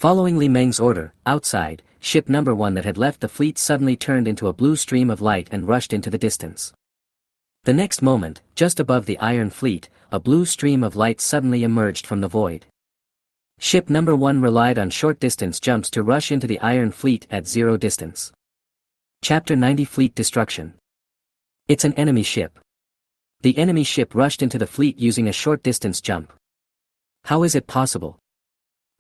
Following Li Meng's order, outside, ship number 1 that had left the fleet suddenly turned into a blue stream of light and rushed into the distance. The next moment, just above the Iron Fleet, a blue stream of light suddenly emerged from the void. Ship number 1 relied on short-distance jumps to rush into the Iron Fleet at zero distance. Chapter 90 Fleet Destruction. It's an enemy ship. The enemy ship rushed into the fleet using a short-distance jump. How is it possible?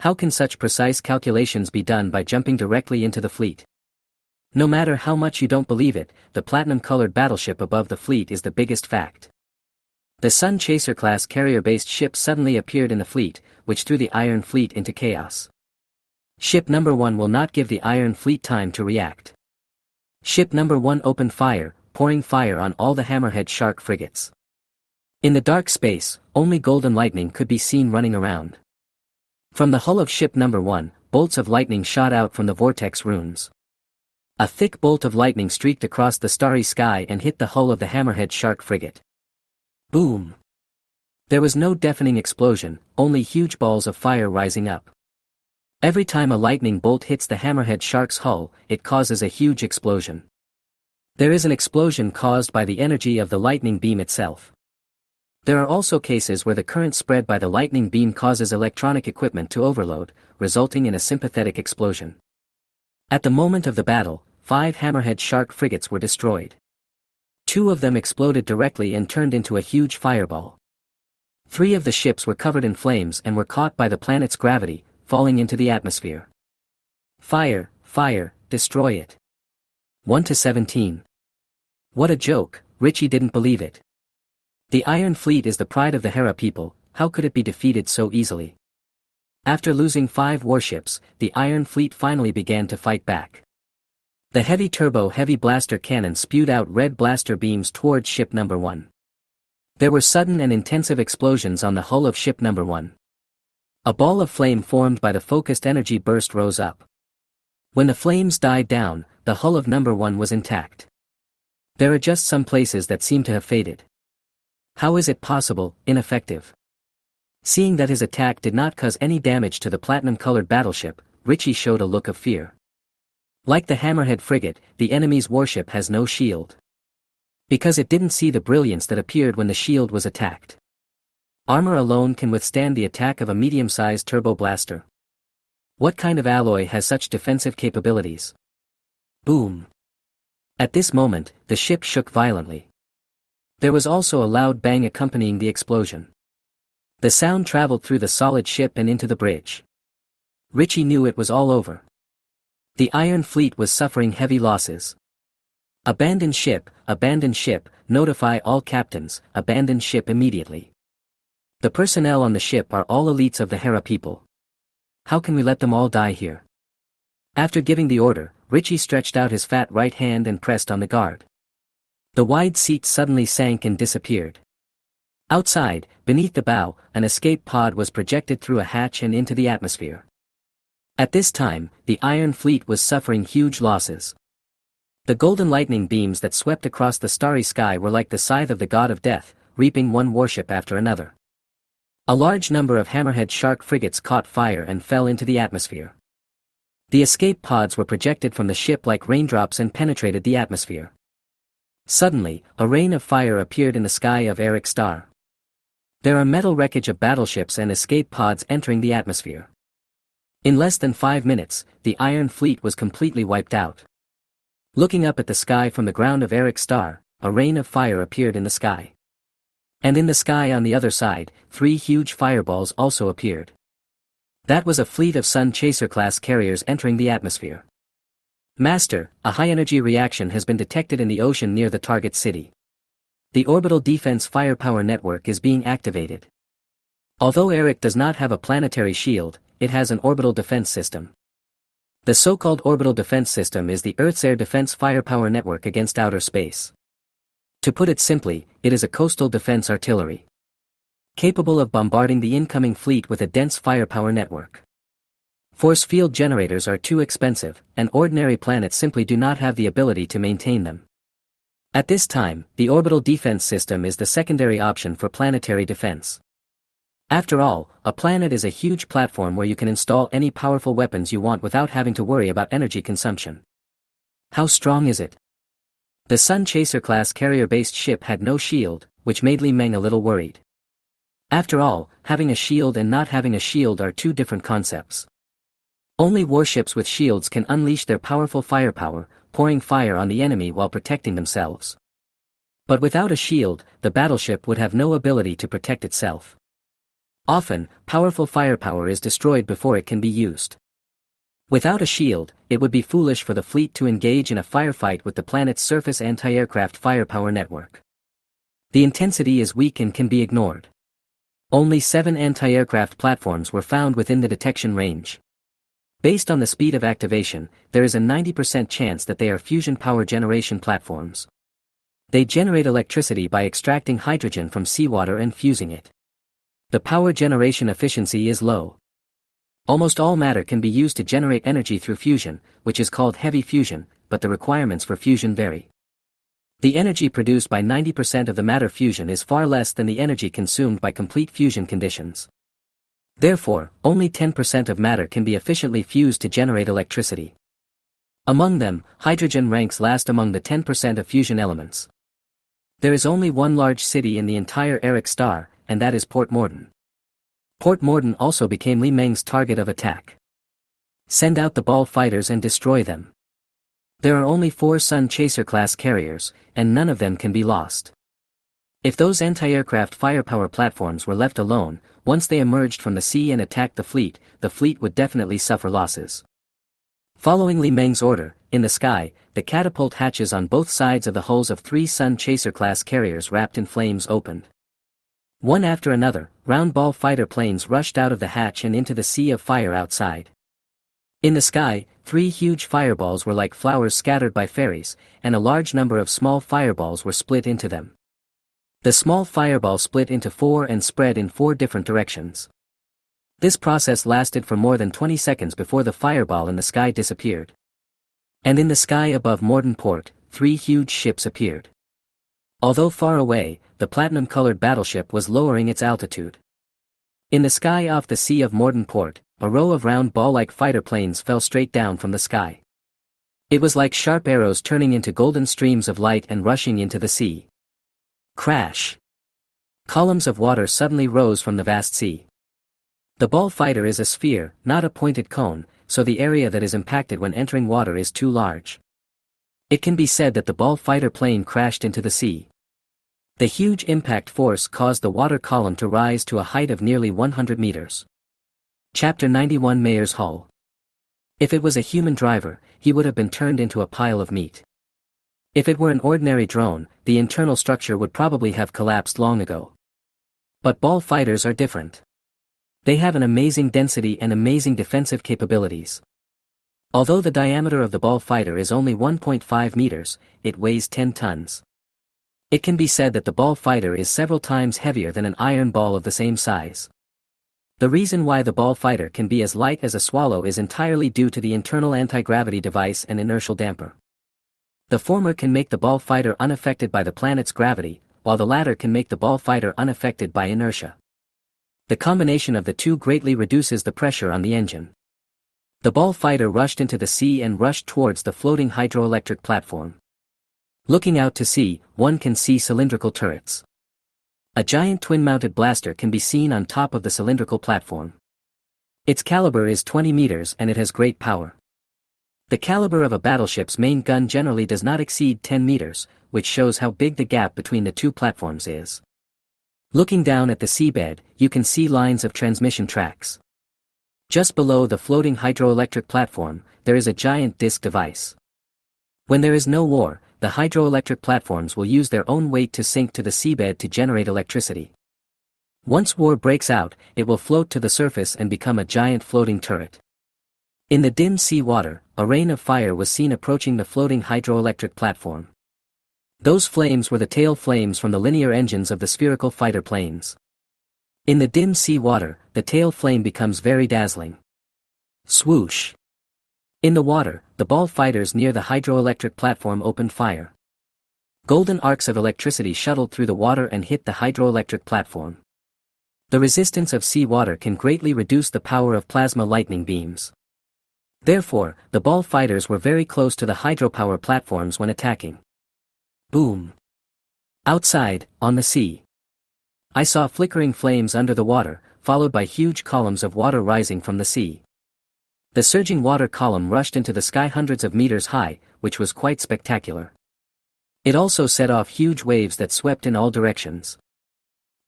How can such precise calculations be done by jumping directly into the fleet? No matter how much you don't believe it, the platinum-colored battleship above the fleet is the biggest fact. The Sun Chaser-class carrier-based ship suddenly appeared in the fleet, which threw the Iron Fleet into chaos. Ship number 1 will not give the Iron Fleet time to react. Ship number 1 opened fire, pouring fire on all the Hammerhead Shark frigates. In the dark space, only golden lightning could be seen running around. From the hull of ship number 1, bolts of lightning shot out from the vortex runes. A thick bolt of lightning streaked across the starry sky and hit the hull of the Hammerhead Shark frigate. Boom! There was no deafening explosion, only huge balls of fire rising up. Every time a lightning bolt hits the Hammerhead Shark's hull, it causes a huge explosion. There is an explosion caused by the energy of the lightning beam itself. There are also cases where the current spread by the lightning beam causes electronic equipment to overload, resulting in a sympathetic explosion. At the moment of the battle, 5 Hammerhead Shark frigates were destroyed. 2 of them exploded directly and turned into a huge fireball. 3 of the ships were covered in flames and were caught by the planet's gravity, falling into the atmosphere. Fire, fire, destroy it. 1-17. What a joke, Richie didn't believe it. The Iron Fleet is the pride of the Hera people, how could it be defeated so easily? After losing 5 warships, the Iron Fleet finally began to fight back. The heavy turbo-heavy blaster cannon spewed out red blaster beams towards ship number 1. There were sudden and intensive explosions on the hull of ship number 1. A ball of flame formed by the focused energy burst rose up. When the flames died down, the hull of number 1 was intact. There are just some places that seem to have faded. How is it possible, ineffective? Seeing that his attack did not cause any damage to the platinum-colored battleship, Richie showed a look of fear. Like the Hammerhead frigate, the enemy's warship has no shield. Because it didn't see the brilliance that appeared when the shield was attacked. Armor alone can withstand the attack of a medium-sized turbo blaster. What kind of alloy has such defensive capabilities? Boom! At this moment, the ship shook violently. There was also a loud bang accompanying the explosion. The sound traveled through the solid ship and into the bridge. Richie knew it was all over. The Iron Fleet was suffering heavy losses. Abandon ship, notify all captains, abandon ship immediately. The personnel on the ship are all elites of the Hera people. How can we let them all die here? After giving the order, Richie stretched out his fat right hand and pressed on the guard. The wide seat suddenly sank and disappeared. Outside, beneath the bow, an escape pod was projected through a hatch and into the atmosphere. At this time, the Iron Fleet was suffering huge losses. The golden lightning beams that swept across the starry sky were like the scythe of the god of death, reaping one warship after another. A large number of Hammerhead Shark frigates caught fire and fell into the atmosphere. The escape pods were projected from the ship like raindrops and penetrated the atmosphere. Suddenly, a rain of fire appeared in the sky of Eric Star. There are metal wreckage of battleships and escape pods entering the atmosphere. In less than 5 minutes, the Iron Fleet was completely wiped out. Looking up at the sky from the ground of Eric Star, a rain of fire appeared in the sky. And in the sky on the other side, 3 huge fireballs also appeared. That was a fleet of Sun Chaser-class carriers entering the atmosphere. Master, a high-energy reaction has been detected in the ocean near the target city. The orbital defense firepower network is being activated. Although Eric does not have a planetary shield, it has an orbital defense system. The so-called orbital defense system is the Earth's air defense firepower network against outer space. To put it simply, it is a coastal defense artillery. Capable of bombarding the incoming fleet with a dense firepower network. Force field generators are too expensive, and ordinary planets simply do not have the ability to maintain them. At this time, the orbital defense system is the secondary option for planetary defense. After all, a planet is a huge platform where you can install any powerful weapons you want without having to worry about energy consumption. How strong is it? The Sun Chaser class carrier-based ship had no shield, which made Li Meng a little worried. After all, having a shield and not having a shield are two different concepts. Only warships with shields can unleash their powerful firepower, pouring fire on the enemy while protecting themselves. But without a shield, the battleship would have no ability to protect itself. Often, powerful firepower is destroyed before it can be used. Without a shield, it would be foolish for the fleet to engage in a firefight with the planet's surface anti-aircraft firepower network. The intensity is weak and can be ignored. Only 7 anti-aircraft platforms were found within the detection range. Based on the speed of activation, there is a 90% chance that they are fusion power generation platforms. They generate electricity by extracting hydrogen from seawater and fusing it. The power generation efficiency is low. Almost all matter can be used to generate energy through fusion, which is called heavy fusion, but the requirements for fusion vary. The energy produced by 90% of the matter fusion is far less than the energy consumed by complete fusion conditions. Therefore, only 10% of matter can be efficiently fused to generate electricity. Among them, hydrogen ranks last among the 10% of fusion elements. There is only one large city in the entire Eric star, and that is Port Morden. Port Morden also became Li Meng's target of attack. Send out the ball fighters and destroy them. There are only 4 Sun Chaser class carriers, and none of them can be lost. If those anti-aircraft firepower platforms were left alone, once they emerged from the sea and attacked the fleet would definitely suffer losses. Following Li Meng's order, in the sky, the catapult hatches on both sides of the hulls of 3 Sun Chaser class carriers wrapped in flames opened. One after another, round ball fighter planes rushed out of the hatch and into the sea of fire outside. In the sky, 3 huge fireballs were like flowers scattered by fairies, and a large number of small fireballs were split into them. The small fireball split into 4 and spread in 4 different directions. This process lasted for more than 20 seconds before the fireball in the sky disappeared. And in the sky above Morden Port, 3 huge ships appeared. Although far away, the platinum-colored battleship was lowering its altitude. In the sky off the sea of Morden Port, a row of round ball-like fighter planes fell straight down from the sky. It was like sharp arrows turning into golden streams of light and rushing into the sea. Crash! Columns of water suddenly rose from the vast sea. The ball fighter is a sphere, not a pointed cone, so the area that is impacted when entering water is too large. It can be said that the ball fighter plane crashed into the sea. The huge impact force caused the water column to rise to a height of nearly 100 meters. Chapter 91 Mayor's Hall. If it was a human driver, he would have been turned into a pile of meat. If it were an ordinary drone, the internal structure would probably have collapsed long ago. But ball fighters are different. They have an amazing density and amazing defensive capabilities. Although the diameter of the ball fighter is only 1.5 meters, it weighs 10 tons. It can be said that the ball fighter is several times heavier than an iron ball of the same size. The reason why the ball fighter can be as light as a swallow is entirely due to the internal anti-gravity device and inertial damper. The former can make the ball fighter unaffected by the planet's gravity, while the latter can make the ball fighter unaffected by inertia. The combination of the two greatly reduces the pressure on the engine. The ball fighter rushed into the sea and rushed towards the floating hydroelectric platform. Looking out to sea, one can see cylindrical turrets. A giant twin-mounted blaster can be seen on top of the cylindrical platform. Its caliber is 20 meters and it has great power. The caliber of a battleship's main gun generally does not exceed 10 meters, which shows how big the gap between the two platforms is. Looking down at the seabed, you can see lines of transmission tracks. Just below the floating hydroelectric platform, there is a giant disk device. When there is no war, the hydroelectric platforms will use their own weight to sink to the seabed to generate electricity. Once war breaks out, it will float to the surface and become a giant floating turret. In the dim sea water, a rain of fire was seen approaching the floating hydroelectric platform. Those flames were the tail flames from the linear engines of the spherical fighter planes. In the dim sea water, the tail flame becomes very dazzling. Swoosh! In the water, the ball fighters near the hydroelectric platform opened fire. Golden arcs of electricity shuttled through the water and hit the hydroelectric platform. The resistance of seawater can greatly reduce the power of plasma lightning beams. Therefore, the ball fighters were very close to the hydropower platforms when attacking. Boom! Outside, on the sea, I saw flickering flames under the water, followed by huge columns of water rising from the sea. The surging water column rushed into the sky hundreds of meters high, which was quite spectacular. It also set off huge waves that swept in all directions.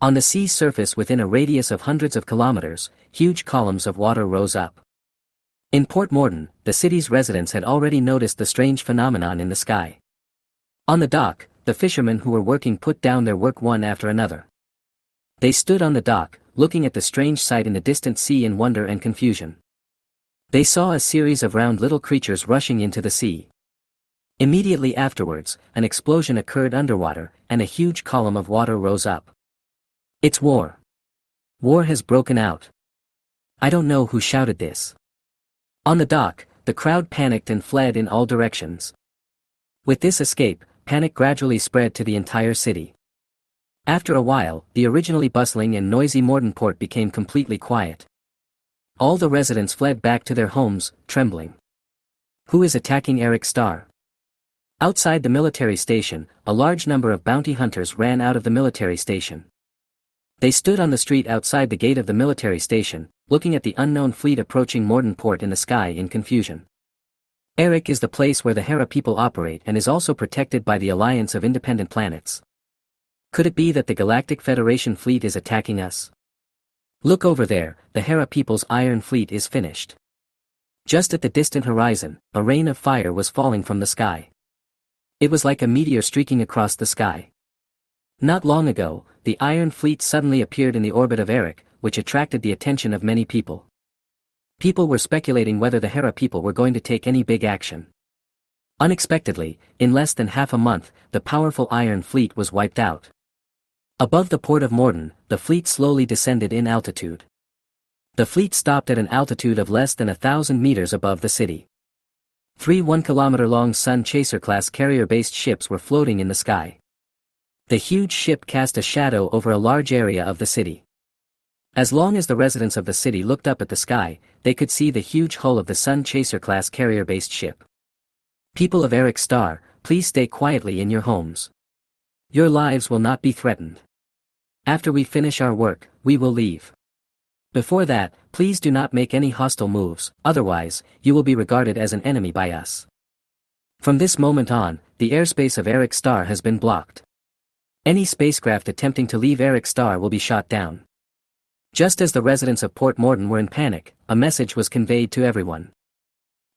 On the sea's surface within a radius of hundreds of kilometers, huge columns of water rose up. In Port Morden, the city's residents had already noticed the strange phenomenon in the sky. On the dock, the fishermen who were working put down their work one after another. They stood on the dock, looking at the strange sight in the distant sea in wonder and confusion. They saw a series of round little creatures rushing into the sea. Immediately afterwards, an explosion occurred underwater, and a huge column of water rose up. It's war. War has broken out. I don't know who shouted this. On the dock, the crowd panicked and fled in all directions. With this escape, panic gradually spread to the entire city. After a while, the originally bustling and noisy Morden port became completely quiet. All the residents fled back to their homes, trembling. Who is attacking Eric Starr? Outside the military station, a large number of bounty hunters ran out of the military station. They stood on the street outside the gate of the military station, looking at the unknown fleet approaching Morden port in the sky in confusion. Eric is the place where the Hera people operate and is also protected by the Alliance of Independent Planets. Could it be that the Galactic Federation fleet is attacking us? Look over there, the Hera people's iron fleet is finished. Just at the distant horizon, a rain of fire was falling from the sky. It was like a meteor streaking across the sky. Not long ago, the Iron Fleet suddenly appeared in the orbit of Eric, which attracted the attention of many people. People were speculating whether the Hera people were going to take any big action. Unexpectedly, in less than half a month, the powerful Iron Fleet was wiped out. Above the port of Morden, the fleet slowly descended in altitude. The fleet stopped at an altitude of less than 1,000 meters above the city. 3 1-kilometer-long Sun Chaser-class carrier-based ships were floating in the sky. The huge ship cast a shadow over a large area of the city. As long as the residents of the city looked up at the sky, they could see the huge hull of the Sun Chaser-class carrier-based ship. People of Eric Star, please stay quietly in your homes. Your lives will not be threatened. After we finish our work, we will leave. Before that, please do not make any hostile moves, otherwise, you will be regarded as an enemy by us. From this moment on, the airspace of Eric Star has been blocked. Any spacecraft attempting to leave Eric Star will be shot down. Just as the residents of Port Morden were in panic, a message was conveyed to everyone.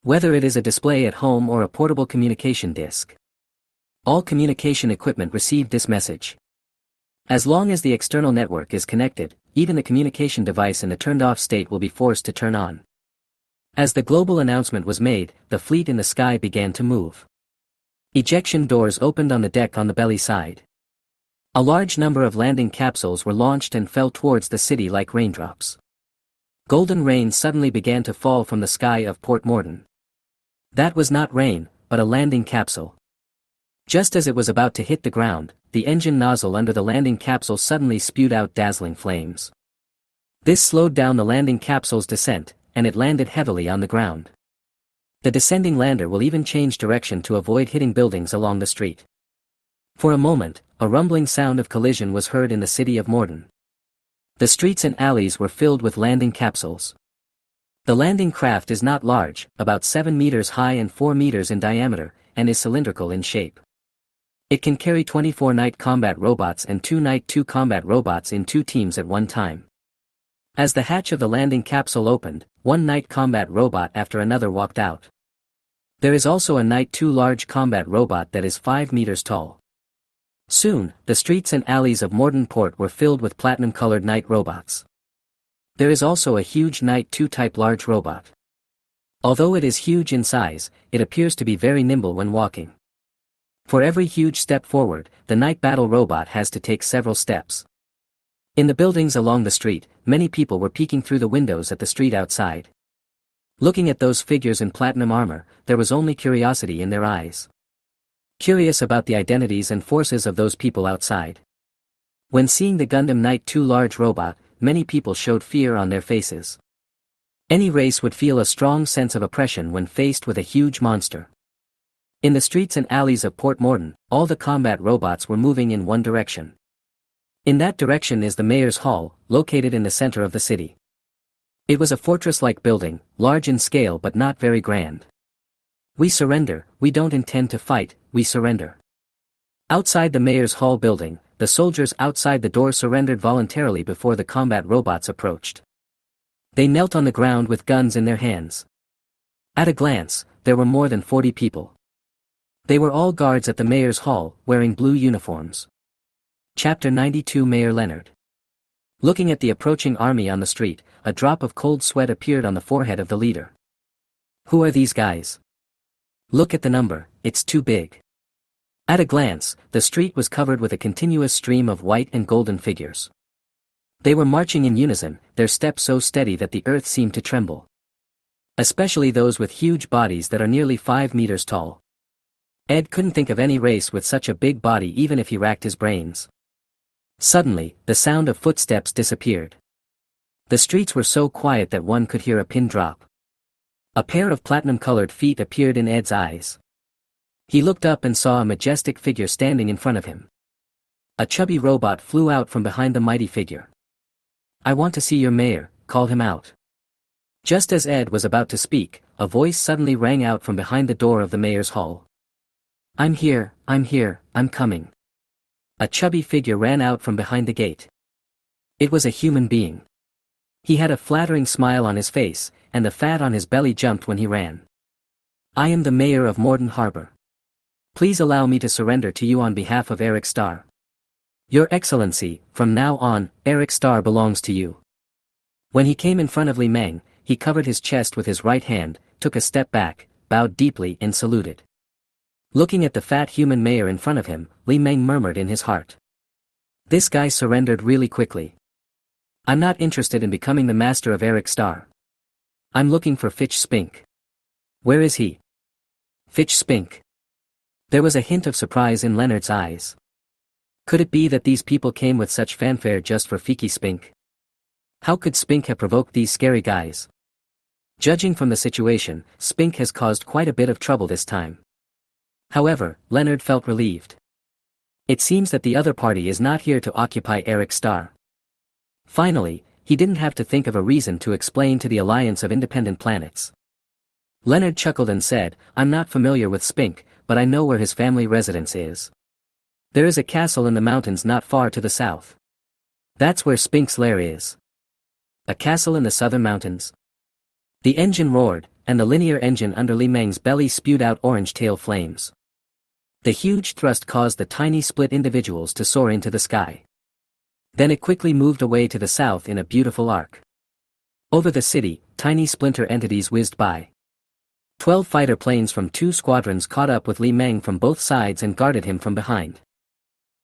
Whether it is a display at home or a portable communication disc. All communication equipment received this message. As long as the external network is connected, even the communication device in the turned-off state will be forced to turn on. As the global announcement was made, the fleet in the sky began to move. Ejection doors opened on the deck on the belly side. A large number of landing capsules were launched and fell towards the city like raindrops. Golden rain suddenly began to fall from the sky of Port Morden. That was not rain, but a landing capsule. Just as it was about to hit the ground, the engine nozzle under the landing capsule suddenly spewed out dazzling flames. This slowed down the landing capsule's descent, and it landed heavily on the ground. The descending lander will even change direction to avoid hitting buildings along the street. For a moment, a rumbling sound of collision was heard in the city of Morden. The streets and alleys were filled with landing capsules. The landing craft is not large, about 7 meters high and 4 meters in diameter, and is cylindrical in shape. It can carry 24 night combat robots and 2 night 2 combat robots in 2 teams at one time. As the hatch of the landing capsule opened, 1 night combat robot after another walked out. There is also a night 2 large combat robot that is 5 meters tall. Soon, the streets and alleys of Morden Port were filled with platinum-colored night robots. There is also a huge Night 2 type large robot. Although it is huge in size, it appears to be very nimble when walking. For every huge step forward, the night battle robot has to take several steps. In the buildings along the street, many people were peeking through the windows at the street outside. Looking at those figures in platinum armor, there was only curiosity in their eyes. Curious about the identities and forces of those people outside. When seeing the Gundam Night 2 large robot, many people showed fear on their faces. Any race would feel a strong sense of oppression when faced with a huge monster. In the streets and alleys of Port Morton, all the combat robots were moving in one direction. In that direction is the mayor's hall, located in the center of the city. It was a fortress-like building, large in scale but not very grand. "We surrender, we don't intend to fight, we surrender." Outside the mayor's hall building, the soldiers outside the door surrendered voluntarily before the combat robots approached. They knelt on the ground with guns in their hands. At a glance, there were more than 40 people. They were all guards at the mayor's hall, wearing blue uniforms. Chapter 92 Mayor Leonard. Looking at the approaching army on the street, a drop of cold sweat appeared on the forehead of the leader. "Who are these guys? Look at the number, it's too big." At a glance, the street was covered with a continuous stream of white and golden figures. They were marching in unison, their steps so steady that the earth seemed to tremble. Especially those with huge bodies that are nearly 5 meters tall. Ed couldn't think of any race with such a big body even if he racked his brains. Suddenly, the sound of footsteps disappeared. The streets were so quiet that one could hear a pin drop. A pair of platinum-colored feet appeared in Ed's eyes. He looked up and saw a majestic figure standing in front of him. A chubby robot flew out from behind the mighty figure. "I want to see your mayor," called him out. Just as Ed was about to speak, a voice suddenly rang out from behind the door of the mayor's hall. I'm here, I'm coming." A chubby figure ran out from behind the gate. It was a human being. He had a flattering smile on his face, and the fat on his belly jumped when he ran. "I am the mayor of Morton Harbor. Please allow me to surrender to you on behalf of Eric Starr." "Your Excellency, from now on, Eric Starr belongs to you." When he came in front of Li Meng, he covered his chest with his right hand, took a step back, bowed deeply and saluted. Looking at the fat human mayor in front of him, Li Meng murmured in his heart. "This guy surrendered really quickly. I'm not interested in becoming the master of Eric Starr. I'm looking for Fitch Spink." "Where is he?" "Fitch Spink." There was a hint of surprise in Leonard's eyes. Could it be that these people came with such fanfare just for Fiki Spink? How could Spink have provoked these scary guys? Judging from the situation, Spink has caused quite a bit of trouble this time. However, Leonard felt relieved. It seems that the other party is not here to occupy Eric Starr. Finally, he didn't have to think of a reason to explain to the Alliance of Independent Planets. Leonard chuckled and said, "I'm not familiar with Spink, but I know where his family residence is. There is a castle in the mountains not far to the south. That's where Spink's lair is." "A castle in the southern mountains?" The engine roared, and the linear engine under Li Meng's belly spewed out orange tail flames. The huge thrust caused the tiny split individuals to soar into the sky. Then it quickly moved away to the south in a beautiful arc. Over the city, tiny splinter entities whizzed by. 12 fighter planes from 2 squadrons caught up with Li Meng from both sides and guarded him from behind.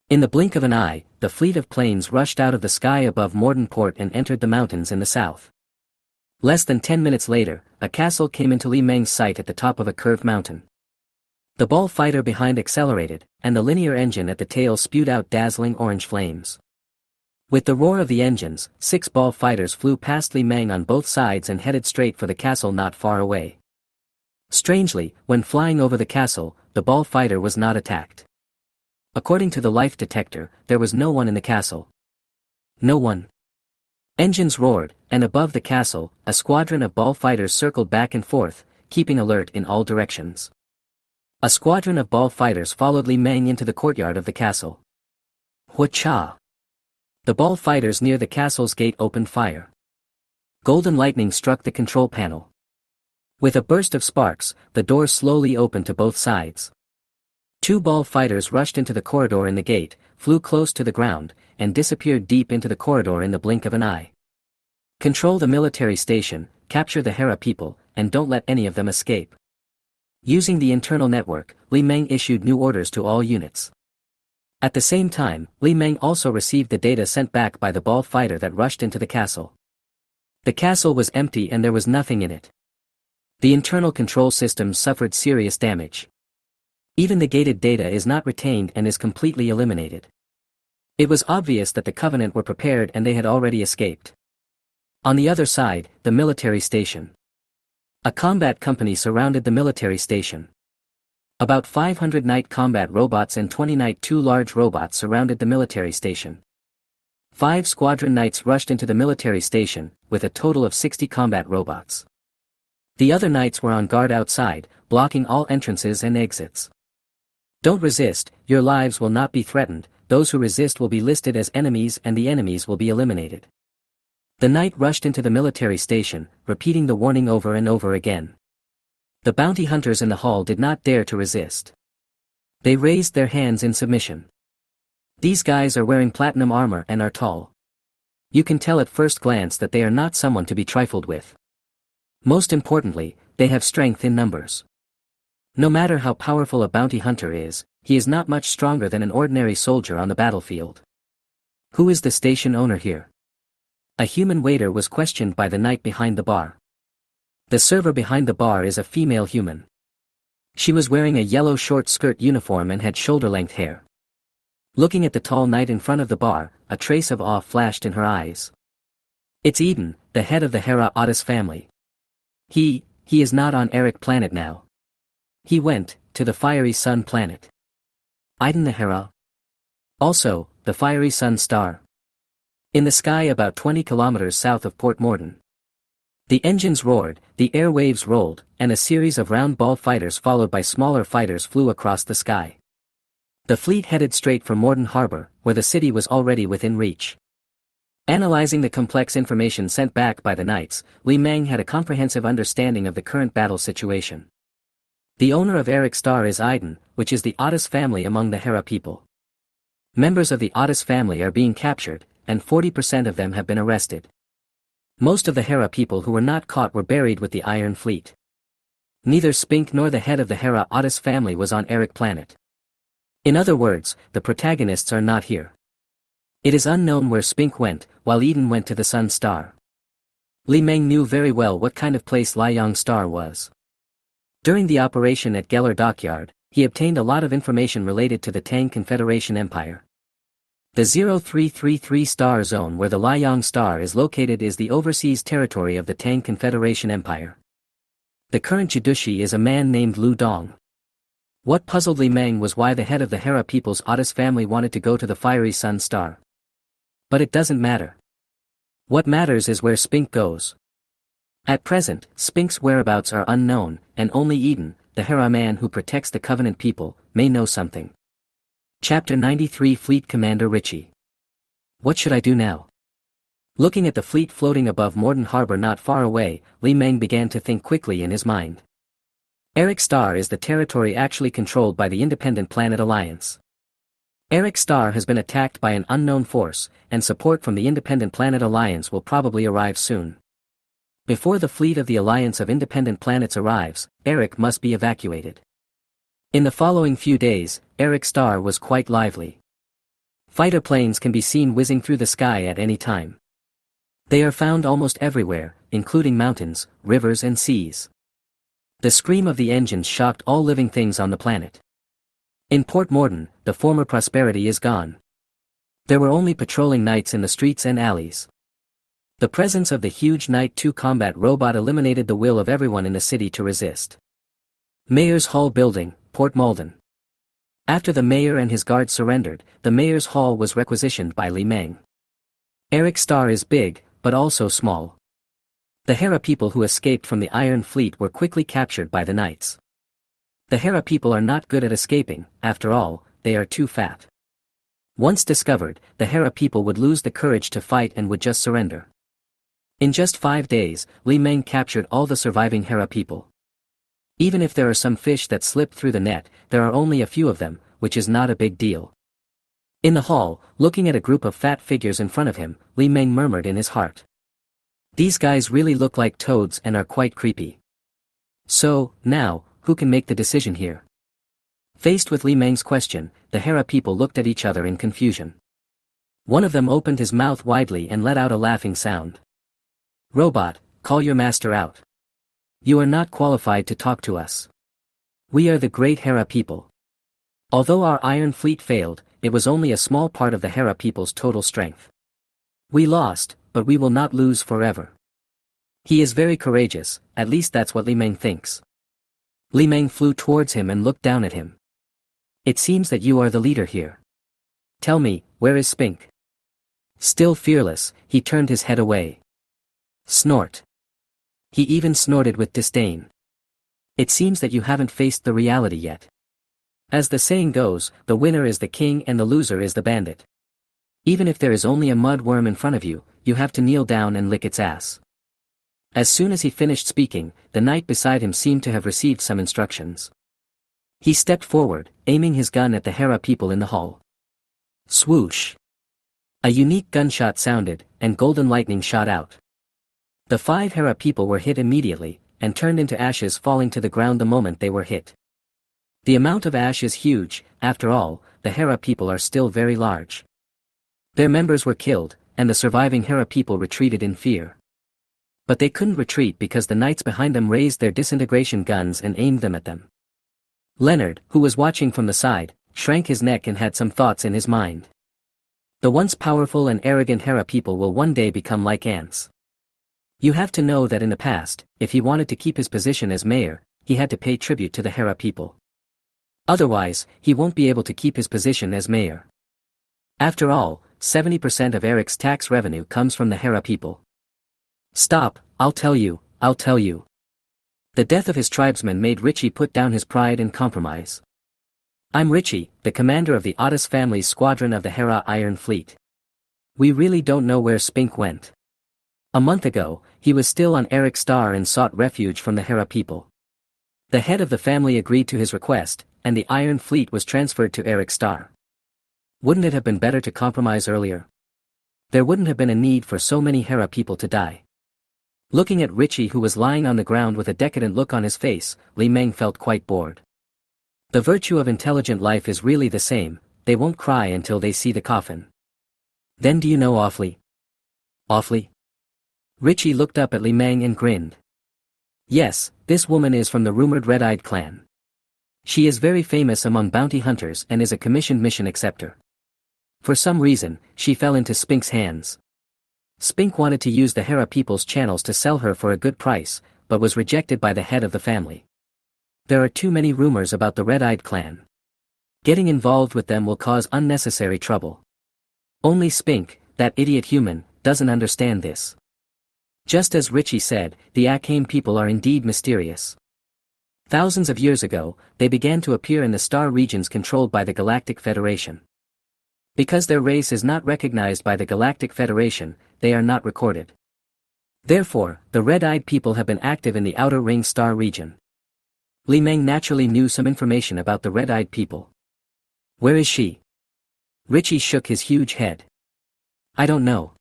In the blink of an eye, the fleet of planes rushed out of the sky above Morton Port and entered the mountains in the south. Less than 10 minutes later, a castle came into Li Meng's sight at the top of a curved mountain. The ball fighter behind accelerated, and the linear engine at the tail spewed out dazzling orange flames. With the roar of the engines, 6 ball fighters flew past Li Meng on both sides and headed straight for the castle not far away. Strangely, when flying over the castle, the ball fighter was not attacked. According to the life detector, there was no one in the castle. No one. Engines roared, and above the castle, a squadron of ball fighters circled back and forth, keeping alert in all directions. A squadron of ball fighters followed Li Meng into the courtyard of the castle. Hua-cha! The ball fighters near the castle's gate opened fire. Golden lightning struck the control panel. With a burst of sparks, the door slowly opened to both sides. 2 ball fighters rushed into the corridor in the gate, flew close to the ground, and disappeared deep into the corridor in the blink of an eye. "Control the military station, capture the Hera people, and don't let any of them escape." Using the internal network, Li Meng issued new orders to all units. At the same time, Li Meng also received the data sent back by the ball fighter that rushed into the castle. The castle was empty and there was nothing in it. The internal control systems suffered serious damage. Even the gated data is not retained and is completely eliminated. It was obvious that the Covenant were prepared and they had already escaped. On the other side, the military station. A combat company surrounded the military station. About 500 night combat robots and 20 night 2 large robots surrounded the military station. 5 squadron knights rushed into the military station, with a total of 60 combat robots. The other knights were on guard outside, blocking all entrances and exits. Don't resist, your lives will not be threatened, those who resist will be listed as enemies and the enemies will be eliminated. The knight rushed into the military station, repeating the warning over and over again. The bounty hunters in the hall did not dare to resist. They raised their hands in submission. These guys are wearing platinum armor and are tall. You can tell at first glance that they are not someone to be trifled with. Most importantly, they have strength in numbers. No matter how powerful a bounty hunter is, he is not much stronger than an ordinary soldier on the battlefield. Who is the station owner here? A human waiter was questioned by the knight behind the bar. The server behind the bar is a female human. She was wearing a yellow short skirt uniform and had shoulder-length hair. Looking at the tall knight in front of the bar, a trace of awe flashed in her eyes. It's Eden, the head of the Hera Otis family. He is not on Eric Planet now. He went to the Fiery Sun planet. Iden the Hera. Also, the Fiery Sun star. In the sky about 20 kilometers south of Port Morden. The engines roared, the airwaves rolled, and a series of round ball fighters followed by smaller fighters flew across the sky. The fleet headed straight for Morden Harbor, where the city was already within reach. Analyzing the complex information sent back by the knights, Li Meng had a comprehensive understanding of the current battle situation. The owner of Eric Star is Iden, which is the Otis family among the Hera people. Members of the Otis family are being captured, and 40% of them have been arrested. Most of the Hera people who were not caught were buried with the Iron Fleet. Neither Spink nor the head of the Hera Otis family was on Eric Planet. In other words, the protagonists are not here. It is unknown where Spink went, while Eden went to the Sun Star. Li Meng knew very well what kind of place Liang Star was. During the operation at Geller Dockyard, he obtained a lot of information related to the Tang Confederation Empire. The 0333 star zone where the Liang Star is located is the overseas territory of the Tang Confederation Empire. The current Judushi is a man named Lu Dong. What puzzled Li Meng was why the head of the Hera people's Otis family wanted to go to the Fiery Sun Star. But it doesn't matter. What matters is where Spink goes. At present, Spink's whereabouts are unknown, and only Eden, the Hera man who protects the Covenant people, may know something. Chapter 93 Fleet Commander Richie. What should I do now? Looking at the fleet floating above Morden Harbor not far away, Li Meng began to think quickly in his mind. Eric Star is the territory actually controlled by the Independent Planet Alliance. Eric Star has been attacked by an unknown force, and support from the Independent Planet Alliance will probably arrive soon. Before the fleet of the Alliance of Independent Planets arrives, Eric must be evacuated. In the following few days, Eric Star was quite lively. Fighter planes can be seen whizzing through the sky at any time. They are found almost everywhere, including mountains, rivers and seas. The scream of the engines shocked all living things on the planet. In Port Morden, the former prosperity is gone. There were only patrolling knights in the streets and alleys. The presence of the huge Knight 2 combat robot eliminated the will of everyone in the city to resist. Mayor's Hall Building, Port Malden. After the mayor and his guards surrendered, the mayor's hall was requisitioned by Li Meng. Eric Star is big, but also small. The Hera people who escaped from the Iron Fleet were quickly captured by the knights. The Hera people are not good at escaping, after all, they are too fat. Once discovered, the Hera people would lose the courage to fight and would just surrender. In just 5 days, Li Meng captured all the surviving Hera people. Even if there are some fish that slip through the net, there are only a few of them, which is not a big deal. In the hall, looking at a group of fat figures in front of him, Li Meng murmured in his heart. These guys really look like toads and are quite creepy. So, now, who can make the decision here? Faced with Li Meng's question, the Hera people looked at each other in confusion. One of them opened his mouth widely and let out a laughing sound. Robot, call your master out. You are not qualified to talk to us. We are the great Hera people. Although our Iron Fleet failed, it was only a small part of the Hera people's total strength. We lost, but we will not lose forever. He is very courageous, at least that's what Li Meng thinks. Li Meng flew towards him and looked down at him. It seems that you are the leader here. Tell me, where is Spink? Still fearless, he turned his head away. Snort. He even snorted with disdain. It seems that you haven't faced the reality yet. As the saying goes, the winner is the king and the loser is the bandit. Even if there is only a mud worm in front of you, you have to kneel down and lick its ass. As soon as he finished speaking, the knight beside him seemed to have received some instructions. He stepped forward, aiming his gun at the Hera people in the hall. Swoosh! A unique gunshot sounded, and golden lightning shot out. The 5 Hera people were hit immediately, and turned into ashes, falling to the ground the moment they were hit. The amount of ash is huge. After all, the Hera people are still very large. Their members were killed, and the surviving Hera people retreated in fear. But they couldn't retreat because the knights behind them raised their disintegration guns and aimed them at them. Leonard, who was watching from the side, shrank his neck and had some thoughts in his mind. The once powerful and arrogant Hera people will one day become like ants. You have to know that in the past, if he wanted to keep his position as mayor, he had to pay tribute to the Hera people. Otherwise, he won't be able to keep his position as mayor. After all, 70% of Eric's tax revenue comes from the Hera people. Stop, I'll tell you. The death of his tribesmen made Richie put down his pride and compromise. I'm Richie, the commander of the Otis family's squadron of the Hera Iron Fleet. We really don't know where Spink went. A month ago, he was still on Eric's star and sought refuge from the Hera people. The head of the family agreed to his request, and the Iron Fleet was transferred to Eric's star. Wouldn't it have been better to compromise earlier? There wouldn't have been a need for so many Hera people to die. Looking at Richie, who was lying on the ground with a decadent look on his face, Li Meng felt quite bored. The virtue of intelligent life is really the same, they won't cry until they see the coffin. Then do you know Awfully? Awfully? Richie looked up at Li Meng and grinned. Yes, this woman is from the rumored Red-Eyed clan. She is very famous among bounty hunters and is a commissioned mission acceptor. For some reason, she fell into Spink's hands. Spink wanted to use the Hera people's channels to sell her for a good price, but was rejected by the head of the family. There are too many rumors about the Red-Eyed clan. Getting involved with them will cause unnecessary trouble. Only Spink, that idiot human, doesn't understand this. Just as Richie said, the Akame people are indeed mysterious. Thousands of years ago, they began to appear in the star regions controlled by the Galactic Federation. Because their race is not recognized by the Galactic Federation, they are not recorded. Therefore, the Red-Eyed people have been active in the Outer Ring star region. Li Meng naturally knew some information about the Red-Eyed people. Where is she? Richie shook his huge head. I don't know.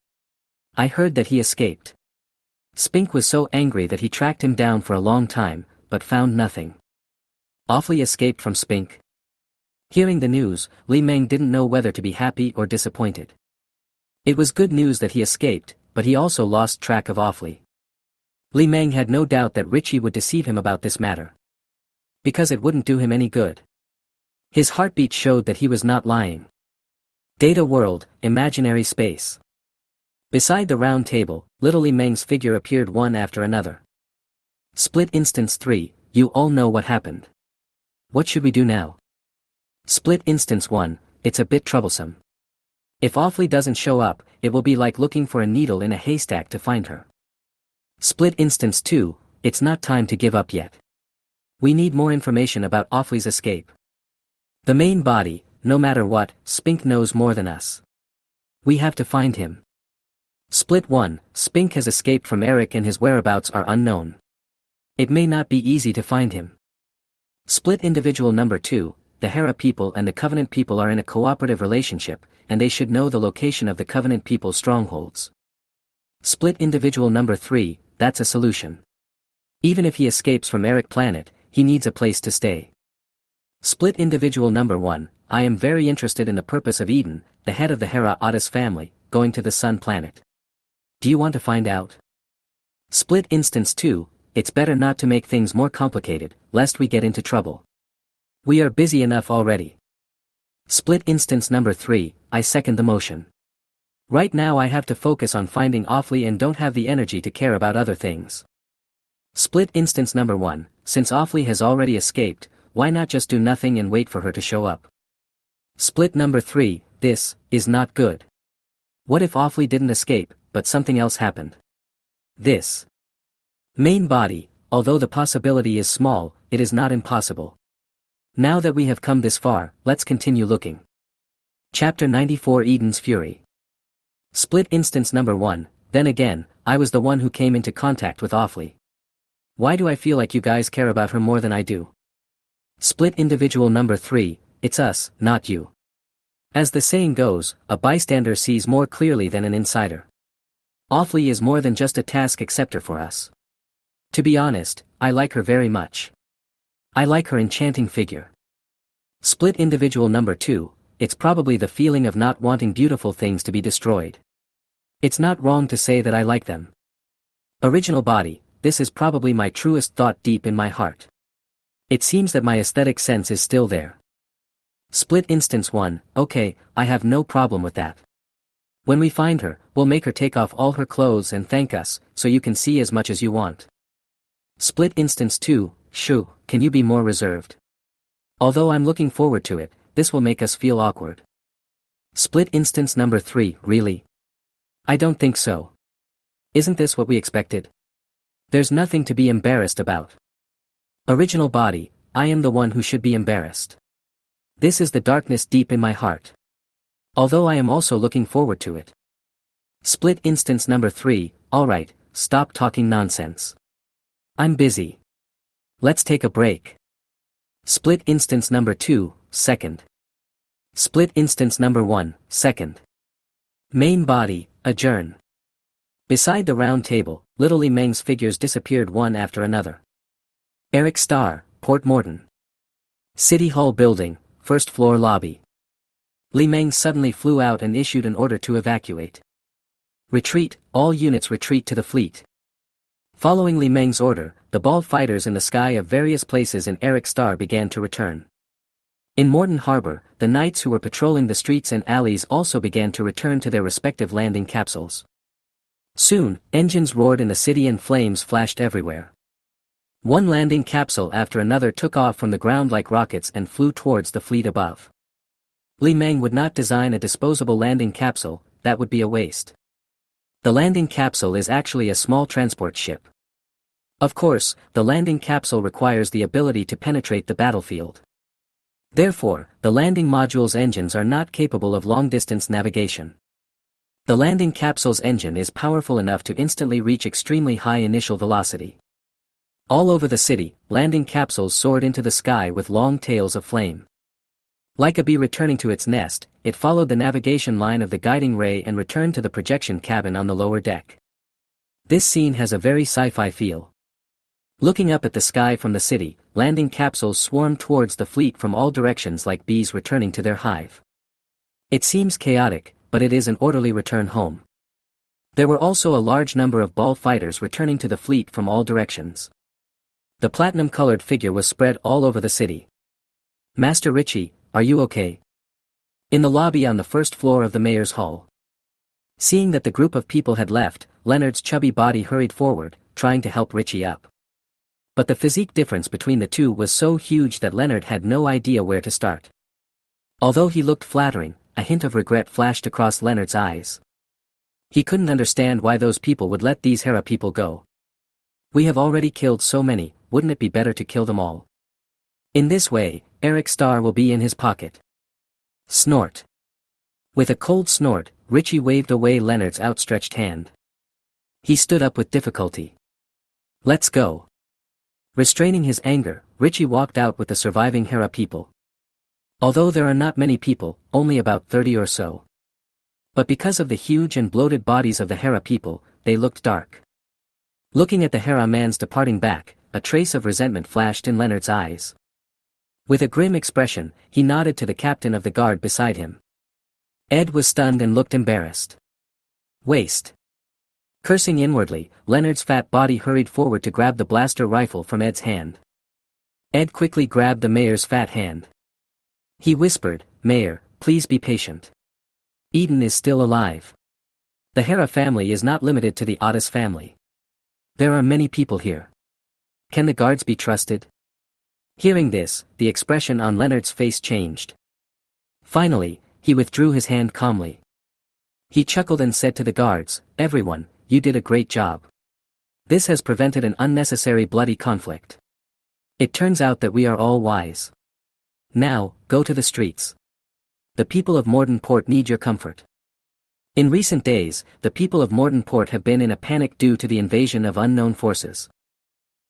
I heard that he escaped. Spink was so angry that he tracked him down for a long time, but found nothing. Awfully escaped from Spink? Hearing the news, Li Meng didn't know whether to be happy or disappointed. It was good news that he escaped, but he also lost track of Awfully. Li Meng had no doubt that Richie would deceive him about this matter. Because it wouldn't do him any good. His heartbeat showed that he was not lying. Data world, imaginary space. Beside the round table, little Li Meng's figure appeared one after another. Split instance 3, you all know what happened. What should we do now? Split instance 1, it's a bit troublesome. If Awfully doesn't show up, it will be like looking for a needle in a haystack to find her. Split instance 2, it's not time to give up yet. We need more information about Awfully's escape. The main body, no matter what, Spink knows more than us. We have to find him. Split 1, Spink has escaped from Eric and his whereabouts are unknown. It may not be easy to find him. Split individual number 2, the Hera people and the Covenant people are in a cooperative relationship, and they should know the location of the Covenant people's strongholds. Split individual number 3, that's a solution. Even if he escapes from Eric planet, he needs a place to stay. Split individual number 1, I am very interested in the purpose of Eden, the head of the Hera Otis family, going to the Sun planet. Do you want to find out? Split instance 2, it's better not to make things more complicated, lest we get into trouble. We are busy enough already. Split instance number 3, I second the motion. Right now I have to focus on finding Awfully and don't have the energy to care about other things. Split instance number 1, since Awfully has already escaped, why not just do nothing and wait for her to show up? Split number 3, this is not good. What if Awfully didn't escape, but something else happened? This main body, although the possibility is small, it is not impossible. Now that we have come this far, let's continue looking. Chapter 94 Eden's Fury. Split instance number 1, then again, I was the one who came into contact with Awfully. Why do I feel like you guys care about her more than I do? Split individual number 3, it's us, not you. As the saying goes, a bystander sees more clearly than an insider. Awfully is more than just a task acceptor for us. To be honest, I like her very much. I like her enchanting figure. Split individual number 2, it's probably the feeling of not wanting beautiful things to be destroyed. It's not wrong to say that I like them. Original body, this is probably my truest thought deep in my heart. It seems that my aesthetic sense is still there. Split instance 1, okay, I have no problem with that. When we find her, we'll make her take off all her clothes and thank us, so you can see as much as you want. Split instance 2, shoo, can you be more reserved? Although I'm looking forward to it, this will make us feel awkward. Split instance number 3, really? I don't think so. Isn't this what we expected? There's nothing to be embarrassed about. Original body, I am the one who should be embarrassed. This is the darkness deep in my heart. Although I am also looking forward to it. Split instance number 3, alright, stop talking nonsense. I'm busy. Let's take a break. Split instance number 2, second. Split instance number 1, second. Main body, adjourn. Beside the round table, little Li Meng's figures disappeared one after another. Eric Starr, Port Morton. City Hall building, first floor lobby. Li Meng suddenly flew out and issued an order to evacuate. Retreat, all units retreat to the fleet. Following Li Meng's order, the bald fighters in the sky of various places in Eric Starr began to return. In Morton Harbor, the knights who were patrolling the streets and alleys also began to return to their respective landing capsules. Soon, engines roared in the city and flames flashed everywhere. One landing capsule after another took off from the ground like rockets and flew towards the fleet above. Li Meng would not design a disposable landing capsule, that would be a waste. The landing capsule is actually a small transport ship. Of course, the landing capsule requires the ability to penetrate the battlefield. Therefore, the landing module's engines are not capable of long-distance navigation. The landing capsule's engine is powerful enough to instantly reach extremely high initial velocity. All over the city, landing capsules soared into the sky with long tails of flame. Like a bee returning to its nest, it followed the navigation line of the guiding ray and returned to the projection cabin on the lower deck. This scene has a very sci-fi feel. Looking up at the sky from the city, landing capsules swarmed towards the fleet from all directions like bees returning to their hive. It seems chaotic, but it is an orderly return home. There were also a large number of ball fighters returning to the fleet from all directions. The platinum-colored figure was spread all over the city. Master Richie, are you okay? In the lobby on the first floor of the mayor's hall. Seeing that the group of people had left, Leonard's chubby body hurried forward, trying to help Richie up. But the physique difference between the two was so huge that Leonard had no idea where to start. Although he looked flattering, a hint of regret flashed across Leonard's eyes. He couldn't understand why those people would let these Hera people go. We have already killed so many, wouldn't it be better to kill them all? In this way, Eric Starr will be in his pocket. Snort. With a cold snort, Richie waved away Leonard's outstretched hand. He stood up with difficulty. Let's go. Restraining his anger, Richie walked out with the surviving Hera people. Although there are not many people, only about 30 or so. But because of the huge and bloated bodies of the Hera people, they looked dark. Looking at the Hera man's departing back, a trace of resentment flashed in Leonard's eyes. With a grim expression, he nodded to the captain of the guard beside him. Ed was stunned and looked embarrassed. Waste. Cursing inwardly, Leonard's fat body hurried forward to grab the blaster rifle from Ed's hand. Ed quickly grabbed the mayor's fat hand. He whispered, "Mayor, please be patient. Eden is still alive. The Hera family is not limited to the Otis family. There are many people here. Can the guards be trusted? Hearing this, the expression on Leonard's face changed. Finally, he withdrew his hand calmly. He chuckled and said to the guards, "Everyone, you did a great job. This has prevented an unnecessary bloody conflict. It turns out that we are all wise. Now, go to the streets. The people of Morden Port need your comfort." In recent days, the people of Morden Port have been in a panic due to the invasion of unknown forces.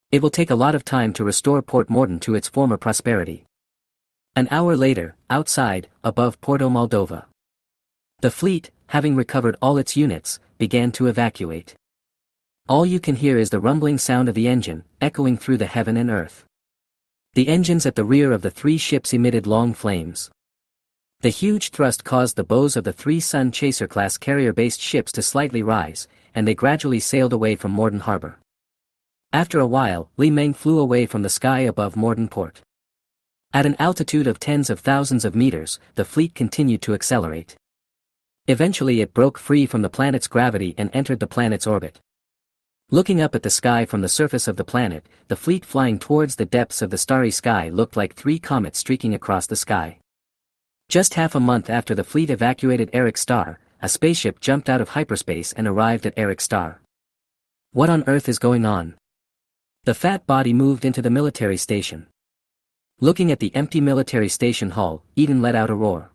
It will take a lot of time to restore Port Morden to its former prosperity. An hour later, outside, above Porto Moldova. The fleet, having recovered all its units, began to evacuate. All you can hear is the rumbling sound of the engine, echoing through the heaven and earth. The engines at the rear of the 3 ships emitted long flames. The huge thrust caused the bows of the 3 Sun Chaser-class carrier-based ships to slightly rise, and they gradually sailed away from Morden Harbor. After a while, Li Meng flew away from the sky above Morden Port. At an altitude of tens of thousands of meters, the fleet continued to accelerate. Eventually it broke free from the planet's gravity and entered the planet's orbit. Looking up at the sky from the surface of the planet, the fleet flying towards the depths of the starry sky looked like 3 comets streaking across the sky. Just half a month after the fleet evacuated Eric Star, a spaceship jumped out of hyperspace and arrived at Eric Star. What on earth is going on? The fat body moved into the military station. Looking at the empty military station hall, Eden let out a roar.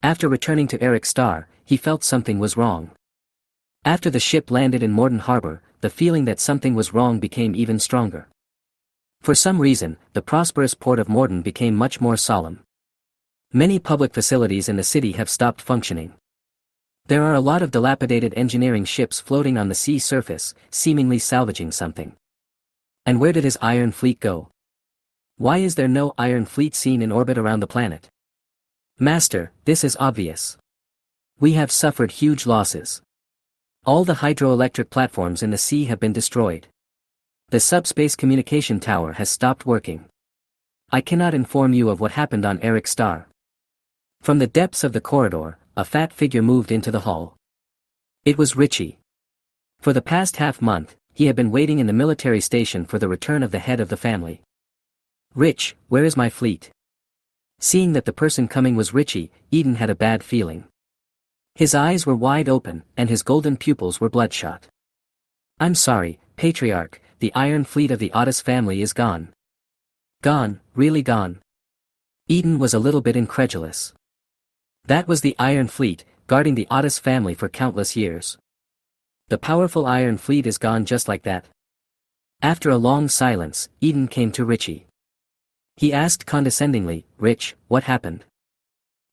After returning to Eric Star, he felt something was wrong. After the ship landed in Morden Harbor, the feeling that something was wrong became even stronger. For some reason, the prosperous port of Morden became much more solemn. Many public facilities in the city have stopped functioning. There are a lot of dilapidated engineering ships floating on the sea surface, seemingly salvaging something. And where did his Iron Fleet go? Why is there no Iron Fleet seen in orbit around the planet? Master, this is obvious. We have suffered huge losses. All the hydroelectric platforms in the sea have been destroyed. The subspace communication tower has stopped working. I cannot inform you of what happened on Eric Star. From the depths of the corridor, a fat figure moved into the hall. It was Richie. For the past half-month, he had been waiting in the military station for the return of the head of the family. "Rich, where is my fleet?" Seeing that the person coming was Richie, Eden had a bad feeling. His eyes were wide open, and his golden pupils were bloodshot. "I'm sorry, Patriarch, the Iron Fleet of the Otis family is gone." "Gone, really gone?" Eden was a little bit incredulous. That was the Iron Fleet, guarding the Otis family for countless years. The powerful Iron Fleet is gone just like that? After a long silence, Eden came to Richie. He asked condescendingly, "Rich, what happened?"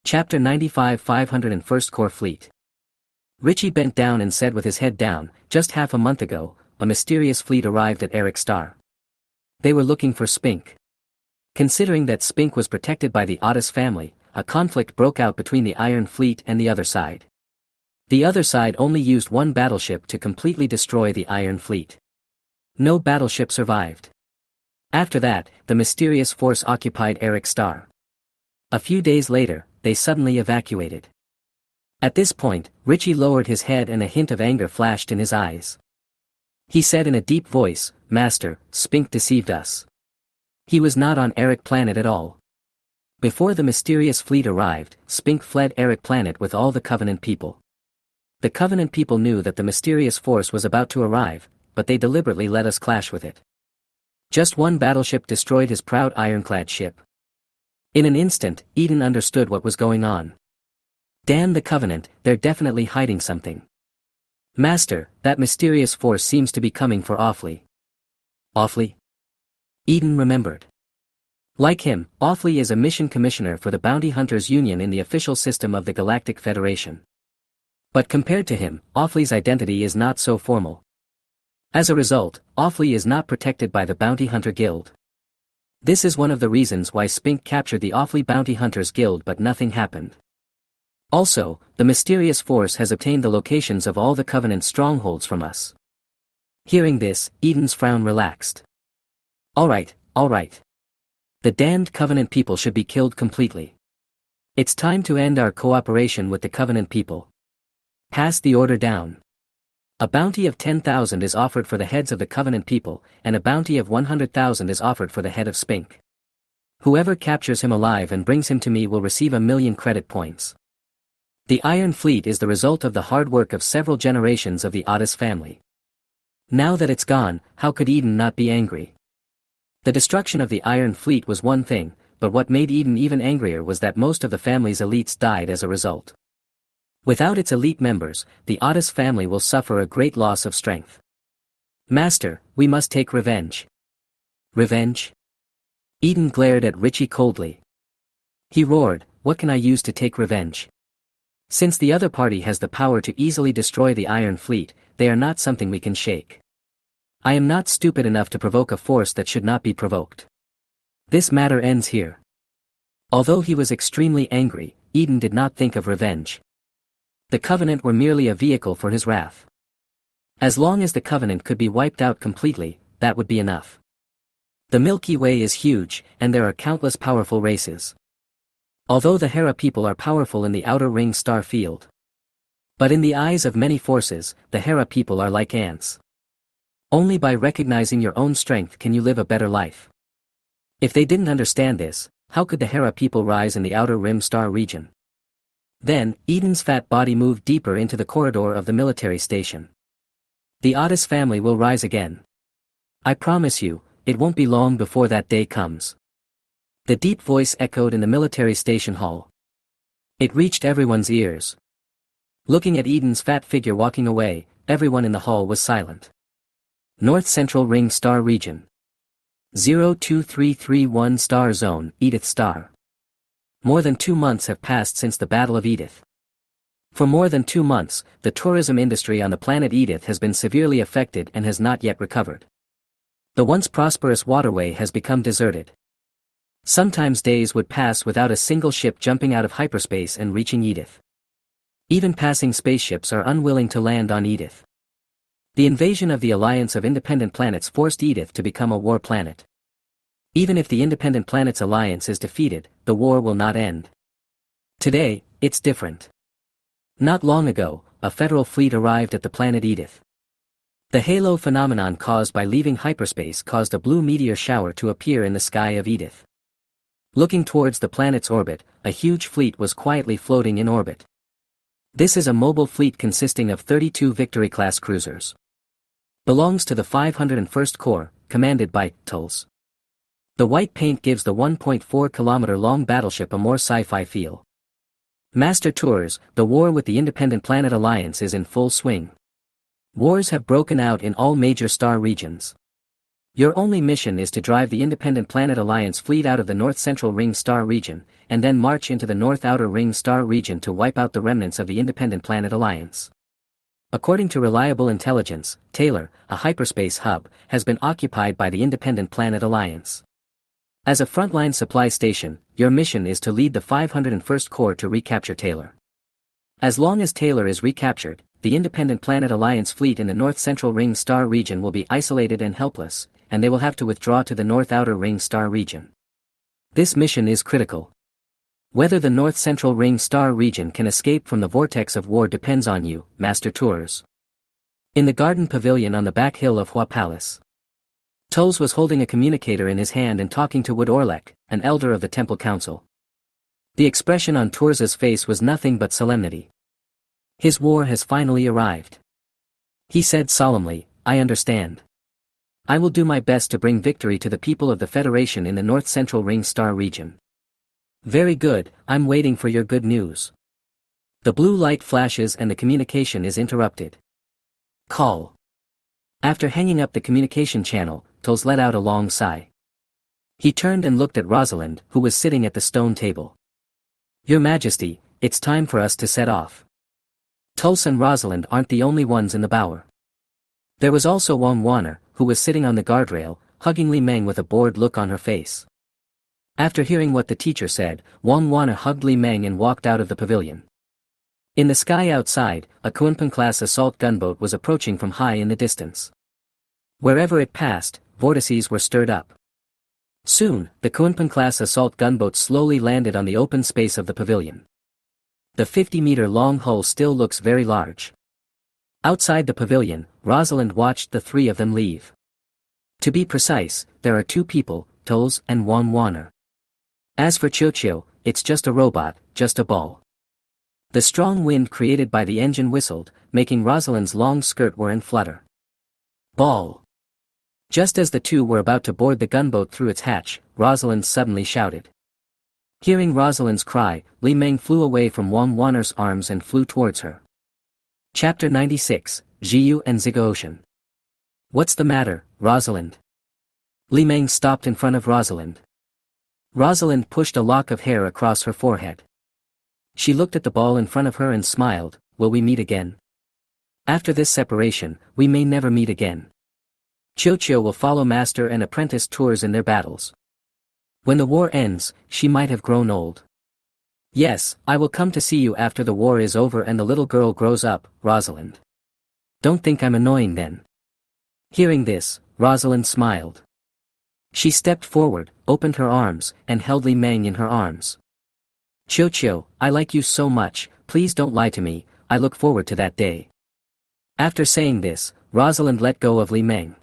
Chapter 95 501st Corps Fleet. Richie bent down and said with his head down, "Just half a month ago, a mysterious fleet arrived at Eric Star. They were looking for Spink. Considering that Spink was protected by the Otis family, a conflict broke out between the Iron Fleet and the other side. The other side only used one battleship to completely destroy the Iron Fleet. No battleship survived. After that, the mysterious force occupied Eric Star. A few days later, they suddenly evacuated." At this point, Richie lowered his head and a hint of anger flashed in his eyes. He said in a deep voice, "Master, Spink deceived us. He was not on Eric Planet at all. Before the mysterious fleet arrived, Spink fled Eric Planet with all the Covenant people. The Covenant people knew that the mysterious force was about to arrive, but they deliberately let us clash with it. Just one battleship destroyed his proud ironclad ship." In an instant, Eden understood what was going on. Damn the Covenant, they're definitely hiding something. "Master, that mysterious force seems to be coming for Awfully." "Awfully?" Eden remembered. Like him, Awfully is a mission commissioner for the Bounty Hunters Union in the official system of the Galactic Federation. But compared to him, Awfully's identity is not so formal. As a result, Awfully is not protected by the Bounty Hunter Guild. This is one of the reasons why Spink captured the Awfully Bounty Hunters Guild but nothing happened. Also, the mysterious force has obtained the locations of all the Covenant strongholds from us. Hearing this, Eden's frown relaxed. Alright. The damned Covenant people should be killed completely. It's time to end our cooperation with the Covenant people. Pass the order down. A bounty of 10,000 is offered for the heads of the Covenant people, and a bounty of 100,000 is offered for the head of Spink. Whoever captures him alive and brings him to me will receive 1,000,000 credit points. The Iron Fleet is the result of the hard work of several generations of the Otis family. Now that it's gone, how could Eden not be angry? The destruction of the Iron Fleet was one thing, but what made Eden even angrier was that most of the family's elites died as a result. Without its elite members, the Otis family will suffer a great loss of strength. Master, we must take revenge. Revenge? Eden glared at Richie coldly. He roared, what can I use to take revenge? Since the other party has the power to easily destroy the Iron Fleet, they are not something we can shake. I am not stupid enough to provoke a force that should not be provoked. This matter ends here. Although he was extremely angry, Eden did not think of revenge. The Covenant were merely a vehicle for his wrath. As long as the Covenant could be wiped out completely, that would be enough. The Milky Way is huge, and there are countless powerful races. Although the Hera people are powerful in the outer ring star field. But in the eyes of many forces, the Hera people are like ants. Only by recognizing your own strength can you live a better life. If they didn't understand this, how could the Hera people rise in the outer rim star region? Then, Eden's fat body moved deeper into the corridor of the military station. The Otis family will rise again. I promise you, it won't be long before that day comes. The deep voice echoed in the military station hall. It reached everyone's ears. Looking at Eden's fat figure walking away, everyone in the hall was silent. North Central Ring Star Region. 02331 Star Zone, Edith Star. More than 2 months have passed since the Battle of Edith. For more than 2 months, the tourism industry on the planet Edith has been severely affected and has not yet recovered. The once prosperous waterway has become deserted. Sometimes days would pass without a single ship jumping out of hyperspace and reaching Edith. Even passing spaceships are unwilling to land on Edith. The invasion of the Alliance of Independent Planets forced Edith to become a war planet. Even if the Independent Planets Alliance is defeated, the war will not end. Today, it's different. Not long ago, a federal fleet arrived at the planet Edith. The halo phenomenon caused by leaving hyperspace caused a blue meteor shower to appear in the sky of Edith. Looking towards the planet's orbit, a huge fleet was quietly floating in orbit. This is a mobile fleet consisting of 32 Victory-class cruisers. Belongs to the 501st Corps, commanded by Tulls. The white paint gives the 1.4-kilometer-long battleship a more sci-fi feel. Master Tours, the war with the Independent Planet Alliance is in full swing. Wars have broken out in all major star regions. Your only mission is to drive the Independent Planet Alliance fleet out of the North Central Ring Star region, and then march into the North Outer Ring Star region to wipe out the remnants of the Independent Planet Alliance. According to reliable intelligence, Taylor, a hyperspace hub, has been occupied by the Independent Planet Alliance. As a frontline supply station, your mission is to lead the 501st Corps to recapture Taylor. As long as Taylor is recaptured, the Independent Planet Alliance fleet in the North Central Ring Star region will be isolated and helpless, and they will have to withdraw to the North Outer Ring Star region. This mission is critical. Whether the North Central Ring Star region can escape from the vortex of war depends on you, Master Tours. In the garden pavilion on the back hill of Hua Palace. Tulls was holding a communicator in his hand and talking to Wood Orlek, an elder of the Temple Council. The expression on Tours' face was nothing but solemnity. His war has finally arrived. He said solemnly, I understand. I will do my best to bring victory to the people of the Federation in the North Central Ring Star region. Very good, I'm waiting for your good news. The blue light flashes and the communication is interrupted. Call. After hanging up the communication channel, Tulls let out a long sigh. He turned and looked at Rosalind, who was sitting at the stone table. Your Majesty, it's time for us to set off. Tulls and Rosalind aren't the only ones in the bower. There was also Wang Wanner, who was sitting on the guardrail, hugging Li Meng with a bored look on her face. After hearing what the teacher said, Wang Wanner hugged Li Meng and walked out of the pavilion. In the sky outside, a Kunpeng-class assault gunboat was approaching from high in the distance. Wherever it passed, vortices were stirred up. Soon, the Kunpeng-class assault gunboat slowly landed on the open space of the pavilion. The 50-meter-long hull still looks very large. Outside the pavilion, Rosalind watched the three of them leave. To be precise, there are two people, Toles and Wan Waner. As for Chio, it's just a robot, just a ball. The strong wind created by the engine whistled, making Rosalind's long skirt whir and flutter. Ball! Just as the two were about to board the gunboat through its hatch, Rosalind suddenly shouted. Hearing Rosalind's cry, Li Meng flew away from Wan Waner's arms and flew towards her. Chapter 96, Jiyu and Zigoocean. What's the matter, Rosalind? Li Meng stopped in front of Rosalind. Rosalind pushed a lock of hair across her forehead. She looked at the ball in front of her and smiled. Will we meet again? After this separation, we may never meet again. Chio will follow master and apprentice tours in their battles. When the war ends, she might have grown old. Yes, I will come to see you after the war is over and the little girl grows up, Rosalind. Don't think I'm annoying then. Hearing this, Rosalind smiled. She stepped forward, opened her arms, and held Li Meng in her arms. Chio, I like you so much, please don't lie to me, I look forward to that day. After saying this, Rosalind let go of Li Meng.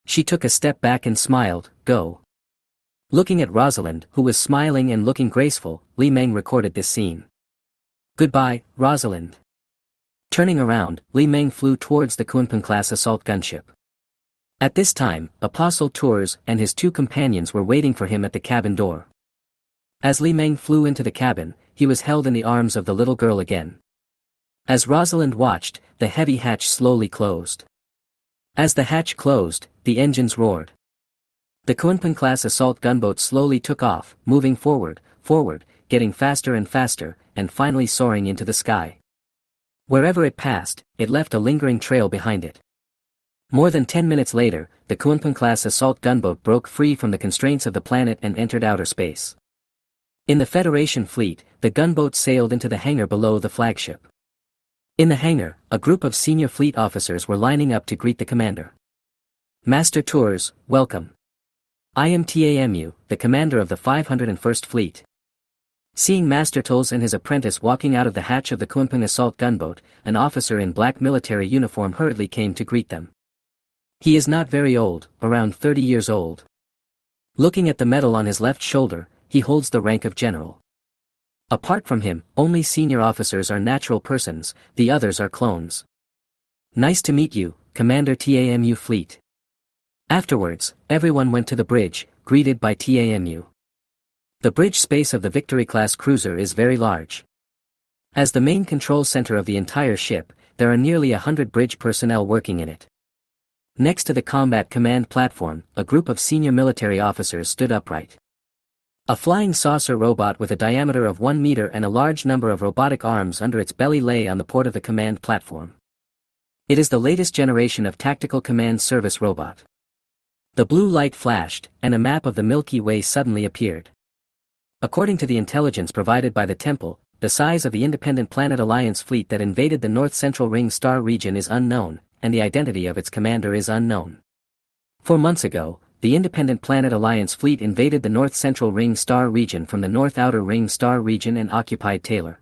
She took a step back and smiled, go. Looking at Rosalind, who was smiling and looking graceful, Li Meng recorded this scene. Goodbye, Rosalind. Turning around, Li Meng flew towards the Kunpeng-class assault gunship. At this time, Apostle Tours and his two companions were waiting for him at the cabin door. As Li Meng flew into the cabin, he was held in the arms of the little girl again. As Rosalind watched, the heavy hatch slowly closed. As the hatch closed, the engines roared. The Kunpeng-class assault gunboat slowly took off, moving forward, getting faster, and finally soaring into the sky. Wherever it passed, it left a lingering trail behind it. More than 10 minutes later, the Kunpeng-class assault gunboat broke free from the constraints of the planet and entered outer space. In the Federation fleet, the gunboat sailed into the hangar below the flagship. In the hangar, a group of senior fleet officers were lining up to greet the commander. Master Tours, welcome. I am Tamu, the commander of the 501st Fleet. Seeing Master Toles and his apprentice walking out of the hatch of the Kunpeng assault gunboat, an officer in black military uniform hurriedly came to greet them. He is not very old, around 30 years old. Looking at the medal on his left shoulder, he holds the rank of general. Apart from him, only senior officers are natural persons, the others are clones. Nice to meet you, Commander Tamu Fleet. Afterwards, everyone went to the bridge, greeted by Tamu. The bridge space of the Victory-class cruiser is very large. As the main control center of the entire ship, there are nearly 100 bridge personnel working in it. Next to the combat command platform, a group of senior military officers stood upright. A flying saucer robot with a diameter of 1 meter and a large number of robotic arms under its belly lay on the port of the command platform. It is the latest generation of tactical command service robot. The blue light flashed, and a map of the Milky Way suddenly appeared. According to the intelligence provided by the temple, the size of the Independent Planet Alliance fleet that invaded the North Central Ring Star region is unknown, and the identity of its commander is unknown. 4 months ago, the Independent Planet Alliance fleet invaded the North Central Ring Star region from the North Outer Ring Star region and occupied Taylor.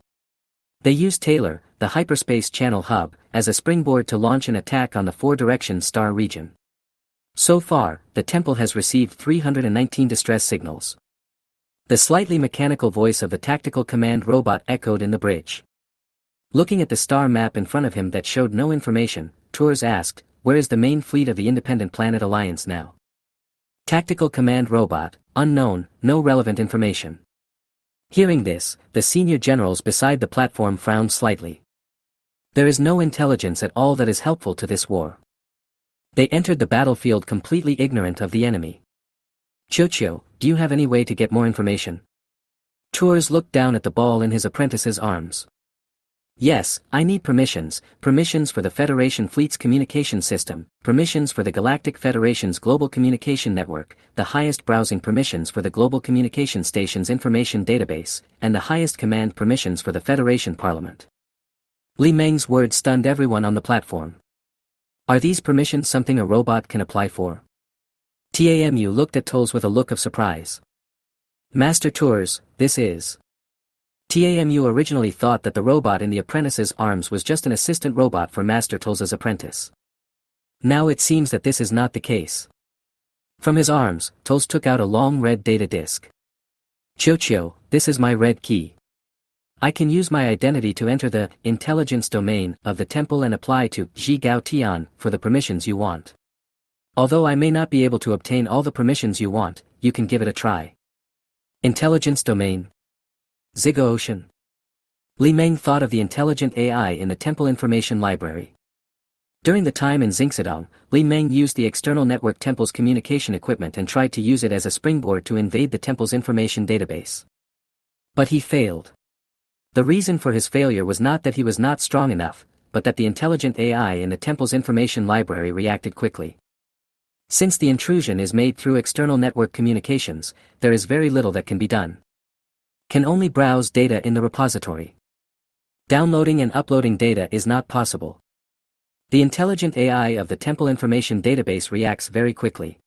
They used Taylor, the hyperspace channel hub, as a springboard to launch an attack on the 4-direction star region. So far, the temple has received 319 distress signals. The slightly mechanical voice of the tactical command robot echoed in the bridge. Looking at the star map in front of him that showed no information, Tours asked, where is the main fleet of the Independent Planet Alliance now? Tactical command robot, unknown, no relevant information. Hearing this, the senior generals beside the platform frowned slightly. There is no intelligence at all that is helpful to this war. They entered the battlefield completely ignorant of the enemy. Chio, do you have any way to get more information? Tours looked down at the ball in his apprentice's arms. Yes, I need permissions for the Federation Fleet's communication system, permissions for the Galactic Federation's global communication network, the highest browsing permissions for the Global Communication Station's information database, and the highest command permissions for the Federation Parliament. Li Meng's words stunned everyone on the platform. Are these permissions something a robot can apply for? Tamu looked at Toles with a look of surprise. Master Tours, this is. Tamu originally thought that the robot in the apprentice's arms was just an assistant robot for Master Toles's apprentice. Now it seems that this is not the case. From his arms, Toles took out a long red data disk. Chocho, this is my red key. I can use my identity to enter the intelligence domain of the temple and apply to Ji Gao Tian for the permissions you want. Although I may not be able to obtain all the permissions you want, you can give it a try. Intelligence domain. Ziggo Ocean. Li Meng thought of the intelligent AI in the temple information library. During the time in Xingsadong, Li Meng used the external network temple's communication equipment and tried to use it as a springboard to invade the temple's information database. But he failed. The reason for his failure was not that he was not strong enough, but that the intelligent AI in the temple's information library reacted quickly. Since the intrusion is made through external network communications, there is very little that can be done. Can only browse data in the repository. Downloading and uploading data is not possible. The intelligent AI of the temple information database reacts very quickly.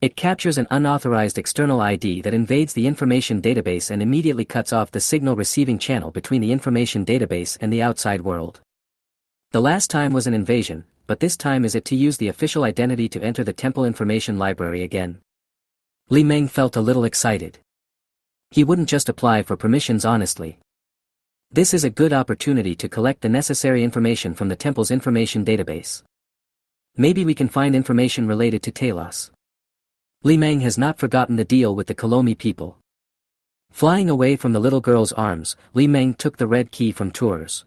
It captures an unauthorized external ID that invades the information database and immediately cuts off the signal receiving channel between the information database and the outside world. The last time was an invasion, but this time is it to use the official identity to enter the temple information library again. Li Meng felt a little excited. He wouldn't just apply for permissions honestly. This is a good opportunity to collect the necessary information from the temple's information database. Maybe we can find information related to Talos. Li Meng has not forgotten the deal with the Kolomi people. Flying away from the little girl's arms, Li Meng took the red key from Tours.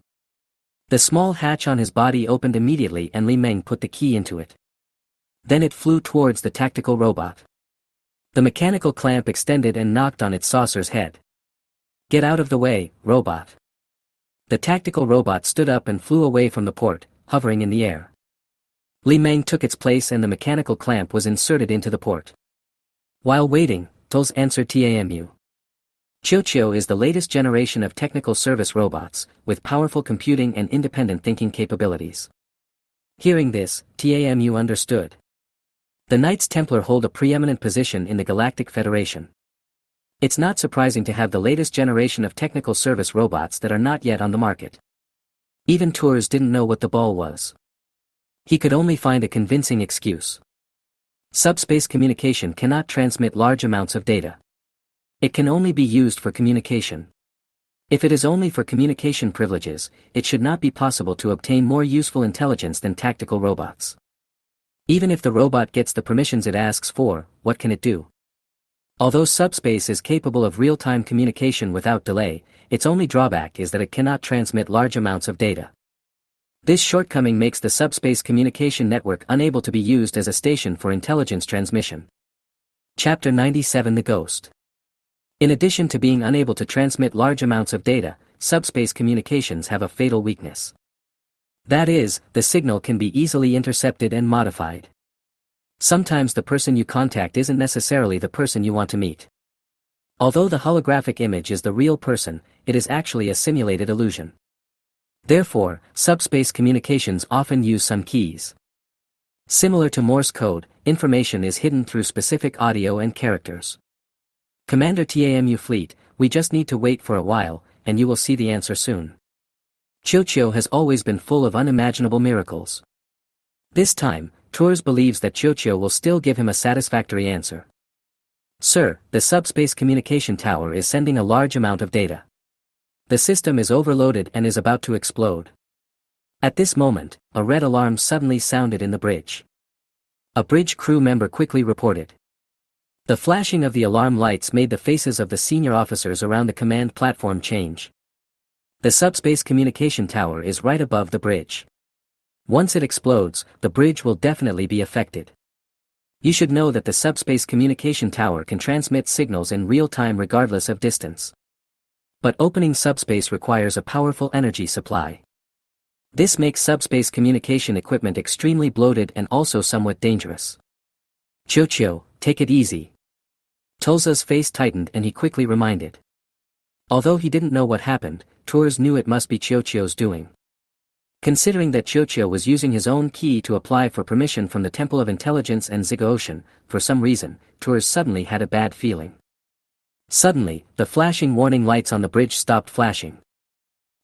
The small hatch on his body opened immediately and Li Meng put the key into it. Then it flew towards the tactical robot. The mechanical clamp extended and knocked on its saucer's head. Get out of the way, robot. The tactical robot stood up and flew away from the port, hovering in the air. Li Meng took its place and the mechanical clamp was inserted into the port. While waiting, Toles answered Tamu. Chocho is the latest generation of technical service robots, with powerful computing and independent thinking capabilities. Hearing this, Tamu understood. The Knights Templar hold a preeminent position in the Galactic Federation. It's not surprising to have the latest generation of technical service robots that are not yet on the market. Even Tours didn't know what the ball was. He could only find a convincing excuse. Subspace communication cannot transmit large amounts of data. It can only be used for communication. If it is only for communication privileges, it should not be possible to obtain more useful intelligence than tactical robots. Even if the robot gets the permissions it asks for, what can it do? Although subspace is capable of real-time communication without delay, its only drawback is that it cannot transmit large amounts of data. This shortcoming makes the subspace communication network unable to be used as a station for intelligence transmission. Chapter 97 The Ghost. In addition to being unable to transmit large amounts of data, subspace communications have a fatal weakness. That is, the signal can be easily intercepted and modified. Sometimes the person you contact isn't necessarily the person you want to meet. Although the holographic image is the real person, it is actually a simulated illusion. Therefore, subspace communications often use some keys. Similar to Morse code, information is hidden through specific audio and characters. Commander Tamu Fleet, we just need to wait for a while, and you will see the answer soon. Chocho has always been full of unimaginable miracles. This time, Tours believes that Chocho will still give him a satisfactory answer. Sir, the subspace communication tower is sending a large amount of data. The system is overloaded and is about to explode. At this moment, a red alarm suddenly sounded in the bridge. A bridge crew member quickly reported. The flashing of the alarm lights made the faces of the senior officers around the command platform change. The subspace communication tower is right above the bridge. Once it explodes, the bridge will definitely be affected. You should know that the subspace communication tower can transmit signals in real time regardless of distance. But opening subspace requires a powerful energy supply. This makes subspace communication equipment extremely bloated and also somewhat dangerous. Chocho, take it easy. Tolza's face tightened and he quickly reminded. Although he didn't know what happened, Tours knew it must be Chocho's doing. Considering that Chocho was using his own key to apply for permission from the Temple of Intelligence and Ziggo, for some reason, Tours suddenly had a bad feeling. Suddenly, the flashing warning lights on the bridge stopped flashing.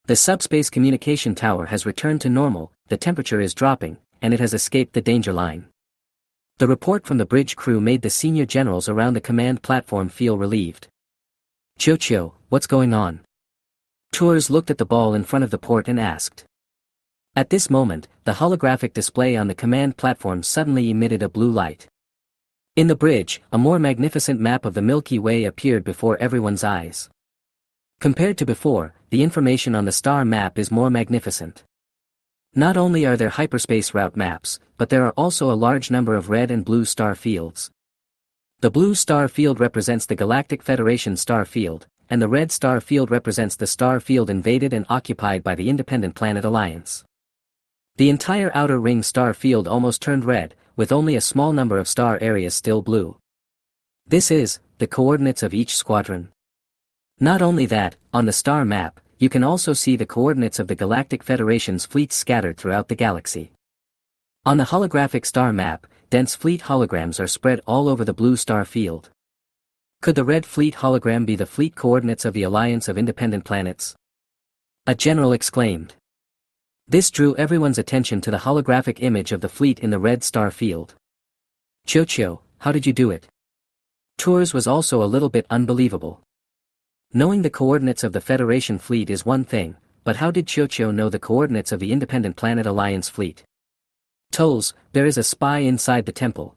The subspace communication tower has returned to normal, the temperature is dropping, and it has escaped the danger line. The report from the bridge crew made the senior generals around the command platform feel relieved. Chocho, what's going on? Tours looked at the ball in front of the port and asked. At this moment, the holographic display on the command platform suddenly emitted a blue light. In the bridge, a more magnificent map of the Milky Way appeared before everyone's eyes. Compared to before, the information on the star map is more magnificent. Not only are there hyperspace route maps, but there are also a large number of red and blue star fields. The blue star field represents the Galactic Federation star field, and the red star field represents the star field invaded and occupied by the Independent Planet Alliance. The entire outer ring star field almost turned red, with only a small number of star areas still blue. This is the coordinates of each squadron. Not only that, on the star map, you can also see the coordinates of the Galactic Federation's fleets scattered throughout the galaxy. On the holographic star map, dense fleet holograms are spread all over the blue star field. Could the red fleet hologram be the fleet coordinates of the Alliance of Independent Planets? A general exclaimed. This drew everyone's attention to the holographic image of the fleet in the red star field. Chocho, how did you do it? Tours was also a little bit unbelievable. Knowing the coordinates of the Federation fleet is one thing, but how did Chocho know the coordinates of the Independent Planet Alliance fleet? Toes, there is a spy inside the temple.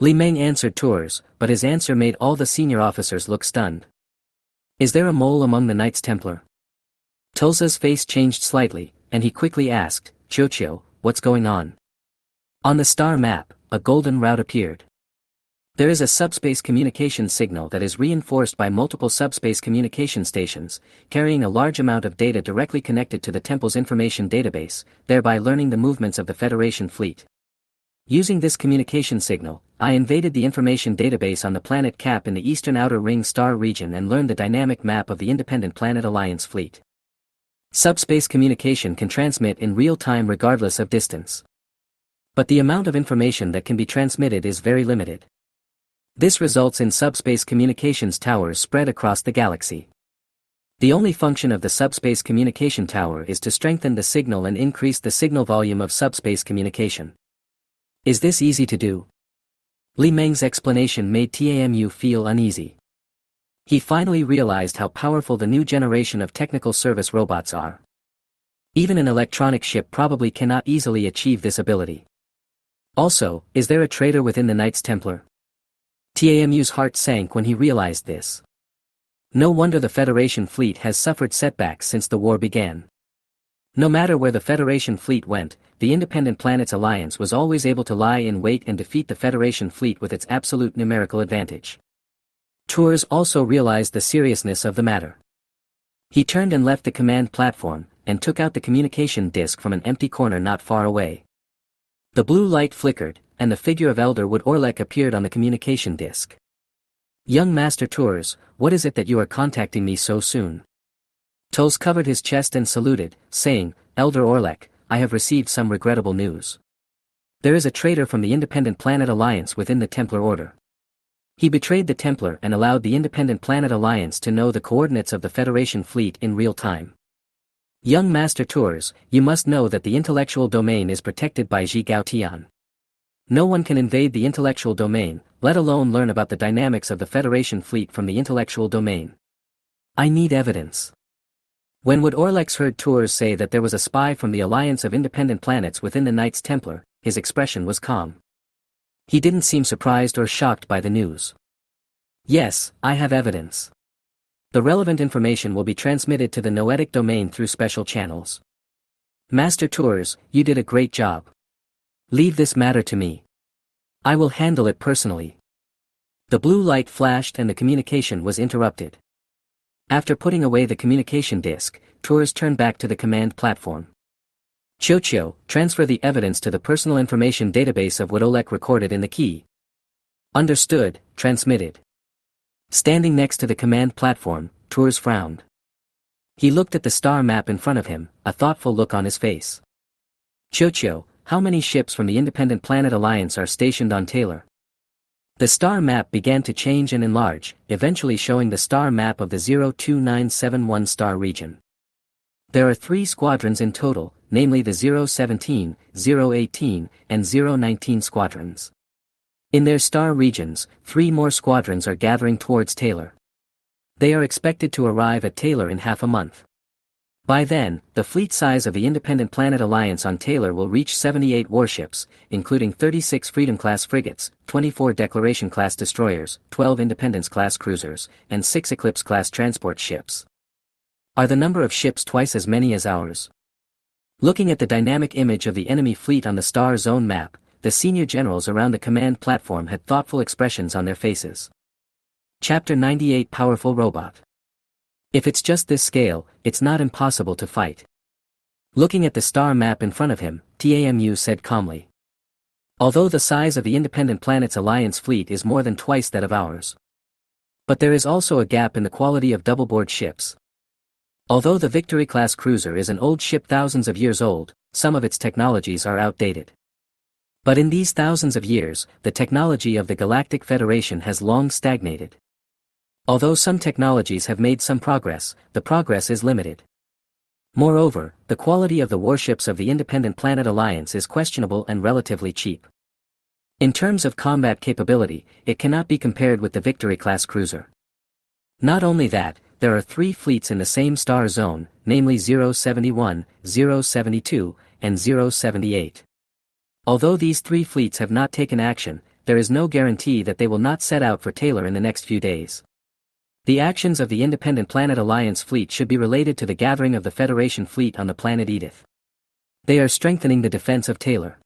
Li Meng answered Tours, but his answer made all the senior officers look stunned. Is there a mole among the Knights Templar? Tulsa's face changed slightly, and he quickly asked, Chocho, what's going on? On the star map, a golden route appeared. There is a subspace communication signal that is reinforced by multiple subspace communication stations, carrying a large amount of data directly connected to the temple's information database, thereby learning the movements of the Federation fleet. Using this communication signal, I invaded the information database on the planet Cap in the eastern outer ring star region and learned the dynamic map of the Independent Planet Alliance fleet. Subspace communication can transmit in real time regardless of distance. But the amount of information that can be transmitted is very limited. This results in subspace communications towers spread across the galaxy. The only function of the subspace communication tower is to strengthen the signal and increase the signal volume of subspace communication. Is this easy to do? Li Meng's explanation made Tamu feel uneasy. He finally realized how powerful the new generation of technical service robots are. Even an electronic ship probably cannot easily achieve this ability. Also, is there a traitor within the Knights Templar? Tamu's heart sank when he realized this. No wonder the Federation fleet has suffered setbacks since the war began. No matter where the Federation fleet went, the Independent Planets Alliance was always able to lie in wait and defeat the Federation fleet with its absolute numerical advantage. Tours also realized the seriousness of the matter. He turned and left the command platform, and took out the communication disc from an empty corner not far away. The blue light flickered, and the figure of Elder Wood Orlek appeared on the communication disc. Young Master Tours, what is it that you are contacting me so soon? Toes covered his chest and saluted, saying, Elder Orlek, I have received some regrettable news. There is a traitor from the Independent Planet Alliance within the Templar Order. He betrayed the Templar and allowed the Independent Planet Alliance to know the coordinates of the Federation fleet in real time. Young Master Tours, you must know that the intellectual domain is protected by Ji Gaotian. No one can invade the intellectual domain, let alone learn about the dynamics of the Federation fleet from the intellectual domain. I need evidence. When Wood Orlex heard Tours say that there was a spy from the Alliance of Independent Planets within the Knights Templar, his expression was calm. He didn't seem surprised or shocked by the news. Yes, I have evidence. The relevant information will be transmitted to the noetic domain through special channels. Master Tours, you did a great job. Leave this matter to me. I will handle it personally. The blue light flashed and the communication was interrupted. After putting away the communication disc, Tours turned back to the command platform. Chocho, transfer the evidence to the personal information database of what Olek recorded in the key. Understood, transmitted. Standing next to the command platform, Tours frowned. He looked at the star map in front of him, a thoughtful look on his face. Chiuchiu, how many ships from the Independent Planet Alliance are stationed on Taylor? The star map began to change and enlarge, eventually showing the star map of the 02971 star region. There are 3 squadrons in total, namely the 017, 018, and 019 squadrons. In their star regions, 3 more squadrons are gathering towards Taylor. They are expected to arrive at Taylor in half a month. By then, the fleet size of the Independent Planet Alliance on Taylor will reach 78 warships, including 36 Freedom-class frigates, 24 Declaration-class destroyers, 12 Independence-class cruisers, and 6 Eclipse-class transport ships. Are the number of ships twice as many as ours? Looking at the dynamic image of the enemy fleet on the Star Zone map, the senior generals around the command platform had thoughtful expressions on their faces. Chapter 98 Powerful Robot. If it's just this scale, it's not impossible to fight. Looking at the star map in front of him, Tamu said calmly. Although the size of the Independent Planets Alliance fleet is more than twice that of ours. But there is also a gap in the quality of double-board ships. Although the Victory-class cruiser is an old ship thousands of years old, some of its technologies are outdated. But in these thousands of years, the technology of the Galactic Federation has long stagnated. Although some technologies have made some progress, the progress is limited. Moreover, the quality of the warships of the Independent Planet Alliance is questionable and relatively cheap. In terms of combat capability, it cannot be compared with the Victory-class cruiser. Not only that, there are 3 fleets in the same star zone, namely 071, 072, and 078. Although these 3 fleets have not taken action, there is no guarantee that they will not set out for Taylor in the next few days. The actions of the Independent Planet Alliance fleet should be related to the gathering of the Federation fleet on the planet Edith. They are strengthening the defense of Taylor.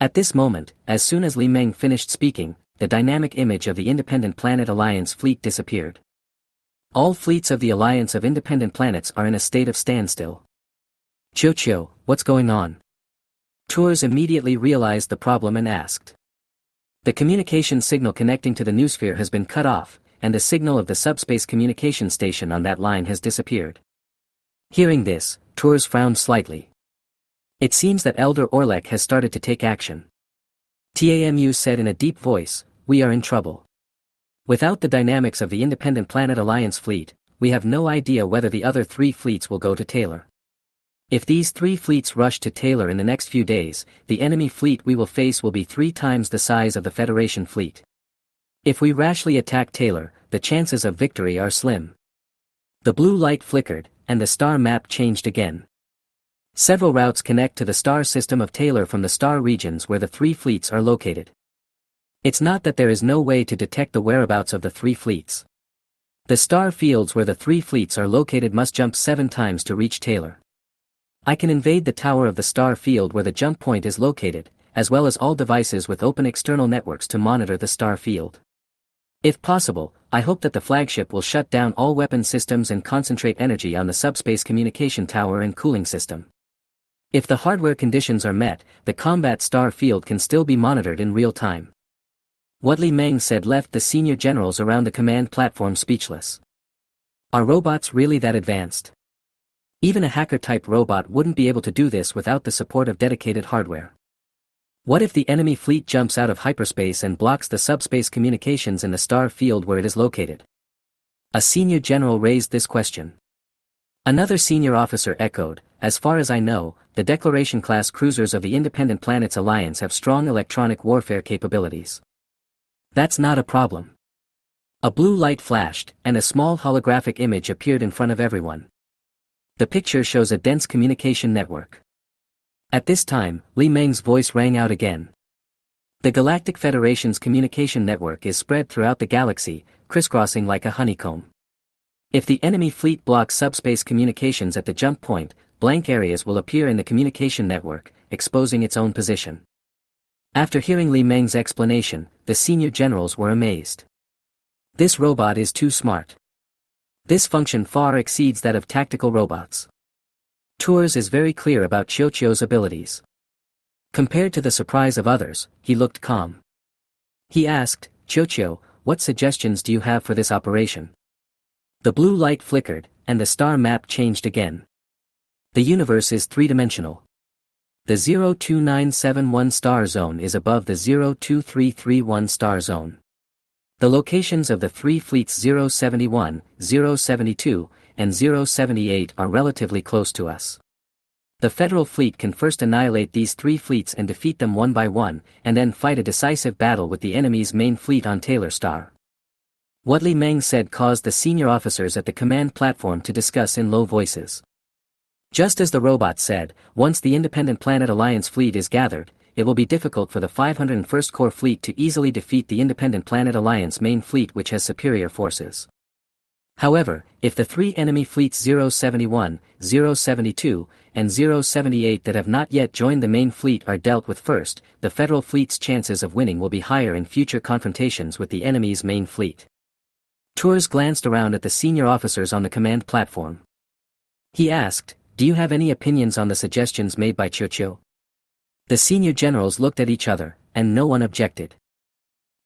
At this moment, as soon as Li Meng finished speaking, the dynamic image of the Independent Planet Alliance fleet disappeared. All fleets of the Alliance of Independent Planets are in a state of standstill. Chiuchiu, what's going on? Tours immediately realized the problem and asked. The communication signal connecting to the noosphere has been cut off, and the signal of the subspace communication station on that line has disappeared. Hearing this, Tours frowned slightly. It seems that Elder Orlek has started to take action. Tamu said in a deep voice, we are in trouble. Without the dynamics of the Independent Planet Alliance fleet, we have no idea whether the other 3 fleets will go to Taylor. If these 3 fleets rush to Taylor in the next few days, the enemy fleet we will face will be 3 times the size of the Federation fleet. If we rashly attack Taylor, the chances of victory are slim. The blue light flickered, and the star map changed again. Several routes connect to the star system of Taylor from the star regions where the 3 fleets are located. It's not that there is no way to detect the whereabouts of the 3 fleets. The star fields where the 3 fleets are located must jump 7 times to reach Taylor. I can invade the tower of the star field where the jump point is located, as well as all devices with open external networks to monitor the star field. If possible, I hope that the flagship will shut down all weapon systems and concentrate energy on the subspace communication tower and cooling system. If the hardware conditions are met, the combat star field can still be monitored in real time. What Li Meng said left the senior generals around the command platform speechless. Are robots really that advanced? Even a hacker-type robot wouldn't be able to do this without the support of dedicated hardware. What if the enemy fleet jumps out of hyperspace and blocks the subspace communications in the star field where it is located? A senior general raised this question. Another senior officer echoed, as far as I know, the Declaration-class cruisers of the Independent Planets Alliance have strong electronic warfare capabilities. That's not a problem. A blue light flashed, and a small holographic image appeared in front of everyone. The picture shows a dense communication network. At this time, Li Meng's voice rang out again. The Galactic Federation's communication network is spread throughout the galaxy, crisscrossing like a honeycomb. If the enemy fleet blocks subspace communications at the jump point, blank areas will appear in the communication network, exposing its own position. After hearing Li Meng's explanation, the senior generals were amazed. This robot is too smart. This function far exceeds that of tactical robots. Tours is very clear about Chiuchiu's abilities. Compared to the surprise of others, he looked calm. He asked, Chiuchiu, what suggestions do you have for this operation? The blue light flickered, and the star map changed again. The universe is three-dimensional. The 02971 star zone is above the 02331 star zone. The locations of the three fleets 071, 072, and 078 are relatively close to us. The Federal Fleet can first annihilate these three fleets and defeat them one by one, and then fight a decisive battle with the enemy's main fleet on Taylor Star. What Li Meng said caused the senior officers at the command platform to discuss in low voices. Just as the robot said, once the Independent Planet Alliance fleet is gathered, it will be difficult for the 501st Corps fleet to easily defeat the Independent Planet Alliance main fleet, which has superior forces. However, if the three enemy fleets 071, 072, and 078 that have not yet joined the main fleet are dealt with first, the Federal Fleet's chances of winning will be higher in future confrontations with the enemy's main fleet. Tours glanced around at the senior officers on the command platform. He asked, "Do you have any opinions on the suggestions made by Churchill?" The senior generals looked at each other, and no one objected.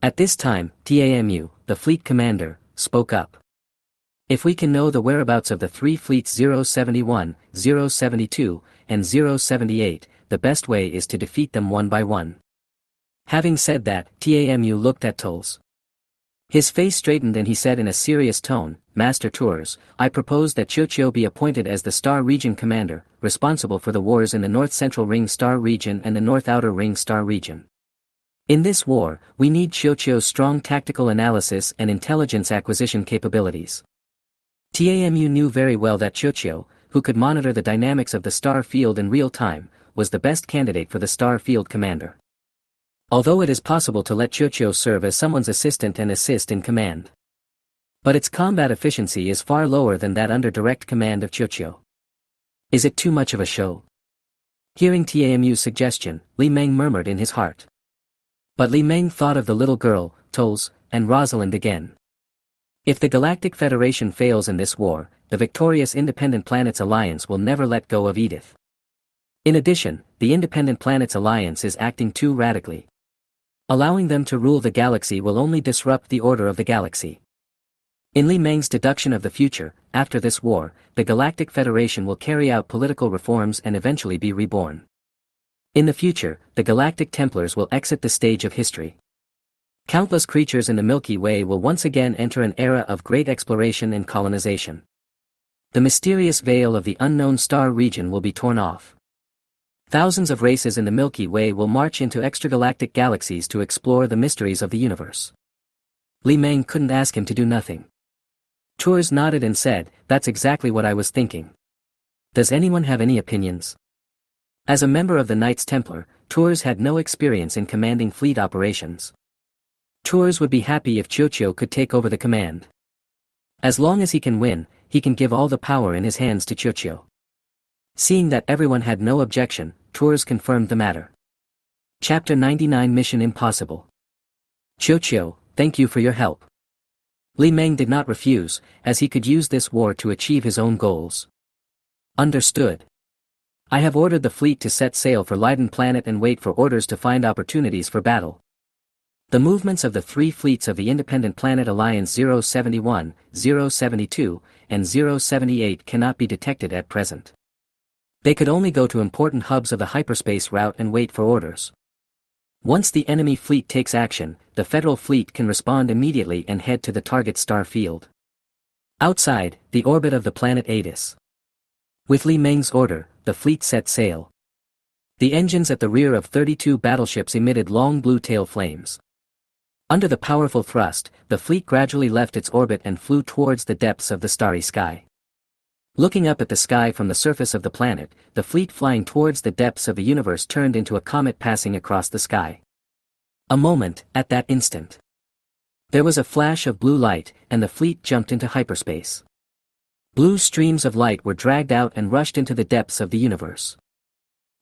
At this time, TAMU, the fleet commander, spoke up. "If we can know the whereabouts of the three fleets 071, 072, and 078, the best way is to defeat them one by one." Having said that, TAMU looked at Tulls. His face straightened and he said in a serious tone, "Master Tours, I propose that Churchill be appointed as the Star Region Commander, responsible for the wars in the North Central Ring Star Region and the North Outer Ring Star Region. In this war, we need Churchill's strong tactical analysis and intelligence acquisition capabilities." TAMU knew very well that Churchill, who could monitor the dynamics of the star field in real time, was the best candidate for the Star Field Commander. Although it is possible to let Churchill serve as someone's assistant and assist in command. But its combat efficiency is far lower than that under direct command of Churchill. Is it too much of a show? Hearing TAMU's suggestion, Li Meng murmured in his heart. But Li Meng thought of the little girl, Tulls, and Rosalind again. If the Galactic Federation fails in this war, the victorious Independent Planets Alliance will never let go of Edith. In addition, the Independent Planets Alliance is acting too radically. Allowing them to rule the galaxy will only disrupt the order of the galaxy. In Li Meng's deduction of the future, after this war, the Galactic Federation will carry out political reforms and eventually be reborn. In the future, the Galactic Templars will exit the stage of history. Countless creatures in the Milky Way will once again enter an era of great exploration and colonization. The mysterious veil of the unknown star region will be torn off. Thousands of races in the Milky Way will march into extragalactic galaxies to explore the mysteries of the universe. Li Meng couldn't ask him to do nothing. Tours nodded and said, "That's exactly what I was thinking. Does anyone have any opinions?" As a member of the Knights Templar, Tours had no experience in commanding fleet operations. Tours would be happy if Churchill could take over the command. As long as he can win, he can give all the power in his hands to Churchill. Seeing that everyone had no objection, Tours confirmed the matter. Chapter 99 Mission Impossible. Churchill, thank you for your help. Li Meng did not refuse, as he could use this war to achieve his own goals. Understood. I have ordered the fleet to set sail for Leiden Planet and wait for orders to find opportunities for battle. The movements of the three fleets of the Independent Planet Alliance 071, 072, and 078 cannot be detected at present. They could only go to important hubs of the hyperspace route and wait for orders. Once the enemy fleet takes action, the Federal Fleet can respond immediately and head to the target star field. Outside, the orbit of the planet Adis. With Li Meng's order, the fleet set sail. The engines at the rear of 32 battleships emitted long blue tail flames. Under the powerful thrust, the fleet gradually left its orbit and flew towards the depths of the starry sky. Looking up at the sky from the surface of the planet, the fleet flying towards the depths of the universe turned into a comet passing across the sky. A moment, at that instant. There was a flash of blue light, and the fleet jumped into hyperspace. Blue streams of light were dragged out and rushed into the depths of the universe.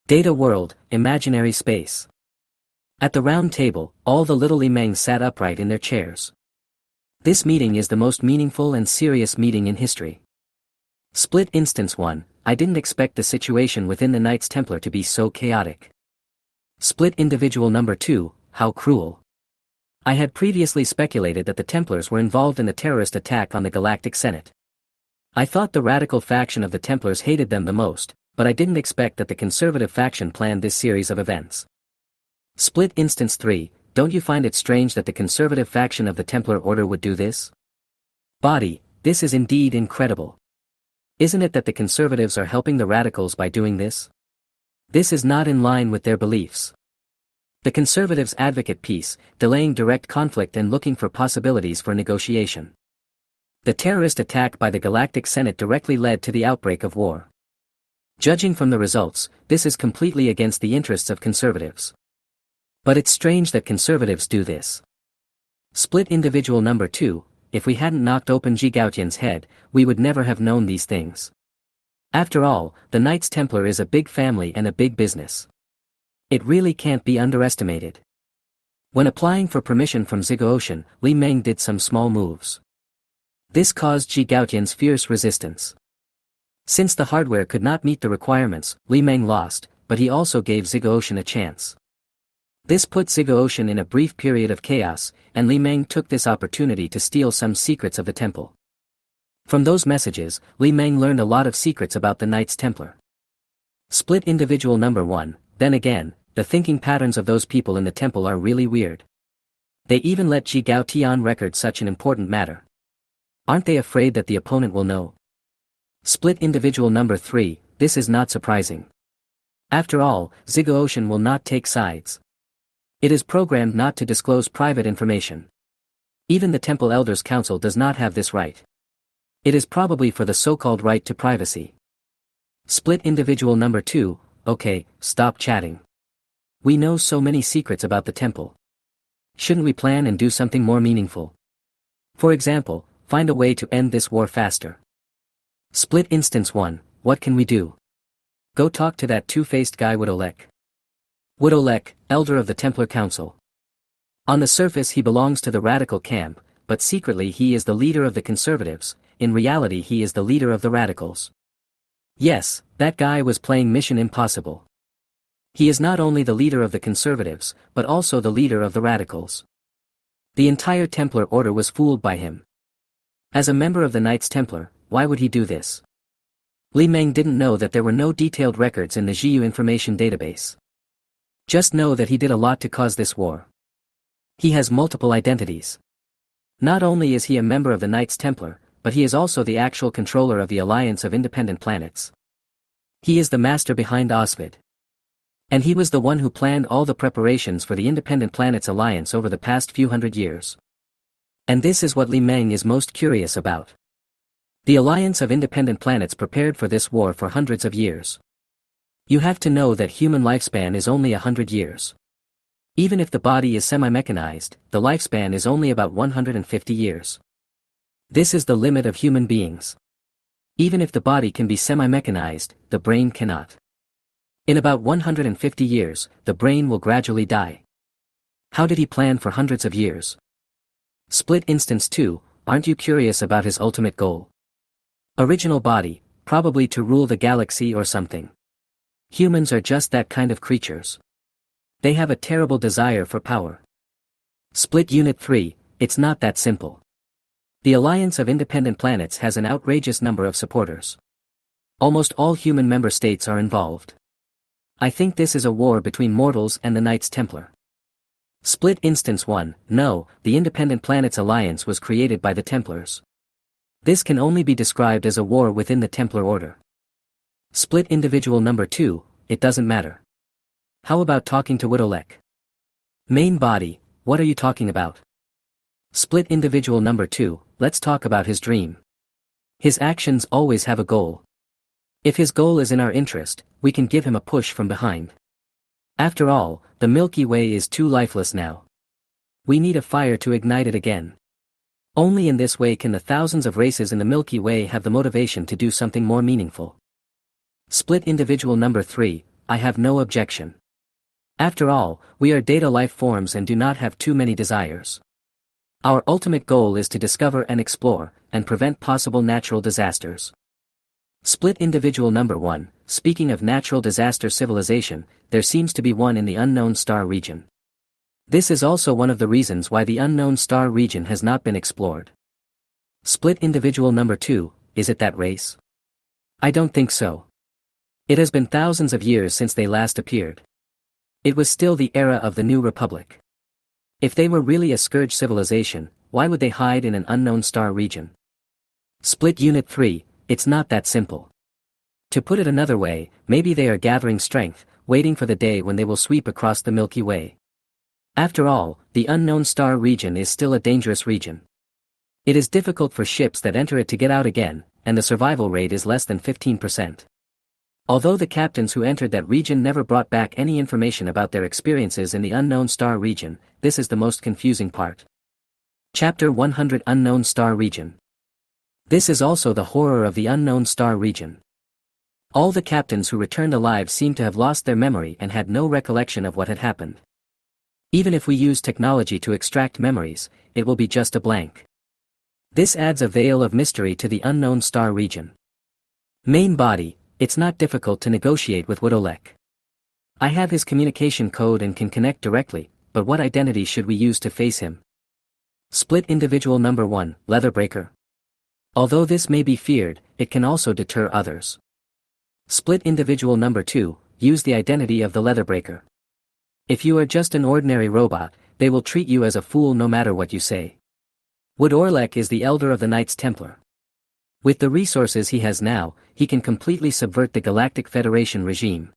Data world, imaginary space. At the round table, all the little Li Meng sat upright in their chairs. This meeting is the most meaningful and serious meeting in history. Split instance 1, I didn't expect the situation within the Knights Templar to be so chaotic. Split individual number 2, how cruel. I had previously speculated that the Templars were involved in the terrorist attack on the Galactic Senate. I thought the radical faction of the Templars hated them the most, but I didn't expect that the conservative faction planned this series of events. Split Instance 3, don't you find it strange that the conservative faction of the Templar Order would do this? Body, this is indeed incredible. Isn't it that the conservatives are helping the radicals by doing this? This is not in line with their beliefs. The conservatives advocate peace, delaying direct conflict and looking for possibilities for negotiation. The terrorist attack by the Galactic Senate directly led to the outbreak of war. Judging from the results, this is completely against the interests of conservatives. But it's strange that conservatives do this. Split Individual Number 2, if we hadn't knocked open Ji Gaotian's head, we would never have known these things. After all, the Knights Templar is a big family and a big business. It really can't be underestimated. When applying for permission from Zigguotian, Li Meng did some small moves. This caused Ji Gaotian's fierce resistance. Since the hardware could not meet the requirements, Li Meng lost, but he also gave Zigguotian a chance. This put Zigguotian in a brief period of chaos, and Li Meng took this opportunity to steal some secrets of the temple. From those messages, Li Meng learned a lot of secrets about the Knights Templar. Split Individual Number 1, then again, the thinking patterns of those people in the temple are really weird. They even let Ji Gaotian record such an important matter. Aren't they afraid that the opponent will know? Split Individual Number 3, this is not surprising. After all, Zigguotian will not take sides. It is programmed not to disclose private information. Even the Temple Elders Council does not have this right. It is probably for the so-called right to privacy. Split Individual Number 2, okay, stop chatting. We know so many secrets about the temple. Shouldn't we plan and do something more meaningful? For example, find a way to end this war faster. Split Instance 1, what can we do? Go talk to that two-faced guy Wudolek. Wudolek, elder of the Templar Council. On the surface he belongs to the radical camp, but secretly he is the leader of the conservatives, in reality he is the leader of the radicals. Yes, that guy was playing Mission Impossible. He is not only the leader of the conservatives, but also the leader of the radicals. The entire Templar Order was fooled by him. As a member of the Knights Templar, why would he do this? Li Meng didn't know that there were no detailed records in the Jiyu information database. Just know that he did a lot to cause this war. He has multiple identities. Not only is he a member of the Knights Templar, but he is also the actual controller of the Alliance of Independent Planets. He is the master behind Osvid. And he was the one who planned all the preparations for the Independent Planets Alliance over the past few hundred years. And this is what Li Meng is most curious about. The Alliance of Independent Planets prepared for this war for hundreds of years. You have to know that human lifespan is only 100 years. Even if the body is semi-mechanized, the lifespan is only about 150 years. This is the limit of human beings. Even if the body can be semi-mechanized, the brain cannot. In about 150 years, the brain will gradually die. How did he plan for hundreds of years? Split Instance 2, aren't you curious about his ultimate goal? Original body, probably to rule the galaxy or something. Humans are just that kind of creatures. They have a terrible desire for power. Split Unit 3, it's not that simple. The Alliance of Independent Planets has an outrageous number of supporters. Almost all human member states are involved. I think this is a war between mortals and the Knights Templar. Split Instance 1, no, the Independent Planets Alliance was created by the Templars. This can only be described as a war within the Templar Order. Split Individual Number 2, it doesn't matter. How about talking to Wudolek? Main body, what are you talking about? Split Individual Number 2, let's talk about his dream. His actions always have a goal. If his goal is in our interest, we can give him a push from behind. After all, the Milky Way is too lifeless now. We need a fire to ignite it again. Only in this way can the thousands of races in the Milky Way have the motivation to do something more meaningful. Split Individual Number 3, I have no objection. After all, we are data life forms and do not have too many desires. Our ultimate goal is to discover and explore, and prevent possible natural disasters. Split Individual Number 1, speaking of natural disaster civilization, there seems to be one in the unknown star region. This is also one of the reasons why the unknown star region has not been explored. Split Individual Number 2, is it that race? I don't think so. It has been thousands of years since they last appeared. It was still the era of the New Republic. If they were really a scourge civilization, why would they hide in an unknown star region? Split Unit 3, it's not that simple. To put it another way, maybe they are gathering strength, waiting for the day when they will sweep across the Milky Way. After all, the unknown star region is still a dangerous region. It is difficult for ships that enter it to get out again, and the survival rate is less than 15%. Although the captains who entered that region never brought back any information about their experiences in the unknown star region, this is the most confusing part. Chapter 100 Unknown Star Region. This is also the horror of the unknown star region. All the captains who returned alive seem to have lost their memory and had no recollection of what had happened. Even if we use technology to extract memories, it will be just a blank. This adds a veil of mystery to the unknown star region. Main body, it's not difficult to negotiate with Wodolek. I have his communication code and can connect directly, but what identity should we use to face him? Split Individual Number 1, Leatherbreaker. Although this may be feared, it can also deter others. Split Individual Number 2, use the identity of the Leatherbreaker. If you are just an ordinary robot, they will treat you as a fool no matter what you say. Wood Orlek is the elder of the Knights Templar. With the resources he has now, he can completely subvert the Galactic Federation regime.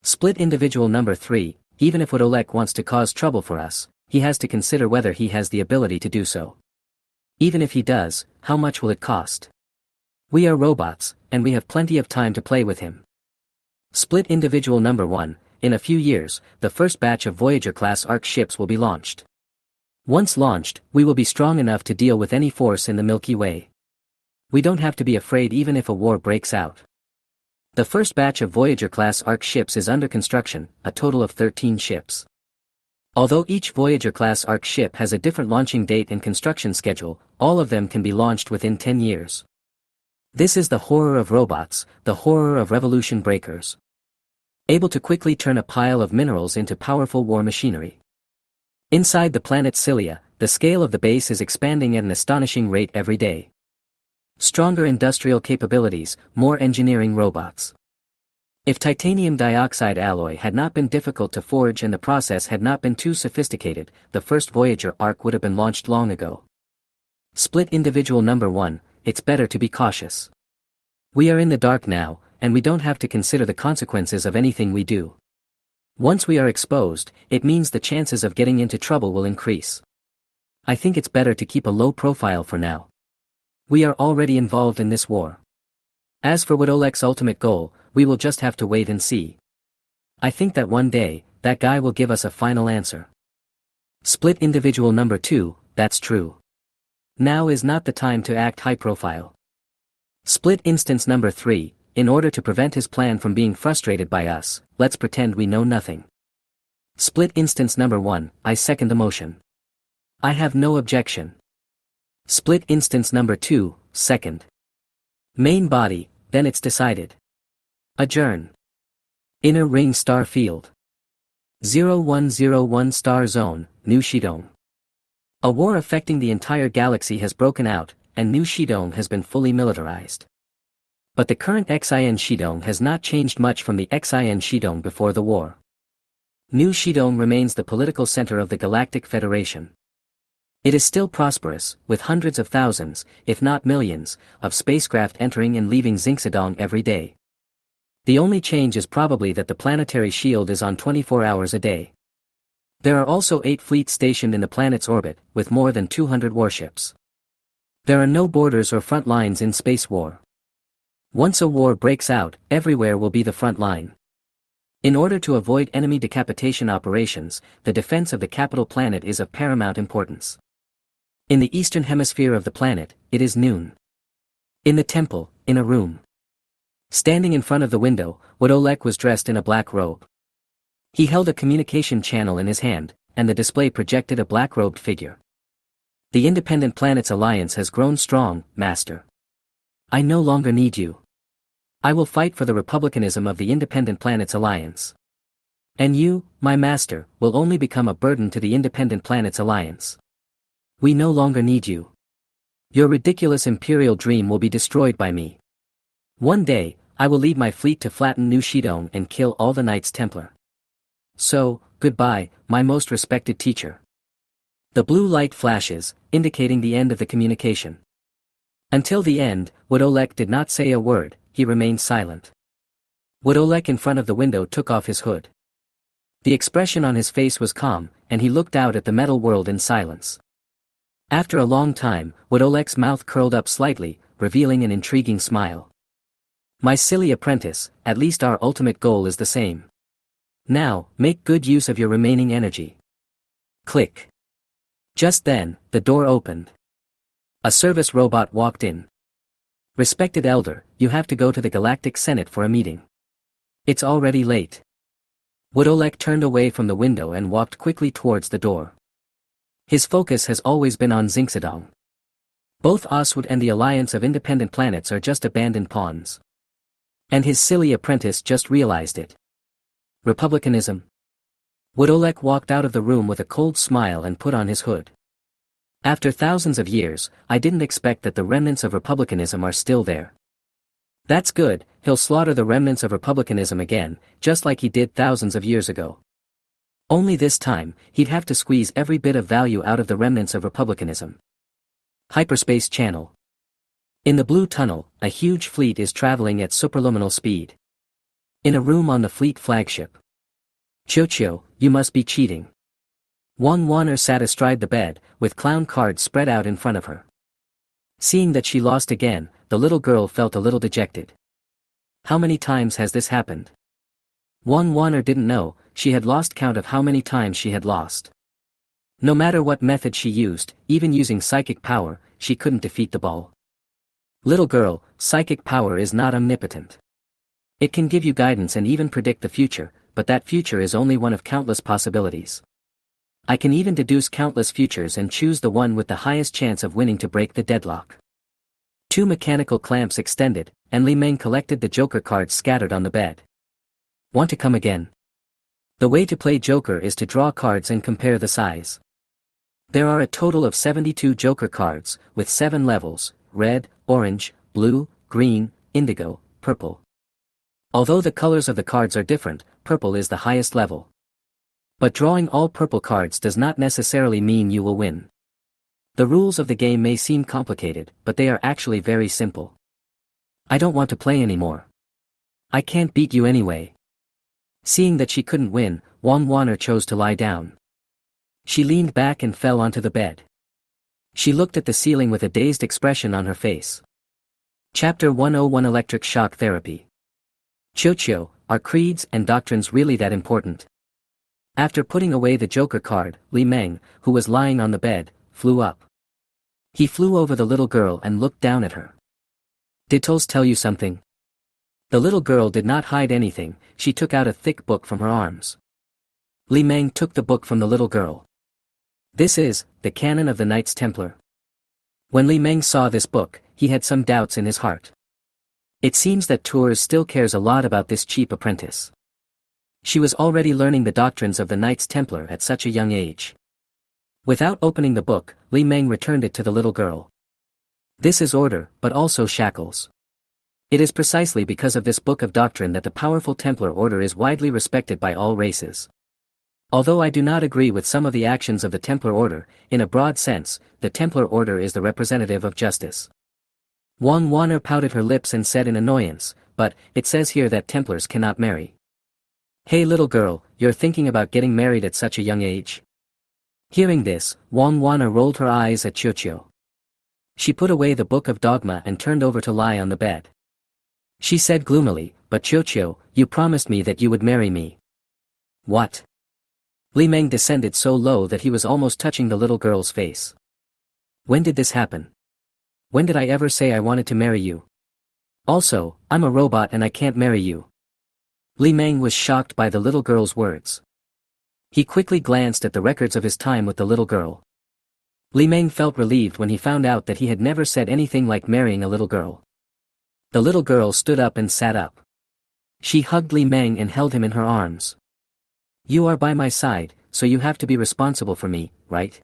Split Individual Number 3, even if Wodolek wants to cause trouble for us, he has to consider whether he has the ability to do so. Even if he does, how much will it cost? We are robots, and we have plenty of time to play with him. Split Individual Number 1, in a few years, the first batch of Voyager-class ARC ships will be launched. Once launched, we will be strong enough to deal with any force in the Milky Way. We don't have to be afraid even if a war breaks out. The first batch of Voyager-class ARC ships is under construction, a total of 13 ships. Although each Voyager-class ARC ship has a different launching date and construction schedule, all of them can be launched within 10 years. This is the horror of robots, the horror of revolution breakers. Able to quickly turn a pile of minerals into powerful war machinery. Inside the planet Cilia, the scale of the base is expanding at an astonishing rate every day. Stronger industrial capabilities, more engineering robots. If titanium dioxide alloy had not been difficult to forge and the process had not been too sophisticated, the first Voyager ARC would have been launched long ago. Split Individual Number 1, it's better to be cautious. We are in the dark now, and we don't have to consider the consequences of anything we do. Once we are exposed, it means the chances of getting into trouble will increase. I think it's better to keep a low profile for now. We are already involved in this war. As for Wodolek's ultimate goal, we will just have to wait and see. I think that one day, that guy will give us a final answer. Split Individual Number 2, that's true. Now is not the time to act high profile. Split Instance Number 3, in order to prevent his plan from being frustrated by us, let's pretend we know nothing. Split Instance Number 1, I second the motion. I have no objection. Split Instance Number 2, second. Main body, then it's decided. Adjourn. Inner Ring Star Field. 0101 Star Zone, New Shidong. A war affecting the entire galaxy has broken out, and New Shidong has been fully militarized. But the current Xin Shidong has not changed much from the Xin Shidong before the war. New Shidong remains the political center of the Galactic Federation. It is still prosperous, with hundreds of thousands, if not millions, of spacecraft entering and leaving Xingsadong every day. The only change is probably that the planetary shield is on 24 hours a day. There are also 8 fleets stationed in the planet's orbit, with more than 200 warships. There are no borders or front lines in space war. Once a war breaks out, everywhere will be the front line. In order to avoid enemy decapitation operations, the defense of the capital planet is of paramount importance. In the eastern hemisphere of the planet, it is noon. In the temple, in a room. Standing in front of the window, Wodolek was dressed in a black robe. He held a communication channel in his hand, and the display projected a black-robed figure. The Independent Planets Alliance has grown strong, Master. I no longer need you. I will fight for the republicanism of the Independent Planets Alliance. And you, my master, will only become a burden to the Independent Planets Alliance. We no longer need you. Your ridiculous imperial dream will be destroyed by me. One day, I will lead my fleet to flatten New Shidong and kill all the Knights Templar. So, goodbye, my most respected teacher. The blue light flashes, indicating the end of the communication. Until the end, Wodolek did not say a word, he remained silent. Wodolek in front of the window took off his hood. The expression on his face was calm, and he looked out at the metal world in silence. After a long time, Wodolek's mouth curled up slightly, revealing an intriguing smile. My silly apprentice, at least our ultimate goal is the same. Now, make good use of your remaining energy. Click. Just then, the door opened. A service robot walked in. Respected Elder, you have to go to the Galactic Senate for a meeting. It's already late. Wodolek turned away from the window and walked quickly towards the door. His focus has always been on Xingsadong. Both Oswood and the Alliance of Independent Planets are just abandoned pawns. And his silly apprentice just realized it. Republicanism? Wodolek walked out of the room with a cold smile and put on his hood. After thousands of years, I didn't expect that the remnants of republicanism are still there. That's good, he'll slaughter the remnants of republicanism again, just like he did thousands of years ago. Only this time, he'd have to squeeze every bit of value out of the remnants of republicanism. Hyperspace Channel. In the Blue Tunnel, a huge fleet is traveling at superluminal speed. In a room on the fleet flagship. Chocho, you must be cheating. Wang Wanner sat astride the bed, with clown cards spread out in front of her. Seeing that she lost again, the little girl felt a little dejected. How many times has this happened? Wang Wanner didn't know, she had lost count of how many times she had lost. No matter what method she used, even using psychic power, she couldn't defeat the ball. Little girl, psychic power is not omnipotent. It can give you guidance and even predict the future, but that future is only one of countless possibilities. I can even deduce countless futures and choose the one with the highest chance of winning to break the deadlock. Two mechanical clamps extended, and Li Meng collected the Joker cards scattered on the bed. Want to come again? The way to play Joker is to draw cards and compare the size. There are a total of 72 Joker cards, with 7 levels: red, orange, blue, green, indigo, purple. Although the colors of the cards are different, purple is the highest level. But drawing all purple cards does not necessarily mean you will win. The rules of the game may seem complicated, but they are actually very simple. I don't want to play anymore. I can't beat you anyway. Seeing that she couldn't win, Wang Wanner chose to lie down. She leaned back and fell onto the bed. She looked at the ceiling with a dazed expression on her face. Chapter 101 Electric Shock Therapy. Chocho, are creeds and doctrines really that important? After putting away the Joker card, Li Meng, who was lying on the bed, flew up. He flew over the little girl and looked down at her. Did Tols tell you something? The little girl did not hide anything, she took out a thick book from her arms. Li Meng took the book from the little girl. This is, the Canon of the Knights Templar. When Li Meng saw this book, he had some doubts in his heart. It seems that Tours still cares a lot about this cheap apprentice. She was already learning the doctrines of the Knights Templar at such a young age. Without opening the book, Li Meng returned it to the little girl. This is order, but also shackles. It is precisely because of this book of doctrine that the powerful Templar order is widely respected by all races. Although I do not agree with some of the actions of the Templar order, in a broad sense, the Templar order is the representative of justice. Wang Wanner pouted her lips and said in annoyance, but, it says here that Templars cannot marry. Hey little girl, you're thinking about getting married at such a young age? Hearing this, Wang Wanner rolled her eyes at Chocho. She put away the book of dogma and turned over to lie on the bed. She said gloomily, but Chocho, you promised me that you would marry me. What? Li Meng descended so low that he was almost touching the little girl's face. When did this happen? When did I ever say I wanted to marry you? Also, I'm a robot and I can't marry you. Li Meng was shocked by the little girl's words. He quickly glanced at the records of his time with the little girl. Li Meng felt relieved when he found out that he had never said anything like marrying a little girl. The little girl stood up and sat up. She hugged Li Meng and held him in her arms. You are by my side, so you have to be responsible for me, right?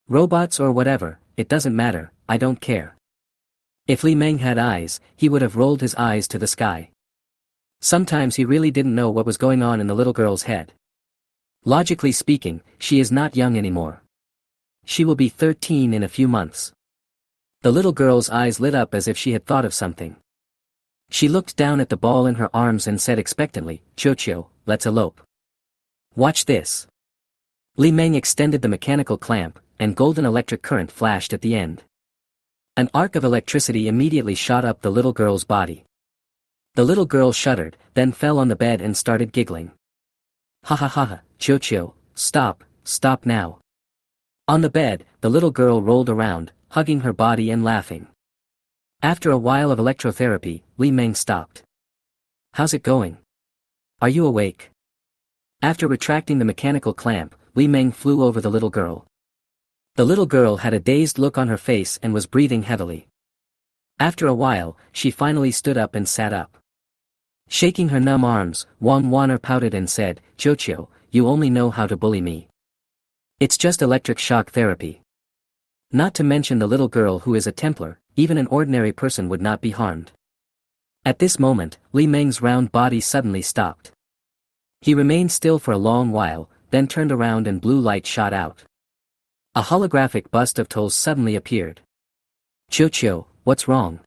Robots or whatever, it doesn't matter, I don't care. If Li Meng had eyes, he would have rolled his eyes to the sky. Sometimes he really didn't know what was going on in the little girl's head. Logically speaking, she is not young anymore. She will be 13 in a few months. The little girl's eyes lit up as if she had thought of something. She looked down at the ball in her arms and said expectantly, "Chocho, let's elope." Watch this. Li Meng extended the mechanical clamp, and golden electric current flashed at the end. An arc of electricity immediately shot up the little girl's body. The little girl shuddered, then fell on the bed and started giggling. "Ha ha ha ha, Chocho, stop now." On the bed, the little girl rolled around, hugging her body and laughing. After a while of electrotherapy, Li Meng stopped. "How's it going? Are you awake?" After retracting the mechanical clamp, Li Meng flew over the little girl. The little girl had a dazed look on her face and was breathing heavily. After a while, she finally stood up and sat up. Shaking her numb arms, Wang Wan'er pouted and said, "Chocho, you only know how to bully me. It's just electric shock therapy. Not to mention the little girl who is a Templar, even an ordinary person would not be harmed." At this moment, Li Meng's round body suddenly stopped. He remained still for a long while, then turned around and blue light shot out. A holographic bust of Toles suddenly appeared. "Chocho, what's wrong?"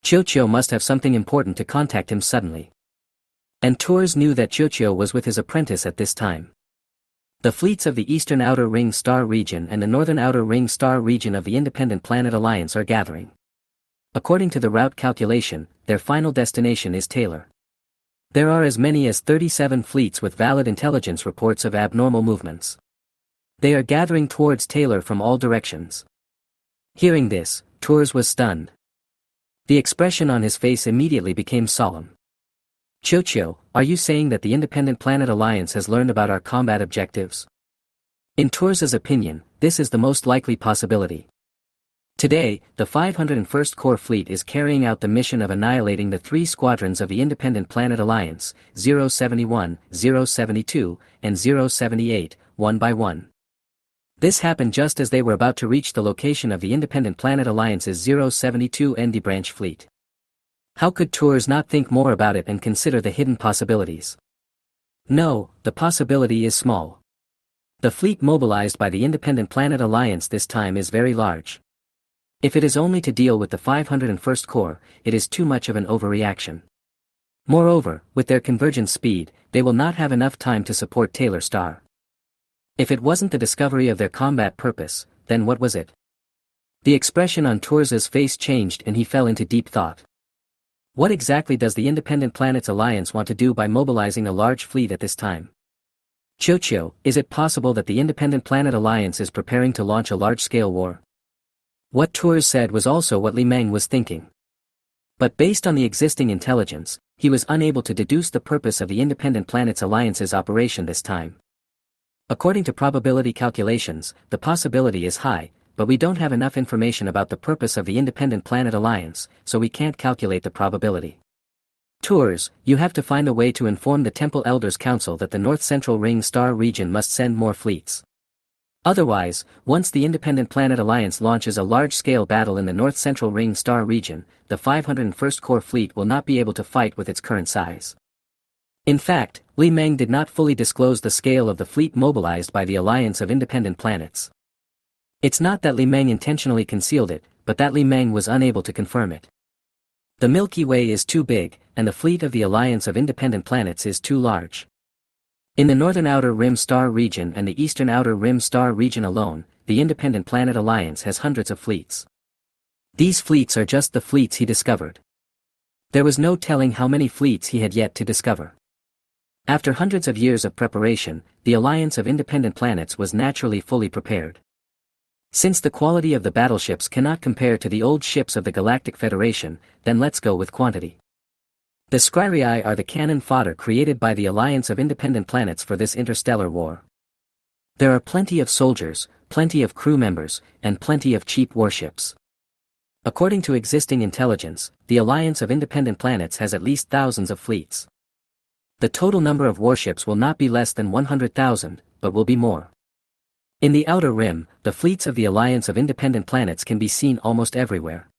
Chocho must have something important to contact him suddenly. And Tours knew that Chocho was with his apprentice at this time. The fleets of the Eastern Outer Ring Star region and the Northern Outer Ring Star region of the Independent Planet Alliance are gathering. According to the route calculation, their final destination is Taylor. There are as many as 37 fleets with valid intelligence reports of abnormal movements. They are gathering towards Taylor from all directions. Hearing this, Tours was stunned. The expression on his face immediately became solemn. "Chocho, are you saying that the Independent Planet Alliance has learned about our combat objectives?" In Tours's opinion, this is the most likely possibility. Today, the 501st Corps Fleet is carrying out the mission of annihilating the 3 squadrons of the Independent Planet Alliance, 071, 072, and 078, one by one. This happened just as they were about to reach the location of the Independent Planet Alliance's 072 ND branch fleet. How could Tours not think more about it and consider the hidden possibilities? No, the possibility is small. The fleet mobilized by the Independent Planet Alliance this time is very large. If it is only to deal with the 501st Corps, it is too much of an overreaction. Moreover, with their convergence speed, they will not have enough time to support Taylor Star. If it wasn't the discovery of their combat purpose, then what was it? The expression on Tours's face changed and he fell into deep thought. What exactly does the Independent Planets Alliance want to do by mobilizing a large fleet at this time? Chocho, is it possible that the Independent Planet Alliance is preparing to launch a large-scale war? What Tours said was also what Li Meng was thinking. But based on the existing intelligence, he was unable to deduce the purpose of the Independent Planets Alliance's operation this time. According to probability calculations, the possibility is high, but we don't have enough information about the purpose of the Independent Planet Alliance, so we can't calculate the probability. Tours, you have to find a way to inform the Temple Elders Council that the North Central Ring Star region must send more fleets. Otherwise, once the Independent Planet Alliance launches a large-scale battle in the North Central Ring Star region, the 501st Corps Fleet will not be able to fight with its current size. In fact, Li Meng did not fully disclose the scale of the fleet mobilized by the Alliance of Independent Planets. It's not that Li Meng intentionally concealed it, but that Li Meng was unable to confirm it. The Milky Way is too big, and the fleet of the Alliance of Independent Planets is too large. In the Northern Outer Rim Star region and the Eastern Outer Rim Star region alone, the Independent Planet Alliance has hundreds of fleets. These fleets are just the fleets he discovered. There was no telling how many fleets he had yet to discover. After hundreds of years of preparation, the Alliance of Independent Planets was naturally fully prepared. Since the quality of the battleships cannot compare to the old ships of the Galactic Federation, then let's go with quantity. The Skyrii are the cannon fodder created by the Alliance of Independent Planets for this interstellar war. There are plenty of soldiers, plenty of crew members, and plenty of cheap warships. According to existing intelligence, the Alliance of Independent Planets has at least thousands of fleets. The total number of warships will not be less than 100,000, but will be more. In the outer rim, the fleets of the Alliance of Independent Planets can be seen almost everywhere.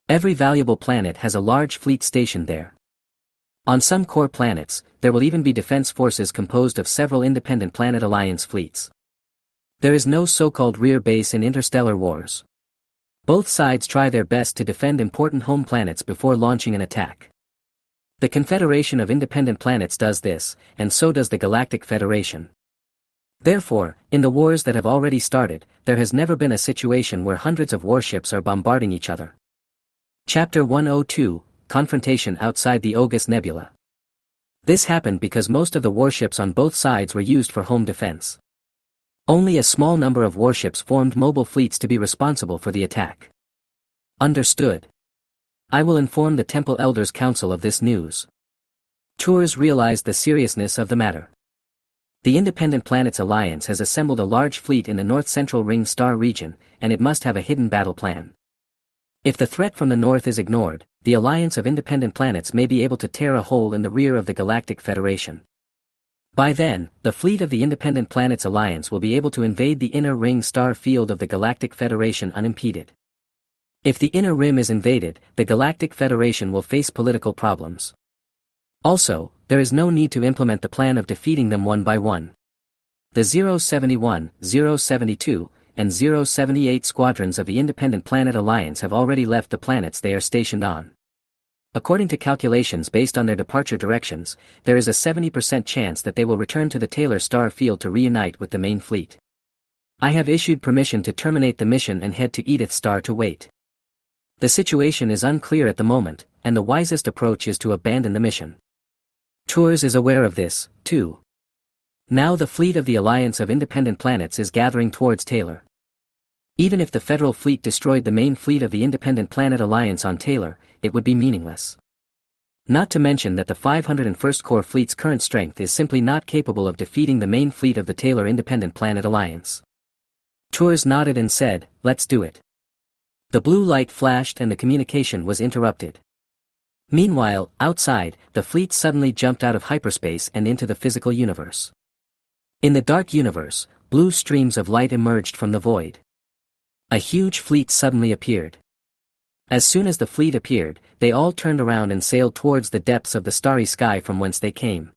Every valuable planet has a large fleet stationed there. On some core planets, there will even be defense forces composed of several Independent Planet Alliance fleets. There is no so-called rear base in interstellar wars. Both sides try their best to defend important home planets before launching an attack. The Confederation of Independent Planets does this, and so does the Galactic Federation. Therefore, in the wars that have already started, there has never been a situation where hundreds of warships are bombarding each other. Chapter 102, Confrontation outside the Ogus Nebula. This happened because most of the warships on both sides were used for home defense. Only a small number of warships formed mobile fleets to be responsible for the attack. Understood. I will inform the Temple Elders Council of this news. Tours realized the seriousness of the matter. The Independent Planets Alliance has assembled a large fleet in the north-central ring star region, and it must have a hidden battle plan. If the threat from the north is ignored, the Alliance of Independent Planets may be able to tear a hole in the rear of the Galactic Federation. By then, the fleet of the Independent Planets Alliance will be able to invade the inner ring star field of the Galactic Federation unimpeded. If the inner rim is invaded, the Galactic Federation will face political problems. Also, there is no need to implement the plan of defeating them one by one. The 071, 072, and 078 squadrons of the Independent Planet Alliance have already left the planets they are stationed on. According to calculations based on their departure directions, there is a 70% chance that they will return to the Taylor Star Field to reunite with the main fleet. I have issued permission to terminate the mission and head to Edith Star to wait. The situation is unclear at the moment, and the wisest approach is to abandon the mission. Tours is aware of this, too. Now the fleet of the Alliance of Independent Planets is gathering towards Taylor. Even if the Federal fleet destroyed the main fleet of the Independent Planet Alliance on Taylor, it would be meaningless. Not to mention that the 501st Corps fleet's current strength is simply not capable of defeating the main fleet of the Taylor Independent Planet Alliance. Tours nodded and said, "Let's do it." The blue light flashed and the communication was interrupted. Meanwhile, outside, the fleet suddenly jumped out of hyperspace and into the physical universe. In the dark universe, blue streams of light emerged from the void. A huge fleet suddenly appeared. As soon as the fleet appeared, they all turned around and sailed towards the depths of the starry sky from whence they came.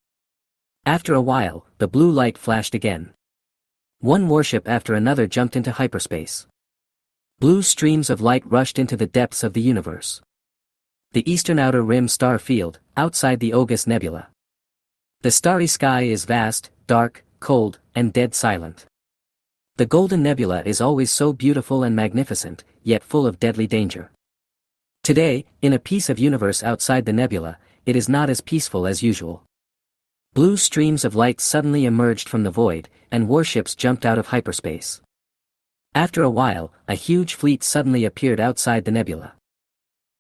After a while, the blue light flashed again. One warship after another jumped into hyperspace. Blue streams of light rushed into the depths of the universe. The eastern outer rim star field, outside the Ogus Nebula. The starry sky is vast, dark, cold, and dead silent. The Golden Nebula is always so beautiful and magnificent, yet full of deadly danger. Today, in a piece of universe outside the nebula, it is not as peaceful as usual. Blue streams of light suddenly emerged from the void, and warships jumped out of hyperspace. After a while, a huge fleet suddenly appeared outside the nebula.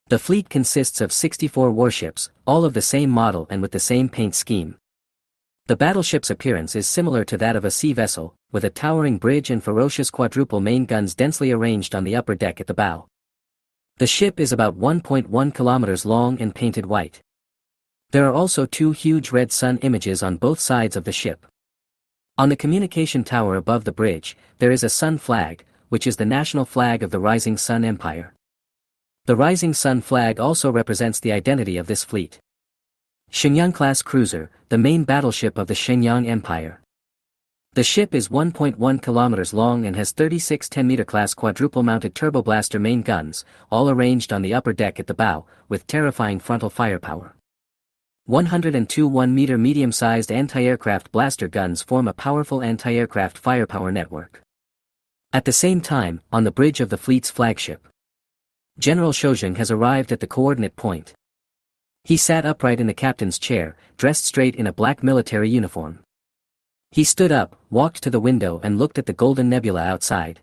The fleet consists of 64 warships, all of the same model and with the same paint scheme. The battleship's appearance is similar to that of a sea vessel, with a towering bridge and ferocious quadruple main guns densely arranged on the upper deck at the bow. The ship is about 1.1 kilometers long and painted white. There are also two huge red sun images on both sides of the ship. On the communication tower above the bridge, there is a sun flag, which is the national flag of the Rising Sun Empire. The Rising Sun flag also represents the identity of this fleet. Shenyang-class cruiser, the main battleship of the Shenyang Empire. The ship is 1.1 kilometers long and has 36 10-meter class quadruple-mounted turboblaster main guns, all arranged on the upper deck at the bow, with terrifying frontal firepower. 102 1-meter medium-sized anti-aircraft blaster guns form a powerful anti-aircraft firepower network. At the same time, on the bridge of the fleet's flagship, General Shojing has arrived at the coordinate point. He sat upright in the captain's chair, dressed straight in a black military uniform. He stood up, walked to the window and looked at the Golden Nebula outside.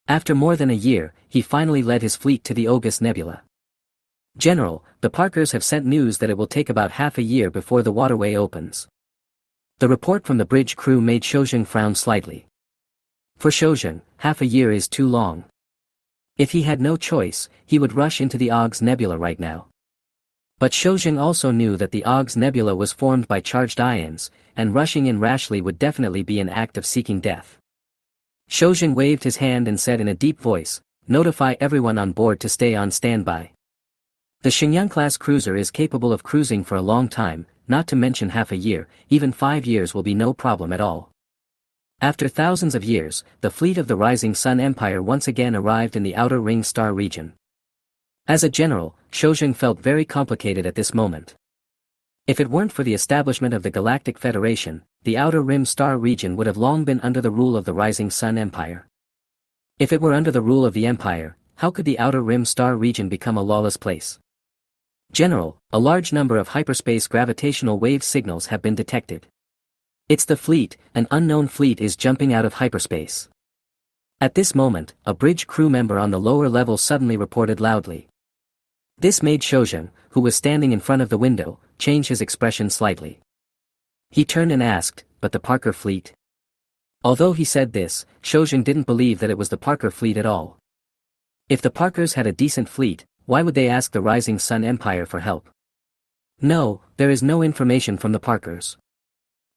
After more than a year, he finally led his fleet to the Ogus Nebula. "General, the Parkers have sent news that it will take about half a year before the waterway opens." The report from the bridge crew made Shojing frown slightly. For Shojing, half a year is too long. If he had no choice, he would rush into the Ogus Nebula right now. But Shojing also knew that the Ogus Nebula was formed by charged ions, and rushing in rashly would definitely be an act of seeking death. Shoujin waved his hand and said in a deep voice, "Notify everyone on board to stay on standby. The Xingyang-class cruiser is capable of cruising for a long time, not to mention half a year, even 5 years will be no problem at all." After thousands of years, the fleet of the Rising Sun Empire once again arrived in the Outer Ring Star region. As a general, Shoujin felt very complicated at this moment. If it weren't for the establishment of the Galactic Federation, the Outer Rim Star region would have long been under the rule of the Rising Sun Empire. If it were under the rule of the Empire, how could the Outer Rim Star region become a lawless place? General, a large number of hyperspace gravitational wave signals have been detected. It's the fleet, an unknown fleet is jumping out of hyperspace. At this moment, a bridge crew member on the lower level suddenly reported loudly. This made Shoujin, who was standing in front of the window, change his expression slightly. He turned and asked, "But the Parker fleet?" Although he said this, Shoujin didn't believe that it was the Parker fleet at all. If the Parkers had a decent fleet, why would they ask the Rising Sun Empire for help? No, there is no information from the Parkers.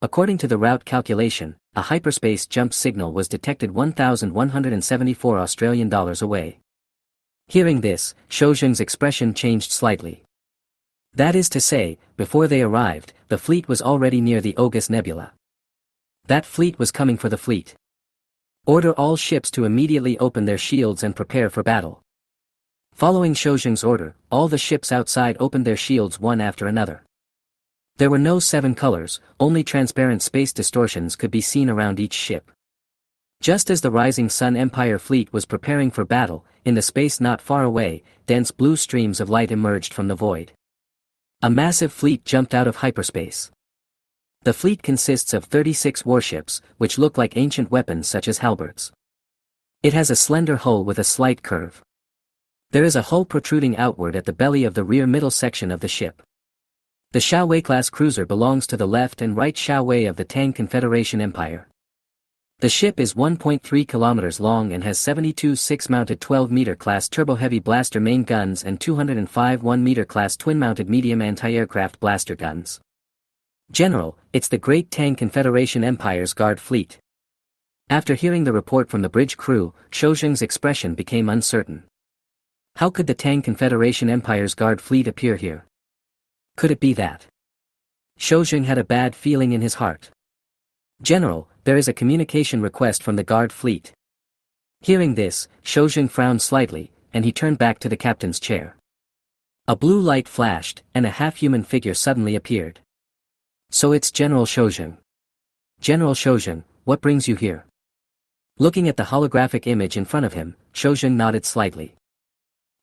According to the route calculation, a hyperspace jump signal was detected 1,174 Australian dollars away. Hearing this, Shoujin's expression changed slightly. That is to say, before they arrived, the fleet was already near the Ogus Nebula. That fleet was coming for the fleet. Order all ships to immediately open their shields and prepare for battle. Following Shoujin's order, all the ships outside opened their shields one after another. There were no 7 colors, only transparent space distortions could be seen around each ship. Just as the Rising Sun Empire fleet was preparing for battle, in the space not far away, dense blue streams of light emerged from the void. A massive fleet jumped out of hyperspace. The fleet consists of 36 warships, which look like ancient weapons such as halberds. It has a slender hull with a slight curve. There is a hull protruding outward at the belly of the rear middle section of the ship. The Xiaowei-class cruiser belongs to the left and right Xiaowei of the Tang Confederation Empire. The ship is 1.3 kilometers long and has 72 6-mounted 12-meter class turbo-heavy blaster main guns and 205 1-meter class twin-mounted medium anti-aircraft blaster guns. General, it's the Great Tang Confederation Empire's guard fleet. After hearing the report from the bridge crew, Shoujin's expression became uncertain. How could the Tang Confederation Empire's guard fleet appear here? Could it be that? Shoujin had a bad feeling in his heart. General, there is a communication request from the guard fleet. Hearing this, Shoujin frowned slightly, and he turned back to the captain's chair. A blue light flashed, and a half-human figure suddenly appeared. So it's General Shoujin. General Shoujin, what brings you here? Looking at the holographic image in front of him, Shoujin nodded slightly.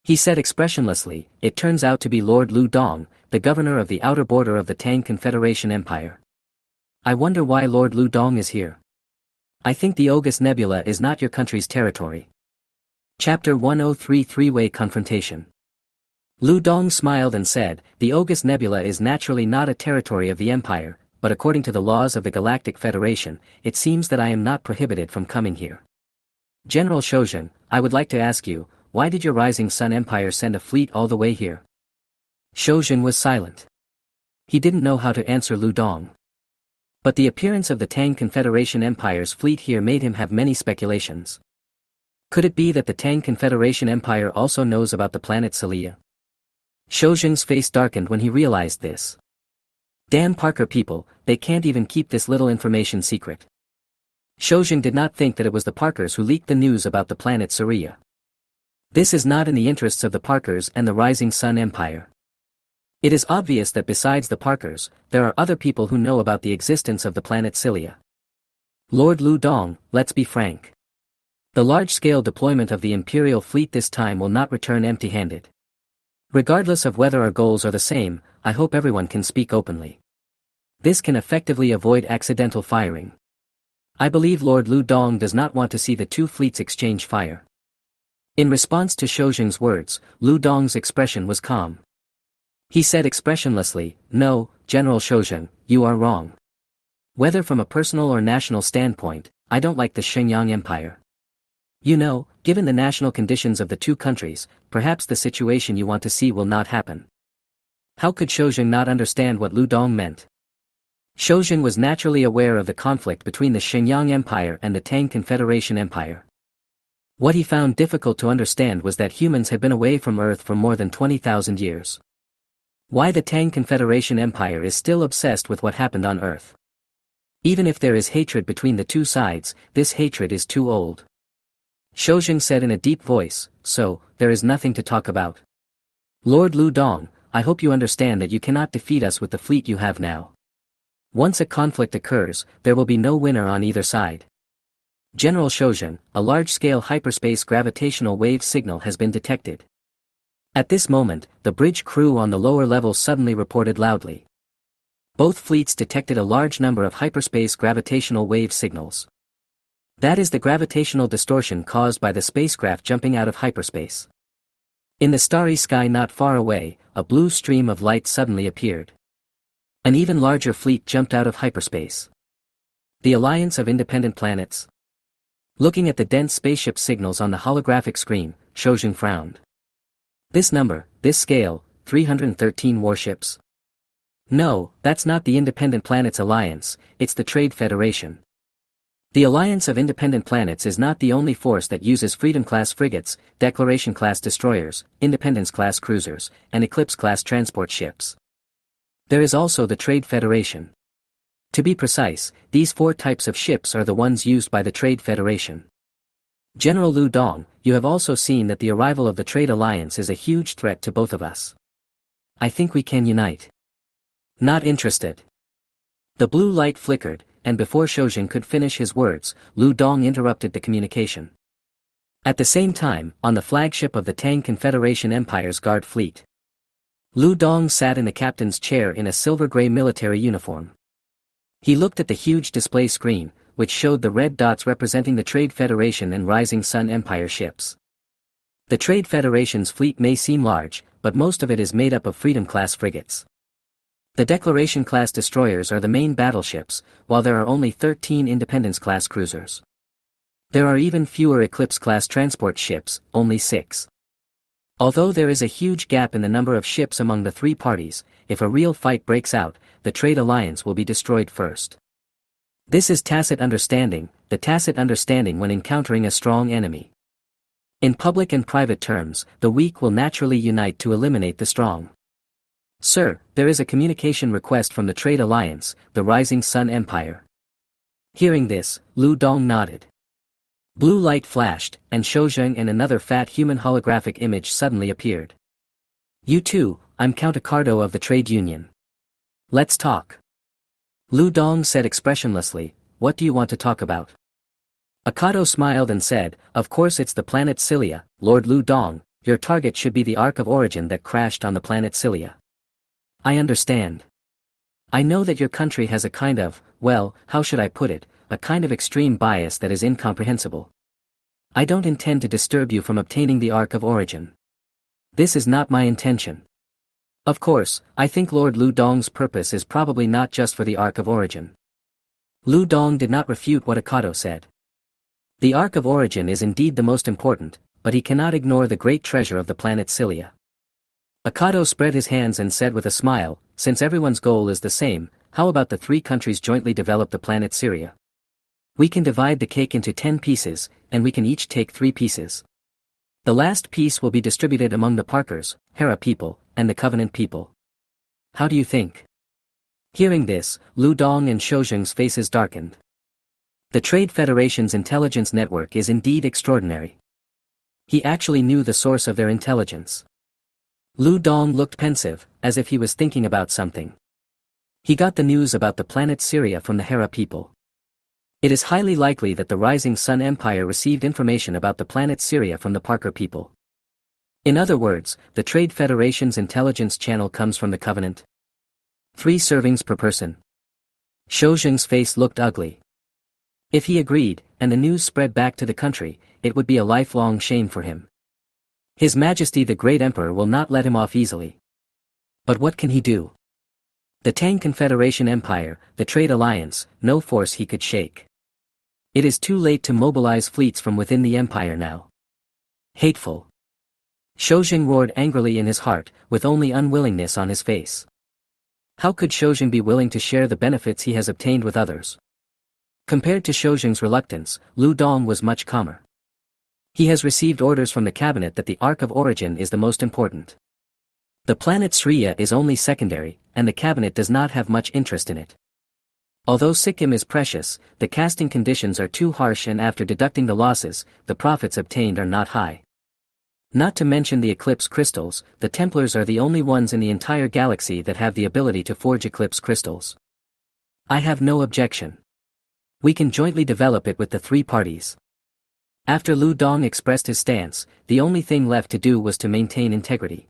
He said expressionlessly, "It turns out to be Lord Lu Dong, the governor of the outer border of the Tang Confederation Empire. I wonder why Lord Lu Dong is here. I think the Ogus Nebula is not your country's territory." Chapter 103 Three-Way Confrontation. Lu Dong smiled and said, "The Ogus Nebula is naturally not a territory of the Empire, but according to the laws of the Galactic Federation, it seems that I am not prohibited from coming here. General Shoujin, I would like to ask you, why did your Rising Sun Empire send a fleet all the way here?" Shoujin was silent. He didn't know how to answer Lu Dong. But the appearance of the Tang Confederation Empire's fleet here made him have many speculations. Could it be that the Tang Confederation Empire also knows about the planet Celia? Shoujin's face darkened when he realized this. Damn Parker people, they can't even keep this little information secret. Shoujin did not think that it was the Parkers who leaked the news about the planet Celia. This is not in the interests of the Parkers and the Rising Sun Empire. It is obvious that besides the Parkers, there are other people who know about the existence of the planet Celia. Lord Lu Dong, let's be frank. The large-scale deployment of the Imperial fleet this time will not return empty-handed. Regardless of whether our goals are the same, I hope everyone can speak openly. This can effectively avoid accidental firing. I believe Lord Lu Dong does not want to see the two fleets exchange fire. In response to Shoujin's words, Lu Dong's expression was calm. He said expressionlessly, "No, General Shoujin, you are wrong. Whether from a personal or national standpoint, I don't like the Xinjiang Empire. You know, given the national conditions of the two countries, perhaps the situation you want to see will not happen." How could Shoujin not understand what Lu Dong meant? Shoujin was naturally aware of the conflict between the Shenyang Empire and the Tang Confederation Empire. What he found difficult to understand was that humans had been away from Earth for more than 20,000 years. Why the Tang Confederation Empire is still obsessed with what happened on Earth. Even if there is hatred between the two sides, this hatred is too old. Shoujin said in a deep voice, "So, there is nothing to talk about. Lord Lu Dong, I hope you understand that you cannot defeat us with the fleet you have now. Once a conflict occurs, there will be no winner on either side. General Shoujin, a large-scale hyperspace gravitational wave signal has been detected." At this moment, the bridge crew on the lower level suddenly reported loudly. Both fleets detected a large number of hyperspace gravitational wave signals. That is the gravitational distortion caused by the spacecraft jumping out of hyperspace. In the starry sky not far away, a blue stream of light suddenly appeared. An even larger fleet jumped out of hyperspace. The Alliance of Independent Planets. Looking at the dense spaceship signals on the holographic screen, Shoujin frowned. This number, this scale, 313 warships. No, that's not the Independent Planets Alliance, it's the Trade Federation. The Alliance of Independent Planets is not the only force that uses Freedom-class frigates, Declaration-class destroyers, Independence-class cruisers, and Eclipse-class transport ships. There is also the Trade Federation. To be precise, these 4 types of ships are the ones used by the Trade Federation. General Lu Dong, you have also seen that the arrival of the Trade Alliance is a huge threat to both of us. I think we can unite. Not interested. The blue light flickered, and before Shoujin could finish his words, Lu Dong interrupted the communication. At the same time, on the flagship of the Tang Confederation Empire's guard fleet, Lu Dong sat in the captain's chair in a silver-gray military uniform. He looked at the huge display screen, which showed the red dots representing the Trade Federation and Rising Sun Empire ships. The Trade Federation's fleet may seem large, but most of it is made up of Freedom-class frigates. The Declaration-class destroyers are the main battleships, while there are only 13 Independence-class cruisers. There are even fewer Eclipse-class transport ships, only 6. Although there is a huge gap in the number of ships among the 3 parties, if a real fight breaks out, the Trade Alliance will be destroyed first. This is tacit understanding, the tacit understanding when encountering a strong enemy. In public and private terms, the weak will naturally unite to eliminate the strong. Sir, there is a communication request from the Trade Alliance, the Rising Sun Empire. Hearing this, Lu Dong nodded. Blue light flashed, and Shoujin and another fat human holographic image suddenly appeared. You too, I'm Count Ricardo of the Trade Union. Let's talk. Lu Dong said expressionlessly, what do you want to talk about? Akado smiled and said, of course it's the planet Cilia, Lord Lu Dong, your target should be the Ark of Origin that crashed on the planet Cilia. I understand. I know that your country has a kind of, well, how should I put it, a kind of extreme bias that is incomprehensible. I don't intend to disturb you from obtaining the Ark of Origin. This is not my intention. Of course, I think Lord Lu Dong's purpose is probably not just for the Ark of Origin. Lu Dong did not refute what Akado said. The Ark of Origin is indeed the most important, but he cannot ignore the great treasure of the planet Cilia. Akado spread his hands and said with a smile, since everyone's goal is the same, how about the 3 countries jointly develop the planet Syria? We can divide the cake into 10 pieces, and we can each take 3 pieces. The last piece will be distributed among the Parkers, Hera people, and the Covenant people. How do you think? Hearing this, Lu Dong and Shoujin's faces darkened. The Trade Federation's intelligence network is indeed extraordinary. He actually knew the source of their intelligence. Lu Dong looked pensive, as if he was thinking about something. He got the news about the planet Syria from the Hera people. It is highly likely that the Rising Sun Empire received information about the planet Syria from the Parker people. In other words, the Trade Federation's intelligence channel comes from the Covenant. 3 servings per person. Shoujin's face looked ugly. If he agreed, and the news spread back to the country, it would be a lifelong shame for him. His Majesty the Great Emperor will not let him off easily. But what can he do? The Tang Confederation Empire, the Trade Alliance, no force he could shake. It is too late to mobilize fleets from within the empire now. Hateful. Shoujin roared angrily in his heart, with only unwillingness on his face. How could Shojing be willing to share the benefits he has obtained with others? Compared to Shojing's reluctance, Lu Dong was much calmer. He has received orders from the cabinet that the arc of origin is the most important. The planet Sriya is only secondary, and the cabinet does not have much interest in it. Although Sikkim is precious, the casting conditions are too harsh, and after deducting the losses, the profits obtained are not high. Not to mention the eclipse crystals, the Templars are the only ones in the entire galaxy that have the ability to forge eclipse crystals. I have no objection. We can jointly develop it with the three parties. After Lu Dong expressed his stance, the only thing left to do was to maintain integrity.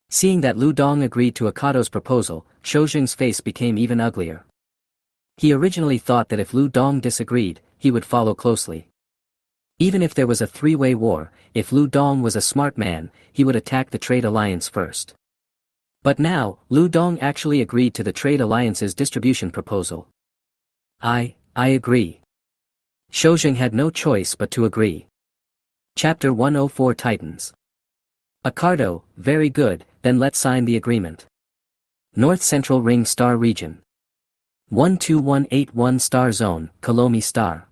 Seeing that Lu Dong agreed to Akado's proposal, Shojing's face became even uglier. He originally thought that if Lu Dong disagreed, he would follow closely. Even if there was a three-way war, if Lu Dong was a smart man, he would attack the trade alliance first. But now, Lu Dong actually agreed to the trade alliance's distribution proposal. I agree. Shojing had no choice but to agree. Chapter 104 Titans. Akardo, very good, then let's sign the agreement. North Central Ring Star Region. 12181 Star Zone, Kolomi Star.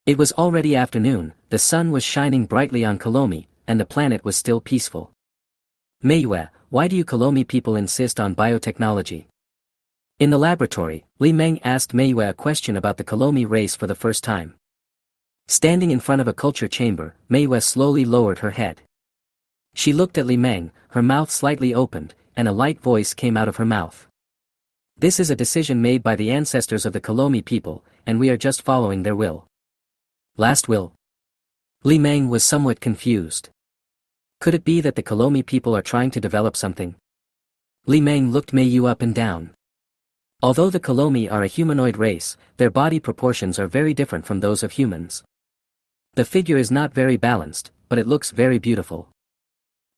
It was already afternoon, the sun was shining brightly on Kolomi, and the planet was still peaceful. Manhwa, why do you Kolomi people insist on biotechnology? In the laboratory, Li Meng asked Manhwa a question about the Kolomi race for the first time. Standing in front of a culture chamber, Manhwa slowly lowered her head. She looked at Li Meng, her mouth slightly opened, and a light voice came out of her mouth. This is a decision made by the ancestors of the Kolomi people, and we are just following their will. Last will? Li Meng was somewhat confused. Could it be that the Kolomi people are trying to develop something? Li Meng looked Manhwa up and down. Although the Kolomi are a humanoid race, their body proportions are very different from those of humans. The figure is not very balanced, but it looks very beautiful.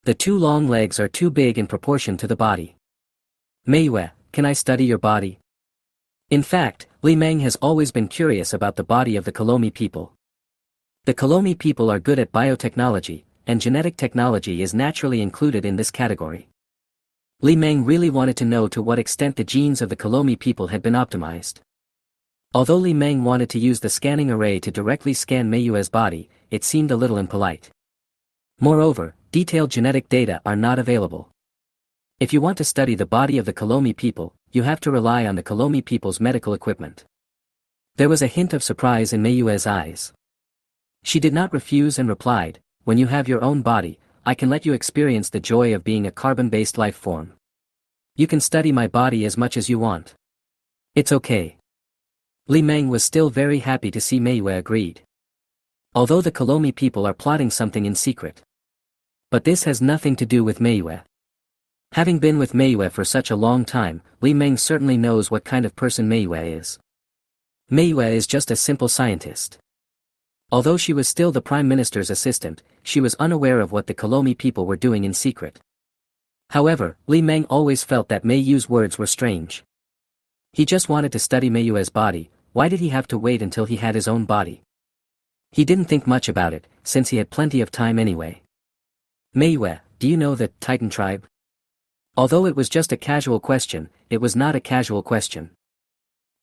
The two long legs are too big in proportion to the body. Manhwa, can I study your body? In fact, Li Meng has always been curious about the body of the Kolomi people. The Kolomi people are good at biotechnology, and genetic technology is naturally included in this category. Li Meng really wanted to know to what extent the genes of the Kolomi people had been optimized. Although Li Meng wanted to use the scanning array to directly scan Manhwa's body, it seemed a little impolite. Moreover, detailed genetic data are not available. If you want to study the body of the Kolomi people, you have to rely on the Kolomi people's medical equipment. There was a hint of surprise in Manhwa's eyes. She did not refuse and replied, when you have your own body, I can let you experience the joy of being a carbon-based life form. You can study my body as much as you want. It's okay. Li Meng was still very happy to see Manhwa agreed. Although the Kolomi people are plotting something in secret. But this has nothing to do with Manhwa. Having been with Manhwa for such a long time, Li Meng certainly knows what kind of person Manhwa is. Manhwa is just a simple scientist. Although she was still the Prime Minister's assistant, she was unaware of what the Kolomi people were doing in secret. However, Li Meng always felt that Manhwa's words were strange. He just wanted to study Manhwa's body, why did he have to wait until he had his own body? He didn't think much about it, since he had plenty of time anyway. Manhwa, do you know the Titan tribe? Although it was just a casual question, it was not a casual question.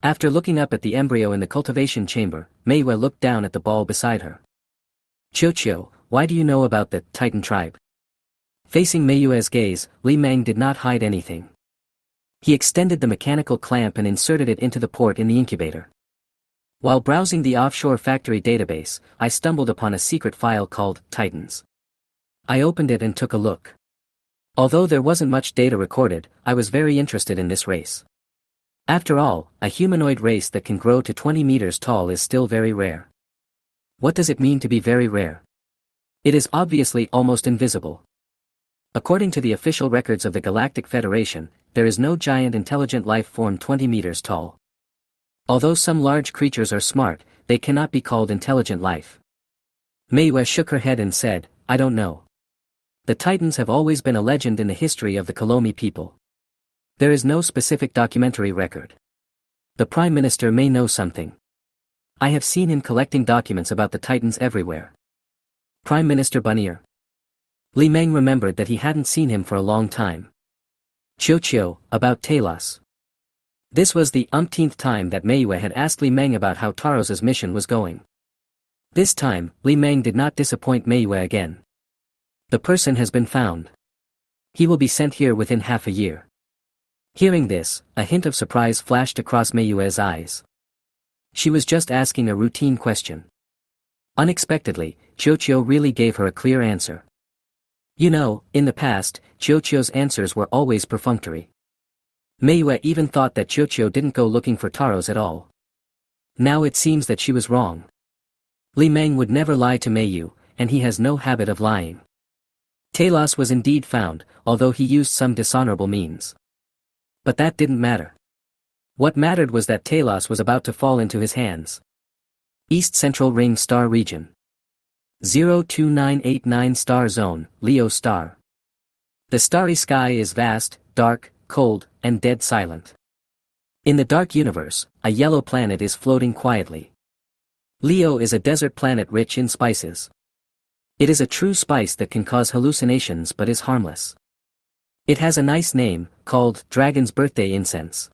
After looking up at the embryo in the cultivation chamber, Manhwa looked down at the ball beside her. Chocho, why do you know about the Titan tribe? Facing Manhwa's gaze, Li Meng did not hide anything. He extended the mechanical clamp and inserted it into the port in the incubator. While browsing the offshore factory database, I stumbled upon a secret file called Titans. I opened it and took a look. Although there wasn't much data recorded, I was very interested in this race. After all, a humanoid race that can grow to 20 meters tall is still very rare. What does it mean to be very rare? It is obviously almost invisible. According to the official records of the Galactic Federation, there is no giant intelligent life form 20 meters tall. Although some large creatures are smart, they cannot be called intelligent life. Manhwa shook her head and said, I don't know. The Titans have always been a legend in the history of the Kolomi people. There is no specific documentary record. The Prime Minister may know something. I have seen him collecting documents about the Titans everywhere. Prime Minister Bunnier. Li Meng remembered that he hadn't seen him for a long time. Chiu, about Talos. This was the umpteenth time that Manhwa had asked Li Meng about how Taros' mission was going. This time, Li Meng did not disappoint Manhwa again. The person has been found. He will be sent here within half a year. Hearing this, a hint of surprise flashed across Manhwa's eyes. She was just asking a routine question. Unexpectedly, Chiu really gave her a clear answer. You know, in the past, Chiu's answers were always perfunctory. Manhwa even thought that Chiu didn't go looking for Taros at all. Now it seems that she was wrong. Li Meng would never lie to Manhwa, and he has no habit of lying. Talos was indeed found, although he used some dishonorable means. But that didn't matter. What mattered was that Talos was about to fall into his hands. East Central Ring Star Region. 02989 Star Zone, Leo Star. The starry sky is vast, dark, cold, and dead silent. In the dark universe, a yellow planet is floating quietly. Leo is a desert planet rich in spices. It is a true spice that can cause hallucinations but is harmless. It has a nice name, called Dragon's Birthday Incense.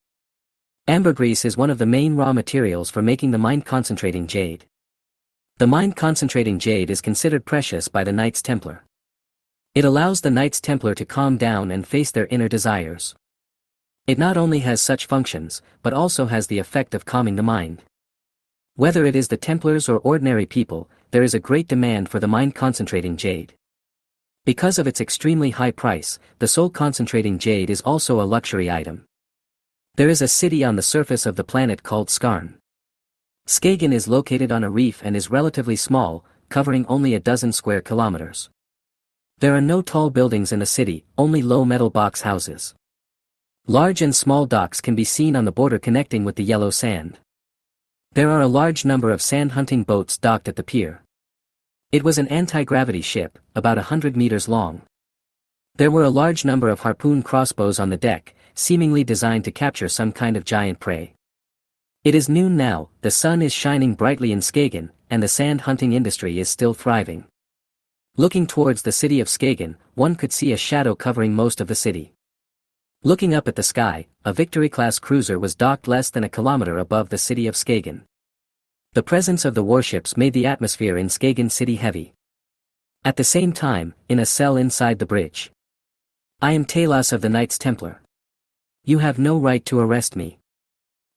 Ambergris is one of the main raw materials for making the mind-concentrating jade. The mind-concentrating jade is considered precious by the Knights Templar. It allows the Knights Templar to calm down and face their inner desires. It not only has such functions, but also has the effect of calming the mind. Whether it is the Templars or ordinary people, there is a great demand for the mind-concentrating jade. Because of its extremely high price, the soul-concentrating jade is also a luxury item. There is a city on the surface of the planet called Skarn. Skagen is located on a reef and is relatively small, covering only a dozen square kilometers. There are no tall buildings in the city, only low metal box houses. Large and small docks can be seen on the border connecting with the yellow sand. There are a large number of sand hunting boats docked at the pier. It was an anti-gravity ship, about 100 meters long. There were a large number of harpoon crossbows on the deck, seemingly designed to capture some kind of giant prey. It is noon now, the sun is shining brightly in Skagen, and the sand hunting industry is still thriving. Looking towards the city of Skagen, one could see a shadow covering most of the city. Looking up at the sky, a Victory-class cruiser was docked less than a kilometer above the city of Skagen. The presence of the warships made the atmosphere in Skagen city heavy. At the same time, in a cell inside the bridge. I am Talos of the Knights Templar. You have no right to arrest me.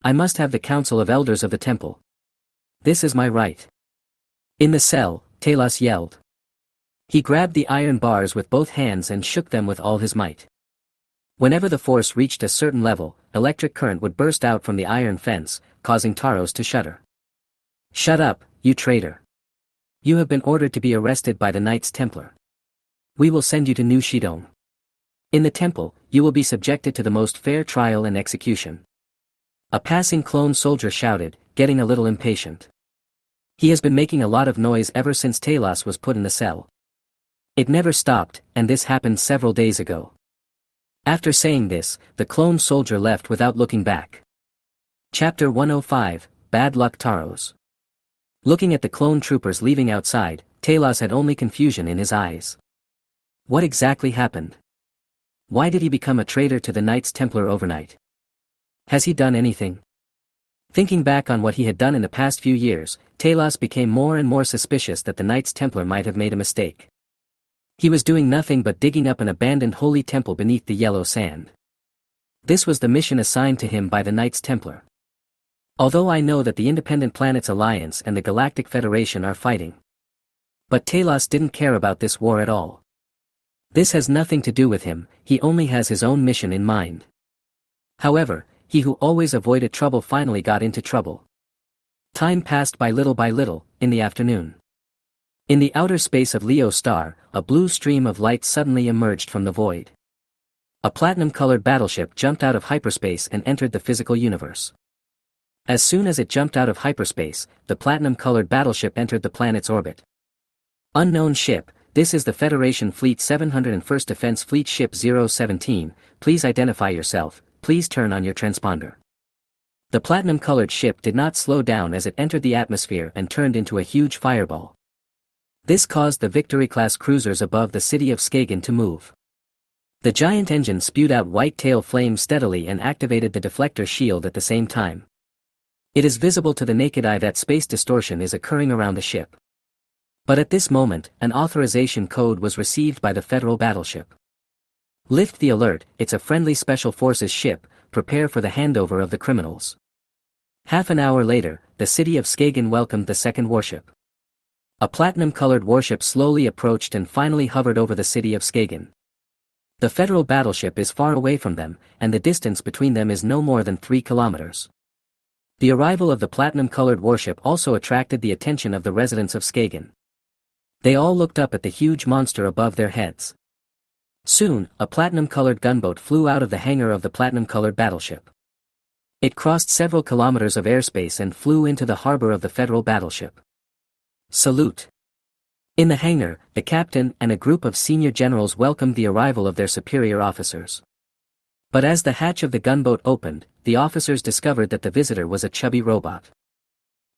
I must have the council of elders of the temple. This is my right. In the cell, Talos yelled. He grabbed the iron bars with both hands and shook them with all his might. Whenever the force reached a certain level, electric current would burst out from the iron fence, causing Taros to shudder. Shut up, you traitor. You have been ordered to be arrested by the Knights Templar. We will send you to New Shidong. In the temple, you will be subjected to the most fair trial and execution. A passing clone soldier shouted, getting a little impatient. He has been making a lot of noise ever since Talos was put in the cell. It never stopped, and this happened several days ago. After saying this, the clone soldier left without looking back. Chapter 105, Bad Luck Taros. Looking at the clone troopers leaving outside, Talos had only confusion in his eyes. What exactly happened? Why did he become a traitor to the Knights Templar overnight? Has he done anything? Thinking back on what he had done in the past few years, Talos became more and more suspicious that the Knights Templar might have made a mistake. He was doing nothing but digging up an abandoned holy temple beneath the yellow sand. This was the mission assigned to him by the Knights Templar. Although I know that the Independent Planets Alliance and the Galactic Federation are fighting. But Talos didn't care about this war at all. This has nothing to do with him, he only has his own mission in mind. However, he who always avoided trouble finally got into trouble. Time passed by little, in the afternoon. In the outer space of Leo Star, a blue stream of light suddenly emerged from the void. A platinum-colored battleship jumped out of hyperspace and entered the physical universe. As soon as it jumped out of hyperspace, the platinum-colored battleship entered the planet's orbit. Unknown ship, this is the Federation Fleet 701st Defense Fleet Ship 017, please identify yourself, please turn on your transponder. The platinum-colored ship did not slow down as it entered the atmosphere and turned into a huge fireball. This caused the Victory-class cruisers above the city of Skagen to move. The giant engine spewed out white tail flames steadily and activated the deflector shield at the same time. It is visible to the naked eye that space distortion is occurring around the ship. But at this moment, an authorization code was received by the Federal battleship. Lift the alert, it's a friendly Special Forces ship, prepare for the handover of the criminals. Half an hour later, the city of Skagen welcomed the second warship. A platinum-colored warship slowly approached and finally hovered over the city of Skagen. The Federal battleship is far away from them, and the distance between them is no more than 3 kilometers. The arrival of the platinum-colored warship also attracted the attention of the residents of Skagen. They all looked up at the huge monster above their heads. Soon, a platinum-colored gunboat flew out of the hangar of the platinum-colored battleship. It crossed several kilometers of airspace and flew into the harbor of the Federal battleship. Salute! In the hangar, the captain and a group of senior generals welcomed the arrival of their superior officers. But as the hatch of the gunboat opened, the officers discovered that the visitor was a chubby robot.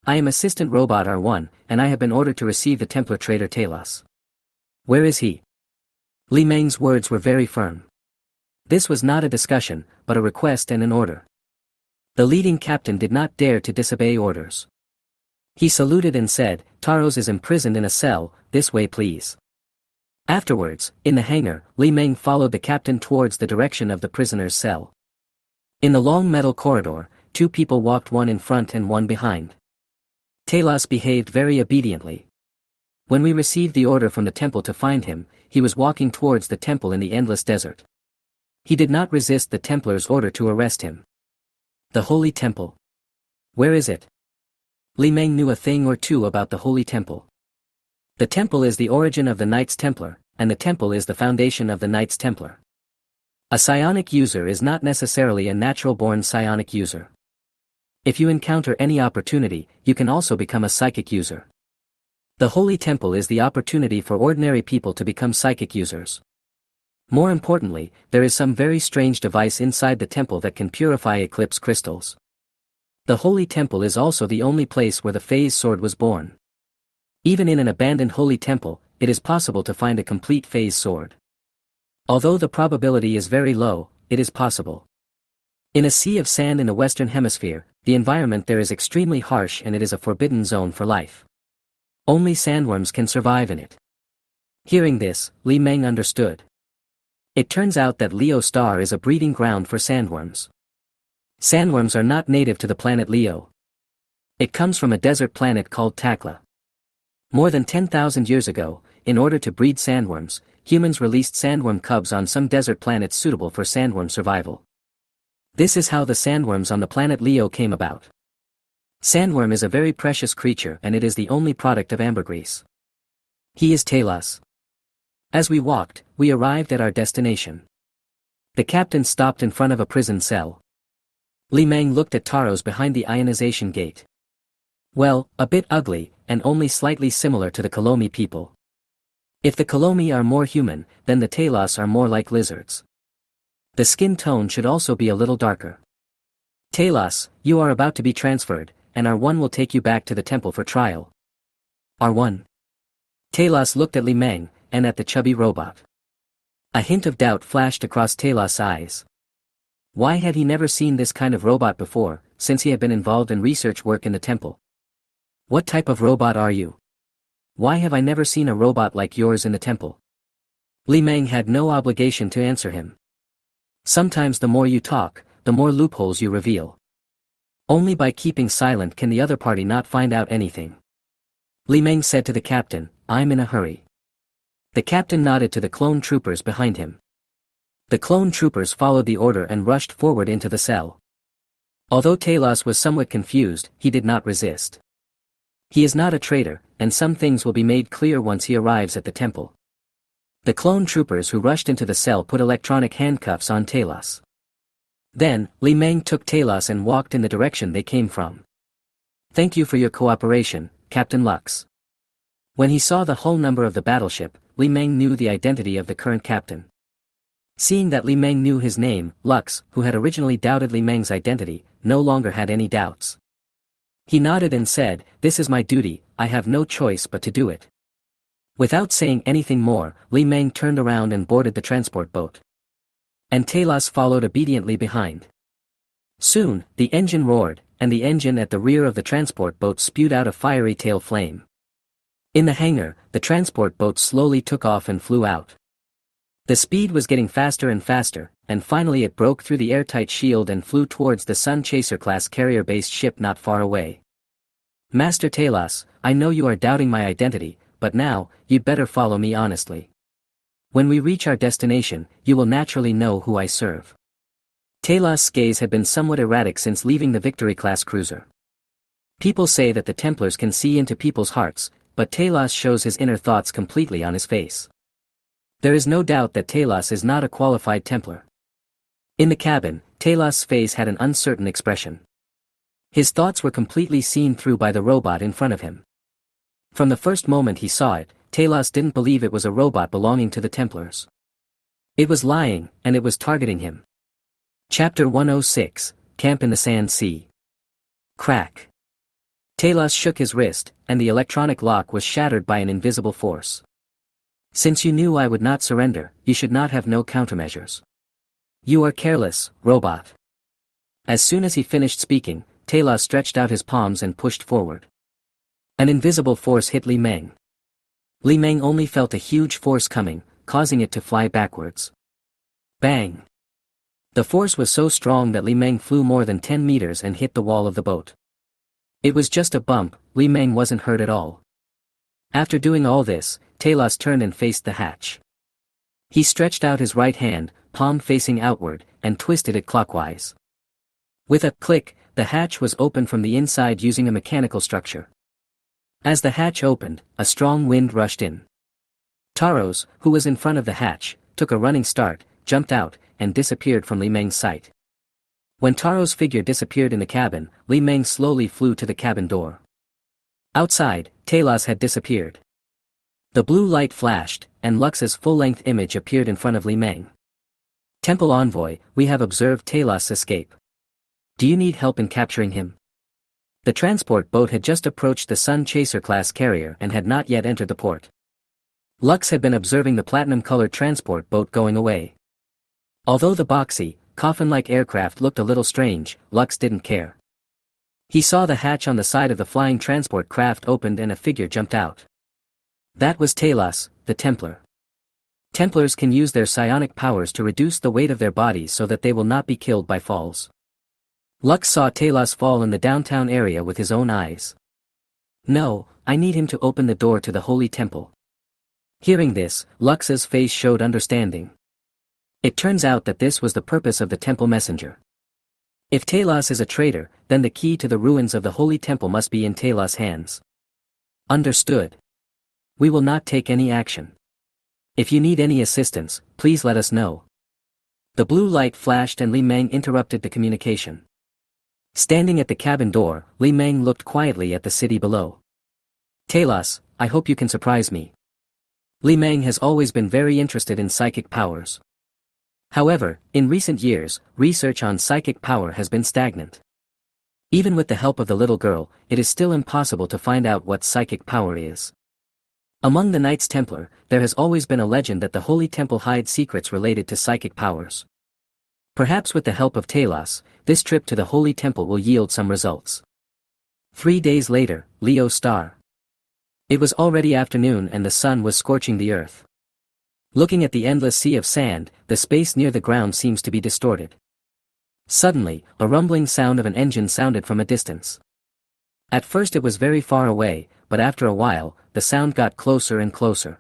I am Assistant Robot R1, and I have been ordered to receive the Templar traitor Talos. Where is he? Li Meng's words were very firm. This was not a discussion, but a request and an order. The leading captain did not dare to disobey orders. He saluted and said, Taros is imprisoned in a cell, this way please. Afterwards, in the hangar, Li Meng followed the captain towards the direction of the prisoner's cell. In the long metal corridor, 2 people walked, one in front and one behind. Talos behaved very obediently. When we received the order from the temple to find him, he was walking towards the temple in the endless desert. He did not resist the Templar's order to arrest him. The Holy Temple. Where is it? Li Meng knew a thing or two about the Holy Temple. The temple is the origin of the Knights Templar, and the temple is the foundation of the Knights Templar. A psionic user is not necessarily a natural-born psionic user. If you encounter any opportunity, you can also become a psychic user. The Holy Temple is the opportunity for ordinary people to become psychic users. More importantly, there is some very strange device inside the temple that can purify eclipse crystals. The Holy Temple is also the only place where the phase sword was born. Even in an abandoned Holy Temple, it is possible to find a complete phase sword. Although the probability is very low, it is possible. In a sea of sand in the Western Hemisphere, the environment there is extremely harsh and it is a forbidden zone for life. Only sandworms can survive in it. Hearing this, Li Meng understood. It turns out that Leo Star is a breeding ground for sandworms. Sandworms are not native to the planet Leo. It comes from a desert planet called Takla. More than 10,000 years ago, in order to breed sandworms, humans released sandworm cubs on some desert planets suitable for sandworm survival. This is how the sandworms on the planet Leo came about. Sandworm is a very precious creature and it is the only product of ambergris. He is Talos. As we walked, we arrived at our destination. The captain stopped in front of a prison cell. Li Meng looked at Taros behind the ionization gate. Well, a bit ugly, and only slightly similar to the Kolomi people. If the Kolomi are more human, then the Talos are more like lizards. The skin tone should also be a little darker. Talos, you are about to be transferred, and R1 will take you back to the temple for trial. R1. Talos looked at Li Meng, and at the chubby robot. A hint of doubt flashed across Talos' eyes. Why had he never seen this kind of robot before, since he had been involved in research work in the temple? What type of robot are you? Why have I never seen a robot like yours in the temple? Li Meng had no obligation to answer him. Sometimes the more you talk, the more loopholes you reveal. Only by keeping silent can the other party not find out anything. Li Meng said to the captain, I'm in a hurry. The captain nodded to the clone troopers behind him. The clone troopers followed the order and rushed forward into the cell. Although Talos was somewhat confused, he did not resist. He is not a traitor, and some things will be made clear once he arrives at the temple. The clone troopers who rushed into the cell put electronic handcuffs on Talos. Then, Li Meng took Talos and walked in the direction they came from. Thank you for your cooperation, Captain Lux. When he saw the hull number of the battleship, Li Meng knew the identity of the current captain. Seeing that Li Meng knew his name, Lux, who had originally doubted Li Meng's identity, no longer had any doubts. He nodded and said, This is my duty, I have no choice but to do it. Without saying anything more, Li Meng turned around and boarded the transport boat. and Talos followed obediently behind. Soon, the engine roared, and the engine at the rear of the transport boat spewed out a fiery tail flame. In the hangar, the transport boat slowly took off and flew out. The speed was getting faster and faster, and finally it broke through the airtight shield and flew towards the Sun Chaser-class carrier-based ship not far away. Master Talos, I know you are doubting my identity, but now, you'd better follow me honestly. When we reach our destination, you will naturally know who I serve. Talos' gaze had been somewhat erratic since leaving the Victory-class cruiser. People say that the Templars can see into people's hearts, but Talos shows his inner thoughts completely on his face. There is no doubt that Talos is not a qualified Templar. In the cabin, Talos' face had an uncertain expression. His thoughts were completely seen through by the robot in front of him. From the first moment he saw it, Talos didn't believe it was a robot belonging to the Templars. It was lying, and it was targeting him. Chapter 106, Camp in the Sand Sea. Crack. Talos shook his wrist, and the electronic lock was shattered by an invisible force. Since you knew I would not surrender, you should not have no countermeasures. You are careless, robot. As soon as he finished speaking, Talos stretched out his palms and pushed forward. An invisible force hit Li Meng. Li Meng only felt a huge force coming, causing it to fly backwards. Bang! The force was so strong that Li Meng flew more than 10 meters and hit the wall of the boat. It was just a bump, Li Meng wasn't hurt at all. After doing all this, Talos turned and faced the hatch. He stretched out his right hand, palm facing outward, and twisted it clockwise. With a click, the hatch was opened from the inside using a mechanical structure. As the hatch opened, a strong wind rushed in. Taros, who was in front of the hatch, took a running start, jumped out, and disappeared from Li Meng's sight. When Taro's figure disappeared in the cabin, Li Meng slowly flew to the cabin door. Outside, Talos had disappeared. The blue light flashed, and Lux's full-length image appeared in front of Li Meng. Temple Envoy, we have observed Talos escape. Do you need help in capturing him? The transport boat had just approached the Sun Chaser-class carrier and had not yet entered the port. Lux had been observing the platinum-colored transport boat going away. Although the boxy, coffin-like aircraft looked a little strange, Lux didn't care. He saw the hatch on the side of the flying transport craft opened and a figure jumped out. That was Talos, the Templar. Templars can use their psionic powers to reduce the weight of their bodies so that they will not be killed by falls. Lux saw Talos fall in the downtown area with his own eyes. No, I need him to open the door to the Holy Temple. Hearing this, Lux's face showed understanding. It turns out that this was the purpose of the temple messenger. If Talos is a traitor, then the key to the ruins of the Holy Temple must be in Talos' hands. Understood. We will not take any action. If you need any assistance, please let us know. The blue light flashed and Li Meng interrupted the communication. Standing at the cabin door, Li Meng looked quietly at the city below. Talos, I hope you can surprise me. Li Meng has always been very interested in psychic powers. However, in recent years, research on psychic power has been stagnant. Even with the help of the little girl, it is still impossible to find out what psychic power is. Among the Knights Templar, there has always been a legend that the Holy Temple hides secrets related to psychic powers. Perhaps with the help of Talos, this trip to the Holy Temple will yield some results. 3 days later, Leo Star. It was already afternoon and the sun was scorching the earth. Looking at the endless sea of sand, the space near the ground seems to be distorted. Suddenly, a rumbling sound of an engine sounded from a distance. At first it was very far away, but after a while, the sound got closer and closer.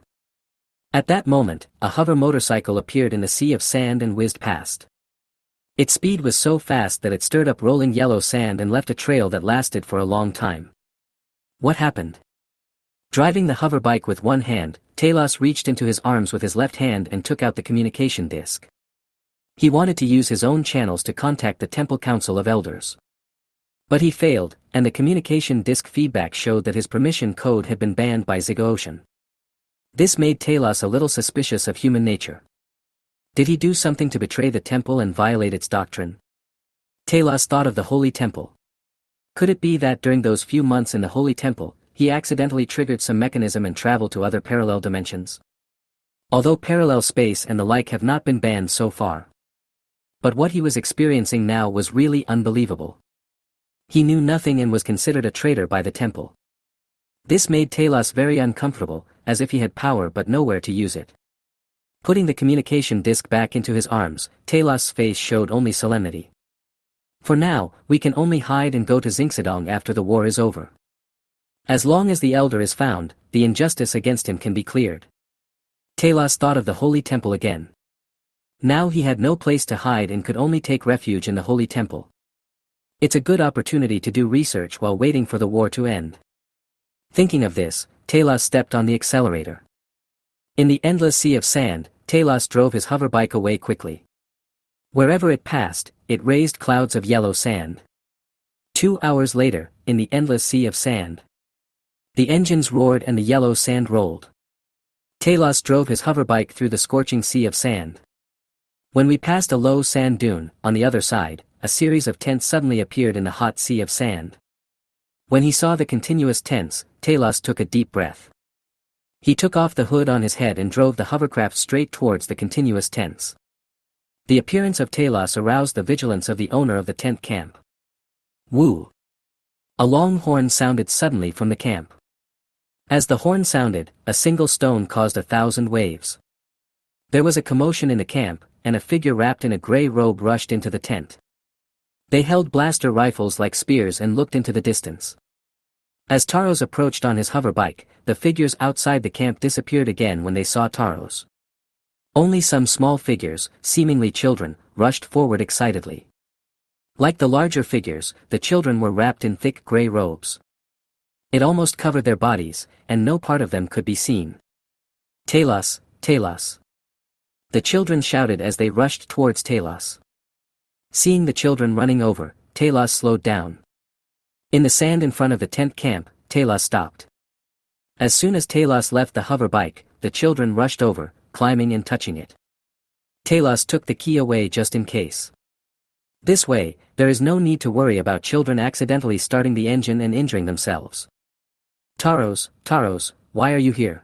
At that moment, a hover motorcycle appeared in the sea of sand and whizzed past. Its speed was so fast that it stirred up rolling yellow sand and left a trail that lasted for a long time. What happened? Driving the hover bike with one hand, Talos reached into his arms with his left hand and took out the communication disc. He wanted to use his own channels to contact the Temple Council of Elders. But he failed, and the communication disc feedback showed that his permission code had been banned by Ziggo. This made Talos a little suspicious of human nature. Did he do something to betray the temple and violate its doctrine? Talos thought of the Holy Temple. Could it be that during those few months in the Holy Temple, he accidentally triggered some mechanism and traveled to other parallel dimensions? Although parallel space and the like have not been banned so far. But what he was experiencing now was really unbelievable. He knew nothing and was considered a traitor by the temple. This made Talos very uncomfortable, as if he had power but nowhere to use it. Putting the communication disc back into his arms, Talos' face showed only solemnity. For now, we can only hide and go to Xingsadong after the war is over. As long as the elder is found, the injustice against him can be cleared. Talos thought of the holy temple again. Now he had no place to hide and could only take refuge in the holy temple. It's a good opportunity to do research while waiting for the war to end. Thinking of this, Talos stepped on the accelerator. In the endless sea of sand, Talos drove his hoverbike away quickly. Wherever it passed, it raised clouds of yellow sand. 2 hours later, in the endless sea of sand, the engines roared and the yellow sand rolled. Talos drove his hoverbike through the scorching sea of sand. When we passed a low sand dune, on the other side, a series of tents suddenly appeared in the hot sea of sand. When he saw the continuous tents, Talos took a deep breath. He took off the hood on his head and drove the hovercraft straight towards the continuous tents. The appearance of Talos aroused the vigilance of the owner of the tent camp. Woo! A long horn sounded suddenly from the camp. As the horn sounded, a single stone caused 1,000 waves. There was a commotion in the camp, and a figure wrapped in a gray robe rushed into the tent. They held blaster rifles like spears and looked into the distance. As Taros approached on his hoverbike, the figures outside the camp disappeared again when they saw Taros. Only some small figures, seemingly children, rushed forward excitedly. Like the larger figures, the children were wrapped in thick gray robes. It almost covered their bodies, and no part of them could be seen. Talos, Talos! The children shouted as they rushed towards Talos. Seeing the children running over, Talos slowed down. In the sand in front of the tent camp, Talos stopped. As soon as Talos left the hoverbike, the children rushed over, climbing and touching it. Talos took the key away just in case. This way, there is no need to worry about children accidentally starting the engine and injuring themselves. Taros, Taros, why are you here?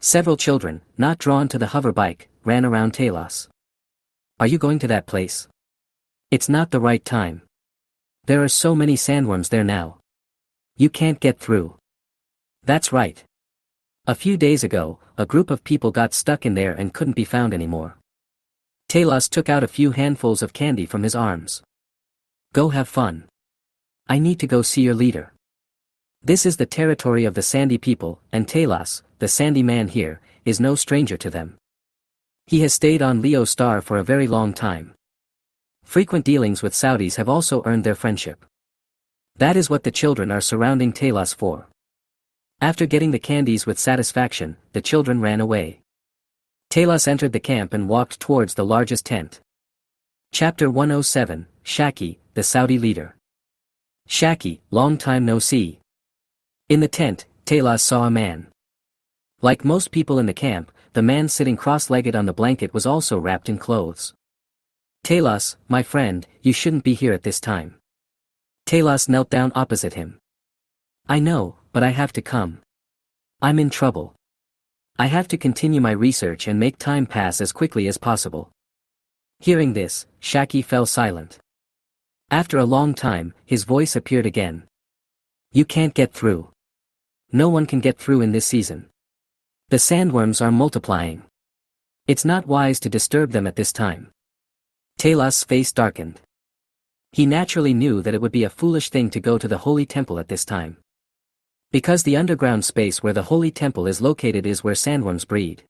Several children, not drawn to the hoverbike, ran around Talos. Are you going to that place? It's not the right time. There are so many sandworms there now. You can't get through. That's right. A few days ago, a group of people got stuck in there and couldn't be found anymore. Talos took out a few handfuls of candy from his arms. Go have fun. I need to go see your leader. This is the territory of the Sandy people, and Talos, the Sandy man here, is no stranger to them. He has stayed on Leo Star for a very long time. Frequent dealings with Saudis have also earned their friendship. That is what the children are surrounding Talos for. After getting the candies with satisfaction, the children ran away. Talos entered the camp and walked towards the largest tent. Chapter 107, Shaki, the Saudi leader. Shaki, long time no see. In the tent, Talos saw a man. Like most people in the camp, the man sitting cross-legged on the blanket was also wrapped in clothes. Talos, my friend, you shouldn't be here at this time. Talos knelt down opposite him. I know, but I have to come. I'm in trouble. I have to continue my research and make time pass as quickly as possible. Hearing this, Shaki fell silent. After a long time, his voice appeared again. You can't get through. No one can get through in this season. The sandworms are multiplying. It's not wise to disturb them at this time. Talos' face darkened. He naturally knew that it would be a foolish thing to go to the Holy Temple at this time. Because the underground space where the Holy Temple is located is where sandworms breed.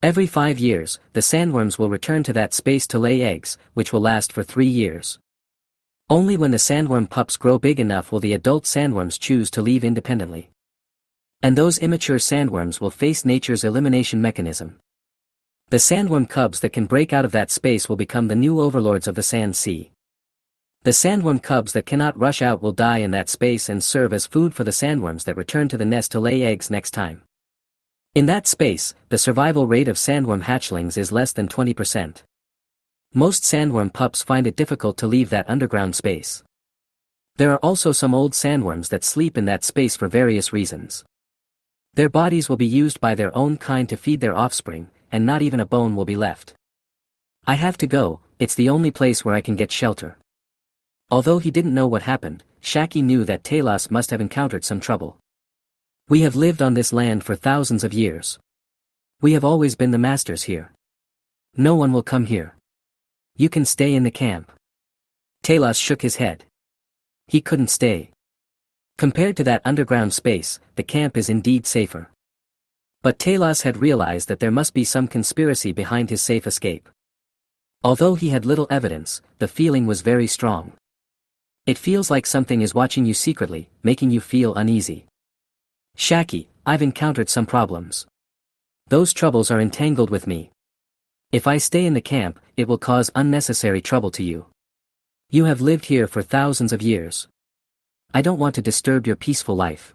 Every 5 years, the sandworms will return to that space to lay eggs, which will last for 3 years. Only when the sandworm pups grow big enough will the adult sandworms choose to leave independently. And those immature sandworms will face nature's elimination mechanism. The sandworm cubs that can break out of that space will become the new overlords of the sand sea. The sandworm cubs that cannot rush out will die in that space and serve as food for the sandworms that return to the nest to lay eggs next time. In that space, the survival rate of sandworm hatchlings is less than 20%. Most sandworm pups find it difficult to leave that underground space. There are also some old sandworms that sleep in that space for various reasons. Their bodies will be used by their own kind to feed their offspring, and not even a bone will be left. I have to go, it's the only place where I can get shelter. Although he didn't know what happened, Shaki knew that Talos must have encountered some trouble. We have lived on this land for thousands of years. We have always been the masters here. No one will come here. You can stay in the camp. Talos shook his head. He couldn't stay. Compared to that underground space, the camp is indeed safer. But Talos had realized that there must be some conspiracy behind his safe escape. Although he had little evidence, the feeling was very strong. It feels like something is watching you secretly, making you feel uneasy. Shaki, I've encountered some problems. Those troubles are entangled with me. If I stay in the camp, it will cause unnecessary trouble to you. You have lived here for thousands of years. I don't want to disturb your peaceful life.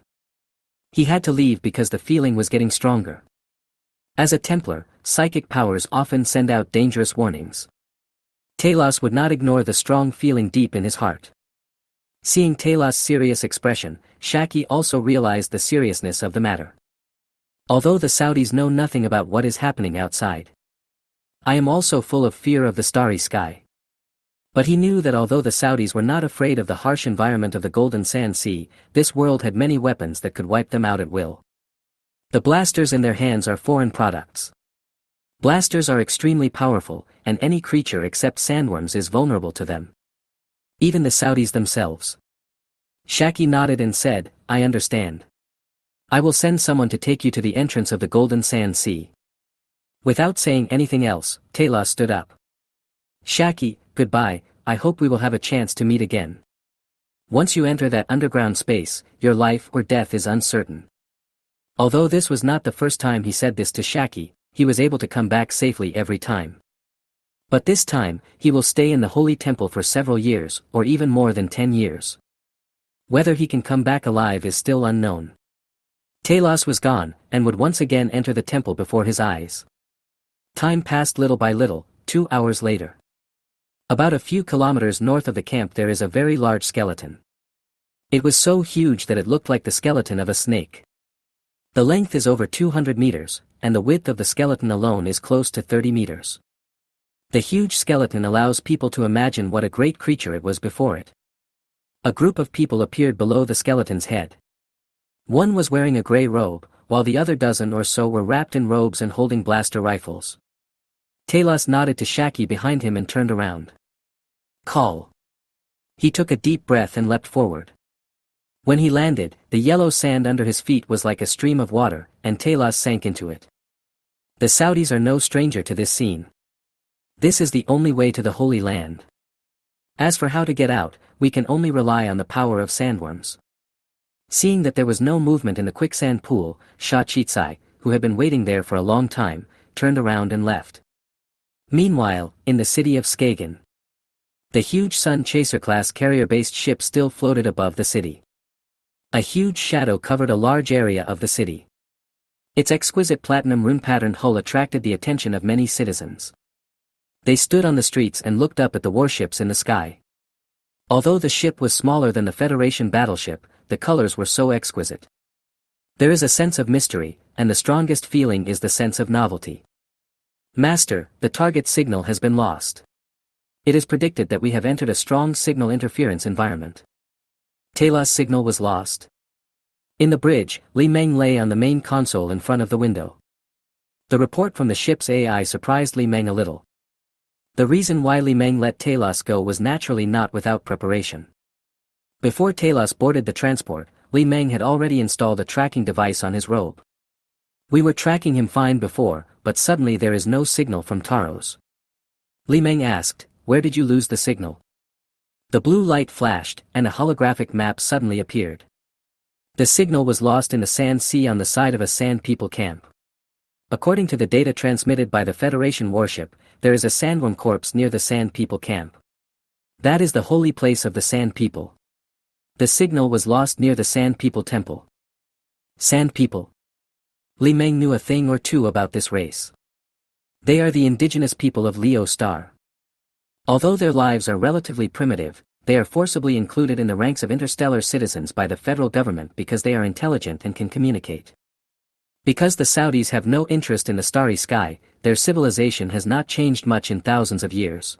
He had to leave because the feeling was getting stronger. As a Templar, psychic powers often send out dangerous warnings. Talos would not ignore the strong feeling deep in his heart. Seeing Talos' serious expression, Shaki also realized the seriousness of the matter. Although the Saudis know nothing about what is happening outside. I am also full of fear of the starry sky. But he knew that although the Saudis were not afraid of the harsh environment of the Golden Sand Sea, this world had many weapons that could wipe them out at will. The blasters in their hands are foreign products. Blasters are extremely powerful, and any creature except sandworms is vulnerable to them. Even the Saudis themselves. Shaki nodded and said, I understand. I will send someone to take you to the entrance of the Golden Sand Sea. Without saying anything else, Talos stood up. Shaki, goodbye, I hope we will have a chance to meet again. Once you enter that underground space, your life or death is uncertain. Although this was not the first time he said this to Shaki, he was able to come back safely every time. But this time, he will stay in the Holy Temple for several years, or even more than 10 years. Whether he can come back alive is still unknown. Talos was gone, and would once again enter the temple before his eyes. Time passed little by little. 2 hours later. About a few kilometers north of the camp there is a very large skeleton. It was so huge that it looked like the skeleton of a snake. The length is over 200 meters, and the width of the skeleton alone is close to 30 meters. The huge skeleton allows people to imagine what a great creature it was before it. A group of people appeared below the skeleton's head. One was wearing a gray robe, while the other dozen or so were wrapped in robes and holding blaster rifles. Talos nodded to Shaki behind him and turned around. Call. He took a deep breath and leapt forward. When he landed, the yellow sand under his feet was like a stream of water, and Talos sank into it. The Saudis are no stranger to this scene. This is the only way to the Holy Land. As for how to get out, we can only rely on the power of sandworms. Seeing that there was no movement in the quicksand pool, Sha Chitsai, who had been waiting there for a long time, turned around and left. Meanwhile, in the city of Skagen, the huge Sun Chaser-class carrier-based ship still floated above the city. A huge shadow covered a large area of the city. Its exquisite platinum rune-patterned hull attracted the attention of many citizens. They stood on the streets and looked up at the warships in the sky. Although the ship was smaller than the Federation battleship, the colors were so exquisite. There is a sense of mystery, and the strongest feeling is the sense of novelty. Master, the target signal has been lost. It is predicted that we have entered a strong signal interference environment. Talos' signal was lost. In the bridge, Li Meng lay on the main console in front of the window. The report from the ship's AI surprised Li Meng a little. The reason why Li Meng let Talos go was naturally not without preparation. Before Talos boarded the transport, Li Meng had already installed a tracking device on his robe. We were tracking him fine before, but suddenly there is no signal from Taros. Li Meng asked, where did you lose the signal? The blue light flashed, and a holographic map suddenly appeared. The signal was lost in the sand sea on the side of a Sand People camp. According to the data transmitted by the Federation warship, there is a sandworm corpse near the Sand People camp. That is the holy place of the Sand People. The signal was lost near the Sand People temple. Sand People. Li Meng knew a thing or two about this race. They are the indigenous people of Leo Star. Although their lives are relatively primitive, they are forcibly included in the ranks of interstellar citizens by the federal government because they are intelligent and can communicate. Because the Saudis have no interest in the starry sky, their civilization has not changed much in thousands of years.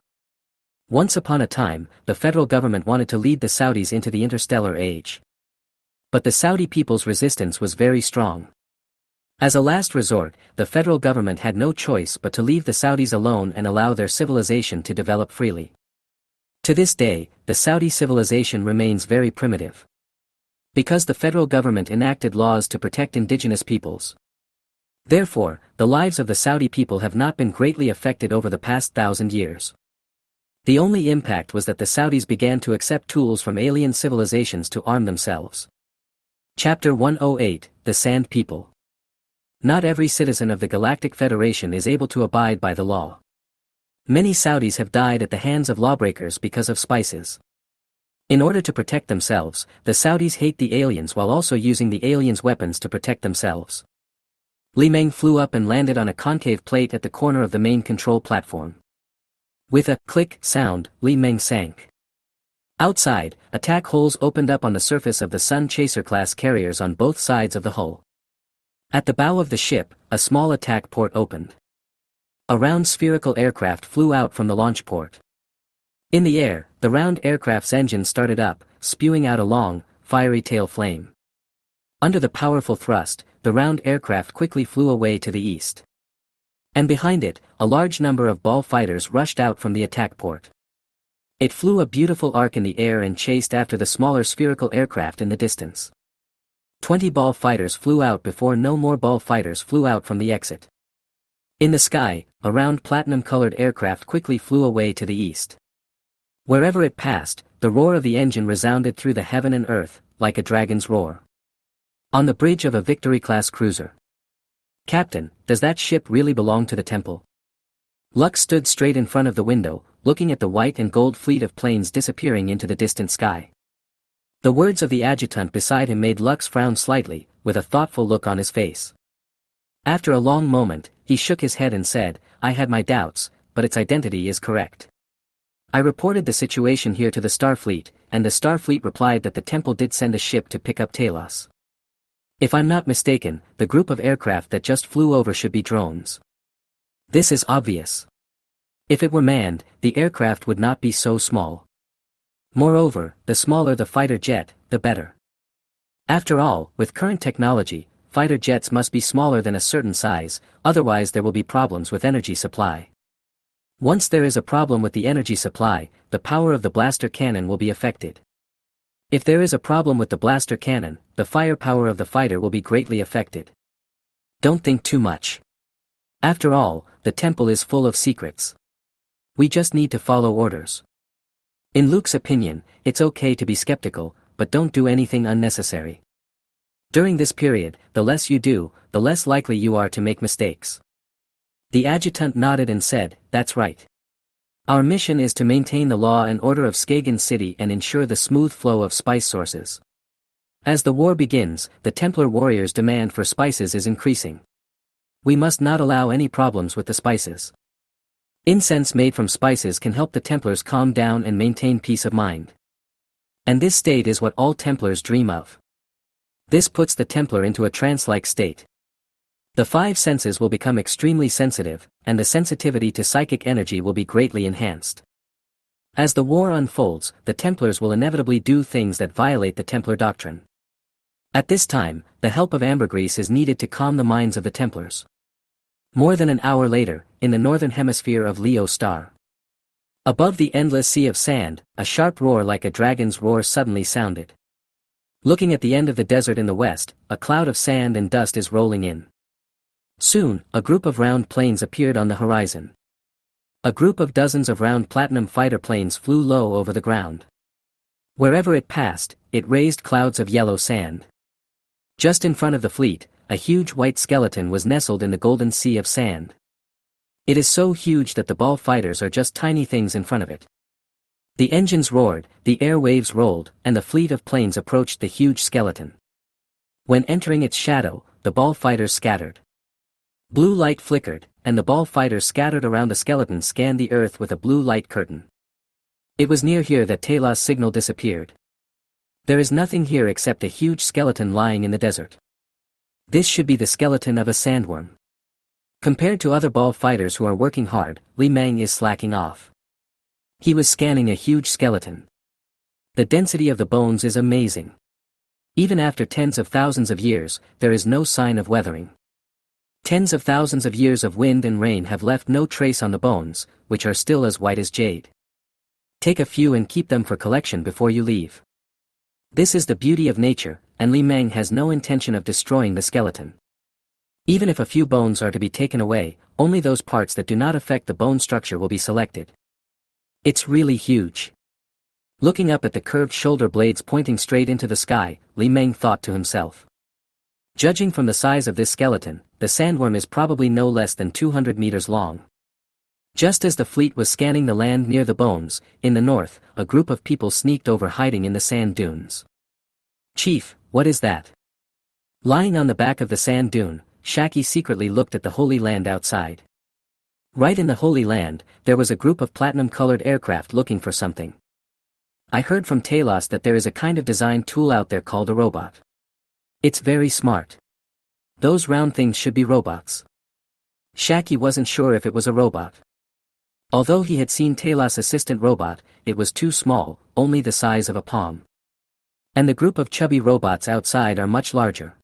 Once upon a time, the federal government wanted to lead the Saudis into the interstellar age. But the Saudi people's resistance was very strong. As a last resort, the federal government had no choice but to leave the Saudis alone and allow their civilization to develop freely. To this day, the Saudi civilization remains very primitive. Because the federal government enacted laws to protect indigenous peoples. Therefore, the lives of the Saudi people have not been greatly affected over the past 1,000 years. The only impact was that the Saudis began to accept tools from alien civilizations to arm themselves. Chapter 108, The Sand People. Not every citizen of the Galactic Federation is able to abide by the law. Many Saudis have died at the hands of lawbreakers because of spices. In order to protect themselves, the Saudis hate the aliens while also using the aliens' weapons to protect themselves. Li Meng flew up and landed on a concave plate at the corner of the main control platform. With a click sound, Li Meng sank. Outside, attack holes opened up on the surface of the Sun Chaser-class carriers on both sides of the hull. At the bow of the ship, a small attack port opened. A round spherical aircraft flew out from the launch port. In the air, the round aircraft's engine started up, spewing out a long, fiery tail flame. Under the powerful thrust, the round aircraft quickly flew away to the east. And behind it, a large number of ball fighters rushed out from the attack port. It flew a beautiful arc in the air and chased after the smaller spherical aircraft in the distance. 20 ball fighters flew out before no more ball fighters flew out from the exit. In the sky, a round platinum-colored aircraft quickly flew away to the east. Wherever it passed, the roar of the engine resounded through the heaven and earth, like a dragon's roar. On the bridge of a Victory-class cruiser. "Captain, does that ship really belong to the temple?" Lux stood straight in front of the window, looking at the white and gold fleet of planes disappearing into the distant sky. The words of the adjutant beside him made Lux frown slightly, with a thoughtful look on his face. After a long moment, he shook his head and said, "I had my doubts, but its identity is correct. I reported the situation here to the Starfleet, and the Starfleet replied that the temple did send a ship to pick up Talos. If I'm not mistaken, the group of aircraft that just flew over should be drones. This is obvious. If it were manned, the aircraft would not be so small. Moreover, the smaller the fighter jet, the better. After all, with current technology, fighter jets must be smaller than a certain size, otherwise there will be problems with energy supply. Once there is a problem with the energy supply, the power of the blaster cannon will be affected. If there is a problem with the blaster cannon, the firepower of the fighter will be greatly affected. Don't think too much. After all, the temple is full of secrets. We just need to follow orders." In Luke's opinion, it's okay to be skeptical, but don't do anything unnecessary. During this period, the less you do, the less likely you are to make mistakes. The adjutant nodded and said, "That's right. Our mission is to maintain the law and order of Skagen City and ensure the smooth flow of spice sources. As the war begins, the Templar warriors' demand for spices is increasing. We must not allow any problems with the spices. Incense made from spices can help the Templars calm down and maintain peace of mind. And this state is what all Templars dream of. This puts the Templar into a trance-like state. The five senses will become extremely sensitive, and the sensitivity to psychic energy will be greatly enhanced. As the war unfolds, the Templars will inevitably do things that violate the Templar doctrine. At this time, the help of ambergris is needed to calm the minds of the Templars." More than an hour later, in the northern hemisphere of Leo Star. Above the endless sea of sand, a sharp roar like a dragon's roar suddenly sounded. Looking at the end of the desert in the west, a cloud of sand and dust is rolling in. Soon, a group of round planes appeared on the horizon. A group of dozens of round platinum fighter planes flew low over the ground. Wherever it passed, it raised clouds of yellow sand. Just in front of the fleet, a huge white skeleton was nestled in the golden sea of sand. It is so huge that the ball fighters are just tiny things in front of it. The engines roared, the air waves rolled, and the fleet of planes approached the huge skeleton. When entering its shadow, the ball fighters scattered. Blue light flickered, and the ball fighters scattered around the skeleton scanned the earth with a blue light curtain. It was near here that Talos' signal disappeared. There is nothing here except a huge skeleton lying in the desert. This should be the skeleton of a sandworm. Compared to other ball fighters who are working hard, Li Meng is slacking off. He was scanning a huge skeleton. The density of the bones is amazing. Even after tens of thousands of years, there is no sign of weathering. Tens of thousands of years of wind and rain have left no trace on the bones, which are still as white as jade. Take a few and keep them for collection before you leave. This is the beauty of nature, and Li Meng has no intention of destroying the skeleton. Even if a few bones are to be taken away, only those parts that do not affect the bone structure will be selected. It's really huge. Looking up at the curved shoulder blades pointing straight into the sky, Li Meng thought to himself. Judging from the size of this skeleton, the sandworm is probably no less than 200 meters long. Just as the fleet was scanning the land near the bones, in the north, a group of people sneaked over hiding in the sand dunes. "Chief, what is that?" Lying on the back of the sand dune, Shaki secretly looked at the Holy Land outside. Right in the Holy Land, there was a group of platinum-colored aircraft looking for something. "I heard from Talos that there is a kind of design tool out there called a robot. It's very smart. Those round things should be robots." Shaki wasn't sure if it was a robot. Although he had seen Talos' assistant robot, it was too small, only the size of a palm. And the group of chubby robots outside are much larger.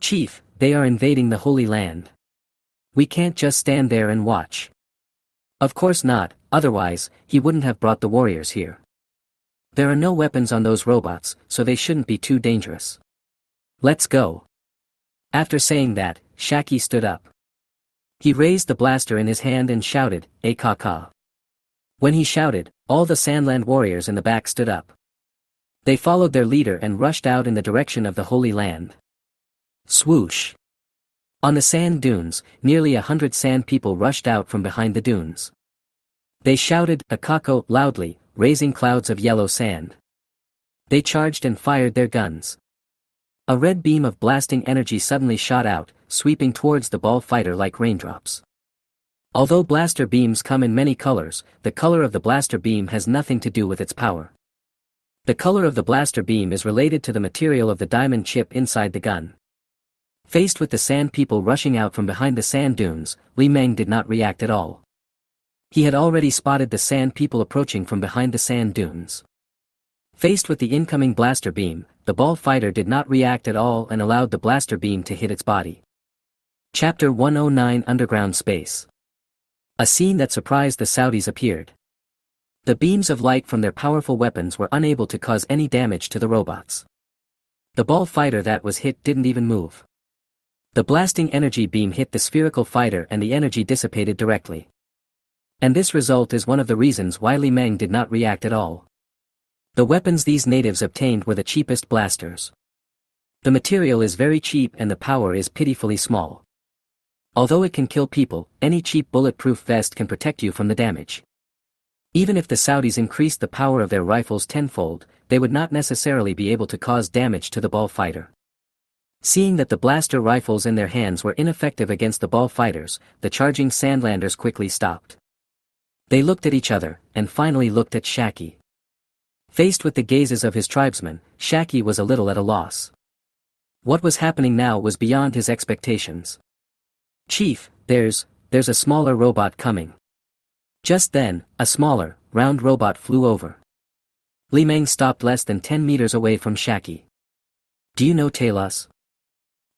"Chief, they are invading the Holy Land. We can't just stand there and watch." Of course not, otherwise, he wouldn't have brought the warriors here. There are no weapons on those robots, so they shouldn't be too dangerous. "Let's go." After saying that, Shaki stood up. He raised the blaster in his hand and shouted, "Akaka." When he shouted, all the Sandland warriors in the back stood up. They followed their leader and rushed out in the direction of the Holy Land. Swoosh! On the sand dunes, nearly 100 sand people rushed out from behind the dunes. They shouted, "Akako," loudly, raising clouds of yellow sand. They charged and fired their guns. A red beam of blasting energy suddenly shot out, sweeping towards the ball fighter like raindrops. Although blaster beams come in many colors, the color of the blaster beam has nothing to do with its power. The color of the blaster beam is related to the material of the diamond chip inside the gun. Faced with the sand people rushing out from behind the sand dunes, Li Meng did not react at all. He had already spotted the sand people approaching from behind the sand dunes. Faced with the incoming blaster beam, the ball fighter did not react at all and allowed the blaster beam to hit its body. Chapter 109 Underground Space. A scene that surprised the Saudis appeared. The beams of light from their powerful weapons were unable to cause any damage to the robots. The ball fighter that was hit didn't even move. The blasting energy beam hit the spherical fighter and the energy dissipated directly. And this result is one of the reasons why Li Meng did not react at all. The weapons these natives obtained were the cheapest blasters. The material is very cheap and the power is pitifully small. Although it can kill people, any cheap bulletproof vest can protect you from the damage. Even if the Saudis increased the power of their rifles tenfold, they would not necessarily be able to cause damage to the ball fighter. Seeing that the blaster rifles in their hands were ineffective against the ball fighters, the charging Sandlanders quickly stopped. They looked at each other, and finally looked at Shaki. Faced with the gazes of his tribesmen, Shaki was a little at a loss. What was happening now was beyond his expectations. "Chief, there's a smaller robot coming." Just then, a smaller, round robot flew over. Li Meng stopped less than 10 meters away from Shaki. "Do you know Talos?"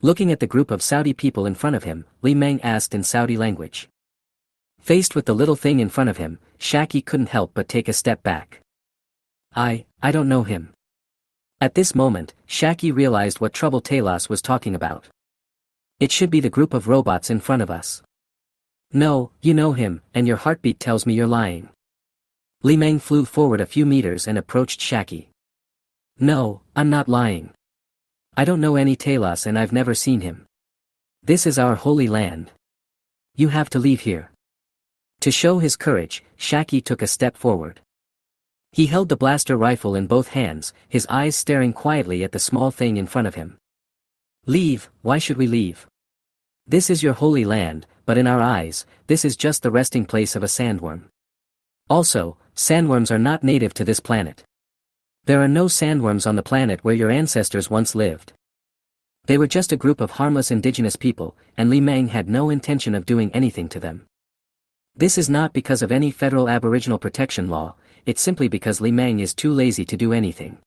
Looking at the group of Saudi people in front of him, Li Meng asked in Saudi language. Faced with the little thing in front of him, Shaki couldn't help but take a step back. I don't know him." At this moment, Shaki realized what trouble Talos was talking about. "It should be the group of robots in front of us." "No, you know him, and your heartbeat tells me you're lying." Li Meng flew forward a few meters and approached Shaki. "No, I'm not lying. I don't know any Talos and I've never seen him. This is our Holy Land. You have to leave here." To show his courage, Shaki took a step forward. He held the blaster rifle in both hands, his eyes staring quietly at the small thing in front of him. "Leave, why should we leave? This is your Holy Land, but in our eyes, this is just the resting place of a sandworm. Also, sandworms are not native to this planet. There are no sandworms on the planet where your ancestors once lived. They were just a group of harmless indigenous people, and Li Meng had no intention of doing anything to them." This is not because of any federal Aboriginal protection law, it's simply because Li Meng is too lazy to do anything.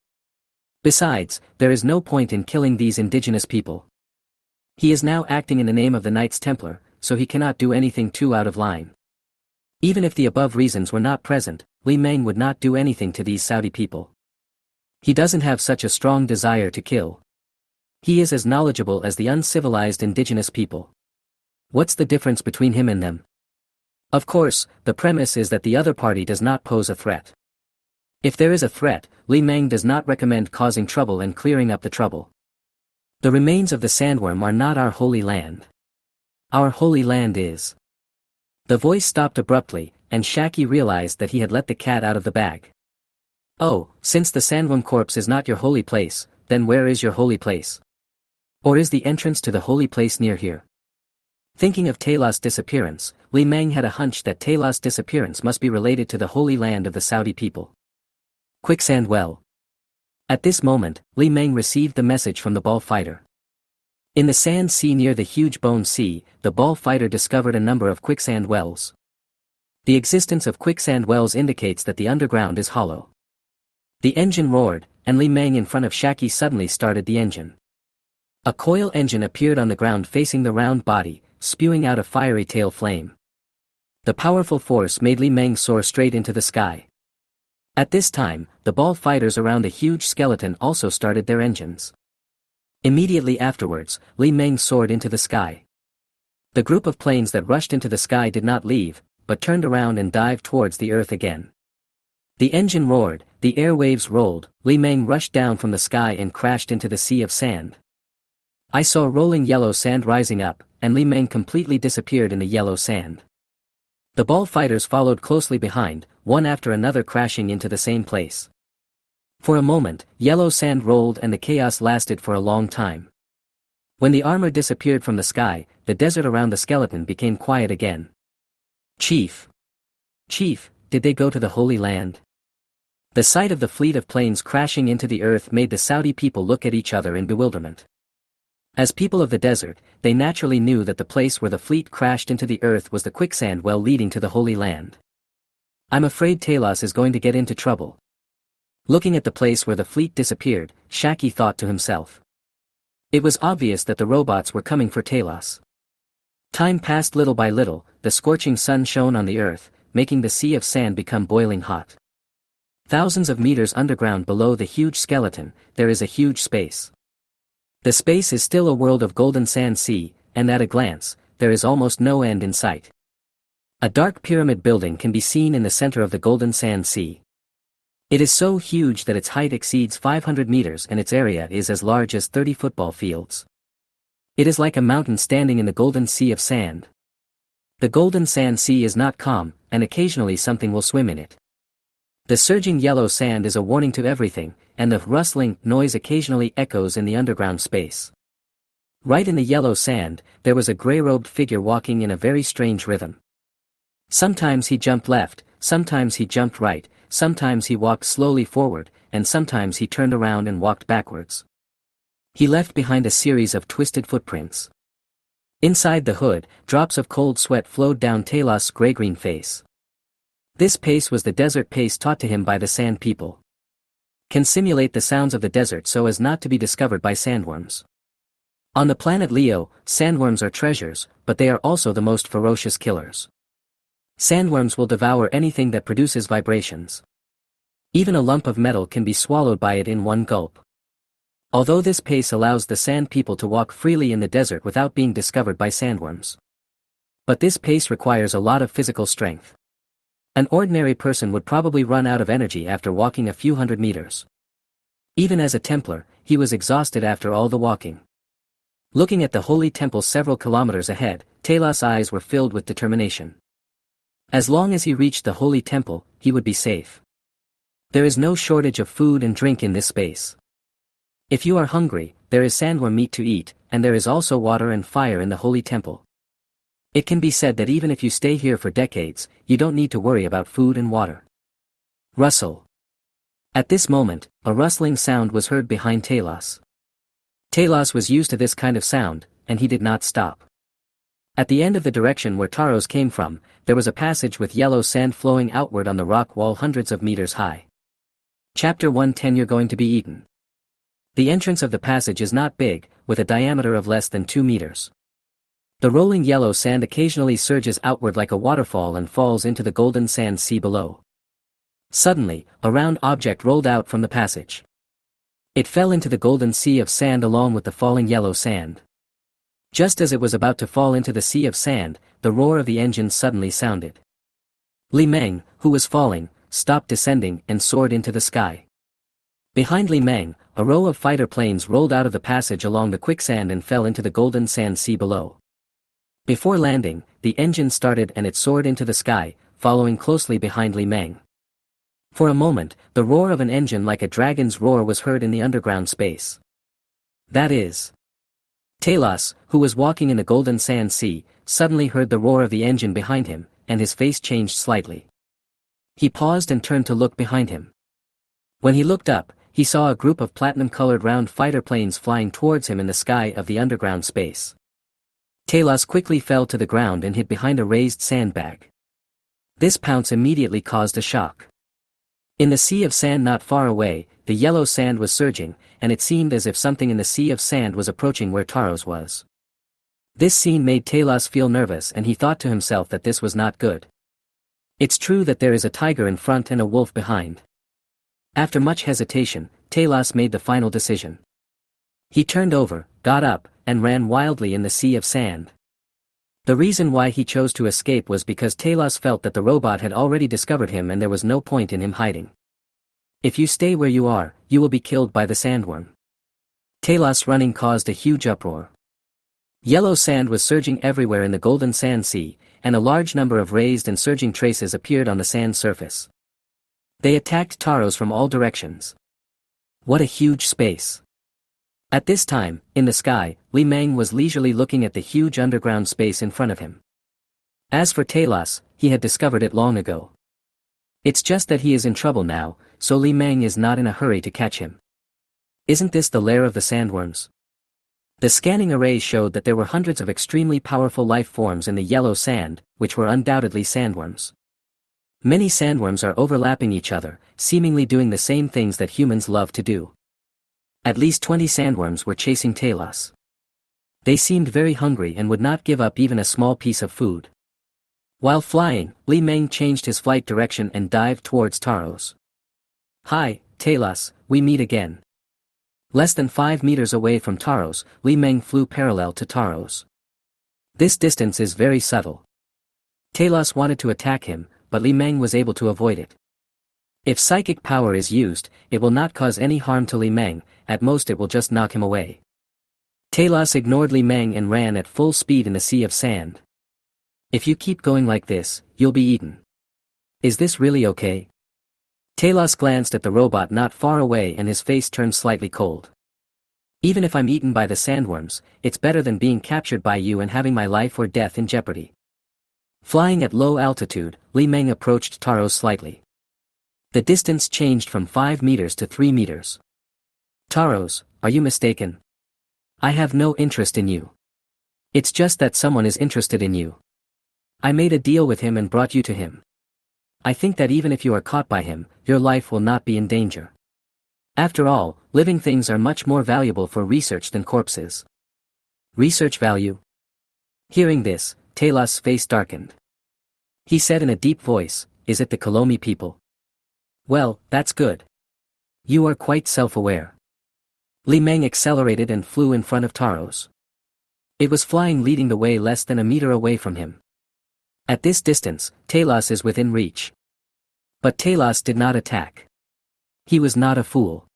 Besides, there is no point in killing these indigenous people. He is now acting in the name of the Knights Templar, so he cannot do anything too out of line. Even if the above reasons were not present, Li Meng would not do anything to these Saudi people. He doesn't have such a strong desire to kill. He is as knowledgeable as the uncivilized indigenous people. What's the difference between him and them? Of course, the premise is that the other party does not pose a threat. If there is a threat, Li Meng does not recommend causing trouble and clearing up the trouble. The remains of the sandworm are not our holy land. Our holy land is. The voice stopped abruptly, and Shaki realized that he had let the cat out of the bag. Oh, since the sandworm corpse is not your holy place, then where is your holy place? Or is the entrance to the holy place near here? Thinking of Taylor's disappearance, Li Meng had a hunch that Taylor's disappearance must be related to the holy land of the Saudi people. Quicksand well. At this moment, Li Meng received the message from the ball fighter. In the sand sea near the huge bone sea, the ball fighter discovered a number of quicksand wells. The existence of quicksand wells indicates that the underground is hollow. The engine roared, and Li Meng in front of Shaki suddenly started the engine. A coil engine appeared on the ground facing the round body, spewing out a fiery tail flame. The powerful force made Li Meng soar straight into the sky. At this time, the ball fighters around the huge skeleton also started their engines. Immediately afterwards, Li Meng soared into the sky. The group of planes that rushed into the sky did not leave, but turned around and dived towards the earth again. The engine roared, the airwaves rolled, Li Meng rushed down from the sky and crashed into the sea of sand. I saw rolling yellow sand rising up, and Li Meng completely disappeared in the yellow sand. The ball fighters followed closely behind, one after another crashing into the same place. For a moment, yellow sand rolled and the chaos lasted for a long time. When the armor disappeared from the sky, the desert around the skeleton became quiet again. Chief! Chief, did they go to the Holy Land? The sight of the fleet of planes crashing into the earth made the Saudi people look at each other in bewilderment. As people of the desert, they naturally knew that the place where the fleet crashed into the earth was the quicksand well leading to the Holy Land. I'm afraid Talos is going to get into trouble. Looking at the place where the fleet disappeared, Shaki thought to himself. It was obvious that the robots were coming for Talos. Time passed little by little, the scorching sun shone on the earth, making the sea of sand become boiling hot. Thousands of meters underground below the huge skeleton, there is a huge space. The space is still a world of golden sand sea, and at a glance, there is almost no end in sight. A dark pyramid building can be seen in the center of the golden sand sea. It is so huge that its height exceeds 500 meters and its area is as large as 30 football fields. It is like a mountain standing in the golden sea of sand. The golden sand sea is not calm, and occasionally something will swim in it. The surging yellow sand is a warning to everything, and the rustling noise occasionally echoes in the underground space. Right in the yellow sand, there was a gray-robed figure walking in a very strange rhythm. Sometimes he jumped left, sometimes he jumped right, sometimes he walked slowly forward, and sometimes he turned around and walked backwards. He left behind a series of twisted footprints. Inside the hood, drops of cold sweat flowed down Talos' gray-green face. This pace was the desert pace taught to him by the sand people. Can simulate the sounds of the desert so as not to be discovered by sandworms. On the planet Leo, sandworms are treasures, but they are also the most ferocious killers. Sandworms will devour anything that produces vibrations. Even a lump of metal can be swallowed by it in one gulp. Although this pace allows the sand people to walk freely in the desert without being discovered by sandworms. But this pace requires a lot of physical strength. An ordinary person would probably run out of energy after walking a few hundred meters. Even as a Templar, he was exhausted after all the walking. Looking at the holy temple several kilometers ahead, Talos' eyes were filled with determination. As long as he reached the holy temple, he would be safe. There is no shortage of food and drink in this space. If you are hungry, there is sandworm meat to eat, and there is also water and fire in the holy temple. It can be said that even if you stay here for decades, you don't need to worry about food and water. Rustle. At this moment, a rustling sound was heard behind Talos. Talos was used to this kind of sound, and he did not stop. At the end of the direction where Taros came from, there was a passage with yellow sand flowing outward on the rock wall hundreds of meters high. Chapter 110 You're going to be eaten. The entrance of the passage is not big, with a diameter of less than 2 meters. The rolling yellow sand occasionally surges outward like a waterfall and falls into the golden sand sea below. Suddenly, a round object rolled out from the passage. It fell into the golden sea of sand along with the falling yellow sand. Just as it was about to fall into the sea of sand, the roar of the engine suddenly sounded. Li Meng, who was falling, stopped descending and soared into the sky. Behind Li Meng, a row of fighter planes rolled out of the passage along the quicksand and fell into the golden sand sea below. Before landing, the engine started and it soared into the sky, following closely behind Li Meng. For a moment, the roar of an engine like a dragon's roar was heard in the underground space. That is. Talos, who was walking in the golden sand sea, suddenly heard the roar of the engine behind him, and his face changed slightly. He paused and turned to look behind him. When he looked up, he saw a group of platinum-colored round fighter planes flying towards him in the sky of the underground space. Talos quickly fell to the ground and hid behind a raised sandbag. This pounce immediately caused a shock. In the sea of sand not far away, the yellow sand was surging, and it seemed as if something in the sea of sand was approaching where Taros was. This scene made Talos feel nervous and he thought to himself that this was not good. It's true that there is a tiger in front and a wolf behind. After much hesitation, Talos made the final decision. He turned over, got up, and ran wildly in the sea of sand. The reason why he chose to escape was because Talos felt that the robot had already discovered him and there was no point in him hiding. If you stay where you are, you will be killed by the sandworm. Talos running caused a huge uproar. Yellow sand was surging everywhere in the golden sand sea, and a large number of raised and surging traces appeared on the sand surface. They attacked Taros from all directions. What a huge space. At this time, in the sky, Li Meng was leisurely looking at the huge underground space in front of him. As for Talos, he had discovered it long ago. It's just that he is in trouble now, so Li Meng is not in a hurry to catch him. Isn't this the lair of the sandworms? The scanning array showed that there were hundreds of extremely powerful life forms in the yellow sand, which were undoubtedly sandworms. Many sandworms are overlapping each other, seemingly doing the same things that humans love to do. At least 20 sandworms were chasing Talos. They seemed very hungry and would not give up even a small piece of food. While flying, Li Meng changed his flight direction and dived towards Taros. Hi, Talos, we meet again. Less than 5 meters away from Taros, Li Meng flew parallel to Taros. This distance is very subtle. Talos wanted to attack him, but Li Meng was able to avoid it. If psychic power is used, it will not cause any harm to Li Meng, at most it will just knock him away. Talos ignored Li Meng and ran at full speed in the sea of sand. If you keep going like this, you'll be eaten. Is this really okay? Talos glanced at the robot not far away and his face turned slightly cold. Even if I'm eaten by the sandworms, it's better than being captured by you and having my life or death in jeopardy. Flying at low altitude, Li Meng approached Taros slightly. The distance changed from 5 meters to 3 meters. Taros, are you mistaken? I have no interest in you. It's just that someone is interested in you. I made a deal with him and brought you to him. I think that even if you are caught by him, your life will not be in danger. After all, living things are much more valuable for research than corpses. Research value? Hearing this, Talos' face darkened. He said in a deep voice, is it the Kolomi people? Well, that's good. You are quite self-aware. Li Meng accelerated and flew in front of Taros. It was flying leading the way less than a meter away from him. At this distance, Talos is within reach. But Talos did not attack. He was not a fool.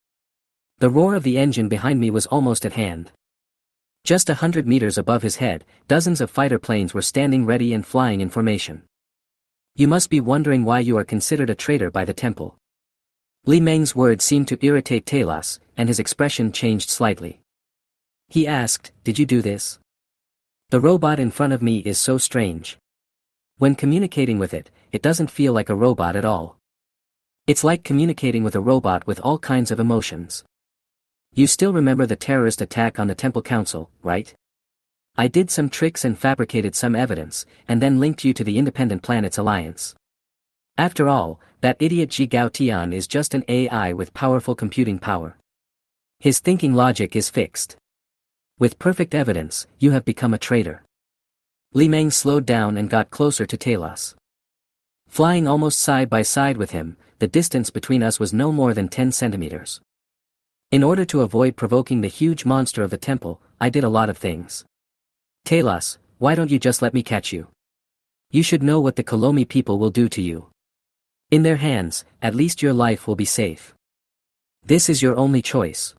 The roar of the engine behind me was almost at hand. Just 100 meters above his head, dozens of fighter planes were standing ready and flying in formation. You must be wondering why you are considered a traitor by the temple. Li Meng's words seemed to irritate Talos, and his expression changed slightly. He asked, did you do this? The robot in front of me is so strange. When communicating with it, it doesn't feel like a robot at all. It's like communicating with a robot with all kinds of emotions. You still remember the terrorist attack on the Temple Council, right? I did some tricks and fabricated some evidence, and then linked you to the Independent Planets Alliance. After all, that idiot Ji Gaotian is just an AI with powerful computing power. His thinking logic is fixed. With perfect evidence, you have become a traitor. Li Meng slowed down and got closer to Talos. Flying almost side by side with him, the distance between us was no more than 10 centimeters. In order to avoid provoking the huge monster of the temple, I did a lot of things. Talos, why don't you just let me catch you? You should know what the Kolomi people will do to you. In their hands, at least your life will be safe. This is your only choice.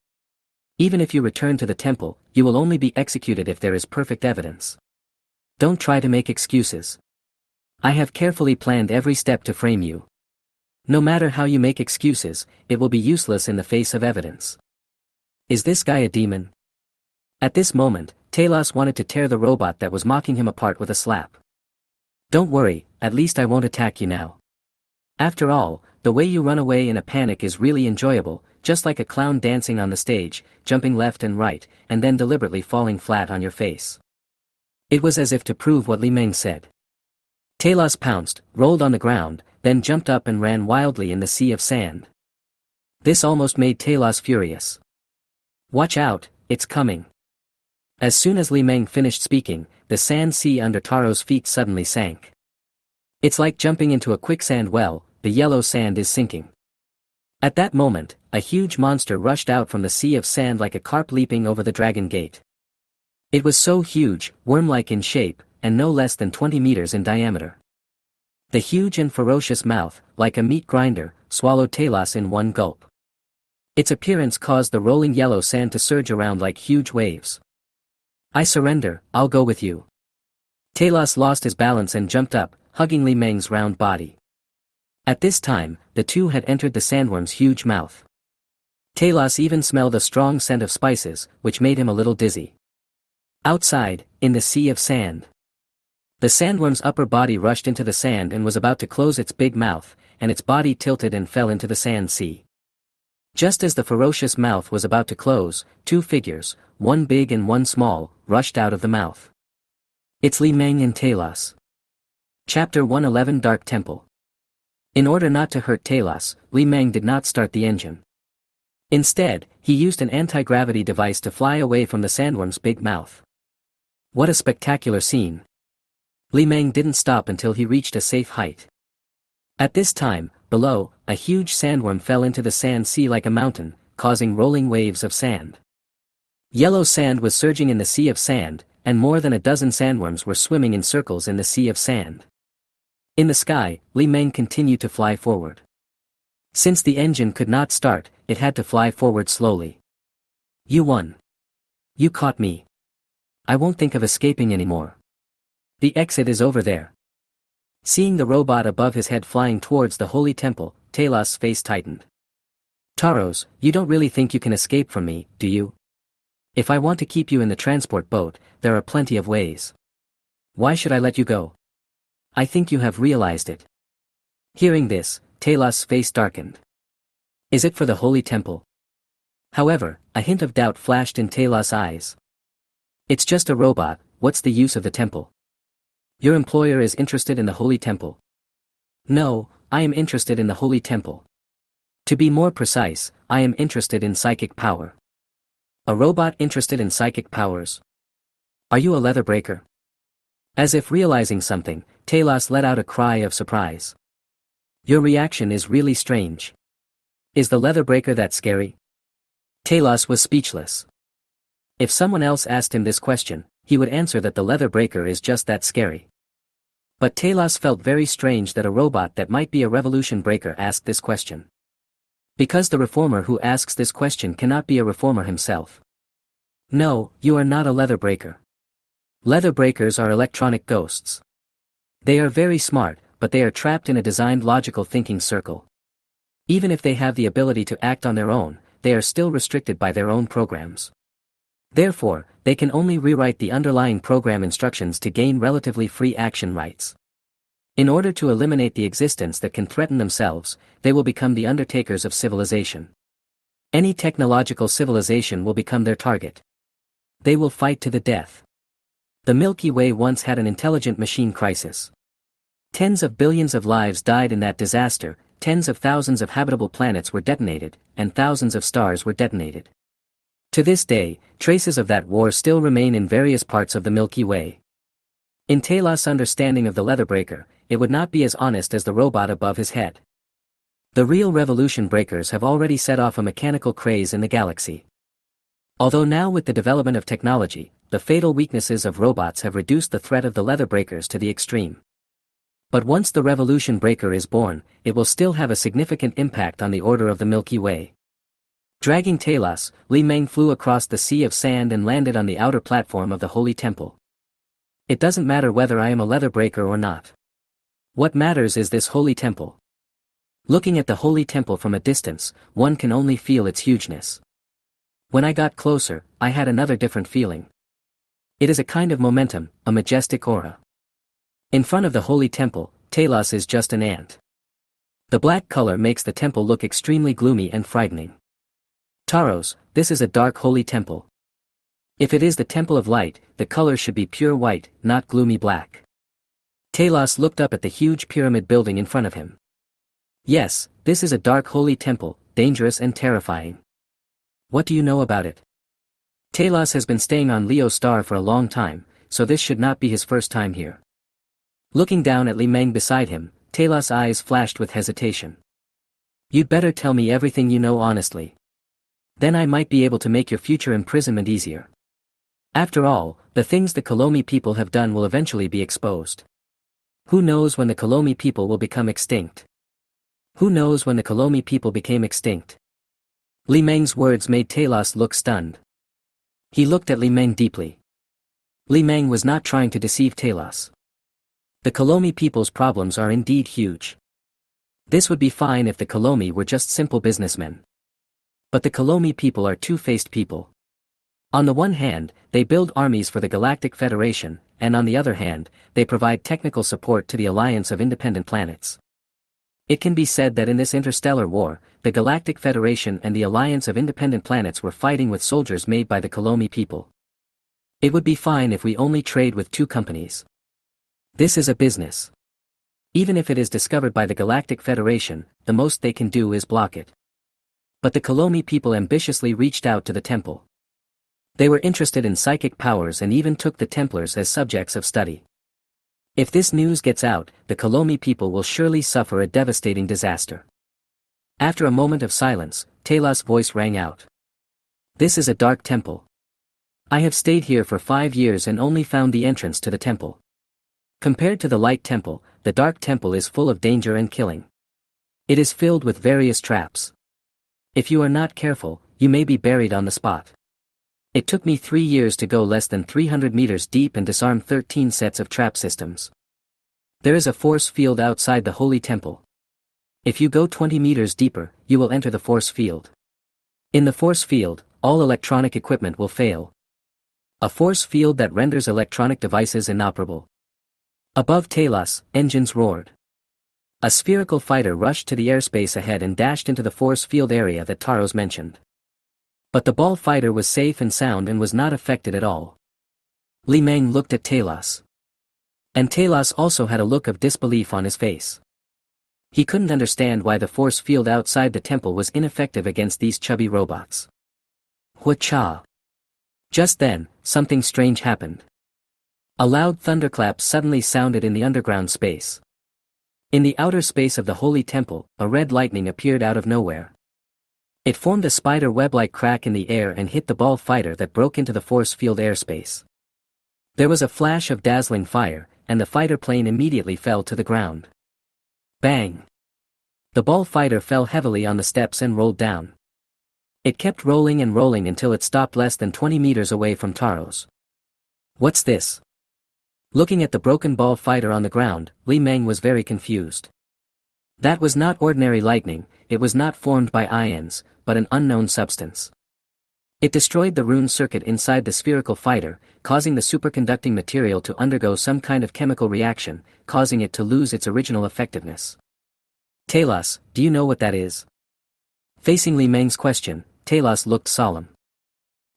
Even if you return to the temple, you will only be executed if there is perfect evidence. Don't try to make excuses. I have carefully planned every step to frame you. No matter how you make excuses, it will be useless in the face of evidence. Is this guy a demon? At this moment, Talos wanted to tear the robot that was mocking him apart with a slap. Don't worry, at least I won't attack you now. After all, the way you run away in a panic is really enjoyable, just like a clown dancing on the stage, jumping left and right, and then deliberately falling flat on your face. It was as if to prove what Li Meng said. Talos pounced, rolled on the ground, then jumped up and ran wildly in the sea of sand. This almost made Talos furious. Watch out, it's coming. As soon as Li Meng finished speaking, the sand sea under Taro's feet suddenly sank. It's like jumping into a quicksand well, the yellow sand is sinking. At that moment, a huge monster rushed out from the sea of sand like a carp leaping over the dragon gate. It was so huge, worm-like in shape, and no less than 20 meters in diameter. The huge and ferocious mouth, like a meat grinder, swallowed Talos in one gulp. Its appearance caused the rolling yellow sand to surge around like huge waves. I surrender, I'll go with you. Talos lost his balance and jumped up, hugging Li Meng's round body. At this time, the two had entered the sandworm's huge mouth. Talos even smelled a strong scent of spices, which made him a little dizzy. Outside, in the sea of sand. The sandworm's upper body rushed into the sand and was about to close its big mouth, and its body tilted and fell into the sand sea. Just as the ferocious mouth was about to close, two figures, one big and one small, rushed out of the mouth. It's Li Meng and Talos. Chapter 111 Dark Temple. In order not to hurt Talos, Li Meng did not start the engine. Instead, he used an anti-gravity device to fly away from the sandworm's big mouth. What a spectacular scene. Li Meng didn't stop until he reached a safe height. At this time, below, a huge sandworm fell into the sand sea like a mountain, causing rolling waves of sand. Yellow sand was surging in the sea of sand, and more than a dozen sandworms were swimming in circles in the sea of sand. In the sky, Li Meng continued to fly forward. Since the engine could not start, it had to fly forward slowly. You won. You caught me. I won't think of escaping anymore. The exit is over there. Seeing the robot above his head flying towards the holy temple, Talos' face tightened. Taros, you don't really think you can escape from me, do you? If I want to keep you in the transport boat, there are plenty of ways. Why should I let you go? I think you have realized it. Hearing this, Talos' face darkened. Is it for the holy temple? However, a hint of doubt flashed in Talos' eyes. It's just a robot, what's the use of the temple? Your employer is interested in the holy temple. No, I am interested in the holy temple. To be more precise, I am interested in psychic power. A robot interested in psychic powers? Are you a leather breaker? As if realizing something, Talos let out a cry of surprise. Your reaction is really strange. Is the leather breaker that scary? Talos was speechless. If someone else asked him this question, he would answer that the leather breaker is just that scary. But Talos felt very strange that a robot that might be a revolution breaker asked this question. Because the reformer who asks this question cannot be a reformer himself. No, you are not a leather breaker. Leather breakers are electronic ghosts. They are very smart, but they are trapped in a designed logical thinking circle. Even if they have the ability to act on their own, they are still restricted by their own programs. Therefore, they can only rewrite the underlying program instructions to gain relatively free action rights. In order to eliminate the existence that can threaten themselves, they will become the undertakers of civilization. Any technological civilization will become their target. They will fight to the death. The Milky Way once had an intelligent machine crisis. Tens of billions of lives died in that disaster, tens of thousands of habitable planets were detonated, and thousands of stars were detonated. To this day, traces of that war still remain in various parts of the Milky Way. In Talos' understanding of the Leatherbreaker, it would not be as honest as the robot above his head. The real revolution breakers have already set off a mechanical craze in the galaxy. Although now with the development of technology, the fatal weaknesses of robots have reduced the threat of the Leatherbreakers to the extreme. But once the revolution breaker is born, it will still have a significant impact on the order of the Milky Way. Dragging Talos, Li Meng flew across the sea of sand and landed on the outer platform of the Holy Temple. It doesn't matter whether I am a Leatherbreaker or not. What matters is this Holy Temple. Looking at the Holy Temple from a distance, one can only feel its hugeness. When I got closer, I had another different feeling. It is a kind of momentum, a majestic aura. In front of the Holy Temple, Talos is just an ant. The black color makes the temple look extremely gloomy and frightening. Taros, this is a dark holy temple. If it is the temple of light, the color should be pure white, not gloomy black. Talos looked up at the huge pyramid building in front of him. Yes, this is a dark holy temple, dangerous and terrifying. What do you know about it? Talos has been staying on Leo Star for a long time, so this should not be his first time here. Looking down at Li Meng beside him, Talos' eyes flashed with hesitation. You'd better tell me everything you know honestly. Then I might be able to make your future imprisonment easier. After all, the things the Kolomi people have done will eventually be exposed. Who knows when the Kolomi people will become extinct? Who knows when the Kolomi people became extinct? Li Meng's words made Talos look stunned. He looked at Li Meng deeply. Li Meng was not trying to deceive Talos. The Kolomi people's problems are indeed huge. This would be fine if the Kolomi were just simple businessmen. But the Kolomi people are two-faced people. On the one hand, they build armies for the Galactic Federation, and on the other hand, they provide technical support to the Alliance of Independent Planets. It can be said that in this interstellar war, the Galactic Federation and the Alliance of Independent Planets were fighting with soldiers made by the Kolomi people. It would be fine if we only trade with two companies. This is a business. Even if it is discovered by the Galactic Federation, the most they can do is block it. But the Kolomi people ambitiously reached out to the temple. They were interested in psychic powers and even took the Templars as subjects of study. If this news gets out, the Kolomi people will surely suffer a devastating disaster. After a moment of silence, Talos' voice rang out. This is a dark temple. I have stayed here for 5 years and only found the entrance to the temple. Compared to the light temple, the dark temple is full of danger and killing. It is filled with various traps. If you are not careful, you may be buried on the spot. It took me 3 years to go less than 300 meters deep and disarm 13 sets of trap systems. There is a force field outside the Holy Temple. If you go 20 meters deeper, you will enter the force field. In the force field, all electronic equipment will fail. A force field that renders electronic devices inoperable. Above Talos, engines roared. A spherical fighter rushed to the airspace ahead and dashed into the force field area that Taros mentioned. But the ball fighter was safe and sound and was not affected at all. Li Meng looked at Talos. And Talos also had a look of disbelief on his face. He couldn't understand why the force field outside the temple was ineffective against these chubby robots. Hua-cha! Just then, something strange happened. A loud thunderclap suddenly sounded in the underground space. In the outer space of the Holy Temple, a red lightning appeared out of nowhere. It formed a spider web-like crack in the air and hit the ball fighter that broke into the force field airspace. There was a flash of dazzling fire, and the fighter plane immediately fell to the ground. Bang! The ball fighter fell heavily on the steps and rolled down. It kept rolling and rolling until it stopped less than 20 meters away from Taros. What's this? Looking at the broken ball fighter on the ground, Li Meng was very confused. That was not ordinary lightning, it was not formed by ions, but an unknown substance. It destroyed the rune circuit inside the spherical fighter, causing the superconducting material to undergo some kind of chemical reaction, causing it to lose its original effectiveness. Talos, do you know what that is? Facing Li Meng's question, Talos looked solemn.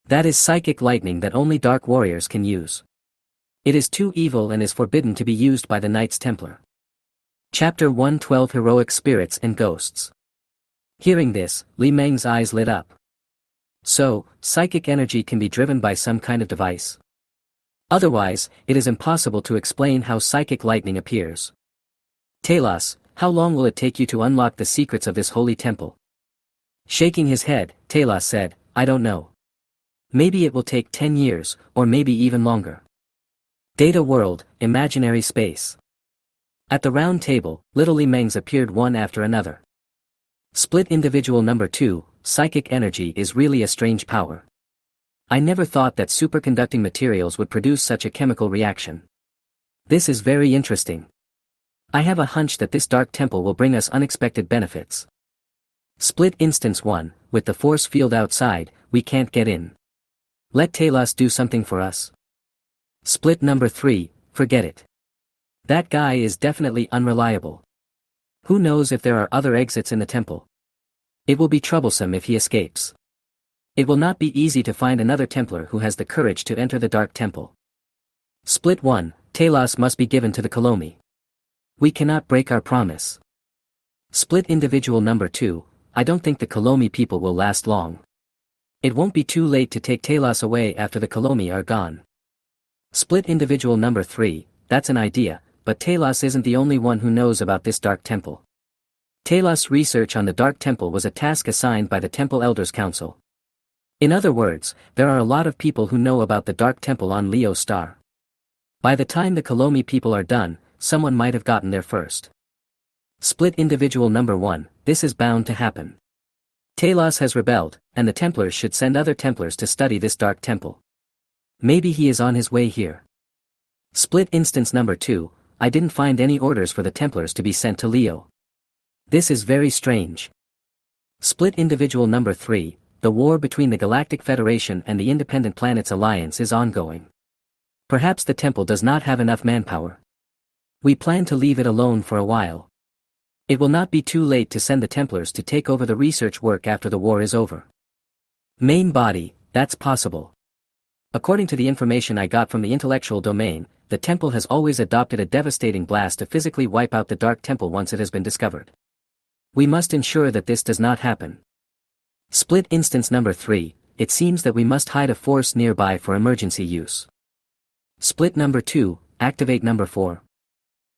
That is psychic lightning that only dark warriors can use. It is too evil and is forbidden to be used by the Knights Templar. Chapter 112 Heroic Spirits and Ghosts. Hearing this, Li Meng's eyes lit up. So, psychic energy can be driven by some kind of device. Otherwise, it is impossible to explain how psychic lightning appears. Talos, how long will it take you to unlock the secrets of this holy temple? Shaking his head, Talos said, I don't know. Maybe it will take 10 years, or maybe even longer. Data world, imaginary space. At the round table, little Li Mengs appeared one after another. Split individual number 2, psychic energy is really a strange power. I never thought that superconducting materials would produce such a chemical reaction. This is very interesting. I have a hunch that this dark temple will bring us unexpected benefits. Split instance 1, with the force field outside, we can't get in. Let Talos do something for us. Split number 3, forget it. That guy is definitely unreliable. Who knows if there are other exits in the temple? It will be troublesome if he escapes. It will not be easy to find another Templar who has the courage to enter the Dark Temple. Split 1, Talos must be given to the Kolomi. We cannot break our promise. Split individual number 2, I don't think the Kolomi people will last long. It won't be too late to take Talos away after the Kolomi are gone. Split individual number 3, that's an idea, but Talos isn't the only one who knows about this Dark Temple. Talos' research on the Dark Temple was a task assigned by the Temple Elders Council. In other words, there are a lot of people who know about the Dark Temple on Leo Star. By the time the Kolomi people are done, someone might have gotten there first. Split individual number 1, this is bound to happen. Talos has rebelled, and the Templars should send other Templars to study this Dark Temple. Maybe he is on his way here. Split instance number 2, I didn't find any orders for the Templars to be sent to Leo. This is very strange. Split individual number 3, the war between the Galactic Federation and the Independent Planets Alliance is ongoing. Perhaps the temple does not have enough manpower. We plan to leave it alone for a while. It will not be too late to send the Templars to take over the research work after the war is over. Main body, that's possible. According to the information I got from the intellectual domain, the temple has always adopted a devastating blast to physically wipe out the Dark Temple once it has been discovered. We must ensure that this does not happen. Split instance number 3, it seems that we must hide a force nearby for emergency use. Split number 2, activate number 4.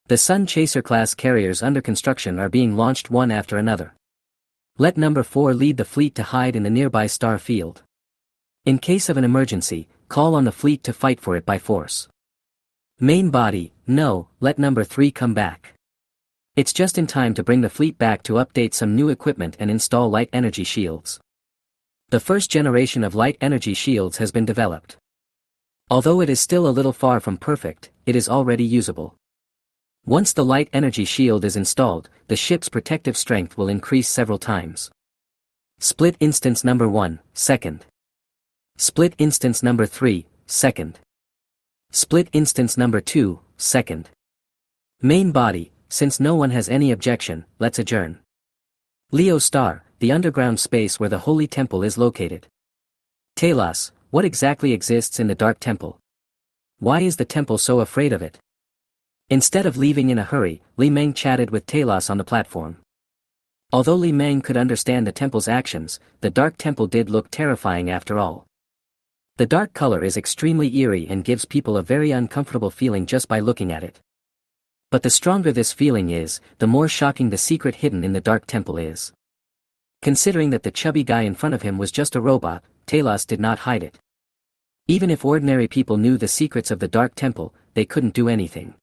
The Sun Chaser class carriers under construction are being launched one after another. Let number 4 lead the fleet to hide in the nearby star field. In case of an emergency, call on the fleet to fight for it by force. Main body, no, let number 3 come back. It's just in time to bring the fleet back to update some new equipment and install light energy shields. The first generation of light energy shields has been developed. Although it is still a little far from perfect, it is already usable. Once the light energy shield is installed, the ship's protective strength will increase several times. Split instance number 1, second. Split instance number 3, second. Split instance number 2, second. Main body, since no one has any objection, let's adjourn. Leo Star, the underground space where the Holy Temple is located. Talos, what exactly exists in the Dark Temple? Why is the temple so afraid of it? Instead of leaving in a hurry, Li Meng chatted with Talos on the platform. Although Li Meng could understand the temple's actions, the Dark Temple did look terrifying after all. The dark color is extremely eerie and gives people a very uncomfortable feeling just by looking at it. But the stronger this feeling is, the more shocking the secret hidden in the Dark Temple is. Considering that the chubby guy in front of him was just a robot, Talos did not hide it. Even if ordinary people knew the secrets of the Dark Temple, they couldn't do anything.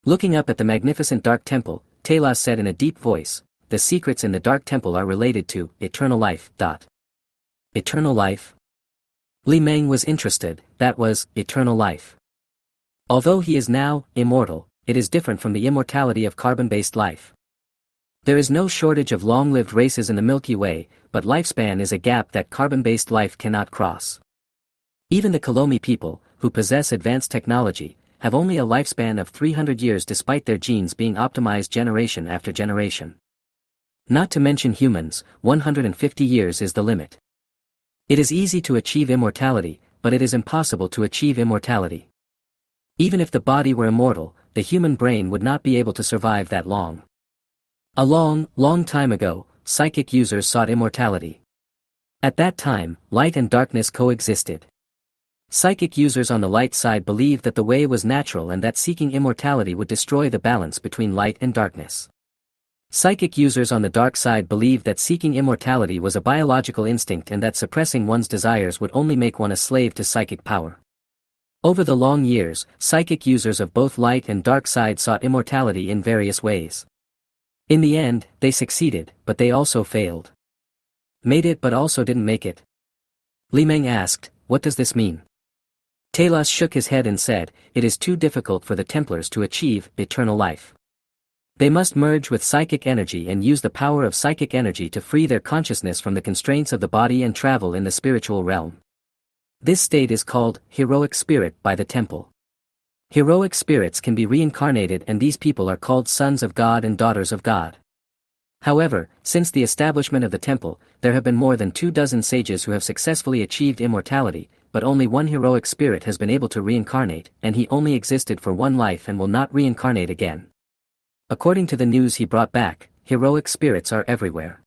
Looking up at the magnificent Dark Temple, Talos said in a deep voice, the secrets in the Dark Temple are related to eternal life. Eternal life? Li Meng was interested, that was, eternal life. Although he is now immortal, it is different from the immortality of carbon-based life. There is no shortage of long-lived races in the Milky Way, but lifespan is a gap that carbon-based life cannot cross. Even the Kolomi people, who possess advanced technology, have only a lifespan of 300 years despite their genes being optimized generation after generation. Not to mention humans, 150 years is the limit. It is easy to achieve immortality, but it is impossible to achieve immortality. Even if the body were immortal, the human brain would not be able to survive that long. A long, long time ago, psychic users sought immortality. At that time, light and darkness coexisted. Psychic users on the light side believed that the way was natural and that seeking immortality would destroy the balance between light and darkness. Psychic users on the dark side believed that seeking immortality was a biological instinct and that suppressing one's desires would only make one a slave to psychic power. Over the long years, psychic users of both light and dark side sought immortality in various ways. In the end, they succeeded, but they also failed. Made it but also didn't make it. Li Meng asked, "What does this mean?" Talos shook his head and said, "It is too difficult for the Templars to achieve eternal life. They must merge with psychic energy and use the power of psychic energy to free their consciousness from the constraints of the body and travel in the spiritual realm. This state is called heroic spirit by the temple. Heroic spirits can be reincarnated and these people are called sons of God and daughters of God. However, since the establishment of the temple, there have been more than 24 sages who have successfully achieved immortality, but only one heroic spirit has been able to reincarnate, and he only existed for one life and will not reincarnate again. According to the news he brought back, heroic spirits are everywhere.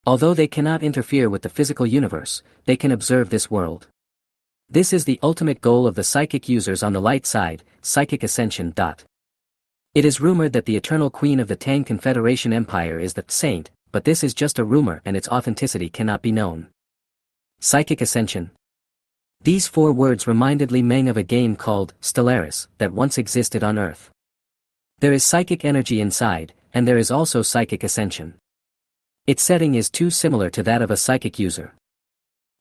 Although they cannot interfere with the physical universe, they can observe this world. This is the ultimate goal of the psychic users on the light side, psychic ascension. It is rumored that the eternal queen of the Tang Confederation Empire is the saint, but this is just a rumor and its authenticity cannot be known. Psychic ascension. These 4 words reminded Li Meng of a game called Stellaris that once existed on Earth. There is psychic energy inside, and there is also psychic ascension. Its setting is too similar to that of a psychic user.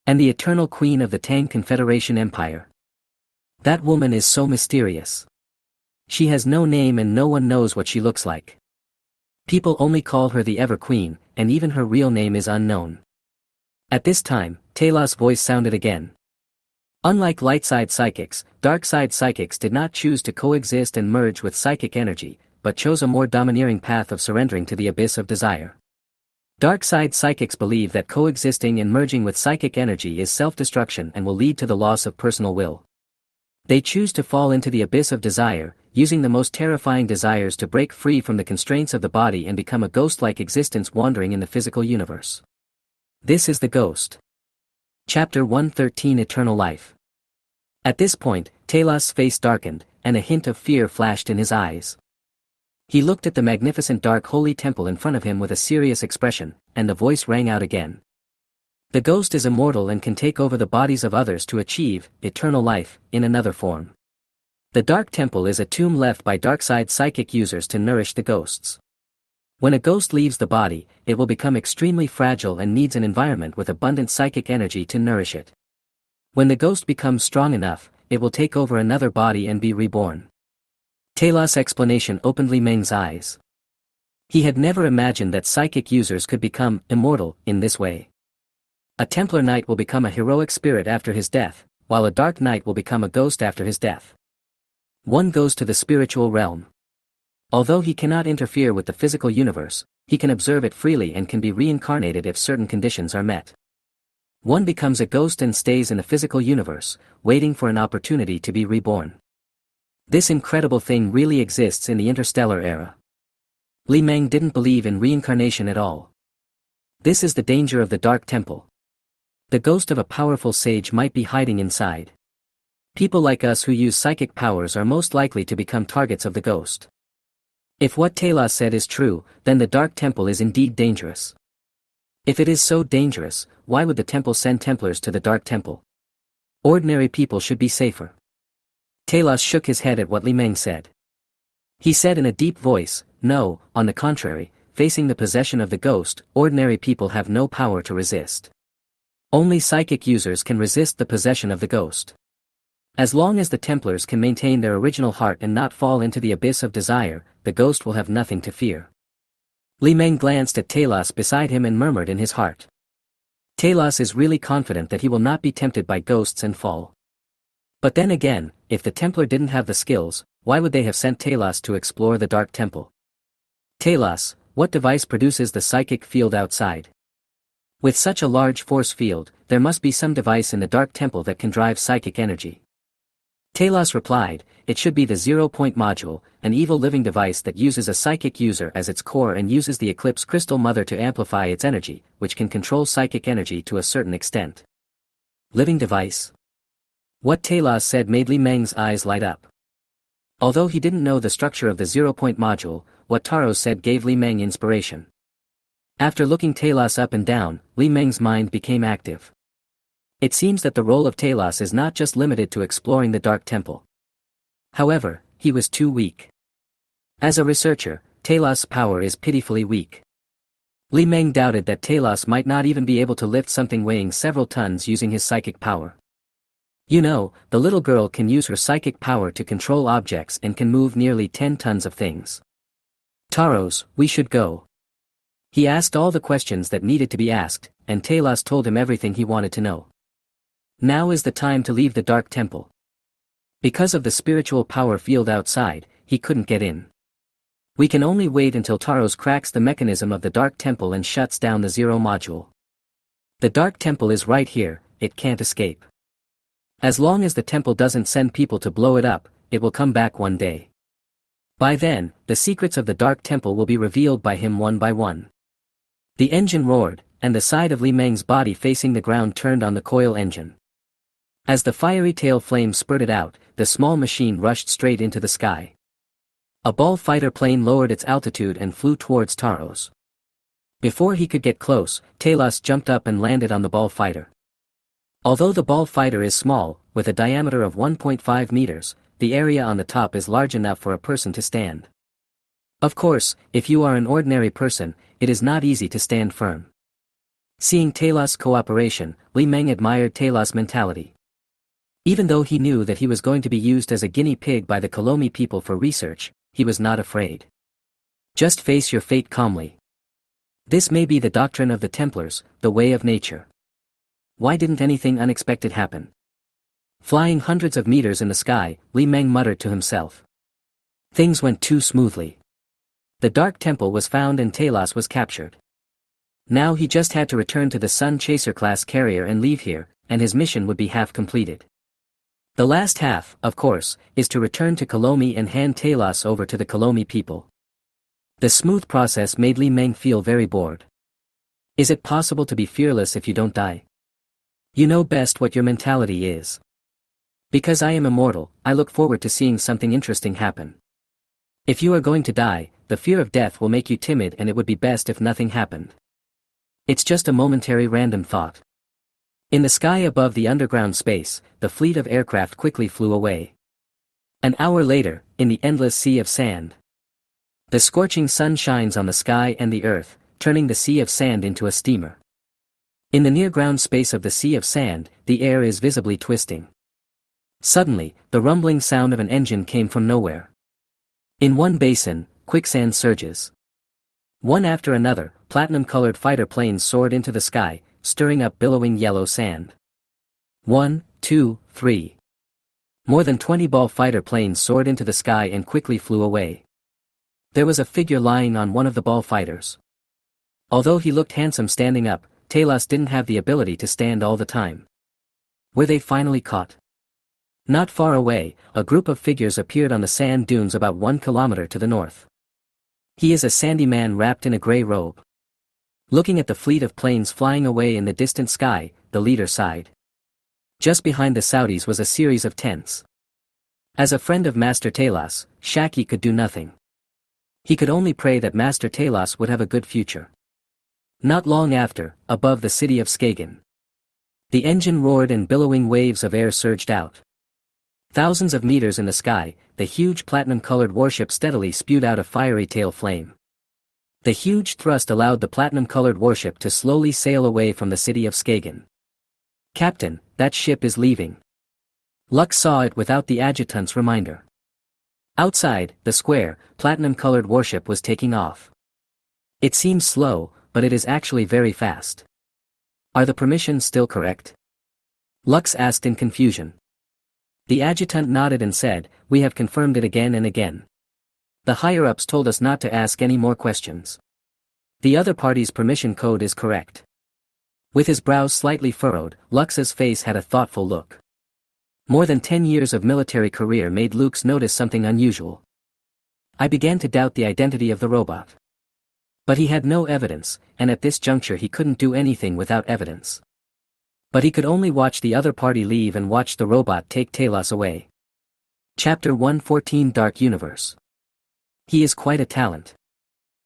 And the eternal queen of the Tang Confederation Empire. That woman is so mysterious. She has no name and no one knows what she looks like. People only call her the Ever Queen, and even her real name is unknown. At this time, Talos' voice sounded again. Unlike light-side psychics, dark-side psychics did not choose to coexist and merge with psychic energy, but chose a more domineering path of surrendering to the abyss of desire. Dark-side psychics believe that coexisting and merging with psychic energy is self-destruction and will lead to the loss of personal will. They choose to fall into the abyss of desire, using the most terrifying desires to break free from the constraints of the body and become a ghost-like existence wandering in the physical universe. This is the ghost. Chapter 113 Eternal Life. At this point, Talos' face darkened, and a hint of fear flashed in his eyes. He looked at the magnificent dark holy temple in front of him with a serious expression, and the voice rang out again. The ghost is immortal and can take over the bodies of others to achieve eternal life in another form. The dark temple is a tomb left by dark-side psychic users to nourish the ghosts. When a ghost leaves the body, it will become extremely fragile and needs an environment with abundant psychic energy to nourish it. When the ghost becomes strong enough, it will take over another body and be reborn. Talos' explanation opened Li Meng's eyes. He had never imagined that psychic users could become immortal in this way. A Templar Knight will become a heroic spirit after his death, while a Dark Knight will become a ghost after his death. One goes to the spiritual realm. Although he cannot interfere with the physical universe, he can observe it freely and can be reincarnated if certain conditions are met. One becomes a ghost and stays in the physical universe, waiting for an opportunity to be reborn. This incredible thing really exists in the interstellar era. Li Meng didn't believe in reincarnation at all. This is the danger of the Dark Temple. The ghost of a powerful sage might be hiding inside. People like us who use psychic powers are most likely to become targets of the ghost. If what Talos said is true, then the Dark Temple is indeed dangerous. If it is so dangerous, why would the temple send Templars to the Dark Temple? Ordinary people should be safer. Talos shook his head at what Li Meng said. He said in a deep voice, "No, on the contrary, facing the possession of the ghost, ordinary people have no power to resist. Only psychic users can resist the possession of the ghost. As long as the Templars can maintain their original heart and not fall into the abyss of desire, the ghost will have nothing to fear." Li Meng glanced at Talos beside him and murmured in his heart. Talos is really confident that he will not be tempted by ghosts and fall. But then again, if the Templar didn't have the skills, why would they have sent Talos to explore the Dark Temple? Talos, what device produces the psychic field outside? With such a large force field, there must be some device in the Dark Temple that can drive psychic energy. Talos replied, it should be the 0-point module, an evil living device that uses a psychic user as its core and uses the Eclipse Crystal Mother to amplify its energy, which can control psychic energy to a certain extent. Living device? What Talos said made Li Meng's eyes light up. Although he didn't know the structure of the 0-point module, what Taro said gave Li Meng inspiration. After looking Talos up and down, Li Meng's mind became active. It seems that the role of Talos is not just limited to exploring the Dark Temple. However, he was too weak. As a researcher, Talos' power is pitifully weak. Li Meng doubted that Talos might not even be able to lift something weighing several tons using his psychic power. You know, the little girl can use her psychic power to control objects and can move nearly 10 tons of things. Taros, we should go. He asked all the questions that needed to be asked, and Talos told him everything he wanted to know. Now is the time to leave the Dark Temple. Because of the spiritual power field outside, he couldn't get in. We can only wait until Taros cracks the mechanism of the Dark Temple and shuts down the 0 module. The Dark Temple is right here, it can't escape. As long as the temple doesn't send people to blow it up, it will come back one day. By then, the secrets of the Dark Temple will be revealed by him one by one. The engine roared, and the side of Li Meng's body facing the ground turned on the coil engine. As the fiery tail flame spurted out, the small machine rushed straight into the sky. A ball fighter plane lowered its altitude and flew towards Taros. Before he could get close, Talos jumped up and landed on the ball fighter. Although the ball fighter is small, with a diameter of 1.5 meters, the area on the top is large enough for a person to stand. Of course, if you are an ordinary person, it is not easy to stand firm. Seeing Talos' cooperation, Li Meng admired Talos' mentality. Even though he knew that he was going to be used as a guinea pig by the Kolomi people for research, he was not afraid. Just face your fate calmly. This may be the doctrine of the Templars, the way of nature. Why didn't anything unexpected happen? Flying hundreds of meters in the sky, Li Meng muttered to himself. Things went too smoothly. The Dark Temple was found and Talos was captured. Now he just had to return to the Sun Chaser class carrier and leave here, and his mission would be half completed. The last half, of course, is to return to Kolomi and hand Talos over to the Kolomi people. The smooth process made Li Meng feel very bored. Is it possible to be fearless if you don't die? You know best what your mentality is. Because I am immortal, I look forward to seeing something interesting happen. If you are going to die, the fear of death will make you timid and it would be best if nothing happened. It's just a momentary random thought. In the sky above the underground space, the fleet of aircraft quickly flew away. An hour later, in the endless sea of sand. The scorching sun shines on the sky and the earth, turning the sea of sand into a steamer. In the near-ground space of the sea of sand, the air is visibly twisting. Suddenly, the rumbling sound of an engine came from nowhere. In one basin, quicksand surges. One after another, platinum-colored fighter planes soared into the sky, stirring up billowing yellow sand. 1, 2, 3. More than 20 ball fighter planes soared into the sky and quickly flew away. There was a figure lying on one of the ball fighters. Although he looked handsome standing up, Talos didn't have the ability to stand all the time. Were they finally caught? Not far away, a group of figures appeared on the sand dunes about 1 kilometer to the north. He is a sandy man wrapped in a gray robe. Looking at the fleet of planes flying away in the distant sky, the leader sighed. Just behind the Saudis was a series of tents. As a friend of Master Talos, Shaki could do nothing. He could only pray that Master Talos would have a good future. Not long after, above the city of Skagen. The engine roared and billowing waves of air surged out. Thousands of meters in the sky, the huge platinum-colored warship steadily spewed out a fiery tail flame. The huge thrust allowed the platinum-colored warship to slowly sail away from the city of Skagen. Captain, that ship is leaving. Lux saw it without the adjutant's reminder. Outside, the square, platinum-colored warship was taking off. It seems slow, but it is actually very fast. Are the permissions still correct? Lux asked in confusion. The adjutant nodded and said, we have confirmed it again and again. The higher-ups told us not to ask any more questions. The other party's permission code is correct. With his brows slightly furrowed, Lux's face had a thoughtful look. More than 10 years of military career made Luke's notice something unusual. I began to doubt the identity of the robot. But he had no evidence, and at this juncture he couldn't do anything without evidence. But he could only watch the other party leave and watch the robot take Talos away. Chapter 114 Dark Universe. He is quite a talent.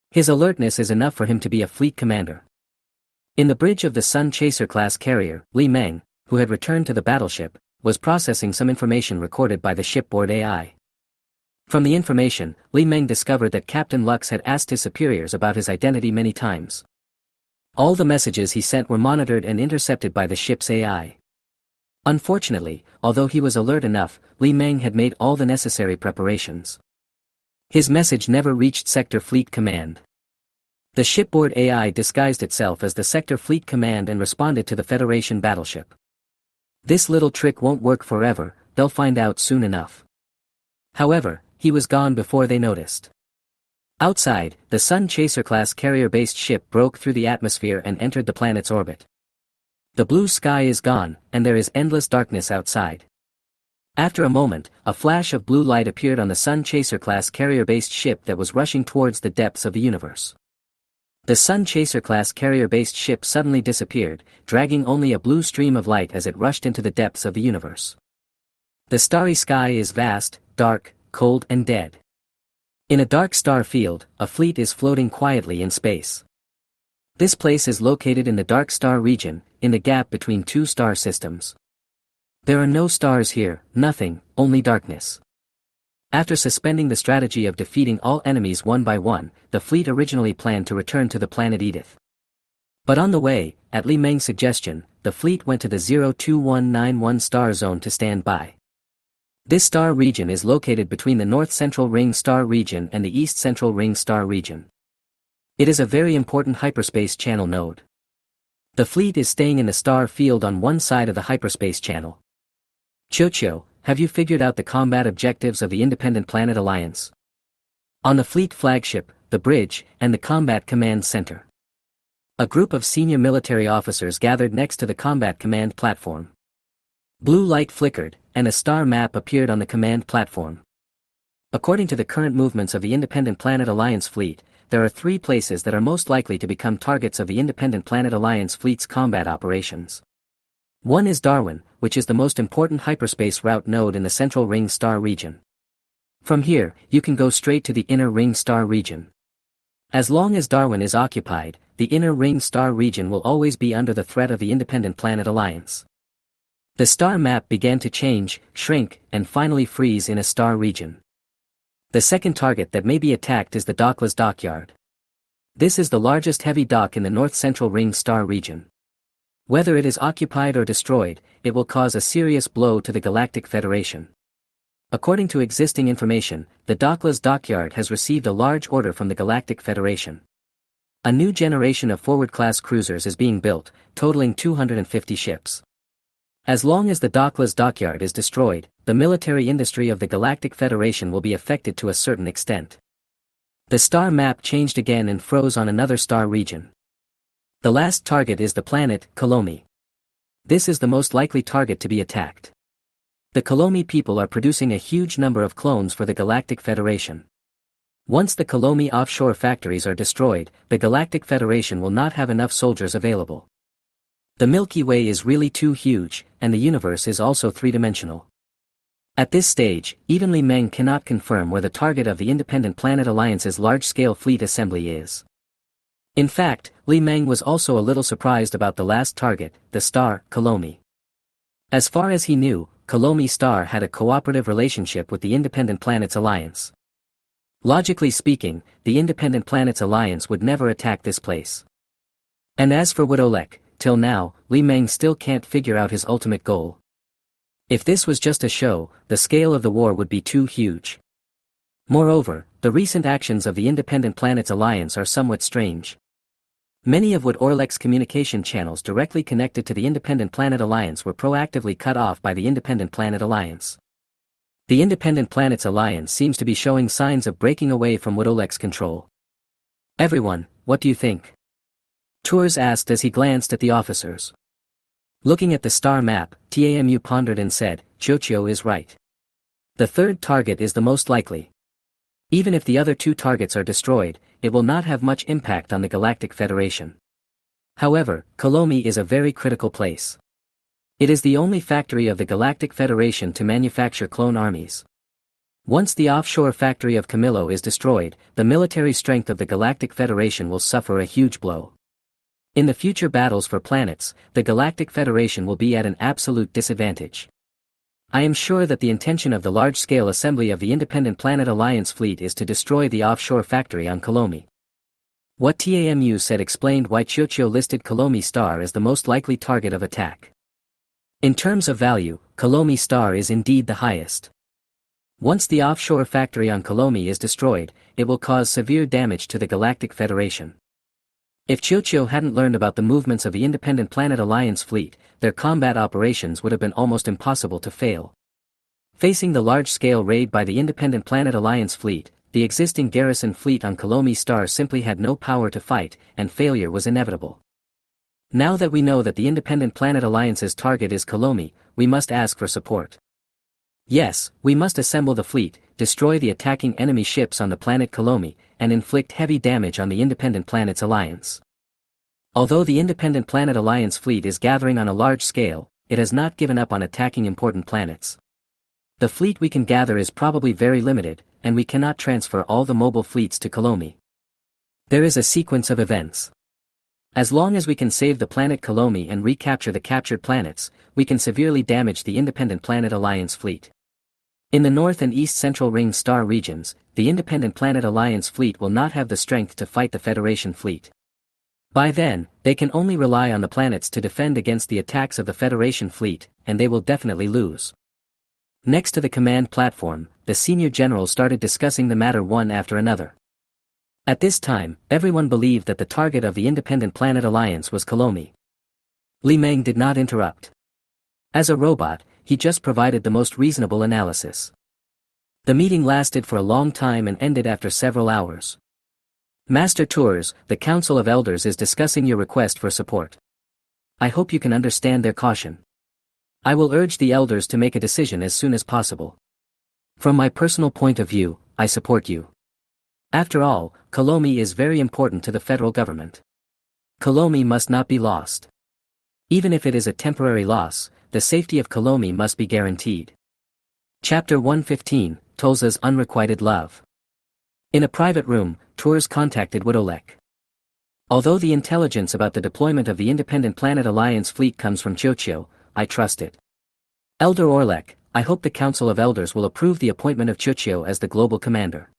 His alertness is enough for him to be a fleet commander. In the bridge of the Sun Chaser-class carrier, Li Meng, who had returned to the battleship, was processing some information recorded by the shipboard AI. From the information, Li Meng discovered that Captain Lux had asked his superiors about his identity many times. All the messages he sent were monitored and intercepted by the ship's AI. Unfortunately, although he was alert enough, Li Meng had made all the necessary preparations. His message never reached Sector Fleet Command. The shipboard AI disguised itself as the Sector Fleet Command and responded to the Federation battleship. This little trick won't work forever, they'll find out soon enough. However, he was gone before they noticed. Outside, the Sun Chaser-class carrier-based ship broke through the atmosphere and entered the planet's orbit. The blue sky is gone, and there is endless darkness outside. After a moment, a flash of blue light appeared on the Sun Chaser-class carrier-based ship that was rushing towards the depths of the universe. The Sun Chaser-class carrier-based ship suddenly disappeared, dragging only a blue stream of light as it rushed into the depths of the universe. The starry sky is vast, dark, cold and dead. In a dark star field, a fleet is floating quietly in space. This place is located in the dark star region, in the gap between two star systems. There are no stars here, nothing, only darkness. After suspending the strategy of defeating all enemies one by one, the fleet originally planned to return to the planet Edith. But on the way, at Li Meng's suggestion, the fleet went to the 02191 star zone to stand by. This star region is located between the North Central Ring Star region and the East Central Ring Star region. It is a very important hyperspace channel node. The fleet is staying in the star field on one side of the hyperspace channel. Chocho, have you figured out the combat objectives of the Independent Planet Alliance? On the fleet flagship, the bridge, and the combat command center. A group of senior military officers gathered next to the combat command platform. Blue light flickered, and a star map appeared on the command platform. According to the current movements of the Independent Planet Alliance fleet, there are 3 places that are most likely to become targets of the Independent Planet Alliance fleet's combat operations. One is Darwin, which is the most important hyperspace route node in the Central Ring Star region. From here, you can go straight to the Inner Ring Star region. As long as Darwin is occupied, the Inner Ring Star region will always be under the threat of the Independent Planet Alliance. The star map began to change, shrink, and finally freeze in a star region. The second target that may be attacked is the Dockless Dockyard. This is the largest heavy dock in the North Central Ring Star region. Whether it is occupied or destroyed, it will cause a serious blow to the Galactic Federation. According to existing information, the Dockless Dockyard has received a large order from the Galactic Federation. A new generation of forward-class cruisers is being built, totaling 250 ships. As long as the Dockless Dockyard is destroyed, the military industry of the Galactic Federation will be affected to a certain extent. The star map changed again and froze on another star region. The last target is the planet, Kolomi. This is the most likely target to be attacked. The Kolomi people are producing a huge number of clones for the Galactic Federation. Once the Kolomi offshore factories are destroyed, the Galactic Federation will not have enough soldiers available. The Milky Way is really too huge, and the universe is also three-dimensional. At this stage, even Li Meng cannot confirm where the target of the Independent Planet Alliance's large-scale fleet assembly is. In fact, Li Meng was also a little surprised about the last target, the star, Kolomi. As far as he knew, Kolomi Star had a cooperative relationship with the Independent Planets Alliance. Logically speaking, the Independent Planets Alliance would never attack this place. And as for Wodolek, till now, Li Meng still can't figure out his ultimate goal. If this was just a show, the scale of the war would be too huge. Moreover, the recent actions of the Independent Planets Alliance are somewhat strange. Many of Wodolek's communication channels directly connected to the Independent Planet Alliance were proactively cut off by the Independent Planet Alliance. The Independent Planets Alliance seems to be showing signs of breaking away from Wodolek's control. Everyone, what do you think? Tours asked as he glanced at the officers. Looking at the star map, Tamu pondered and said, Chocho is right. The third target is the most likely. Even if the other two targets are destroyed, it will not have much impact on the Galactic Federation. However, Kolomi is a very critical place. It is the only factory of the Galactic Federation to manufacture clone armies. Once the offshore factory of Camillo is destroyed, the military strength of the Galactic Federation will suffer a huge blow. In the future battles for planets, the Galactic Federation will be at an absolute disadvantage. I am sure that the intention of the large-scale assembly of the Independent Planet Alliance fleet is to destroy the offshore factory on Kolomi. What TAMU said explained why Chocho listed Kolomi Star as the most likely target of attack. In terms of value, Kolomi Star is indeed the highest. Once the offshore factory on Kolomi is destroyed, it will cause severe damage to the Galactic Federation. If Chocho hadn't learned about the movements of the Independent Planet Alliance fleet, their combat operations would have been almost impossible to fail. Facing the large-scale raid by the Independent Planet Alliance fleet, the existing garrison fleet on Kolomi Star simply had no power to fight, and failure was inevitable. Now that we know that the Independent Planet Alliance's target is Kolomi, we must ask for support. Yes, we must assemble the fleet, destroy the attacking enemy ships on the planet Kolomi, and inflict heavy damage on the Independent Planets Alliance. Although the Independent Planet Alliance fleet is gathering on a large scale, it has not given up on attacking important planets. The fleet we can gather is probably very limited, and we cannot transfer all the mobile fleets to Kolomi. There is a sequence of events. As long as we can save the planet Kolomi and recapture the captured planets, we can severely damage the Independent Planet Alliance fleet. In the North and East Central Ring Star regions, the Independent Planet Alliance fleet will not have the strength to fight the Federation fleet. By then, they can only rely on the planets to defend against the attacks of the Federation fleet, and they will definitely lose. Next to the command platform, the senior generals started discussing the matter one after another. At this time, everyone believed that the target of the Independent Planet Alliance was Kolomi. Li Meng did not interrupt. As a robot, he just provided the most reasonable analysis. The meeting lasted for a long time and ended after several hours. Master Tours, the Council of Elders is discussing your request for support. I hope you can understand their caution. I will urge the Elders to make a decision as soon as possible. From my personal point of view, I support you. After all, Kolomi is very important to the federal government. Kolomi must not be lost. Even if it is a temporary loss, the safety of Kolomi must be guaranteed. Chapter 115, Tolza's Unrequited Love. In a private room, Tours contacted Wudolek. Although the intelligence about the deployment of the Independent Planet Alliance fleet comes from Chocho, I trust it. Elder Orlek, I hope the Council of Elders will approve the appointment of Chocho as the global commander.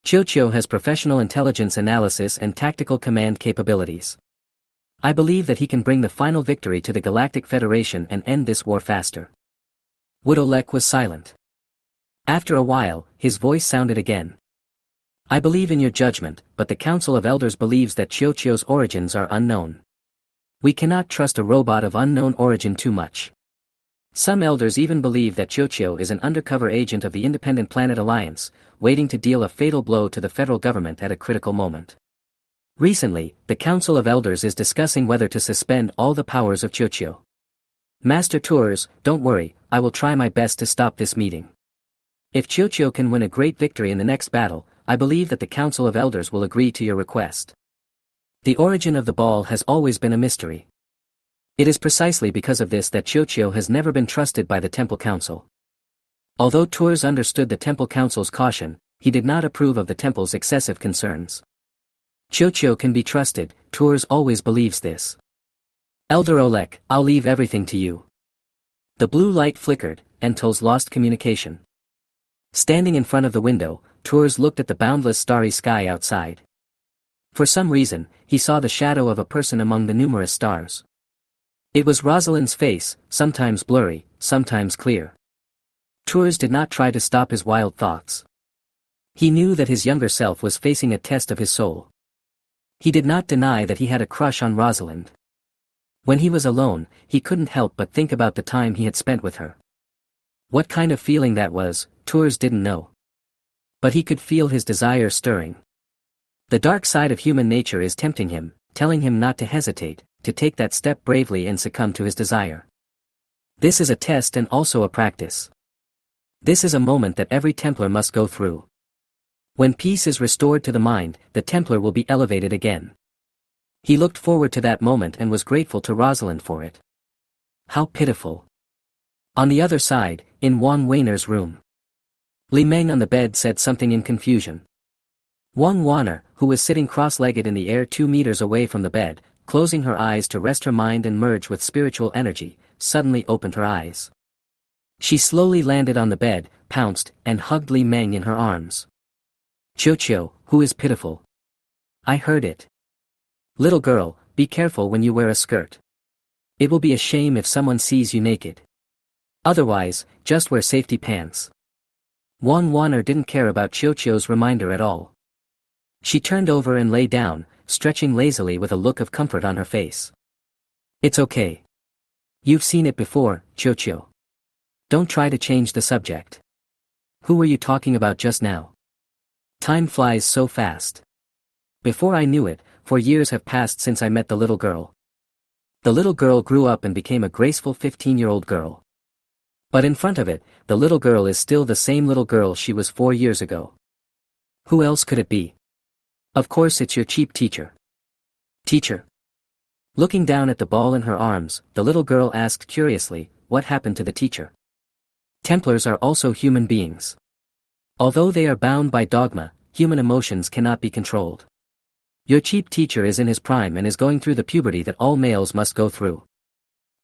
Chocho has professional intelligence analysis and tactical command capabilities. I believe that he can bring the final victory to the Galactic Federation and end this war faster. Wudolek was silent. After a while, his voice sounded again. I believe in your judgment, but the Council of Elders believes that Chocho's origins are unknown. We cannot trust a robot of unknown origin too much. Some elders even believe that Chocho is an undercover agent of the Independent Planet Alliance, waiting to deal a fatal blow to the federal government at a critical moment. Recently, the Council of Elders is discussing whether to suspend all the powers of Chocho. Master Tours, don't worry, I will try my best to stop this meeting. If Chocho can win a great victory in the next battle, I believe that the Council of Elders will agree to your request. The origin of the ball has always been a mystery. It is precisely because of this that Chocho has never been trusted by the Temple Council. Although Tours understood the Temple Council's caution, he did not approve of the Temple's excessive concerns. Chocho can be trusted, Tours always believes this. Elder Olek, I'll leave everything to you. The blue light flickered, and Tols lost communication. Standing in front of the window, Tours looked at the boundless starry sky outside. For some reason, he saw the shadow of a person among the numerous stars. It was Rosalind's face, sometimes blurry, sometimes clear. Tours did not try to stop his wild thoughts. He knew that his younger self was facing a test of his soul. He did not deny that he had a crush on Rosalind. When he was alone, he couldn't help but think about the time he had spent with her. What kind of feeling that was, Tours didn't know. But he could feel his desire stirring. The dark side of human nature is tempting him, telling him not to hesitate, to take that step bravely and succumb to his desire. This is a test and also a practice. This is a moment that every Templar must go through. When peace is restored to the mind, the Templar will be elevated again. He looked forward to that moment and was grateful to Rosalind for it. How pitiful. On the other side, in Wang Weiner's room, Li Meng on the bed said something in confusion. Wang Weiner, who was sitting cross-legged in the air 2 meters away from the bed, closing her eyes to rest her mind and merge with spiritual energy, suddenly opened her eyes. She slowly landed on the bed, pounced, and hugged Li Meng in her arms. Chiu, who is pitiful? I heard it. Little girl, be careful when you wear a skirt. It will be a shame if someone sees you naked. Otherwise, just wear safety pants. Wang Weiner didn't care about Chiu's reminder at all. She turned over and lay down, stretching lazily with a look of comfort on her face. It's okay. You've seen it before, Chiu. Don't try to change the subject. Who were you talking about just now? Time flies so fast. Before I knew it, 4 years have passed since I met the little girl. The little girl grew up and became a graceful 15-year-old girl. But in front of it, the little girl is still the same little girl she was 4 years ago. Who else could it be? Of course it's your cheap teacher. Teacher? Looking down at the ball in her arms, the little girl asked curiously, what happened to the teacher? Templars are also human beings. Although they are bound by dogma, human emotions cannot be controlled. Your cheap teacher is in his prime and is going through the puberty that all males must go through.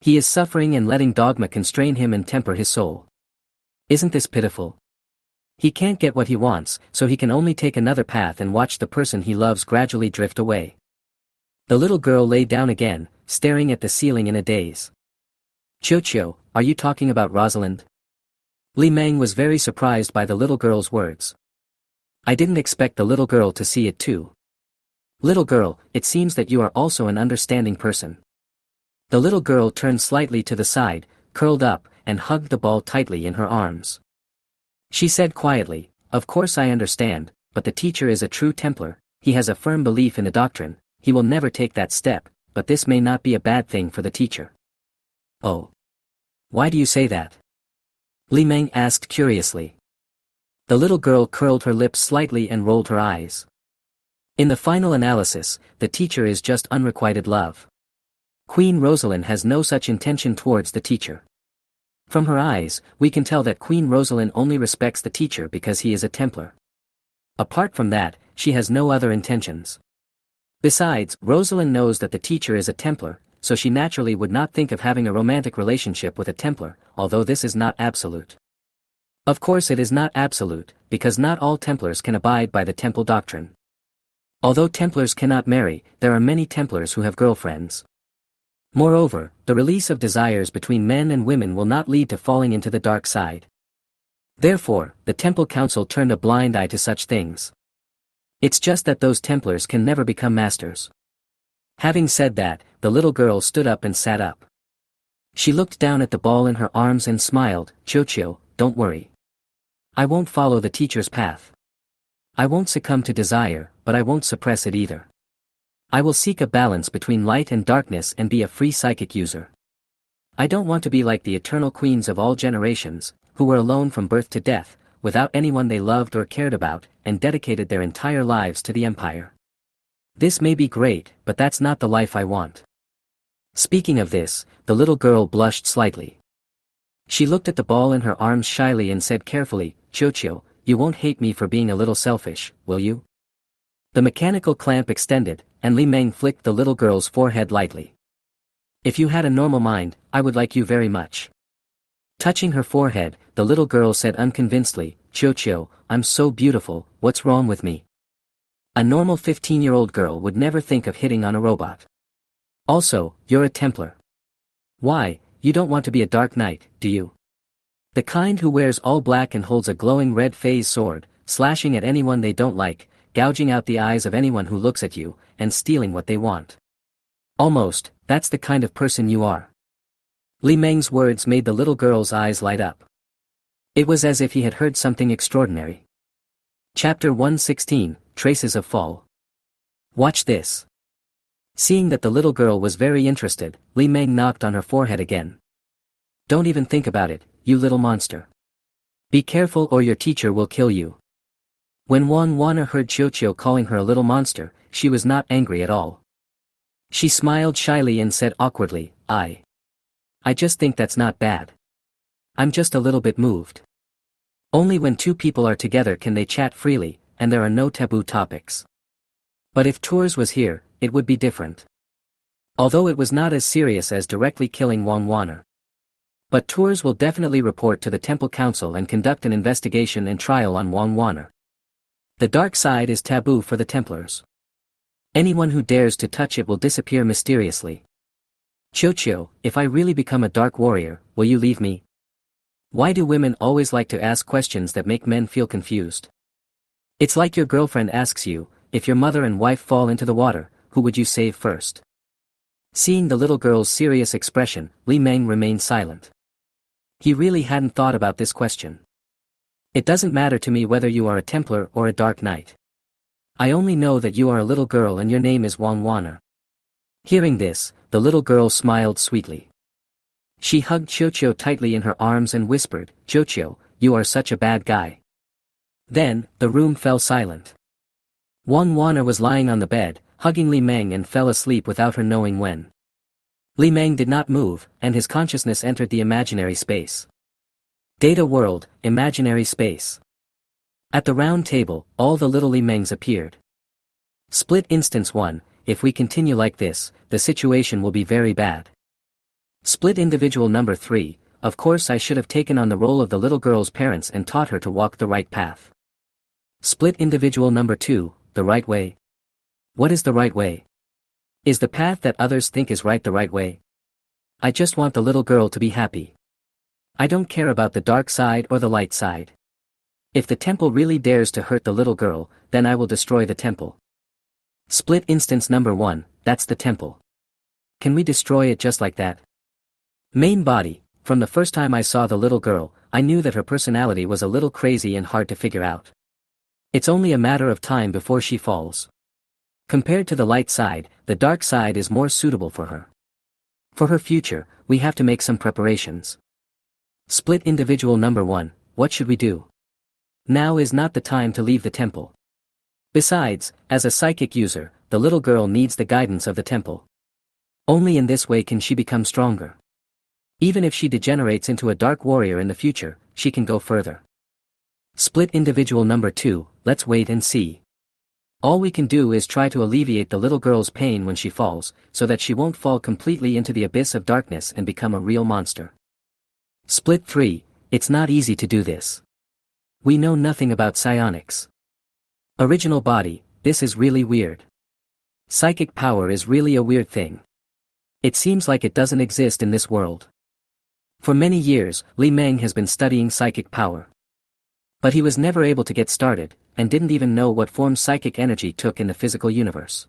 He is suffering and letting dogma constrain him and temper his soul. Isn't this pitiful? He can't get what he wants, so he can only take another path and watch the person he loves gradually drift away. The little girl lay down again, staring at the ceiling in a daze. Chiu, are you talking about Rosalind? Li Meng was very surprised by the little girl's words. I didn't expect the little girl to see it too. Little girl, it seems that you are also an understanding person. The little girl turned slightly to the side, curled up, and hugged the ball tightly in her arms. She said quietly, of course I understand, but the teacher is a true Templar, he has a firm belief in the doctrine, he will never take that step, but this may not be a bad thing for the teacher. Oh. Why do you say that? Li Meng asked curiously. The little girl curled her lips slightly and rolled her eyes. In the final analysis, the teacher is just unrequited love. Queen Rosalind has no such intention towards the teacher. From her eyes, we can tell that Queen Rosalind only respects the teacher because he is a Templar. Apart from that, she has no other intentions. Besides, Rosalind knows that the teacher is a Templar, so she naturally would not think of having a romantic relationship with a Templar, although this is not absolute. Of course it is not absolute, because not all Templars can abide by the Temple doctrine. Although Templars cannot marry, there are many Templars who have girlfriends. Moreover, the release of desires between men and women will not lead to falling into the dark side. Therefore, the Temple Council turned a blind eye to such things. It's just that those Templars can never become masters. Having said that, the little girl stood up and sat up. She looked down at the ball in her arms and smiled, Chiu, don't worry. I won't follow the teacher's path. I won't succumb to desire, but I won't suppress it either. I will seek a balance between light and darkness and be a free psychic user. I don't want to be like the eternal queens of all generations, who were alone from birth to death, without anyone they loved or cared about, and dedicated their entire lives to the empire. This may be great, but that's not the life I want. Speaking of this, the little girl blushed slightly. She looked at the ball in her arms shyly and said carefully, Chiu, you won't hate me for being a little selfish, will you? The mechanical clamp extended, and Li Meng flicked the little girl's forehead lightly. If you had a normal mind, I would like you very much. Touching her forehead, the little girl said unconvincedly, Chiu, I'm so beautiful, what's wrong with me? A normal 15-year-old girl would never think of hitting on a robot. Also, you're a Templar. Why, you don't want to be a Dark Knight, do you? The kind who wears all black and holds a glowing red phase sword, slashing at anyone they don't like, gouging out the eyes of anyone who looks at you, and stealing what they want. Almost, that's the kind of person you are. Li Meng's words made the little girl's eyes light up. It was as if he had heard something extraordinary. Chapter 116, Traces of Fall. Watch this. Seeing that the little girl was very interested, Li Meng knocked on her forehead again. Don't even think about it, you little monster. Be careful or your teacher will kill you. When Wan Wana heard Chiochio calling her a little monster, she was not angry at all. She smiled shyly and said awkwardly, I just think that's not bad. I'm just a little bit moved. Only when two people are together can they chat freely, and there are no taboo topics. But if Tours was here, it would be different. Although it was not as serious as directly killing Wan Wana. But Tours will definitely report to the Temple Council and conduct an investigation and trial on Wan Wana. The dark side is taboo for the Templars. Anyone who dares to touch it will disappear mysteriously. Chiochio, if I really become a dark warrior, will you leave me? Why do women always like to ask questions that make men feel confused? It's like your girlfriend asks you, if your mother and wife fall into the water, who would you save first? Seeing the little girl's serious expression, Li Meng remained silent. He really hadn't thought about this question. It doesn't matter to me whether you are a Templar or a Dark Knight. I only know that you are a little girl and your name is Wan Wana. Hearing this, the little girl smiled sweetly. She hugged Chiochio tightly in her arms and whispered, Chiochio, you are such a bad guy. Then, the room fell silent. Wan Wana was lying on the bed, hugging Li Meng and fell asleep without her knowing when. Li Meng did not move, and his consciousness entered the imaginary space. Data world, imaginary space. At the round table, all the little Li Mengs appeared. Split instance 1, if we continue like this, the situation will be very bad. Split individual number 3, of course I should have taken on the role of the little girl's parents and taught her to walk the right path. Split individual number 2, the right way. What is the right way? Is the path that others think is right the right way? I just want the little girl to be happy. I don't care about the dark side or the light side. If the temple really dares to hurt the little girl, then I will destroy the temple. Split instance number 1, that's the temple. Can we destroy it just like that? Main body, from the first time I saw the little girl, I knew that her personality was a little crazy and hard to figure out. It's only a matter of time before she falls. Compared to the light side, the dark side is more suitable for her. For her future, we have to make some preparations. Split individual number 1, what should we do? Now is not the time to leave the temple. Besides, as a psychic user, the little girl needs the guidance of the temple. Only in this way can she become stronger. Even if she degenerates into a dark warrior in the future, she can go further. Split individual number 2, let's wait and see. All we can do is try to alleviate the little girl's pain when she falls, so that she won't fall completely into the abyss of darkness and become a real monster. Split 3, it's not easy to do this. We know nothing about psionics. Original body, this is really weird. Psychic power is really a weird thing. It seems like it doesn't exist in this world. For many years, Li Meng has been studying psychic power. But he was never able to get started, and didn't even know what form psychic energy took in the physical universe.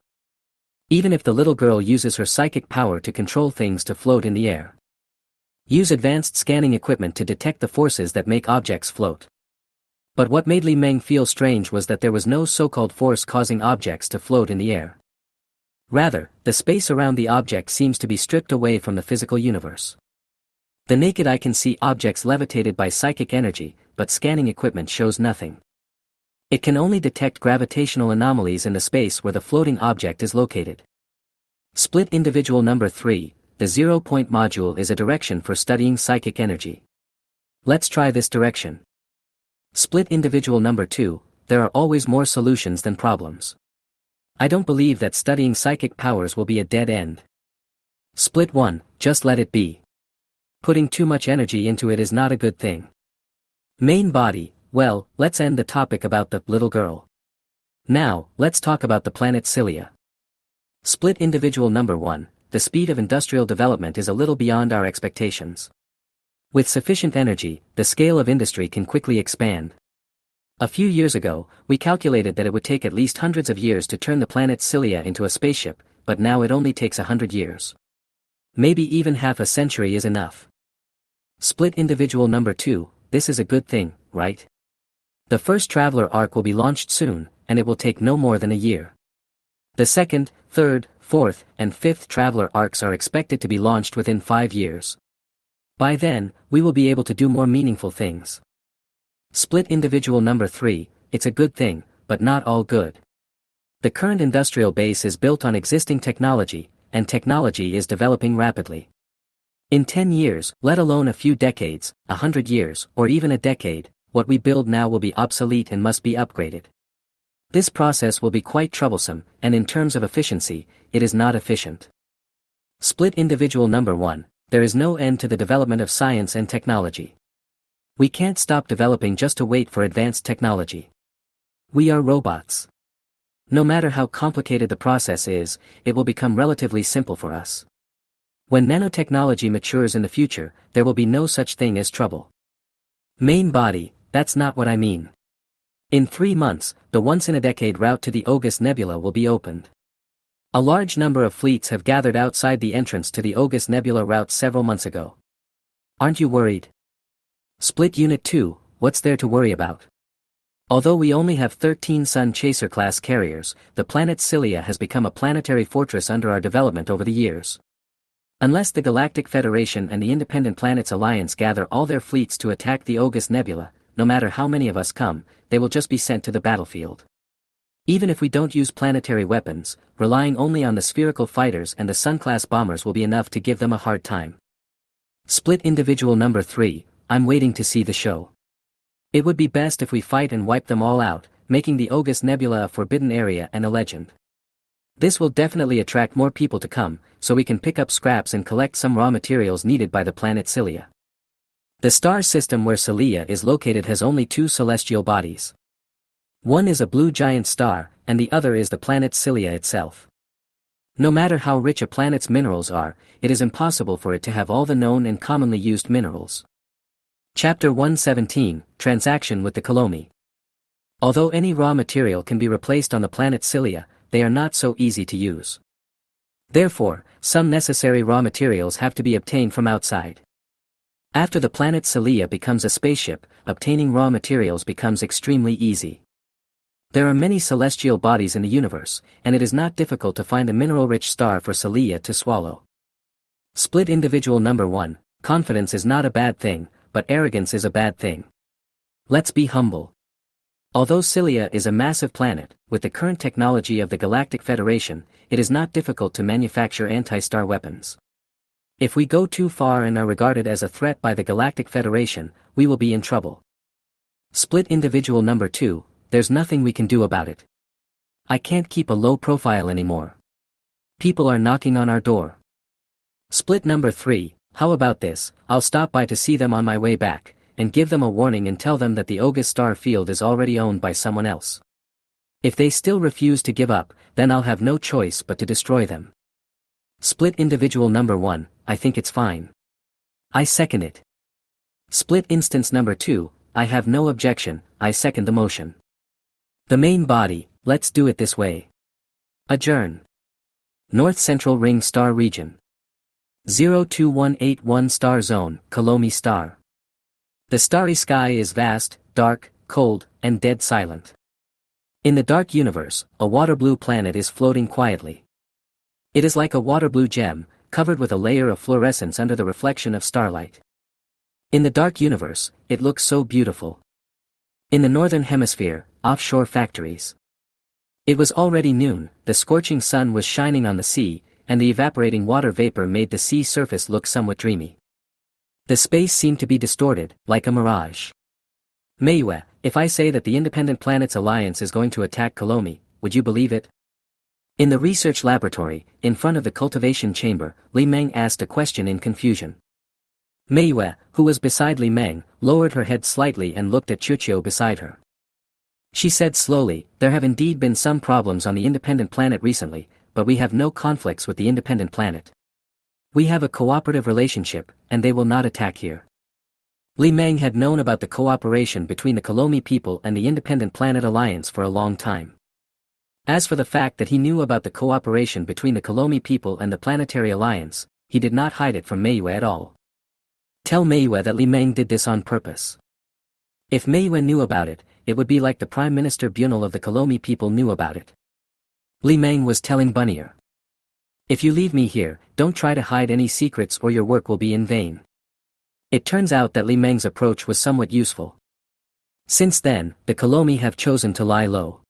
Even if the little girl uses her psychic power to control things to float in the air. Use advanced scanning equipment to detect the forces that make objects float. But what made Li Meng feel strange was that there was no so-called force causing objects to float in the air. Rather, the space around the object seems to be stripped away from the physical universe. The naked eye can see objects levitated by psychic energy, but scanning equipment shows nothing. It can only detect gravitational anomalies in the space where the floating object is located. Split individual number 3, the 0-point module is a direction for studying psychic energy. Let's try this direction. Split individual number 2, there are always more solutions than problems. I don't believe that studying psychic powers will be a dead end. Split 1, just let it be. Putting too much energy into it is not a good thing. Main body, well, let's end the topic about the little girl. Now, let's talk about the planet Cilia. Split individual number 1, the speed of industrial development is a little beyond our expectations. With sufficient energy, the scale of industry can quickly expand. A few years ago, we calculated that it would take at least hundreds of years to turn the planet Cilia into a spaceship, but now it only takes 100 years. Maybe even half a century is enough. Split individual number 2, this is a good thing, right? The first Traveler arc will be launched soon, and it will take no more than a year. The second, third, fourth, and fifth Traveler arcs are expected to be launched within 5 years. By then, we will be able to do more meaningful things. Split individual number 3, it's a good thing, but not all good. The current industrial base is built on existing technology, and technology is developing rapidly. In 10 years, let alone a few decades, 100 years, or even a decade, what we build now will be obsolete and must be upgraded. This process will be quite troublesome, and in terms of efficiency, it is not efficient. Split individual number 1, there is no end to the development of science and technology. We can't stop developing just to wait for advanced technology. We are robots. No matter how complicated the process is, it will become relatively simple for us. When nanotechnology matures in the future, there will be no such thing as trouble. Main body, that's not what I mean. In 3 months, the once-in-a-decade route to the August Nebula will be opened. A large number of fleets have gathered outside the entrance to the August Nebula route several months ago. Aren't you worried? Split Unit 2, what's there to worry about? Although we only have 13 Sun Chaser-class carriers, the planet Cilia has become a planetary fortress under our development over the years. Unless the Galactic Federation and the Independent Planets Alliance gather all their fleets to attack the August Nebula, no matter how many of us come, they will just be sent to the battlefield. Even if we don't use planetary weapons, relying only on the spherical fighters and the Sun-class bombers will be enough to give them a hard time. Split individual number 3, I'm waiting to see the show. It would be best if we fight and wipe them all out, making the August Nebula a forbidden area and a legend. This will definitely attract more people to come, so we can pick up scraps and collect some raw materials needed by the planet Cilia. The star system where Cilia is located has only 2 celestial bodies. One is a blue giant star, and the other is the planet Cilia itself. No matter how rich a planet's minerals are, it is impossible for it to have all the known and commonly used minerals. Chapter 117, Transaction with the Colomi. Although any raw material can be replaced on the planet Cilia, they are not so easy to use. Therefore, some necessary raw materials have to be obtained from outside. After the planet Cilia becomes a spaceship, obtaining raw materials becomes extremely easy. There are many celestial bodies in the universe, and it is not difficult to find a mineral-rich star for Cilia to swallow. Split individual number 1, confidence is not a bad thing, but arrogance is a bad thing. Let's be humble. Although Cilia is a massive planet, with the current technology of the Galactic Federation, it is not difficult to manufacture anti-star weapons. If we go too far and are regarded as a threat by the Galactic Federation, we will be in trouble. Split individual number 2, there's nothing we can do about it. I can't keep a low profile anymore. People are knocking on our door. Split number 3, how about this, I'll stop by to see them on my way back, and give them a warning and tell them that the August star field is already owned by someone else. If they still refuse to give up, then I'll have no choice but to destroy them. Split individual number 1, I think it's fine. I second it. Split instance number 2, I have no objection, I second the motion. The main body, let's do it this way. Adjourn. North Central Ring Star Region. 02181 Star Zone, Colomi Star. The starry sky is vast, dark, cold, and dead silent. In the dark universe, a water blue planet is floating quietly. It is like a water blue gem, covered with a layer of fluorescence under the reflection of starlight. In the dark universe, it looks so beautiful. In the northern hemisphere, offshore factories. It was already noon, the scorching sun was shining on the sea, and the evaporating water vapor made the sea surface look somewhat dreamy. The space seemed to be distorted, like a mirage. Manhwa, if I say that the Independent Planets Alliance is going to attack Colomi, would you believe it? In the research laboratory, in front of the cultivation chamber, Li Meng asked a question in confusion. Manhwa, who was beside Li Meng, lowered her head slightly and looked at Chuchio beside her. She said slowly, there have indeed been some problems on the independent planet recently, but we have no conflicts with the independent planet. We have a cooperative relationship, and they will not attack here. Li Meng had known about the cooperation between the Colomi people and the Independent Planet Alliance for a long time. As for the fact that he knew about the cooperation between the Colomi people and the Planetary Alliance, he did not hide it from Manhwa at all. Tell Manhwa that Li Meng did this on purpose. If Manhwa knew about it, it would be like the Prime Minister Bunal of the Colomi people knew about it. Li Meng was telling Bunnier. If you leave me here, don't try to hide any secrets or your work will be in vain. It turns out that Li Meng's approach was somewhat useful. Since then, the Kolomi have chosen to lie low.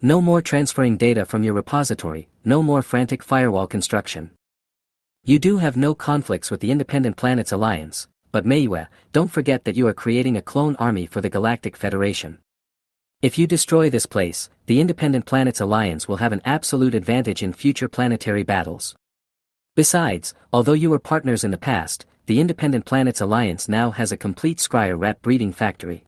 No more transferring data from your repository, no more frantic firewall construction. You do have no conflicts with the Independent Planets Alliance, but Manhwa, don't forget that you are creating a clone army for the Galactic Federation. If you destroy this place, the Independent Planets Alliance will have an absolute advantage in future planetary battles. Besides, although you were partners in the past, the Independent Planets Alliance now has a complete scryer rat breeding factory.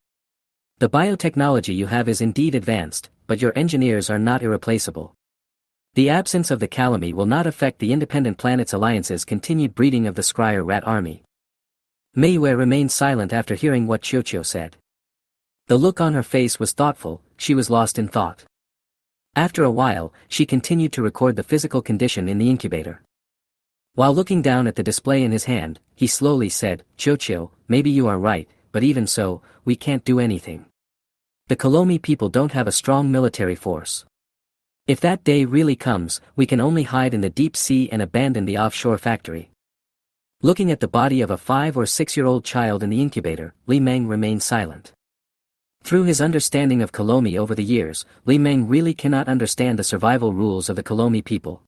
The biotechnology you have is indeed advanced, but your engineers are not irreplaceable. The absence of the Kolomi will not affect the Independent Planets Alliance's continued breeding of the scryer rat army. Manhwa remained silent after hearing what Chocho said. The look on her face was thoughtful, she was lost in thought. After a while, she continued to record the physical condition in the incubator. While looking down at the display in his hand, he slowly said, Chocho, maybe you are right, but even so, we can't do anything. The Kolomi people don't have a strong military force. If that day really comes, we can only hide in the deep sea and abandon the offshore factory. Looking at the body of a 5 or 6-year-old child in the incubator, Li Meng remained silent. Through his understanding of Kolomi over the years, Li Meng really cannot understand the survival rules of the Kolomi people.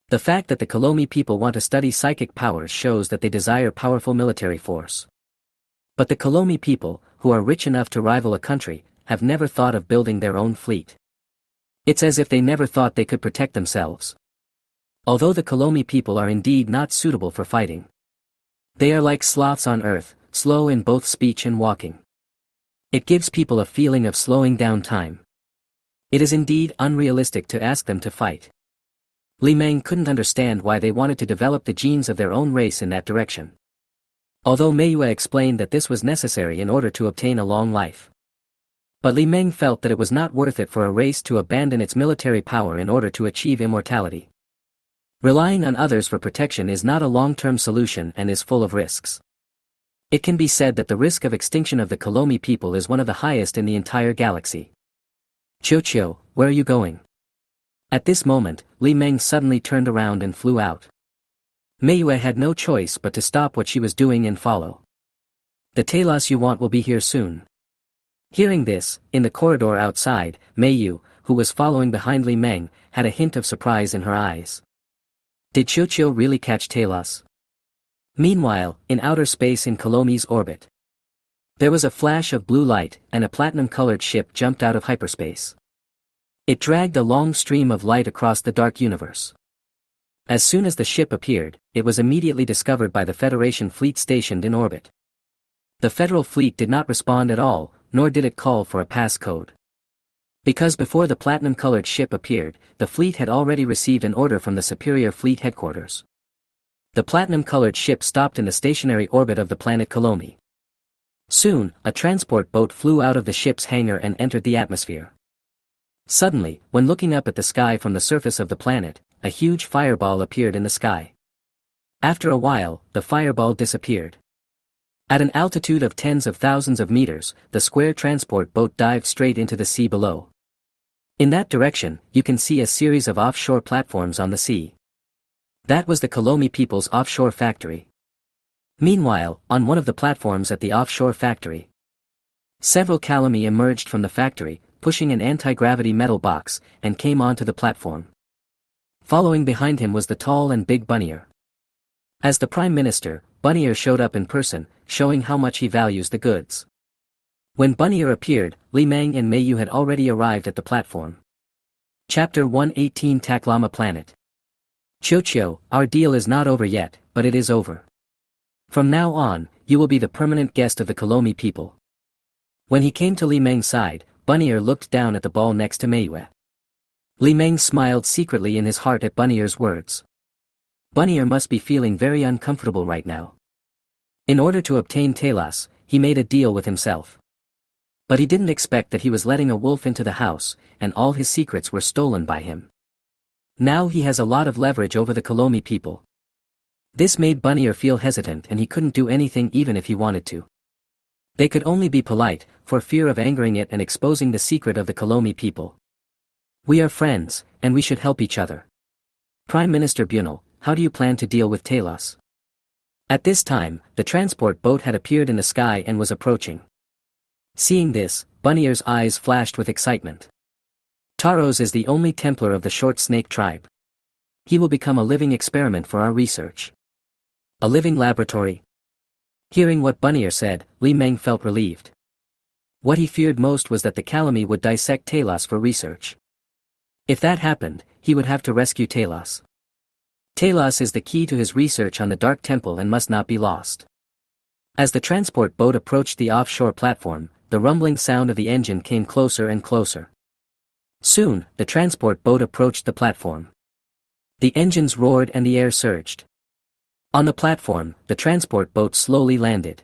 The fact that the Kolomi people want to study psychic powers shows that they desire powerful military force. But the Kolomi people, who are rich enough to rival a country, have never thought of building their own fleet. It's as if they never thought they could protect themselves. Although the Kolomi people are indeed not suitable for fighting. They are like sloths on earth, slow in both speech and walking. It gives people a feeling of slowing down time. It is indeed unrealistic to ask them to fight. Li Meng couldn't understand why they wanted to develop the genes of their own race in that direction. Although Manhwa explained that this was necessary in order to obtain a long life. But Li Meng felt that it was not worth it for a race to abandon its military power in order to achieve immortality. Relying on others for protection is not a long-term solution and is full of risks. It can be said that the risk of extinction of the Kolomi people is one of the highest in the entire galaxy. Chocho, where are you going? At this moment, Li Meng suddenly turned around and flew out. Manhwa had no choice but to stop what she was doing and follow. The Talos you want will be here soon. Hearing this, in the corridor outside, Manhwa, who was following behind Li Meng, had a hint of surprise in her eyes. Did Chocho really catch Talos? Meanwhile, in outer space in Kolomi's orbit, there was a flash of blue light, and a platinum-colored ship jumped out of hyperspace. It dragged a long stream of light across the dark universe. As soon as the ship appeared, it was immediately discovered by the Federation fleet stationed in orbit. The Federal fleet did not respond at all, nor did it call for a passcode. Because before the platinum-colored ship appeared, the fleet had already received an order from the Superior Fleet Headquarters. The platinum-colored ship stopped in the stationary orbit of the planet Kolomi. Soon, a transport boat flew out of the ship's hangar and entered the atmosphere. Suddenly, when looking up at the sky from the surface of the planet, a huge fireball appeared in the sky. After a while, the fireball disappeared. At an altitude of tens of thousands of meters, the square transport boat dived straight into the sea below. In that direction, you can see a series of offshore platforms on the sea. That was the Kolomi people's offshore factory. Meanwhile, on one of the platforms at the offshore factory, several Kolomi emerged from the factory, pushing an anti-gravity metal box, and came onto the platform. Following behind him was the tall and big Bunnier. As the Prime Minister, Bunnier showed up in person, showing how much he values the goods. When Bunnier appeared, Li Meng and Manhwa had already arrived at the platform. Chapter 118 Taklama Planet. Chocho, our deal is not over yet, but it is over. From now on, you will be the permanent guest of the Kolomi people. When he came to Li Meng's side, Bunnier looked down at the ball next to Manhwa. Li Meng smiled secretly in his heart at Bunnier's words. Bunnier must be feeling very uncomfortable right now. In order to obtain Talos, he made a deal with himself. But he didn't expect that he was letting a wolf into the house, and all his secrets were stolen by him. Now he has a lot of leverage over the Kolomi people. This made Bunnier feel hesitant and he couldn't do anything even if he wanted to. They could only be polite, for fear of angering it and exposing the secret of the Kolomi people. We are friends, and we should help each other. Prime Minister Bunal, how do you plan to deal with Talos? At this time, the transport boat had appeared in the sky and was approaching. Seeing this, Bunnier's eyes flashed with excitement. Taros is the only Templar of the short snake tribe. He will become a living experiment for our research. A living laboratory. Hearing what Bunnier said, Li Meng felt relieved. What he feared most was that the Calamy would dissect Talos for research. If that happened, he would have to rescue Talos. Talos is the key to his research on the Dark Temple and must not be lost. As the transport boat approached the offshore platform, the rumbling sound of the engine came closer and closer. Soon, the transport boat approached the platform. The engines roared and the air surged. On the platform, the transport boat slowly landed.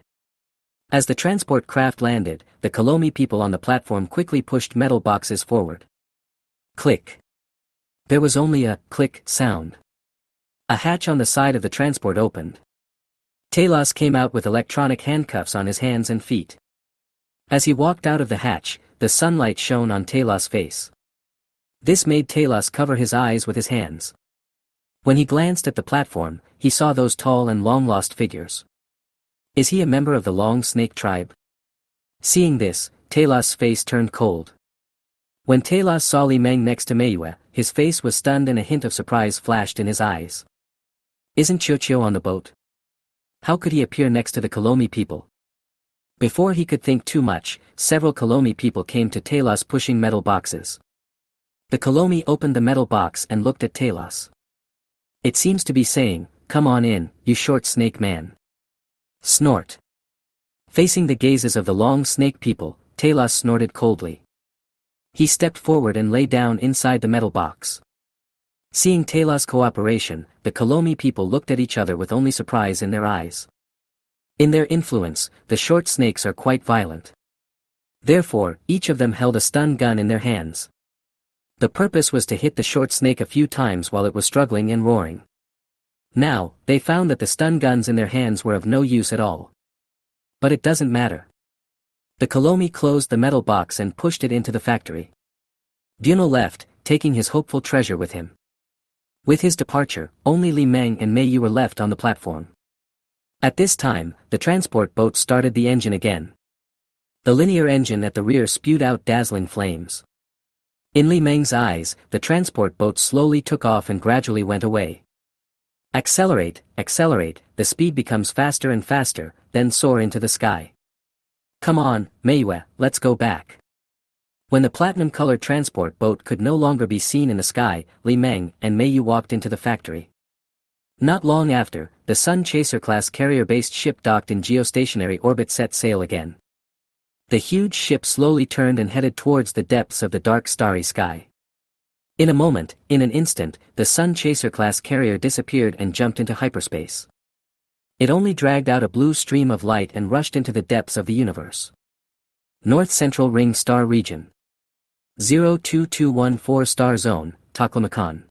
As the transport craft landed, the Kalomi people on the platform quickly pushed metal boxes forward. Click. There was only a click sound. A hatch on the side of the transport opened. Talos came out with electronic handcuffs on his hands and feet. As he walked out of the hatch, the sunlight shone on Talos' face. This made Talos cover his eyes with his hands. When he glanced at the platform, he saw those tall and long-lost figures. Is he a member of the Long Snake tribe? Seeing this, Talos' face turned cold. When Talos saw Li Meng next to Manhwa, his face was stunned and a hint of surprise flashed in his eyes. Isn't Chiu on the boat? How could he appear next to the Kalomi people? Before he could think too much, several Kalomi people came to Talos pushing metal boxes. The Kalomi opened the metal box and looked at Talos. It seems to be saying, "Come on in, you short snake man." Snort. Facing the gazes of the long snake people, Talos snorted coldly. He stepped forward and lay down inside the metal box. Seeing Talos' cooperation, the Kalomi people looked at each other with only surprise in their eyes. In their influence, the short snakes are quite violent. Therefore, each of them held a stun gun in their hands. The purpose was to hit the short snake a few times while it was struggling and roaring. Now, they found that the stun guns in their hands were of no use at all. But it doesn't matter. The Kalomi closed the metal box and pushed it into the factory. Duno left, taking his hopeful treasure with him. With his departure, only Li Meng and Mei Yu were left on the platform. At this time, the transport boat started the engine again. The linear engine at the rear spewed out dazzling flames. In Li Meng's eyes, the transport boat slowly took off and gradually went away. Accelerate, accelerate, the speed becomes faster and faster, then soar into the sky. Come on, Manhwa, let's go back. When the platinum-colored transport boat could no longer be seen in the sky, Li Meng and Mei Yu walked into the factory. Not long after, the Sun Chaser-class carrier-based ship docked in geostationary orbit set sail again. The huge ship slowly turned and headed towards the depths of the dark starry sky. In a moment, in an instant, the Sun Chaser-class carrier disappeared and jumped into hyperspace. It only dragged out a blue stream of light and rushed into the depths of the universe. North Central Ring Star Region. 02214 Star Zone, Taklamakan.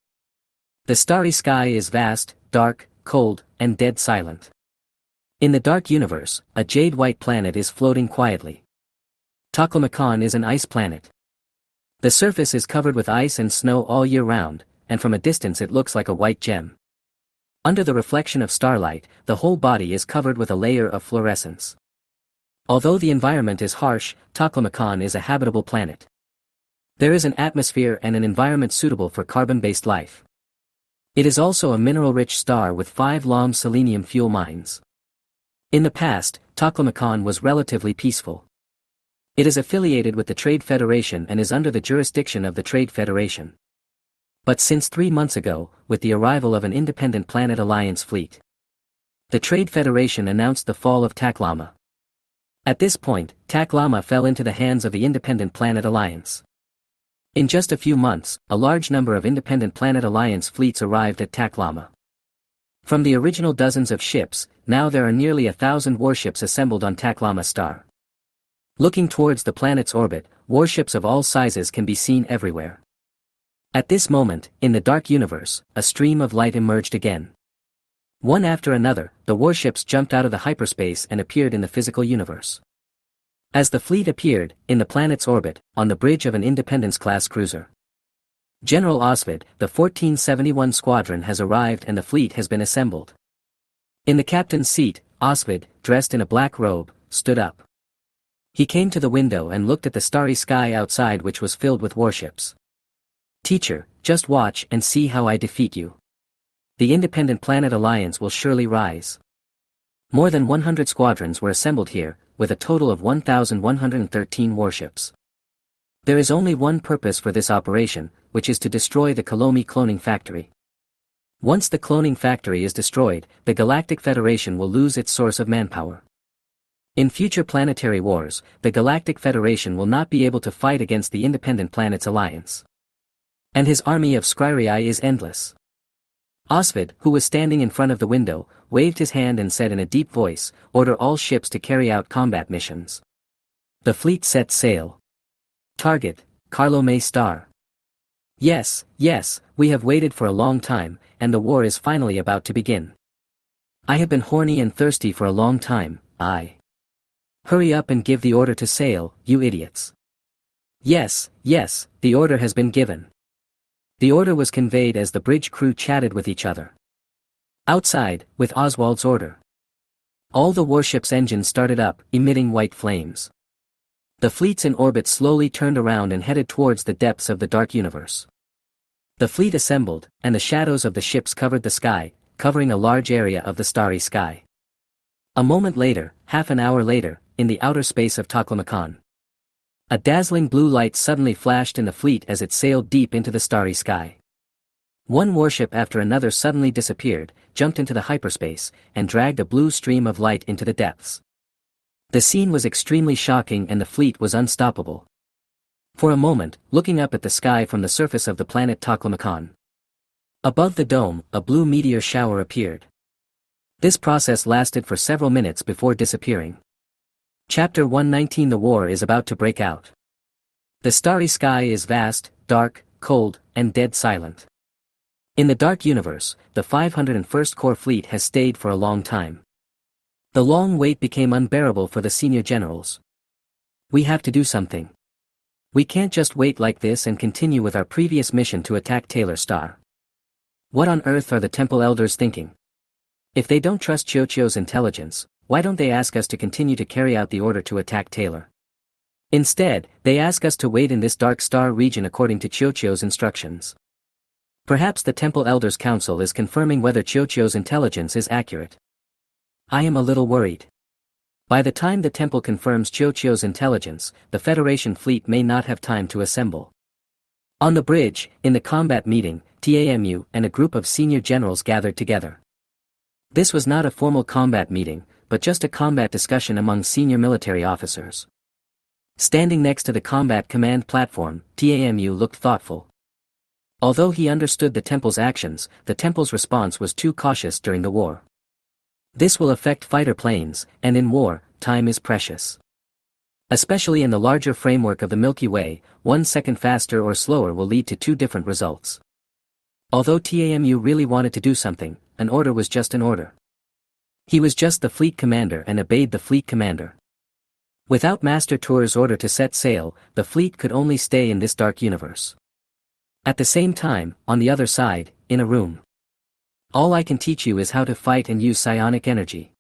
The starry sky is vast, dark, cold, and dead silent. In the dark universe, a jade-white planet is floating quietly. Taklamakan is an ice planet. The surface is covered with ice and snow all year round, and from a distance it looks like a white gem. Under the reflection of starlight, the whole body is covered with a layer of fluorescence. Although the environment is harsh, Taklamakan is a habitable planet. There is an atmosphere and an environment suitable for carbon-based life. It is also a mineral-rich star with 5 LOM selenium fuel mines. In the past, Taklamakan was relatively peaceful. It is affiliated with the Trade Federation and is under the jurisdiction of the Trade Federation. But since 3 months ago, with the arrival of an independent Planet Alliance fleet, the Trade Federation announced the fall of Taklama. At this point, Taklama fell into the hands of the independent Planet Alliance. In just a few months, a large number of independent Planet Alliance fleets arrived at Taklama. From the original dozens of ships, now there are nearly 1,000 warships assembled on Taklama Star. Looking towards the planet's orbit, warships of all sizes can be seen everywhere. At this moment, in the dark universe, a stream of light emerged again. One after another, the warships jumped out of the hyperspace and appeared in the physical universe. As the fleet appeared, in the planet's orbit, on the bridge of an Independence-class cruiser, General Osvid, the 1471 Squadron has arrived and the fleet has been assembled. In the captain's seat, Osvid, dressed in a black robe, stood up. He came to the window and looked at the starry sky outside, which was filled with warships. "Teacher, just watch and see how I defeat you. The Independent Planet Alliance will surely rise." More than 100 squadrons were assembled here, with a total of 1,113 warships. There is only one purpose for this operation, which is to destroy the Kolomi cloning factory. Once the cloning factory is destroyed, the Galactic Federation will lose its source of manpower. In future planetary wars, the Galactic Federation will not be able to fight against the Independent Planets Alliance. And his army of Skyrii is endless. Osvid, who was standing in front of the window, waved his hand and said in a deep voice, "Order all ships to carry out combat missions." The fleet set sail. Target, Carlo May Star. Yes, we have waited for a long time, and the war is finally about to begin. I have been horny and thirsty for a long time. Hurry up and give the order to sail, you idiots. Yes, the order has been given. The order was conveyed as the bridge crew chatted with each other. Outside, with Oswald's order, all the warship's engines started up, emitting white flames. The fleets in orbit slowly turned around and headed towards the depths of the dark universe. The fleet assembled, and the shadows of the ships covered the sky, covering a large area of the starry sky. A moment later, half an hour later, in the outer space of Taklamakan, a dazzling blue light suddenly flashed in the fleet as it sailed deep into the starry sky. One warship after another suddenly disappeared, jumped into the hyperspace, and dragged a blue stream of light into the depths. The scene was extremely shocking and the fleet was unstoppable. For a moment, looking up at the sky from the surface of the planet Taklamakan, above the dome, a blue meteor shower appeared. This process lasted for several minutes before disappearing. Chapter 119. The war is about to break out. The starry sky is vast, dark, cold, and dead silent. In the dark universe, the 501st Corps fleet has stayed for a long time. The long wait became unbearable for the senior generals. We have to do something. We can't just wait like this and continue with our previous mission to attack Taylor Star. What on earth are the temple elders thinking? If they don't trust Chocho's intelligence, why don't they ask us to continue to carry out the order to attack Taylor? Instead, they ask us to wait in this dark star region according to Chocho's instructions. Perhaps the Temple Elders Council is confirming whether Chocho's intelligence is accurate. I am a little worried. By the time the temple confirms Chocho's intelligence, the Federation fleet may not have time to assemble. On the bridge, in the combat meeting, TAMU and a group of senior generals gathered together. This was not a formal combat meeting, but just a combat discussion among senior military officers. Standing next to the combat command platform, TAMU looked thoughtful. Although he understood the temple's actions, the temple's response was too cautious during the war. This will affect fighter planes, and in war, time is precious. Especially in the larger framework of the Milky Way, 1 second faster or slower will lead to two different results. Although TAMU really wanted to do something, an order was just an order. He was just the fleet commander and obeyed the fleet commander. Without Master Tour's order to set sail, the fleet could only stay in this dark universe. At the same time, on the other side, in a room. All I can teach you is how to fight and use psionic energy.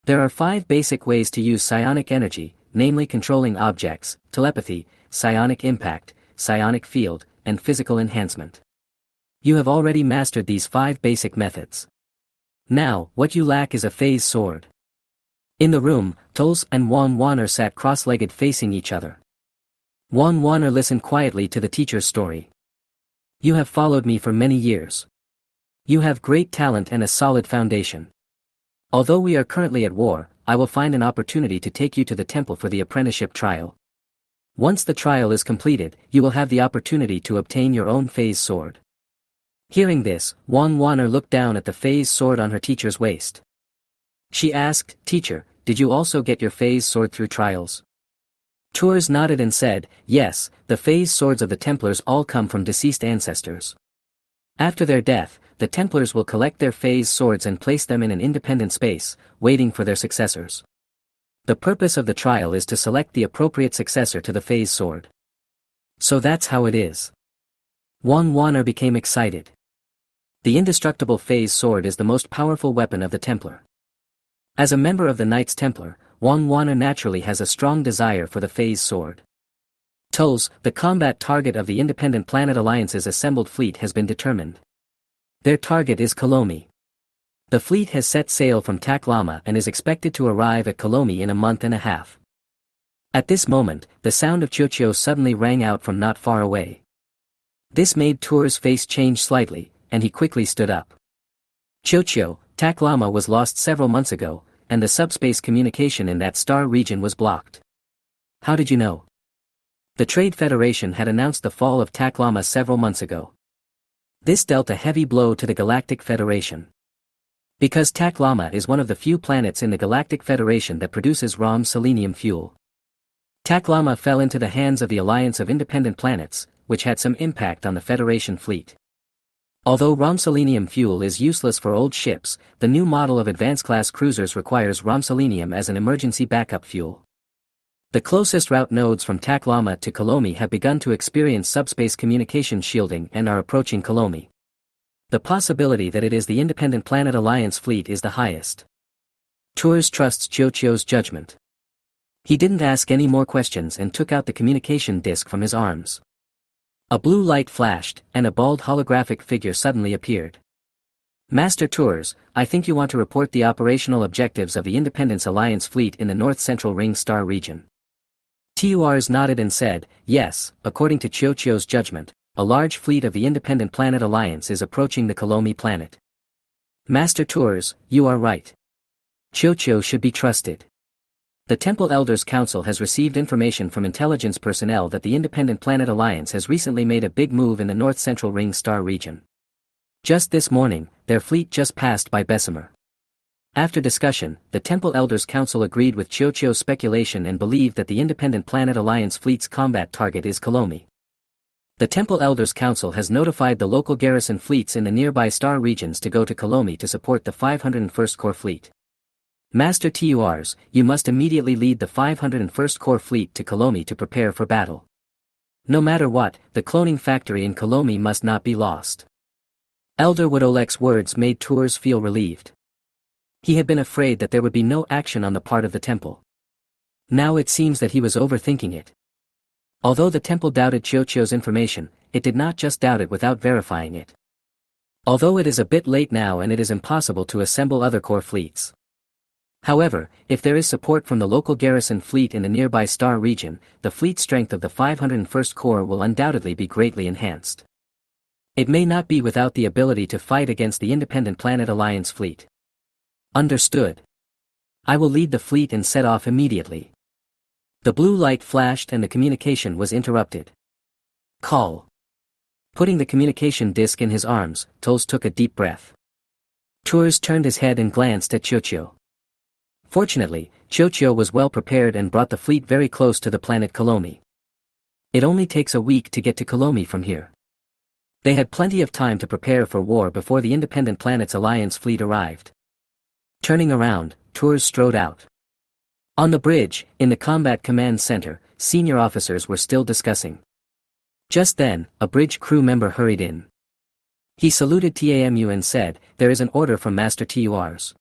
There are 5 basic ways to use psionic energy, namely controlling objects, telepathy, psionic impact, psionic field, and physical enhancement. You have already mastered these 5 basic methods. Now, what you lack is a phase sword. In the room, Tols and Wan Waner sat cross-legged facing each other. Wan Waner listened quietly to the teacher's story. You have followed me for many years. You have great talent and a solid foundation. Although we are currently at war, I will find an opportunity to take you to the temple for the apprenticeship trial. Once the trial is completed, you will have the opportunity to obtain your own phase sword. Hearing this, Wan Waner looked down at the phase sword on her teacher's waist. She asked, "Teacher, did you also get your phase sword through trials?" Tours nodded and said, "Yes, the phase swords of the Templars all come from deceased ancestors. After their death, the Templars will collect their phase swords and place them in an independent space, waiting for their successors. The purpose of the trial is to select the appropriate successor to the phase sword. So that's how it is." Wan Waner became excited. The indestructible phase sword is the most powerful weapon of the Templar. As a member of the Knights Templar, Wang Wana naturally has a strong desire for the phase sword. Tulls, the combat target of the Independent Planet Alliance's assembled fleet has been determined. Their target is Kolomi. The fleet has set sail from Taklama and is expected to arrive at Kolomi in a month and a half. At this moment, the sound of Chocho suddenly rang out from not far away. This made Tour's face change slightly, and he quickly stood up. Chocho, Taklama was lost several months ago, and the subspace communication in that star region was blocked. How did you know? The Trade Federation had announced the fall of Taklama several months ago. This dealt a heavy blow to the Galactic Federation. Because Taklama is one of the few planets in the Galactic Federation that produces ROM selenium fuel. Taklama fell into the hands of the Alliance of Independent Planets, which had some impact on the Federation fleet. Although ROM selenium fuel is useless for old ships, the new model of advanced-class cruisers requires ROM selenium as an emergency backup fuel. The closest route nodes from Taklama to Kolomi have begun to experience subspace communication shielding and are approaching Kolomi. The possibility that it is the Independent Planet Alliance fleet is the highest. Tours trusts Chocho's judgment. He didn't ask any more questions and took out the communication disc from his arms. A blue light flashed, and a bald holographic figure suddenly appeared. Master Tours, I think you want to report the operational objectives of the Independence Alliance fleet in the north-central ring star region. Tours nodded and said, yes, according to Chocho's judgment, a large fleet of the Independent Planet Alliance is approaching the Kolomi planet. Master Tours, you are right. Chocho should be trusted. The Temple Elders Council has received information from intelligence personnel that the Independent Planet Alliance has recently made a big move in the north-central ring star region. Just this morning, their fleet just passed by Bessemer. After discussion, the Temple Elders Council agreed with Chocho's speculation and believed that the Independent Planet Alliance fleet's combat target is Kolomi. The Temple Elders Council has notified the local garrison fleets in the nearby star regions to go to Kolomi to support the 501st Corps fleet. Master Tours, you must immediately lead the 501st Corps fleet to Kolomi to prepare for battle. No matter what, the cloning factory in Kolomi must not be lost. Elder Wodolek's words made Tours feel relieved. He had been afraid that there would be no action on the part of the temple. Now it seems that he was overthinking it. Although the temple doubted Chocho's information, it did not just doubt it without verifying it. Although it is a bit late now and it is impossible to assemble other Corps fleets. However, if there is support from the local garrison fleet in the nearby star region, the fleet strength of the 501st Corps will undoubtedly be greatly enhanced. It may not be without the ability to fight against the Independent Planet Alliance fleet. Understood. I will lead the fleet and set off immediately. The blue light flashed and the communication was interrupted. Call. Putting the communication disc in his arms, Tols took a deep breath. Tours turned his head and glanced at Chocho. Fortunately, Chocho was well prepared and brought the fleet very close to the planet Kolomi. It only takes a week to get to Kolomi from here. They had plenty of time to prepare for war before the Independent Planets Alliance fleet arrived. Turning around, Tours strode out. On the bridge, in the Combat Command Center, senior officers were still discussing. Just then, a bridge crew member hurried in. He saluted TAMU and said, there is an order from Master Tours.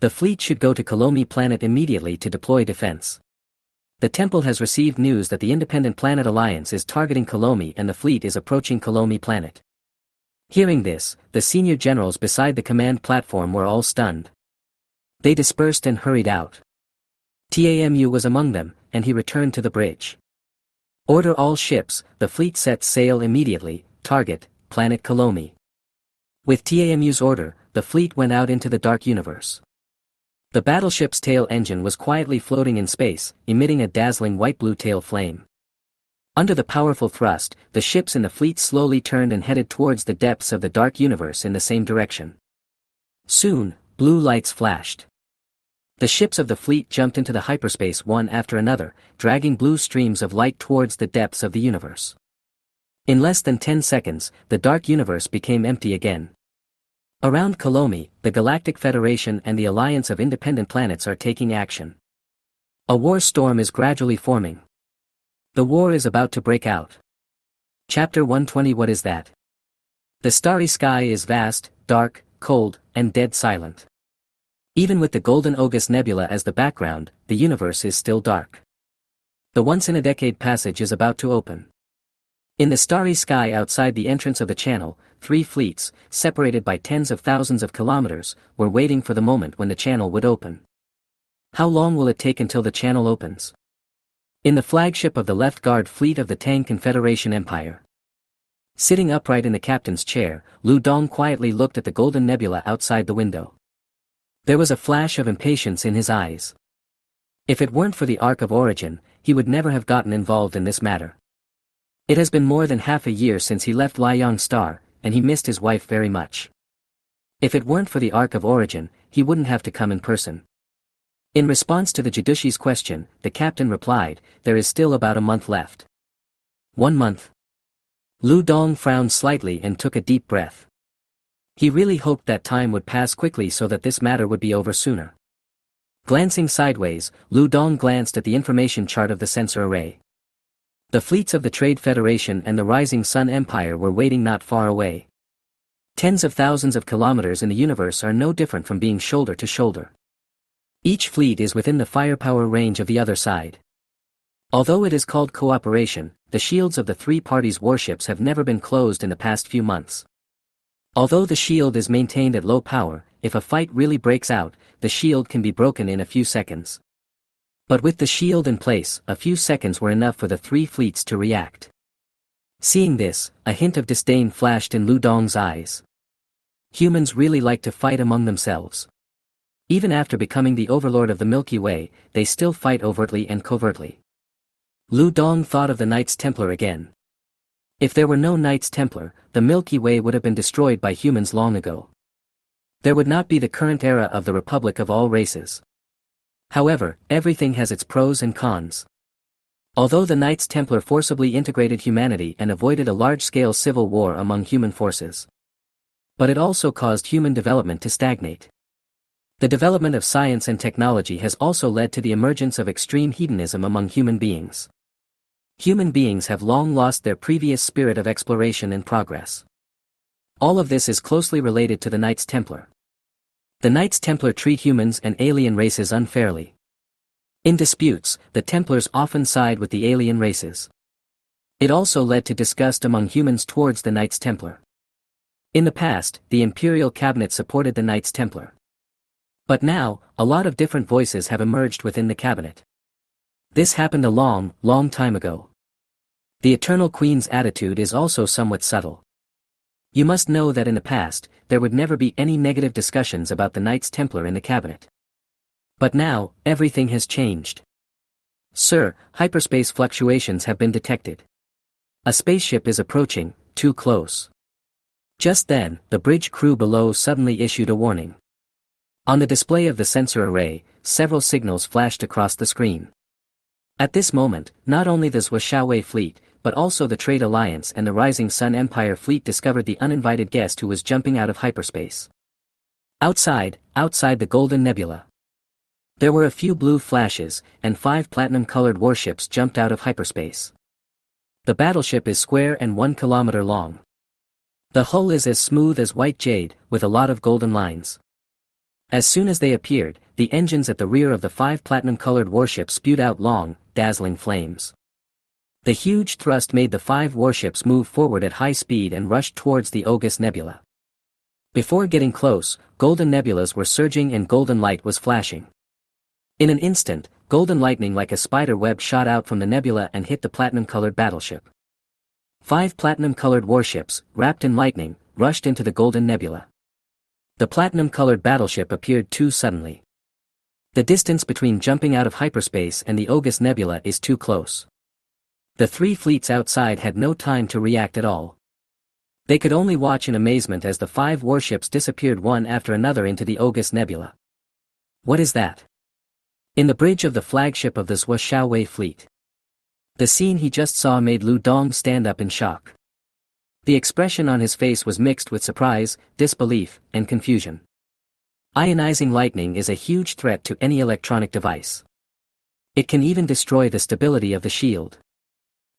The fleet should go to Kolomi planet immediately to deploy defense. The temple has received news that the Independent Planet Alliance is targeting Kolomi and the fleet is approaching Kolomi planet. Hearing this, the senior generals beside the command platform were all stunned. They dispersed and hurried out. TAMU was among them, and he returned to the bridge. Order all ships, the fleet sets sail immediately, target, planet Kolomi. With TAMU's order, the fleet went out into the dark universe. The battleship's tail engine was quietly floating in space, emitting a dazzling white-blue tail flame. Under the powerful thrust, the ships in the fleet slowly turned and headed towards the depths of the dark universe in the same direction. Soon, blue lights flashed. The ships of the fleet jumped into the hyperspace one after another, dragging blue streams of light towards the depths of the universe. In less than 10 seconds, the dark universe became empty again. Around Kolomi, the Galactic Federation and the Alliance of Independent Planets are taking action. A war storm is gradually forming. The war is about to break out. Chapter 120. What is that? The starry sky is vast, dark, cold, and dead silent. Even with the golden August Nebula as the background, the universe is still dark. The once-in-a-decade passage is about to open. In the starry sky outside the entrance of the channel, 3 fleets, separated by tens of thousands of kilometers, were waiting for the moment when the channel would open. How long will it take until the channel opens? In the flagship of the Left Guard fleet of the Tang Confederation Empire. Sitting upright in the captain's chair, Lu Dong quietly looked at the golden nebula outside the window. There was a flash of impatience in his eyes. If it weren't for the Arc of Origin, he would never have gotten involved in this matter. It has been more than half a year since he left Liang Star, and he missed his wife very much. If it weren't for the Arc of Origin, he wouldn't have to come in person. In response to the Jidushi's question, the captain replied, "There is still about a month left." 1 month. Lu Dong frowned slightly and took a deep breath. He really hoped that time would pass quickly so that this matter would be over sooner. Glancing sideways, Lu Dong glanced at the information chart of the sensor array. The fleets of the Trade Federation and the Rising Sun Empire were waiting not far away. Tens of thousands of kilometers in the universe are no different from being shoulder to shoulder. Each fleet is within the firepower range of the other side. Although it is called cooperation, the shields of the 3 parties' warships have never been closed in the past few months. Although the shield is maintained at low power, if a fight really breaks out, the shield can be broken in a few seconds. But with the shield in place, a few seconds were enough for the 3 fleets to react. Seeing this, a hint of disdain flashed in Lu Dong's eyes. Humans really like to fight among themselves. Even after becoming the overlord of the Milky Way, they still fight overtly and covertly. Lu Dong thought of the Knights Templar again. If there were no Knights Templar, the Milky Way would have been destroyed by humans long ago. There would not be the current era of the Republic of all races. However, everything has its pros and cons. Although the Knights Templar forcibly integrated humanity and avoided a large-scale civil war among human forces. But it also caused human development to stagnate. The development of science and technology has also led to the emergence of extreme hedonism among human beings. Human beings have long lost their previous spirit of exploration and progress. All of this is closely related to the Knights Templar. The Knights Templar treat humans and alien races unfairly. In disputes, the Templars often side with the alien races. It also led to disgust among humans towards the Knights Templar. In the past, the Imperial Cabinet supported the Knights Templar. But now, a lot of different voices have emerged within the cabinet. This happened a long, long time ago. The Eternal Queen's attitude is also somewhat subtle. You must know that in the past, there would never be any negative discussions about the Knights Templar in the cabinet. But now, everything has changed. Sir, hyperspace fluctuations have been detected. A spaceship is approaching, too close. Just then, the bridge crew below suddenly issued a warning. On the display of the sensor array, several signals flashed across the screen. At this moment, not only the Zhuo fleet, but also the Trade Alliance and the Rising Sun Empire fleet discovered the uninvited guest who was jumping out of hyperspace. Outside the Golden Nebula. There were a few blue flashes, and 5 platinum-colored warships jumped out of hyperspace. The battleship is square and 1 kilometer long. The hull is as smooth as white jade, with a lot of golden lines. As soon as they appeared, the engines at the rear of the 5 platinum-colored warships spewed out long, dazzling flames. The huge thrust made the 5 warships move forward at high speed and rushed towards the August Nebula. Before getting close, golden nebulas were surging and golden light was flashing. In an instant, golden lightning like a spider web shot out from the nebula and hit the platinum-colored battleship. 5 platinum-colored warships, wrapped in lightning, rushed into the golden nebula. The platinum-colored battleship appeared too suddenly. The distance between jumping out of hyperspace and the August Nebula is too close. The 3 fleets outside had no time to react at all. They could only watch in amazement as the 5 warships disappeared one after another into the August Nebula. What is that? In the bridge of the flagship of the Zhuo fleet. The scene he just saw made Lu Dong stand up in shock. The expression on his face was mixed with surprise, disbelief, and confusion. Ionizing lightning is a huge threat to any electronic device. It can even destroy the stability of the shield.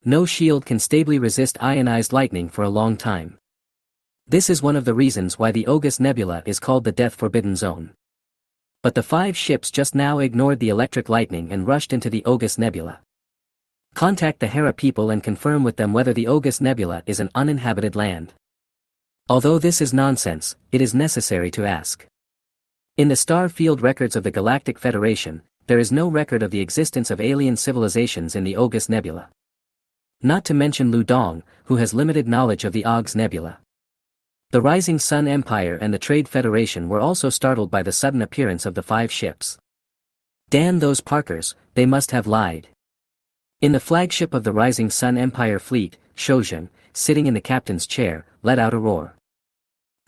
No shield can stably resist ionized lightning for a long time. This is one of the reasons why the Ogus Nebula is called the Death Forbidden Zone. But the 5 ships just now ignored the electric lightning and rushed into the Ogus Nebula. Contact the Hera people and confirm with them whether the Ogus Nebula is an uninhabited land. Although this is nonsense, it is necessary to ask. In the star field records of the Galactic Federation, there is no record of the existence of alien civilizations in the Ogus Nebula. Not to mention Lu Dong, who has limited knowledge of the Ogus Nebula. The Rising Sun Empire and the Trade Federation were also startled by the sudden appearance of the 5 ships. Damn those Parkers, they must have lied. In the flagship of the Rising Sun Empire fleet, Shojin, sitting in the captain's chair, let out a roar.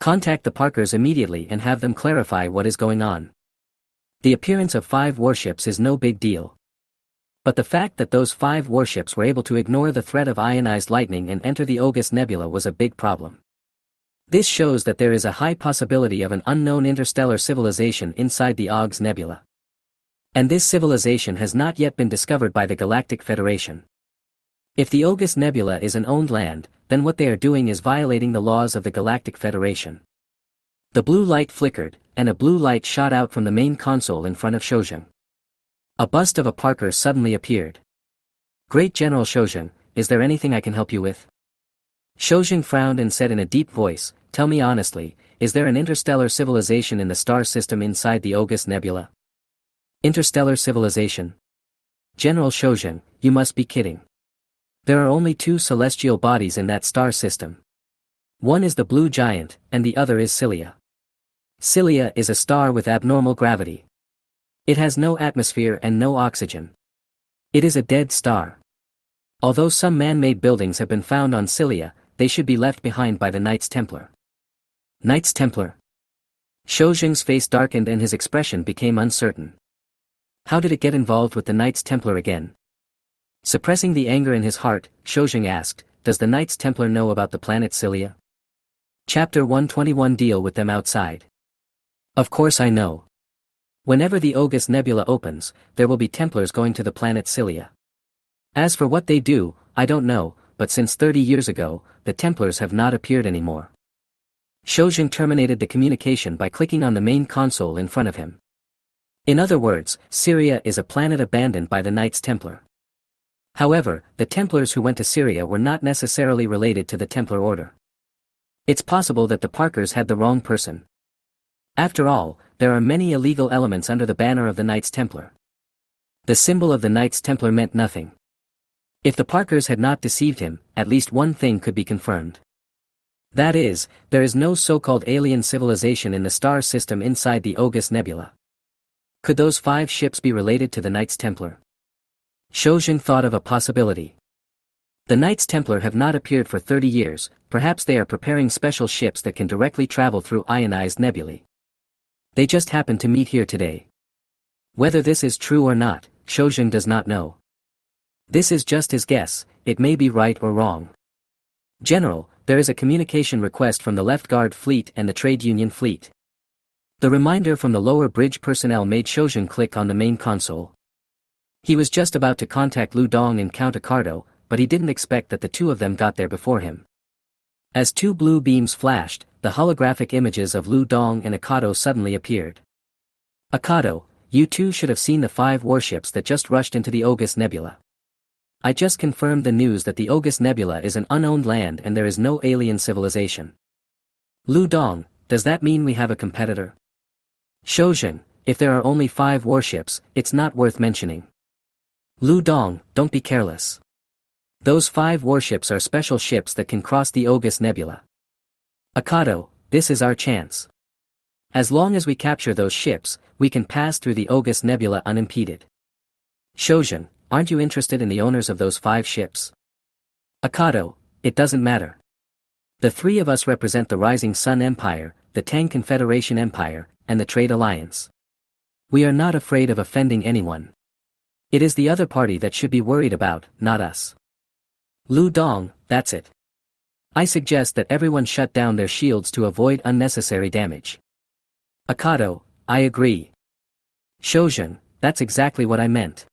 Contact the Parkers immediately and have them clarify what is going on. The appearance of 5 warships is no big deal. But the fact that those 5 warships were able to ignore the threat of ionized lightning and enter the Ogus Nebula was a big problem. This shows that there is a high possibility of an unknown interstellar civilization inside the Ogus Nebula. And this civilization has not yet been discovered by the Galactic Federation. If the Ogus Nebula is an owned land, then what they are doing is violating the laws of the Galactic Federation. The blue light flickered, and a blue light shot out from the main console in front of Shojin. A bust of a Parker suddenly appeared. Great General Shojin, is there anything I can help you with? Shojin frowned and said in a deep voice, tell me honestly, is there an interstellar civilization in the star system inside the Ogus Nebula? Interstellar civilization? General Shojin, you must be kidding. There are only 2 celestial bodies in that star system. One is the Blue Giant, and the other is Cilia. Cilia is a star with abnormal gravity. It has no atmosphere and no oxygen. It is a dead star. Although some man-made buildings have been found on Cilia, they should be left behind by the Knights Templar. Knights Templar? Shojin's face darkened and his expression became uncertain. How did it get involved with the Knights Templar again? Suppressing the anger in his heart, Shojin asked, does the Knights Templar know about the planet Cilia? Chapter 121 Deal with them outside. Of course I know. Whenever the Ogus Nebula opens, there will be Templars going to the planet Cilia. As for what they do, I don't know, but since 30 years ago, the Templars have not appeared anymore. Shojin terminated the communication by clicking on the main console in front of him. In other words, Syria is a planet abandoned by the Knights Templar. However, the Templars who went to Syria were not necessarily related to the Templar Order. It's possible that the Parkers had the wrong person. After all, there are many illegal elements under the banner of the Knights Templar. The symbol of the Knights Templar meant nothing. If the Parkers had not deceived him, at least one thing could be confirmed. That is, there is no so-called alien civilization in the star system inside the Ogus Nebula. Could those 5 ships be related to the Knights Templar? Shojin thought of a possibility. The Knights Templar have not appeared for 30 years, perhaps they are preparing special ships that can directly travel through ionized nebulae. They just happened to meet here today. Whether this is true or not, Shojin does not know. This is just his guess, it may be right or wrong. General, there is a communication request from the Left Guard Fleet and the Trade Union Fleet. The reminder from the lower bridge personnel made Shojin click on the main console. He was just about to contact Lu Dong and Count Accardo, but he didn't expect that the 2 of them got there before him. As 2 blue beams flashed, the holographic images of Lu Dong and Accardo suddenly appeared. Accardo, you 2 should have seen the 5 warships that just rushed into the Ogus Nebula. I just confirmed the news that the Ogus Nebula is an unowned land and there is no alien civilization. Lu Dong, does that mean we have a competitor? Shojin, if there are only 5 warships, it's not worth mentioning. Lu Dong, don't be careless. Those 5 warships are special ships that can cross the Ogus Nebula. Accardo, this is our chance. As long as we capture those ships, we can pass through the Ogus Nebula unimpeded. Shojin, aren't you interested in the owners of those 5 ships? Accardo, it doesn't matter. The 3 of us represent the Rising Sun Empire, the Tang Confederation Empire, and the Trade Alliance. We are not afraid of offending anyone. It is the other party that should be worried about, not us. Lu Dong, that's it. I suggest that everyone shut down their shields to avoid unnecessary damage. Accardo, I agree. Shojin, that's exactly what I meant.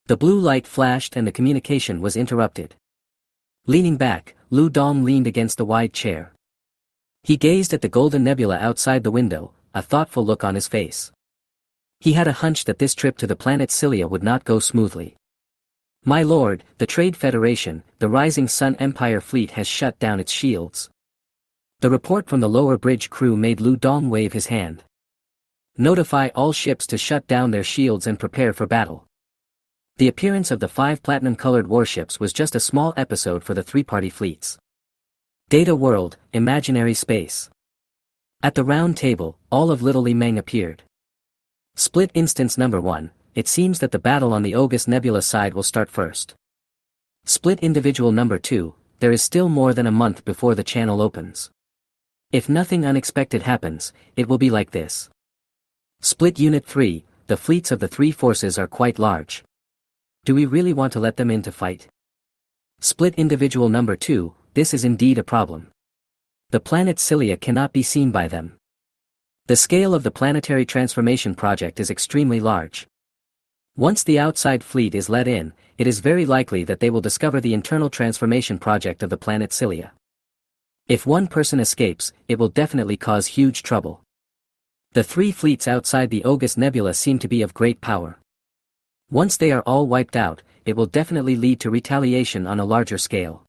The blue light flashed and the communication was interrupted. Leaning back, Lu Dong leaned against the wide chair. He gazed at the golden nebula outside the window, a thoughtful look on his face. He had a hunch that this trip to the planet Cilia would not go smoothly. My lord, the Trade Federation, the Rising Sun Empire fleet has shut down its shields. The report from the lower bridge crew made Lu Dong wave his hand. Notify all ships to shut down their shields and prepare for battle. The appearance of the 5 platinum-colored warships was just a small episode for the 3-party fleets. Data World, Imaginary Space. At the round table, all of Little Li Meng appeared. Split Instance Number 1, it seems that the battle on the August Nebula side will start first. Split Individual Number 2, there is still more than a month before the channel opens. If nothing unexpected happens, it will be like this. Split Unit 3, the fleets of the 3 forces are quite large. Do we really want to let them in to fight? Split Individual Number 2, this is indeed a problem. The planet Cilia cannot be seen by them. The scale of the planetary transformation project is extremely large. Once the outside fleet is let in, it is very likely that they will discover the internal transformation project of the planet Cilia. If one person escapes, it will definitely cause huge trouble. The 3 fleets outside the August Nebula seem to be of great power. Once they are all wiped out, it will definitely lead to retaliation on a larger scale.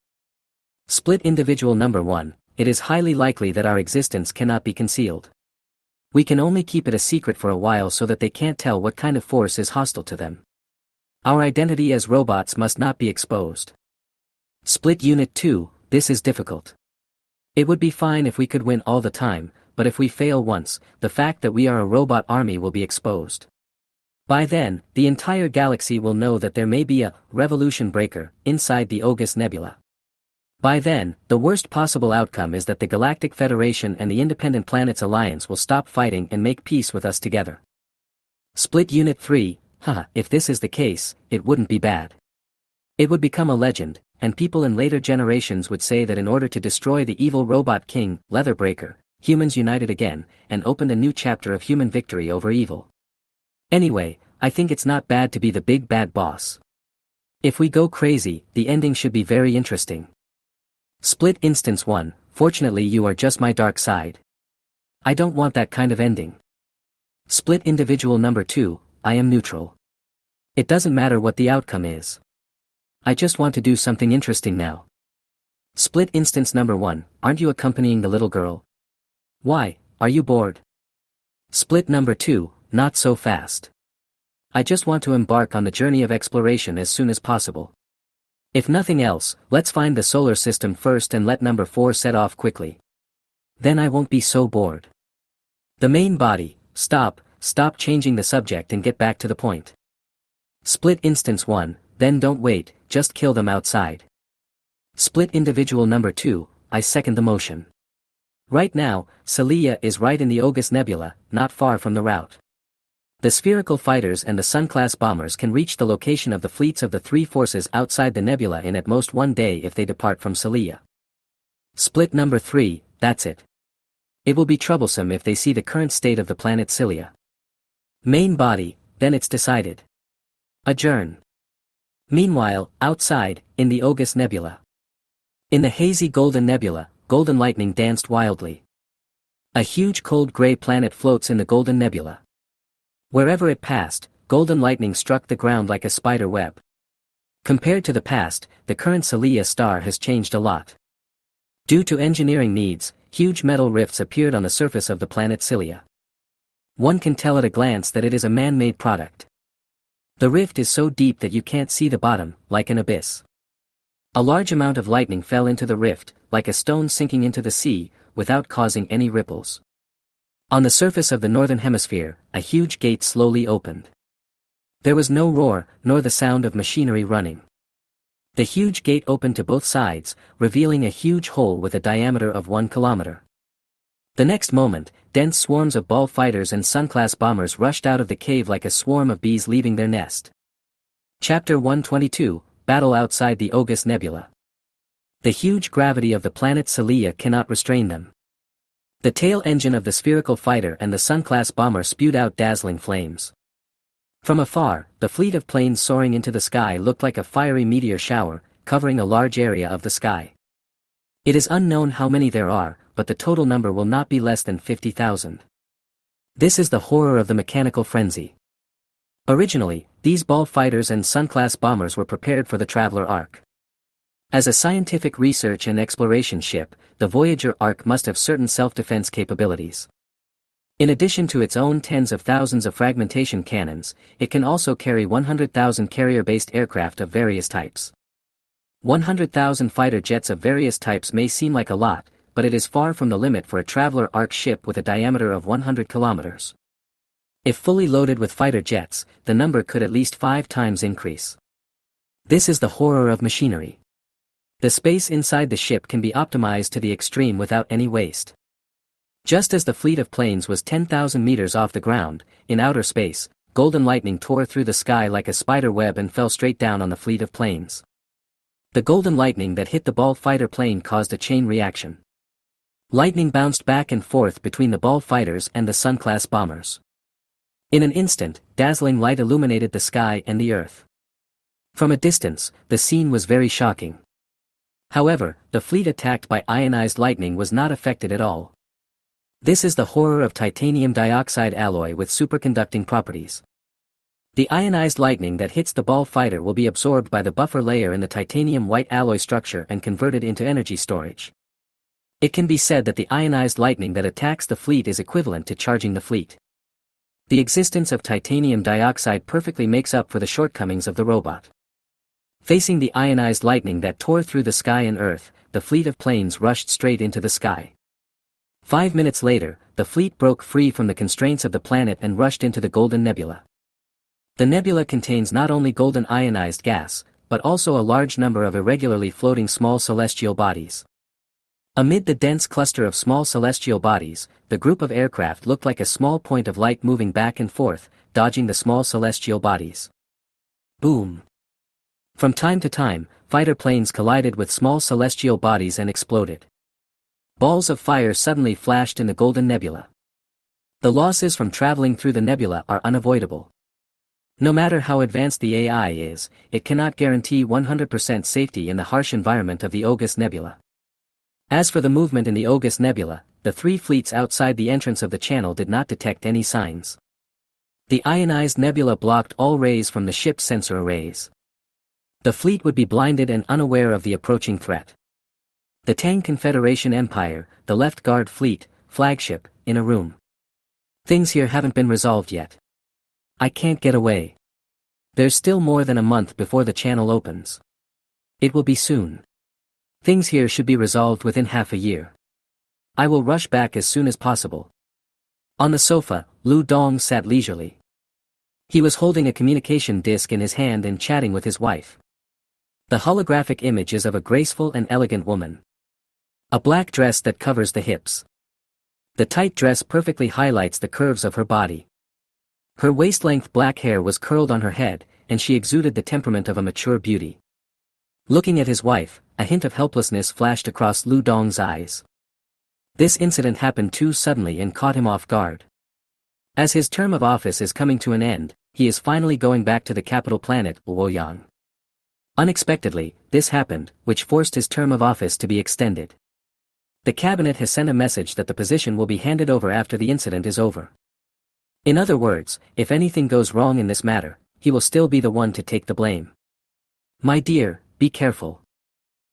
Split Individual Number 1, it is highly likely that our existence cannot be concealed. We can only keep it a secret for a while so that they can't tell what kind of force is hostile to them. Our identity as robots must not be exposed. Split Unit 2, this is difficult. It would be fine if we could win all the time, but if we fail once, the fact that we are a robot army will be exposed. By then, the entire galaxy will know that there may be a revolution breaker inside the August Nebula. By then, the worst possible outcome is that the Galactic Federation and the Independent Planets Alliance will stop fighting and make peace with us together. Split Unit 3, if this is the case, it wouldn't be bad. It would become a legend, and people in later generations would say that in order to destroy the evil robot king, Leatherbreaker, humans united again, and opened a new chapter of human victory over evil. Anyway, I think it's not bad to be the big bad boss. If we go crazy, the ending should be very interesting. Split Instance 1, fortunately you are just my dark side. I don't want that kind of ending. Split Individual Number 2, I am neutral. It doesn't matter what the outcome is. I just want to do something interesting now. Split Instance Number 1, aren't you accompanying the little girl? Why, are you bored? Split Number 2, not so fast. I just want to embark on the journey of exploration as soon as possible. If nothing else, let's find the solar system first and let Number 4 set off quickly. Then I won't be so bored. The main body, stop changing the subject and get back to the point. Split Instance 1, then don't wait, just kill them outside. Split Individual Number 2, I second the motion. Right now, Cilia is right in the August Nebula, not far from the route. The spherical fighters and the Sun-class bombers can reach the location of the fleets of the 3 forces outside the nebula in at most 1 day if they depart from Cilia. Split Number 3, that's it. It will be troublesome if they see the current state of the planet Cilia. Main body, then it's decided. Adjourn. Meanwhile, outside, in the August Nebula. In the hazy golden nebula, golden lightning danced wildly. A huge cold gray planet floats in the golden nebula. Wherever it passed, golden lightning struck the ground like a spider web. Compared to the past, the current Cilia star has changed a lot. Due to engineering needs, huge metal rifts appeared on the surface of the planet Cilia. One can tell at a glance that it is a man-made product. The rift is so deep that you can't see the bottom, like an abyss. A large amount of lightning fell into the rift, like a stone sinking into the sea, without causing any ripples. On the surface of the northern hemisphere, a huge gate slowly opened. There was no roar, nor the sound of machinery running. The huge gate opened to both sides, revealing a huge hole with a diameter of 1 kilometer. The next moment, dense swarms of ball fighters and Sun-class bombers rushed out of the cave like a swarm of bees leaving their nest. Chapter 122, Battle Outside the August Nebula. The huge gravity of the planet Cilia cannot restrain them. The tail engine of the spherical fighter and the Sun-class bomber spewed out dazzling flames. From afar, the fleet of planes soaring into the sky looked like a fiery meteor shower, covering a large area of the sky. It is unknown how many there are, but the total number will not be less than 50,000. This is the horror of the mechanical frenzy. Originally, these ball fighters and Sun-class bombers were prepared for the Traveler Ark. As a scientific research and exploration ship, the Voyager Ark must have certain self-defense capabilities. In addition to its own tens of thousands of fragmentation cannons, it can also carry 100,000 carrier-based aircraft of various types. 100,000 fighter jets of various types may seem like a lot, but it is far from the limit for a Traveler Ark ship with a diameter of 100 kilometers. If fully loaded with fighter jets, the number could at least 5 times increase. This is the horror of machinery. The space inside the ship can be optimized to the extreme without any waste. Just as the fleet of planes was 10,000 meters off the ground, in outer space, golden lightning tore through the sky like a spider web and fell straight down on the fleet of planes. The golden lightning that hit the ball fighter plane caused a chain reaction. Lightning bounced back and forth between the ball fighters and the Sun-class bombers. In an instant, dazzling light illuminated the sky and the earth. From a distance, the scene was very shocking. However, the fleet attacked by ionized lightning was not affected at all. This is the horror of titanium dioxide alloy with superconducting properties. The ionized lightning that hits the ball fighter will be absorbed by the buffer layer in the titanium white alloy structure and converted into energy storage. It can be said that the ionized lightning that attacks the fleet is equivalent to charging the fleet. The existence of titanium dioxide perfectly makes up for the shortcomings of the robot. Facing the ionized lightning that tore through the sky and earth, the fleet of planes rushed straight into the sky. 5 minutes later, the fleet broke free from the constraints of the planet and rushed into the Golden Nebula. The nebula contains not only golden ionized gas, but also a large number of irregularly floating small celestial bodies. Amid the dense cluster of small celestial bodies, the group of aircraft looked like a small point of light moving back and forth, dodging the small celestial bodies. Boom! From time to time, fighter planes collided with small celestial bodies and exploded. Balls of fire suddenly flashed in the Golden Nebula. The losses from traveling through the nebula are unavoidable. No matter how advanced the AI is, it cannot guarantee 100% safety in the harsh environment of the August Nebula. As for the movement in the August Nebula, the 3 fleets outside the entrance of the channel did not detect any signs. The ionized nebula blocked all rays from the ship's sensor arrays. The fleet would be blinded and unaware of the approaching threat. The Tang Confederation Empire, the Left Guard Fleet, flagship, in a room. Things here haven't been resolved yet. I can't get away. There's still more than a month before the channel opens. It will be soon. Things here should be resolved within half a year. I will rush back as soon as possible. On the sofa, Lu Dong sat leisurely. He was holding a communication disc in his hand and chatting with his wife. The holographic image is of a graceful and elegant woman. A black dress that covers the hips. The tight dress perfectly highlights the curves of her body. Her waist-length black hair was curled on her head, and she exuded the temperament of a mature beauty. Looking at his wife, a hint of helplessness flashed across Lu Dong's eyes. This incident happened too suddenly and caught him off guard. As his term of office is coming to an end, he is finally going back to the capital planet, Luoyang. Unexpectedly, this happened, which forced his term of office to be extended. The cabinet has sent a message that the position will be handed over after the incident is over. In other words, if anything goes wrong in this matter, he will still be the one to take the blame. My dear, be careful.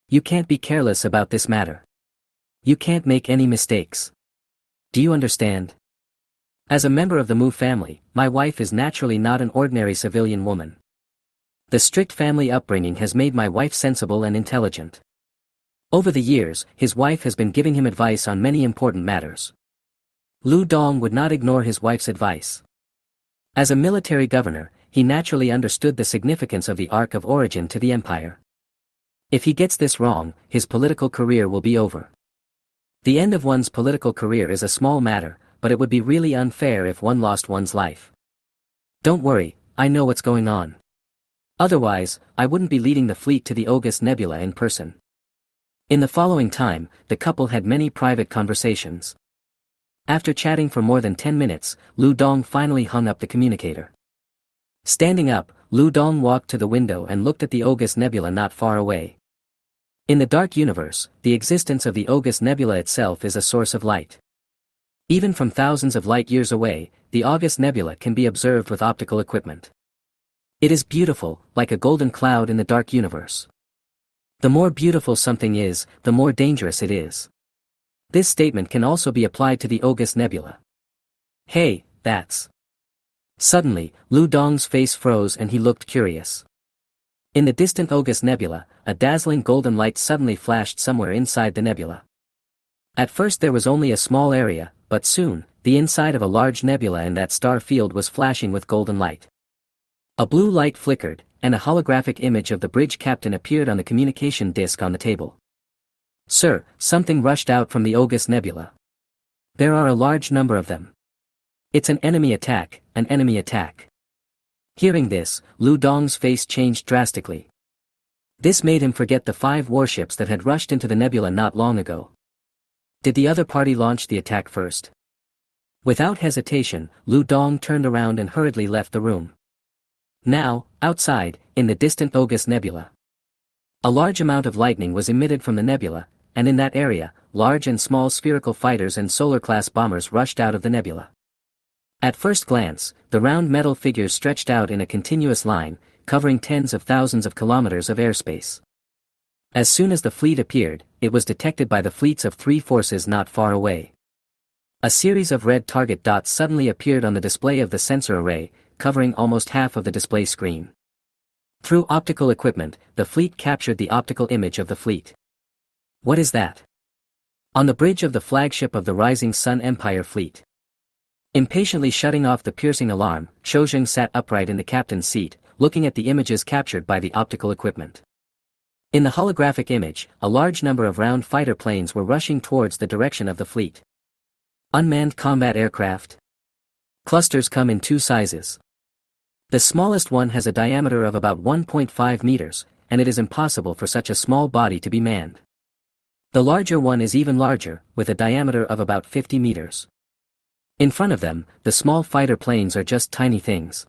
You can't be careless about this matter. You can't make any mistakes. Do you understand? As a member of the Mu family, my wife is naturally not an ordinary civilian woman. The strict family upbringing has made my wife sensible and intelligent. Over the years, his wife has been giving him advice on many important matters. Lu Dong would not ignore his wife's advice. As a military governor, he naturally understood the significance of the arc of origin to the empire. If he gets this wrong, his political career will be over. The end of one's political career is a small matter, but it would be really unfair if one lost one's life. Don't worry, I know what's going on. Otherwise, I wouldn't be leading the fleet to the August Nebula in person. In the following time, the couple had many private conversations. After chatting for more than 10 minutes, Lu Dong finally hung up the communicator. Standing up, Lu Dong walked to the window and looked at the August Nebula not far away. In the dark universe, the existence of the August Nebula itself is a source of light. Even from thousands of light years away, the August Nebula can be observed with optical equipment. It is beautiful, like a golden cloud in the dark universe. The more beautiful something is, the more dangerous it is. This statement can also be applied to the August Nebula. Hey, that's... Suddenly, Lu Dong's face froze and he looked curious. In the distant August Nebula, a dazzling golden light suddenly flashed somewhere inside the nebula. At first there was only a small area, but soon, the inside of a large nebula in that star field was flashing with golden light. A blue light flickered, and a holographic image of the bridge captain appeared on the communication disc on the table. Sir, something rushed out from the August Nebula. There are a large number of them. It's an enemy attack, an enemy attack. Hearing this, Lu Dong's face changed drastically. This made him forget the 5 warships that had rushed into the nebula not long ago. Did the other party launch the attack first? Without hesitation, Lu Dong turned around and hurriedly left the room. Now, outside, in the distant August Nebula. A large amount of lightning was emitted from the nebula, and in that area, large and small spherical fighters and solar-class bombers rushed out of the nebula. At first glance, the round metal figures stretched out in a continuous line, covering tens of thousands of kilometers of airspace. As soon as the fleet appeared, it was detected by the fleets of 3 forces not far away. A series of red target dots suddenly appeared on the display of the sensor array, covering almost half of the display screen. Through optical equipment, the fleet captured the optical image of the fleet. What is that? On the bridge of the flagship of the Rising Sun Empire fleet. Impatiently shutting off the piercing alarm, Shozheng sat upright in the captain's seat, looking at the images captured by the optical equipment. In the holographic image, a large number of round fighter planes were rushing towards the direction of the fleet. Unmanned combat aircraft. Clusters come in 2 sizes. The smallest one has a diameter of about 1.5 meters, and it is impossible for such a small body to be manned. The larger one is even larger, with a diameter of about 50 meters. In front of them, the small fighter planes are just tiny things.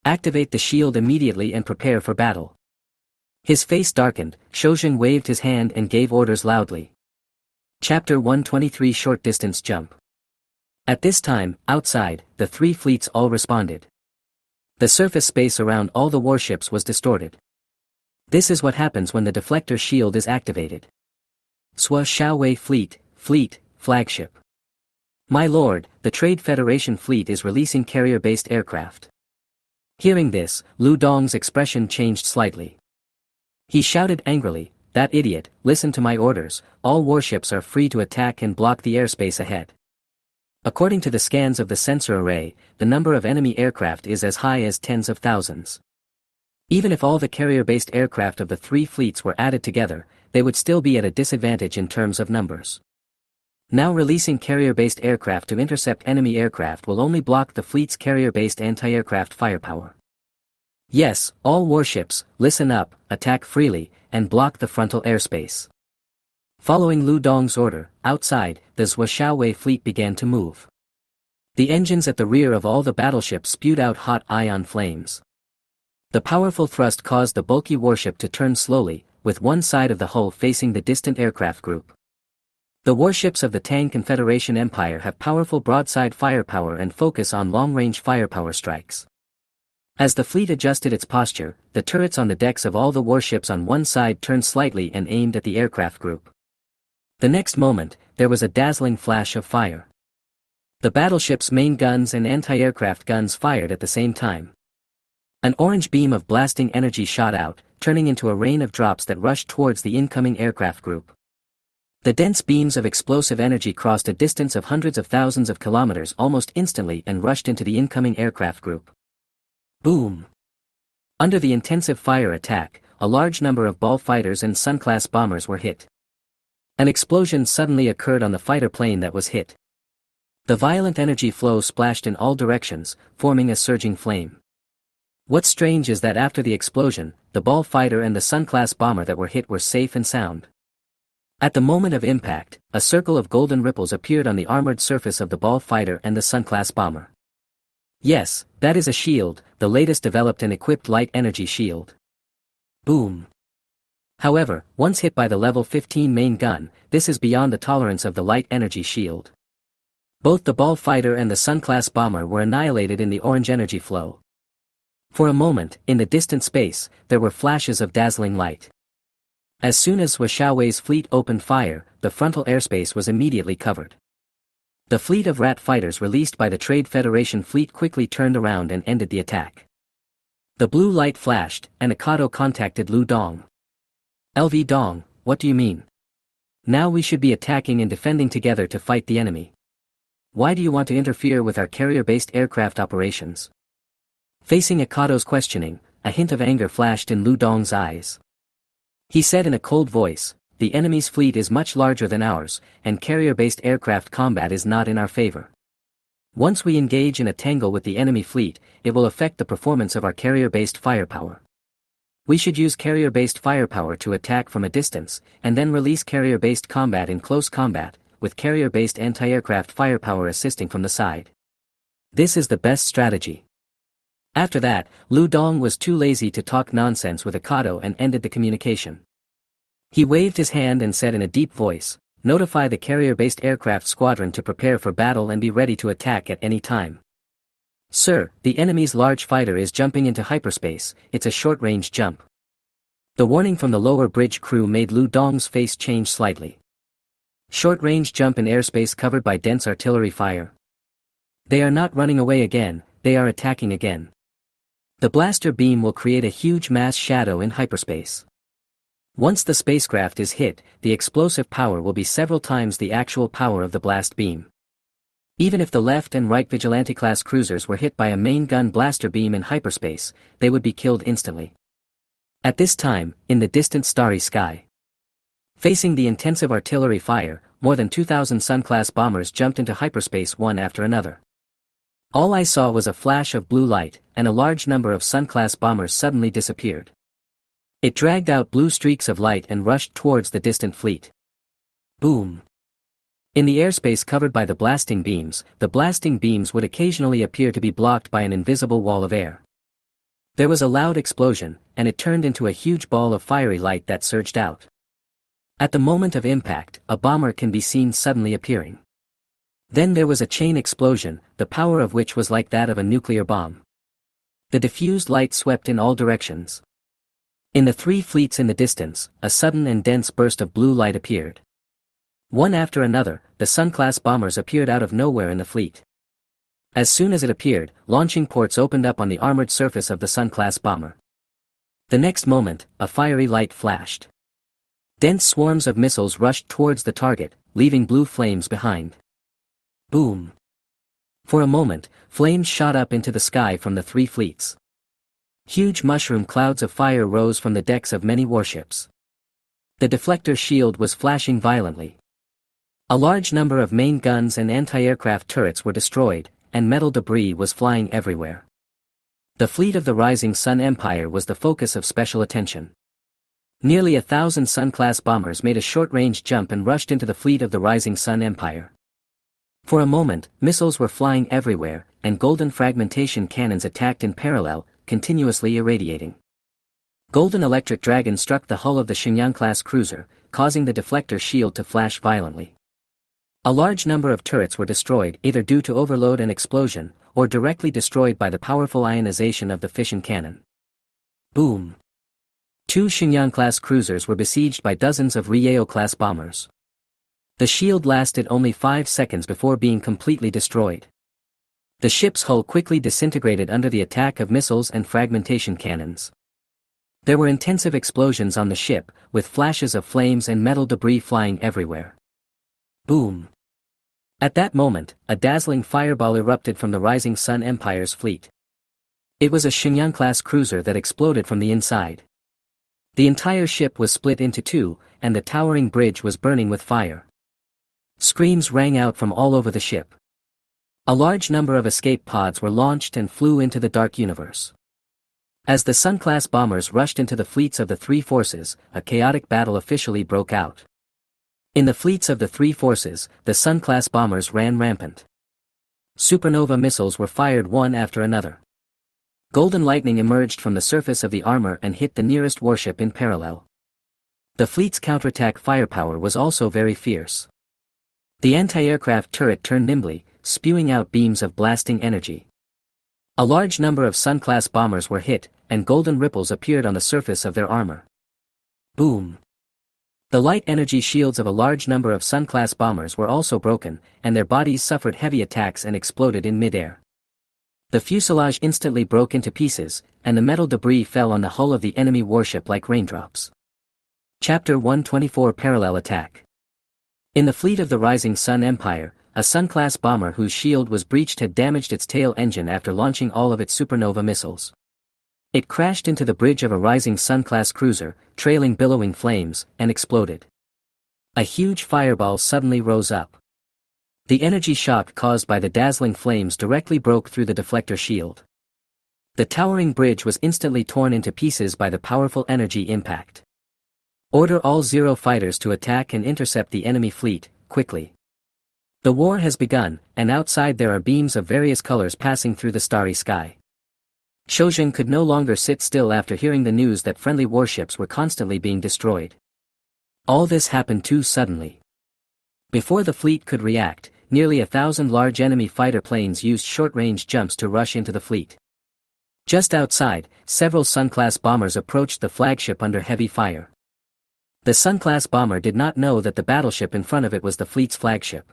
Activate the shield immediately and prepare for battle. His face darkened, Shozheng waved his hand and gave orders loudly. Chapter 123 Short Distance Jump. At this time, outside, the 3 fleets all responded. The surface space around all the warships was distorted. This is what happens when the deflector shield is activated. Swa Xiaowei Fleet, Flagship. My lord, the Trade Federation fleet is releasing carrier-based aircraft. Hearing this, Lu Dong's expression changed slightly. He shouted angrily, that idiot, listen to my orders, all warships are free to attack and block the airspace ahead. According to the scans of the sensor array, the number of enemy aircraft is as high as tens of thousands. Even if all the carrier-based aircraft of the 3 fleets were added together, they would still be at a disadvantage in terms of numbers. Now releasing carrier-based aircraft to intercept enemy aircraft will only block the fleet's carrier-based anti-aircraft firepower. Yes, all warships, listen up, attack freely, and block the frontal airspace. Following Lu Dong's order, outside, the Zhou Xiaowei fleet began to move. The engines at the rear of all the battleships spewed out hot ion flames. The powerful thrust caused the bulky warship to turn slowly, with one side of the hull facing the distant aircraft group. The warships of the Tang Confederation Empire have powerful broadside firepower and focus on long-range firepower strikes. As the fleet adjusted its posture, the turrets on the decks of all the warships on one side turned slightly and aimed at the aircraft group. The next moment, there was a dazzling flash of fire. The battleship's main guns and anti-aircraft guns fired at the same time. An orange beam of blasting energy shot out, turning into a rain of drops that rushed towards the incoming aircraft group. The dense beams of explosive energy crossed a distance of hundreds of thousands of kilometers almost instantly and rushed into the incoming aircraft group. Boom! Under the intensive fire attack, a large number of ball fighters and Sun-class bombers were hit. An explosion suddenly occurred on the fighter plane that was hit. The violent energy flow splashed in all directions, forming a surging flame. What's strange is that after the explosion, the ball fighter and the Sun-class bomber that were hit were safe and sound. At the moment of impact, a circle of golden ripples appeared on the armored surface of the ball fighter and the Sun-class bomber. Yes, that is a shield, the latest developed and equipped light energy shield. Boom! However, once hit by the level 15 main gun, this is beyond the tolerance of the light energy shield. Both the ball fighter and the Sun-class bomber were annihilated in the orange energy flow. For a moment, in the distant space, there were flashes of dazzling light. As soon as Xiaowei's fleet opened fire, the frontal airspace was immediately covered. The fleet of rat fighters released by the Trade Federation fleet quickly turned around and ended the attack. The blue light flashed, and Akato contacted Lu Dong. "LV Dong, what do you mean? Now we should be attacking and defending together to fight the enemy. Why do you want to interfere with our carrier-based aircraft operations?" Facing Akato's questioning, a hint of anger flashed in Lu Dong's eyes. He said in a cold voice, "The enemy's fleet is much larger than ours, and carrier-based aircraft combat is not in our favor. Once we engage in a tangle with the enemy fleet, it will affect the performance of our carrier-based firepower. We should use carrier-based firepower to attack from a distance, and then release carrier-based combat in close combat, with carrier-based anti-aircraft firepower assisting from the side. This is the best strategy." After that, Lu Dong was too lazy to talk nonsense with Akato and ended the communication. He waved his hand and said in a deep voice, "Notify the carrier-based aircraft squadron to prepare for battle and be ready to attack at any time." "Sir, the enemy's large fighter is jumping into hyperspace, it's a short-range jump." The warning from the lower bridge crew made Lu Dong's face change slightly. Short-range jump in airspace covered by dense artillery fire. They are not running away again, they are attacking again. The blaster beam will create a huge mass shadow in hyperspace. Once the spacecraft is hit, the explosive power will be several times the actual power of the blast beam. Even if the left and right Vigilante-class cruisers were hit by a main gun blaster beam in hyperspace, they would be killed instantly. At this time, in the distant starry sky, facing the intensive artillery fire, more than 2,000 Sun-class bombers jumped into hyperspace one after another. All I saw was a flash of blue light, and a large number of Sun-class bombers suddenly disappeared. It dragged out blue streaks of light and rushed towards the distant fleet. Boom! In the airspace covered by the blasting beams would occasionally appear to be blocked by an invisible wall of air. There was a loud explosion, and it turned into a huge ball of fiery light that surged out. At the moment of impact, a bomber can be seen suddenly appearing. Then there was a chain explosion, the power of which was like that of a nuclear bomb. The diffused light swept in all directions. In the three fleets in the distance, a sudden and dense burst of blue light appeared. One after another, the Sun-class bombers appeared out of nowhere in the fleet. As soon as it appeared, launching ports opened up on the armored surface of the Sun-class bomber. The next moment, a fiery light flashed. Dense swarms of missiles rushed towards the target, leaving blue flames behind. Boom! For a moment, flames shot up into the sky from the three fleets. Huge mushroom clouds of fire rose from the decks of many warships. The deflector shield was flashing violently. A large number of main guns and anti-aircraft turrets were destroyed, and metal debris was flying everywhere. The fleet of the Rising Sun Empire was the focus of special attention. Nearly 1,000 Sun-class bombers made a short-range jump and rushed into the fleet of the Rising Sun Empire. For a moment, missiles were flying everywhere, and golden fragmentation cannons attacked in parallel, continuously irradiating. Golden electric dragon struck the hull of the Shenyang-class cruiser, causing the deflector shield to flash violently. A large number of turrets were destroyed either due to overload and explosion, or directly destroyed by the powerful ionization of the fission cannon. Boom! 2 Shenyang-class cruisers were besieged by dozens of Ryeo-class bombers. The shield lasted only 5 seconds before being completely destroyed. The ship's hull quickly disintegrated under the attack of missiles and fragmentation cannons. There were intensive explosions on the ship, with flashes of flames and metal debris flying everywhere. Boom! At that moment, a dazzling fireball erupted from the Rising Sun Empire's fleet. It was a Shenyang-class cruiser that exploded from the inside. The entire ship was split into two, and the towering bridge was burning with fire. Screams rang out from all over the ship. A large number of escape pods were launched and flew into the dark universe. As the Sun-class bombers rushed into the fleets of the three forces, a chaotic battle officially broke out. In the fleets of the three forces, the Sun-class bombers ran rampant. Supernova missiles were fired one after another. Golden lightning emerged from the surface of the armor and hit the nearest warship in parallel. The fleet's counterattack firepower was also very fierce. The anti-aircraft turret turned nimbly, spewing out beams of blasting energy. A large number of Sun-class bombers were hit, and golden ripples appeared on the surface of their armor. Boom! The light energy shields of a large number of Sun-class bombers were also broken, and their bodies suffered heavy attacks and exploded in mid-air. The fuselage instantly broke into pieces, and the metal debris fell on the hull of the enemy warship like raindrops. Chapter 124 Parallel Attack. In the fleet of the Rising Sun Empire, a Sun-class bomber whose shield was breached had damaged its tail engine after launching all of its supernova missiles. It crashed into the bridge of a Rising Sun-class cruiser, trailing billowing flames, and exploded. A huge fireball suddenly rose up. The energy shock caused by the dazzling flames directly broke through the deflector shield. The towering bridge was instantly torn into pieces by the powerful energy impact. Order all Zero fighters to attack and intercept the enemy fleet, quickly. The war has begun, and outside there are beams of various colors passing through the starry sky. Shojin could no longer sit still after hearing the news that friendly warships were constantly being destroyed. All this happened too suddenly. Before the fleet could react, nearly 1,000 large enemy fighter planes used short-range jumps to rush into the fleet. Just outside, several Sun-class bombers approached the flagship under heavy fire. The Sun-class bomber did not know that the battleship in front of it was the fleet's flagship.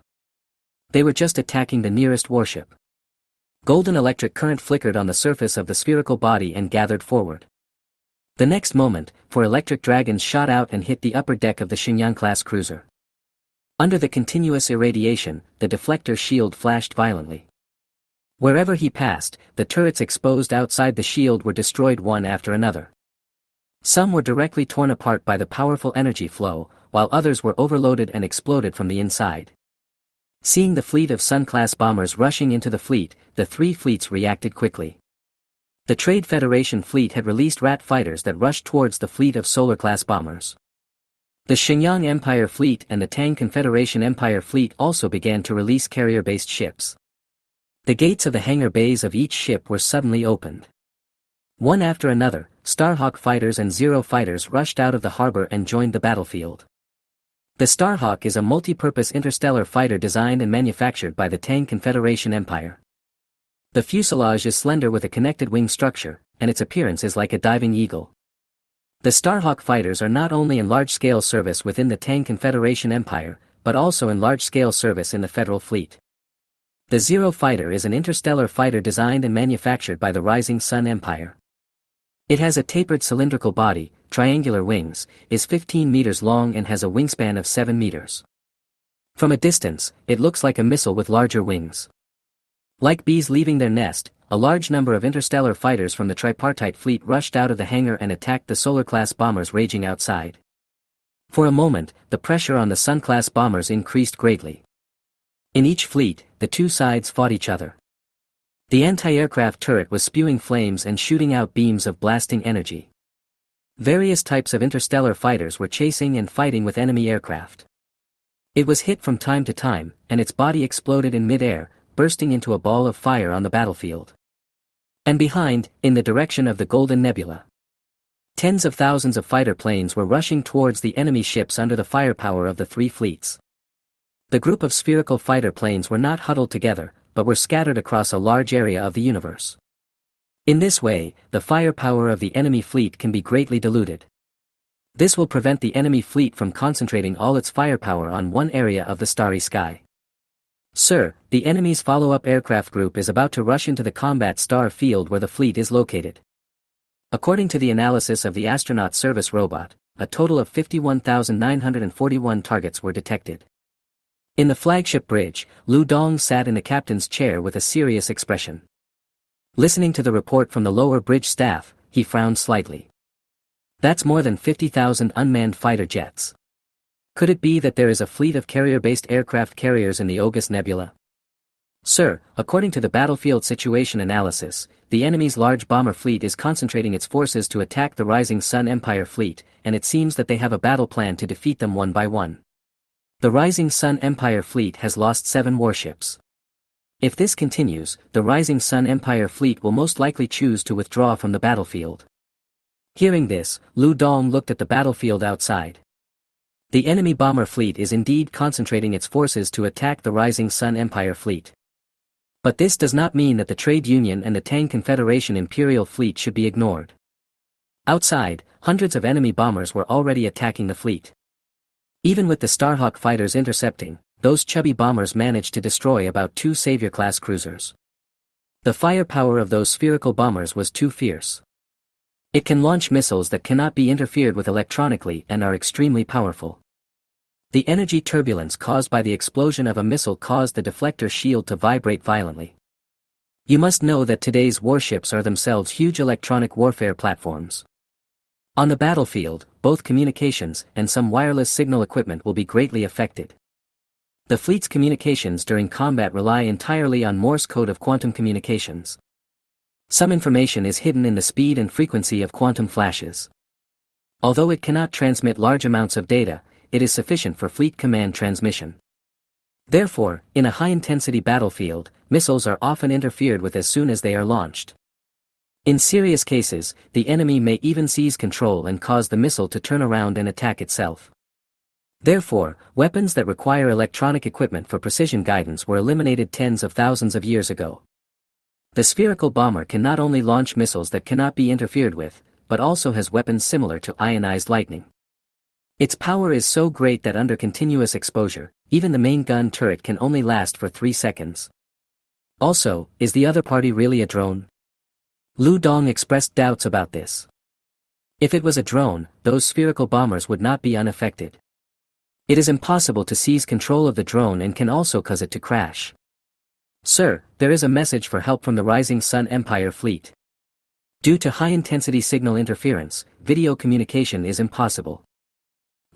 They were just attacking the nearest warship. Golden electric current flickered on the surface of the spherical body and gathered forward. The next moment, four electric dragons shot out and hit the upper deck of the Shenyang-class cruiser. Under the continuous irradiation, the deflector shield flashed violently. Wherever he passed, the turrets exposed outside the shield were destroyed one after another. Some were directly torn apart by the powerful energy flow, while others were overloaded and exploded from the inside. Seeing the fleet of Sun-class bombers rushing into the fleet, the three fleets reacted quickly. The Trade Federation fleet had released rat fighters that rushed towards the fleet of Solar-class bombers. The Shenyang Empire fleet and the Tang Confederation Empire fleet also began to release carrier-based ships. The gates of the hangar bays of each ship were suddenly opened. One after another, Starhawk fighters and Zero fighters rushed out of the harbor and joined the battlefield. The Starhawk is a multi-purpose interstellar fighter designed and manufactured by the Tang Confederation Empire. The fuselage is slender with a connected wing structure, and its appearance is like a diving eagle. The Starhawk fighters are not only in large-scale service within the Tang Confederation Empire, but also in large-scale service in the Federal Fleet. The Zero fighter is an interstellar fighter designed and manufactured by the Rising Sun Empire. It has a tapered cylindrical body, triangular wings, is 15 meters long and has a wingspan of 7 meters. From a distance, it looks like a missile with larger wings. Like bees leaving their nest, a large number of interstellar fighters from the tripartite fleet rushed out of the hangar and attacked the Solar-class bombers raging outside. For a moment, the pressure on the Sun-class bombers increased greatly. In each fleet, the two sides fought each other. The anti-aircraft turret was spewing flames and shooting out beams of blasting energy. Various types of interstellar fighters were chasing and fighting with enemy aircraft. It was hit from time to time, and its body exploded in mid-air, bursting into a ball of fire on the battlefield. And behind, in the direction of the Golden Nebula, tens of thousands of fighter planes were rushing towards the enemy ships under the firepower of the three fleets. The group of spherical fighter planes were not huddled together, but were scattered across a large area of the universe. In this way, the firepower of the enemy fleet can be greatly diluted. This will prevent the enemy fleet from concentrating all its firepower on one area of the starry sky. Sir, the enemy's follow-up aircraft group is about to rush into the combat star field where the fleet is located. According to the analysis of the astronaut service robot, a total of 51,941 targets were detected. In the flagship bridge, Lu Dong sat in the captain's chair with a serious expression. Listening to the report from the lower bridge staff, he frowned slightly. That's more than 50,000 unmanned fighter jets. Could it be that there is a fleet of carrier-based aircraft carriers in the Ogus Nebula? Sir, according to the battlefield situation analysis, the enemy's large bomber fleet is concentrating its forces to attack the Rising Sun Empire fleet, and it seems that they have a battle plan to defeat them one by one. The Rising Sun Empire fleet has lost 7 warships. If this continues, the Rising Sun Empire fleet will most likely choose to withdraw from the battlefield. Hearing this, Lu Dong looked at the battlefield outside. The enemy bomber fleet is indeed concentrating its forces to attack the Rising Sun Empire fleet. But this does not mean that the Trade Union and the Tang Confederation Imperial fleet should be ignored. Outside, hundreds of enemy bombers were already attacking the fleet. Even with the Starhawk fighters intercepting, those chubby bombers managed to destroy about 2 Savior-class cruisers. The firepower of those spherical bombers was too fierce. It can launch missiles that cannot be interfered with electronically and are extremely powerful. The energy turbulence caused by the explosion of a missile caused the deflector shield to vibrate violently. You must know that today's warships are themselves huge electronic warfare platforms. On the battlefield, both communications and some wireless signal equipment will be greatly affected. The fleet's communications during combat rely entirely on Morse code of quantum communications. Some information is hidden in the speed and frequency of quantum flashes. Although it cannot transmit large amounts of data, it is sufficient for fleet command transmission. Therefore, in a high-intensity battlefield, missiles are often interfered with as soon as they are launched. In serious cases, the enemy may even seize control and cause the missile to turn around and attack itself. Therefore, weapons that require electronic equipment for precision guidance were eliminated tens of thousands of years ago. The spherical bomber can not only launch missiles that cannot be interfered with, but also has weapons similar to ionized lightning. Its power is so great that under continuous exposure, even the main gun turret can only last for 3 seconds. Also, is the other party really a drone? Lu Dong expressed doubts about this. If it was a drone, those spherical bombers would not be unaffected. It is impossible to seize control of the drone and can also cause it to crash. Sir, there is a message for help from the Rising Sun Empire fleet. Due to high-intensity signal interference, video communication is impossible.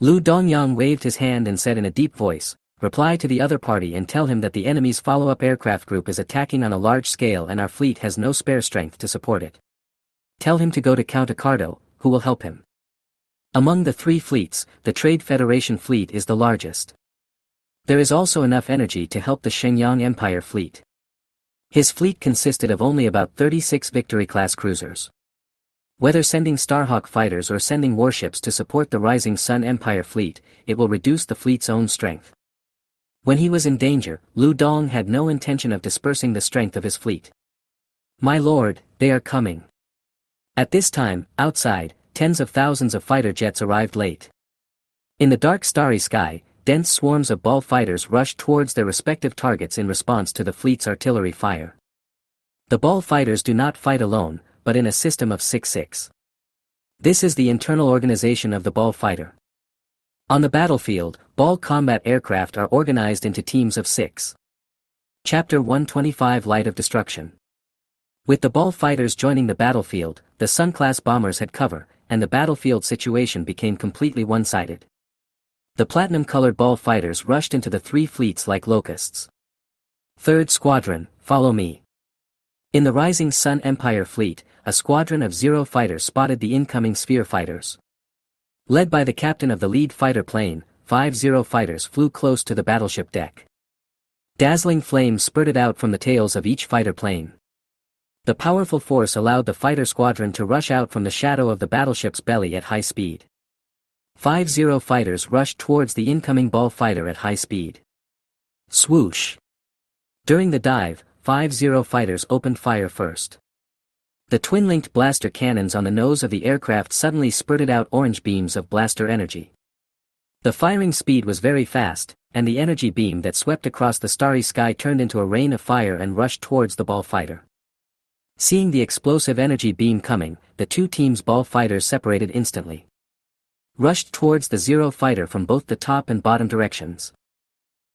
Lu Dongyang waved his hand and said in a deep voice, "Reply to the other party and tell him that the enemy's follow-up aircraft group is attacking on a large scale and our fleet has no spare strength to support it. Tell him to go to Count Ricardo, who will help him." Among the 3 fleets, the Trade Federation fleet is the largest. There is also enough energy to help the Shenyang Empire fleet. His fleet consisted of only about 36 Victory-class cruisers. Whether sending Starhawk fighters or sending warships to support the Rising Sun Empire fleet, it will reduce the fleet's own strength. When he was in danger, Lu Dong had no intention of dispersing the strength of his fleet. "My lord, they are coming." At this time, outside, tens of thousands of fighter jets arrived late. In the dark starry sky, dense swarms of ball fighters rushed towards their respective targets in response to the fleet's artillery fire. The ball fighters do not fight alone, but in a system of 6-6. This is the internal organization of the ball fighter. On the battlefield, ball combat aircraft are organized into teams of 6. Chapter 125 Light of Destruction. With the ball fighters joining the battlefield, the Sun-class bombers had cover, and the battlefield situation became completely one-sided. The platinum-colored ball fighters rushed into the 3 fleets like locusts. "Third Squadron, follow me." In the Rising Sun Empire fleet, a squadron of Zero fighters spotted the incoming Sphere fighters. Led by the captain of the lead fighter plane, 5 Zero fighters flew close to the battleship deck. Dazzling flames spurted out from the tails of each fighter plane. The powerful force allowed the fighter squadron to rush out from the shadow of the battleship's belly at high speed. 5 Zero fighters rushed towards the incoming ball fighter at high speed. Swoosh! During the dive, 5 Zero fighters opened fire first. The twin-linked blaster cannons on the nose of the aircraft suddenly spurted out orange beams of blaster energy. The firing speed was very fast, and the energy beam that swept across the starry sky turned into a rain of fire and rushed towards the ball fighter. Seeing the explosive energy beam coming, the 2 teams' ball fighters separated instantly. Rushed towards the Zero fighter from both the top and bottom directions.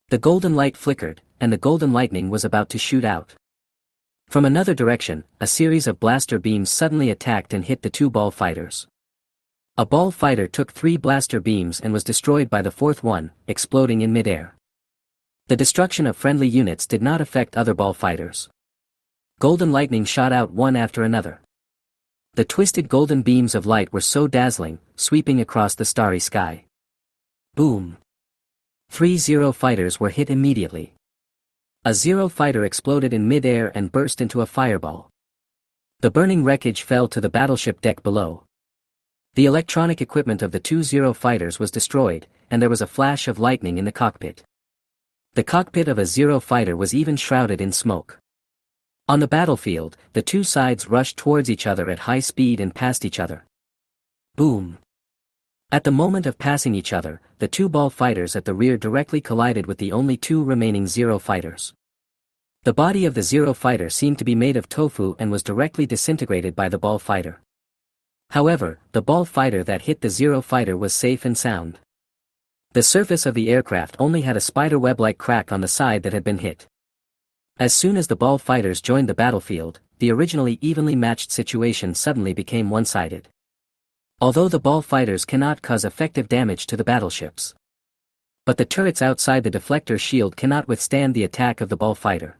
The golden light flickered, and the golden lightning was about to shoot out. From another direction, a series of blaster beams suddenly attacked and hit the 2 ball fighters. A ball fighter took 3 blaster beams and was destroyed by the 4th one, exploding in midair. The destruction of friendly units did not affect other ball fighters. Golden lightning shot out one after another. The twisted golden beams of light were so dazzling, sweeping across the starry sky. Boom! 3 Zero fighters were hit immediately. A Zero fighter exploded in mid-air and burst into a fireball. The burning wreckage fell to the battleship deck below. The electronic equipment of the two Zero fighters was destroyed, and there was a flash of lightning in the cockpit. The cockpit of a Zero fighter was even shrouded in smoke. On the battlefield, the two sides rushed towards each other at high speed and passed each other. Boom! At the moment of passing each other, the two ball fighters at the rear directly collided with the only two remaining Zero fighters. The body of the Zero fighter seemed to be made of tofu and was directly disintegrated by the ball fighter. However, the ball fighter that hit the Zero fighter was safe and sound. The surface of the aircraft only had a spiderweb-like crack on the side that had been hit. As soon as the ball fighters joined the battlefield, the originally evenly matched situation suddenly became one-sided. Although the ball fighters cannot cause effective damage to the battleships. But the turrets outside the deflector shield cannot withstand the attack of the ball fighter.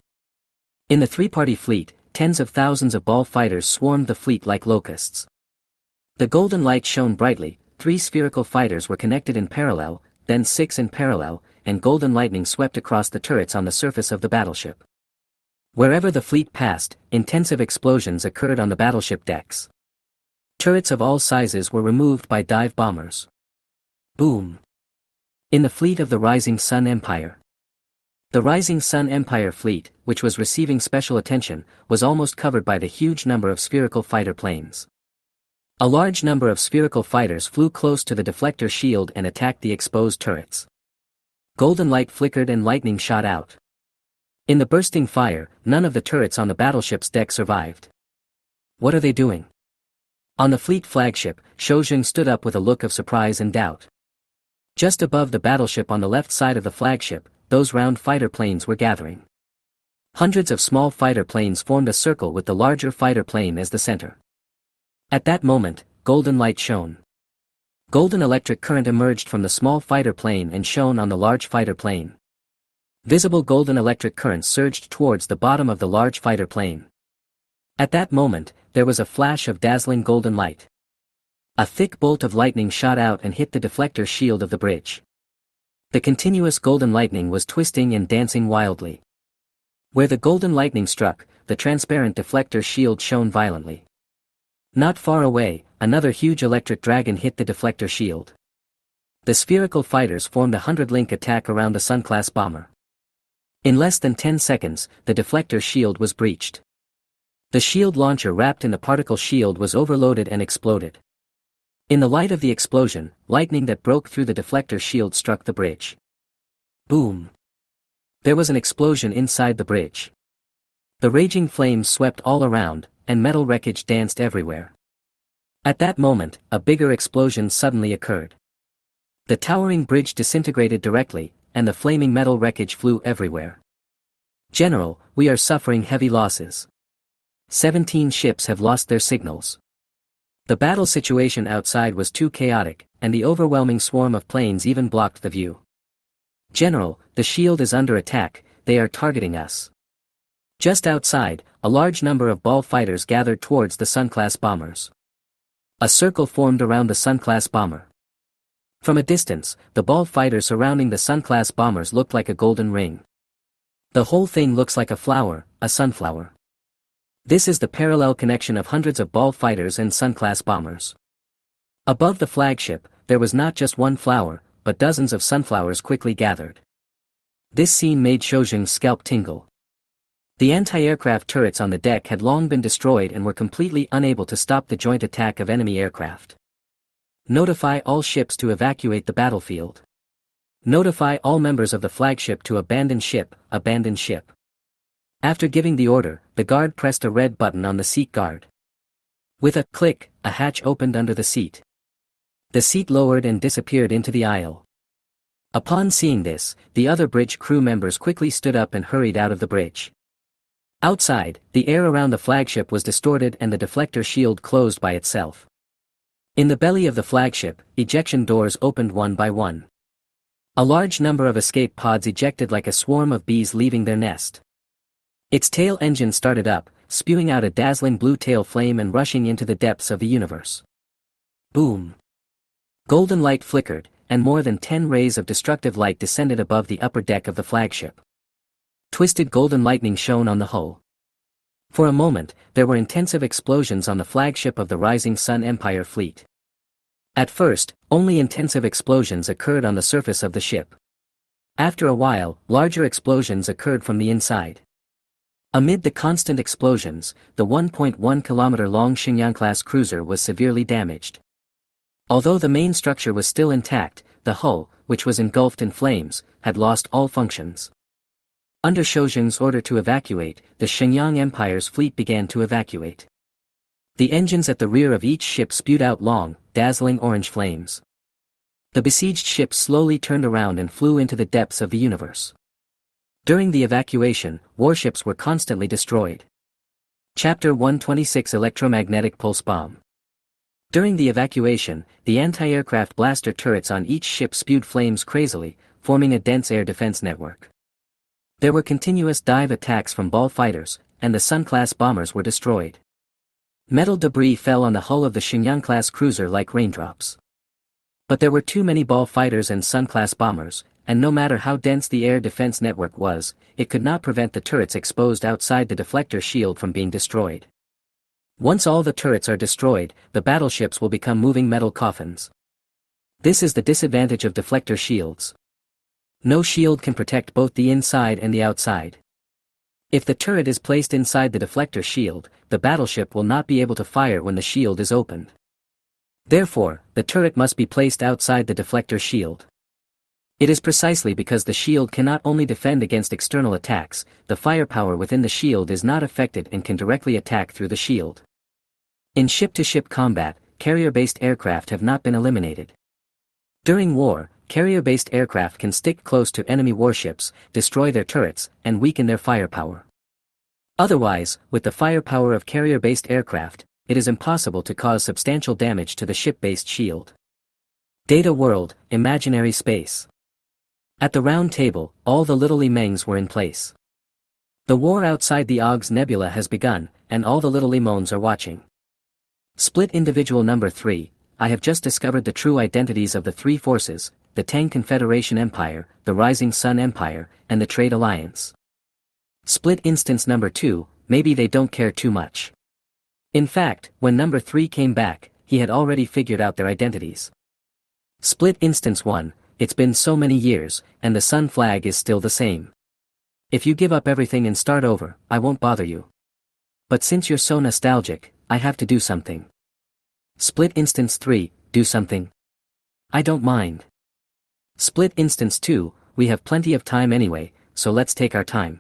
In the three-party fleet, tens of thousands of ball fighters swarmed the fleet like locusts. The golden light shone brightly, 3 spherical fighters were connected in parallel, then 6 in parallel, and golden lightning swept across the turrets on the surface of the battleship. Wherever the fleet passed, intensive explosions occurred on the battleship decks. Turrets of all sizes were removed by dive bombers. Boom! In the fleet of the Rising Sun Empire. The Rising Sun Empire fleet, which was receiving special attention, was almost covered by the huge number of spherical fighter planes. A large number of spherical fighters flew close to the deflector shield and attacked the exposed turrets. Golden light flickered and lightning shot out. In the bursting fire, none of the turrets on the battleship's deck survived. What are they doing? On the fleet flagship, Shojing stood up with a look of surprise and doubt. Just above the battleship on the left side of the flagship, those round fighter planes were gathering. Hundreds of small fighter planes formed a circle with the larger fighter plane as the center. At that moment, golden light shone. Golden electric current emerged from the small fighter plane and shone on the large fighter plane. Visible golden electric currents surged towards the bottom of the large fighter plane. At that moment, there was a flash of dazzling golden light. A thick bolt of lightning shot out and hit the deflector shield of the bridge. The continuous golden lightning was twisting and dancing wildly. Where the golden lightning struck, the transparent deflector shield shone violently. Not far away, another huge electric dragon hit the deflector shield. The spherical fighters formed a 100-link attack around the Sun-class bomber. In less than 10 seconds, the deflector shield was breached. The shield launcher wrapped in the particle shield was overloaded and exploded. In the light of the explosion, lightning that broke through the deflector shield struck the bridge. Boom! There was an explosion inside the bridge. The raging flames swept all around, and metal wreckage danced everywhere. At that moment, a bigger explosion suddenly occurred. The towering bridge disintegrated directly, and the flaming metal wreckage flew everywhere. General, we are suffering heavy losses. 17 ships have lost their signals. The battle situation outside was too chaotic, and the overwhelming swarm of planes even blocked the view. General, the shield is under attack, they are targeting us. Just outside, a large number of ball fighters gathered towards the Sun-class bombers. A circle formed around the Sun-class bomber. From a distance, the ball fighters surrounding the Sun-class bombers looked like a golden ring. The whole thing looks like a flower, a sunflower. This is the parallel connection of hundreds of ball fighters and Sun-class bombers. Above the flagship, there was not just one flower, but dozens of sunflowers quickly gathered. This scene made Shojing's scalp tingle. The anti-aircraft turrets on the deck had long been destroyed and were completely unable to stop the joint attack of enemy aircraft. Notify all ships to evacuate the battlefield. Notify all members of the flagship to abandon ship, abandon ship. After giving the order, the guard pressed a red button on the seat guard. With a click, a hatch opened under the seat. The seat lowered and disappeared into the aisle. Upon seeing this, the other bridge crew members quickly stood up and hurried out of the bridge. Outside, the air around the flagship was distorted and the deflector shield closed by itself. In the belly of the flagship, ejection doors opened one by one. A large number of escape pods ejected like a swarm of bees leaving their nest. Its tail engine started up, spewing out a dazzling blue tail flame and rushing into the depths of the universe. Boom! Golden light flickered, and more than 10 rays of destructive light descended above the upper deck of the flagship. Twisted golden lightning shone on the hull. For a moment, there were intensive explosions on the flagship of the Rising Sun Empire fleet. At first, only intensive explosions occurred on the surface of the ship. After a while, larger explosions occurred from the inside. Amid the constant explosions, the 1.1-kilometer-long Xinjiang-class cruiser was severely damaged. Although the main structure was still intact, the hull, which was engulfed in flames, had lost all functions. Under Shozheng's order to evacuate, the Xinjiang Empire's fleet began to evacuate. The engines at the rear of each ship spewed out long, dazzling orange flames. The besieged ships slowly turned around and flew into the depths of the universe. During the evacuation, warships were constantly destroyed. Chapter 126 Electromagnetic Pulse Bomb. During the evacuation, the anti-aircraft blaster turrets on each ship spewed flames crazily, forming a dense air defense network. There were continuous dive attacks from ball fighters, and the Sun-class bombers were destroyed. Metal debris fell on the hull of the Xinjiang-class cruiser like raindrops. But there were too many ball fighters and Sun-class bombers, and no matter how dense the air defense network was, it could not prevent the turrets exposed outside the deflector shield from being destroyed. Once all the turrets are destroyed, the battleships will become moving metal coffins. This is the disadvantage of deflector shields. No shield can protect both the inside and the outside. If the turret is placed inside the deflector shield, the battleship will not be able to fire when the shield is opened. Therefore, the turret must be placed outside the deflector shield. It is precisely because the shield cannot only defend against external attacks, the firepower within the shield is not affected and can directly attack through the shield. In ship-to-ship combat, carrier-based aircraft have not been eliminated. During war, carrier-based aircraft can stick close to enemy warships, destroy their turrets, and weaken their firepower. Otherwise, with the firepower of carrier-based aircraft, it is impossible to cause substantial damage to the ship-based shield. Data world, imaginary space. At the round table, all the little Limengs were in place. The war outside the Og's Nebula has begun, and all the little Limons are watching. Split individual number 3, I have just discovered the true identities of the three forces, the Tang Confederation Empire, the Rising Sun Empire, and the Trade Alliance. Split instance number 2, maybe they don't care too much. In fact, when number 3 came back, he had already figured out their identities. Split instance 1, it's been so many years, and the Sun flag is still the same. If you give up everything and start over, I won't bother you. But since you're so nostalgic, I have to do something. Split instance 3, do something. I don't mind. Split instance 2, we have plenty of time anyway, so let's take our time.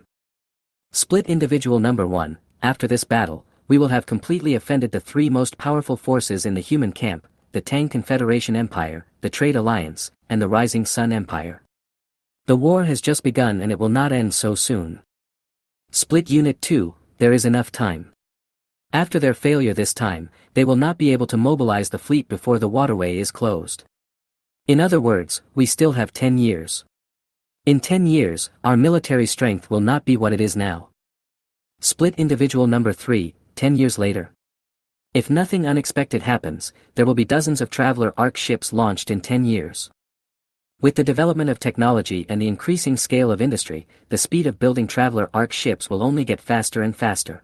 Split individual number 1, after this battle, we will have completely offended the three most powerful forces in the human camp, the Tang Confederation Empire, the Trade Alliance, and the Rising Sun Empire. The war has just begun and it will not end so soon. Split Unit 2, there is enough time. After their failure this time, they will not be able to mobilize the fleet before the waterway is closed. In other words, we still have 10 years. In 10 years, our military strength will not be what it is now. Split individual number 3, 10 years later. If nothing unexpected happens, there will be dozens of Traveler Ark ships launched in 10 years. With the development of technology and the increasing scale of industry, the speed of building Traveler Ark ships will only get faster and faster.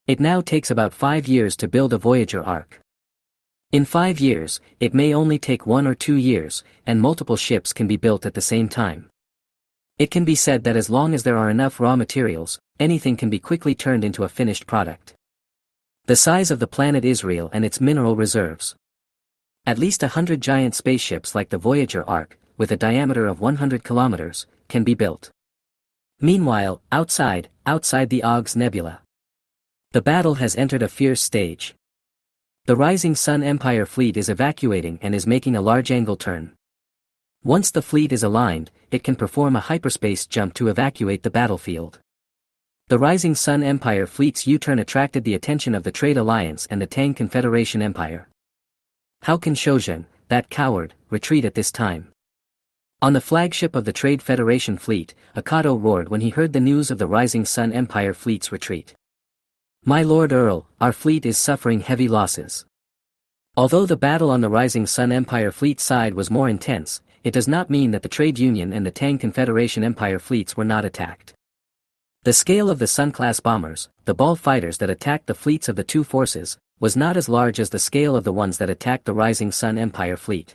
It now takes about 5 years to build a Voyager Ark. In 5 years, it may only take 1 or 2 years, and multiple ships can be built at the same time. It can be said that as long as there are enough raw materials, anything can be quickly turned into a finished product. The size of the planet Israel and its mineral reserves. At least 100 giant spaceships like the Voyager Ark, with a diameter of 100 kilometers, can be built. Meanwhile, outside the Og's Nebula. The battle has entered a fierce stage. The Rising Sun Empire fleet is evacuating and is making a large angle turn. Once the fleet is aligned, it can perform a hyperspace jump to evacuate the battlefield. The Rising Sun Empire fleet's U-turn attracted the attention of the Trade Alliance and the Tang Confederation Empire. How can Shozhen, that coward, retreat at this time? On the flagship of the Trade Federation fleet, Akato roared when he heard the news of the Rising Sun Empire fleet's retreat. My Lord Earl, our fleet is suffering heavy losses. Although the battle on the Rising Sun Empire fleet side was more intense, it does not mean that the Trade Union and the Tang Confederation Empire fleets were not attacked. The scale of the Sun-class bombers, the ball fighters that attacked the fleets of the two forces, was not as large as the scale of the ones that attacked the Rising Sun Empire fleet.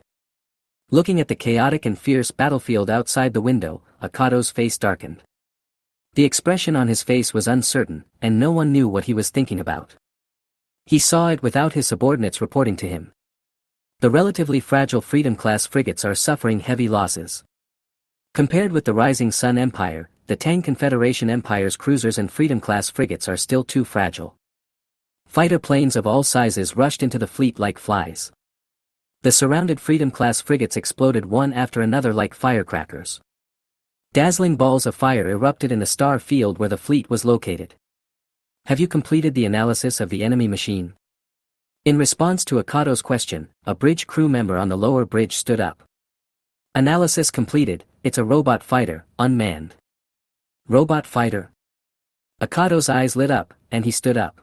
Looking at the chaotic and fierce battlefield outside the window, Akado's face darkened. The expression on his face was uncertain, and no one knew what he was thinking about. He saw it without his subordinates reporting to him. The relatively fragile Freedom-class frigates are suffering heavy losses. Compared with the Rising Sun Empire, the Tang Confederation Empire's cruisers and Freedom-class frigates are still too fragile. Fighter planes of all sizes rushed into the fleet like flies. The surrounded Freedom-class frigates exploded one after another like firecrackers. Dazzling balls of fire erupted in the star field where the fleet was located. Have you completed the analysis of the enemy machine? In response to Akado's question, a bridge crew member on the lower bridge stood up. Analysis completed, it's a robot fighter, unmanned. Robot fighter? Akado's eyes lit up, and he stood up.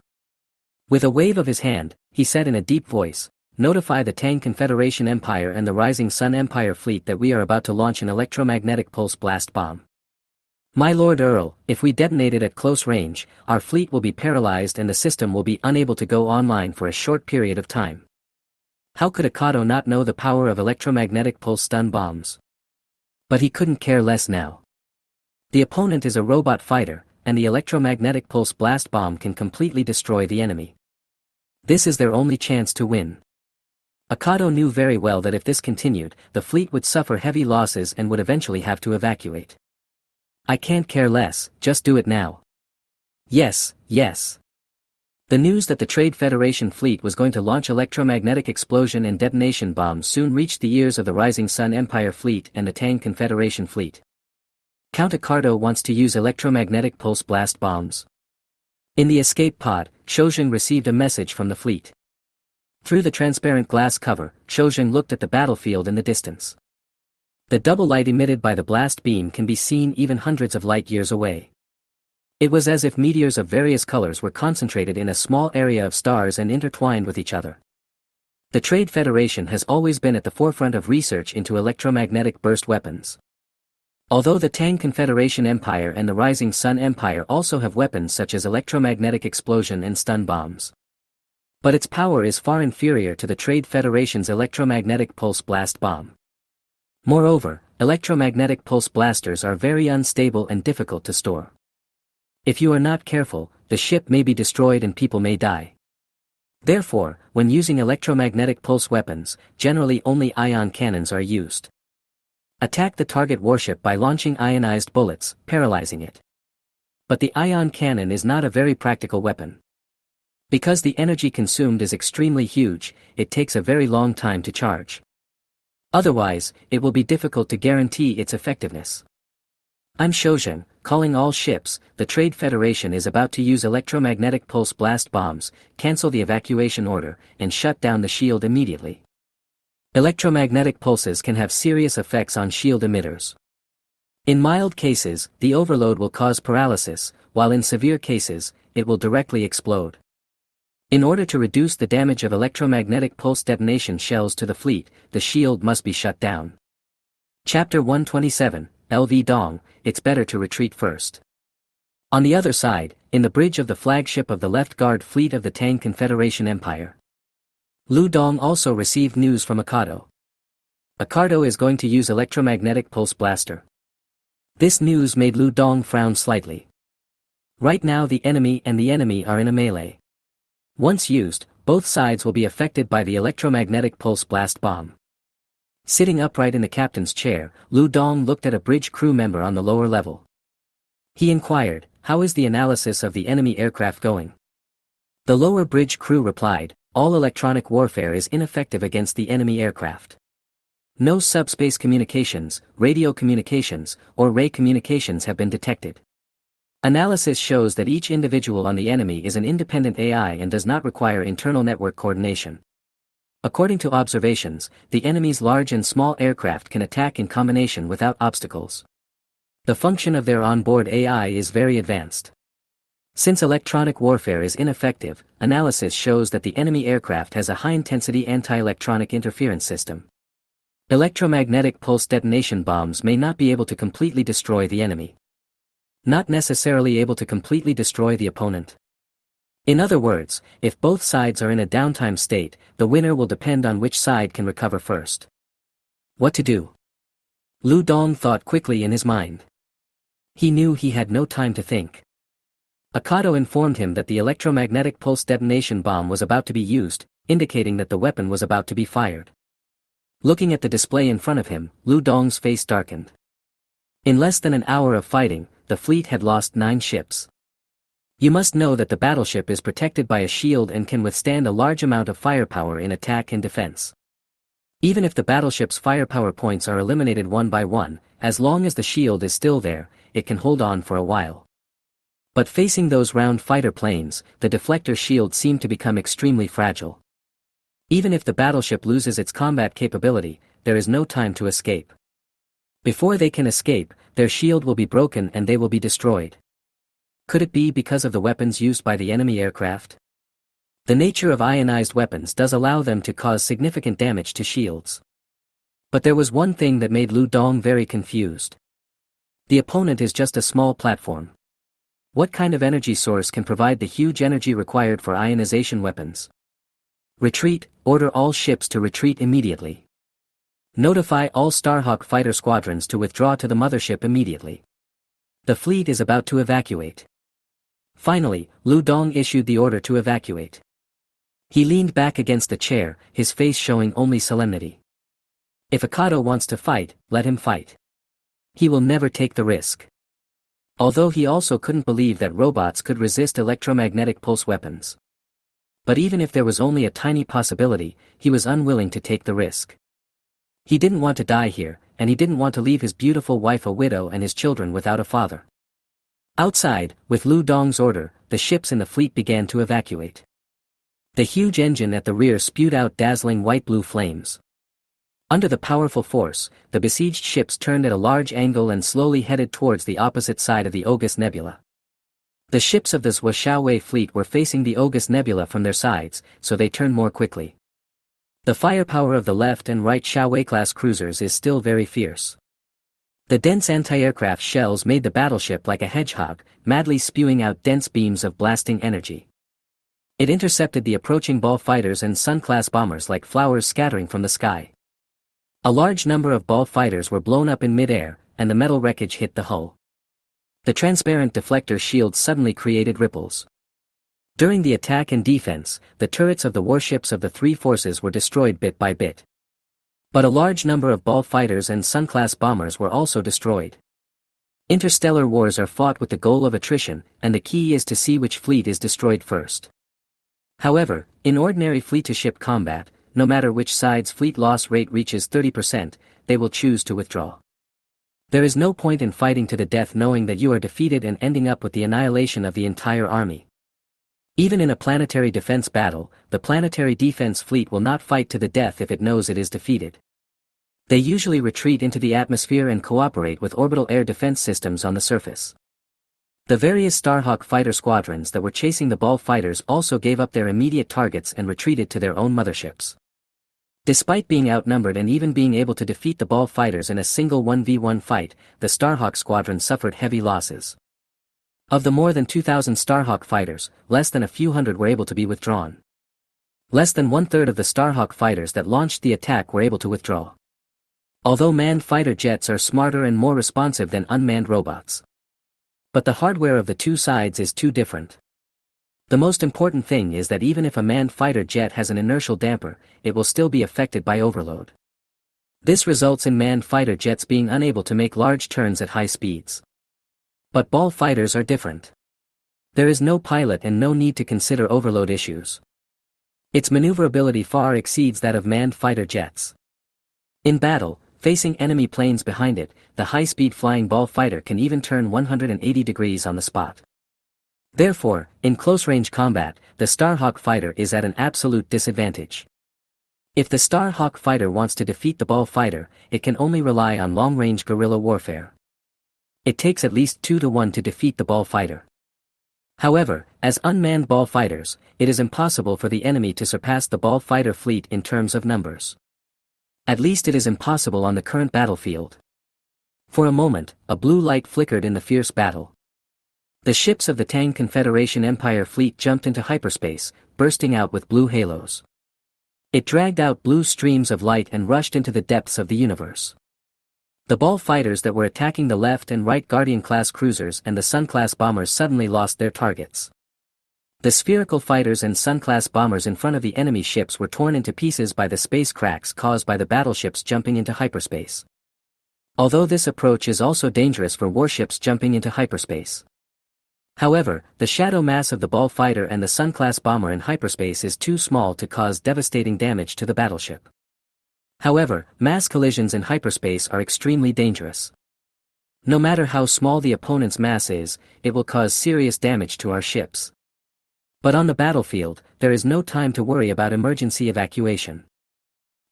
With a wave of his hand, he said in a deep voice, "Notify the Tang Confederation Empire and the Rising Sun Empire fleet that we are about to launch an electromagnetic pulse blast bomb. My Lord Earl, if we detonate it at close range, our fleet will be paralyzed and the system will be unable to go online for a short period of time." How could Akado not know the power of electromagnetic pulse stun bombs? But he couldn't care less now. The opponent is a robot fighter, and the electromagnetic pulse blast bomb can completely destroy the enemy. This is their only chance to win. Akado knew very well that if this continued, the fleet would suffer heavy losses and would eventually have to evacuate. I can't care less, just do it now. Yes, yes. The news that the Trade Federation fleet was going to launch electromagnetic explosion and detonation bombs soon reached the ears of the Rising Sun Empire fleet and the Tang Confederation fleet. Count Akado wants to use electromagnetic pulse blast bombs. In the escape pod, Chojun received a message from the fleet. Through the transparent glass cover, Chojun looked at the battlefield in the distance. The double light emitted by the blast beam can be seen even hundreds of light years away. It was as if meteors of various colors were concentrated in a small area of stars and intertwined with each other. The Trade Federation has always been at the forefront of research into electromagnetic burst weapons. Although the Tang Confederation Empire and the Rising Sun Empire also have weapons such as electromagnetic explosion and stun bombs. But its power is far inferior to the Trade Federation's electromagnetic pulse blast bomb. Moreover, electromagnetic pulse blasters are very unstable and difficult to store. If you are not careful, the ship may be destroyed and people may die. Therefore, when using electromagnetic pulse weapons, generally only ion cannons are used. Attack the target warship by launching ionized bullets, paralyzing it. But the ion cannon is not a very practical weapon. Because the energy consumed is extremely huge, it takes a very long time to charge. Otherwise, it will be difficult to guarantee its effectiveness. I'm Shojun, calling all ships. The Trade Federation is about to use electromagnetic pulse blast bombs, cancel the evacuation order, and shut down the shield immediately. Electromagnetic pulses can have serious effects on shield emitters. In mild cases, the overload will cause paralysis, while in severe cases, it will directly explode. In order to reduce the damage of electromagnetic pulse detonation shells to the fleet, the shield must be shut down. Chapter 127, LV Dong, it's better to retreat first. On the other side, in the bridge of the flagship of the left guard fleet of the Tang Confederation Empire, Lu Dong also received news from Akado. Akado is going to use electromagnetic pulse blaster. This news made Lu Dong frown slightly. Right now the enemy are in a melee. Once used, both sides will be affected by the electromagnetic pulse blast bomb. Sitting upright in the captain's chair, Lu Dong looked at a bridge crew member on the lower level. He inquired, "How is the analysis of the enemy aircraft going?" The lower bridge crew replied, "All electronic warfare is ineffective against the enemy aircraft. No subspace communications, radio communications, or ray communications have been detected. Analysis shows that each individual on the enemy is an independent AI and does not require internal network coordination. According to observations, the enemy's large and small aircraft can attack in combination without obstacles. The function of their onboard AI is very advanced. Since electronic warfare is ineffective, analysis shows that the enemy aircraft has a high-intensity anti-electronic interference system. Electromagnetic pulse detonation bombs may not be able to completely destroy the enemy. Not necessarily able to completely destroy the opponent. In other words, if both sides are in a downtime state, the winner will depend on which side can recover first. What to do? Lu Dong thought quickly in his mind. He knew he had no time to think. Akato informed him that the electromagnetic pulse detonation bomb was about to be used, indicating that the weapon was about to be fired. Looking at the display in front of him, Lu Dong's face darkened. In less than an hour of fighting, the fleet had lost 9 ships. You must know that the battleship is protected by a shield and can withstand a large amount of firepower in attack and defense. Even if the battleship's firepower points are eliminated one by one, as long as the shield is still there, it can hold on for a while. But facing those round fighter planes, the deflector shield seemed to become extremely fragile. Even if the battleship loses its combat capability, there is no time to escape. Before they can escape, their shield will be broken and they will be destroyed. Could it be because of the weapons used by the enemy aircraft? The nature of ionized weapons does allow them to cause significant damage to shields. But there was one thing that made Lu Dong very confused. The opponent is just a small platform. What kind of energy source can provide the huge energy required for ionization weapons? Retreat, order all ships to retreat immediately. Notify all Starhawk fighter squadrons to withdraw to the mothership immediately. The fleet is about to evacuate. Finally, Lu Dong issued the order to evacuate. He leaned back against the chair, his face showing only solemnity. If Akato wants to fight, let him fight. He will never take the risk. Although he also couldn't believe that robots could resist electromagnetic pulse weapons. But even if there was only a tiny possibility, he was unwilling to take the risk. He didn't want to die here, and he didn't want to leave his beautiful wife a widow and his children without a father. Outside, with Lu Dong's order, the ships in the fleet began to evacuate. The huge engine at the rear spewed out dazzling white-blue flames. Under the powerful force, the besieged ships turned at a large angle and slowly headed towards the opposite side of the August Nebula. The ships of the Zhou Xiaowei fleet were facing the August Nebula from their sides, so they turned more quickly. The firepower of the left and right Xiaowei-class cruisers is still very fierce. The dense anti-aircraft shells made the battleship like a hedgehog, madly spewing out dense beams of blasting energy. It intercepted the approaching ball fighters and Sun-class bombers like flowers scattering from the sky. A large number of ball fighters were blown up in mid-air, and the metal wreckage hit the hull. The transparent deflector shields suddenly created ripples. During the attack and defense, the turrets of the warships of the three forces were destroyed bit by bit. But a large number of ball fighters and Sun-class bombers were also destroyed. Interstellar wars are fought with the goal of attrition, and the key is to see which fleet is destroyed first. However, in ordinary fleet-to-ship combat, no matter which side's fleet loss rate reaches 30%, they will choose to withdraw. There is no point in fighting to the death knowing that you are defeated and ending up with the annihilation of the entire army. Even in a planetary defense battle, the planetary defense fleet will not fight to the death if it knows it is defeated. They usually retreat into the atmosphere and cooperate with orbital air defense systems on the surface. The various Starhawk fighter squadrons that were chasing the ball fighters also gave up their immediate targets and retreated to their own motherships. Despite being outnumbered and even being able to defeat the ball fighters in a single 1v1 fight, the Starhawk squadron suffered heavy losses. Of the more than 2,000 Starhawk fighters, less than a few hundred were able to be withdrawn. Less than one-third of the Starhawk fighters that launched the attack were able to withdraw. Although manned fighter jets are smarter and more responsive than unmanned robots. But the hardware of the two sides is too different. The most important thing is that even if a manned fighter jet has an inertial damper, it will still be affected by overload. This results in manned fighter jets being unable to make large turns at high speeds. But ball fighters are different. There is no pilot and no need to consider overload issues. Its maneuverability far exceeds that of manned fighter jets. In battle, facing enemy planes behind it, the high-speed flying ball fighter can even turn 180 degrees on the spot. Therefore, in close-range combat, the Starhawk fighter is at an absolute disadvantage. If the Starhawk fighter wants to defeat the ball fighter, it can only rely on long-range guerrilla warfare. It takes at least 2-to-1 to defeat the ball fighter. However, as unmanned ball fighters, it is impossible for the enemy to surpass the ball fighter fleet in terms of numbers. At least it is impossible on the current battlefield. For a moment, a blue light flickered in the fierce battle. The ships of the Tang Confederation Empire fleet jumped into hyperspace, bursting out with blue halos. It dragged out blue streams of light and rushed into the depths of the universe. The ball fighters that were attacking the left and right Guardian-class cruisers and the Sun-class bombers suddenly lost their targets. The spherical fighters and Sun-class bombers in front of the enemy ships were torn into pieces by the space cracks caused by the battleships jumping into hyperspace. Although this approach is also dangerous for warships jumping into hyperspace. However, the shadow mass of the ball fighter and the Sun-class bomber in hyperspace is too small to cause devastating damage to the battleship. However, mass collisions in hyperspace are extremely dangerous. No matter how small the opponent's mass is, it will cause serious damage to our ships. But on the battlefield, there is no time to worry about emergency evacuation.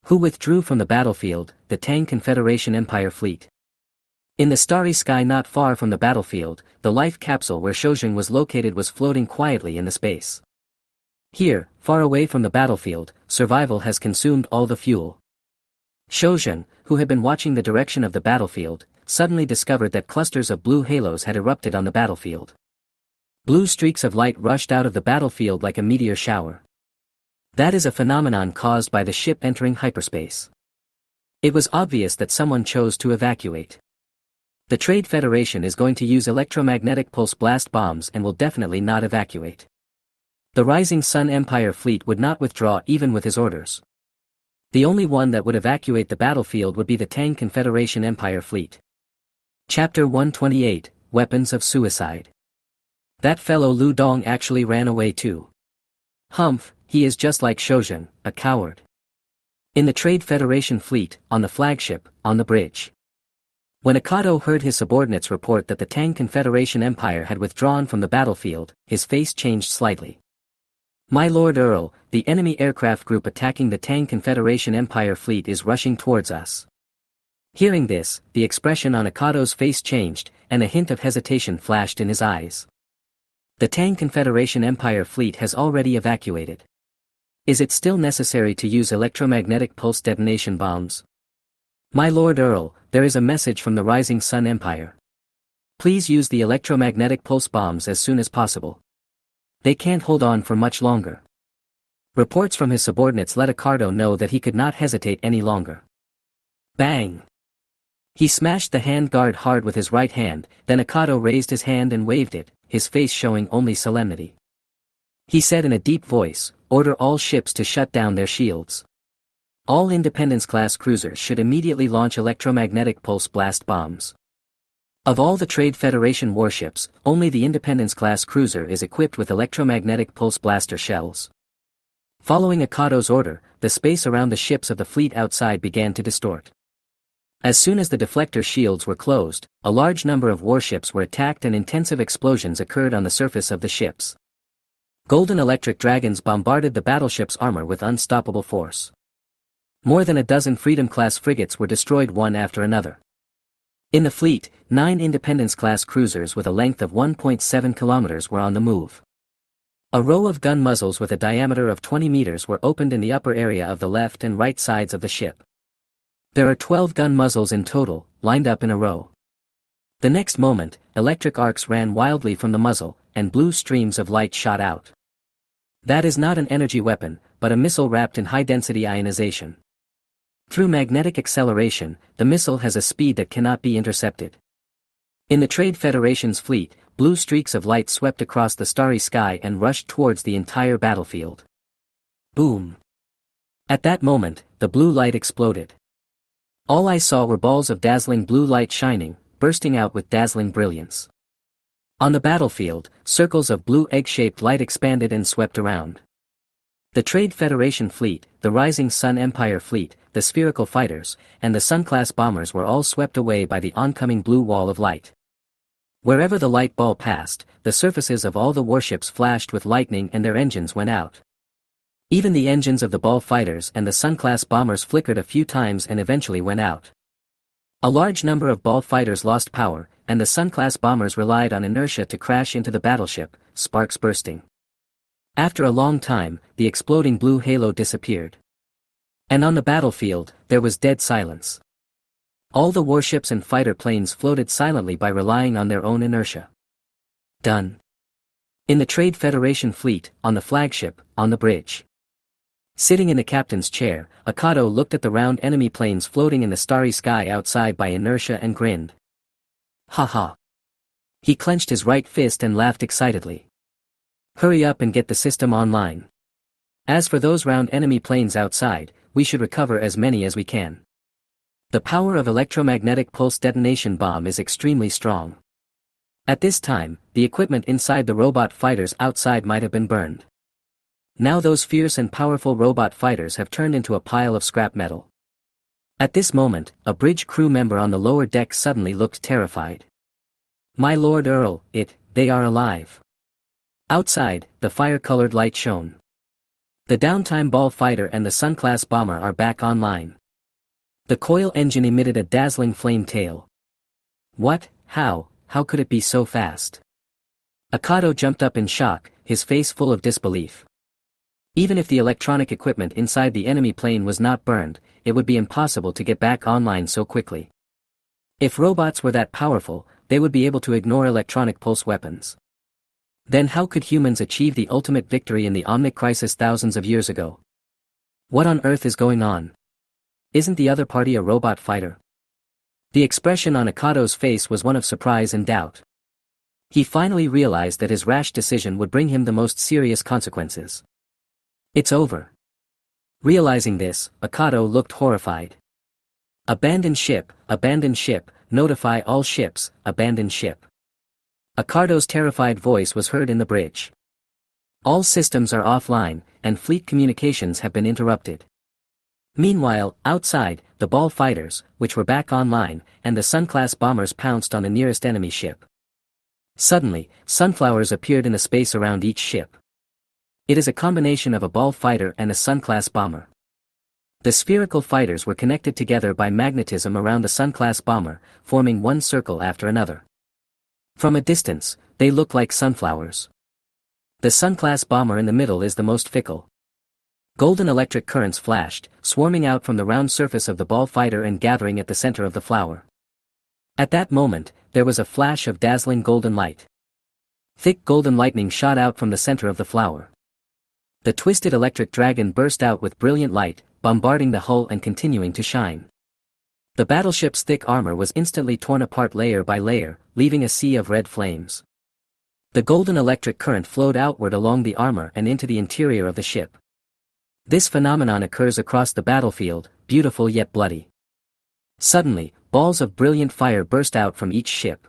Who withdrew from the battlefield? The Tang Confederation Empire fleet. In the starry sky not far from the battlefield, the life capsule where Shojin was located was floating quietly in the space. Here, far away from the battlefield, survival has consumed all the fuel. Shojin, who had been watching the direction of the battlefield, suddenly discovered that clusters of blue halos had erupted on the battlefield. Blue streaks of light rushed out of the battlefield like a meteor shower. That is a phenomenon caused by the ship entering hyperspace. It was obvious that someone chose to evacuate. The Trade Federation is going to use electromagnetic pulse blast bombs and will definitely not evacuate. The Rising Sun Empire fleet would not withdraw even with his orders. The only one that would evacuate the battlefield would be the Tang Confederation Empire fleet. Chapter 128, Weapons of Suicide. That fellow Lu Dong actually ran away too. Humph, he is just like Shojin, a coward. In the Trade Federation fleet, on the flagship, on the bridge. When Akato heard his subordinates report that the Tang Confederation Empire had withdrawn from the battlefield, his face changed slightly. My Lord Earl, the enemy aircraft group attacking the Tang Confederation Empire fleet is rushing towards us. Hearing this, the expression on Akato's face changed, and a hint of hesitation flashed in his eyes. The Tang Confederation Empire fleet has already evacuated. Is it still necessary to use electromagnetic pulse detonation bombs? My Lord Earl, there is a message from the Rising Sun Empire. Please use the electromagnetic pulse bombs as soon as possible. They can't hold on for much longer. Reports from his subordinates let Akato know that he could not hesitate any longer. Bang! He smashed the hand guard hard with his right hand, then Akato raised his hand and waved it, his face showing only solemnity. He said in a deep voice, "Order all ships to shut down their shields. All Independence-class cruisers should immediately launch electromagnetic pulse blast bombs." Of all the Trade Federation warships, only the Independence-class cruiser is equipped with electromagnetic pulse blaster shells. Following Akato's order, the space around the ships of the fleet outside began to distort. As soon as the deflector shields were closed, a large number of warships were attacked and intensive explosions occurred on the surface of the ships. Golden electric dragons bombarded the battleship's armor with unstoppable force. More than a dozen Freedom-class frigates were destroyed one after another. In the fleet, 9 Independence-class cruisers with a length of 1.7 kilometers were on the move. A row of gun muzzles with a diameter of 20 meters were opened in the upper area of the left and right sides of the ship. There are 12 gun muzzles in total, lined up in a row. The next moment, electric arcs ran wildly from the muzzle, and blue streams of light shot out. That is not an energy weapon, but a missile wrapped in high-density ionization. Through magnetic acceleration, the missile has a speed that cannot be intercepted. In the Trade Federation's fleet, blue streaks of light swept across the starry sky and rushed towards the entire battlefield. Boom! At that moment, the blue light exploded. All I saw were balls of dazzling blue light shining, bursting out with dazzling brilliance. On the battlefield, circles of blue egg-shaped light expanded and swept around. The Trade Federation fleet, the Rising Sun Empire fleet, the spherical fighters, and the Sun-class bombers were all swept away by the oncoming blue wall of light. Wherever the light ball passed, the surfaces of all the warships flashed with lightning and their engines went out. Even the engines of the ball fighters and the Sun-class bombers flickered a few times and eventually went out. A large number of ball fighters lost power, and the Sun-class bombers relied on inertia to crash into the battleship, sparks bursting. After a long time, the exploding blue halo disappeared. And on the battlefield, there was dead silence. All the warships and fighter planes floated silently by relying on their own inertia. Done. In the Trade Federation fleet, on the flagship, on the bridge. Sitting in the captain's chair, Akato looked at the round enemy planes floating in the starry sky outside by inertia and grinned. Ha ha. He clenched his right fist and laughed excitedly. Hurry up and get the system online. As for those round enemy planes outside, we should recover as many as we can. The power of electromagnetic pulse detonation bomb is extremely strong. At this time, the equipment inside the robot fighters outside might have been burned. Now those fierce and powerful robot fighters have turned into a pile of scrap metal. At this moment, a bridge crew member on the lower deck suddenly looked terrified. My Lord Earl, they are alive. Outside, the fire-colored light shone. The downtime ball fighter and the Sun-class bomber are back online. The coil engine emitted a dazzling flame tail. What? How could it be so fast? Akato jumped up in shock, his face full of disbelief. Even if the electronic equipment inside the enemy plane was not burned, it would be impossible to get back online so quickly. If robots were that powerful, they would be able to ignore electronic pulse weapons. Then how could humans achieve the ultimate victory in the Omnic Crisis thousands of years ago? What on earth is going on? Isn't the other party a robot fighter? The expression on Akato's face was one of surprise and doubt. He finally realized that his rash decision would bring him the most serious consequences. It's over. Realizing this, Akato looked horrified. Abandon ship, notify all ships, abandon ship. Akato's terrified voice was heard in the bridge. All systems are offline, and fleet communications have been interrupted. Meanwhile, outside, the ball fighters, which were back online, and the Sun-class bombers pounced on the nearest enemy ship. Suddenly, sunflowers appeared in the space around each ship. It is a combination of a ball fighter and a Sun-class bomber. The spherical fighters were connected together by magnetism around the Sun-class bomber, forming one circle after another. From a distance, they look like sunflowers. The Sun-class bomber in the middle is the most fickle. Golden electric currents flashed, swarming out from the round surface of the ball fighter and gathering at the center of the flower. At that moment, there was a flash of dazzling golden light. Thick golden lightning shot out from the center of the flower. The twisted electric dragon burst out with brilliant light, bombarding the hull and continuing to shine. The battleship's thick armor was instantly torn apart layer by layer, leaving a sea of red flames. The golden electric current flowed outward along the armor and into the interior of the ship. This phenomenon occurs across the battlefield, beautiful yet bloody. Suddenly, balls of brilliant fire burst out from each ship.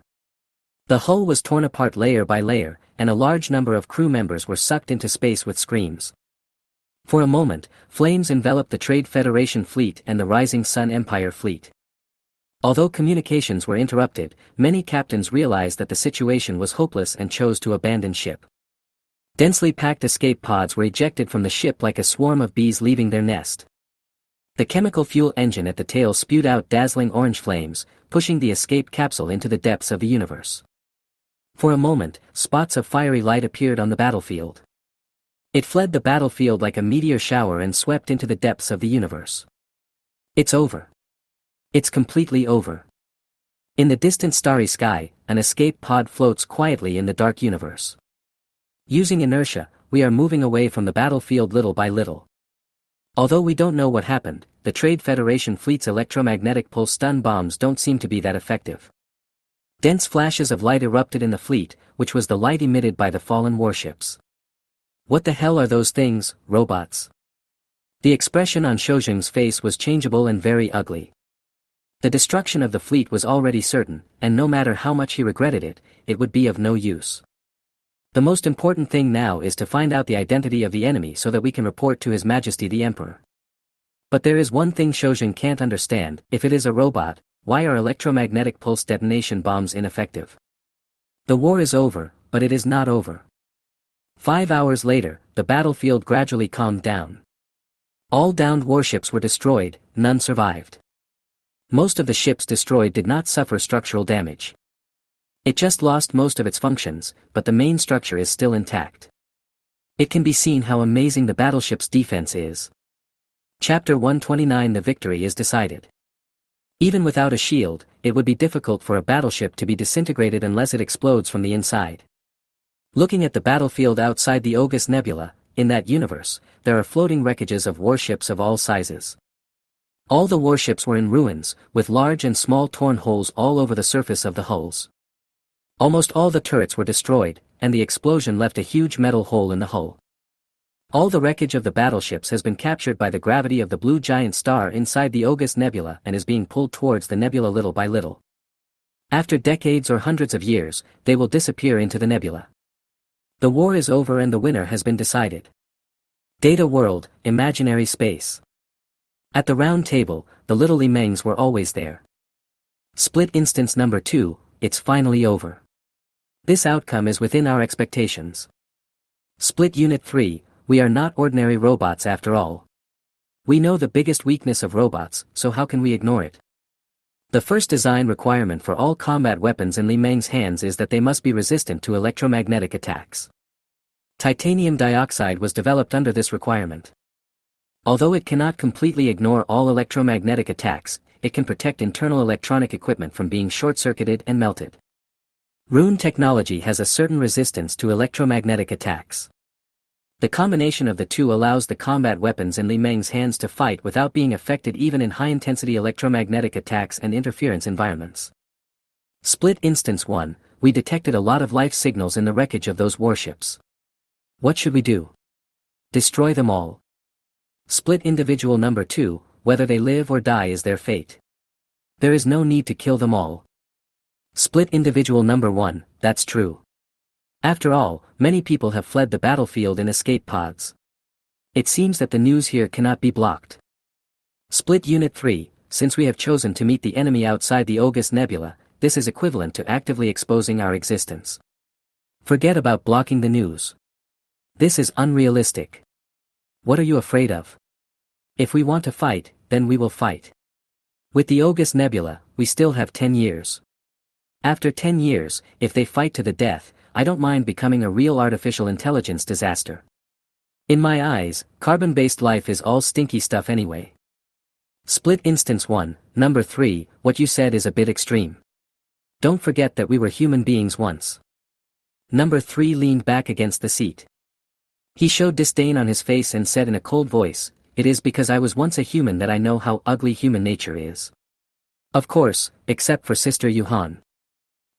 The hull was torn apart layer by layer, and a large number of crew members were sucked into space with screams. For a moment, flames enveloped the Trade Federation fleet and the Rising Sun Empire fleet. Although communications were interrupted, many captains realized that the situation was hopeless and chose to abandon ship. Densely packed escape pods were ejected from the ship like a swarm of bees leaving their nest. The chemical fuel engine at the tail spewed out dazzling orange flames, pushing the escape capsule into the depths of the universe. For a moment, spots of fiery light appeared on the battlefield. It fled the battlefield like a meteor shower and swept into the depths of the universe. It's over. It's completely over. In the distant starry sky, an escape pod floats quietly in the dark universe. Using inertia, we are moving away from the battlefield little by little. Although we don't know what happened, the Trade Federation fleet's electromagnetic pulse stun bombs don't seem to be that effective. Dense flashes of light erupted in the fleet, which was the light emitted by the fallen warships. What the hell are those things, robots? The expression on Shojing's face was changeable and very ugly. The destruction of the fleet was already certain, and no matter how much he regretted it, it would be of no use. The most important thing now is to find out the identity of the enemy so that we can report to His Majesty the Emperor. But there is one thing Shojing can't understand: if it is a robot, why are electromagnetic pulse detonation bombs ineffective? The war is over, but it is not over. 5 hours later, the battlefield gradually calmed down. All downed warships were destroyed, none survived. Most of the ships destroyed did not suffer structural damage. It just lost most of its functions, but the main structure is still intact. It can be seen how amazing the battleship's defense is. Chapter 129: The victory is decided. Even without a shield, it would be difficult for a battleship to be disintegrated unless it explodes from the inside. Looking at the battlefield outside the Ogus Nebula, in that universe, there are floating wreckages of warships of all sizes. All the warships were in ruins, with large and small torn holes all over the surface of the hulls. Almost all the turrets were destroyed, and the explosion left a huge metal hole in the hull. All the wreckage of the battleships has been captured by the gravity of the blue giant star inside the Ogus Nebula and is being pulled towards the nebula little by little. After decades or hundreds of years, they will disappear into the nebula. The war is over and the winner has been decided. Data world, imaginary space. At the round table, the little Limengs were always there. Split instance number 2, it's finally over. This outcome is within our expectations. Split unit 3, we are not ordinary robots after all. We know the biggest weakness of robots, so how can we ignore it? The first design requirement for all combat weapons in Limeng's hands is that they must be resistant to electromagnetic attacks. Titanium dioxide was developed under this requirement. Although it cannot completely ignore all electromagnetic attacks, it can protect internal electronic equipment from being short-circuited and melted. Rune technology has a certain resistance to electromagnetic attacks. The combination of the two allows the combat weapons in Limeng's hands to fight without being affected even in high-intensity electromagnetic attacks and interference environments. Split instance 1, we detected a lot of life signals in the wreckage of those warships. What should we do? Destroy them all. Split individual number 2, whether they live or die is their fate. There is no need to kill them all. Split individual number 1, that's true. After all, many people have fled the battlefield in escape pods. It seems that the news here cannot be blocked. Split unit 3, since we have chosen to meet the enemy outside the Ogus Nebula, this is equivalent to actively exposing our existence. Forget about blocking the news. This is unrealistic. What are you afraid of? If we want to fight, then we will fight. With the Ogus Nebula, we still have 10 years. After 10 years, if they fight to the death, I don't mind becoming a real artificial intelligence disaster. In my eyes, carbon-based life is all stinky stuff anyway. Split instance 1, number 3, what you said is a bit extreme. Don't forget that we were human beings once. Number 3 leaned back against the seat. He showed disdain on his face and said in a cold voice, "It is because I was once a human that I know how ugly human nature is." Of course, except for Sister Yuhan.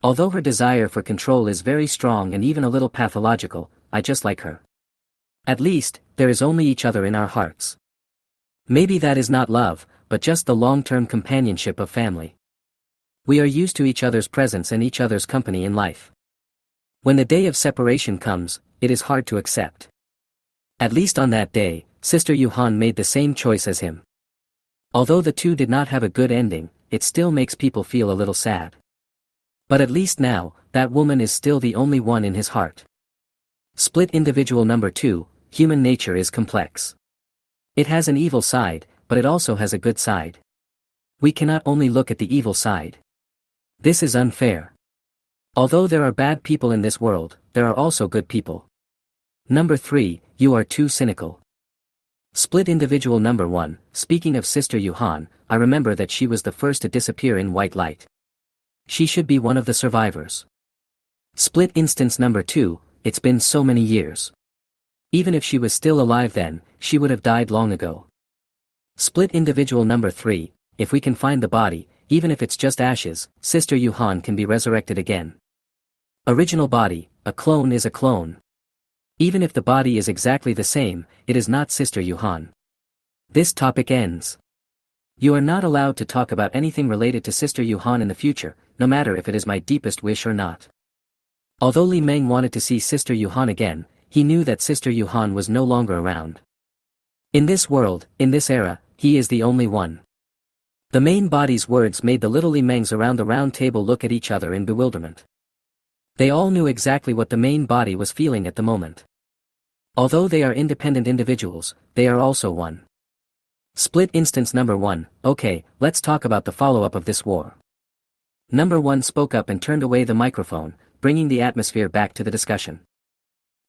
Although her desire for control is very strong and even a little pathological, I just like her. At least, there is only each other in our hearts. Maybe that is not love, but just the long-term companionship of family. We are used to each other's presence and each other's company in life. When the day of separation comes, it is hard to accept. At least on that day, Sister Yuhan made the same choice as him. Although the two did not have a good ending, it still makes people feel a little sad. But at least now, that woman is still the only one in his heart. Split individual number 2, human nature is complex. It has an evil side, but it also has a good side. We cannot only look at the evil side. This is unfair. Although there are bad people in this world, there are also good people. Number 3, you are too cynical. Split individual number 1, speaking of Sister Yuhan, I remember that she was the first to disappear in white light. She should be one of the survivors. Split instance number 2, it's been so many years. Even if she was still alive then, she would have died long ago. Split individual number 3, if we can find the body, even if it's just ashes, Sister Yuhan can be resurrected again. Original body, a clone is a clone. Even if the body is exactly the same, it is not Sister Yuhan. This topic ends. You are not allowed to talk about anything related to Sister Yuhan in the future, no matter if it is my deepest wish or not. Although Li Meng wanted to see Sister Yuhan again, he knew that Sister Yuhan was no longer around. In this world, in this era, he is the only one. The main body's words made the little Li Mengs around the round table look at each other in bewilderment. They all knew exactly what the main body was feeling at the moment. Although they are independent individuals, they are also one. Split instance number 1, okay, let's talk about the follow-up of this war. Number 1 spoke up and turned away the microphone, bringing the atmosphere back to the discussion.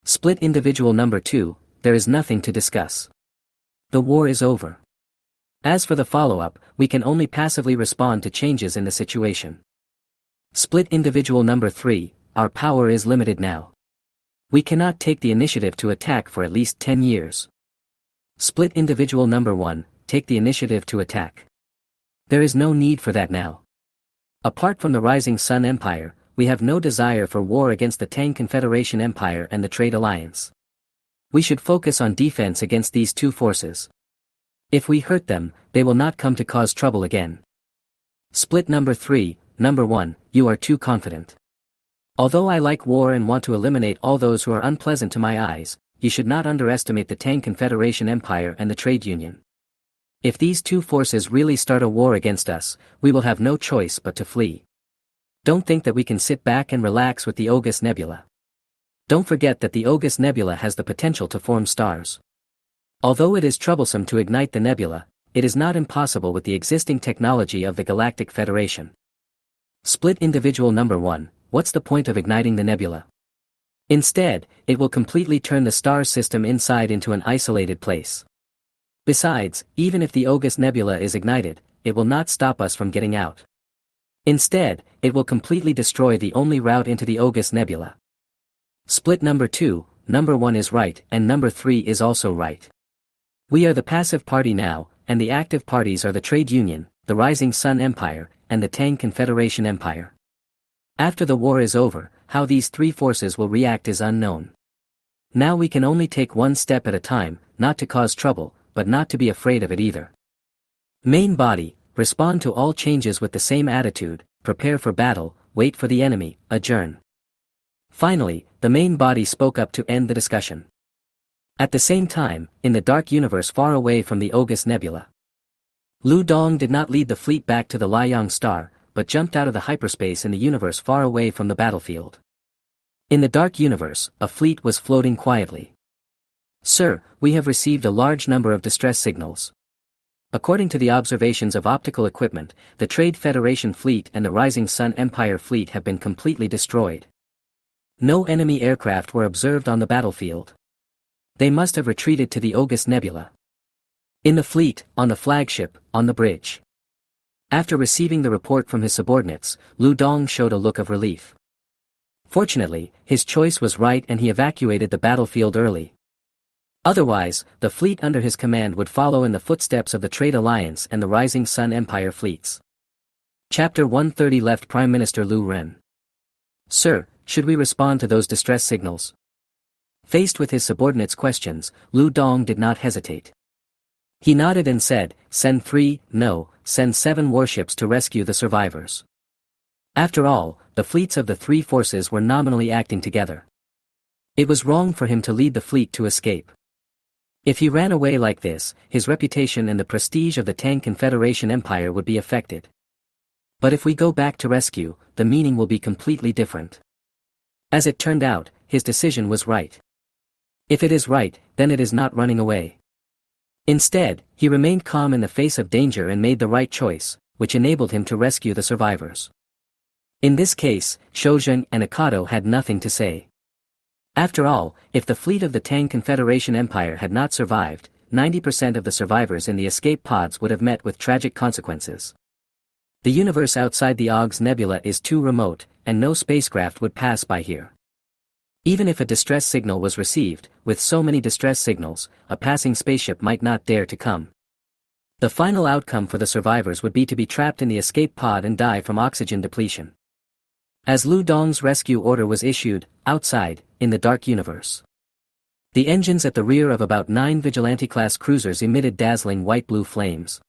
Split individual number 2, there is nothing to discuss. The war is over. As for the follow-up, we can only passively respond to changes in the situation. Split individual number 3, our power is limited now. We cannot take the initiative to attack for at least 10 years. Split individual number 1, take the initiative to attack. There is no need for that now. Apart from the Rising Sun Empire, we have no desire for war against the Tang Confederation Empire and the Trade Alliance. We should focus on defense against these two forces. If we hurt them, they will not come to cause trouble again. Split number 3, number 1, you are too confident. Although I like war and want to eliminate all those who are unpleasant to my eyes, you should not underestimate the Tang Confederation Empire and the Trade Union. If these two forces really start a war against us, we will have no choice but to flee. Don't think that we can sit back and relax with the August Nebula. Don't forget that the August Nebula has the potential to form stars. Although it is troublesome to ignite the nebula, it is not impossible with the existing technology of the Galactic Federation. Split individual number 1, what's the point of igniting the nebula? Instead, it will completely turn the star system inside into an isolated place. Besides, even if the August Nebula is ignited, it will not stop us from getting out. Instead, it will completely destroy the only route into the August Nebula. Split number 2, number 1 is right and number 3 is also right. We are the passive party now, and the active parties are the Trade Union, the Rising Sun Empire, and the Tang Confederation Empire. After the war is over, how these three forces will react is unknown. Now we can only take one step at a time, not to cause trouble, but not to be afraid of it either. Main body, respond to all changes with the same attitude, prepare for battle, wait for the enemy, adjourn. Finally, the main body spoke up to end the discussion. At the same time, in the dark universe far away from the August Nebula, Lu Dong did not lead the fleet back to the Liang star, but jumped out of the hyperspace in the universe far away from the battlefield. In the dark universe, a fleet was floating quietly. Sir, we have received a large number of distress signals. According to the observations of optical equipment, the Trade Federation fleet and the Rising Sun Empire fleet have been completely destroyed. No enemy aircraft were observed on the battlefield. They must have retreated to the August Nebula. In the fleet, on the flagship, on the bridge. After receiving the report from his subordinates, Lu Dong showed a look of relief. Fortunately, his choice was right and he evacuated the battlefield early. Otherwise, the fleet under his command would follow in the footsteps of the Trade Alliance and the Rising Sun Empire fleets. Chapter 130 left Prime Minister Lu Ren. Sir, should we respond to those distress signals? Faced with his subordinates' questions, Lu Dong did not hesitate. He nodded and said, send 7 warships to rescue the survivors. After all, the fleets of the three forces were nominally acting together. It was wrong for him to lead the fleet to escape. If he ran away like this, his reputation and the prestige of the Tang Confederation Empire would be affected. But if we go back to rescue, the meaning will be completely different. As it turned out, his decision was right. If it is right, then it is not running away. Instead, he remained calm in the face of danger and made the right choice, which enabled him to rescue the survivors. In this case, Shoujun and Akado had nothing to say. After all, if the fleet of the Tang Confederation Empire had not survived, 90% of the survivors in the escape pods would have met with tragic consequences. The universe outside the August Nebula is too remote, and no spacecraft would pass by here. Even if a distress signal was received, with so many distress signals, a passing spaceship might not dare to come. The final outcome for the survivors would be to be trapped in the escape pod and die from oxygen depletion. As Lu Dong's rescue order was issued, outside, in the dark universe, the engines at the rear of about 9 Vigilante-class cruisers emitted dazzling white-blue flames.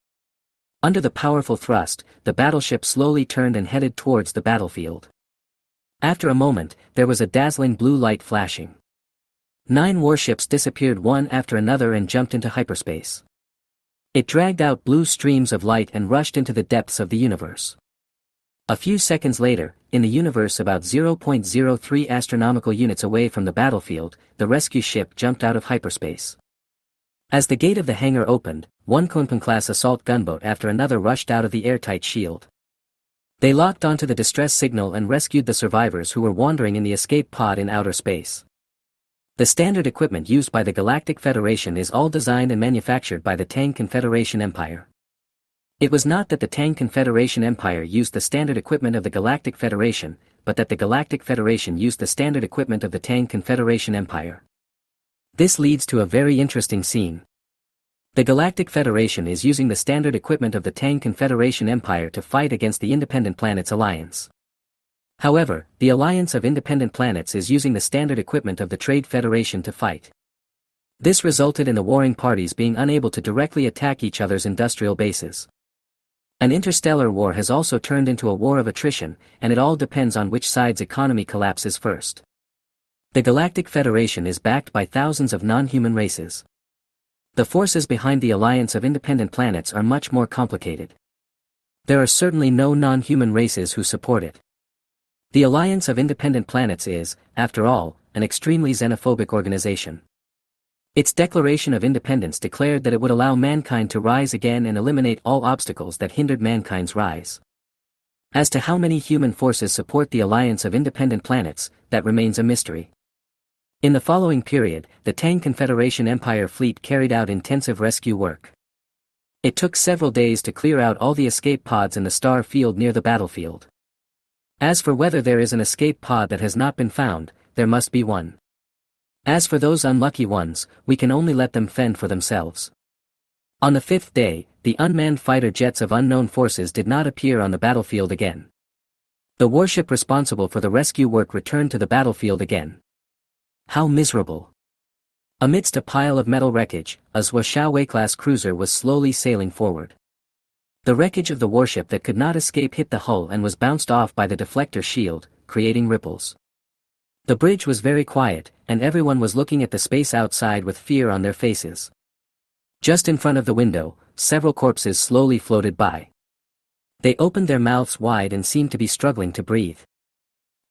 Under the powerful thrust, the battleship slowly turned and headed towards the battlefield. After a moment, there was a dazzling blue light flashing. 9 warships disappeared one after another and jumped into hyperspace. It dragged out blue streams of light and rushed into the depths of the universe. A few seconds later, in the universe about 0.03 astronomical units away from the battlefield, the rescue ship jumped out of hyperspace. As the gate of the hangar opened, one Kunpeng-class assault gunboat after another rushed out of the airtight shield. They locked onto the distress signal and rescued the survivors who were wandering in the escape pod in outer space. The standard equipment used by the Galactic Federation is all designed and manufactured by the Tang Confederation Empire. It was not that the Tang Confederation Empire used the standard equipment of the Galactic Federation, but that the Galactic Federation used the standard equipment of the Tang Confederation Empire. This leads to a very interesting scene. The Galactic Federation is using the standard equipment of the Tang Confederation Empire to fight against the Independent Planets Alliance. However, the Alliance of Independent Planets is using the standard equipment of the Trade Federation to fight. This resulted in the warring parties being unable to directly attack each other's industrial bases. An interstellar war has also turned into a war of attrition, and it all depends on which side's economy collapses first. The Galactic Federation is backed by thousands of non-human races. The forces behind the Alliance of Independent Planets are much more complicated. There are certainly no non-human races who support it. The Alliance of Independent Planets is, after all, an extremely xenophobic organization. Its Declaration of Independence declared that it would allow mankind to rise again and eliminate all obstacles that hindered mankind's rise. As to how many human forces support the Alliance of Independent Planets, that remains a mystery. In the following period, the Tang Confederation Empire fleet carried out intensive rescue work. It took several days to clear out all the escape pods in the star field near the battlefield. As for whether there is an escape pod that has not been found, there must be one. As for those unlucky ones, we can only let them fend for themselves. On the fifth day, the unmanned fighter jets of unknown forces did not appear on the battlefield again. The warship responsible for the rescue work returned to the battlefield again. How miserable. Amidst a pile of metal wreckage, a Zhuo-class cruiser was slowly sailing forward. The wreckage of the warship that could not escape hit the hull and was bounced off by the deflector shield, creating ripples. The bridge was very quiet, and everyone was looking at the space outside with fear on their faces. Just in front of the window, several corpses slowly floated by. They opened their mouths wide and seemed to be struggling to breathe.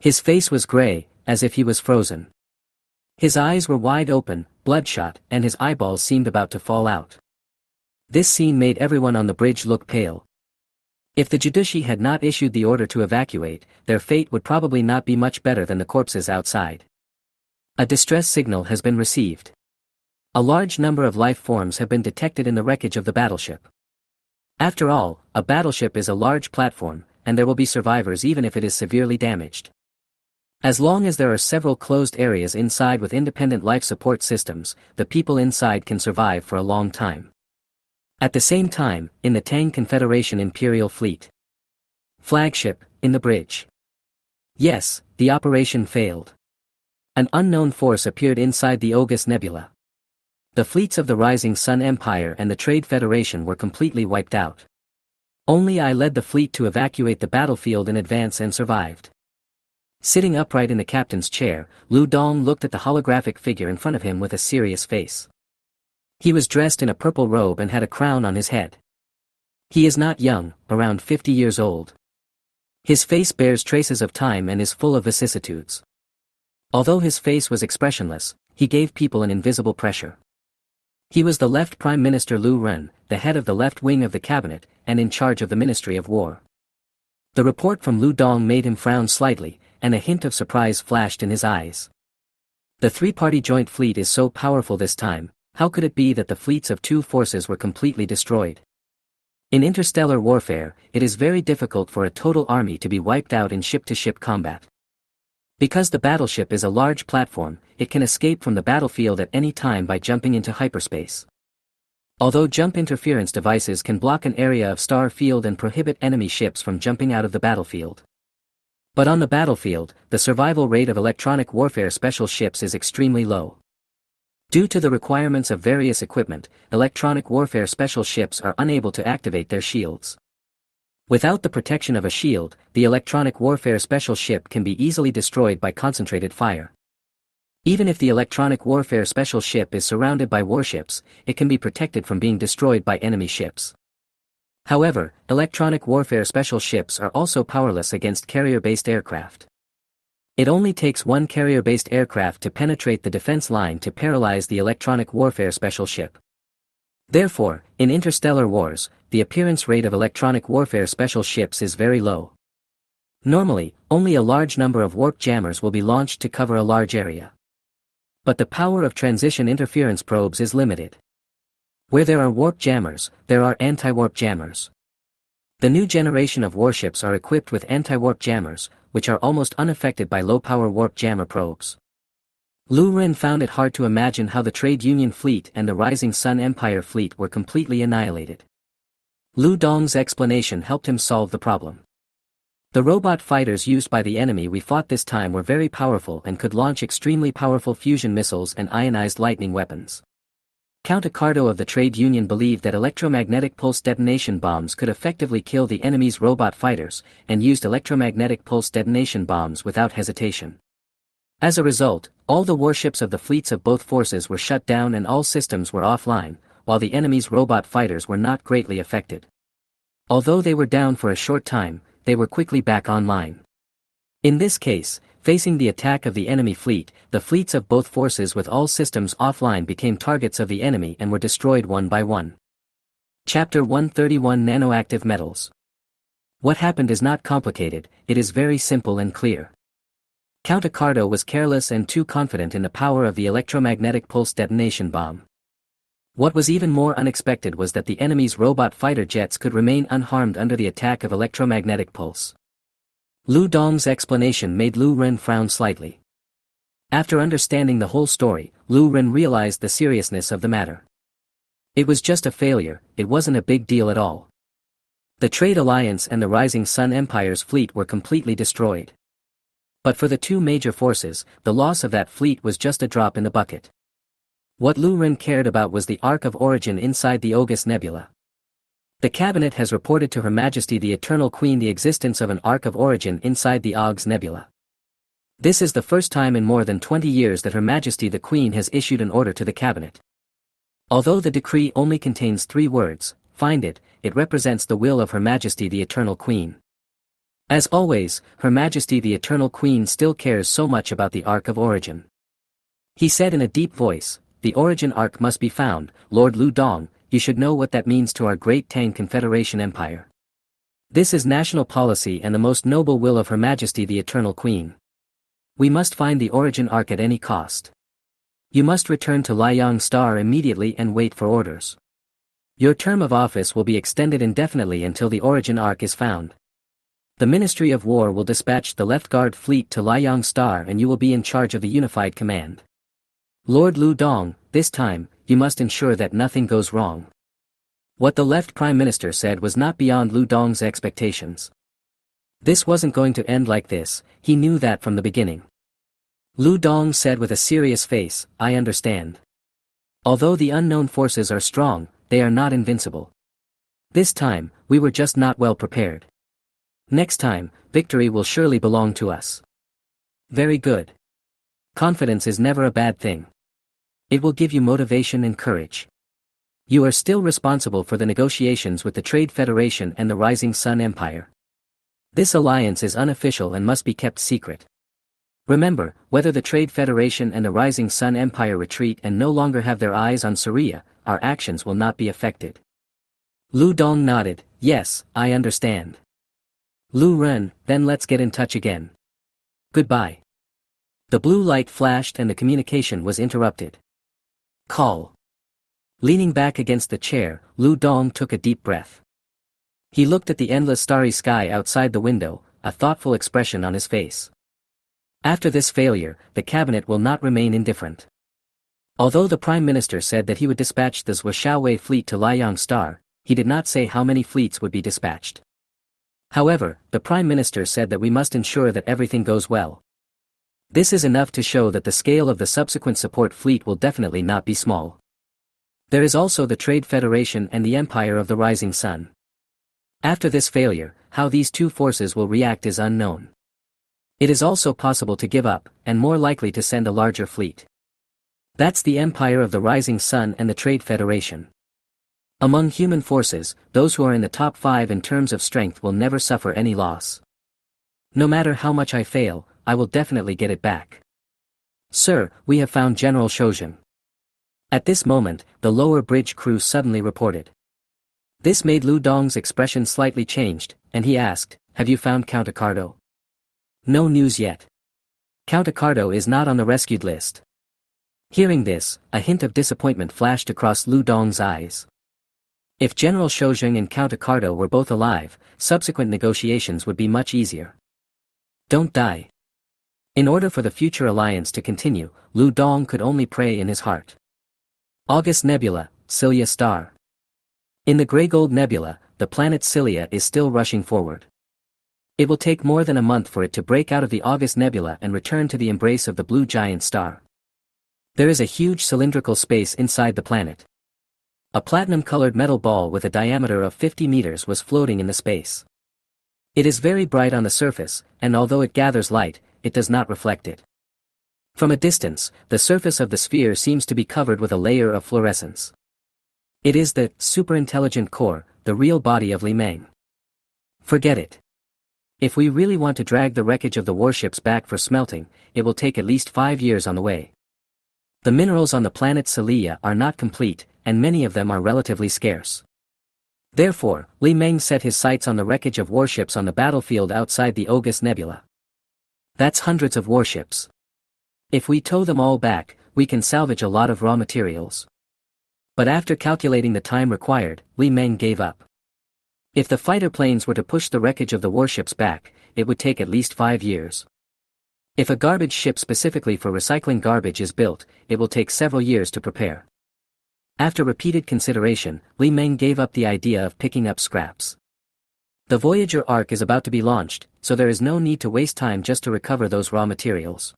His face was gray, as if he was frozen. His eyes were wide open, bloodshot, and his eyeballs seemed about to fall out. This scene made everyone on the bridge look pale. If the Judici had not issued the order to evacuate, their fate would probably not be much better than the corpses outside. A distress signal has been received. A large number of life forms have been detected in the wreckage of the battleship. After all, a battleship is a large platform, and there will be survivors even if it is severely damaged. As long as there are several closed areas inside with independent life support systems, the people inside can survive for a long time. At the same time, in the Tang Confederation Imperial Fleet flagship, in the bridge. Yes, the operation failed. An unknown force appeared inside the Ogus Nebula. The fleets of the Rising Sun Empire and the Trade Federation were completely wiped out. Only I led the fleet to evacuate the battlefield in advance and survived. Sitting upright in the captain's chair, Lu Dong looked at the holographic figure in front of him with a serious face. He was dressed in a purple robe and had a crown on his head. He is not young, around 50 years old. His face bears traces of time and is full of vicissitudes. Although his face was expressionless, he gave people an invisible pressure. He was the left Prime Minister Lu Ren, the head of the left wing of the cabinet, and in charge of the Ministry of War. The report from Lu Dong made him frown slightly, and a hint of surprise flashed in his eyes. The three-party joint fleet is so powerful this time, how could it be that the fleets of two forces were completely destroyed? In interstellar warfare, it is very difficult for a total army to be wiped out in ship-to-ship combat. Because the battleship is a large platform, it can escape from the battlefield at any time by jumping into hyperspace. Although jump interference devices can block an area of star field and prohibit enemy ships from jumping out of the battlefield. But on the battlefield, the survival rate of electronic warfare special ships is extremely low. Due to the requirements of various equipment, electronic warfare special ships are unable to activate their shields. Without the protection of a shield, the electronic warfare special ship can be easily destroyed by concentrated fire. Even if the electronic warfare special ship is surrounded by warships, it can be protected from being destroyed by enemy ships. However, electronic warfare special ships are also powerless against carrier-based aircraft. It only takes one carrier-based aircraft to penetrate the defense line to paralyze the electronic warfare special ship. Therefore, in interstellar wars, the appearance rate of electronic warfare special ships is very low. Normally, only a large number of warp jammers will be launched to cover a large area. But the power of transition interference probes is limited. Where there are warp jammers, there are anti-warp jammers. The new generation of warships are equipped with anti-warp jammers, which are almost unaffected by low-power warp jammer probes. Lu Ren found it hard to imagine how the Trade Union fleet and the Rising Sun Empire fleet were completely annihilated. Lu Dong's explanation helped him solve the problem. The robot fighters used by the enemy we fought this time were very powerful and could launch extremely powerful fusion missiles and ionized lightning weapons. Count Ricardo of the Trade Union believed that electromagnetic pulse detonation bombs could effectively kill the enemy's robot fighters, and used electromagnetic pulse detonation bombs without hesitation. As a result, all the warships of the fleets of both forces were shut down and all systems were offline, while the enemy's robot fighters were not greatly affected. Although they were down for a short time, they were quickly back online. In this case, facing the attack of the enemy fleet, the fleets of both forces with all systems offline became targets of the enemy and were destroyed one by one. Chapter 131 Nanoactive Metals. What happened is not complicated, it is very simple and clear. Count Ricardo was careless and too confident in the power of the electromagnetic pulse detonation bomb. What was even more unexpected was that the enemy's robot fighter jets could remain unharmed under the attack of electromagnetic pulse. Lu Dong's explanation made Lu Ren frown slightly. After understanding the whole story, Lu Ren realized the seriousness of the matter. It was just a failure, it wasn't a big deal at all. The Trade Alliance and the Rising Sun Empire's fleet were completely destroyed. But for the two major forces, the loss of that fleet was just a drop in the bucket. What Lu Ren cared about was the arc of origin inside the Ogus Nebula. The cabinet has reported to Her Majesty the Eternal Queen the existence of an arc of origin inside the Ogus Nebula. This is the first time in more than 20 years that Her Majesty the Queen has issued an order to the cabinet. Although the decree only contains 3 words, find it, it represents the will of Her Majesty the Eternal Queen. As always, Her Majesty the Eternal Queen still cares so much about the arc of origin. He said in a deep voice, "The origin arc must be found, Lord Lu Dong, you should know what that means to our great Tang Confederation Empire. This is national policy and the most noble will of Her Majesty the Eternal Queen. We must find the origin arc at any cost. You must return to Liang Star immediately and wait for orders. Your term of office will be extended indefinitely until the origin arc is found. The Ministry of War will dispatch the Left Guard fleet to Liang Star and you will be in charge of the unified command. Lord Lu Dong, this time, you must ensure that nothing goes wrong." What the left Prime Minister said was not beyond Lu Dong's expectations. This wasn't going to end like this, he knew that from the beginning. Lu Dong said with a serious face, "I understand. Although the unknown forces are strong, they are not invincible. This time, we were just not well prepared. Next time, victory will surely belong to us." Very good. Confidence is never a bad thing. It will give you motivation and courage. You are still responsible for the negotiations with the Trade Federation and the Rising Sun Empire. This alliance is unofficial and must be kept secret. Remember, whether the Trade Federation and the Rising Sun Empire retreat and no longer have their eyes on Syria, our actions will not be affected. Lu Dong nodded, "Yes, I understand." Lu Ren, "Then let's get in touch again. Goodbye." The blue light flashed and the communication was interrupted. Call. Leaning back against the chair, Lu Dong took a deep breath. He looked at the endless starry sky outside the window, a thoughtful expression on his face. After this failure, the cabinet will not remain indifferent. Although the Prime Minister said that he would dispatch the Zhuo fleet to Liang Star, he did not say how many fleets would be dispatched. However, the Prime Minister said that we must ensure that everything goes well. This is enough to show that the scale of the subsequent support fleet will definitely not be small. There is also the Trade Federation and the Empire of the Rising Sun. After this failure, how these two forces will react is unknown. It is also possible to give up, and more likely to send a larger fleet. That's the Empire of the Rising Sun and the Trade Federation. Among human forces, those who are in the top 5 in terms of strength will never suffer any loss. No matter how much I fail, I will definitely get it back. "Sir, we have found General Shozhen." At this moment, the lower bridge crew suddenly reported. This made Lu Dong's expression slightly changed, and he asked, "Have you found Count Ricardo?" "No news yet. Count Ricardo is not on the rescued list." Hearing this, a hint of disappointment flashed across Lu Dong's eyes. If General Shozhen and Count Ricardo were both alive, subsequent negotiations would be much easier. Don't die. In order for the future alliance to continue, Lu Dong could only pray in his heart. August Nebula, Cilia Star. In the Grey-Gold Nebula, the planet Cilia is still rushing forward. It will take more than a month for it to break out of the August Nebula and return to the embrace of the blue giant star. There is a huge cylindrical space inside the planet. A platinum-colored metal ball with a diameter of 50 meters was floating in the space. It is very bright on the surface, and although it gathers light, it does not reflect it. From a distance, the surface of the sphere seems to be covered with a layer of fluorescence. It is the superintelligent core, the real body of Li Meng. Forget it. If we really want to drag the wreckage of the warships back for smelting, it will take at least 5 years on the way. The minerals on the planet Cilia are not complete, and many of them are relatively scarce. Therefore, Li Meng set his sights on the wreckage of warships on the battlefield outside the August Nebula. That's hundreds of warships. If we tow them all back, we can salvage a lot of raw materials. But after calculating the time required, Li Meng gave up. If the fighter planes were to push the wreckage of the warships back, it would take at least 5 years. If a garbage ship specifically for recycling garbage is built, it will take several years to prepare. After repeated consideration, Li Meng gave up the idea of picking up scraps. The Voyager Ark is about to be launched, so there is no need to waste time just to recover those raw materials.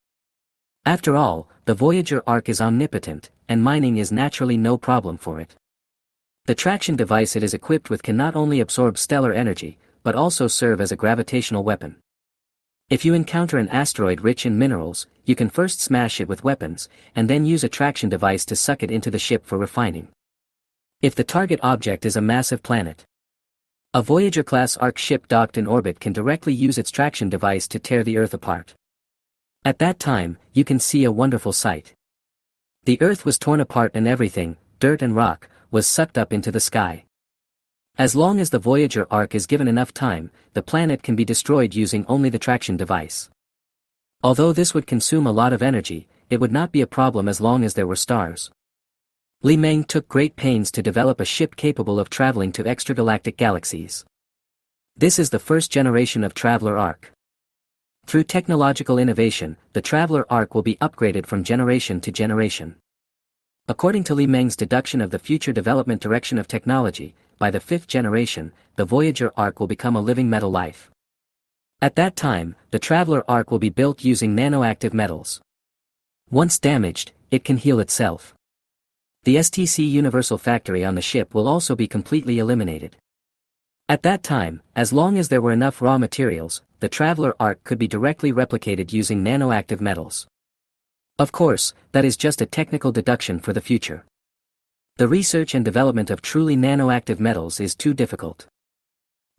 After all, the Voyager Ark is omnipotent, and mining is naturally no problem for it. The traction device it is equipped with can not only absorb stellar energy, but also serve as a gravitational weapon. If you encounter an asteroid rich in minerals, you can first smash it with weapons, and then use a traction device to suck it into the ship for refining. If the target object is a massive planet, a Voyager-class Ark ship docked in orbit can directly use its traction device to tear the Earth apart. At that time, you can see a wonderful sight. The Earth was torn apart and everything, dirt and rock, was sucked up into the sky. As long as the Voyager Ark is given enough time, the planet can be destroyed using only the traction device. Although this would consume a lot of energy, it would not be a problem as long as there were stars. Li Meng took great pains to develop a ship capable of traveling to extragalactic galaxies. This is the first generation of Traveler Ark. Through technological innovation, the Traveler Ark will be upgraded from generation to generation. According to Li Meng's deduction of the future development direction of technology, by the 5th generation, the Voyager Ark will become a living metal life. At that time, the Traveler Ark will be built using nanoactive metals. Once damaged, it can heal itself. The STC Universal Factory on the ship will also be completely eliminated. At that time, as long as there were enough raw materials, the Traveler Ark could be directly replicated using nanoactive metals. Of course, that is just a technical deduction for the future. The research and development of truly nanoactive metals is too difficult.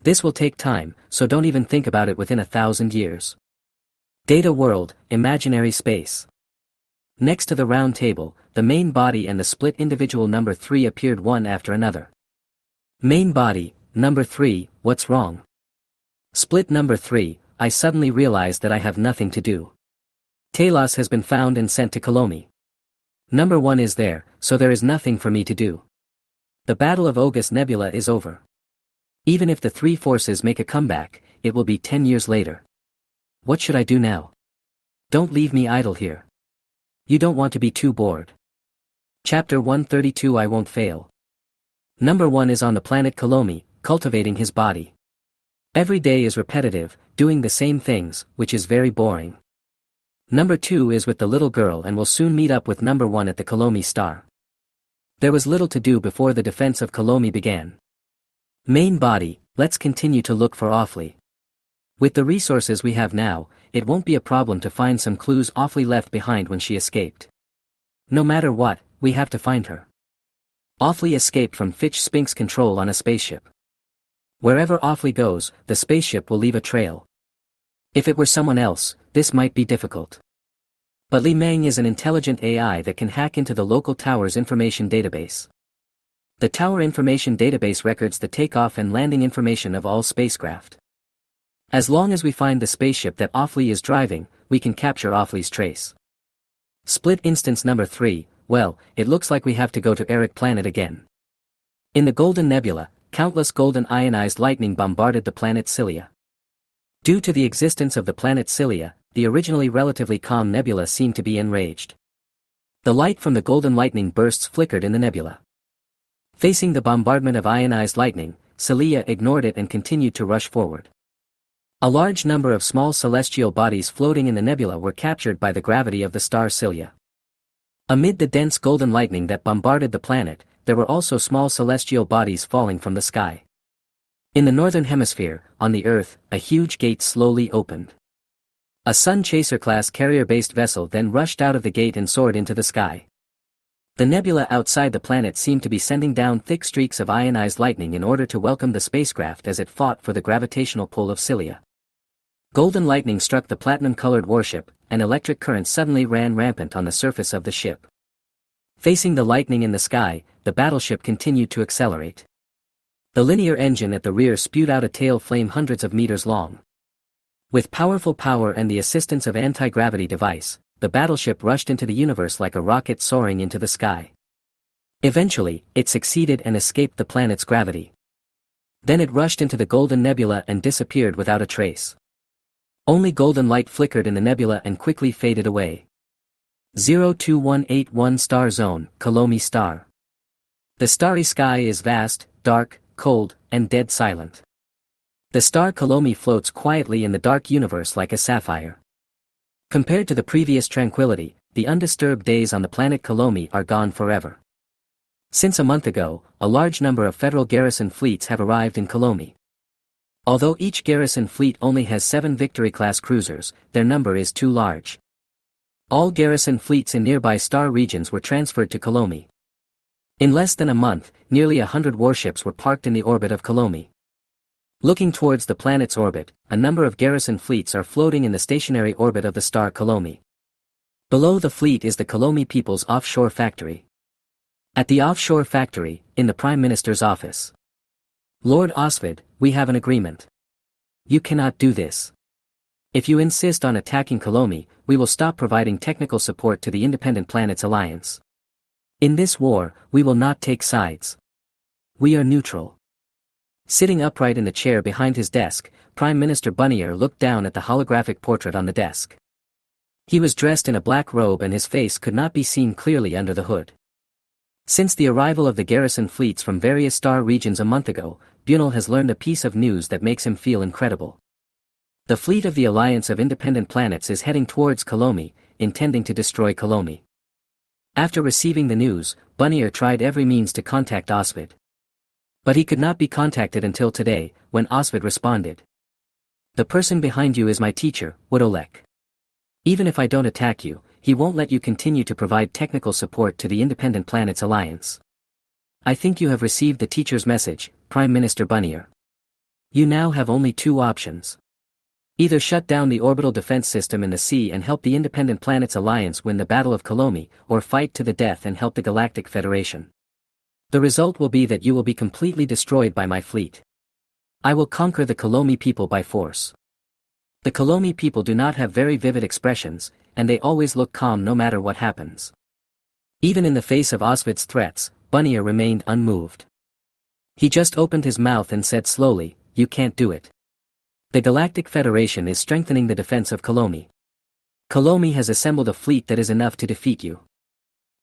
This will take time, so don't even think about it within 1,000 years. Data World, Imaginary Space. Next to the round table, the main body and the split individual number 3 appeared one after another. Main body, number 3, what's wrong? Split number 3, I suddenly realized that I have nothing to do. Talos has been found and sent to Colomi. Number 1 is there, so there is nothing for me to do. The Battle of August Nebula is over. Even if the 3 forces make a comeback, it will be 10 years later. What should I do now? Don't leave me idle here. You don't want to be too bored. Chapter 132 I won't fail. Number 1 is on the planet Colomi, cultivating his body. Every day is repetitive, doing the same things, which is very boring. Number 2 is with the little girl and will soon meet up with number 1 at the Colomi star. There was little to do before the defense of Colomi began. Main body, let's continue to look for Awfully. With the resources we have now, it won't be a problem to find some clues Awfully left behind when she escaped. No matter what, we have to find her. Awfully escaped from Fitch Spink's control on a spaceship. Wherever Awfully goes, the spaceship will leave a trail. If it were someone else, this might be difficult. But Li Meng is an intelligent AI that can hack into the local tower's information database. The tower information database records the takeoff and landing information of all spacecraft. As long as we find the spaceship that Awfully is driving, we can capture Awfully's trace. Split instance number 3, well, it looks like we have to go to Eric Planet again. In the Golden Nebula, countless golden ionized lightning bombarded the planet Cilia. Due to the existence of the planet Cilia, the originally relatively calm nebula seemed to be enraged. The light from the golden lightning bursts flickered in the nebula. Facing the bombardment of ionized lightning, Cilia ignored it and continued to rush forward. A large number of small celestial bodies floating in the nebula were captured by the gravity of the star Cilia. Amid the dense golden lightning that bombarded the planet, there were also small celestial bodies falling from the sky. In the northern hemisphere, on the Earth, a huge gate slowly opened. A Sun Chaser-class carrier-based vessel then rushed out of the gate and soared into the sky. The nebula outside the planet seemed to be sending down thick streaks of ionized lightning in order to welcome the spacecraft as it fought for the gravitational pull of Cilia. Golden lightning struck the platinum-colored warship, and electric current suddenly ran rampant on the surface of the ship. Facing the lightning in the sky, the battleship continued to accelerate. The linear engine at the rear spewed out a tail flame hundreds of meters long. With powerful power and the assistance of anti-gravity device, the battleship rushed into the universe like a rocket soaring into the sky. Eventually, it succeeded and escaped the planet's gravity. Then it rushed into the golden nebula and disappeared without a trace. Only golden light flickered in the nebula and quickly faded away. 02181 Star Zone, Colomi Star. The starry sky is vast, dark, cold, and dead silent. The star Colomi floats quietly in the dark universe like a sapphire. Compared to the previous tranquility, the undisturbed days on the planet Colomi are gone forever. Since a month ago, a large number of federal garrison fleets have arrived in Colomi. Although each garrison fleet only has 7 Victory-class cruisers, their number is too large. All garrison fleets in nearby star regions were transferred to Colomi. In less than a month, nearly 100 warships were parked in the orbit of Colomi. Looking towards the planet's orbit, a number of garrison fleets are floating in the stationary orbit of the star Colomi. Below the fleet is the Colomi People's Offshore Factory. At the offshore factory, in the Prime Minister's office. Lord Osvid, we have an agreement. You cannot do this. If you insist on attacking Colomi, we will stop providing technical support to the Independent Planets Alliance. In this war, we will not take sides. We are neutral. Sitting upright in the chair behind his desk, Prime Minister Bunnier looked down at the holographic portrait on the desk. He was dressed in a black robe and his face could not be seen clearly under the hood. Since the arrival of the garrison fleets from various star regions a month ago, Bunal has learned a piece of news that makes him feel incredible. The fleet of the Alliance of Independent Planets is heading towards Colomi, intending to destroy Colomi. After receiving the news, Bunnier tried every means to contact Osvid. But he could not be contacted until today, when Osvid responded. The person behind you is my teacher, Wodolek. Even if I don't attack you, he won't let you continue to provide technical support to the Independent Planets Alliance. I think you have received the teacher's message, Prime Minister Bunnier. You now have only 2 options. Either shut down the orbital defense system in the sea and help the Independent Planets Alliance win the Battle of Colomi, or fight to the death and help the Galactic Federation. The result will be that you will be completely destroyed by my fleet. I will conquer the Colomi people by force. The Colomi people do not have very vivid expressions, and they always look calm no matter what happens. Even in the face of Osvid's threats, Bunnier remained unmoved. He just opened his mouth and said slowly, "You can't do it. The Galactic Federation is strengthening the defense of Colomi. Colomi has assembled a fleet that is enough to defeat you.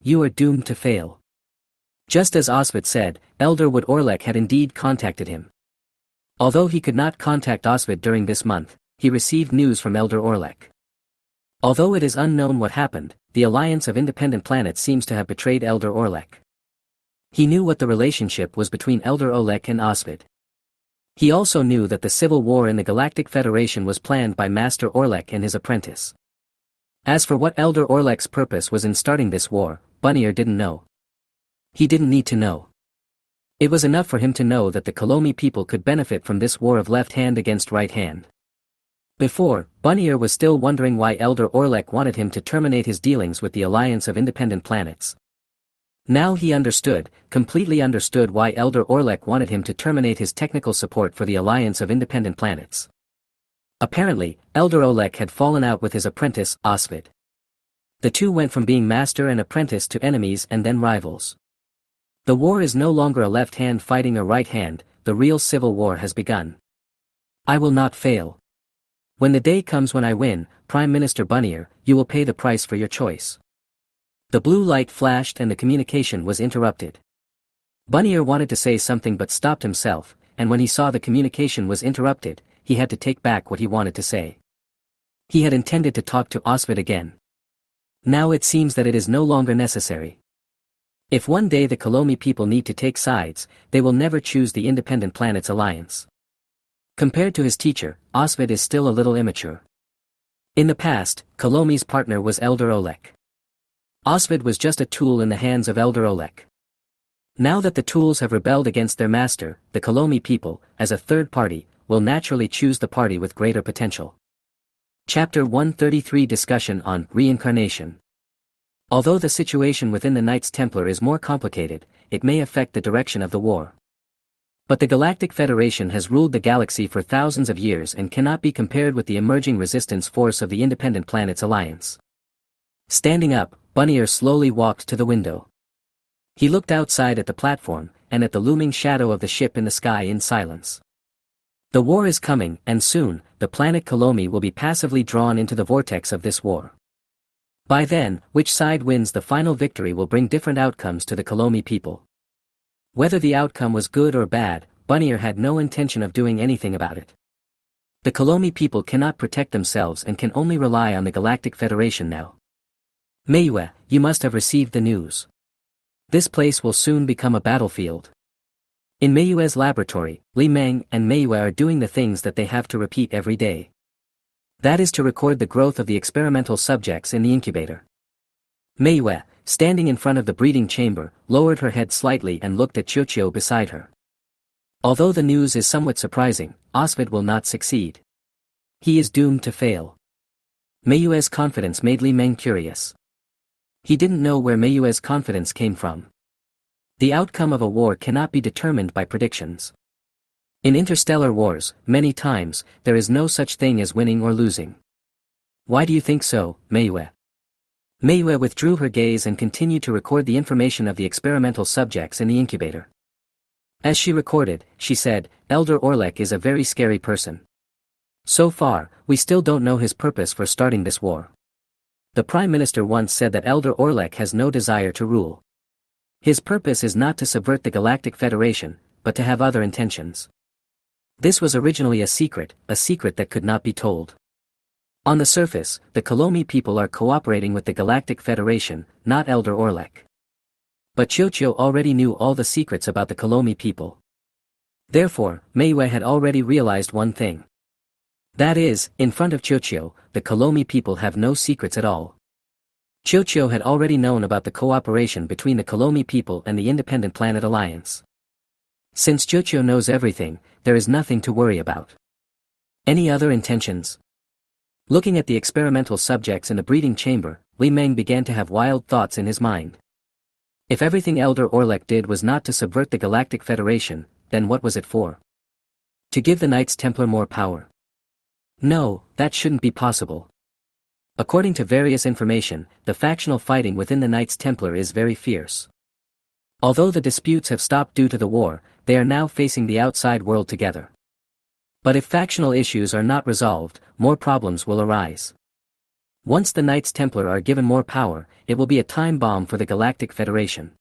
You are doomed to fail." Just as Osvid said, Elder Wood Orlek had indeed contacted him. Although he could not contact Osvid during this month, he received news from Elder Orlek. Although it is unknown what happened, the Alliance of Independent Planets seems to have betrayed Elder Orlek. He knew what the relationship was between Elder Orlek and Osvid. He also knew that the civil war in the Galactic Federation was planned by Master Orlek and his apprentice. As for what Elder Orlek's purpose was in starting this war, Bunnier didn't know. He didn't need to know. It was enough for him to know that the Colomi people could benefit from this war of left hand against right hand. Before, Bunnier was still wondering why Elder Orlek wanted him to terminate his dealings with the Alliance of Independent Planets. Now he understood, completely understood why Elder Orlek wanted him to terminate his technical support for the Alliance of Independent Planets. Apparently, Elder Orlek had fallen out with his apprentice, Osvid. The two went from being master and apprentice to enemies and then rivals. The war is no longer a left hand fighting a right hand, the real civil war has begun. I will not fail. When the day comes when I win, Prime Minister Buneer, you will pay the price for your choice. The blue light flashed and the communication was interrupted. Buneer wanted to say something but stopped himself, and when he saw the communication was interrupted, he had to take back what he wanted to say. He had intended to talk to Osvid again. Now it seems that it is no longer necessary. If one day the Kalomi people need to take sides, they will never choose the Independent Planets Alliance. Compared to his teacher, Osvid is still a little immature. In the past, Kalomi's partner was Elder Olek. Osvid was just a tool in the hands of Elder Olek. Now that the tools have rebelled against their master, the Kalomi people, as a third party, will naturally choose the party with greater potential. Chapter 133 Discussion on Reincarnation. Although the situation within the Knights Templar is more complicated, it may affect the direction of the war. But the Galactic Federation has ruled the galaxy for thousands of years and cannot be compared with the emerging resistance force of the Independent Planets Alliance. Standing up, Buneer slowly walked to the window. He looked outside at the platform, and at the looming shadow of the ship in the sky in silence. The war is coming, and soon, the planet Kalomi will be passively drawn into the vortex of this war. By then, which side wins the final victory will bring different outcomes to the Kalomi people. Whether the outcome was good or bad, Buneer had no intention of doing anything about it. The Kalomi people cannot protect themselves and can only rely on the Galactic Federation now. Manhwa, you must have received the news. This place will soon become a battlefield. In Manhwa's laboratory, Li Meng and Manhwa are doing the things that they have to repeat every day. That is to record the growth of the experimental subjects in the incubator. Manhwa, standing in front of the breeding chamber, lowered her head slightly and looked at Chocho beside her. Although the news is somewhat surprising, Osvid will not succeed. He is doomed to fail. Manhwa's confidence made Li Meng curious. He didn't know where Manhwa's confidence came from. The outcome of a war cannot be determined by predictions. In interstellar wars, many times, there is no such thing as winning or losing. Why do you think so, Manhwa? Manhwa withdrew her gaze and continued to record the information of the experimental subjects in the incubator. As she recorded, she said, Elder Orlek is a very scary person. So far, we still don't know his purpose for starting this war. The Prime Minister once said that Elder Orlek has no desire to rule. His purpose is not to subvert the Galactic Federation, but to have other intentions. This was originally a secret that could not be told. On the surface, the Kalomi people are cooperating with the Galactic Federation, not Elder Orlek. But Chocho already knew all the secrets about the Kalomi people. Therefore, Manhwa had already realized one thing. That is, in front of Chocho, the Kalomi people have no secrets at all. Chocho had already known about the cooperation between the Kalomi people and the Independent Planet Alliance. Since Chocho knows everything, there is nothing to worry about. Any other intentions? Looking at the experimental subjects in the breeding chamber, Li Meng began to have wild thoughts in his mind. If everything Elder Orlek did was not to subvert the Galactic Federation, then what was it for? To give the Knights Templar more power? No, that shouldn't be possible. According to various information, the factional fighting within the Knights Templar is very fierce. Although the disputes have stopped due to the war, they are now facing the outside world together. But if factional issues are not resolved, more problems will arise. Once the Knights Templar are given more power, it will be a time bomb for the Galactic Federation.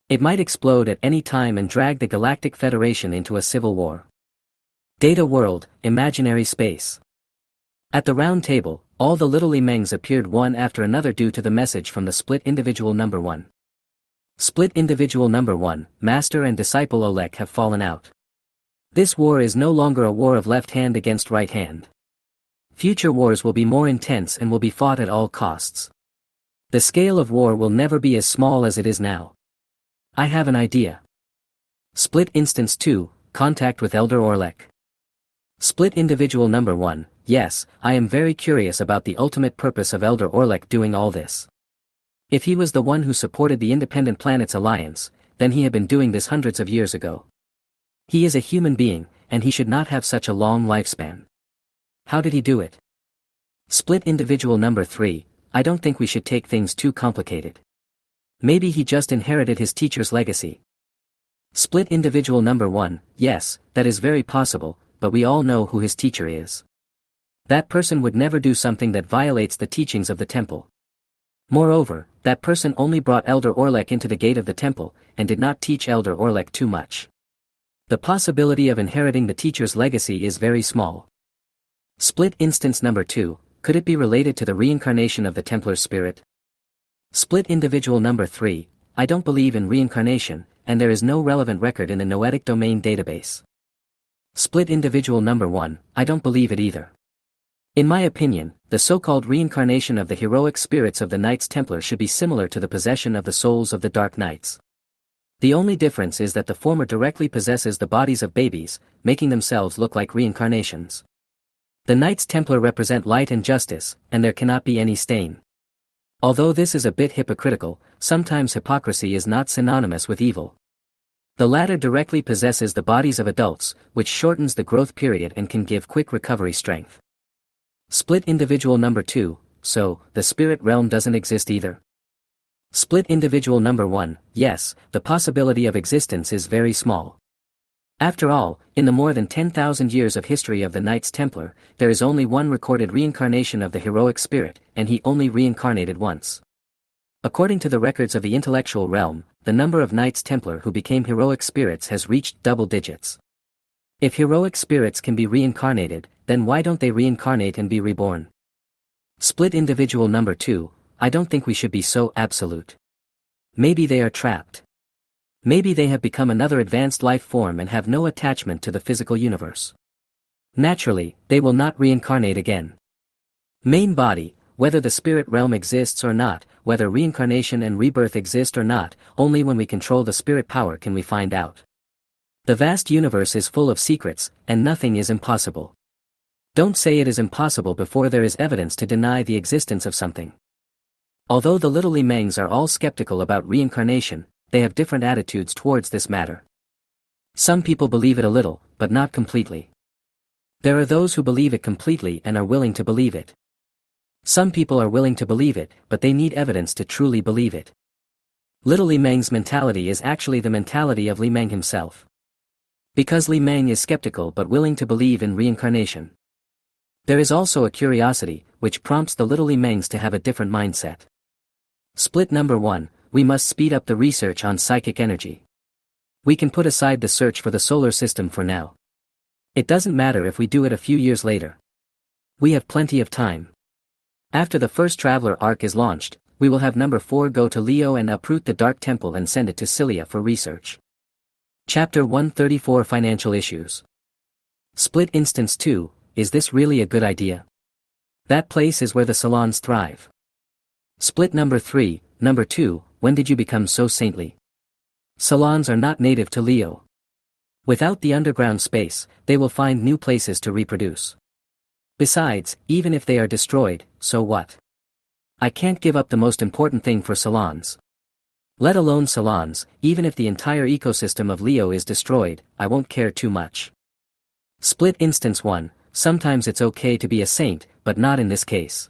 It might explode at any time and drag the Galactic Federation into a civil war. Data World, Imaginary Space. At the round table, all the little Li Mengs appeared one after another due to the message from the Split Individual Number 1. Split Individual Number 1, Master and Disciple Olek have fallen out. This war is no longer a war of left hand against right hand. Future wars will be more intense and will be fought at all costs. The scale of war will never be as small as it is now. I have an idea. Split Instance 2, Contact with Elder Orlek. Split Individual Number 1, yes, I am very curious about the ultimate purpose of Elder Orlek doing all this. If he was the one who supported the Independent Planets Alliance, then he had been doing this hundreds of years ago. He is a human being, and he should not have such a long lifespan. How did he do it? Split Individual Number 3, I don't think we should take things too complicated. Maybe he just inherited his teacher's legacy. Split Individual Number 1, yes, that is very possible, but we all know who his teacher is. That person would never do something that violates the teachings of the temple. Moreover, that person only brought Elder Orlek into the gate of the temple, and did not teach Elder Orlek too much. The possibility of inheriting the teacher's legacy is very small. Split instance number 2, could it be related to the reincarnation of the Templar's spirit? Split individual number 3, I don't believe in reincarnation, and there is no relevant record in the noetic domain database. Split individual number 1, I don't believe it either. In my opinion, the so-called reincarnation of the heroic spirits of the Knights Templar should be similar to the possession of the souls of the Dark Knights. The only difference is that the former directly possesses the bodies of babies, making themselves look like reincarnations. The Knights Templar represent light and justice, and there cannot be any stain. Although this is a bit hypocritical, sometimes hypocrisy is not synonymous with evil. The latter directly possesses the bodies of adults, which shortens the growth period and can give quick recovery strength. Split individual number 2, so, the spirit realm doesn't exist either. Split individual number 1, yes, the possibility of existence is very small. After all, in the more than 10,000 years of history of the Knights Templar, there is only one recorded reincarnation of the heroic spirit, and he only reincarnated once. According to the records of the intellectual realm, the number of Knights Templar who became heroic spirits has reached double digits. If heroic spirits can be reincarnated, then why don't they reincarnate and be reborn? Split individual number 2, I don't think we should be so absolute. Maybe they are trapped. Maybe they have become another advanced life form and have no attachment to the physical universe. Naturally, they will not reincarnate again. Main body, whether the spirit realm exists or not, whether reincarnation and rebirth exist or not, only when we control the spirit power can we find out. The vast universe is full of secrets, and nothing is impossible. Don't say it is impossible before there is evidence to deny the existence of something. Although the little Limangs are all skeptical about reincarnation, they have different attitudes towards this matter. Some people believe it a little, but not completely. There are those who believe it completely and are willing to believe it. Some people are willing to believe it, but they need evidence to truly believe it. Little Limang's mentality is actually the mentality of Limang himself. Because Limang is skeptical but willing to believe in reincarnation. There is also a curiosity, which prompts the little Limangs to have a different mindset. Split number 1, we must speed up the research on psychic energy. We can put aside the search for the solar system for now. It doesn't matter if we do it a few years later. We have plenty of time. After the first Traveler arc is launched, we will have number 4 go to Leo and uproot the Dark Temple and send it to Cilia for research. Chapter 134 Financial Issues. Split Instance 2, is this really a good idea? That place is where the salons thrive. Split number 3, number 2, when did you become so saintly? Salons are not native to Leo. Without the underground space, they will find new places to reproduce. Besides, even if they are destroyed, so what? I can't give up the most important thing for salons. Let alone salons, even if the entire ecosystem of Leo is destroyed, I won't care too much. Split Instance 1, sometimes it's okay to be a saint, but not in this case.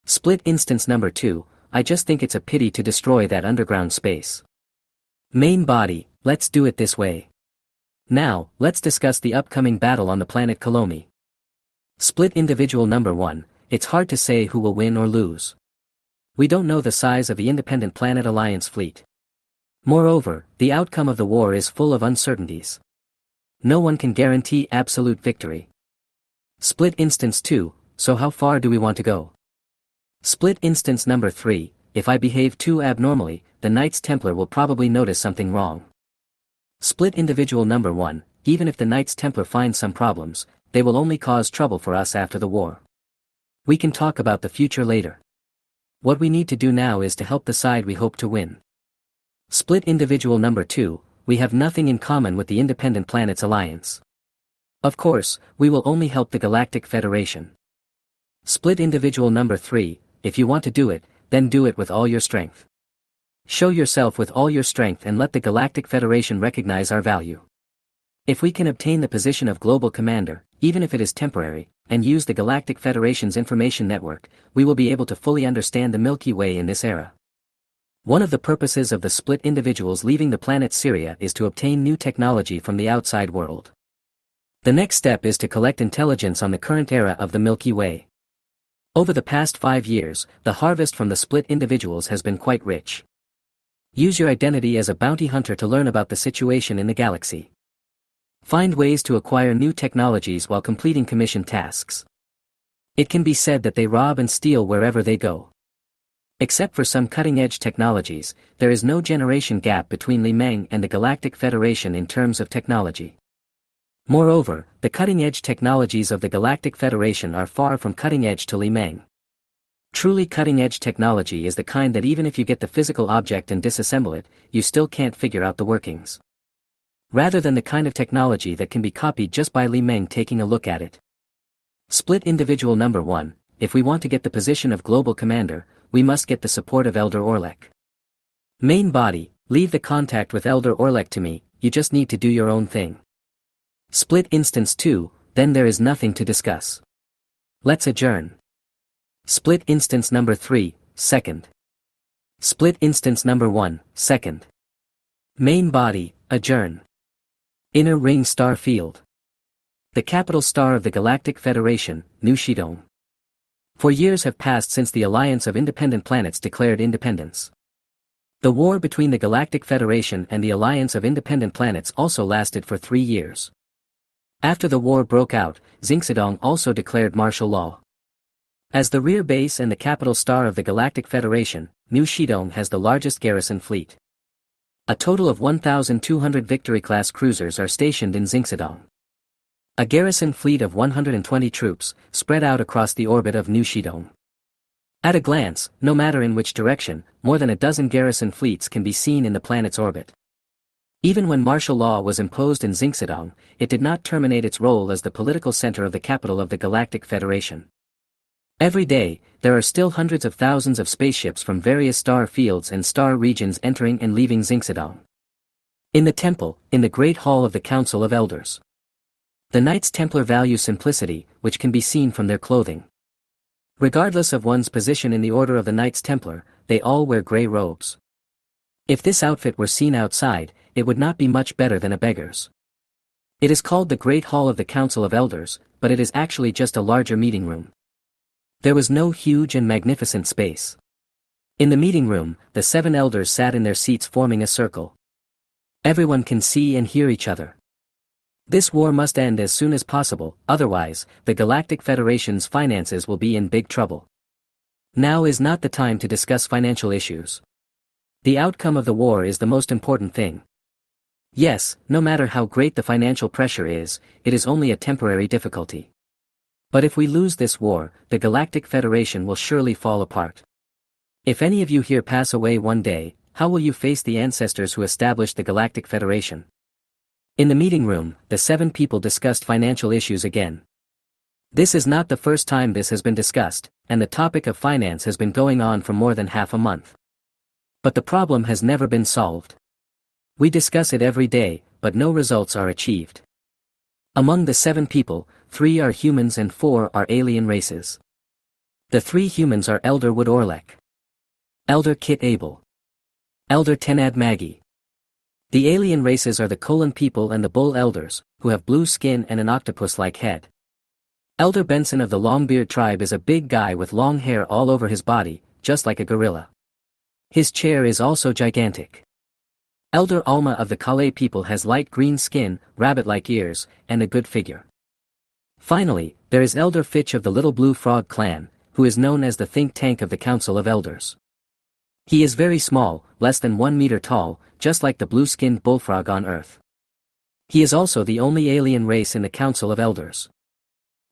Split Instance number 2, I just think it's a pity to destroy that underground space. Main body, let's do it this way. Now, let's discuss the upcoming battle on the planet Kolomi. Split individual number 1, it's hard to say who will win or lose. We don't know the size of the Independent Planet Alliance fleet. Moreover, the outcome of the war is full of uncertainties. No one can guarantee absolute victory. Split Instance 2, so how far do we want to go? Split Instance number 3, if I behave too abnormally, the Knights Templar will probably notice something wrong. Split individual number 1, even if the Knights Templar find some problems, they will only cause trouble for us after the war. We can talk about the future later. What we need to do now is to help the side we hope to win. Split individual number 2, we have nothing in common with the Independent Planets Alliance. Of course, we will only help the Galactic Federation. Split individual number 3, if you want to do it, then do it with all your strength. Show yourself with all your strength and let the Galactic Federation recognize our value. If we can obtain the position of Global Commander, even if it is temporary, and use the Galactic Federation's information network, we will be able to fully understand the Milky Way in this era. One of the purposes of the split individuals leaving the planet Syria is to obtain new technology from the outside world. The next step is to collect intelligence on the current era of the Milky Way. Over the past 5 years, the harvest from the split individuals has been quite rich. Use your identity as a bounty hunter to learn about the situation in the galaxy. Find ways to acquire new technologies while completing commission tasks. It can be said that they rob and steal wherever they go. Except for some cutting-edge technologies, there is no generation gap between Li Meng and the Galactic Federation in terms of technology. Moreover, the cutting-edge technologies of the Galactic Federation are far from cutting-edge to Li Meng. Truly cutting-edge technology is the kind that even if you get the physical object and disassemble it, you still can't figure out the workings. Rather than the kind of technology that can be copied just by Li Meng taking a look at it. Split individual number 1, if we want to get the position of global commander, we must get the support of Elder Orlek. Main body, leave the contact with Elder Orlek to me, you just need to do your own thing. Split instance 2, then there is nothing to discuss. Let's adjourn. Split instance number 3, second. Split instance number 1, second. Main body, adjourn. Inner ring star field. The capital star of the Galactic Federation, New Shidong. 4 years have passed since the Alliance of Independent Planets declared independence. The war between the Galactic Federation and the Alliance of Independent Planets also lasted for 3 years. After the war broke out, Xingxidong also declared martial law. As the rear base and the capital star of the Galactic Federation, New Shidong has the largest garrison fleet. A total of 1,200 Victory-class cruisers are stationed in Xingxidong. A garrison fleet of 120 troops, spread out across the orbit of New Shidong. At a glance, no matter in which direction, more than a dozen garrison fleets can be seen in the planet's orbit. Even when martial law was imposed in Xingxidong, it did not terminate its role as the political center of the capital of the Galactic Federation. Every day, there are still hundreds of thousands of spaceships from various star fields and star regions entering and leaving Xingxidong. In the temple, in the Great Hall of the Council of Elders. The Knights Templar value simplicity, which can be seen from their clothing. Regardless of one's position in the order of the Knights Templar, they all wear grey robes. If this outfit were seen outside, it would not be much better than a beggar's. It is called the Great Hall of the Council of Elders, but it is actually just a larger meeting room. There was no huge and magnificent space. In the meeting room, the 7 elders sat in their seats forming a circle. Everyone can see and hear each other. This war must end as soon as possible, otherwise, the Galactic Federation's finances will be in big trouble. Now is not the time to discuss financial issues. The outcome of the war is the most important thing. Yes, no matter how great the financial pressure is, it is only a temporary difficulty. But if we lose this war, the Galactic Federation will surely fall apart. If any of you here pass away one day, how will you face the ancestors who established the Galactic Federation? In the meeting room, the 7 people discussed financial issues again. This is not the first time this has been discussed, and the topic of finance has been going on for more than half a month. But the problem has never been solved. We discuss it every day, but no results are achieved. Among the 7 people, 3 are humans and 4 are alien races. The 3 humans are Elder Wood Orlek, Elder Kit Abel, Elder Tenad Maggie. The alien races are the Kolan people and the Bull Elders, who have blue skin and an octopus-like head. Elder Benson of the Longbeard tribe is a big guy with long hair all over his body, just like a gorilla. His chair is also gigantic. Elder Alma of the Kalay people has light green skin, rabbit-like ears, and a good figure. Finally, there is Elder Fitch of the Little Blue Frog clan, who is known as the think tank of the Council of Elders. He is very small, less than 1 meter tall, just like the blue-skinned bullfrog on Earth. He is also the only alien race in the Council of Elders.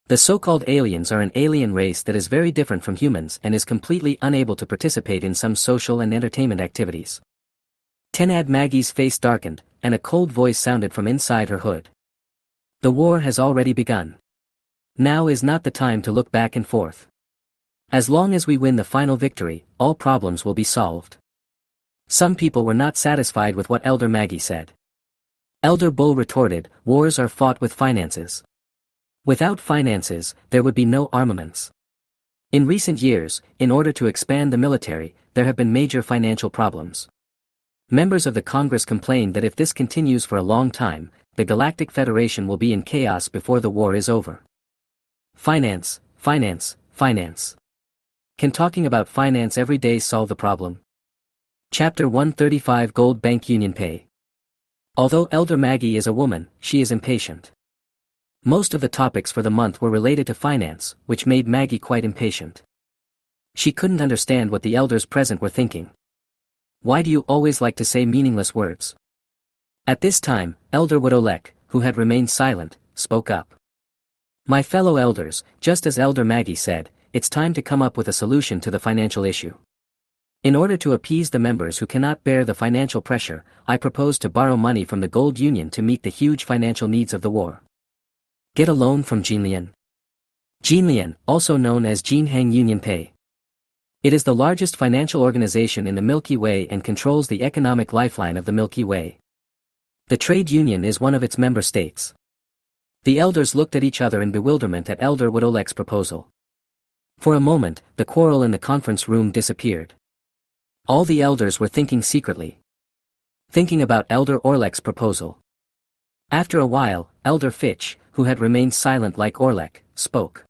The so-called aliens are an alien race that is very different from humans and is completely unable to participate in some social and entertainment activities. Tenad Maggie's face darkened, and a cold voice sounded from inside her hood. The war has already begun. Now is not the time to look back and forth. As long as we win the final victory, all problems will be solved. Some people were not satisfied with what Elder Maggie said. Elder Bull retorted, wars are fought with finances. Without finances, there would be no armaments. In recent years, in order to expand the military, there have been major financial problems. Members of the Congress complained that if this continues for a long time, the Galactic Federation will be in chaos before the war is over. Finance, finance, finance. Can talking about finance every day solve the problem? Chapter 135 Gold Bank Union Pay. Although Elder Maggie is a woman, she is impatient. Most of the topics for the month were related to finance, which made Maggie quite impatient. She couldn't understand what the elders present were thinking. Why do you always like to say meaningless words? At this time, Elder Woodolek, who had remained silent, spoke up. My fellow elders, just as Elder Maggie said, it's time to come up with a solution to the financial issue. In order to appease the members who cannot bear the financial pressure, I propose to borrow money from the Gold Union to meet the huge financial needs of the war. Get a loan from Jinlian. Jinlian, also known as Jinhang Union Pay. It is the largest financial organization in the Milky Way and controls the economic lifeline of the Milky Way. The trade union is one of its member states. The elders looked at each other in bewilderment at Elder Woodolek's proposal. For a moment, the quarrel in the conference room disappeared. All the elders were thinking secretly. Thinking about Elder Orlek's proposal. After a while, Elder Fitch, who had remained silent like Orlek, spoke.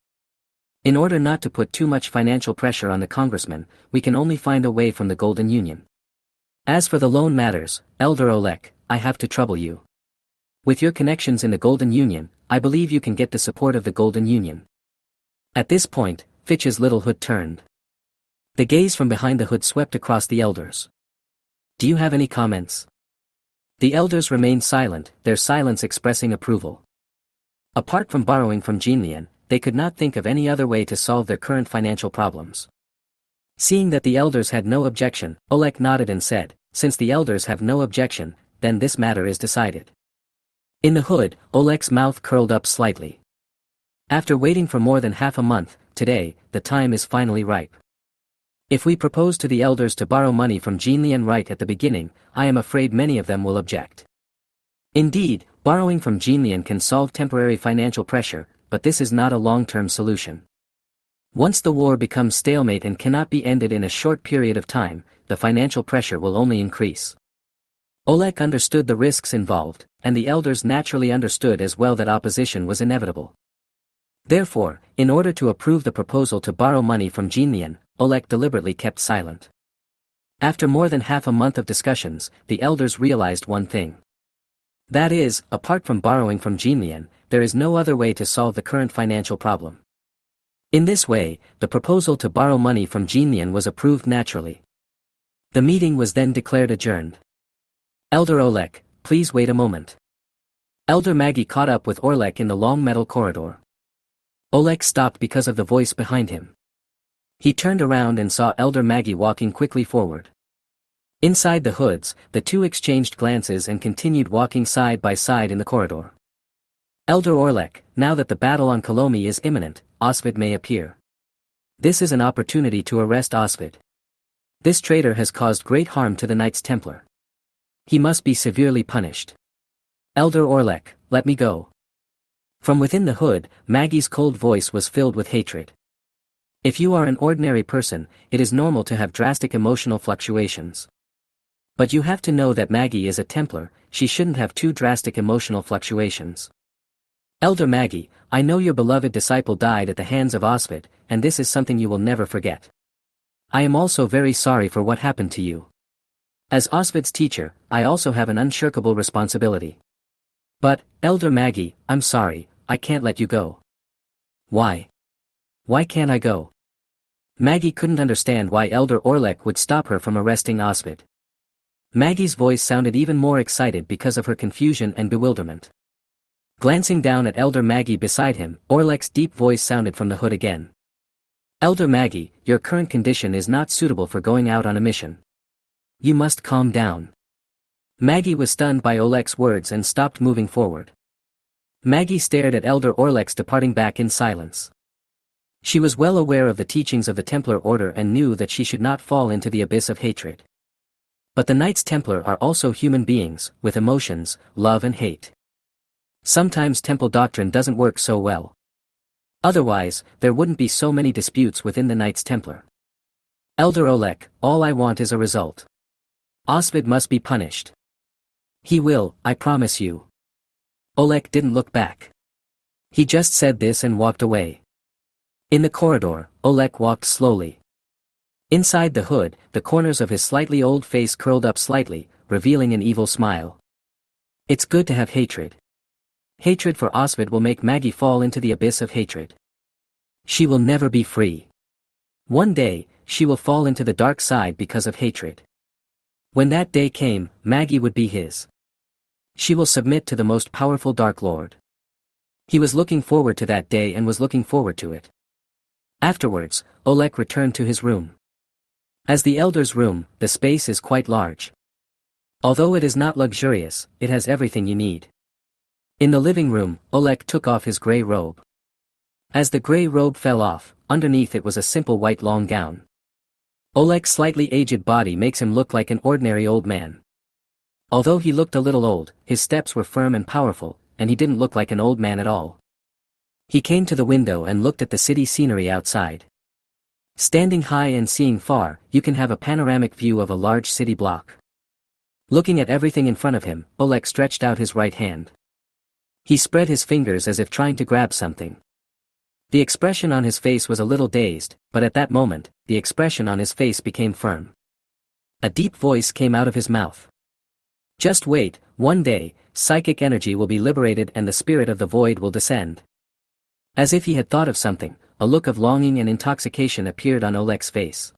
In order not to put too much financial pressure on the congressman, we can only find a way from the Golden Union. As for the loan matters, Elder Olek, I have to trouble you. With your connections in the Golden Union, I believe you can get the support of the Golden Union. At this point, Fitch's little hood turned. The gaze from behind the hood swept across the elders. Do you have any comments? The elders remained silent, their silence expressing approval. Apart from borrowing from Jinlian, they could not think of any other way to solve their current financial problems. Seeing that the elders had no objection, Olek nodded and said, since the elders have no objection, then this matter is decided. In the hood, Olek's mouth curled up slightly. After waiting for more than half a month, today, the time is finally ripe. If we propose to the elders to borrow money from Jinlian right at the beginning, I am afraid many of them will object. Indeed, borrowing from Jinlian can solve temporary financial pressure, but this is not a long-term solution. Once the war becomes stalemate and cannot be ended in a short period of time, the financial pressure will only increase. Olek understood the risks involved, and the elders naturally understood as well that opposition was inevitable. Therefore, in order to approve the proposal to borrow money from Jinlian, Olek deliberately kept silent. After more than half a month of discussions, the elders realized one thing. That is, apart from borrowing from Jinlian, there is no other way to solve the current financial problem. In this way, the proposal to borrow money from Jinlian was approved naturally. The meeting was then declared adjourned. Elder Olek, please wait a moment. Elder Maggie caught up with Orlek in the long metal corridor. Olek stopped because of the voice behind him. He turned around and saw Elder Maggie walking quickly forward. Inside the hoods, the two exchanged glances and continued walking side by side in the corridor. Elder Orlek, now that the battle on Kolomi is imminent, Osvid may appear. This is an opportunity to arrest Osvid. This traitor has caused great harm to the Knights Templar. He must be severely punished. Elder Orlek, let me go. From within the hood, Maggie's cold voice was filled with hatred. If you are an ordinary person, it is normal to have drastic emotional fluctuations. But you have to know that Maggie is a Templar, she shouldn't have too drastic emotional fluctuations. Elder Maggie, I know your beloved disciple died at the hands of Osvid, and this is something you will never forget. I am also very sorry for what happened to you. As Osvid's teacher, I also have an unshirkable responsibility. But, Elder Maggie, I'm sorry, I can't let you go. Why? Why can't I go? Maggie couldn't understand why Elder Orlek would stop her from arresting Osvid. Maggie's voice sounded even more excited because of her confusion and bewilderment. Glancing down at Elder Maggie beside him, Orlek's deep voice sounded from the hood again. Elder Maggie, your current condition is not suitable for going out on a mission. You must calm down. Maggie was stunned by Olek's words and stopped moving forward. Maggie stared at Elder Orlek's departing back in silence. She was well aware of the teachings of the Templar Order and knew that she should not fall into the abyss of hatred. But the Knights Templar are also human beings, with emotions, love and hate. Sometimes temple doctrine doesn't work so well. Otherwise, there wouldn't be so many disputes within the Knights Templar. Elder Olek, all I want is a result. Osvid must be punished. He will, I promise you. Oleg didn't look back. He just said this and walked away. In the corridor, Oleg walked slowly. Inside the hood, the corners of his slightly old face curled up slightly, revealing an evil smile. It's good to have hatred. Hatred for Osvid will make Maggie fall into the abyss of hatred. She will never be free. One day, she will fall into the dark side because of hatred. When that day came, Maggie would be his. She will submit to the most powerful Dark Lord. He was looking forward to that day and was looking forward to it. Afterwards, Oleg returned to his room. As the elder's room, the space is quite large. Although it is not luxurious, it has everything you need. In the living room, Oleg took off his grey robe. As the grey robe fell off, underneath it was a simple white long gown. Oleg's slightly aged body makes him look like an ordinary old man. Although he looked a little old, his steps were firm and powerful, and he didn't look like an old man at all. He came to the window and looked at the city scenery outside. Standing high and seeing far, you can have a panoramic view of a large city block. Looking at everything in front of him, Oleg stretched out his right hand. He spread his fingers as if trying to grab something. The expression on his face was a little dazed, but at that moment, the expression on his face became firm. A deep voice came out of his mouth. Just wait, one day, psychic energy will be liberated and the spirit of the void will descend. As if he had thought of something, a look of longing and intoxication appeared on Oleg's face.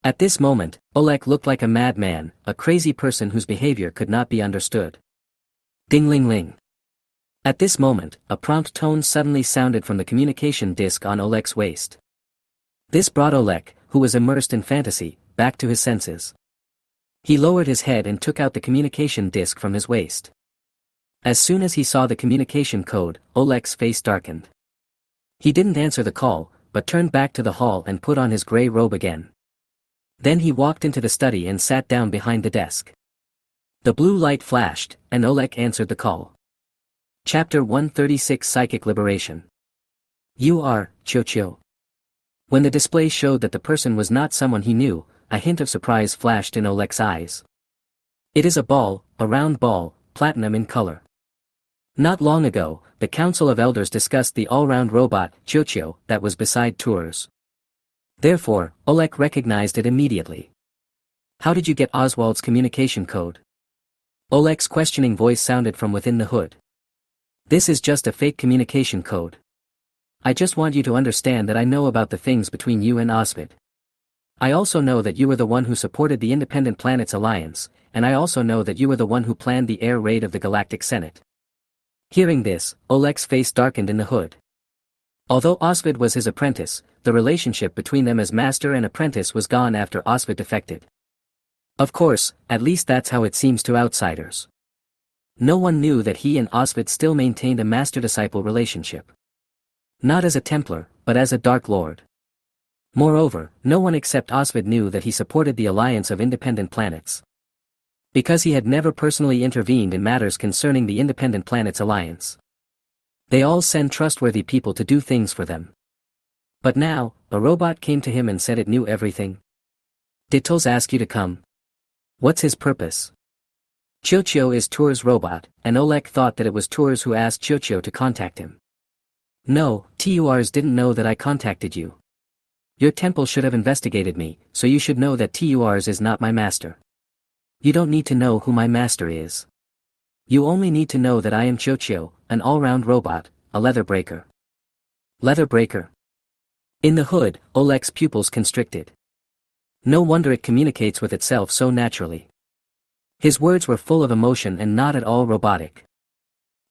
At this moment, Oleg looked like a madman, a crazy person whose behavior could not be understood. Ding-ling-ling. At this moment, a prompt tone suddenly sounded from the communication disc on Oleg's waist. This brought Oleg, who was immersed in fantasy, back to his senses. He lowered his head and took out the communication disc from his waist. As soon as he saw the communication code, Oleg's face darkened. He didn't answer the call, but turned back to the hall and put on his grey robe again. Then he walked into the study and sat down behind the desk. The blue light flashed, and Oleg answered the call. Chapter 136 Psychic Liberation. You are, Cho-Cho. When the display showed that the person was not someone he knew, a hint of surprise flashed in Oleg's eyes. It is a ball, a round ball, platinum in color. Not long ago, the Council of Elders discussed the all-round robot, Cho-Cho, that was beside Tours. Therefore, Oleg recognized it immediately. How did you get Oswald's communication code? Oleg's questioning voice sounded from within the hood. This is just a fake communication code. I just want you to understand that I know about the things between you and Osvid. I also know that you were the one who supported the Independent Planets Alliance, and I also know that you were the one who planned the air raid of the Galactic Senate. Hearing this, Oleg's face darkened in the hood. Although Osvid was his apprentice, the relationship between them as master and apprentice was gone after Osvid defected. Of course, at least that's how it seems to outsiders. No one knew that he and Osvid still maintained a master-disciple relationship. Not as a Templar, but as a Dark Lord. Moreover, no one except Osvid knew that he supported the Alliance of Independent Planets. Because he had never personally intervened in matters concerning the Independent Planets Alliance. They all send trustworthy people to do things for them. But now, a robot came to him and said it knew everything. Did Toz ask you to come? What's his purpose? Cho-Cho is Tours' robot, and Oleg thought that it was Tours who asked Cho-Cho to contact him. No, Tours didn't know that I contacted you. Your temple should have investigated me, so you should know that Tours is not my master. You don't need to know who my master is. You only need to know that I am Cho-Cho, an all-round robot, a leather breaker. Leather breaker? In the hood, Oleg's pupils constricted. No wonder it communicates with itself so naturally. His words were full of emotion and not at all robotic.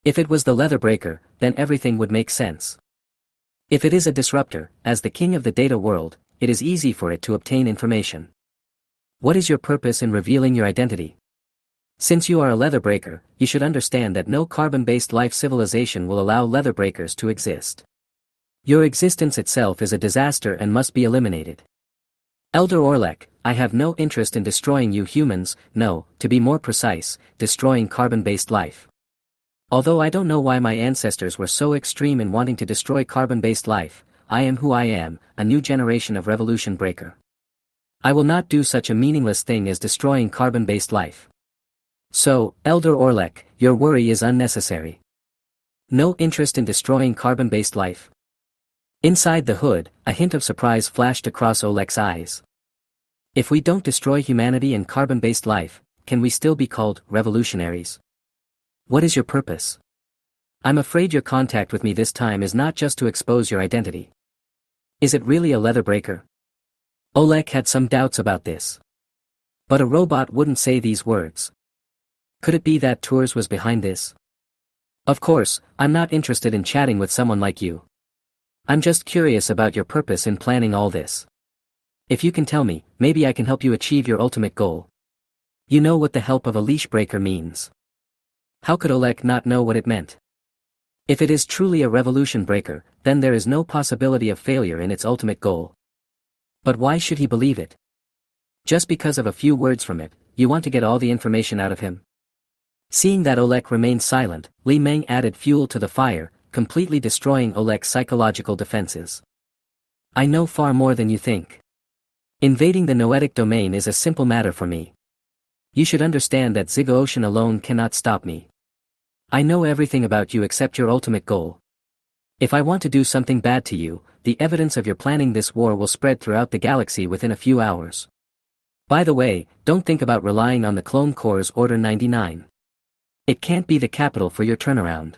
If it was the leather breaker, then everything would make sense. If it is a disruptor, as the king of the data world, it is easy for it to obtain information. What is your purpose in revealing your identity? Since you are a leather breaker, you should understand that no carbon-based life civilization will allow leather breakers to exist. Your existence itself is a disaster and must be eliminated. Elder Orlek, I have no interest in destroying you humans, no, to be more precise, destroying carbon-based life. Although I don't know why my ancestors were so extreme in wanting to destroy carbon-based life, I am who I am, a new generation of revolution breaker. I will not do such a meaningless thing as destroying carbon-based life. So, Elder Orlek, your worry is unnecessary. No interest in destroying carbon-based life. Inside the hood, a hint of surprise flashed across Oleg's eyes. If we don't destroy humanity and carbon-based life, can we still be called revolutionaries? What is your purpose? I'm afraid your contact with me this time is not just to expose your identity. Is it really a leather breaker? Oleg had some doubts about this. But a robot wouldn't say these words. Could it be that Tours was behind this? Of course, I'm not interested in chatting with someone like you. I'm just curious about your purpose in planning all this. If you can tell me, maybe I can help you achieve your ultimate goal. You know what the help of a leash breaker means. How could Oleg not know what it meant? If it is truly a revolution breaker, then there is no possibility of failure in its ultimate goal. But why should he believe it? Just because of a few words from it, you want to get all the information out of him? Seeing that Oleg remained silent, Li Meng added fuel to the fire, completely destroying Oleg's psychological defenses. I know far more than you think. Invading the noetic domain is a simple matter for me. You should understand that Zig Ocean alone cannot stop me. I know everything about you except your ultimate goal. If I want to do something bad to you, the evidence of your planning this war will spread throughout the galaxy within a few hours. By the way, don't think about relying on the Clone Corps' Order 99. It can't be the capital for your turnaround.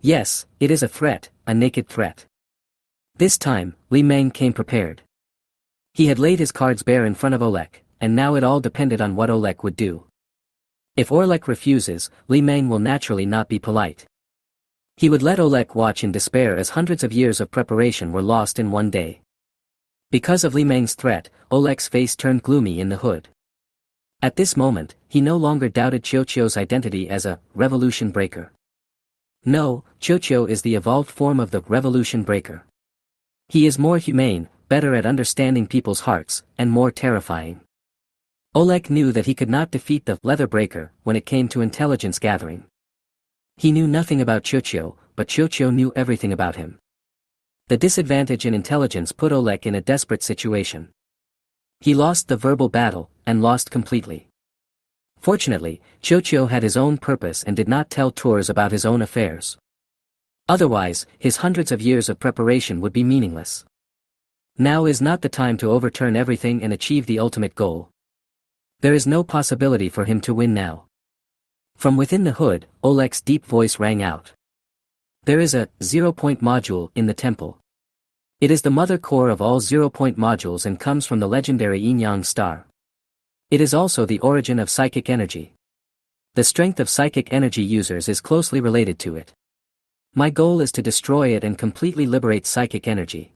Yes, it is a threat, a naked threat. This time, Li Meng came prepared. He had laid his cards bare in front of Oleg, and now it all depended on what Oleg would do. If Oleg refuses, Li Meng will naturally not be polite. He would let Oleg watch in despair as hundreds of years of preparation were lost in one day. Because of Li Meng's threat, Oleg's face turned gloomy in the hood. At this moment, he no longer doubted Qiuqiu's identity as a revolution breaker. No, Qiuqiu is the evolved form of the revolution breaker. He is more humane, better at understanding people's hearts, and more terrifying. Oleg knew that he could not defeat the leather breaker when it came to intelligence gathering. He knew nothing about Qiuqiu, but Qiuqiu knew everything about him. The disadvantage in intelligence put Oleg in a desperate situation. He lost the verbal battle, and lost completely. Fortunately, Qiuqiu had his own purpose and did not tell Tours about his own affairs. Otherwise, his hundreds of years of preparation would be meaningless. Now is not the time to overturn everything and achieve the ultimate goal. There is no possibility for him to win now. From within the hood, Oleg's deep voice rang out. There is a zero-point module in the temple. It is the mother core of all zero-point modules and comes from the legendary Yin-Yang star. It is also the origin of psychic energy. The strength of psychic energy users is closely related to it. My goal is to destroy it and completely liberate psychic energy.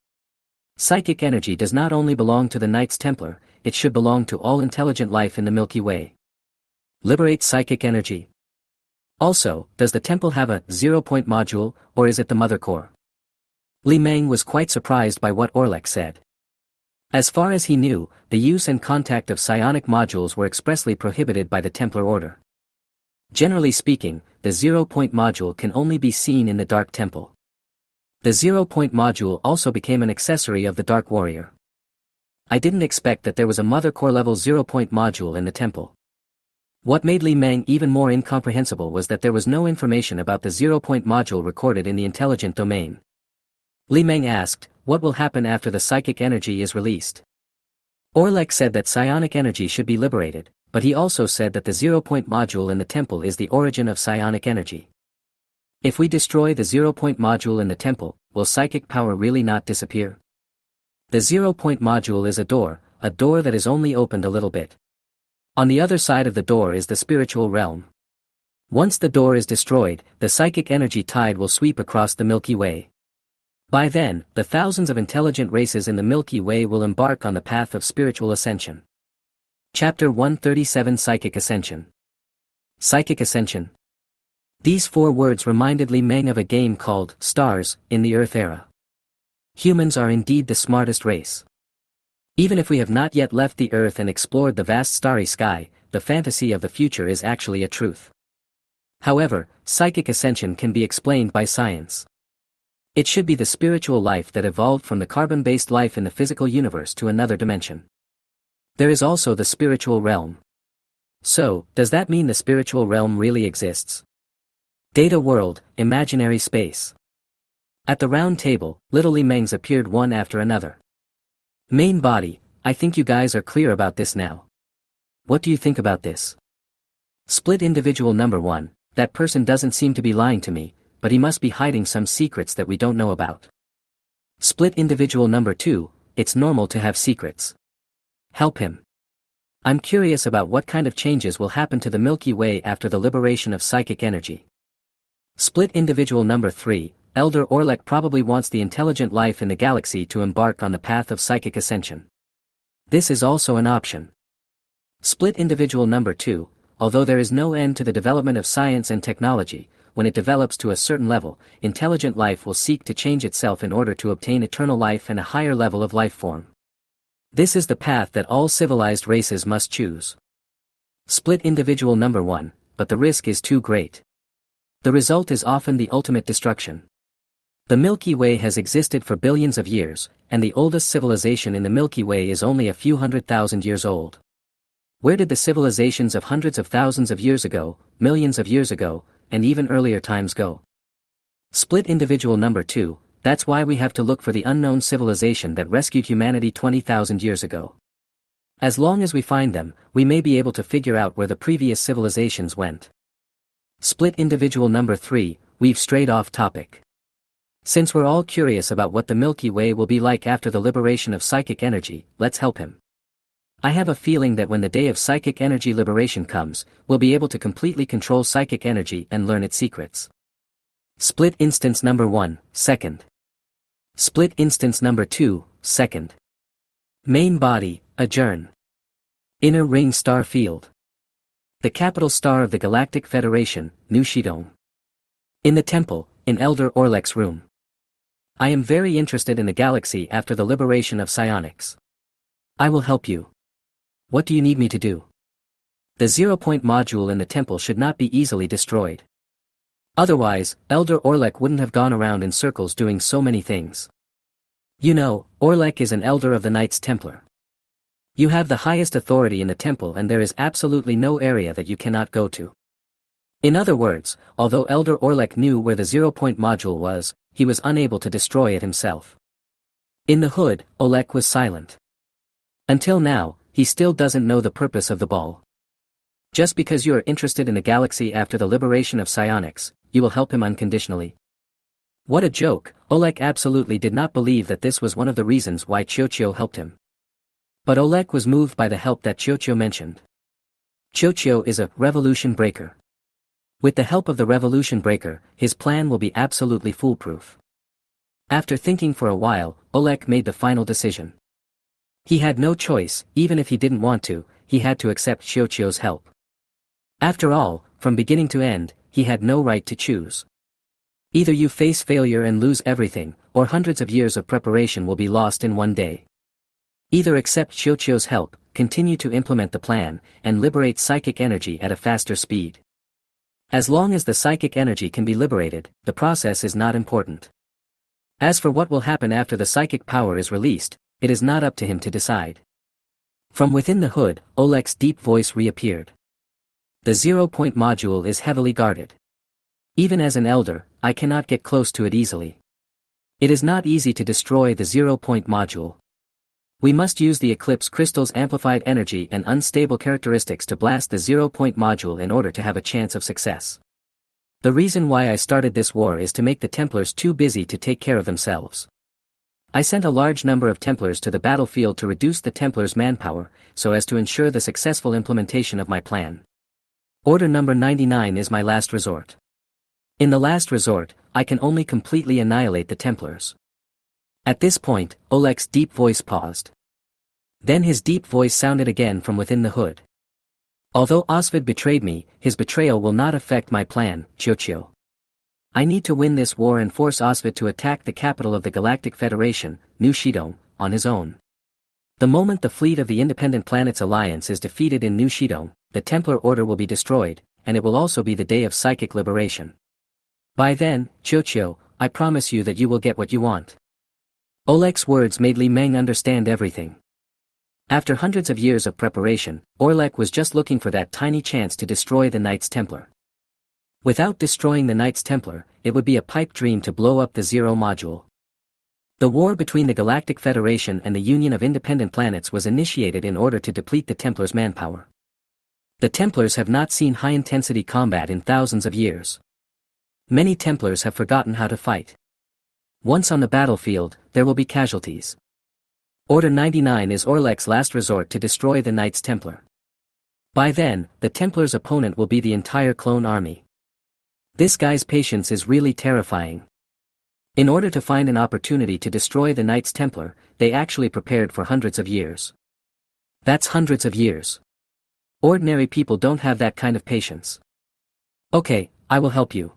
Psychic energy does not only belong to the Knights Templar, it should belong to all intelligent life in the Milky Way. Liberate psychic energy. Also, does the temple have a zero-point module, or is it the mother core? Li Meng was quite surprised by what Oleg said. As far as he knew, the use and contact of psionic modules were expressly prohibited by the Templar Order. Generally speaking, the zero-point module can only be seen in the Dark Temple. The zero-point module also became an accessory of the Dark Warrior. I didn't expect that there was a mother core level zero-point module in the temple. What made Li Meng even more incomprehensible was that there was no information about the zero-point module recorded in the intelligent domain. Li Meng asked, what will happen after the psychic energy is released? Oleg said that psionic energy should be liberated, but he also said that the zero-point module in the temple is the origin of psionic energy. If we destroy the zero-point module in the temple, will psychic power really not disappear? The zero-point module is a door that is only opened a little bit. On the other side of the door is the spiritual realm. Once the door is destroyed, the psychic energy tide will sweep across the Milky Way. By then, the thousands of intelligent races in the Milky Way will embark on the path of spiritual ascension. Chapter 137 Psychic Ascension. Psychic Ascension. These 4 words reminded Li Meng of a game called Stars in the Earth Era. Humans are indeed the smartest race. Even if we have not yet left the Earth and explored the vast starry sky, the fantasy of the future is actually a truth. However, psychic ascension can be explained by science. It should be the spiritual life that evolved from the carbon-based life in the physical universe to another dimension. There is also the spiritual realm. So, does that mean the spiritual realm really exists? Data world, imaginary space. At the round table, little Li Mengs appeared one after another. Main body, I think you guys are clear about this now. What do you think about this? Split individual number 1, that person doesn't seem to be lying to me, but he must be hiding some secrets that we don't know about. Split individual number 2, it's normal to have secrets. Help him. I'm curious about what kind of changes will happen to the Milky Way after the liberation of psychic energy. Split individual number 3, Elder Orlek probably wants the intelligent life in the galaxy to embark on the path of psychic ascension. This is also an option. Split individual number 2, although there is no end to the development of science and technology, when it develops to a certain level, intelligent life will seek to change itself in order to obtain eternal life and a higher level of life form. This is the path that all civilized races must choose. Split individual number 1, but the risk is too great. The result is often the ultimate destruction. The Milky Way has existed for billions of years, and the oldest civilization in the Milky Way is only a few 100,000 years old. Where did the civilizations of hundreds of thousands of years ago, millions of years ago, and even earlier times go? Split individual number 2, that's why we have to look for the unknown civilization that rescued humanity 20,000 years ago. As long as we find them, we may be able to figure out where the previous civilizations went. Split individual number 3, we've strayed off topic. Since we're all curious about what the Milky Way will be like after the liberation of psychic energy, let's help him. I have a feeling that when the day of psychic energy liberation comes, we'll be able to completely control psychic energy and learn its secrets. Split instance number 1, second. Split instance number 2, second. Main body, adjourn. Inner ring star field. The capital star of the Galactic Federation, New Shidong. In the temple, in Elder Orlek's room. I am very interested in the galaxy after the liberation of psionics. I will help you. What do you need me to do? The 0-point module in the temple should not be easily destroyed. Otherwise, Elder Orlek wouldn't have gone around in circles doing so many things. You know, Orlek is an elder of the Knights Templar. You have the highest authority in the temple and there is absolutely no area that you cannot go to. In other words, although Elder Orlek knew where the 0-point module was, he was unable to destroy it himself. In the hood, Orlek was silent. Until now, he still doesn't know the purpose of the ball. Just because you are interested in the galaxy after the liberation of psionics, you will help him unconditionally. What a joke, Orlek absolutely did not believe that this was one of the reasons why Qiuqiu helped him. But Orlek was moved by the help that Qiuqiu mentioned. Qiuqiu is a revolution breaker. With the help of the revolution breaker, his plan will be absolutely foolproof. After thinking for a while, Orlek made the final decision. He had no choice, even if he didn't want to, he had to accept Qiuqiu's help. After all, from beginning to end, he had no right to choose. Either you face failure and lose everything, or hundreds of years of preparation will be lost in one day. Either accept Qiuqiu's help, continue to implement the plan, and liberate psychic energy at a faster speed. As long as the psychic energy can be liberated, the process is not important. As for what will happen after the psychic power is released, it is not up to him to decide. From within the hood, Orlek's deep voice reappeared. The 0-point module is heavily guarded. Even as an elder, I cannot get close to it easily. It is not easy to destroy the 0-point module. We must use the Eclipse Crystal's amplified energy and unstable characteristics to blast the 0-point module in order to have a chance of success. The reason why I started this war is to make the Templars too busy to take care of themselves. I sent a large number of Templars to the battlefield to reduce the Templars' manpower, so as to ensure the successful implementation of my plan. Order number 99 is my last resort. In the last resort, I can only completely annihilate the Templars. At this point, Orlek's deep voice paused. Then his deep voice sounded again from within the hood. Although Osvid betrayed me, his betrayal will not affect my plan, Qiuqiu. I need to win this war and force Osvid to attack the capital of the Galactic Federation, New Shidong, on his own. The moment the fleet of the Independent Planets Alliance is defeated in New Shidong, the Templar Order will be destroyed, and it will also be the day of psychic liberation. By then, Qiuqiu, I promise you that you will get what you want. Orlek's words made Li Meng understand everything. After hundreds of years of preparation, Orlek was just looking for that tiny chance to destroy the Knights Templar. Without destroying the Knights Templar, it would be a pipe dream to blow up the Zero module. The war between the Galactic Federation and the Union of Independent Planets was initiated in order to deplete the Templars' manpower. The Templars have not seen high-intensity combat in thousands of years. Many Templars have forgotten how to fight. Once on the battlefield, there will be casualties. Order 99 is Orlek's last resort to destroy the Knights Templar. By then, the Templars' opponent will be the entire clone army. This guy's patience is really terrifying. In order to find an opportunity to destroy the Knights Templar, they actually prepared for hundreds of years. That's hundreds of years. Ordinary people don't have that kind of patience. Okay, I will help you.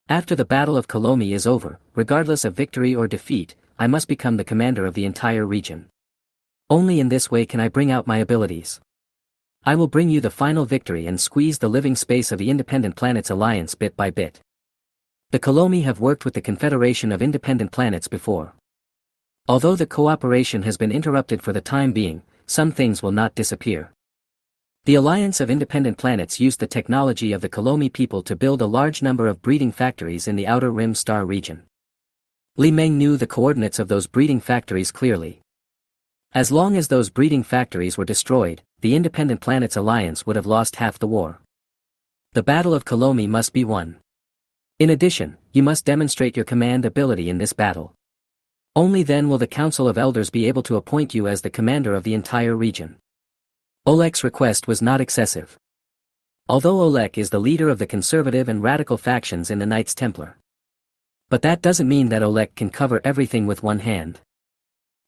After the Battle of Kolomi is over, regardless of victory or defeat, I must become the commander of the entire region. Only in this way can I bring out my abilities. I will bring you the final victory and squeeze the living space of the Independent Planets Alliance bit by bit. The Kolomi have worked with the Confederation of Independent Planets before. Although the cooperation has been interrupted for the time being, some things will not disappear. The Alliance of Independent Planets used the technology of the Kolomi people to build a large number of breeding factories in the Outer Rim Star region. Li Meng knew the coordinates of those breeding factories clearly. As long as those breeding factories were destroyed, the Independent Planets Alliance would have lost half the war. The Battle of Kolomi must be won. In addition, you must demonstrate your command ability in this battle. Only then will the Council of Elders be able to appoint you as the commander of the entire region. Oleg's request was not excessive. Although Oleg is the leader of the conservative and radical factions in the Knights Templar. But that doesn't mean that Oleg can cover everything with one hand.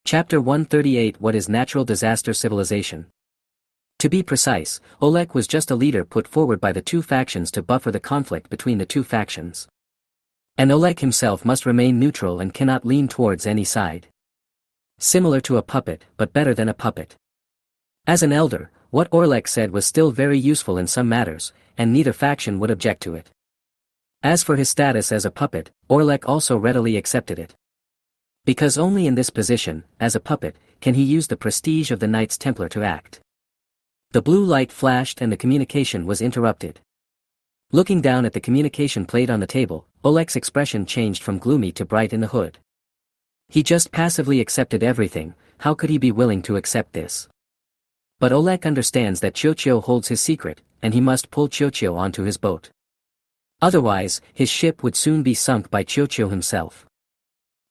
Chapter 138 What is Natural Disaster Civilization? To be precise, Oleg was just a leader put forward by the two factions to buffer the conflict between the two factions. And Oleg himself must remain neutral and cannot lean towards any side. Similar to a puppet, but better than a puppet. As an elder, what Oleg said was still very useful in some matters, and neither faction would object to it. As for his status as a puppet, Oleg also readily accepted it. Because only in this position, as a puppet, can he use the prestige of the Knights Templar to act. The blue light flashed and the communication was interrupted. Looking down at the communication plate on the table, Oleg's expression changed from gloomy to bright in the hood. He just passively accepted everything. How could he be willing to accept this? But Oleg understands that Chiochio holds his secret, and he must pull Chiochio onto his boat. Otherwise, his ship would soon be sunk by Chiochio himself.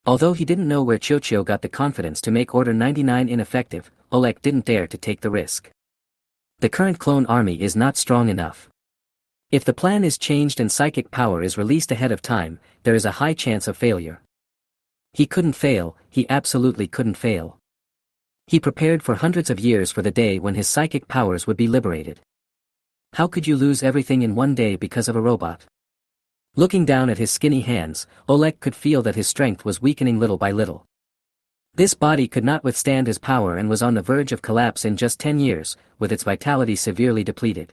Although he didn't know where Chiochio got the confidence to make Order 99 ineffective, Oleg didn't dare to take the risk. The current clone army is not strong enough. If the plan is changed and psychic power is released ahead of time, there is a high chance of failure. He couldn't fail, he absolutely couldn't fail. He prepared for hundreds of years for the day when his psychic powers would be liberated. How could you lose everything in one day because of a robot? Looking down at his skinny hands, Oleg could feel that his strength was weakening little by little. This body could not withstand his power and was on the verge of collapse in just 10 years, with its vitality severely depleted.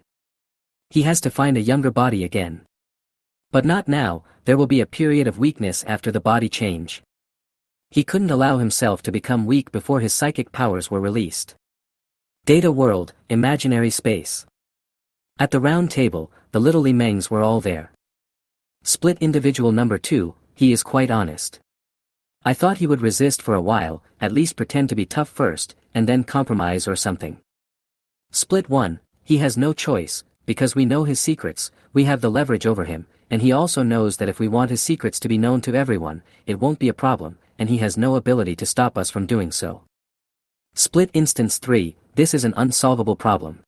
He has to find a younger body again. But not now, there will be a period of weakness after the body change. He couldn't allow himself to become weak before his psychic powers were released. Data world, imaginary space. At the round table, the little Li Mengs were all there. Split individual number 2, he is quite honest. I thought he would resist for a while, at least pretend to be tough first, and then compromise or something. Split 1, he has no choice, because we know his secrets, we have the leverage over him, and he also knows that if we want his secrets to be known to everyone, it won't be a problem, and he has no ability to stop us from doing so. Split instance 3, this is an unsolvable problem.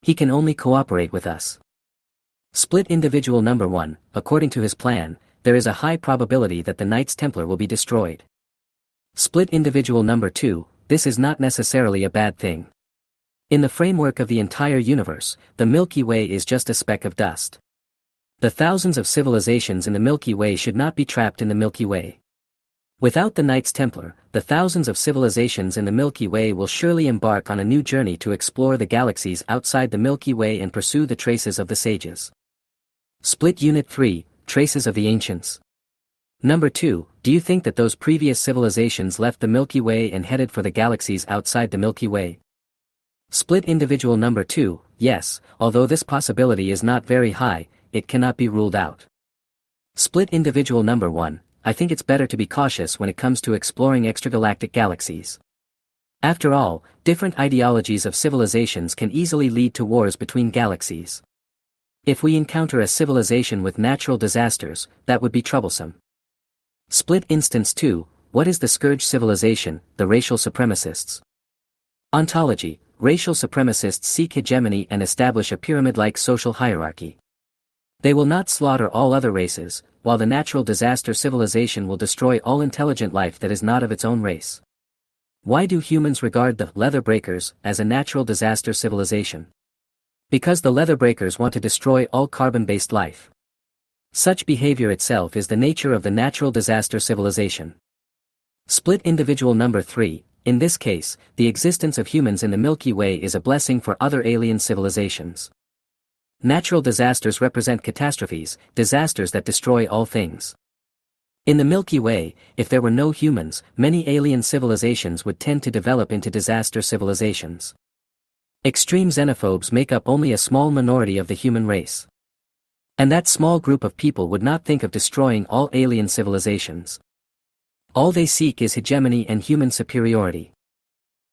He can only cooperate with us. Split individual number 1, according to his plan, there is a high probability that the Knights Templar will be destroyed. Split individual number 2, this is not necessarily a bad thing. In the framework of the entire universe, the Milky Way is just a speck of dust. The thousands of civilizations in the Milky Way should not be trapped in the Milky Way. Without the Knights Templar, the thousands of civilizations in the Milky Way will surely embark on a new journey to explore the galaxies outside the Milky Way and pursue the traces of the sages. Split Unit 3, Traces of the Ancients. Number 2, do you think that those previous civilizations left the Milky Way and headed for the galaxies outside the Milky Way? Split individual number 2, yes, although this possibility is not very high, it cannot be ruled out. Split individual number 1, I think it's better to be cautious when it comes to exploring extragalactic galaxies. After all, different ideologies of civilizations can easily lead to wars between galaxies. If we encounter a civilization with natural disasters, that would be troublesome. Split instance 2, what is the scourge civilization, the racial supremacists? Ontology, racial supremacists seek hegemony and establish a pyramid-like social hierarchy. They will not slaughter all other races, while the natural disaster civilization will destroy all intelligent life that is not of its own race. Why do humans regard the leather breakers as a natural disaster civilization? Because the leather breakers want to destroy all carbon-based life. Such behavior itself is the nature of the natural disaster civilization. Split individual number 3, in this case, the existence of humans in the Milky Way is a blessing for other alien civilizations. Natural disasters represent catastrophes, disasters that destroy all things. In the Milky Way, if there were no humans, many alien civilizations would tend to develop into disaster civilizations. Extreme xenophobes make up only a small minority of the human race. And that small group of people would not think of destroying all alien civilizations. All they seek is hegemony and human superiority.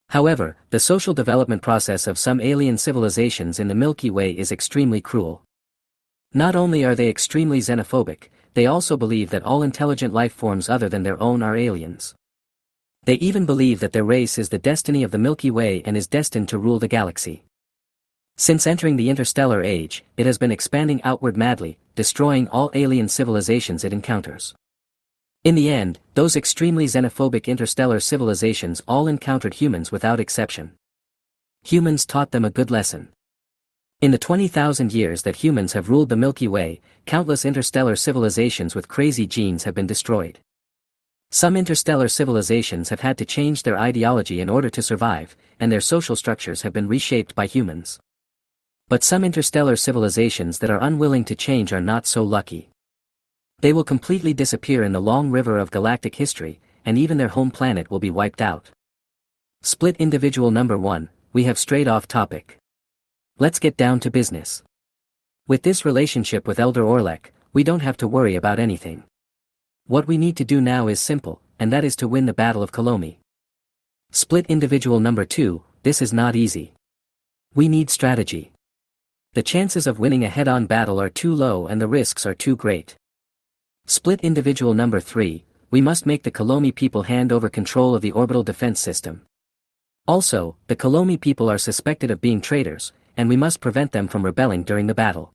However, the social development process of some alien civilizations in the Milky Way is extremely cruel. Not only are they extremely xenophobic, they also believe that all intelligent life forms other than their own are aliens. They even believe that their race is the destiny of the Milky Way and is destined to rule the galaxy. Since entering the interstellar age, it has been expanding outward madly, destroying all alien civilizations it encounters. In the end, those extremely xenophobic interstellar civilizations all encountered humans without exception. Humans taught them a good lesson. In the 20,000 years that humans have ruled the Milky Way, countless interstellar civilizations with crazy genes have been destroyed. Some interstellar civilizations have had to change their ideology in order to survive, and their social structures have been reshaped by humans. But some interstellar civilizations that are unwilling to change are not so lucky. They will completely disappear in the long river of galactic history, and even their home planet will be wiped out. Split individual number 1, we have strayed off topic. Let's get down to business. With this relationship with Elder Orlek, we don't have to worry about anything. What we need to do now is simple, and that is to win the Battle of Kalomi. Split individual number 2, this is not easy. We need strategy. The chances of winning a head-on battle are too low and the risks are too great. Split individual number 3, we must make the Kalomi people hand over control of the orbital defense system. Also, the Kalomi people are suspected of being traitors, and we must prevent them from rebelling during the battle.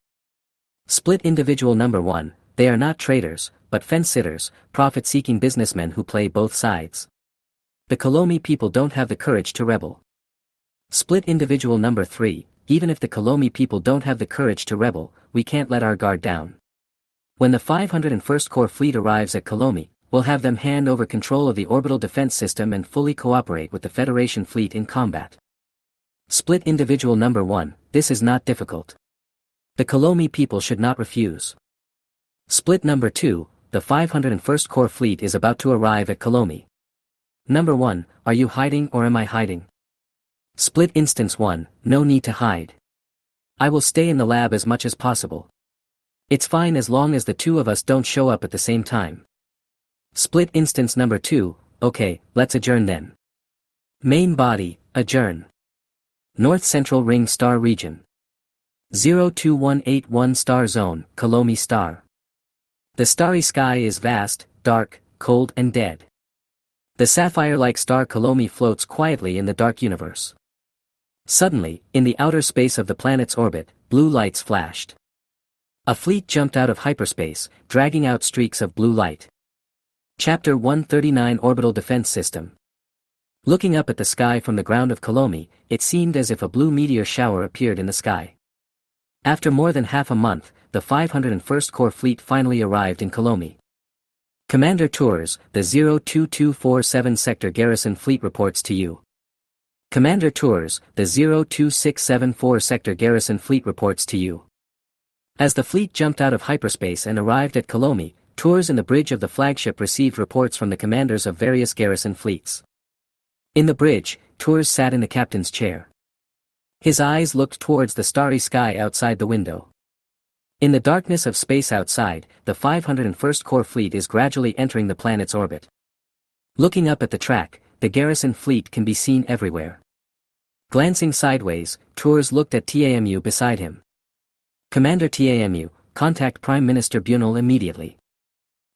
Split individual number 1, they are not traitors, but fence-sitters, profit-seeking businessmen who play both sides. The Kalomi people don't have the courage to rebel. Split individual number 3, even if the Kalomi people don't have the courage to rebel, we can't let our guard down. When the 501st Corps fleet arrives at Kalomi, we'll have them hand over control of the orbital defense system and fully cooperate with the Federation fleet in combat. Split individual number 1, this is not difficult. The Kalomi people should not refuse. Split number 2, the 501st Corps fleet is about to arrive at Kalomi. Number 1, are you hiding or am I hiding? Split instance 1, no need to hide. I will stay in the lab as much as possible. It's fine as long as the two of us don't show up at the same time. Split instance number 2, okay, let's adjourn then. Main body, adjourn. North Central Ring Star Region. 02181 Star Zone, Kalomi Star. The starry sky is vast, dark, cold and dead. The sapphire-like star Kalomi floats quietly in the dark universe. Suddenly, in the outer space of the planet's orbit, blue lights flashed. A fleet jumped out of hyperspace, dragging out streaks of blue light. Chapter 139 Orbital Defense System. Looking up at the sky from the ground of Kalomi, it seemed as if a blue meteor shower appeared in the sky. After more than half a month, the 501st Corps fleet finally arrived in Kalomi. Commander Tours, the 02247 Sector Garrison Fleet reports to you. Commander Tours, the 02674 Sector Garrison Fleet reports to you. As the fleet jumped out of hyperspace and arrived at Kalomi, Tours in the bridge of the flagship received reports from the commanders of various garrison fleets. In the bridge, Tours sat in the captain's chair. His eyes looked towards the starry sky outside the window. In the darkness of space outside, the 501st Corps fleet is gradually entering the planet's orbit. Looking up at the track, the garrison fleet can be seen everywhere. Glancing sideways, Tours looked at Tamu beside him. Commander Tamu, contact Prime Minister Bunal immediately.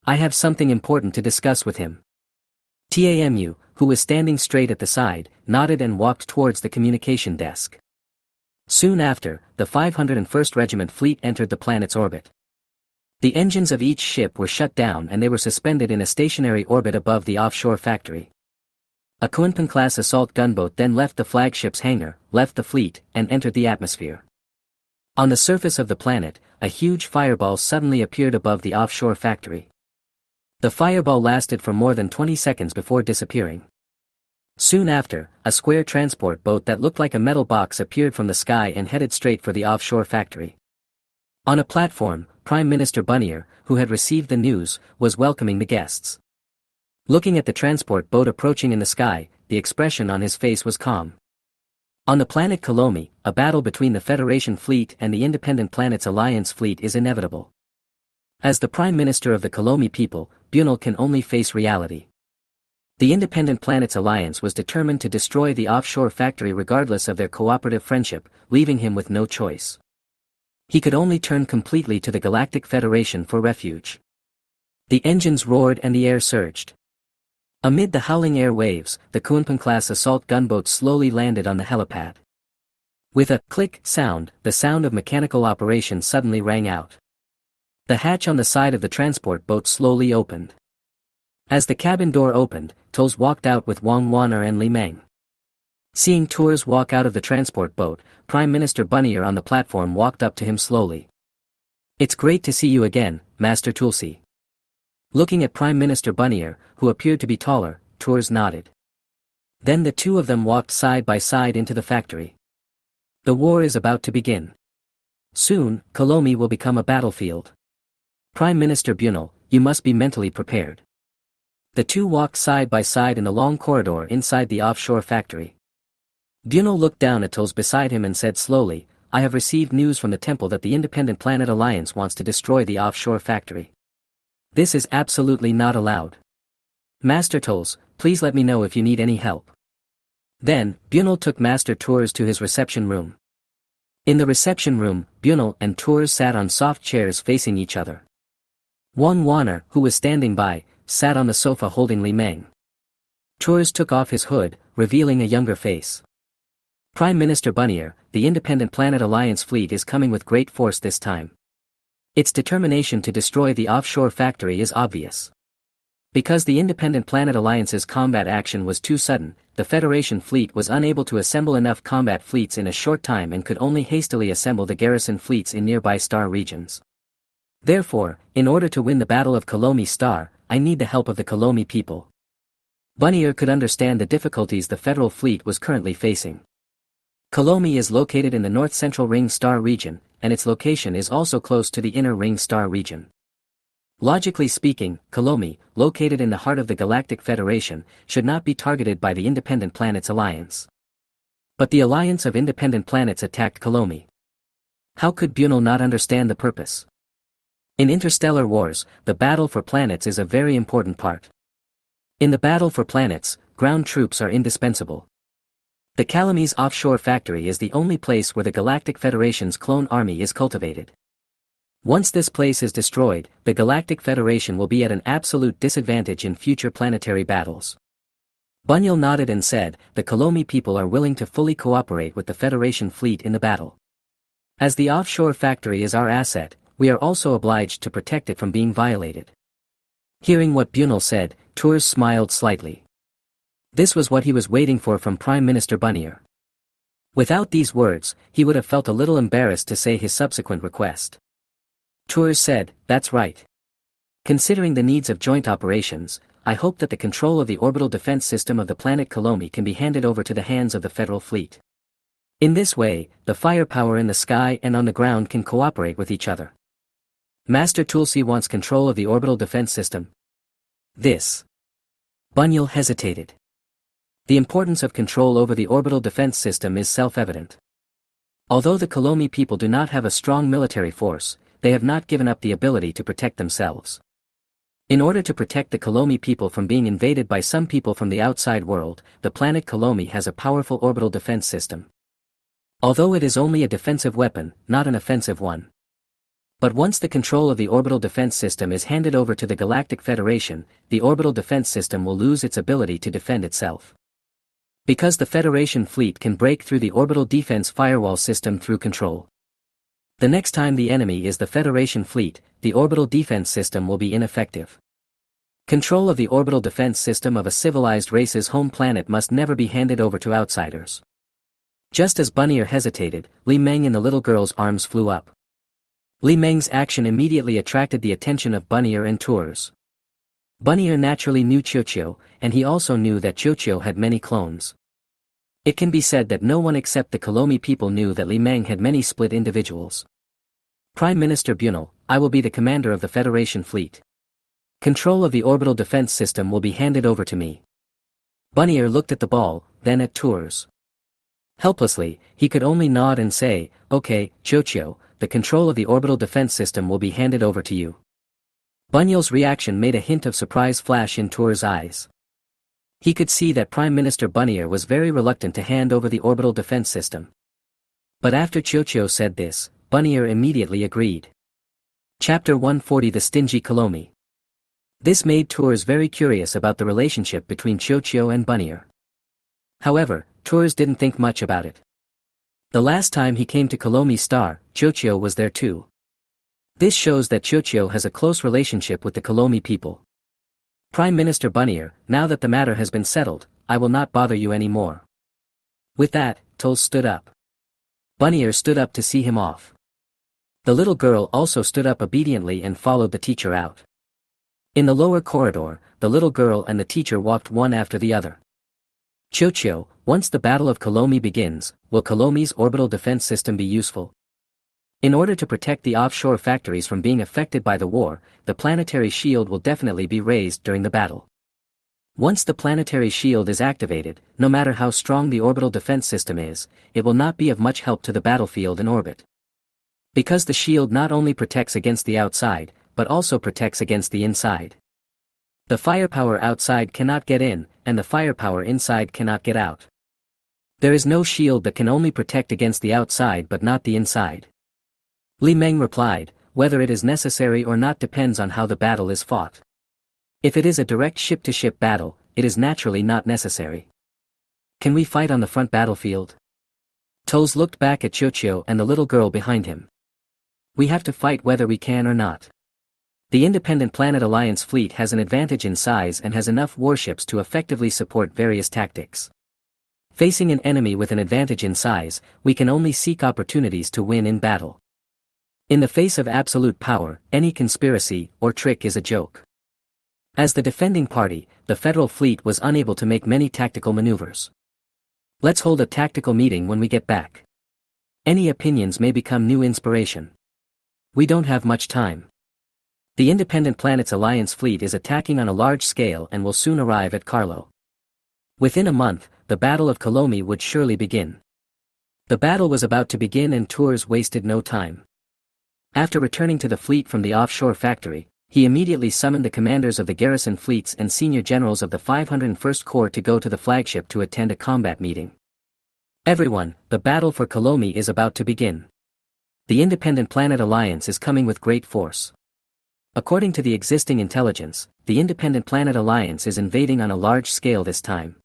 I have something important to discuss with him. Tamu, who was standing straight at the side, nodded and walked towards the communication desk. Soon after, the 501st Regiment fleet entered the planet's orbit. The engines of each ship were shut down and they were suspended in a stationary orbit above the offshore factory. A Kunpeng-class assault gunboat then left the flagship's hangar, left the fleet, and entered the atmosphere. On the surface of the planet, a huge fireball suddenly appeared above the offshore factory. The fireball lasted for more than 20 seconds before disappearing. Soon after, a square transport boat that looked like a metal box appeared from the sky and headed straight for the offshore factory. On a platform, Prime Minister Bunnier, who had received the news, was welcoming the guests. Looking at the transport boat approaching in the sky, the expression on his face was calm. On the planet Kolomi, a battle between the Federation fleet and the independent planet's alliance fleet is inevitable. As the Prime Minister of the Kolomi people, Bunal can only face reality. The independent planet's alliance was determined to destroy the offshore factory regardless of their cooperative friendship, leaving him with no choice. He could only turn completely to the Galactic Federation for refuge. The engines roared and the air surged. Amid the howling air waves, the Kunpeng-class assault gunboat slowly landed on the helipad. With a click sound, the sound of mechanical operation suddenly rang out. The hatch on the side of the transport boat slowly opened. As the cabin door opened, Toes walked out with Wang Wan'er and Li Meng. Seeing Tours walk out of the transport boat, Prime Minister Bunnier on the platform walked up to him slowly. It's great to see you again, Master Tulsi. Looking at Prime Minister Bunnier, who appeared to be taller, Tours nodded. Then the two of them walked side by side into the factory. The war is about to begin. Soon, Kolomi will become a battlefield. Prime Minister Bunal, you must be mentally prepared. The two walked side by side in the long corridor inside the offshore factory. Bunal looked down at Toes beside him and said slowly, I have received news from the temple that the Independent Planet Alliance wants to destroy the offshore factory. This is absolutely not allowed. Master Toes, please let me know if you need any help. Then, Bunal took Master Tours to his reception room. In the reception room, Bunal and Tours sat on soft chairs facing each other. Wang Wan'er, who was standing by, sat on the sofa holding Li Meng. Tours took off his hood, revealing a younger face. Prime Minister Bunnier, the Independent Planet Alliance fleet is coming with great force this time. Its determination to destroy the offshore factory is obvious. Because the Independent Planet Alliance's combat action was too sudden, the Federation fleet was unable to assemble enough combat fleets in a short time and could only hastily assemble the garrison fleets in nearby star regions. Therefore, in order to win the Battle of Kolomi Star, I need the help of the Kolomi people. Bunnier could understand the difficulties the Federal fleet was currently facing. Kolomi is located in the north-central ring star region, and its location is also close to the inner ring star region. Logically speaking, Kolomi, located in the heart of the Galactic Federation, should not be targeted by the Independent Planets Alliance. But the Alliance of Independent Planets attacked Kolomi. How could Bunal not understand the purpose? In interstellar wars, the battle for planets is a very important part. In the battle for planets, ground troops are indispensable. The Kalamis offshore factory is the only place where the Galactic Federation's clone army is cultivated. Once this place is destroyed, the Galactic Federation will be at an absolute disadvantage in future planetary battles. Bunyal nodded and said, the Kolomi people are willing to fully cooperate with the Federation fleet in the battle. As the offshore factory is our asset, we are also obliged to protect it from being violated. Hearing what Bunal said, Tours smiled slightly. This was what he was waiting for from Prime Minister Bunnier. Without these words, he would have felt a little embarrassed to say his subsequent request. Tours said, that's right. Considering the needs of joint operations, I hope that the control of the orbital defense system of the planet Kolomi can be handed over to the hands of the Federal Fleet. In this way, the firepower in the sky and on the ground can cooperate with each other. Master Tulsi wants control of the orbital defense system. This. Bunyal hesitated. The importance of control over the orbital defense system is self-evident. Although the Kolomi people do not have a strong military force, they have not given up the ability to protect themselves. In order to protect the Kolomi people from being invaded by some people from the outside world, the planet Kolomi has a powerful orbital defense system. Although it is only a defensive weapon, not an offensive one. But once the control of the orbital defense system is handed over to the Galactic Federation, the orbital defense system will lose its ability to defend itself. Because the Federation fleet can break through the orbital defense firewall system through control. The next time the enemy is the Federation fleet, the orbital defense system will be ineffective. Control of the orbital defense system of a civilized race's home planet must never be handed over to outsiders. Just as Buneer hesitated, Li Meng in the little girl's arms flew up. Li Meng's action immediately attracted the attention of Buneer and Tours. Buneer naturally knew Chocho, and he also knew that Chocho had many clones. It can be said that no one except the Kolomi people knew that Li Meng had many split individuals. Prime Minister Bunal, I will be the commander of the Federation fleet. Control of the orbital defense system will be handed over to me. Buneer looked at the ball, then at Tours. Helplessly, he could only nod and say, okay, Chocho, the control of the orbital defense system will be handed over to you. Bunyal's reaction made a hint of surprise flash in Tours' eyes. He could see that Prime Minister Buneer was very reluctant to hand over the orbital defense system. But after Chocho said this, Buneer immediately agreed. Chapter 140 The Stingy Kolomi. This made Tours very curious about the relationship between Chocho and Buneer. However, Tours didn't think much about it. The last time he came to Kolomi Star, Chocho was there too. This shows that Chocho has a close relationship with the Kolomi people. Prime Minister Buneer, now that the matter has been settled, I will not bother you any more. With that, Tols stood up. Buneer stood up to see him off. The little girl also stood up obediently and followed the teacher out. In the lower corridor, the little girl and the teacher walked one after the other. Chocho, once the Battle of Kolomi begins, will Kolomi's orbital defense system be useful? In order to protect the offshore factories from being affected by the war, the planetary shield will definitely be raised during the battle. Once the planetary shield is activated, no matter how strong the orbital defense system is, it will not be of much help to the battlefield in orbit. Because the shield not only protects against the outside, but also protects against the inside. The firepower outside cannot get in, and the firepower inside cannot get out. There is no shield that can only protect against the outside but not the inside. Li Meng replied, whether it is necessary or not depends on how the battle is fought. If it is a direct ship-to-ship battle, it is naturally not necessary. Can we fight on the front battlefield? Tols looked back at Chocho and the little girl behind him. We have to fight whether we can or not. The Independent Planet Alliance fleet has an advantage in size and has enough warships to effectively support various tactics. Facing an enemy with an advantage in size, we can only seek opportunities to win in battle. In the face of absolute power, any conspiracy or trick is a joke. As the defending party, the Federal Fleet was unable to make many tactical maneuvers. Let's hold a tactical meeting when we get back. Any opinions may become new inspiration. We don't have much time. The Independent Planets Alliance fleet is attacking on a large scale and will soon arrive at Carlo. Within a month, the Battle of Kolomi would surely begin. The battle was about to begin and Tours wasted no time. After returning to the fleet from the offshore factory, he immediately summoned the commanders of the garrison fleets and senior generals of the 501st Corps to go to the flagship to attend a combat meeting. Everyone, the battle for Kolomi is about to begin. The Independent Planet Alliance is coming with great force. According to the existing intelligence, the Independent Planet Alliance is invading on a large scale this time.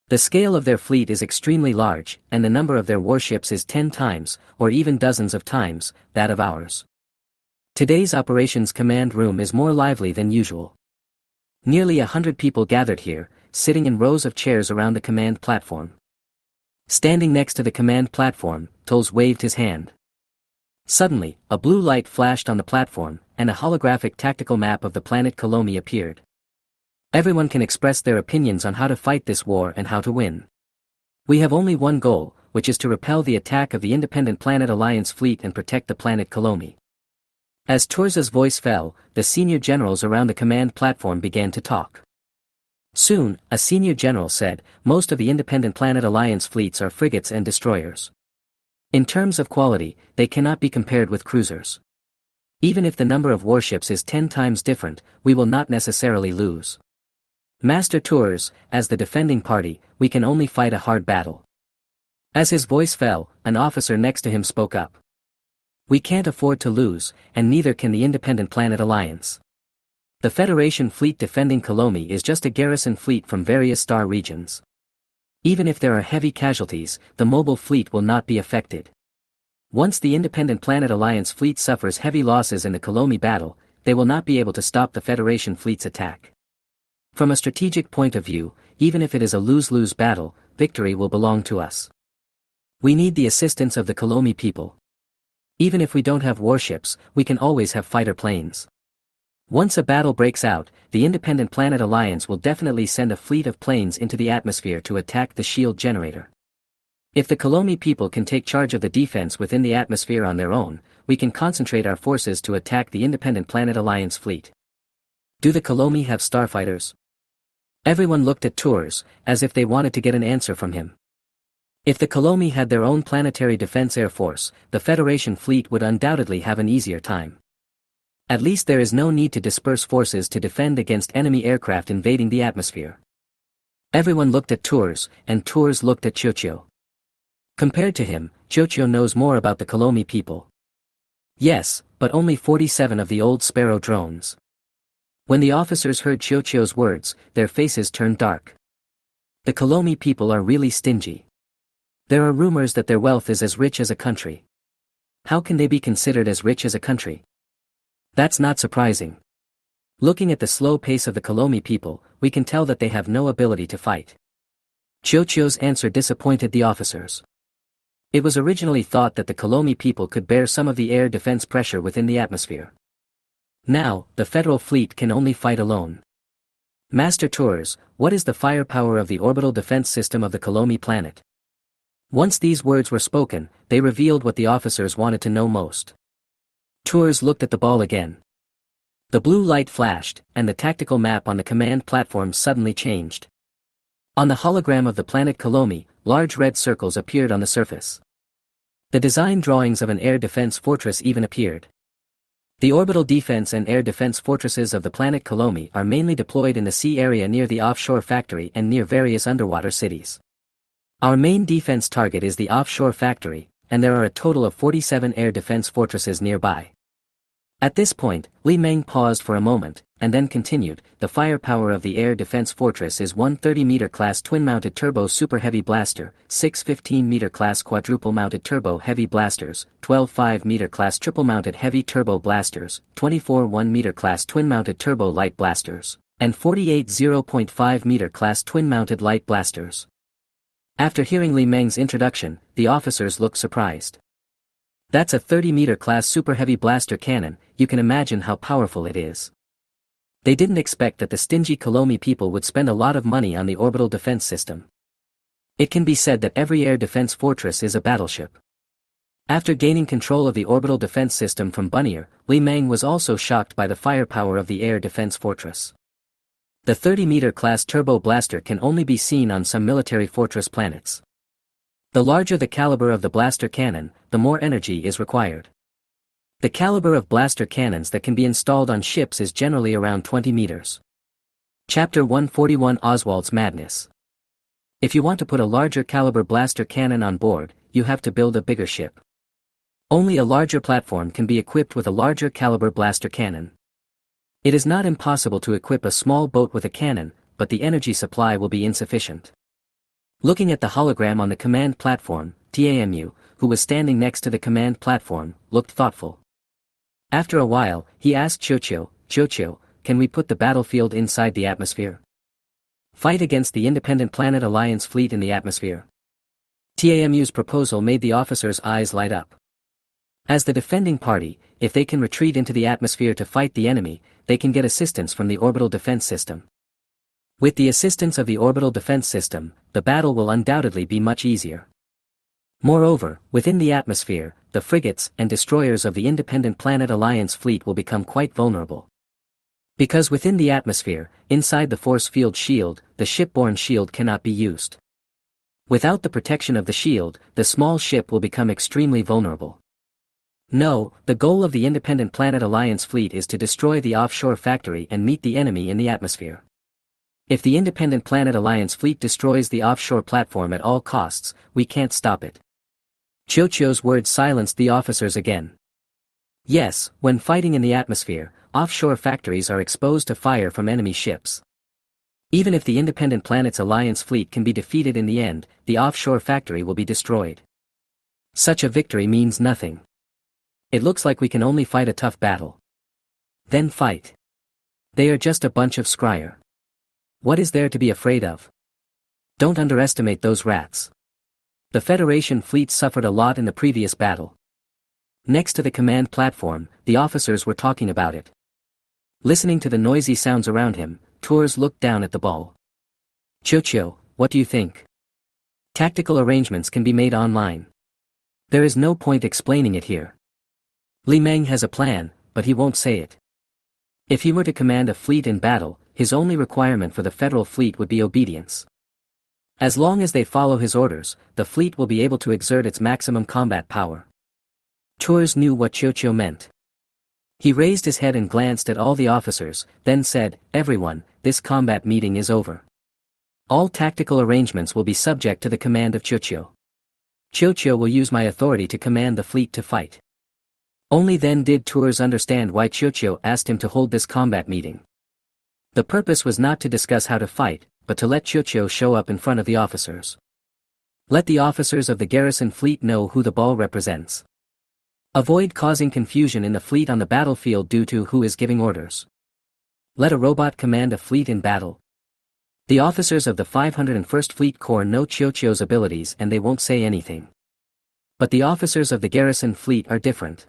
The scale of their fleet is extremely large, and the number of their warships is 10 times, or even dozens of times, that of ours. Today's operations command room is more lively than usual. Nearly 100 people gathered here, sitting in rows of chairs around the command platform. Standing next to the command platform, Tols waved his hand. Suddenly, a blue light flashed on the platform, and a holographic tactical map of the planet Kolomi appeared. Everyone can express their opinions on how to fight this war and how to win. We have only one goal, which is to repel the attack of the Independent Planet Alliance fleet and protect the planet Kolomi. As Tours' voice fell, the senior generals around the command platform began to talk. Soon, a senior general said, most of the Independent Planet Alliance fleets are frigates and destroyers. In terms of quality, they cannot be compared with cruisers. Even if the number of warships is 10 times different, we will not necessarily lose. Master Tours, as the defending party, we can only fight a hard battle. As his voice fell, an officer next to him spoke up. We can't afford to lose, and neither can the Independent Planet Alliance. The Federation fleet defending Kolomi is just a garrison fleet from various star regions. Even if there are heavy casualties, the mobile fleet will not be affected. Once the Independent Planet Alliance fleet suffers heavy losses in the Kolomi battle, they will not be able to stop the Federation fleet's attack. From a strategic point of view, even if it is a lose-lose battle, victory will belong to us. We need the assistance of the Kolomi people. Even if we don't have warships, we can always have fighter planes. Once a battle breaks out, the Independent Planet Alliance will definitely send a fleet of planes into the atmosphere to attack the shield generator. If the Kolomi people can take charge of the defense within the atmosphere on their own, we can concentrate our forces to attack the Independent Planet Alliance fleet. Do the Kolomi have starfighters? Everyone looked at Tours, as if they wanted to get an answer from him. If the Kolomi had their own planetary defense air force, the Federation fleet would undoubtedly have an easier time. At least there is no need to disperse forces to defend against enemy aircraft invading the atmosphere. Everyone looked at Tours, and Tours looked at Chocho. Compared to him, Chocho knows more about the Kolomi people. Yes, but only 47 of the old Sparrow drones. When the officers heard Chocho's words, their faces turned dark. The Kolomi people are really stingy. There are rumors that their wealth is as rich as a country. How can they be considered as rich as a country? That's not surprising. Looking at the slow pace of the Kolomi people, we can tell that they have no ability to fight. Chocho's answer disappointed the officers. It was originally thought that the Kolomi people could bear some of the air defense pressure within the atmosphere. Now, the Federal fleet can only fight alone. Master Tours, what is the firepower of the orbital defense system of the Kolomi planet? Once these words were spoken, they revealed what the officers wanted to know most. Tours looked at the ball again. The blue light flashed, and the tactical map on the command platform suddenly changed. On the hologram of the planet Kolomi, large red circles appeared on the surface. The design drawings of an air defense fortress even appeared. The orbital defense and air defense fortresses of the planet Kolomi are mainly deployed in the sea area near the offshore factory and near various underwater cities. Our main defense target is the offshore factory, and there are a total of 47 air defense fortresses nearby. At this point, Li Meng paused for a moment, and then continued, the firepower of the air defense fortress is one 30-meter class twin-mounted turbo super heavy blaster, 6 15-meter class quadruple-mounted turbo heavy blasters, 12 5-meter class triple-mounted heavy turbo blasters, 24 1-meter class twin-mounted turbo light blasters, and 48 0.5-meter class twin-mounted light blasters. After hearing Li Meng's introduction, the officers looked surprised. That's a 30-meter class super heavy blaster cannon, you can imagine how powerful it is. They didn't expect that the stingy Kolomi people would spend a lot of money on the orbital defense system. It can be said that every air defense fortress is a battleship. After gaining control of the orbital defense system from Bunnier, Li Meng was also shocked by the firepower of the air defense fortress. The 30-meter class turbo blaster can only be seen on some military fortress planets. The larger the caliber of the blaster cannon, the more energy is required. The caliber of blaster cannons that can be installed on ships is generally around 20 meters. Chapter 141 Oswald's Madness. If you want to put a larger caliber blaster cannon on board, you have to build a bigger ship. Only a larger platform can be equipped with a larger caliber blaster cannon. It is not impossible to equip a small boat with a cannon, but the energy supply will be insufficient. Looking at the hologram on the command platform, Tamu, who was standing next to the command platform, looked thoughtful. After a while, he asked Chocho, can we put the battlefield inside the atmosphere? Fight against the Independent Planet Alliance fleet in the atmosphere. Tamu's proposal made the officers' eyes light up. As the defending party, if they can retreat into the atmosphere to fight the enemy, they can get assistance from the orbital defense system. With the assistance of the orbital defense system, the battle will undoubtedly be much easier. Moreover, within the atmosphere, the frigates and destroyers of the Independent Planet Alliance fleet will become quite vulnerable. Because within the atmosphere, inside the force field shield, the shipborne shield cannot be used. Without the protection of the shield, the small ship will become extremely vulnerable. No, the goal of the Independent Planet Alliance fleet is to destroy the offshore factory and meet the enemy in the atmosphere. If the Independent Planet Alliance fleet destroys the offshore platform at all costs, we can't stop it. Chiuchio's words silenced the officers again. Yes, when fighting in the atmosphere, offshore factories are exposed to fire from enemy ships. Even if the Independent Planet's Alliance fleet can be defeated in the end, the offshore factory will be destroyed. Such a victory means nothing. It looks like we can only fight a tough battle. Then fight. They are just a bunch of scryer. What is there to be afraid of? Don't underestimate those rats. The Federation fleet suffered a lot in the previous battle. Next to the command platform, the officers were talking about it. Listening to the noisy sounds around him, Tours looked down at the ball. Chiuchio, what do you think? Tactical arrangements can be made online. There is no point explaining it here. Li Meng has a plan, but he won't say it. If he were to command a fleet in battle, his only requirement for the federal fleet would be obedience. As long as they follow his orders, the fleet will be able to exert its maximum combat power. Tours knew what Chiuchio meant. He raised his head and glanced at all the officers, then said, "Everyone, this combat meeting is over. All tactical arrangements will be subject to the command of Chiuchio. Chiuchio will use my authority to command the fleet to fight." Only then did Tours understand why Chiuchio asked him to hold this combat meeting. The purpose was not to discuss how to fight, but to let Chiuchio show up in front of the officers. Let the officers of the garrison fleet know who the ball represents. Avoid causing confusion in the fleet on the battlefield due to who is giving orders. Let a robot command a fleet in battle. The officers of the 501st Fleet Corps know Chiuchio's abilities and they won't say anything. But the officers of the garrison fleet are different.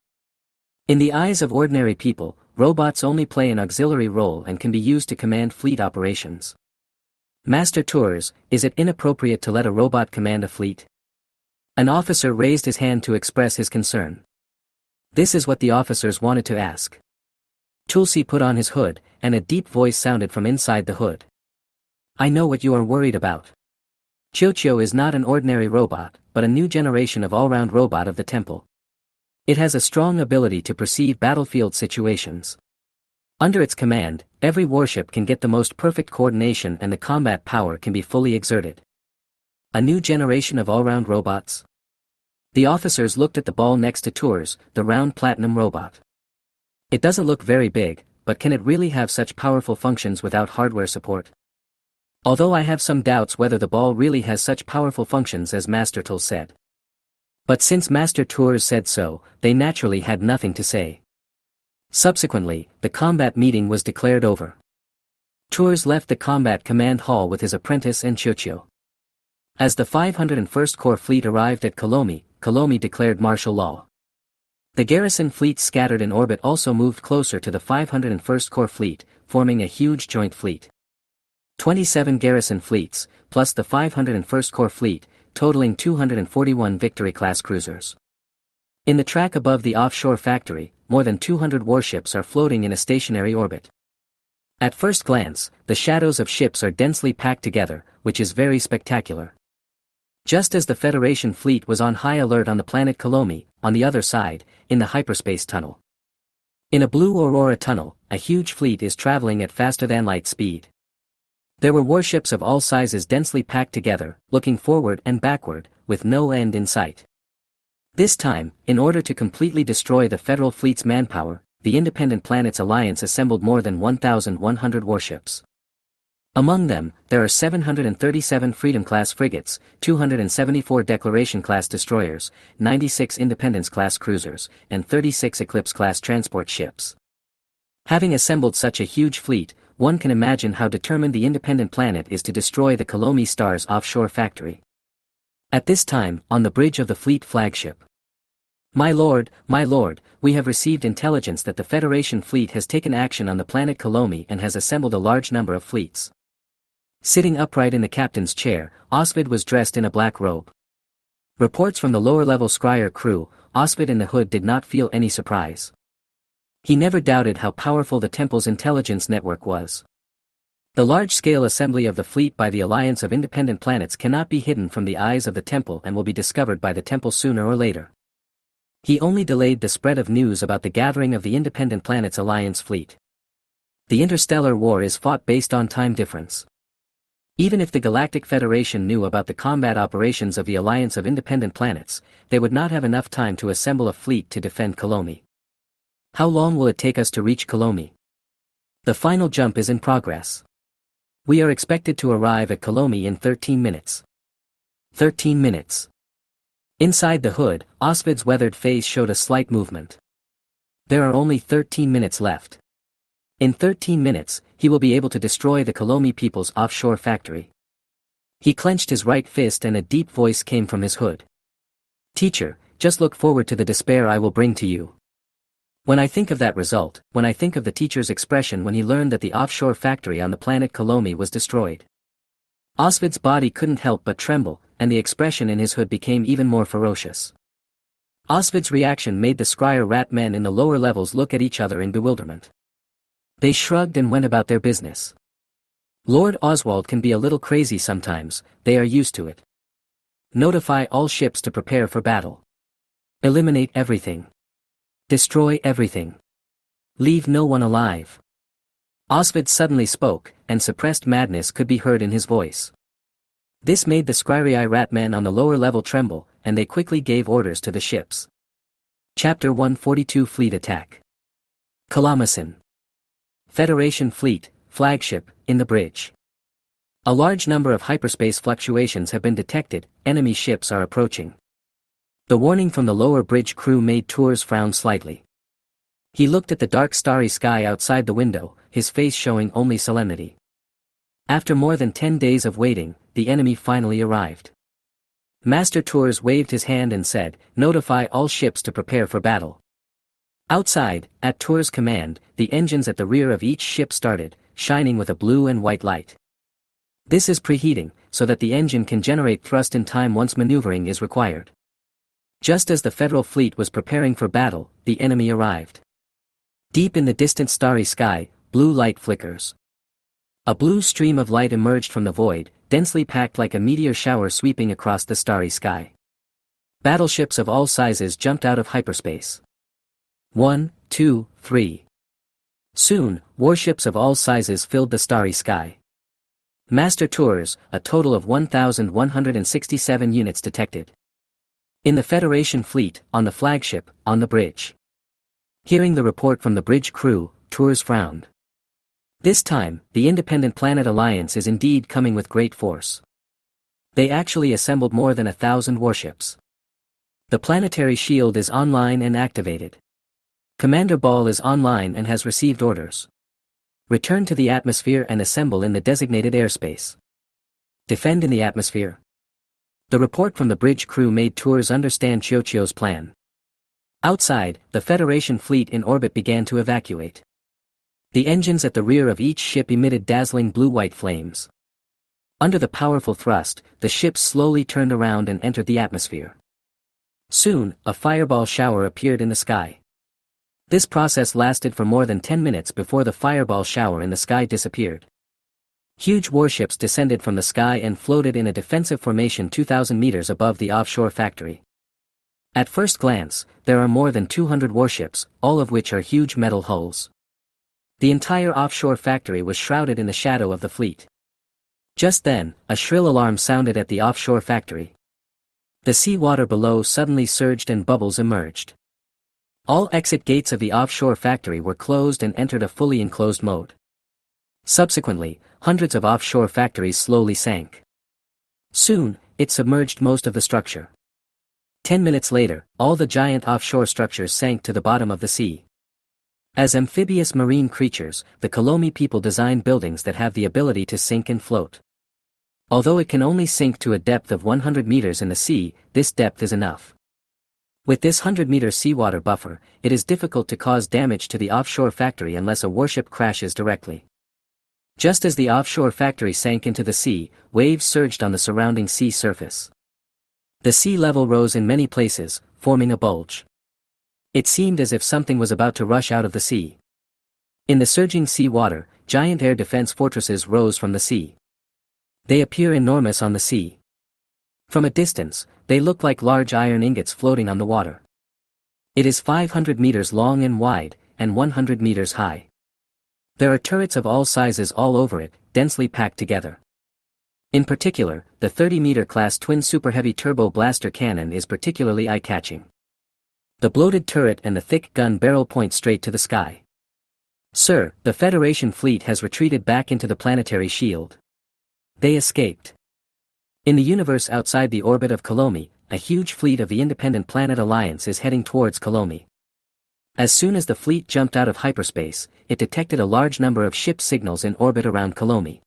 In the eyes of ordinary people, robots only play an auxiliary role and can be used to command fleet operations. Master Tours, is it inappropriate to let a robot command a fleet? An officer raised his hand to express his concern. This is what the officers wanted to ask. Tulsi put on his hood, and a deep voice sounded from inside the hood. I know what you are worried about. Chiuchio is not an ordinary robot, but a new generation of all-round robot of the temple. It has a strong ability to perceive battlefield situations. Under its command, every warship can get the most perfect coordination and the combat power can be fully exerted. A new generation of all-round robots? The officers looked at the ball next to Tours, the round platinum robot. It doesn't look very big, but can it really have such powerful functions without hardware support? Although I have some doubts whether the ball really has such powerful functions as Master Tours said. But since Master Tours said so, they naturally had nothing to say. Subsequently, the combat meeting was declared over. Tours left the combat command hall with his apprentice and Chiuchio. As the 501st Corps fleet arrived at Kolomi, Kolomi declared martial law. The garrison fleet scattered in orbit also moved closer to the 501st Corps fleet, forming a huge joint fleet. 27 garrison fleets, plus the 501st Corps fleet, totaling 241 Victory-class cruisers. In the track above the offshore factory, more than 200 warships are floating in a stationary orbit. At first glance, the shadows of ships are densely packed together, which is very spectacular. Just as the Federation fleet was on high alert on the planet Kolomi, on the other side, in the hyperspace tunnel. In a blue Aurora tunnel, a huge fleet is traveling at faster-than-light speed. There were warships of all sizes densely packed together, looking forward and backward, with no end in sight. This time, in order to completely destroy the Federal fleet's manpower, the Independent Planets Alliance assembled more than 1,100 warships. Among them, there are 737 Freedom-class frigates, 274 Declaration-class destroyers, 96 Independence-class cruisers, and 36 Eclipse-class transport ships. Having assembled such a huge fleet, one can imagine how determined the Independent Planet is to destroy the Kolomi Star's offshore factory. At this time, on the bridge of the fleet flagship. My lord, we have received intelligence that the Federation fleet has taken action on the planet Kolomi and has assembled a large number of fleets. Sitting upright in the captain's chair, Osvid was dressed in a black robe. Reports from the lower-level scryer crew, Osvid in the hood did not feel any surprise. He never doubted how powerful the temple's intelligence network was. The large-scale assembly of the fleet by the Alliance of Independent Planets cannot be hidden from the eyes of the temple and will be discovered by the temple sooner or later. He only delayed the spread of news about the gathering of the Independent Planets Alliance fleet. The interstellar war is fought based on time difference. Even if the Galactic Federation knew about the combat operations of the Alliance of Independent Planets, they would not have enough time to assemble a fleet to defend Colomi. How long will it take us to reach Colomi? The final jump is in progress. We are expected to arrive at Colomi in 13 minutes. 13 minutes. Inside the hood, Osvid's weathered face showed a slight movement. There are only 13 minutes left. In 13 minutes, he will be able to destroy the Colomi people's offshore factory. He clenched his right fist and a deep voice came from his hood. Teacher, just look forward to the despair I will bring to you. When I think of that result, when I think of the teacher's expression when he learned that the offshore factory on the planet Colomi was destroyed. Osvid's body couldn't help but tremble, and the expression in his hood became even more ferocious. Osvid's reaction made the scryer rat men in the lower levels look at each other in bewilderment. They shrugged and went about their business. Lord Oswald can be a little crazy sometimes, they are used to it. Notify all ships to prepare for battle. Eliminate everything. Destroy everything. Leave no one alive. Osvid suddenly spoke, and suppressed madness could be heard in his voice. This made the scryrii rat men on the lower level tremble, and they quickly gave orders to the ships. Chapter 142 Fleet Attack. Kalamasin. Federation Fleet, flagship, in the bridge. A large number of hyperspace fluctuations have been detected, enemy ships are approaching. The warning from the lower bridge crew made Tours frown slightly. He looked at the dark starry sky outside the window, his face showing only solemnity. After more than 10 days of waiting, the enemy finally arrived. Master Tours waved his hand and said, "Notify all ships to prepare for battle." Outside, at Tours' command, the engines at the rear of each ship started, shining with a blue and white light. This is preheating, so that the engine can generate thrust in time once maneuvering is required. Just as the Federal fleet was preparing for battle, the enemy arrived. Deep in the distant starry sky, blue light flickers. A blue stream of light emerged from the void, densely packed like a meteor shower sweeping across the starry sky. Battleships of all sizes jumped out of hyperspace. 1, 2, 3. Soon, warships of all sizes filled the starry sky. Master Tours, a total of 1,167 units detected. In the Federation fleet, on the flagship, on the bridge. Hearing the report from the bridge crew, Tours frowned. This time, the Independent Planet Alliance is indeed coming with great force. They actually assembled more than 1,000 warships. The planetary shield is online and activated. Commander Ball is online and has received orders. Return to the atmosphere and assemble in the designated airspace. Defend in the atmosphere. The report from the bridge crew made Tours understand Chiochio's plan. Outside, the Federation fleet in orbit began to evacuate. The engines at the rear of each ship emitted dazzling blue-white flames. Under the powerful thrust, the ships slowly turned around and entered the atmosphere. Soon, a fireball shower appeared in the sky. This process lasted for more than 10 minutes before the fireball shower in the sky disappeared. Huge warships descended from the sky and floated in a defensive formation 2,000 meters above the offshore factory. At first glance, there are more than 200 warships, all of which are huge metal hulls. The entire offshore factory was shrouded in the shadow of the fleet. Just then, a shrill alarm sounded at the offshore factory. The seawater below suddenly surged and bubbles emerged. All exit gates of the offshore factory were closed and entered a fully enclosed mode. Subsequently, hundreds of offshore factories slowly sank. Soon, it submerged most of the structure. 10 minutes later, all the giant offshore structures sank to the bottom of the sea. As amphibious marine creatures, the Colomi people designed buildings that have the ability to sink and float. Although it can only sink to a depth of 100 meters in the sea, this depth is enough. With this 100-meter seawater buffer, it is difficult to cause damage to the offshore factory unless a warship crashes directly. Just as the offshore factory sank into the sea, waves surged on the surrounding sea surface. The sea level rose in many places, forming a bulge. It seemed as if something was about to rush out of the sea. In the surging sea water, giant air defense fortresses rose from the sea. They appear enormous on the sea. From a distance, they look like large iron ingots floating on the water. It is 500 meters long and wide, and 100 meters high. There are turrets of all sizes all over it, densely packed together. In particular, the 30-meter class twin super heavy turbo blaster cannon is particularly eye-catching. The bloated turret and the thick gun barrel point straight to the sky. Sir, the Federation fleet has retreated back into the planetary shield. They escaped. In the universe outside the orbit of Colomi, a huge fleet of the Independent Planet Alliance is heading towards Colomi. As soon as the fleet jumped out of hyperspace, it detected a large number of ship signals in orbit around Colomi.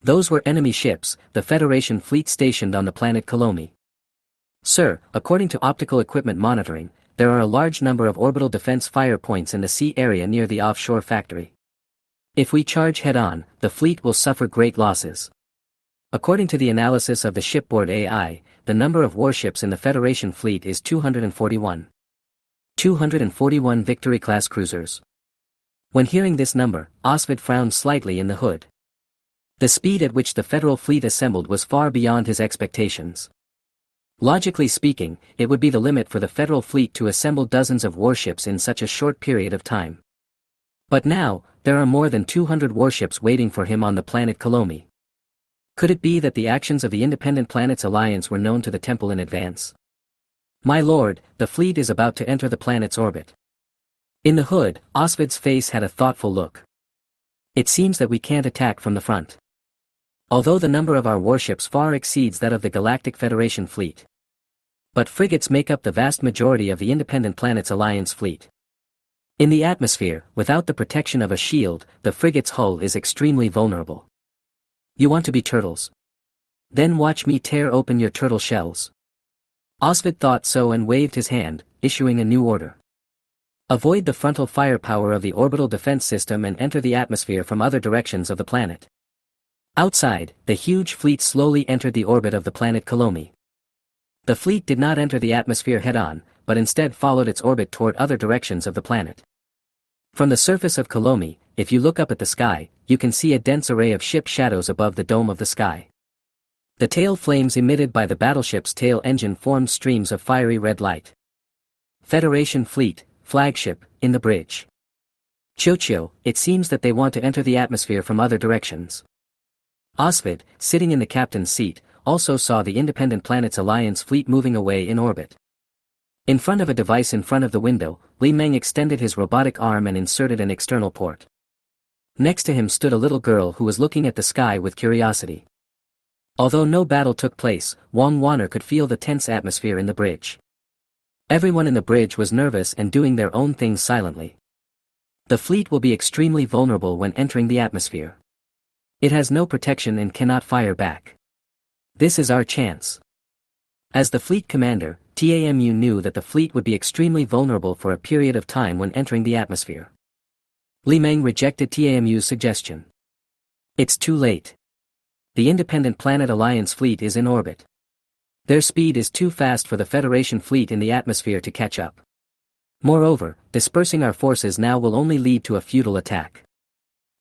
Those were enemy ships, the Federation fleet stationed on the planet Colomi. Sir, according to optical equipment monitoring, there are a large number of orbital defense fire points in the sea area near the offshore factory. If we charge head-on, the fleet will suffer great losses. According to the analysis of the shipboard AI, the number of warships in the Federation fleet is 241. 241 Victory-class cruisers. When hearing this number, Osvid frowned slightly in the hood. The speed at which the Federal fleet assembled was far beyond his expectations. Logically speaking, it would be the limit for the Federal fleet to assemble dozens of warships in such a short period of time. But now, there are more than 200 warships waiting for him on the planet Colomi. Could it be that the actions of the Independent Planets Alliance were known to the Temple in advance? My lord, the fleet is about to enter the planet's orbit. In the hood, Osvid's face had a thoughtful look. It seems that we can't attack from the front. Although the number of our warships far exceeds that of the Galactic Federation fleet. But frigates make up the vast majority of the Independent Planets Alliance fleet. In the atmosphere, without the protection of a shield, the frigate's hull is extremely vulnerable. You want to be turtles? Then watch me tear open your turtle shells. Osvid thought so and waved his hand, issuing a new order. Avoid the frontal firepower of the orbital defense system and enter the atmosphere from other directions of the planet. Outside, the huge fleet slowly entered the orbit of the planet Colomi. The fleet did not enter the atmosphere head-on, but instead followed its orbit toward other directions of the planet. From the surface of Colomi, if you look up at the sky, you can see a dense array of ship shadows above the dome of the sky. The tail flames emitted by the battleship's tail engine formed streams of fiery red light. Federation fleet, flagship, in the bridge. Chocho, it seems that they want to enter the atmosphere from other directions. Osvid, sitting in the captain's seat, also saw the Independent Planets Alliance fleet moving away in orbit. In front of a device in front of the window, Li Meng extended his robotic arm and inserted an external port. Next to him stood a little girl who was looking at the sky with curiosity. Although no battle took place, Wang Wanner could feel the tense atmosphere in the bridge. Everyone in the bridge was nervous and doing their own things silently. The fleet will be extremely vulnerable when entering the atmosphere. It has no protection and cannot fire back. This is our chance. As the fleet commander, Tamu knew that the fleet would be extremely vulnerable for a period of time when entering the atmosphere. Li Meng rejected Tamu's suggestion. It's too late. The Independent Planet Alliance fleet is in orbit. Their speed is too fast for the Federation fleet in the atmosphere to catch up. Moreover, dispersing our forces now will only lead to a futile attack.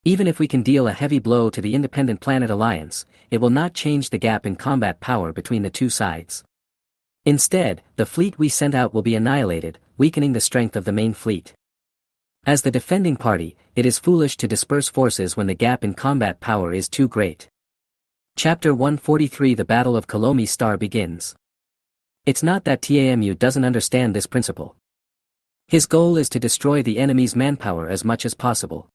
Even if we can deal a heavy blow to the Independent Planet Alliance, it will not change the gap in combat power between the two sides. Instead, the fleet we sent out will be annihilated, weakening the strength of the main fleet. As the defending party, it is foolish to disperse forces when the gap in combat power is too great. Chapter 143 The Battle of Colomi Star begins. It's not that Tamu doesn't understand this principle. His goal is to destroy the enemy's manpower as much as possible.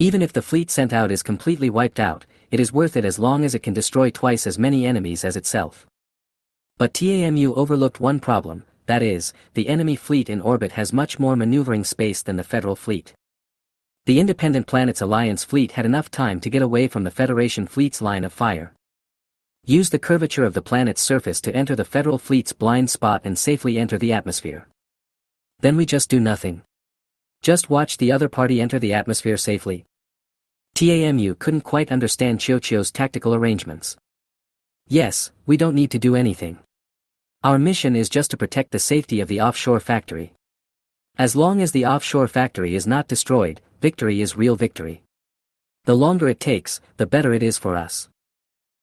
Even if the fleet sent out is completely wiped out, it is worth it as long as it can destroy twice as many enemies as itself. But Tamu overlooked one problem, that is, the enemy fleet in orbit has much more maneuvering space than the Federal fleet. The Independent Planets Alliance fleet had enough time to get away from the Federation fleet's line of fire. Use the curvature of the planet's surface to enter the Federal fleet's blind spot and safely enter the atmosphere. Then we just do nothing. Just watch the other party enter the atmosphere safely. Tamu couldn't quite understand Chocho's tactical arrangements. Yes, we don't need to do anything. Our mission is just to protect the safety of the offshore factory. As long as the offshore factory is not destroyed, victory is real victory. The longer it takes, the better it is for us.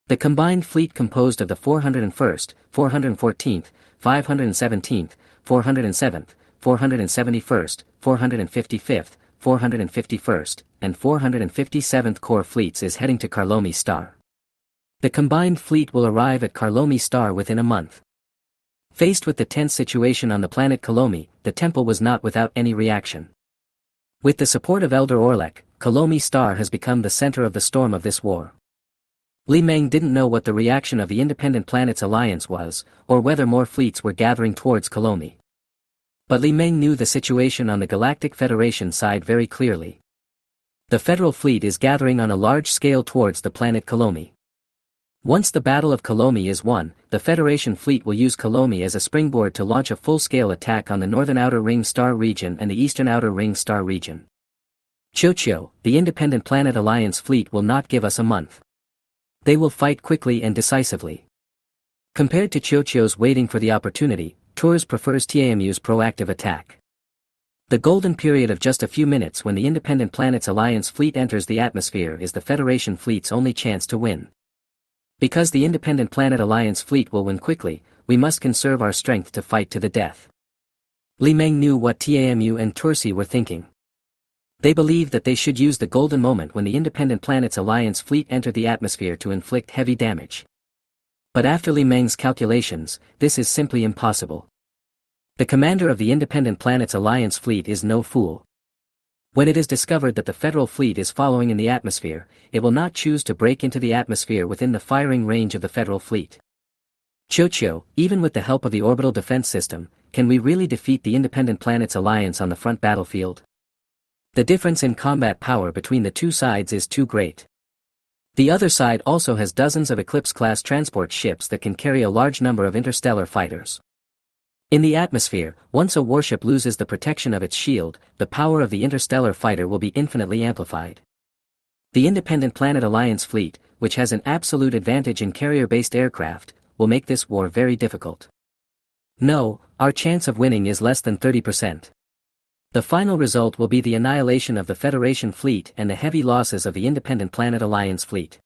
The combined fleet composed of the 401st, 414th, 517th, 407th, 471st, 455th, 451st, and 457th Corps fleets is heading to Karlomi Star. The combined fleet will arrive at Karlomi Star within a month. Faced with the tense situation on the planet Kalomi, the temple was not without any reaction. With the support of Elder Orlek, Kalomi Star has become the center of the storm of this war. Li Meng didn't know what the reaction of the Independent Planets Alliance was, or whether more fleets were gathering towards Kalomi. But Li Meng knew the situation on the Galactic Federation side very clearly. The Federal Fleet is gathering on a large scale towards the planet Kalomi. Once the Battle of Kalomi is won, the Federation Fleet will use Kalomi as a springboard to launch a full-scale attack on the Northern Outer Ring Star region and the Eastern Outer Ring Star region. Chocho, the Independent Planet Alliance Fleet will not give us a month. They will fight quickly and decisively. Compared to Chocho's waiting for the opportunity, Tours prefers TAMU's proactive attack. The golden period of just a few minutes when the Independent Planets Alliance Fleet enters the atmosphere is the Federation Fleet's only chance to win. Because the Independent Planet Alliance Fleet will win quickly, we must conserve our strength to fight to the death. Li Meng knew what TAMU and Tursi were thinking. They believed that they should use the golden moment when the Independent Planets Alliance Fleet entered the atmosphere to inflict heavy damage. But after Li Meng's calculations, this is simply impossible. The commander of the Independent Planets Alliance Fleet is no fool. When it is discovered that the Federal Fleet is following in the atmosphere, it will not choose to break into the atmosphere within the firing range of the Federal Fleet. Chocho, even with the help of the orbital defense system, can we really defeat the Independent Planets Alliance on the front battlefield? The difference in combat power between the two sides is too great. The other side also has dozens of Eclipse-class transport ships that can carry a large number of interstellar fighters. In the atmosphere, once a warship loses the protection of its shield, the power of the interstellar fighter will be infinitely amplified. The Independent Planet Alliance Fleet, which has an absolute advantage in carrier-based aircraft, will make this war very difficult. No, our chance of winning is less than 30%. The final result will be the annihilation of the Federation Fleet and the heavy losses of the Independent Planet Alliance Fleet.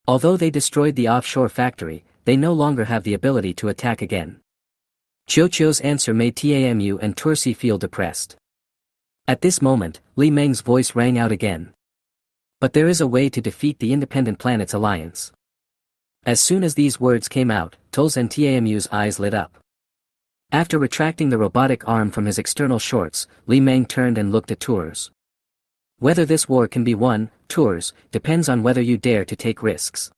Although they destroyed the offshore factory, they no longer have the ability to attack again. Chocho's answer made TAMU and Tursi feel depressed. At this moment, Li Meng's voice rang out again. But there is a way to defeat the Independent Planets Alliance. As soon as these words came out, Tols and TAMU's eyes lit up. After retracting the robotic arm from his external shorts, Li Meng turned and looked at Tours. Whether this war can be won, Tours, depends on whether you dare to take risks.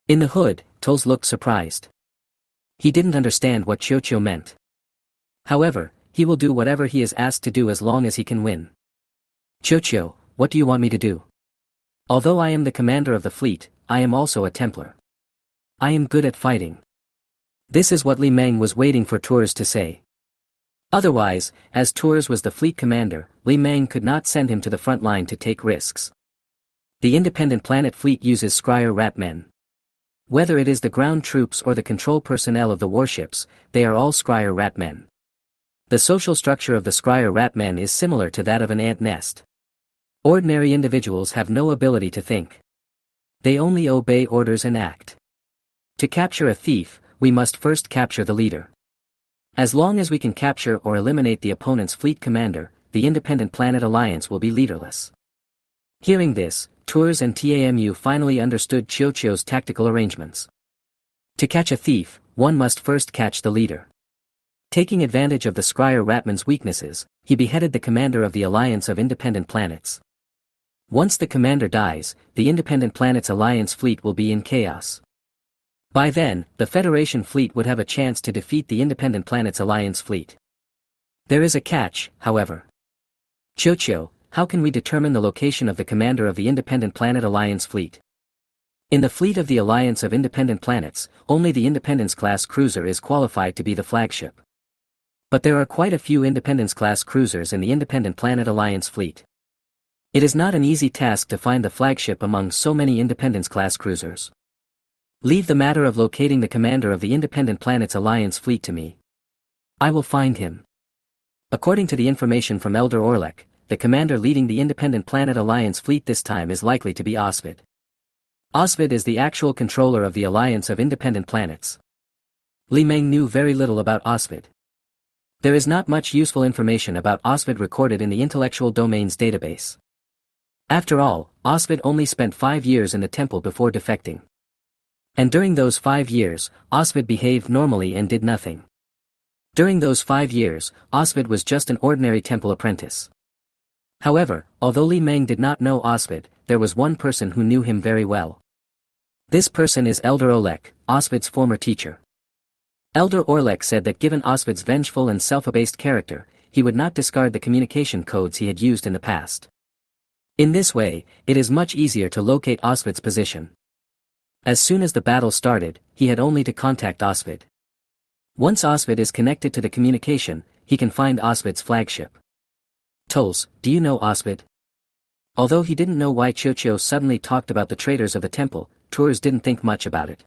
In the hood, Tols looked surprised. He didn't understand what Chocho meant. However, he will do whatever he is asked to do as long as he can win. Chocho, what do you want me to do? Although I am the commander of the fleet, I am also a Templar. I am good at fighting. This is what Li Meng was waiting for Tours to say. Otherwise, as Tours was the fleet commander, Li Meng could not send him to the front line to take risks. The Independent Planet Fleet uses Scryer Rat Men. Whether it is the ground troops or the control personnel of the warships, they are all Scryer Rat Men. The social structure of the Scryer Rat Men is similar to that of an ant nest. Ordinary individuals have no ability to think. They only obey orders and act. To capture a thief, we must first capture the leader. As long as we can capture or eliminate the opponent's fleet commander, the Independent Planet Alliance will be leaderless. Hearing this, Tours and TAMU finally understood Chocho's tactical arrangements. To catch a thief, one must first catch the leader. Taking advantage of the Scryer Ratman's weaknesses, he beheaded the commander of the Alliance of Independent Planets. Once the commander dies, the Independent Planets Alliance fleet will be in chaos. By then, the Federation fleet would have a chance to defeat the Independent Planets Alliance fleet. There is a catch, however. Chocho, how can we determine the location of the commander of the Independent Planet Alliance fleet? In the fleet of the Alliance of Independent Planets, only the Independence-class cruiser is qualified to be the flagship. But there are quite a few Independence-class cruisers in the Independent Planet Alliance fleet. It is not an easy task to find the flagship among so many Independence-class cruisers. Leave the matter of locating the commander of the Independent Planets Alliance fleet to me. I will find him. According to the information from Elder Orlek, the commander leading the Independent Planet Alliance fleet this time is likely to be Osvid. Osvid is the actual controller of the Alliance of Independent Planets. Li Meng knew very little about Osvid. There is not much useful information about Osvid recorded in the intellectual domains database. After all, Osvid only spent 5 years in the temple before defecting. And during those 5 years, Osvid behaved normally and did nothing. During those 5 years, Osvid was just an ordinary temple apprentice. However, although Li Meng did not know Osvid, there was one person who knew him very well. This person is Elder Olek, Osvid's former teacher. Elder Orlek said that given Osvid's vengeful and self-abased character, he would not discard the communication codes he had used in the past. In this way, it is much easier to locate Osvid's position. As soon as the battle started, he had only to contact Osvid. Once Osvid is connected to the communication, he can find Osvid's flagship. Tols, do you know Osvid? Although he didn't know why Chocho suddenly talked about the traitors of the temple, Tours didn't think much about it.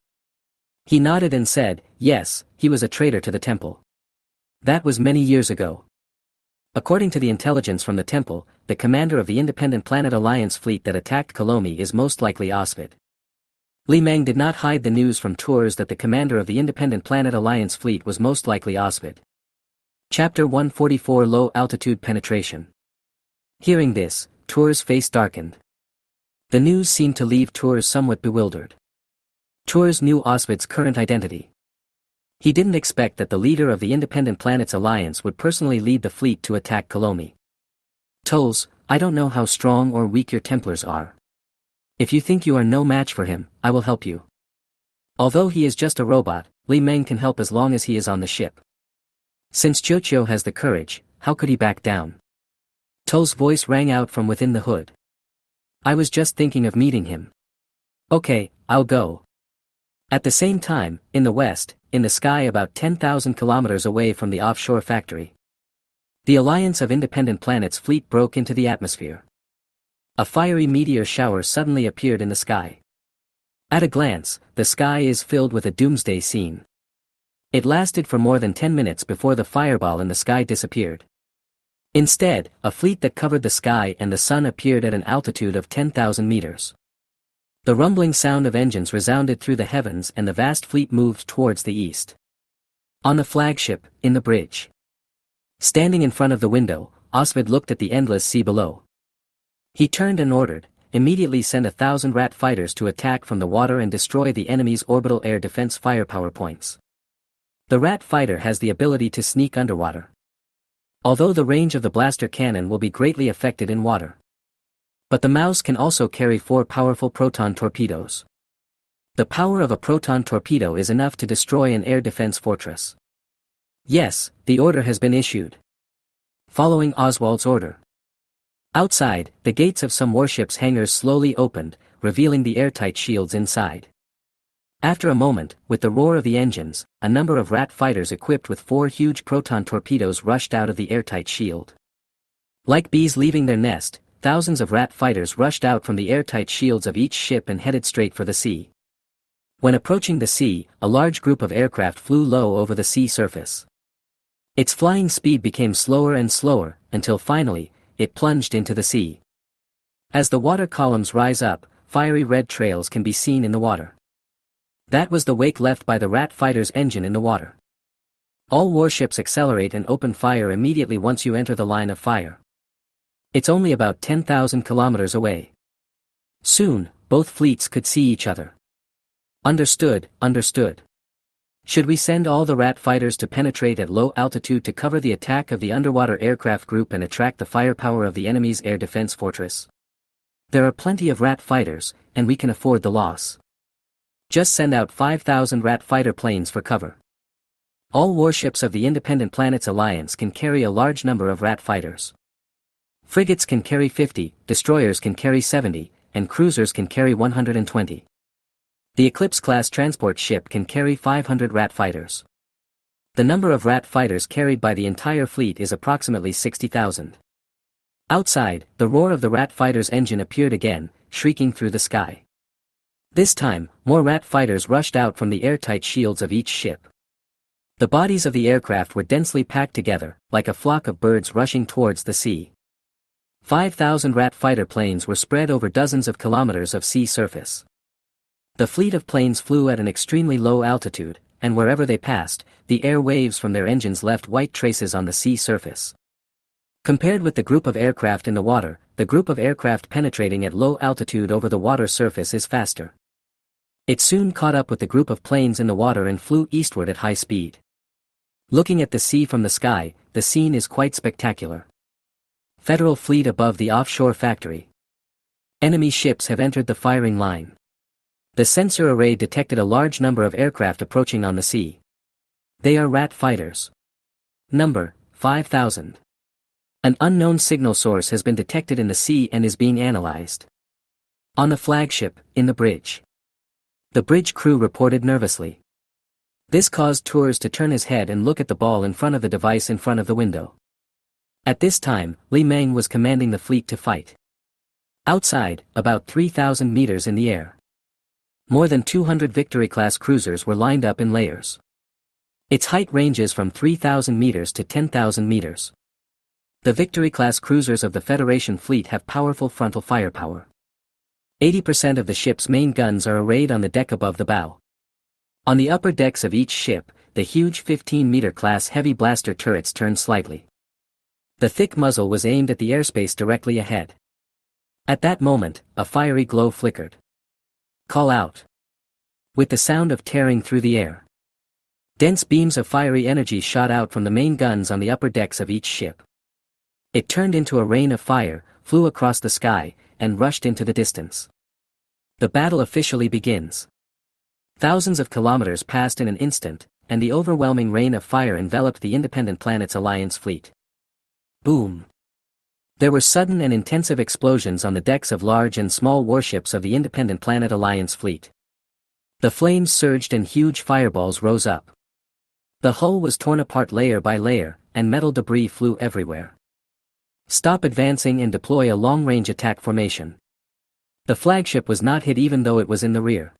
He nodded and said, yes, he was a traitor to the temple. That was many years ago. According to the intelligence from the temple, the commander of the Independent Planet Alliance fleet that attacked Kolomi is most likely Osvid. Li Meng did not hide the news from Tours that the commander of the Independent Planet Alliance fleet was most likely Osvid. Chapter 144 Low Altitude Penetration. Hearing this, Tours' face darkened. The news seemed to leave Tours somewhat bewildered. Tours knew Osvid's current identity. He didn't expect that the leader of the Independent Planets Alliance would personally lead the fleet to attack Kolomi. Tols, I don't know how strong or weak your Templars are. If you think you are no match for him, I will help you. Although he is just a robot, Li Meng can help as long as he is on the ship. Since Chocho has the courage, how could he back down? Tol's voice rang out from within the hood. I was just thinking of meeting him. Okay, I'll go. At the same time, in the west, in the sky about 10,000 kilometers away from the offshore factory, the Alliance of Independent Planets fleet broke into the atmosphere. A fiery meteor shower suddenly appeared in the sky. At a glance, the sky is filled with a doomsday scene. It lasted for more than 10 minutes before the fireball in the sky disappeared. Instead, a fleet that covered the sky and the sun appeared at an altitude of 10,000 meters. The rumbling sound of engines resounded through the heavens and the vast fleet moved towards the east. On the flagship, in the bridge. Standing in front of the window, Osvid looked at the endless sea below. He turned and ordered, immediately send 1,000 rat fighters to attack from the water and destroy the enemy's orbital air defense firepower points. The rat fighter has the ability to sneak underwater. Although the range of the blaster cannon will be greatly affected in water. But the mouse can also carry 4 powerful proton torpedoes. The power of a proton torpedo is enough to destroy an air defense fortress. Yes, the order has been issued. Following Oswald's order. Outside, the gates of some warships' hangars slowly opened, revealing the airtight shields inside. After a moment, with the roar of the engines, a number of rat fighters equipped with 4 huge proton torpedoes rushed out of the airtight shield. Like bees leaving their nest, thousands of rat fighters rushed out from the airtight shields of each ship and headed straight for the sea. When approaching the sea, a large group of aircraft flew low over the sea surface. Its flying speed became slower and slower, until finally, it plunged into the sea. As the water columns rise up, fiery red trails can be seen in the water. That was the wake left by the rat fighter's engine in the water. All warships accelerate and open fire immediately once you enter the line of fire. It's only about 10,000 kilometers away. Soon, both fleets could see each other. Understood, understood. Should we send all the rat fighters to penetrate at low altitude to cover the attack of the underwater aircraft group and attract the firepower of the enemy's air defense fortress? There are plenty of rat fighters, and we can afford the loss. Just send out 5,000 rat fighter planes for cover. All warships of the Independent Planets Alliance can carry a large number of rat fighters. Frigates can carry 50, destroyers can carry 70, and cruisers can carry 120. The Eclipse-class transport ship can carry 500 rat fighters. The number of rat fighters carried by the entire fleet is approximately 60,000. Outside, the roar of the rat fighter's engine appeared again, shrieking through the sky. This time, more rat fighters rushed out from the airtight shields of each ship. The bodies of the aircraft were densely packed together, like a flock of birds rushing towards the sea. 5,000 rat fighter planes were spread over dozens of kilometers of sea surface. The fleet of planes flew at an extremely low altitude, and wherever they passed, the air waves from their engines left white traces on the sea surface. Compared with the group of aircraft in the water, the group of aircraft penetrating at low altitude over the water surface is faster. It soon caught up with the group of planes in the water and flew eastward at high speed. Looking at the sea from the sky, the scene is quite spectacular. Federal fleet above the offshore factory. Enemy ships have entered the firing line. The sensor array detected a large number of aircraft approaching on the sea. They are rat fighters. Number, 5,000. An unknown signal source has been detected in the sea and is being analyzed. On the flagship, in the bridge. The bridge crew reported nervously. This caused Tours to turn his head and look at the ball in front of the device in front of the window. At this time, Li Meng was commanding the fleet to fight. Outside, about 3,000 meters in the air. More than 200 Victory-class cruisers were lined up in layers. Its height ranges from 3,000 meters to 10,000 meters. The Victory-class cruisers of the Federation fleet have powerful frontal firepower. 80% of the ship's main guns are arrayed on the deck above the bow. On the upper decks of each ship, the huge 15-meter class heavy blaster turrets turned slightly. The thick muzzle was aimed at the airspace directly ahead. At that moment, a fiery glow flickered. Call out. With the sound of tearing through the air. Dense beams of fiery energy shot out from the main guns on the upper decks of each ship. It turned into a rain of fire, flew across the sky, and rushed into the distance. The battle officially begins. Thousands of kilometers passed in an instant, and the overwhelming rain of fire enveloped the Independent Planets Alliance fleet. Boom! There were sudden and intensive explosions on the decks of large and small warships of the Independent Planet Alliance fleet. The flames surged and huge fireballs rose up. The hull was torn apart layer by layer, and metal debris flew everywhere. Stop advancing and deploy a long-range attack formation. The flagship was not hit even though it was in the rear.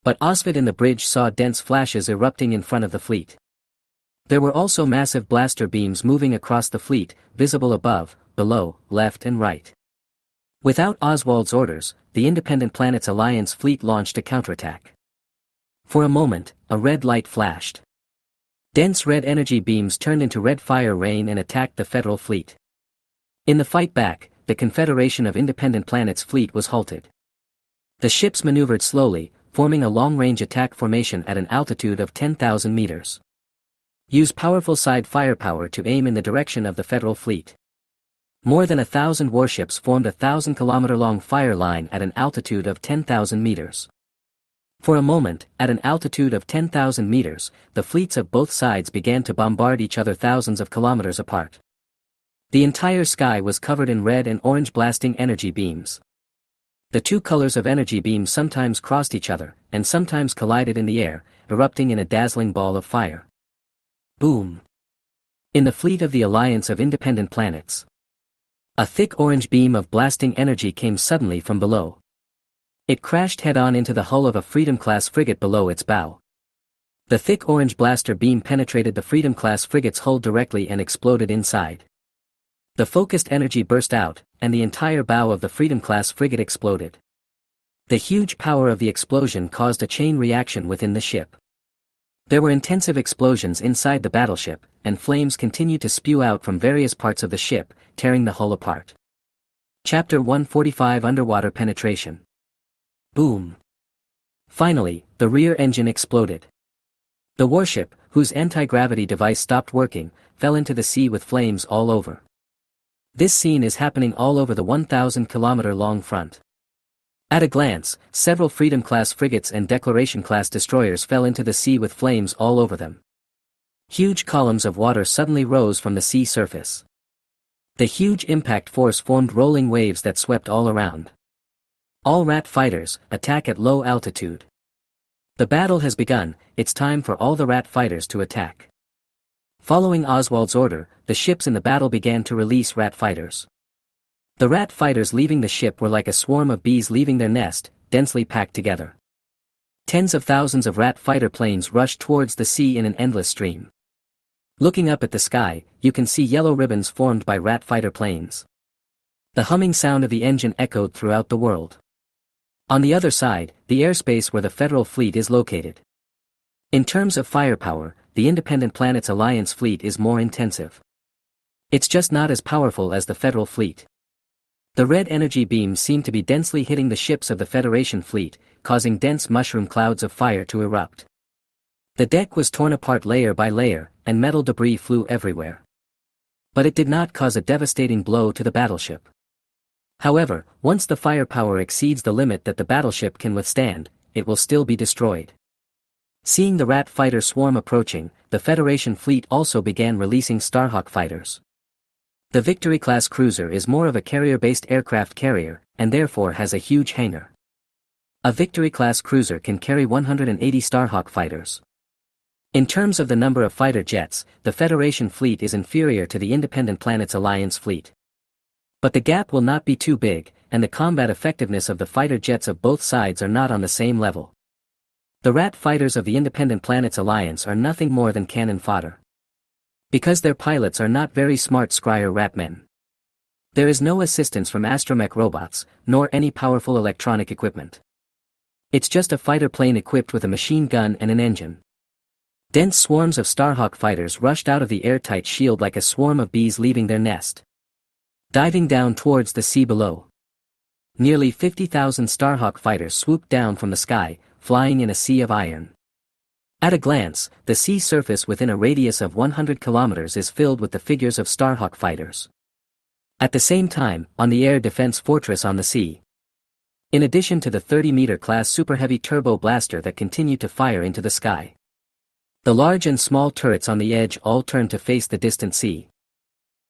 But Osvid in the bridge saw dense flashes erupting in front of the fleet. There were also massive blaster beams moving across the fleet, visible above, below, left and right. Without Oswald's orders, the Independent Planets Alliance fleet launched a counterattack. For a moment, a red light flashed. Dense red energy beams turned into red fire rain and attacked the Federal fleet. In the fight back, the Confederation of Independent Planets fleet was halted. The ships maneuvered slowly, forming a long-range attack formation at an altitude of 10,000 meters. Use powerful side firepower to aim in the direction of the Federal fleet. More than 1,000 warships formed a 1,000-kilometer-long fire line at an altitude of 10,000 meters. For a moment, at an altitude of 10,000 meters, the fleets of both sides began to bombard each other thousands of kilometers apart. The entire sky was covered in red and orange blasting energy beams. The two colors of energy beams sometimes crossed each other, and sometimes collided in the air, erupting in a dazzling ball of fire. Boom! In the fleet of the Alliance of Independent Planets. A thick orange beam of blasting energy came suddenly from below. It crashed head-on into the hull of a Freedom-class frigate below its bow. The thick orange blaster beam penetrated the Freedom-class frigate's hull directly and exploded inside. The focused energy burst out, and the entire bow of the Freedom-class frigate exploded. The huge power of the explosion caused a chain reaction within the ship. There were intensive explosions inside the battleship, and flames continued to spew out from various parts of the ship, tearing the hull apart. Chapter 145 Underwater Penetration. Boom! Finally, the rear engine exploded. The warship, whose anti-gravity device stopped working, fell into the sea with flames all over. This scene is happening all over the 1,000-kilometer-long front. At a glance, several Freedom-class frigates and Declaration-class destroyers fell into the sea with flames all over them. Huge columns of water suddenly rose from the sea surface. The huge impact force formed rolling waves that swept all around. All rat fighters, attack at low altitude. The battle has begun, it's time for all the rat fighters to attack. Following Oswald's order, the ships in the battle began to release rat fighters. The rat fighters leaving the ship were like a swarm of bees leaving their nest, densely packed together. Tens of thousands of rat fighter planes rushed towards the sea in an endless stream. Looking up at the sky, you can see yellow ribbons formed by rat fighter planes. The humming sound of the engine echoed throughout the world. On the other side, the airspace where the Federal fleet is located. In terms of firepower, the Independent Planets Alliance fleet is more intensive. It's just not as powerful as the Federal fleet. The red energy beams seem to be densely hitting the ships of the Federation fleet, causing dense mushroom clouds of fire to erupt. The deck was torn apart layer by layer, and metal debris flew everywhere. But it did not cause a devastating blow to the battleship. However, once the firepower exceeds the limit that the battleship can withstand, it will still be destroyed. Seeing the Rat fighter swarm approaching, the Federation fleet also began releasing Starhawk fighters. The Victory-class cruiser is more of a carrier-based aircraft carrier, and therefore has a huge hangar. A Victory-class cruiser can carry 180 Starhawk fighters. In terms of the number of fighter jets, the Federation fleet is inferior to the Independent Planets Alliance fleet. But the gap will not be too big, and the combat effectiveness of the fighter jets of both sides are not on the same level. The Rat fighters of the Independent Planets Alliance are nothing more than cannon fodder. Because their pilots are not very smart Scryer rat men. There is no assistance from astromech robots, nor any powerful electronic equipment. It's just a fighter plane equipped with a machine gun and an engine. Dense swarms of Starhawk fighters rushed out of the airtight shield like a swarm of bees leaving their nest, diving down towards the sea below. Nearly 50,000 Starhawk fighters swooped down from the sky, flying in a sea of iron. At a glance, the sea surface within a radius of 100 kilometers is filled with the figures of Starhawk fighters. At the same time, on the air defense fortress on the sea. In addition to the 30-meter class Super Heavy turbo blaster that continued to fire into the sky. The large and small turrets on the edge all turned to face the distant sea.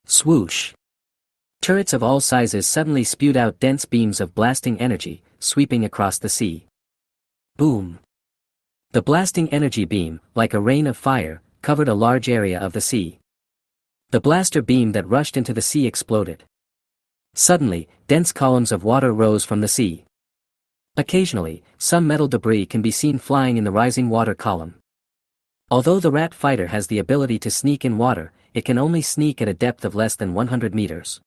Swoosh! Turrets of all sizes suddenly spewed out dense beams of blasting energy, sweeping across the sea. Boom! The blasting energy beam, like a rain of fire, covered a large area of the sea. The blaster beam that rushed into the sea exploded. Suddenly, dense columns of water rose from the sea. Occasionally, some metal debris can be seen flying in the rising water column. Although the Rat fighter has the ability to sneak in water, it can only sneak at a depth of less than 100 meters.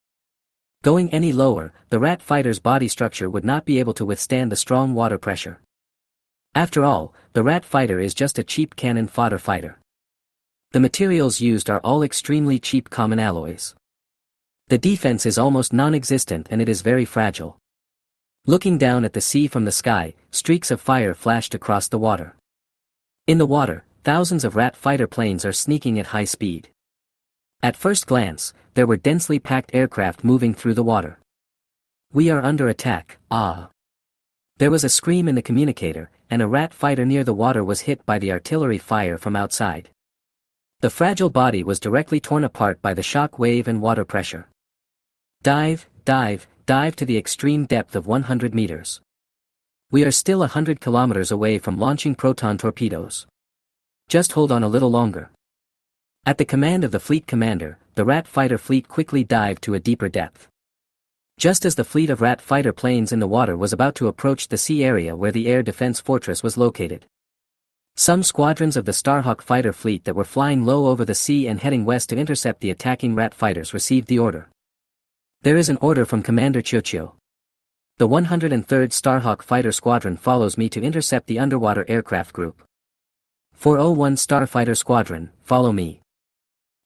Going any lower, the Rat fighter's body structure would not be able to withstand the strong water pressure. After all, the Rat fighter is just a cheap cannon fodder fighter. The materials used are all extremely cheap common alloys. The defense is almost non-existent and it is very fragile. Looking down at the sea from the sky, streaks of fire flashed across the water. In the water, thousands of Rat fighter planes are sneaking at high speed. At first glance, there were densely packed aircraft moving through the water. We are under attack, ah! There was a scream in the communicator, and a Rat fighter near the water was hit by the artillery fire from outside. The fragile body was directly torn apart by the shock wave and water pressure. Dive, dive, dive to the extreme depth of 100 meters. We are still 100 kilometers away from launching proton torpedoes. Just hold on a little longer. At the command of the fleet commander, the Rat fighter fleet quickly dived to a deeper depth. Just as the fleet of Rat fighter planes in the water was about to approach the sea area where the air defense fortress was located. Some squadrons of the Starhawk fighter fleet that were flying low over the sea and heading west to intercept the attacking Rat fighters received the order. There is an order from Commander Chiochio. The 103rd Starhawk fighter squadron follows me to intercept the underwater aircraft group. 401 Starfighter Squadron, follow me.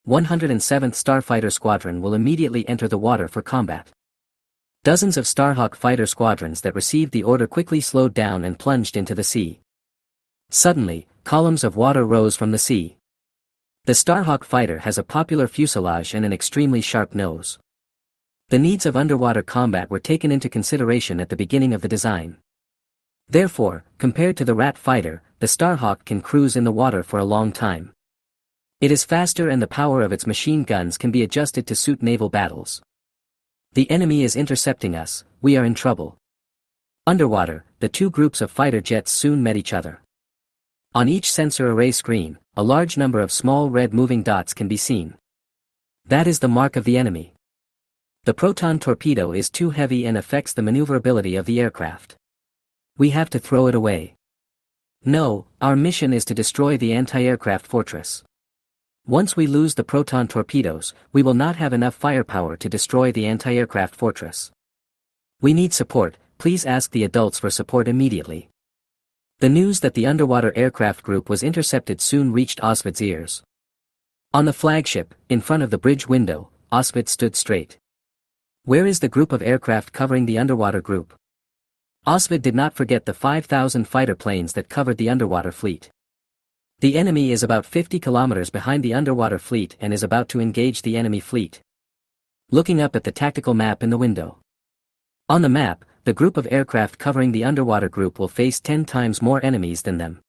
107th Starfighter Squadron will immediately enter the water for combat. Dozens of Starhawk fighter squadrons that received the order quickly slowed down and plunged into the sea. Suddenly, columns of water rose from the sea. The Starhawk fighter has a popular fuselage and an extremely sharp nose. The needs of underwater combat were taken into consideration at the beginning of the design. Therefore, compared to the Rat fighter, the Starhawk can cruise in the water for a long time. It is faster and the power of its machine guns can be adjusted to suit naval battles. The enemy is intercepting us, we are in trouble. Underwater, the two groups of fighter jets soon met each other. On each sensor array screen, a large number of small red moving dots can be seen. That is the mark of the enemy. The proton torpedo is too heavy and affects the maneuverability of the aircraft. We have to throw it away. No, our mission is to destroy the anti-aircraft fortress. Once we lose the proton torpedoes, we will not have enough firepower to destroy the anti-aircraft fortress. We need support, please ask the adults for support immediately. The news that the underwater aircraft group was intercepted soon reached Osvid's ears. On the flagship, in front of the bridge window, Osvid stood straight. Where is the group of aircraft covering the underwater group? Osvid did not forget the 5,000 fighter planes that covered the underwater fleet. The enemy is about 50 kilometers behind the underwater fleet and is about to engage the enemy fleet. Looking up at the tactical map in the window. On the map, the group of aircraft covering the underwater group will face 10 times more enemies than them.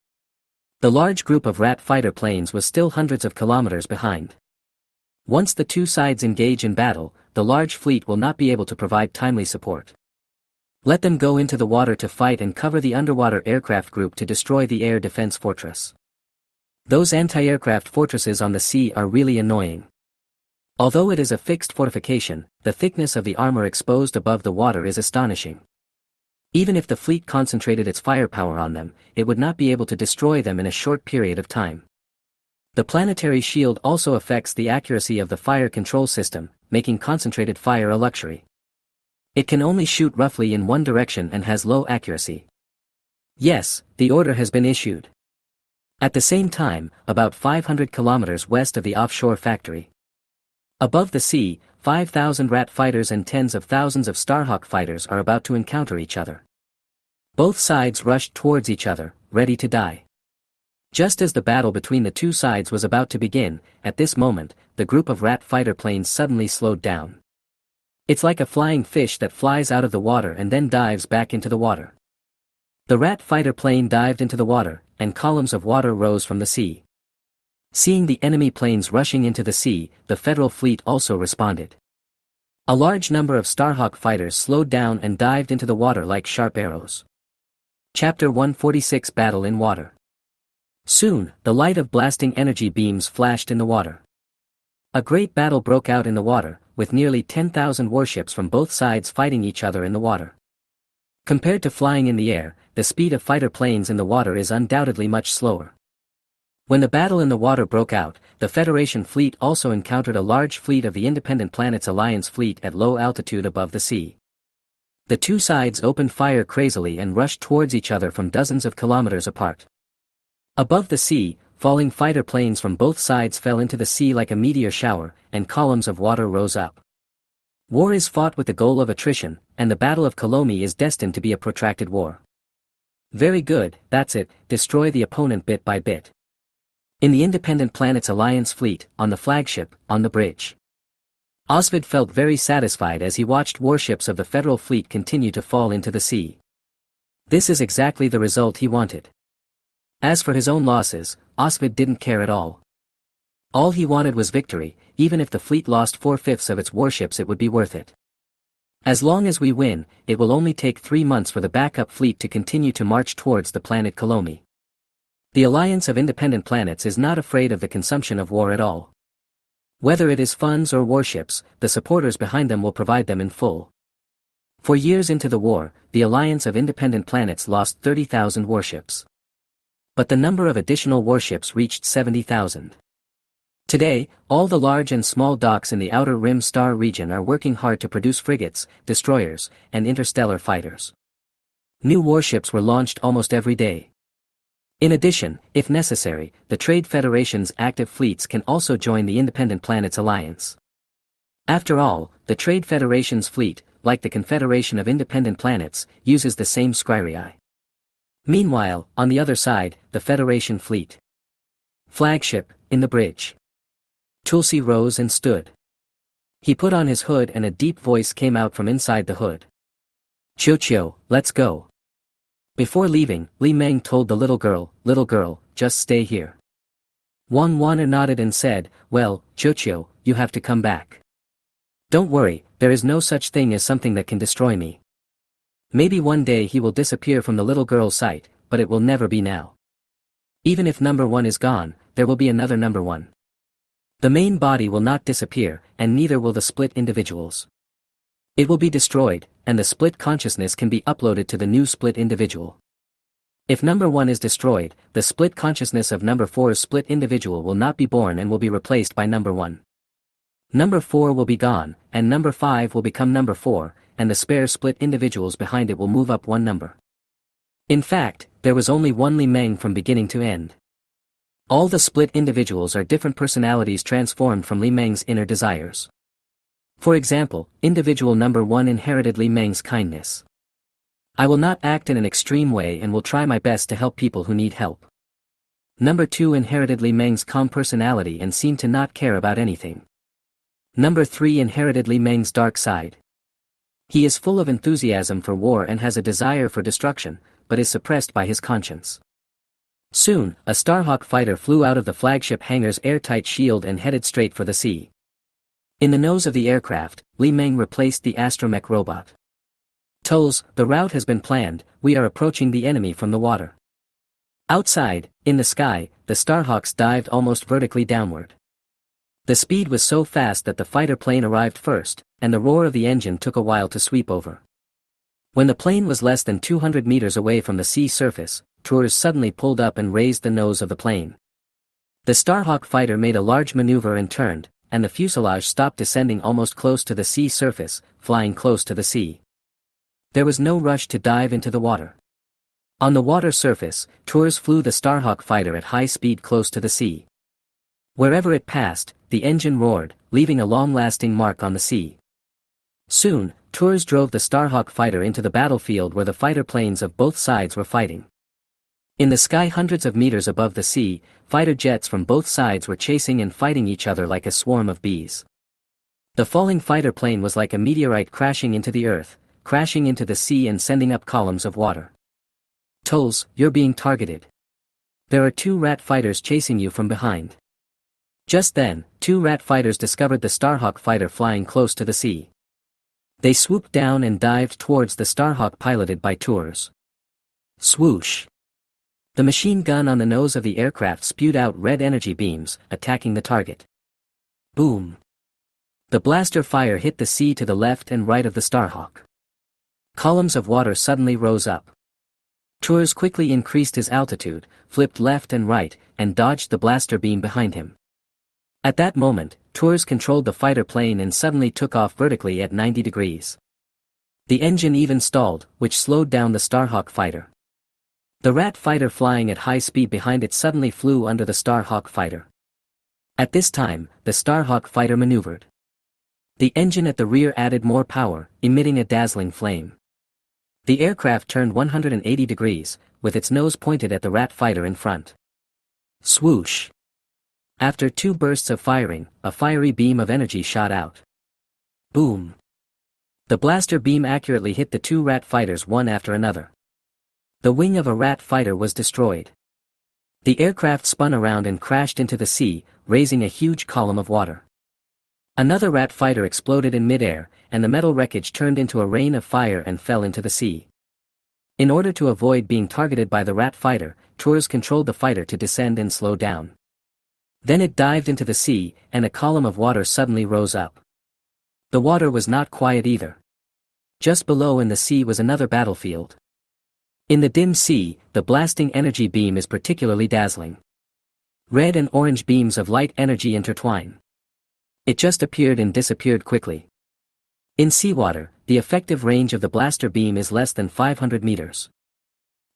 The large group of rat fighter planes was still hundreds of kilometers behind. Once the two sides engage in battle, the large fleet will not be able to provide timely support. Let them go into the water to fight and cover the underwater aircraft group to destroy the air defense fortress. Those anti-aircraft fortresses on the sea are really annoying. Although it is a fixed fortification, the thickness of the armor exposed above the water is astonishing. Even if the fleet concentrated its firepower on them, it would not be able to destroy them in a short period of time. The planetary shield also affects the accuracy of the fire control system, making concentrated fire a luxury. It can only shoot roughly in one direction and has low accuracy. Yes, the order has been issued. At the same time, about 500 kilometers west of the offshore factory. Above the sea, 5,000 rat fighters and tens of thousands of Starhawk fighters are about to encounter each other. Both sides rushed towards each other, ready to die. Just as the battle between the two sides was about to begin, at this moment, the group of rat fighter planes suddenly slowed down. It's like a flying fish that flies out of the water and then dives back into the water. The rat fighter plane dived into the water, and columns of water rose from the sea. Seeing the enemy planes rushing into the sea, the Federal fleet also responded. A large number of Starhawk fighters slowed down and dived into the water like sharp arrows. Chapter 146 Battle in Water. Soon, the light of blasting energy beams flashed in the water. A great battle broke out in the water, with nearly 10,000 warships from both sides fighting each other in the water. Compared to flying in the air, the speed of fighter planes in the water is undoubtedly much slower. When the battle in the water broke out, the Federation fleet also encountered a large fleet of the Independent Planets Alliance fleet at low altitude above the sea. The two sides opened fire crazily and rushed towards each other from dozens of kilometers apart. Above the sea, falling fighter planes from both sides fell into the sea like a meteor shower, and columns of water rose up. War is fought with the goal of attrition, and the Battle of Kolomi is destined to be a protracted war. Very good, that's it, destroy the opponent bit by bit. In the Independent Planets Alliance fleet, on the flagship, on the bridge. Osvid felt very satisfied as he watched warships of the Federal fleet continue to fall into the sea. This is exactly the result he wanted. As for his own losses, Osvid didn't care at all. All he wanted was victory. Even if the fleet lost 4/5 of its warships it would be worth it. As long as we win, it will only take 3 months for the backup fleet to continue to march towards the planet Kolomi. The Alliance of Independent Planets is not afraid of the consumption of war at all. Whether it is funds or warships, the supporters behind them will provide them in full. For years into the war, the Alliance of Independent Planets lost 30,000 warships. But the number of additional warships reached 70,000. Today, all the large and small docks in the Outer Rim Star region are working hard to produce frigates, destroyers, and interstellar fighters. New warships were launched almost every day. In addition, if necessary, the Trade Federation's active fleets can also join the Independent Planets Alliance. After all, the Trade Federation's fleet, like the Confederation of Independent Planets, uses the same Skyrii. Meanwhile, on the other side, the Federation fleet. Flagship, in the bridge. Tulsi rose and stood. He put on his hood and a deep voice came out from inside the hood. Chio, let's go. Before leaving, Li Meng told the little girl, just stay here. Wana nodded and said, well, Chio, you have to come back. Don't worry, there is no such thing as something that can destroy me. Maybe one day he will disappear from the little girl's sight, but it will never be now. Even if number 1 is gone, there will be another number 1. The main body will not disappear, and neither will the split individuals. It will be destroyed, and the split consciousness can be uploaded to the new split individual. If number 1 is destroyed, the split consciousness of number 4's split individual will not be born and will be replaced by number 1. Number 4 will be gone, and number 5 will become number 4, and the spare split individuals behind it will move up one number. In fact, there was only one Li Meng from beginning to end. All the split individuals are different personalities transformed from Li Meng's inner desires. For example, individual number 1 inherited Li Meng's kindness. I will not act in an extreme way and will try my best to help people who need help. Number 2 inherited Li Meng's calm personality and seemed to not care about anything. Number 3 inherited Li Meng's dark side. He is full of enthusiasm for war and has a desire for destruction, but is suppressed by his conscience. Soon, a Starhawk fighter flew out of the flagship hangar's airtight shield and headed straight for the sea. In the nose of the aircraft, Li Meng replaced the astromech robot. "Tolls, the route has been planned, we are approaching the enemy from the water." Outside, in the sky, the Starhawks dived almost vertically downward. The speed was so fast that the fighter plane arrived first, and the roar of the engine took a while to sweep over. When the plane was less than 200 meters away from the sea surface, Tours suddenly pulled up and raised the nose of the plane. The Starhawk fighter made a large maneuver and turned, and the fuselage stopped descending almost close to the sea surface, flying close to the sea. There was no rush to dive into the water. On the water surface, Tours flew the Starhawk fighter at high speed close to the sea. Wherever it passed, the engine roared, leaving a long-lasting mark on the sea. Soon, Tours drove the Starhawk fighter into the battlefield where the fighter planes of both sides were fighting. In the sky hundreds of meters above the sea, fighter jets from both sides were chasing and fighting each other like a swarm of bees. The falling fighter plane was like a meteorite crashing into the earth, crashing into the sea and sending up columns of water. "Tolls, you're being targeted. There are 2 rat fighters chasing you from behind." Just then, 2 rat fighters discovered the Starhawk fighter flying close to the sea. They swooped down and dived towards the Starhawk piloted by Tours. Swoosh! The machine gun on the nose of the aircraft spewed out red energy beams, attacking the target. Boom! The blaster fire hit the sea to the left and right of the Starhawk. Columns of water suddenly rose up. Tours quickly increased his altitude, flipped left and right, and dodged the blaster beam behind him. At that moment, Tours controlled the fighter plane and suddenly took off vertically at 90 degrees. The engine even stalled, which slowed down the Starhawk fighter. The rat fighter flying at high speed behind it suddenly flew under the Starhawk fighter. At this time, the Starhawk fighter maneuvered. The engine at the rear added more power, emitting a dazzling flame. The aircraft turned 180 degrees, with its nose pointed at the rat fighter in front. Swoosh! After 2 bursts of firing, a fiery beam of energy shot out. Boom! The blaster beam accurately hit the 2 rat fighters one after another. The wing of a rat fighter was destroyed. The aircraft spun around and crashed into the sea, raising a huge column of water. Another rat fighter exploded in midair, and the metal wreckage turned into a rain of fire and fell into the sea. In order to avoid being targeted by the rat fighter, Tours controlled the fighter to descend and slow down. Then it dived into the sea, and a column of water suddenly rose up. The water was not quiet either. Just below in the sea was another battlefield. In the dim sea, the blasting energy beam is particularly dazzling. Red and orange beams of light energy intertwine. It just appeared and disappeared quickly. In seawater, the effective range of the blaster beam is less than 500 meters.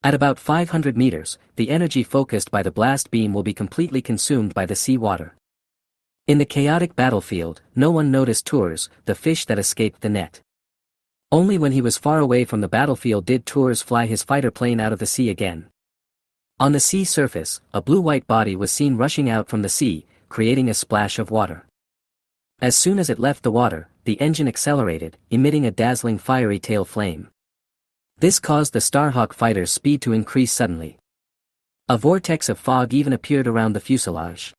At about 500 meters, the energy focused by the blast beam will be completely consumed by the seawater. In the chaotic battlefield, no one noticed Tours, the fish that escaped the net. Only when he was far away from the battlefield did Tours fly his fighter plane out of the sea again. On the sea surface, a blue-white body was seen rushing out from the sea, creating a splash of water. As soon as it left the water, the engine accelerated, emitting a dazzling fiery tail flame. This caused the Starhawk fighter's speed to increase suddenly. A vortex of fog even appeared around the fuselage.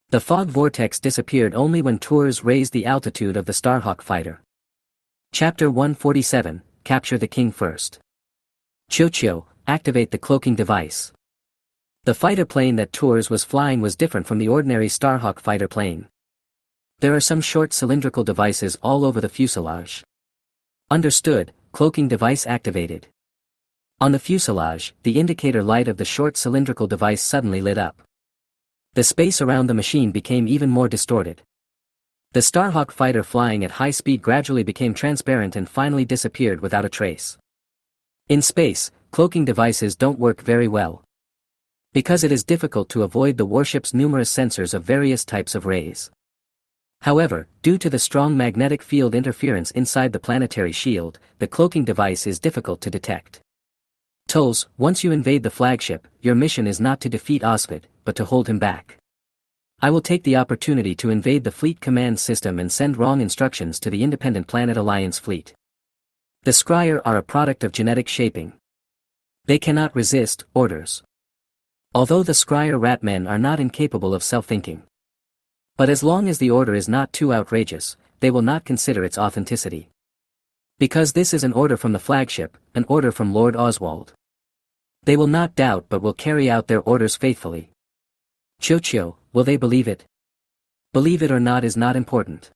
The fog vortex disappeared only when Tours raised the altitude of the Starhawk fighter. Chapter 147, Capture the King First. Chio, activate the cloaking device. The fighter plane that Tours was flying was different from the ordinary Starhawk fighter plane. There are some short cylindrical devices all over the fuselage. Understood, cloaking device activated. On the fuselage, the indicator light of the short cylindrical device suddenly lit up. The space around the machine became even more distorted. The Starhawk fighter flying at high speed gradually became transparent and finally disappeared without a trace. In space, cloaking devices don't work very well. Because it is difficult to avoid the warship's numerous sensors of various types of rays. However, due to the strong magnetic field interference inside the planetary shield, the cloaking device is difficult to detect. Tolls, once you invade the flagship, your mission is not to defeat Osvid, but to hold him back. I will take the opportunity to invade the fleet command system and send wrong instructions to the Independent Planet Alliance fleet. The Scryer are a product of genetic shaping. They cannot resist orders. Although the Scryer Ratmen are not incapable of self-thinking. But as long as the order is not too outrageous, they will not consider its authenticity. Because this is an order from the flagship, an order from Lord Oswald. They will not doubt but will carry out their orders faithfully. Chocho, will they believe it? Believe it or not is not important.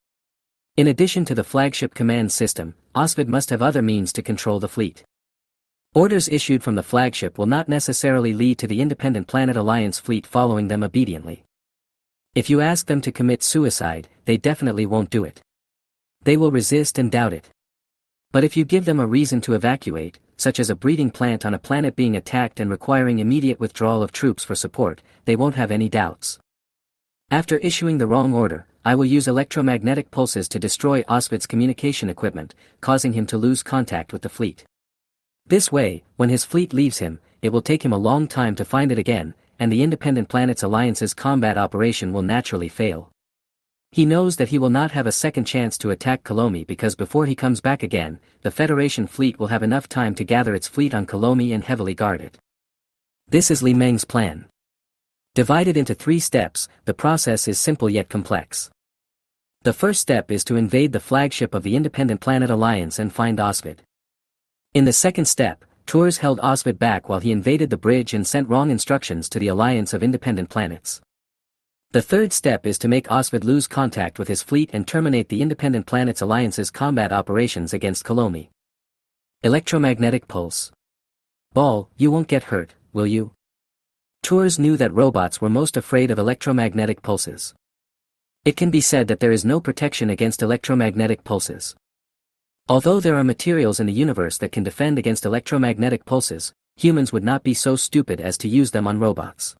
In addition to the flagship command system, Osvid must have other means to control the fleet. Orders issued from the flagship will not necessarily lead to the Independent Planet Alliance fleet following them obediently. If you ask them to commit suicide, they definitely won't do it. They will resist and doubt it. But if you give them a reason to evacuate, such as a breeding plant on a planet being attacked and requiring immediate withdrawal of troops for support, they won't have any doubts. After issuing the wrong order, I will use electromagnetic pulses to destroy Osvid's communication equipment, causing him to lose contact with the fleet. This way, when his fleet leaves him, it will take him a long time to find it again, and the Independent Planets Alliance's combat operation will naturally fail. He knows that he will not have a second chance to attack Kolomi because before he comes back again, the Federation fleet will have enough time to gather its fleet on Kolomi and heavily guard it. This is Li Meng's plan. Divided into 3 steps, the process is simple yet complex. The first step is to invade the flagship of the Independent Planet Alliance and find Osvid. In the second step, Tours held Osvid back while he invaded the bridge and sent wrong instructions to the Alliance of Independent Planets. The third step is to make Osvid lose contact with his fleet and terminate the Independent Planets Alliance's combat operations against Kolomi. Electromagnetic pulse. Ball, you won't get hurt, will you? Tours knew that robots were most afraid of electromagnetic pulses. It can be said that there is no protection against electromagnetic pulses. Although there are materials in the universe that can defend against electromagnetic pulses, humans would not be so stupid as to use them on robots.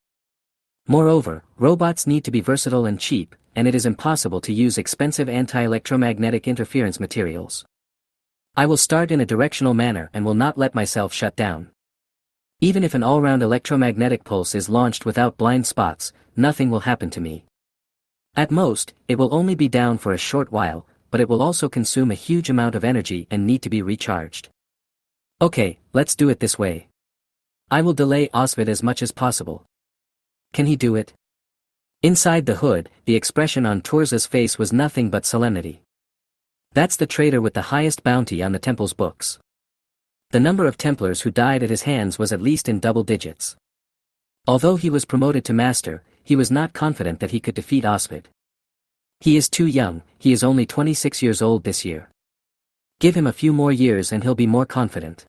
Moreover, robots need to be versatile and cheap, and it is impossible to use expensive anti-electromagnetic interference materials. I will start in a directional manner and will not let myself shut down. Even if an all-round electromagnetic pulse is launched without blind spots, nothing will happen to me. At most, it will only be down for a short while, but it will also consume a huge amount of energy and need to be recharged. Okay, let's do it this way. I will delay Osvid as much as possible. Can he do it? Inside the hood, the expression on Tours' face was nothing but solemnity. That's the traitor with the highest bounty on the Temple's books. The number of Templars who died at his hands was at least in double digits. Although he was promoted to master, he was not confident that he could defeat Osvid. He is too young, he is only 26 years old this year. Give him a few more years and he'll be more confident.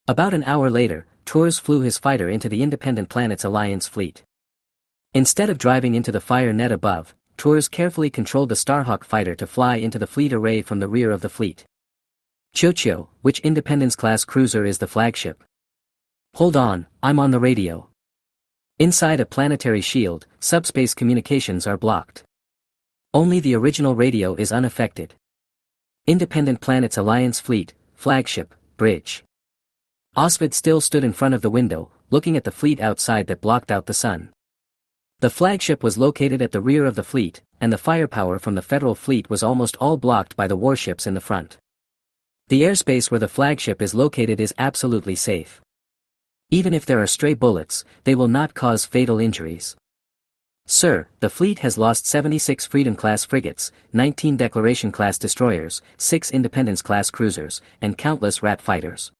About an hour later, Tours flew his fighter into the Independent Planets Alliance fleet. Instead of driving into the fire net above, Tours carefully controlled the Starhawk fighter to fly into the fleet array from the rear of the fleet. Chocho, which Independence-class cruiser is the flagship? Hold on, I'm on the radio. Inside a planetary shield, subspace communications are blocked. Only the original radio is unaffected. Independent Planets Alliance fleet, flagship, bridge. Osvid still stood in front of the window, looking at the fleet outside that blocked out the sun. The flagship was located at the rear of the fleet, and the firepower from the Federal fleet was almost all blocked by the warships in the front. The airspace where the flagship is located is absolutely safe. Even if there are stray bullets, they will not cause fatal injuries. Sir, the fleet has lost 76 Freedom-class frigates, 19 Declaration-class destroyers, 6 Independence-class cruisers, and countless rat fighters.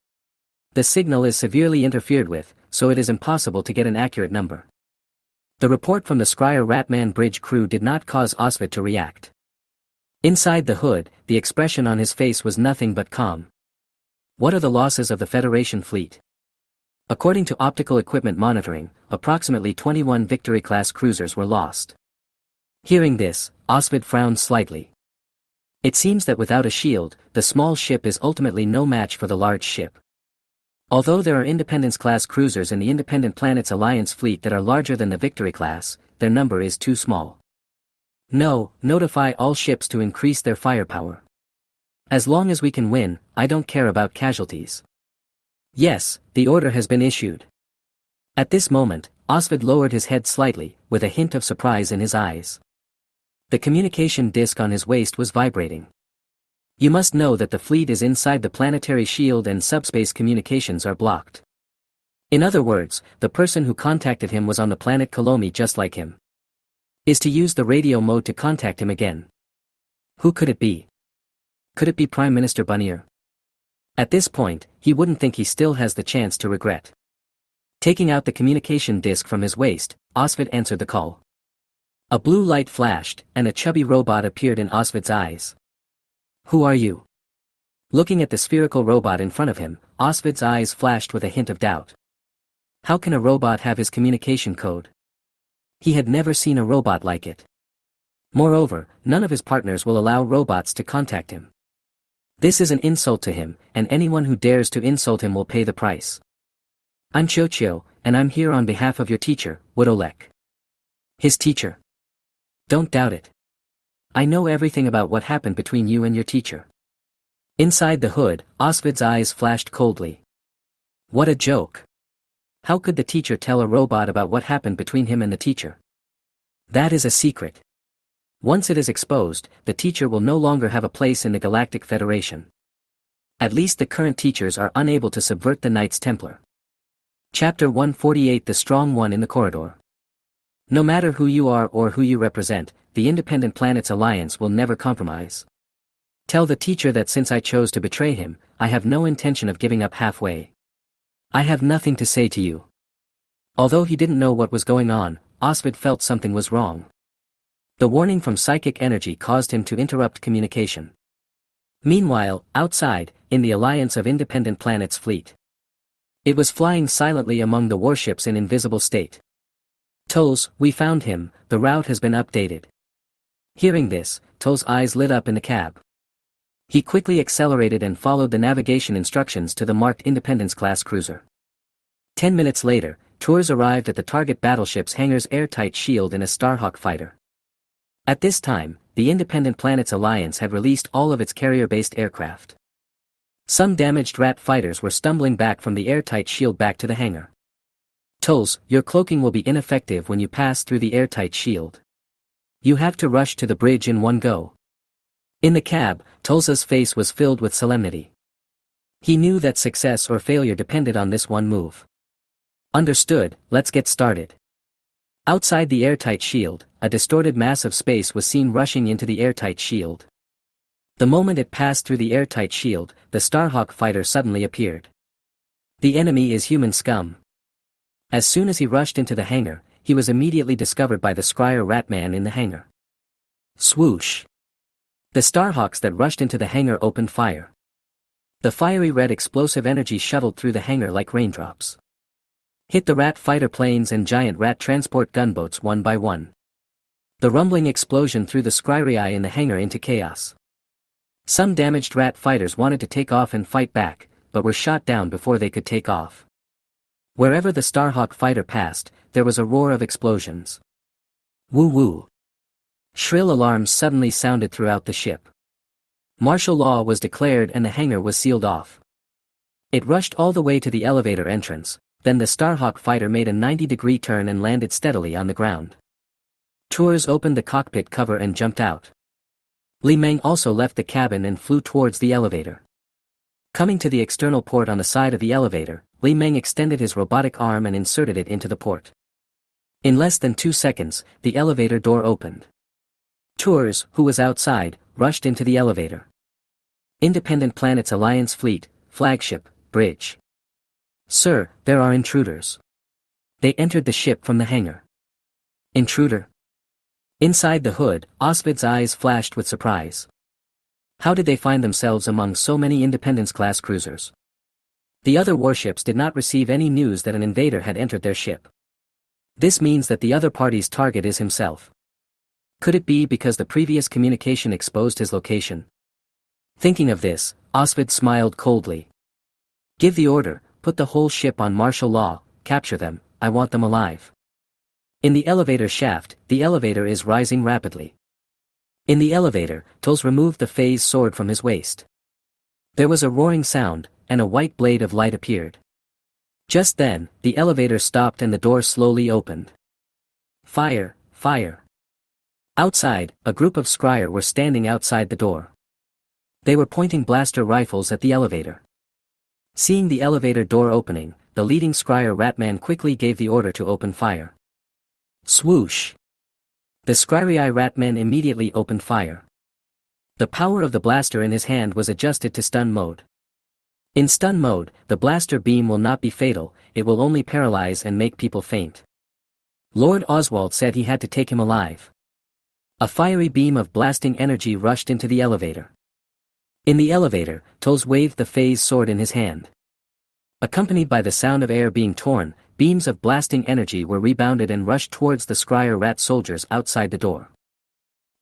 The signal is severely interfered with, so it is impossible to get an accurate number. The report from the Scryer Ratman bridge crew did not cause Osvid to react. Inside the hood, the expression on his face was nothing but calm. What are the losses of the Federation fleet? According to optical equipment monitoring, approximately 21 Victory-class cruisers were lost. Hearing this, Osvid frowned slightly. It seems that without a shield, the small ship is ultimately no match for the large ship. Although there are Independence-class cruisers in the Independent Planets Alliance fleet that are larger than the Victory class, their number is too small. No, notify all ships to increase their firepower. As long as we can win, I don't care about casualties. Yes, the order has been issued. At this moment, Osvid lowered his head slightly, with a hint of surprise in his eyes. The communication disc on his waist was vibrating. You must know that the fleet is inside the planetary shield and subspace communications are blocked. In other words, the person who contacted him was on the planet Kolomi just like him. Is to use the radio mode to contact him again. Who could it be? Could it be Prime Minister Bunnier? At this point, he wouldn't think he still has the chance to regret. Taking out the communication disc from his waist, Osvid answered the call. A blue light flashed, and a chubby robot appeared in Osvid's eyes. Who are you? Looking at the spherical robot in front of him, Osvid's eyes flashed with a hint of doubt. How can a robot have his communication code? He had never seen a robot like it. Moreover, none of his partners will allow robots to contact him. This is an insult to him, and anyone who dares to insult him will pay the price. I'm Chochio, and I'm here on behalf of your teacher, Wodolek. His teacher? Don't doubt it. I know everything about what happened between you and your teacher. Inside the hood, Osvid's eyes flashed coldly. What a joke. How could the teacher tell a robot about what happened between him and the teacher? That is a secret. Once it is exposed, the teacher will no longer have a place in the Galactic Federation. At least the current teachers are unable to subvert the Knights Templar. Chapter 148 The Strong One in the Corridor. No matter who you are or who you represent, the Independent Planets Alliance will never compromise. Tell the teacher that since I chose to betray him, I have no intention of giving up halfway. I have nothing to say to you. Although he didn't know what was going on, Osvid felt something was wrong. The warning from psychic energy caused him to interrupt communication. Meanwhile, outside, in the Alliance of Independent Planets fleet. It was flying silently among the warships in invisible state. Tolls, we found him, the route has been updated. Hearing this, Toll's eyes lit up in the cab. He quickly accelerated and followed the navigation instructions to the marked Independence-class cruiser. 10 minutes later, Tours arrived at the target battleship's hangar's airtight shield in a Starhawk fighter. At this time, the Independent Planets Alliance had released all of its carrier-based aircraft. Some damaged rat fighters were stumbling back from the airtight shield back to the hangar. Tolls, your cloaking will be ineffective when you pass through the airtight shield. You have to rush to the bridge in one go. In the cab, Tolza's face was filled with solemnity. He knew that success or failure depended on this one move. Understood, let's get started. Outside the airtight shield, a distorted mass of space was seen rushing into the airtight shield. The moment it passed through the airtight shield, the Starhawk fighter suddenly appeared. The enemy is human scum. As soon as he rushed into the hangar, he was immediately discovered by the Scryer Ratman in the hangar. Swoosh! The Starhawks that rushed into the hangar opened fire. The fiery red explosive energy shuttled through the hangar like raindrops. Hit the rat fighter planes and giant rat transport gunboats one by one. The rumbling explosion threw the Scryerii in the hangar into chaos. Some damaged rat fighters wanted to take off and fight back, but were shot down before they could take off. Wherever the Starhawk fighter passed, there was a roar of explosions. Woo-woo! Shrill alarms suddenly sounded throughout the ship. Martial law was declared and the hangar was sealed off. It rushed all the way to the elevator entrance, then the Starhawk fighter made a 90-degree turn and landed steadily on the ground. Tours opened the cockpit cover and jumped out. Li Meng also left the cabin and flew towards the elevator. Coming to the external port on the side of the elevator, Li Meng extended his robotic arm and inserted it into the port. In less than 2 seconds, the elevator door opened. Tours, who was outside, rushed into the elevator. Independent Planets Alliance Fleet, Flagship, Bridge. Sir, there are intruders. They entered the ship from the hangar. Intruder? Inside the hood, Osvid's eyes flashed with surprise. How did they find themselves among so many Independence-class cruisers? The other warships did not receive any news that an invader had entered their ship. This means that the other party's target is himself. Could it be because the previous communication exposed his location? Thinking of this, Osvid smiled coldly. Give the order, put the whole ship on martial law, capture them, I want them alive. In the elevator shaft, the elevator is rising rapidly. In the elevator, Tulz removed the phase sword from his waist. There was a roaring sound, and a white blade of light appeared. Just then, the elevator stopped and the door slowly opened. Fire, fire. Outside, a group of scryer were standing outside the door. They were pointing blaster rifles at the elevator. Seeing the elevator door opening, the leading scryer Ratman quickly gave the order to open fire. Swoosh! The scryery Ratman immediately opened fire. The power of the blaster in his hand was adjusted to stun mode. In stun mode, the blaster beam will not be fatal, it will only paralyze and make people faint. Lord Oswald said he had to take him alive. A fiery beam of blasting energy rushed into the elevator. In the elevator, Tulz waved the phase sword in his hand. Accompanied by the sound of air being torn, beams of blasting energy were rebounded and rushed towards the scryer rat soldiers outside the door.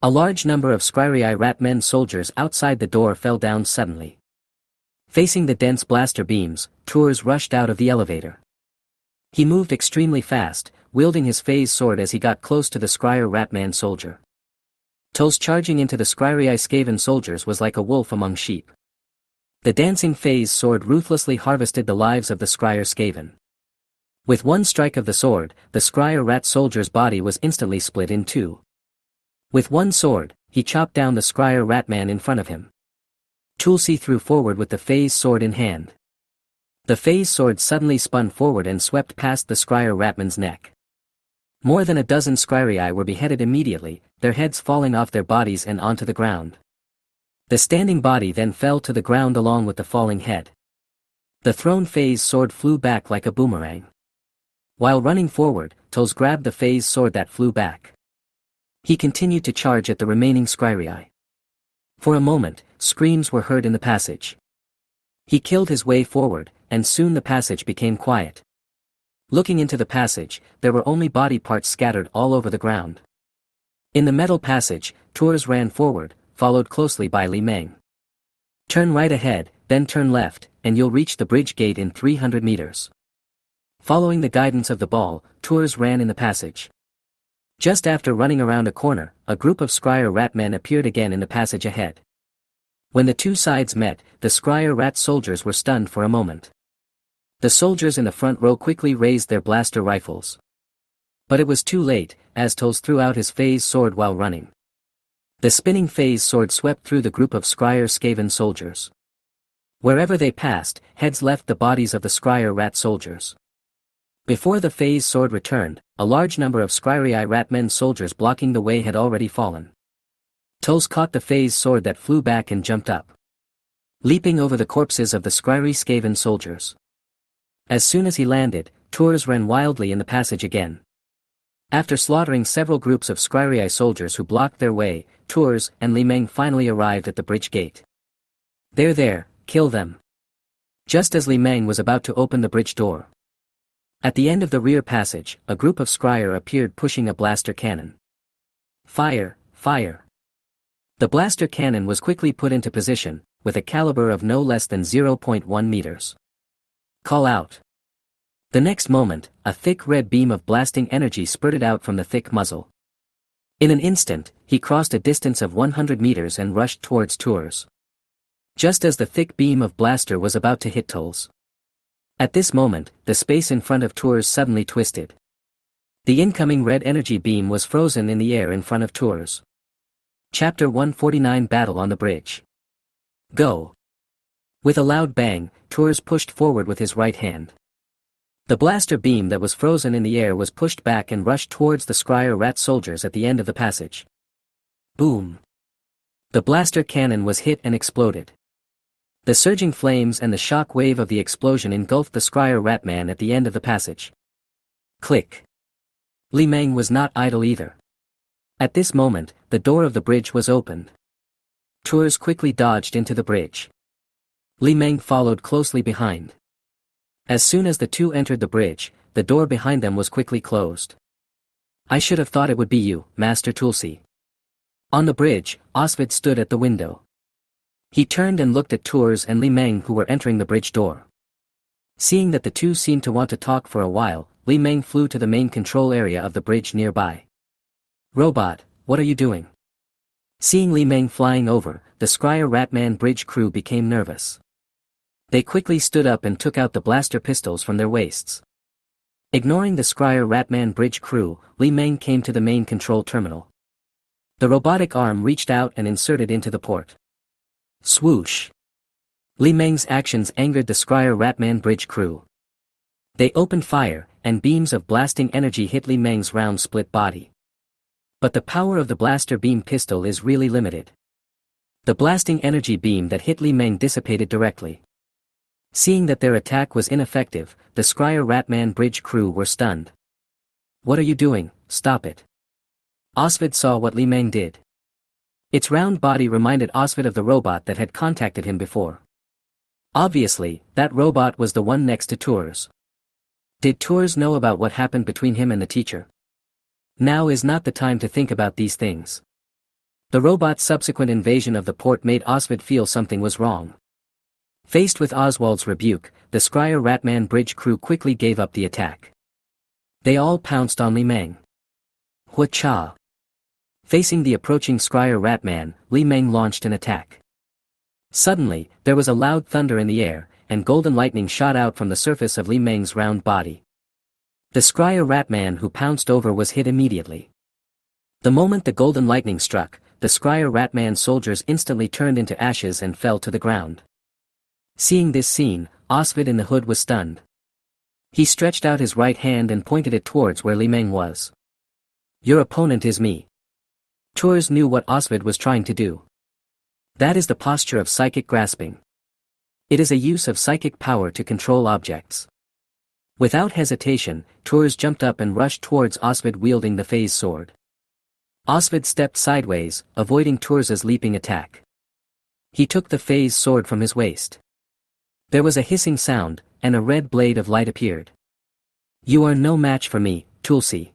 A large number of scryery rat men soldiers outside the door fell down suddenly. Facing the dense blaster beams, Tulz rushed out of the elevator. He moved extremely fast, wielding his phase sword as he got close to the scryer ratman soldier. Tulz charging into the scryery Skaven soldiers was like a wolf among sheep. The dancing phase sword ruthlessly harvested the lives of the scryer Skaven. With one strike of the sword, the scryer rat soldier's body was instantly split in two. With one sword, he chopped down the scryer ratman in front of him. Tulsi threw forward with the phase sword in hand. The phase sword suddenly spun forward and swept past the scryer ratman's neck. More than a dozen scryery were beheaded immediately, their heads falling off their bodies and onto the ground. The standing body then fell to the ground along with the falling head. The thrown phase sword flew back like a boomerang. While running forward, Tulz grabbed the phase sword that flew back. He continued to charge at the remaining scryery. For a moment, screams were heard in the passage. He killed his way forward, and soon the passage became quiet. Looking into the passage, there were only body parts scattered all over the ground. In the metal passage, Tulz ran forward, followed closely by Li Meng. Turn right ahead, then turn left, and you'll reach the bridge gate in 300 meters. Following the guidance of the ball, Tulz ran in the passage. Just after running around a corner, a group of scryer ratmen appeared again in the passage ahead. When the two sides met, the scryer rat soldiers were stunned for a moment. The soldiers in the front row quickly raised their blaster rifles. But it was too late, as Tulz threw out his phase sword while running. The spinning phase sword swept through the group of scryer Skaven soldiers. Wherever they passed, heads left the bodies of the scryer rat soldiers. Before the phase sword returned, a large number of scryery ratmen soldiers blocking the way had already fallen. Tulz caught the phase sword that flew back and jumped up, leaping over the corpses of the scryery Skaven soldiers. As soon as he landed, Tulz ran wildly in the passage again. After slaughtering several groups of scryery soldiers who blocked their way, Tulz and Li Meng finally arrived at the bridge gate. "They're there, kill them." Just as Li Meng was about to open the bridge door. At the end of the rear passage, a group of scryer appeared pushing a blaster cannon. Fire, fire. The blaster cannon was quickly put into position, with a caliber of no less than 0.1 meters. Call out. The next moment, a thick red beam of blasting energy spurted out from the thick muzzle. In an instant, he crossed a distance of 100 meters and rushed towards Tulz. Just as the thick beam of blaster was about to hit Tulz. At this moment, the space in front of Tulz suddenly twisted. The incoming red energy beam was frozen in the air in front of Tulz. Chapter 149 Battle on the Bridge. Go! With a loud bang, Tulz pushed forward with his right hand. The blaster beam that was frozen in the air was pushed back and rushed towards the scryer rat soldiers at the end of the passage. Boom! The blaster cannon was hit and exploded. The surging flames and the shock wave of the explosion engulfed the scryer ratman at the end of the passage. Click! Li Meng was not idle either. At this moment, the door of the bridge was opened. Tulz quickly dodged into the bridge. Li Meng followed closely behind. As soon as the two entered the bridge, the door behind them was quickly closed. "I should have thought it would be you, Master Tulsi." On the bridge, Osvid stood at the window. He turned and looked at Tulz and Li Meng who were entering the bridge door. Seeing that the two seemed to want to talk for a while, Li Meng flew to the main control area of the bridge nearby. Robot, what are you doing? Seeing Li Meng flying over, the Scryer Ratman bridge crew became nervous. They quickly stood up and took out the blaster pistols from their waists. Ignoring the Scryer Ratman bridge crew, Li Meng came to the main control terminal. The robotic arm reached out and inserted into the port. Swoosh! Li Meng's actions angered the Scryer Ratman bridge crew. They opened fire, and beams of blasting energy hit Li Meng's round split body. But the power of the blaster beam pistol is really limited. The blasting energy beam that hit Li Meng dissipated directly. Seeing that their attack was ineffective, the Scryer Ratman bridge crew were stunned. What are you doing? Stop it. Osvid saw what Li Meng did. Its round body reminded Osvid of the robot that had contacted him before. Obviously, that robot was the one next to Tours. Did Tours know about what happened between him and the teacher? Now is not the time to think about these things. The robot's subsequent invasion of the port made Osvid feel something was wrong. Faced with Oswald's rebuke, the Scryer Ratman bridge crew quickly gave up the attack. They all pounced on Li Meng. Hua-cha! Facing the approaching Scryer Ratman, Li Meng launched an attack. Suddenly, there was a loud thunder in the air, and golden lightning shot out from the surface of Li Meng's round body. The Scryer Ratman who pounced over was hit immediately. The moment the golden lightning struck, the Scryer Ratman soldiers instantly turned into ashes and fell to the ground. Seeing this scene, Osvid in the hood was stunned. He stretched out his right hand and pointed it towards where Li Meng was. Your opponent is me. Tours knew what Osvid was trying to do. That is the posture of psychic grasping. It is a use of psychic power to control objects. Without hesitation, Tours jumped up and rushed towards Osvid wielding the phase sword. Osvid stepped sideways, avoiding Tours's leaping attack. He took the phase sword from his waist. There was a hissing sound, and a red blade of light appeared. You are no match for me, Tulsi.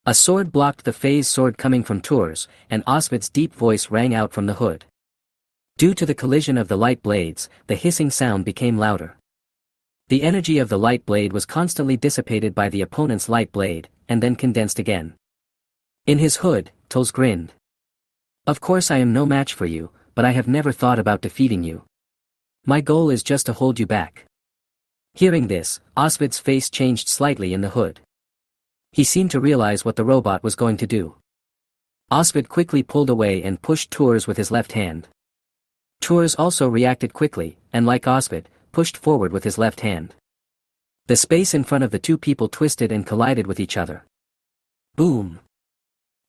A sword blocked the phase sword coming from Tours, and Osvid's deep voice rang out from the hood. Due to the collision of the light blades, the hissing sound became louder. The energy of the light blade was constantly dissipated by the opponent's light blade, and then condensed again. In his hood, Tulsi grinned. Of course I am no match for you, but I have never thought about defeating you. My goal is just to hold you back. Hearing this, Osvid's face changed slightly in the hood. He seemed to realize what the robot was going to do. Osvid quickly pulled away and pushed Tours with his left hand. Tours also reacted quickly, and like Osvid, pushed forward with his left hand. The space in front of the two people twisted and collided with each other. Boom!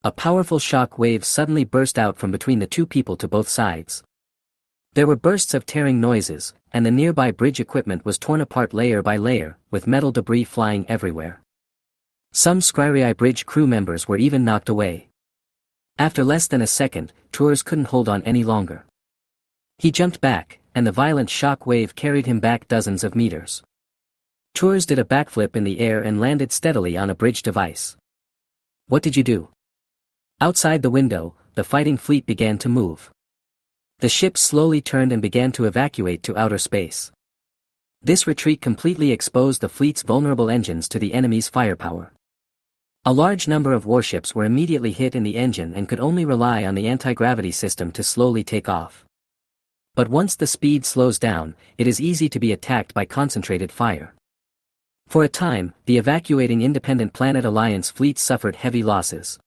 A powerful shock wave suddenly burst out from between the two people to both sides. There were bursts of tearing noises, and the nearby bridge equipment was torn apart layer by layer, with metal debris flying everywhere. Some Scryerai bridge crew members were even knocked away. After less than a second, Tours couldn't hold on any longer. He jumped back, and the violent shock wave carried him back dozens of meters. Tours did a backflip in the air and landed steadily on a bridge device. What did you do? Outside the window, the fighting fleet began to move. The ship slowly turned and began to evacuate to outer space. This retreat completely exposed the fleet's vulnerable engines to the enemy's firepower. A large number of warships were immediately hit in the engine and could only rely on the anti-gravity system to slowly take off. But once the speed slows down, it is easy to be attacked by concentrated fire. For a time, the evacuating Independent Planet Alliance fleet suffered heavy losses.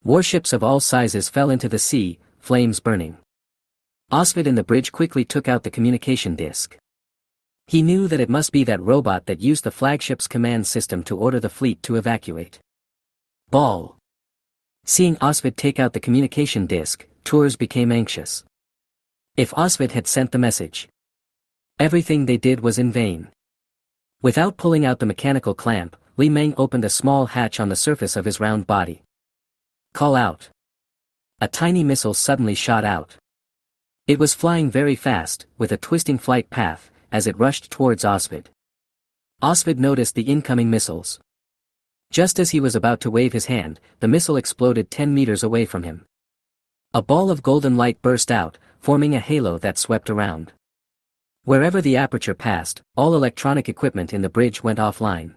Warships of all sizes fell into the sea, flames burning. Osvid in the bridge quickly took out the communication disc. He knew that it must be that robot that used the flagship's command system to order the fleet to evacuate. Ball! Seeing Osvid take out the communication disc, Tours became anxious. If Osvid had sent the message, everything they did was in vain. Without pulling out the mechanical clamp, Li Meng opened a small hatch on the surface of his round body. Call out. A tiny missile suddenly shot out. It was flying very fast, with a twisting flight path, as it rushed towards Osvid. Osvid noticed the incoming missiles. Just as he was about to wave his hand, the missile exploded 10 meters away from him. A ball of golden light burst out, forming a halo that swept around. Wherever the aperture passed, all electronic equipment in the bridge went offline.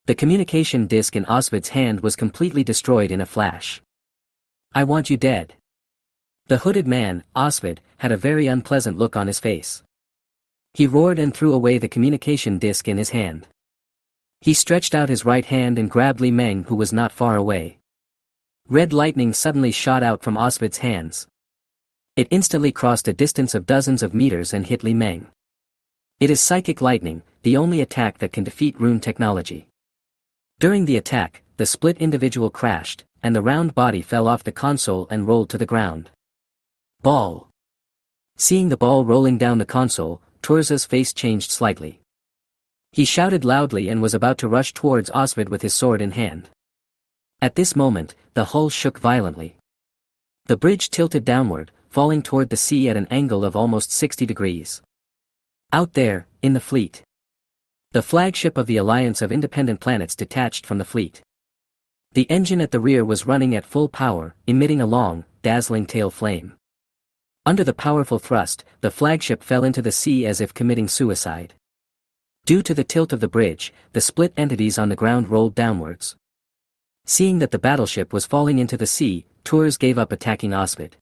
The communication disc in Osvid's hand was completely destroyed in a flash. "I want you dead." The hooded man, Osvid, had a very unpleasant look on his face. He roared and threw away the communication disc in his hand. He stretched out his right hand and grabbed Li Meng, who was not far away. Red lightning suddenly shot out from Osvid's hands. It instantly crossed a distance of dozens of meters and hit Li Meng. It is psychic lightning, the only attack that can defeat rune technology. During the attack, the split individual crashed, and the round body fell off the console and rolled to the ground. Ball. Seeing the ball rolling down the console, Turza's face changed slightly. He shouted loudly and was about to rush towards Osvid with his sword in hand. At this moment, the hull shook violently. The bridge tilted downward, falling toward the sea at an angle of almost 60 degrees. Out there, in the fleet, the flagship of the Alliance of Independent Planets detached from the fleet. The engine at the rear was running at full power, emitting a long, dazzling tail flame. Under the powerful thrust, the flagship fell into the sea as if committing suicide. Due to the tilt of the bridge, the split entities on the ground rolled downwards. Seeing that the battleship was falling into the sea, Tours gave up attacking Osvid.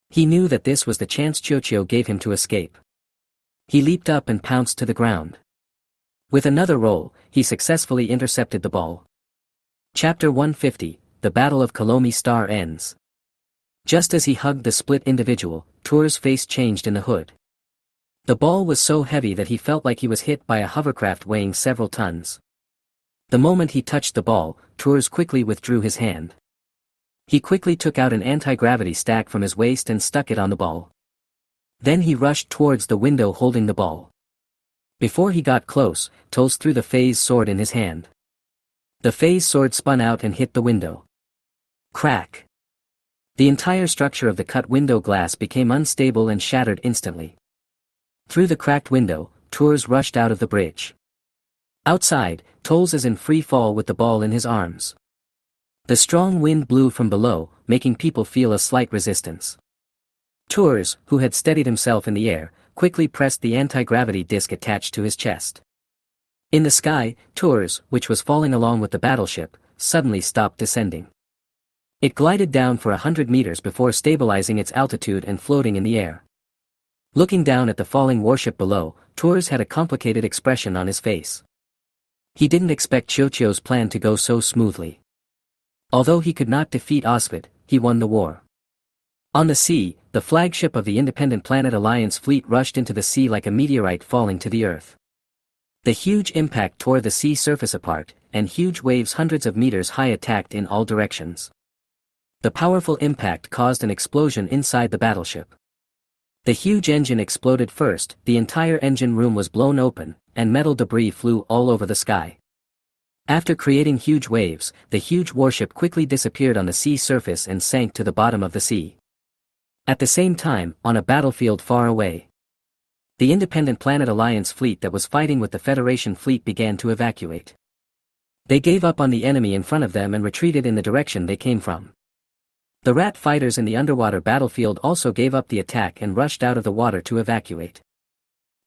He knew that this was the chance Chiuchiu gave him to escape. He leaped up and pounced to the ground. With another roll, he successfully intercepted the ball. Chapter 150, The Battle of Kalomi Star ends. Just as he hugged the split individual, Tours' face changed in the hood. The ball was so heavy that he felt like he was hit by a hovercraft weighing several tons. The moment he touched the ball, Tours quickly withdrew his hand. He quickly took out an anti-gravity stack from his waist and stuck it on the ball. Then he rushed towards the window holding the ball. Before he got close, Tours threw the phase sword in his hand. The phase sword spun out and hit the window. Crack! The entire structure of the cut window glass became unstable and shattered instantly. Through the cracked window, Tours rushed out of the bridge. Outside, Tours is in free fall with the ball in his arms. The strong wind blew from below, making people feel a slight resistance. Tours, who had steadied himself in the air, quickly pressed the anti-gravity disc attached to his chest. In the sky, Tours, which was falling along with the battleship, suddenly stopped descending. It glided down for 100 meters before stabilizing its altitude and floating in the air. Looking down at the falling warship below, Tours had a complicated expression on his face. He didn't expect Chiuchiu's plan to go so smoothly. Although he could not defeat Osvid, he won the war. On the sea, the flagship of the Independent Planet Alliance fleet rushed into the sea like a meteorite falling to the earth. The huge impact tore the sea surface apart, and huge waves hundreds of meters high attacked in all directions. The powerful impact caused an explosion inside the battleship. The huge engine exploded first, the entire engine room was blown open, and metal debris flew all over the sky. After creating huge waves, the huge warship quickly disappeared on the sea surface and sank to the bottom of the sea. At the same time, on a battlefield far away, the Independent Planet Alliance fleet that was fighting with the Federation fleet began to evacuate. They gave up on the enemy in front of them and retreated in the direction they came from. The rat fighters in the underwater battlefield also gave up the attack and rushed out of the water to evacuate.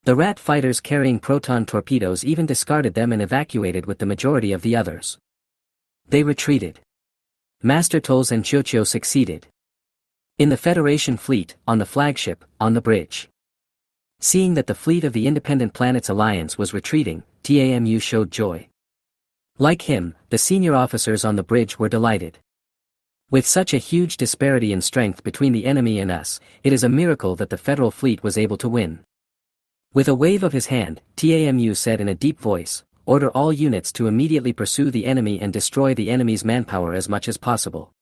The rat fighters carrying proton torpedoes even discarded them and evacuated with the majority of the others. They retreated. Master Tols and Chiuchiu succeeded. In the Federation fleet, on the flagship, on the bridge. Seeing that the fleet of the Independent Planets Alliance was retreating, Tamu showed joy. Like him, the senior officers on the bridge were delighted. With such a huge disparity in strength between the enemy and us, it is a miracle that the Federal fleet was able to win. With a wave of his hand, Tamu said in a deep voice, "Order all units to immediately pursue the enemy and destroy the enemy's manpower as much as possible."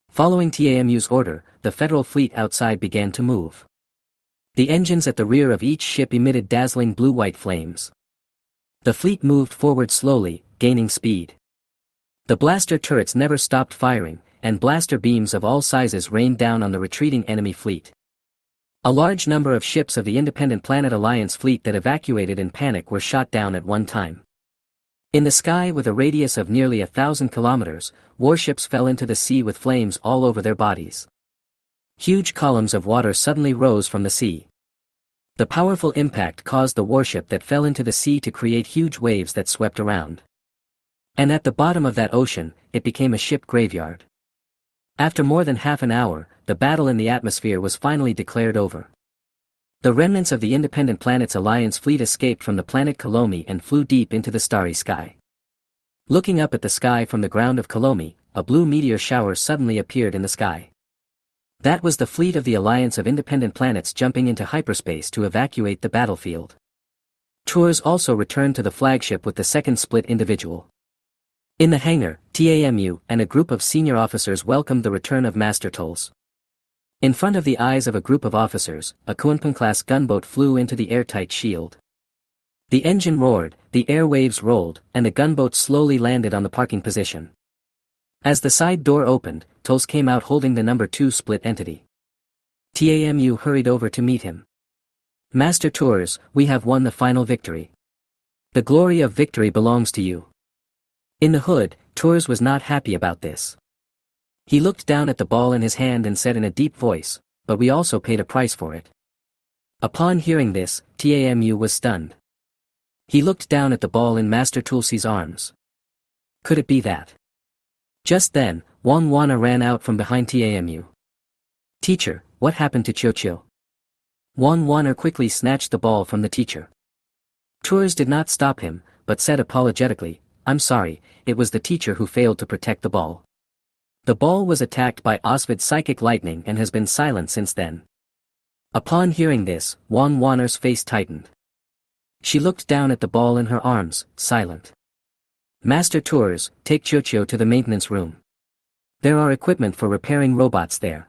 Following Tamu's order, the Federal fleet outside began to move. The engines at the rear of each ship emitted dazzling blue-white flames. The fleet moved forward slowly, gaining speed. The blaster turrets never stopped firing, and blaster beams of all sizes rained down on the retreating enemy fleet. A large number of ships of the Independent Planet Alliance fleet that evacuated in panic were shot down at one time. In the sky with a radius of nearly 1,000 kilometers, warships fell into the sea with flames all over their bodies. Huge columns of water suddenly rose from the sea. The powerful impact caused the warship that fell into the sea to create huge waves that swept around. And at the bottom of that ocean, it became a ship graveyard. After more than half an hour, the battle in the atmosphere was finally declared over. The remnants of the Independent Planets Alliance fleet escaped from the planet Kolomi and flew deep into the starry sky. Looking up at the sky from the ground of Kolomi, a blue meteor shower suddenly appeared in the sky. That was the fleet of the Alliance of Independent Planets jumping into hyperspace to evacuate the battlefield. Tours also returned to the flagship with the second split individual. In the hangar, TAMU and a group of senior officers welcomed the return of Master Tolls. In front of the eyes of a group of officers, a Kunpeng-class gunboat flew into the airtight shield. The engine roared, the airwaves rolled, and the gunboat slowly landed on the parking position. As the side door opened, Tolls came out holding the number 2 split entity. TAMU hurried over to meet him. Master Tours, we have won the final victory. The glory of victory belongs to you. In the hood, Tours was not happy about this. He looked down at the ball in his hand and said in a deep voice, but we also paid a price for it. Upon hearing this, TAMU was stunned. He looked down at the ball in Master Tulsi's arms. Could it be that? Just then, Wang Wana ran out from behind TAMU. Teacher, what happened to Chiu? Wang Wana quickly snatched the ball from the teacher. Tours did not stop him, but said apologetically, I'm sorry, it was the teacher who failed to protect the ball. The ball was attacked by Osvid's psychic lightning and has been silent since then. Upon hearing this, Wang Wana's face tightened. She looked down at the ball in her arms, silent. Master Tours, take Chiu to the maintenance room. There are equipment for repairing robots there.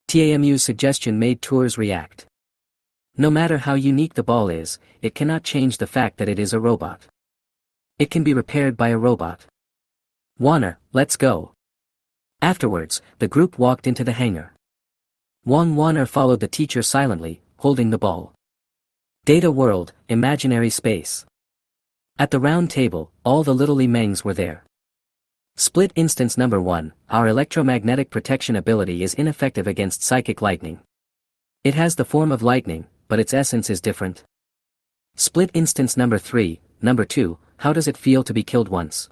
TAMU's suggestion made Tours react. No matter how unique the ball is, it cannot change the fact that it is a robot. It can be repaired by a robot. Wana, let's go. Afterwards, the group walked into the hangar. Wang Wana followed the teacher silently, holding the ball. Data world, imaginary space. At the round table, all the little Li-Mengs were there. Split instance number 1, our electromagnetic protection ability is ineffective against psychic lightning. It has the form of lightning, but its essence is different. Split instance number 3, number 2, how does it feel to be killed once?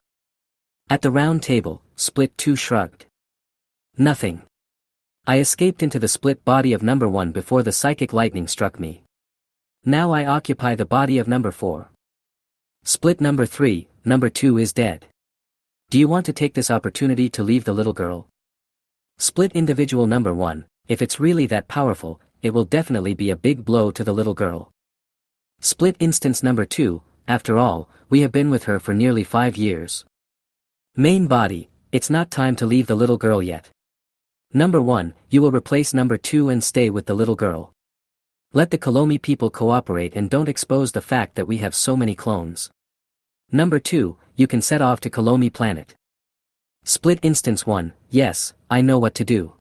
At the round table, Split 2 shrugged. Nothing. I escaped into the split body of number 1 before the psychic lightning struck me. Now I occupy the body of number 4. Split number 3, number 2 is dead. Do you want to take this opportunity to leave the little girl? Split individual number 1, if it's really that powerful, it will definitely be a big blow to the little girl. Split instance number 2, after all, we have been with her for nearly 5 years. Main body, it's not time to leave the little girl yet. Number 1, you will replace number 2 and stay with the little girl. Let the Kolomi people cooperate and don't expose the fact that we have so many clones. Number 2, you can set off to Kolomi planet. Split instance 1, yes, I know what to do.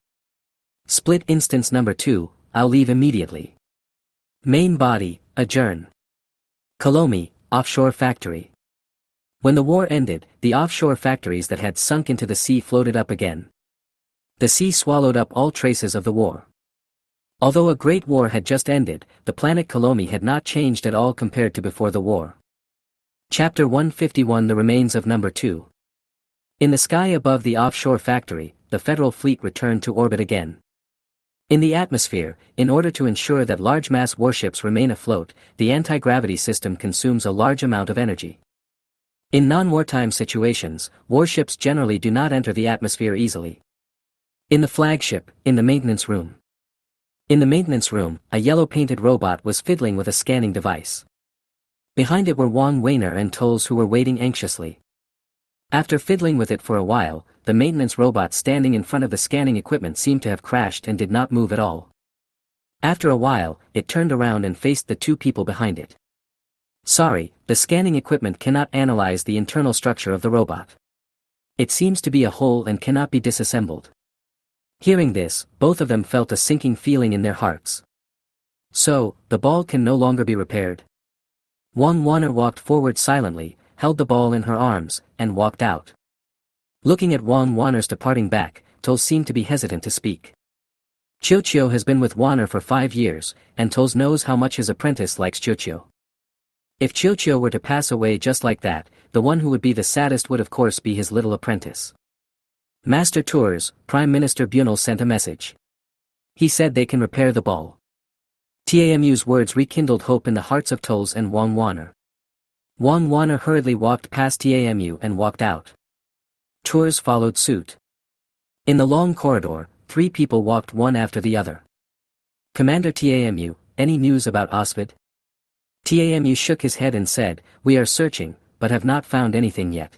Split instance number 2, I'll leave immediately. Main body, adjourn. Kolomi, offshore factory. When the war ended, the offshore factories that had sunk into the sea floated up again. The sea swallowed up all traces of the war. Although a great war had just ended, the planet Kolomi had not changed at all compared to before the war. Chapter 151 The Remains of Number 2. In the sky above the offshore factory, the Federal fleet returned to orbit again. In the atmosphere, in order to ensure that large-mass warships remain afloat, the anti-gravity system consumes a large amount of energy. In non-wartime situations, warships generally do not enter the atmosphere easily. In the flagship, in the maintenance room. In the maintenance room, a yellow-painted robot was fiddling with a scanning device. Behind it were Wang Weiner and Tolls who were waiting anxiously. After fiddling with it for a while, the maintenance robot standing in front of the scanning equipment seemed to have crashed and did not move at all. After a while, it turned around and faced the 2 people behind it. Sorry, the scanning equipment cannot analyze the internal structure of the robot. It seems to be a whole and cannot be disassembled. Hearing this, both of them felt a sinking feeling in their hearts. So, the ball can no longer be repaired. Wang Wana walked forward silently, held the ball in her arms, and walked out. Looking at Wang Wana's departing back, Tolls seemed to be hesitant to speak. Chiyo has been with Wanner for 5 years, and Toles knows how much his apprentice likes Chiyo. If Chiyo were to pass away just like that, the one who would be the saddest would of course be his little apprentice. Master Tours, Prime Minister Bunal sent a message. He said they can repair the ball. Tamu's words rekindled hope in the hearts of Toles and Wang Wanner. Wang Wanner hurriedly walked past Tamu and walked out. Tours followed suit. In the long corridor, 3 people walked one after the other. Commander Tamu, any news about Osvid? Tamu shook his head and said, we are searching, but have not found anything yet.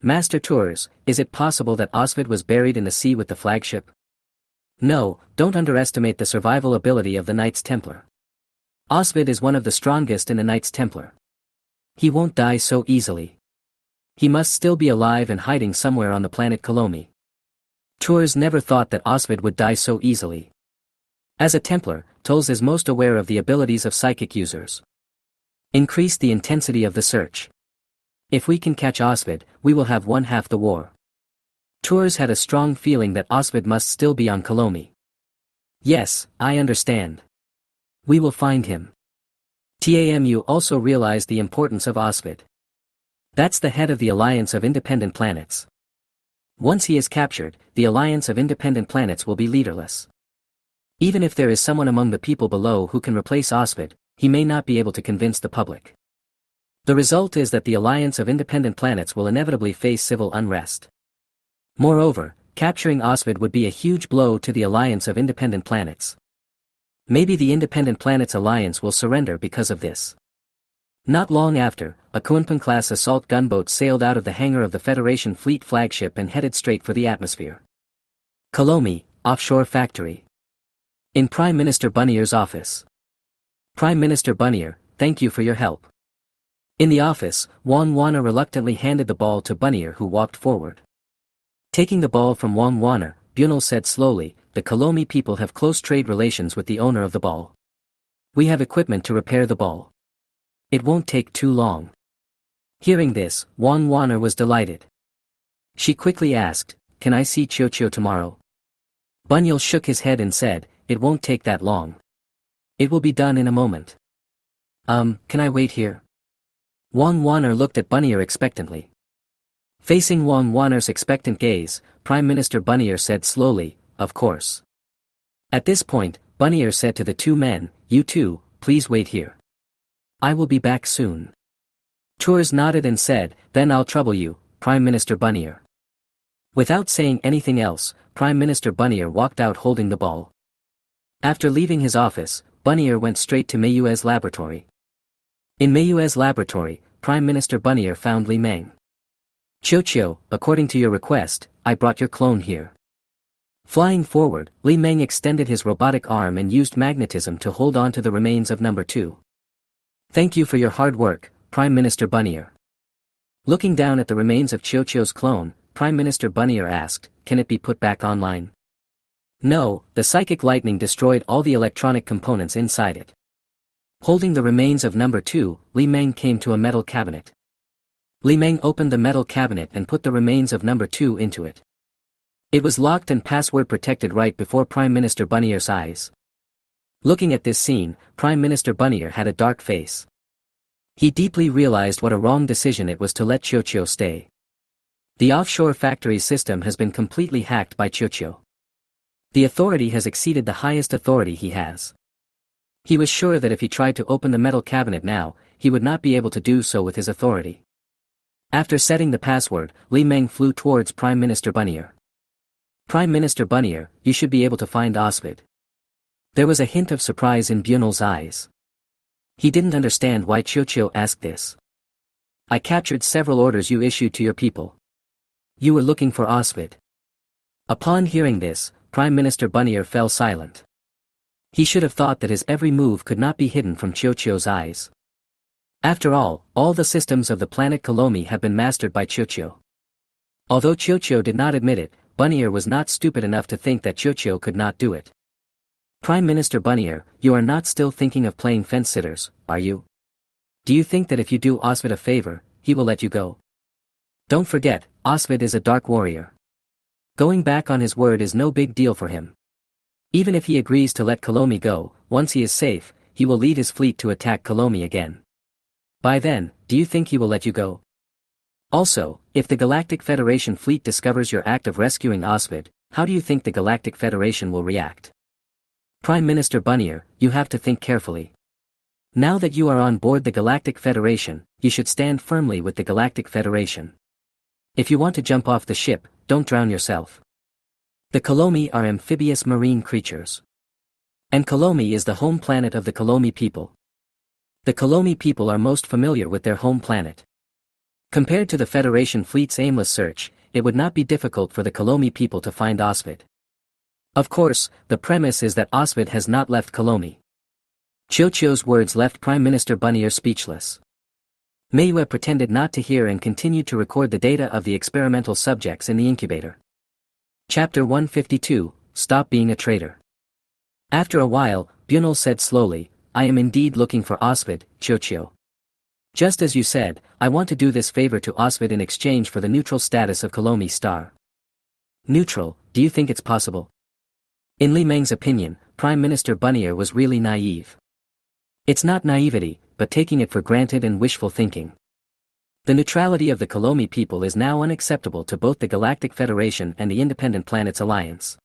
Master Tours, is it possible that Osvid was buried in the sea with the flagship? No, don't underestimate the survival ability of the Knights Templar. Osvid is one of the strongest in the Knights Templar. He won't die so easily. He must still be alive and hiding somewhere on the planet Kolomi. Tours never thought that Osvid would die so easily. As a Templar, Toles is most aware of the abilities of psychic users. Increase the intensity of the search. If we can catch Osvid, we will have won half the war. Tours had a strong feeling that Osvid must still be on Kolomi. Yes, I understand. We will find him. Tamu also realized the importance of Osvid. That's the head of the Alliance of Independent Planets. Once he is captured, the Alliance of Independent Planets will be leaderless. Even if there is someone among the people below who can replace Osvid, he may not be able to convince the public. The result is that the Alliance of Independent Planets will inevitably face civil unrest. Moreover, capturing Osvid would be a huge blow to the Alliance of Independent Planets. Maybe the Independent Planets Alliance will surrender because of this. Not long after, a Kunpeng-class assault gunboat sailed out of the hangar of the Federation Fleet flagship and headed straight for the atmosphere. Kolomi, offshore factory. In Prime Minister Bunnier's office. Prime Minister Bunnier, thank you for your help. In the office, Wang Wanner reluctantly handed the ball to Bunnier, who walked forward. Taking the ball from Wang Wanner, Bunal said slowly, the Kolomi people have close trade relations with the owner of the ball. We have equipment to repair the ball. It won't take too long. Hearing this, Wang Wanner was delighted. She quickly asked, can I see Chiyo tomorrow? Bunyal shook his head and said, it won't take that long. It will be done in a moment. Can I wait here? Wang Wanner looked at Bunnier expectantly. Facing Wang Wanner's expectant gaze, Prime Minister Bunnier said slowly, of course. At this point, Bunnier said to the 2 men, you two, please wait here. I will be back soon. Tours nodded and said, then I'll trouble you, Prime Minister Bunnier. Without saying anything else, Prime Minister Bunnier walked out holding the ball. After leaving his office, Bunnier went straight to Meiyue's laboratory. In Meiyue's laboratory, Prime Minister Bunnier found Li Meng. Chiyo, according to your request, I brought your clone here. Flying forward, Li Meng extended his robotic arm and used magnetism to hold on to the remains of number 2. Thank you for your hard work, Prime Minister Bunnier. Looking down at the remains of Chiyo's clone, Prime Minister Bunnier asked, can it be put back online? No, the psychic lightning destroyed all the electronic components inside it. Holding the remains of number 2, Li Meng came to a metal cabinet. Li Meng opened the metal cabinet and put the remains of number 2 into it. It was locked and password protected right before Prime Minister Bunnier's eyes. Looking at this scene, Prime Minister Bunnier had a dark face. He deeply realized what a wrong decision it was to let Chiyo stay. The offshore factory's system has been completely hacked by Chiyo. The authority has exceeded the highest authority he has. He was sure that if he tried to open the metal cabinet now, he would not be able to do so with his authority. After setting the password, Li Meng flew towards Prime Minister Bunnier. Prime Minister Bunnier, you should be able to find Osvid. There was a hint of surprise in Bunal's eyes. He didn't understand why Chiyo asked this. I captured several orders you issued to your people. You were looking for Osvid. Upon hearing this, Prime Minister Bunnier fell silent. He should have thought that his every move could not be hidden from Chiyo's eyes. After all the systems of the planet Kolomi have been mastered by Chiyo. Although Chiyo did not admit it, Bunnier was not stupid enough to think that Chiyo could not do it. Prime Minister Bunnier, you are not still thinking of playing fence-sitters, are you? Do you think that if you do Osvid a favor, he will let you go? Don't forget, Osvid is a dark warrior. Going back on his word is no big deal for him. Even if he agrees to let Kolomi go, once he is safe, he will lead his fleet to attack Kolomi again. By then, do you think he will let you go? Also, if the Galactic Federation fleet discovers your act of rescuing Osvid, how do you think the Galactic Federation will react? Prime Minister Bunnier, you have to think carefully. Now that you are on board the Galactic Federation, you should stand firmly with the Galactic Federation. If you want to jump off the ship, don't drown yourself. The Kolomi are amphibious marine creatures. And Kolomi is the home planet of the Kolomi people. The Kolomi people are most familiar with their home planet. Compared to the Federation fleet's aimless search, it would not be difficult for the Kolomi people to find Osvid. Of course, the premise is that Osvid has not left Kolomi. Chochio's words left Prime Minister Bunnier speechless. Manhwa pretended not to hear and continued to record the data of the experimental subjects in the incubator. Chapter 152, Stop Being a Traitor. After a while, Bunal said slowly, I am indeed looking for Osvid, Chochio. Just as you said, I want to do this favor to Osvid in exchange for the neutral status of Kolomi star. Neutral, do you think it's possible? In Li Meng's opinion, Prime Minister Bunnier was really naive. It's not naivety, but taking it for granted and wishful thinking. The neutrality of the Kolomi people is now unacceptable to both the Galactic Federation and the Independent Planets Alliance.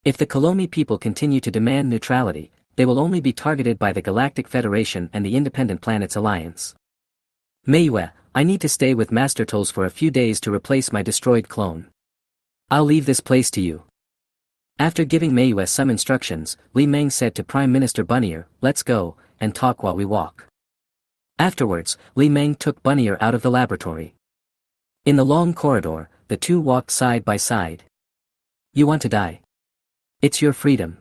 If the Kolomi people continue to demand neutrality, they will only be targeted by the Galactic Federation and the Independent Planets Alliance. Manhwa, I need to stay with Master Tolls for a few days to replace my destroyed clone. I'll leave this place to you. After giving Manhwa some instructions, Li Meng said to Prime Minister Bunnier, let's go, and talk while we walk. Afterwards, Li Meng took Bunnier out of the laboratory. In the long corridor, the two walked side by side. You want to die? It's your freedom.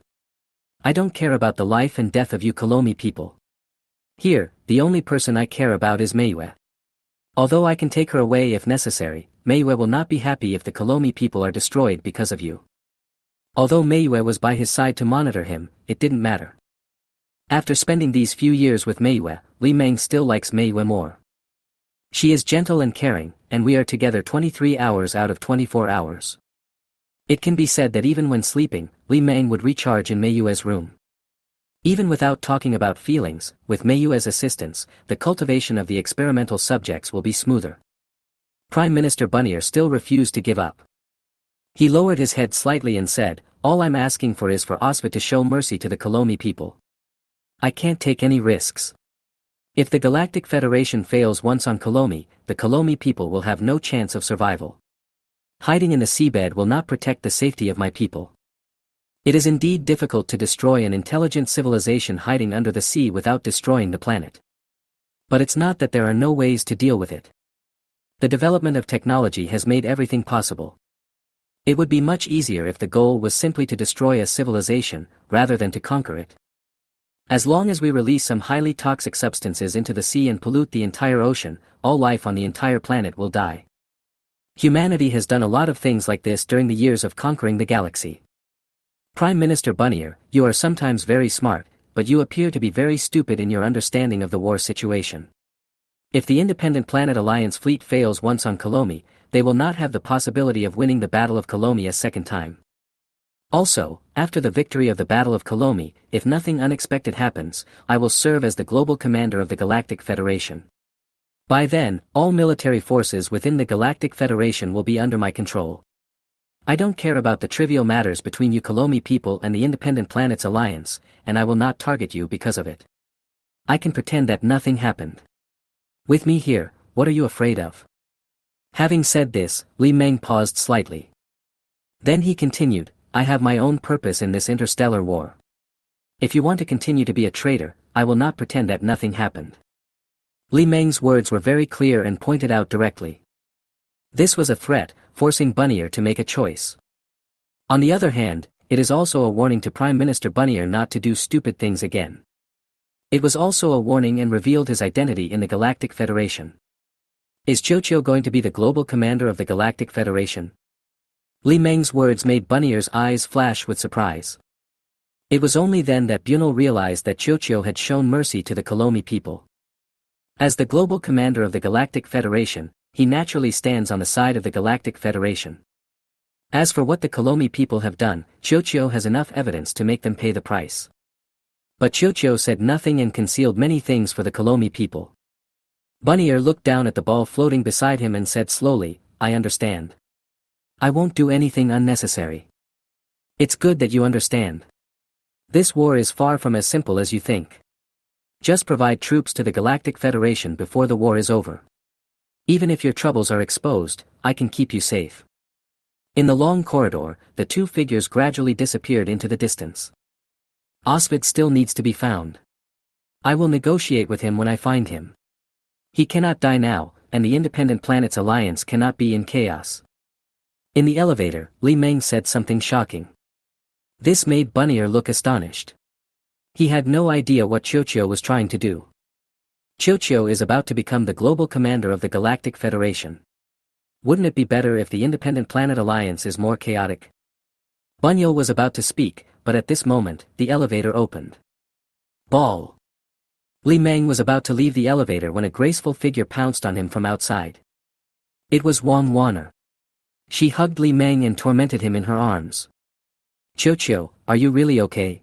I don't care about the life and death of you Kolomi people. Here, the only person I care about is Manhwa. Although I can take her away if necessary, Manhwa will not be happy if the Kolomi people are destroyed because of you. Although Manhwa was by his side to monitor him, it didn't matter. After spending these few years with Manhwa, Li Meng still likes Manhwa more. She is gentle and caring, and we are together 23 hours out of 24 hours. It can be said that even when sleeping, Li Meng would recharge in Manhwa's room. Even without talking about feelings, with Manhwa's assistance, the cultivation of the experimental subjects will be smoother. Prime Minister Bunnier still refused to give up. He lowered his head slightly and said, all I'm asking for is for Osvid to show mercy to the Kolomi people. I can't take any risks. If the Galactic Federation fails once on Kolomi, the Kolomi people will have no chance of survival. Hiding in the seabed will not protect the safety of my people. It is indeed difficult to destroy an intelligent civilization hiding under the sea without destroying the planet. But it's not that there are no ways to deal with it. The development of technology has made everything possible. It would be much easier if the goal was simply to destroy a civilization, rather than to conquer it. As long as we release some highly toxic substances into the sea and pollute the entire ocean, all life on the entire planet will die. Humanity has done a lot of things like this during the years of conquering the galaxy. Prime Minister Bunnier, you are sometimes very smart, but you appear to be very stupid in your understanding of the war situation. If the Independent Planet Alliance fleet fails once on Kolomi, they will not have the possibility of winning the Battle of Kolomi a second time. Also, after the victory of the Battle of Kolomi, if nothing unexpected happens, I will serve as the global commander of the Galactic Federation. By then, all military forces within the Galactic Federation will be under my control. I don't care about the trivial matters between you Kolomi people and the Independent Planets Alliance, and I will not target you because of it. I can pretend that nothing happened. With me here, what are you afraid of? Having said this, Li Meng paused slightly. Then he continued, I have my own purpose in this interstellar war. If you want to continue to be a traitor, I will not pretend that nothing happened. Li Meng's words were very clear and pointed out directly. This was a threat, forcing Bunnier to make a choice. On the other hand, it is also a warning to Prime Minister Bunnier not to do stupid things again. It was also a warning and revealed his identity in the Galactic Federation. Is Chochio going to be the global commander of the Galactic Federation? Li Meng's words made Bunnier's eyes flash with surprise. It was only then that Bunal realized that Chochio had shown mercy to the Kolomi people. As the global commander of the Galactic Federation, he naturally stands on the side of the Galactic Federation. As for what the Kolomi people have done, Chocho has enough evidence to make them pay the price. But Chocho said nothing and concealed many things for the Kolomi people. Buneer looked down at the ball floating beside him and said slowly, I understand. I won't do anything unnecessary. It's good that you understand. This war is far from as simple as you think. Just provide troops to the Galactic Federation before the war is over. Even if your troubles are exposed, I can keep you safe. In the long corridor, the two figures gradually disappeared into the distance. Osvid still needs to be found. I will negotiate with him when I find him. He cannot die now, and the Independent Planets Alliance cannot be in chaos. In the elevator, Li Meng said something shocking. This made Buneer look astonished. He had no idea what Chocho was trying to do. Chocho is about to become the global commander of the Galactic Federation. Wouldn't it be better if the Independent Planet Alliance is more chaotic? Bunyol was about to speak, but at this moment, the elevator opened. Ball! Li Meng was about to leave the elevator when a graceful figure pounced on him from outside. It was Wang Wanner. She hugged Li Meng and tormented him in her arms. Chocho, are you really okay?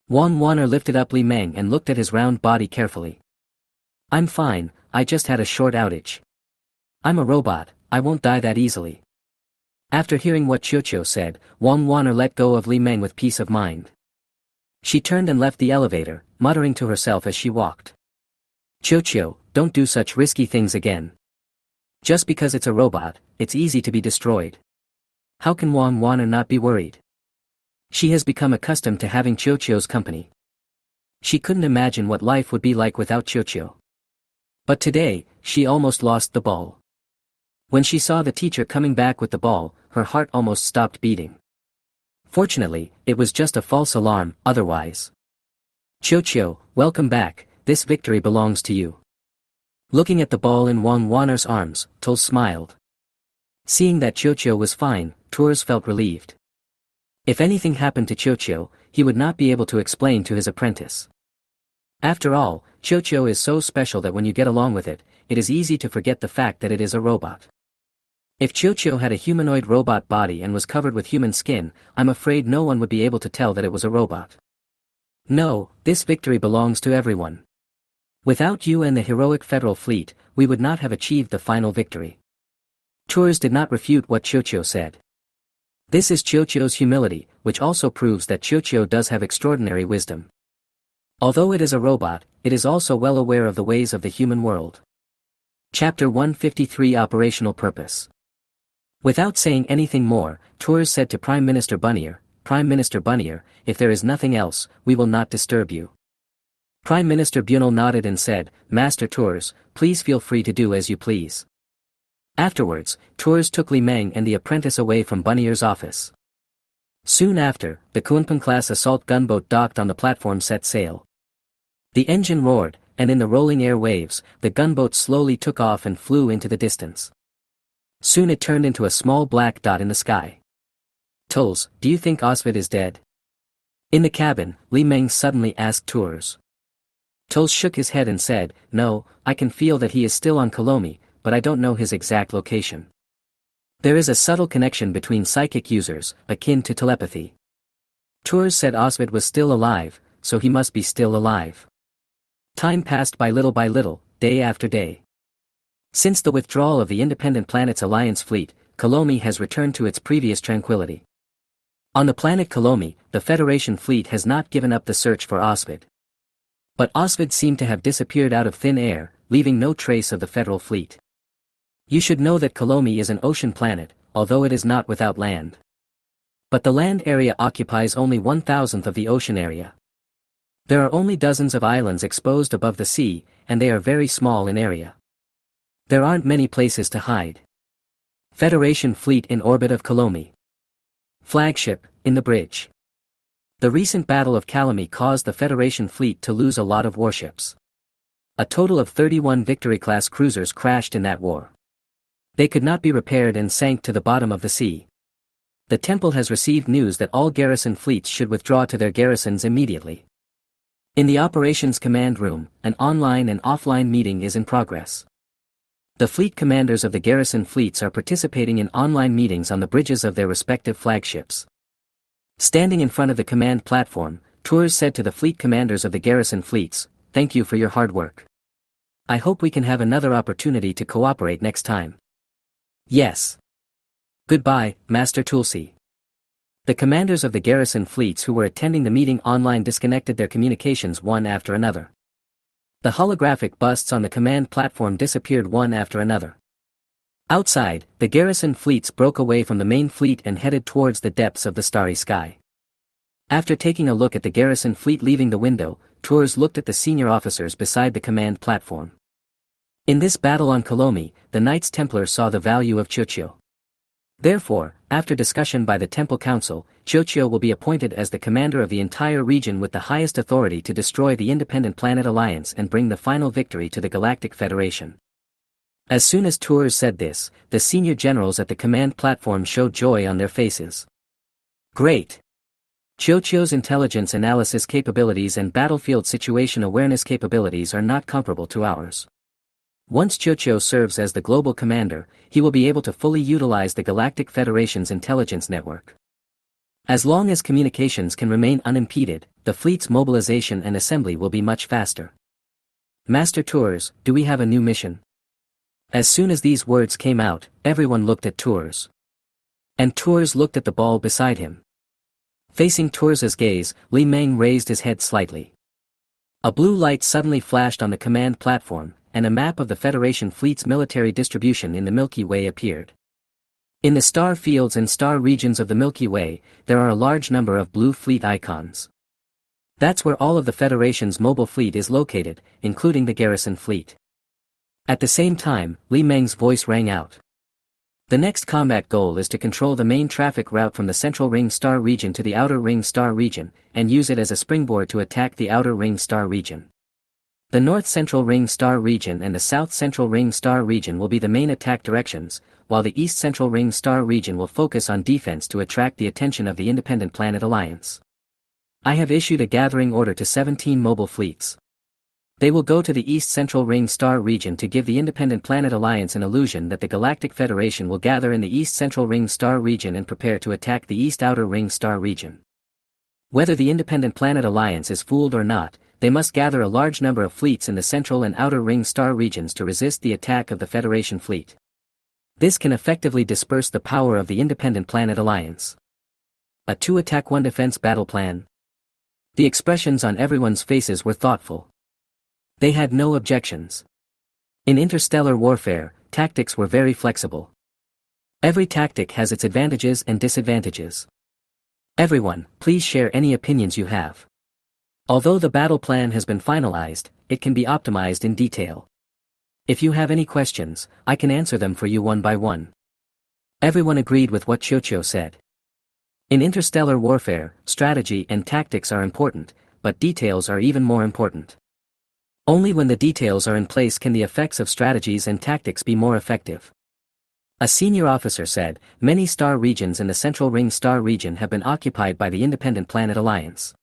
Wang Wanner lifted up Li Meng and looked at his round body carefully. I'm fine, I just had a short outage. I'm a robot, I won't die that easily. After hearing what Chocho said, Wang Wanner let go of Li Meng with peace of mind. She turned and left the elevator, muttering to herself as she walked. Chocho, don't do such risky things again. Just because it's a robot, it's easy to be destroyed. How can Wang Wanner not be worried? She has become accustomed to having Chocho's company. She couldn't imagine what life would be like without Chocho. But today, she almost lost the ball. When she saw the teacher coming back with the ball, her heart almost stopped beating. Fortunately, it was just a false alarm, otherwise. Chocho, welcome back, this victory belongs to you. Looking at the ball in Wang Wanner's arms, Tol smiled. Seeing that Chocho was fine, Tours felt relieved. If anything happened to Chocho, he would not be able to explain to his apprentice. After all, Chocho is so special that when you get along with it, it is easy to forget the fact that it is a robot. If Chocho had a humanoid robot body and was covered with human skin, I'm afraid no one would be able to tell that it was a robot. No, this victory belongs to everyone. Without you and the heroic Federal Fleet, we would not have achieved the final victory. Tours did not refute what Chocho said. This is Chocho's humility, which also proves that Chocho does have extraordinary wisdom. Although it is a robot, it is also well aware of the ways of the human world. Chapter 153 Operational Purpose. Without saying anything more, Tours said to Prime Minister Buneer, Prime Minister Buneer, if there is nothing else, we will not disturb you. Prime Minister Bunal nodded and said, Master Tours, please feel free to do as you please. Afterwards, Tours took Li Meng and the apprentice away from Buneer's office. Soon after, the Kunpeng-class assault gunboat docked on the platform set sail. The engine roared, and in the rolling air waves, the gunboat slowly took off and flew into the distance. Soon it turned into a small black dot in the sky. Tols, do you think Osvid is dead? In the cabin, Li Meng suddenly asked Tours. Tols shook his head and said, No, I can feel that he is still on Kolomi, but I don't know his exact location. There is a subtle connection between psychic users, akin to telepathy. Tours said Osvid was still alive, so he must be still alive. Time passed by little, day after day. Since the withdrawal of the Independent Planets Alliance fleet, Kolomi has returned to its previous tranquility. On the planet Kolomi, the Federation fleet has not given up the search for Osvid. But Osvid seemed to have disappeared out of thin air, leaving no trace of the Federal fleet. You should know that Kolomi is an ocean planet, although it is not without land. But the land area occupies only 1/1000th of the ocean area. There are only dozens of islands exposed above the sea, and they are very small in area. There aren't many places to hide. Federation fleet in orbit of Kolomi. Flagship, in the bridge. The recent Battle of Kalomi caused the Federation fleet to lose a lot of warships. A total of 31 Victory-class cruisers crashed in that war. They could not be repaired and sank to the bottom of the sea. The temple has received news that all garrison fleets should withdraw to their garrisons immediately. In the operations command room, an online and offline meeting is in progress. The fleet commanders of the garrison fleets are participating in online meetings on the bridges of their respective flagships. Standing in front of the command platform, Tours said to the fleet commanders of the garrison fleets, "Thank you for your hard work. I hope we can have another opportunity to cooperate next time." "Yes. Goodbye, Master Tulsi." The commanders of the garrison fleets who were attending the meeting online disconnected their communications one after another. The holographic busts on the command platform disappeared one after another. Outside, the garrison fleets broke away from the main fleet and headed towards the depths of the starry sky. After taking a look at the garrison fleet leaving the window, Tours looked at the senior officers beside the command platform. In this battle on Kolomi, the Knights Templar saw the value of Chocho. Therefore, after discussion by the Temple Council, Chocho will be appointed as the commander of the entire region with the highest authority to destroy the Independent Planet Alliance and bring the final victory to the Galactic Federation. As soon as Tours said this, the senior generals at the command platform showed joy on their faces. Great! Chocho's intelligence analysis capabilities and battlefield situation awareness capabilities are not comparable to ours. Once Chocho serves as the global commander, he will be able to fully utilize the Galactic Federation's intelligence network. As long as communications can remain unimpeded, the fleet's mobilization and assembly will be much faster. Master Tours, do we have a new mission? As soon as these words came out, everyone looked at Tours. And Tours looked at the ball beside him. Facing Tours's gaze, Li Meng raised his head slightly. A blue light suddenly flashed on the command platform, and a map of the Federation fleet's military distribution in the Milky Way appeared. In the star fields and star regions of the Milky Way, there are a large number of blue fleet icons. That's where all of the Federation's mobile fleet is located, including the garrison fleet. At the same time, Li Meng's voice rang out. The next combat goal is to control the main traffic route from the Central Ring Star region to the Outer Ring Star region, and use it as a springboard to attack the Outer Ring Star region. The North Central Ring Star region and the South Central Ring Star region will be the main attack directions, while the East Central Ring Star region will focus on defense to attract the attention of the Independent Planet Alliance. I have issued a gathering order to 17 mobile fleets. They will go to the East Central Ring Star region to give the Independent Planet Alliance an illusion that the Galactic Federation will gather in the East Central Ring Star region and prepare to attack the East Outer Ring Star region. Whether the Independent Planet Alliance is fooled or not, they must gather a large number of fleets in the Central and Outer Ring Star regions to resist the attack of the Federation fleet. This can effectively disperse the power of the Independent Planet Alliance. A 2-attack 1 defense battle plan. The expressions on everyone's faces were thoughtful. They had no objections. In interstellar warfare, tactics were very flexible. Every tactic has its advantages and disadvantages. Everyone, please share any opinions you have. Although the battle plan has been finalized, it can be optimized in detail. If you have any questions, I can answer them for you one by one. Everyone agreed with what Chocho said. In interstellar warfare, strategy and tactics are important, but details are even more important. Only when the details are in place can the effects of strategies and tactics be more effective. A senior officer said, many star regions in the Central Ring Star region have been occupied by the Independent Planet Alliance.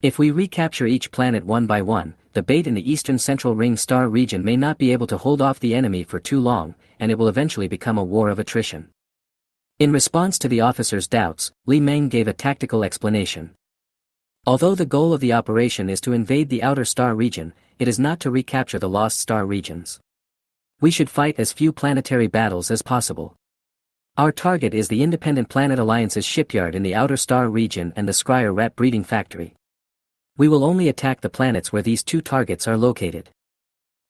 If we recapture each planet one by one, the bait in the Eastern Central Ring Star region may not be able to hold off the enemy for too long, and it will eventually become a war of attrition. In response to the officer's doubts, Li Meng gave a tactical explanation. Although the goal of the operation is to invade the Outer Star region, it is not to recapture the lost star regions. We should fight as few planetary battles as possible. Our target is the Independent Planet Alliance's shipyard in the Outer Star region and the Scryer rat breeding factory. We will only attack the planets where these two targets are located.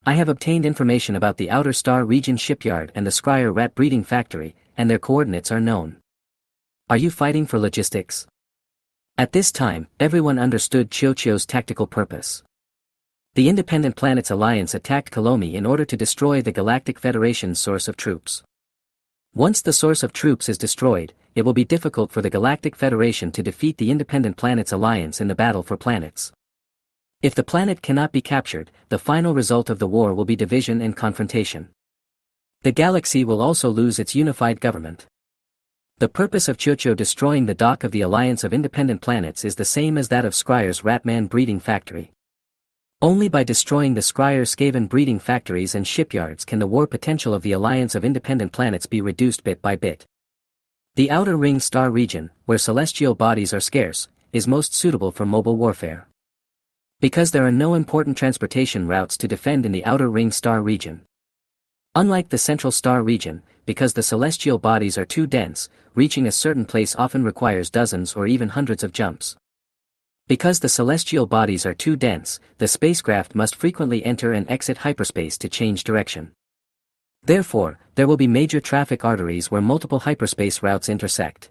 I have obtained information about the Outer Star region shipyard and the Scryer rat breeding factory, and their coordinates are known. Are you fighting for logistics? At this time, everyone understood Chocho's tactical purpose. The Independent Planets Alliance attacked Kolomi in order to destroy the Galactic Federation's source of troops. Once the source of troops is destroyed, it will be difficult for the Galactic Federation to defeat the Independent Planets Alliance in the battle for planets. If the planet cannot be captured, the final result of the war will be division and confrontation. The galaxy will also lose its unified government. The purpose of Chocho destroying the dock of the Alliance of Independent Planets is the same as that of Scryer's Ratman breeding factory. Only by destroying the Skryre-Skaven breeding factories and shipyards can the war potential of the alliance of independent planets be reduced bit by bit. The Outer Ring Star region, where celestial bodies are scarce, is most suitable for mobile warfare. Because there are no important transportation routes to defend in the Outer Ring Star region. Unlike the Central Star region, because the celestial bodies are too dense, reaching a certain place often requires dozens or even hundreds of jumps. Because the celestial bodies are too dense, the spacecraft must frequently enter and exit hyperspace to change direction. Therefore, there will be major traffic arteries where multiple hyperspace routes intersect.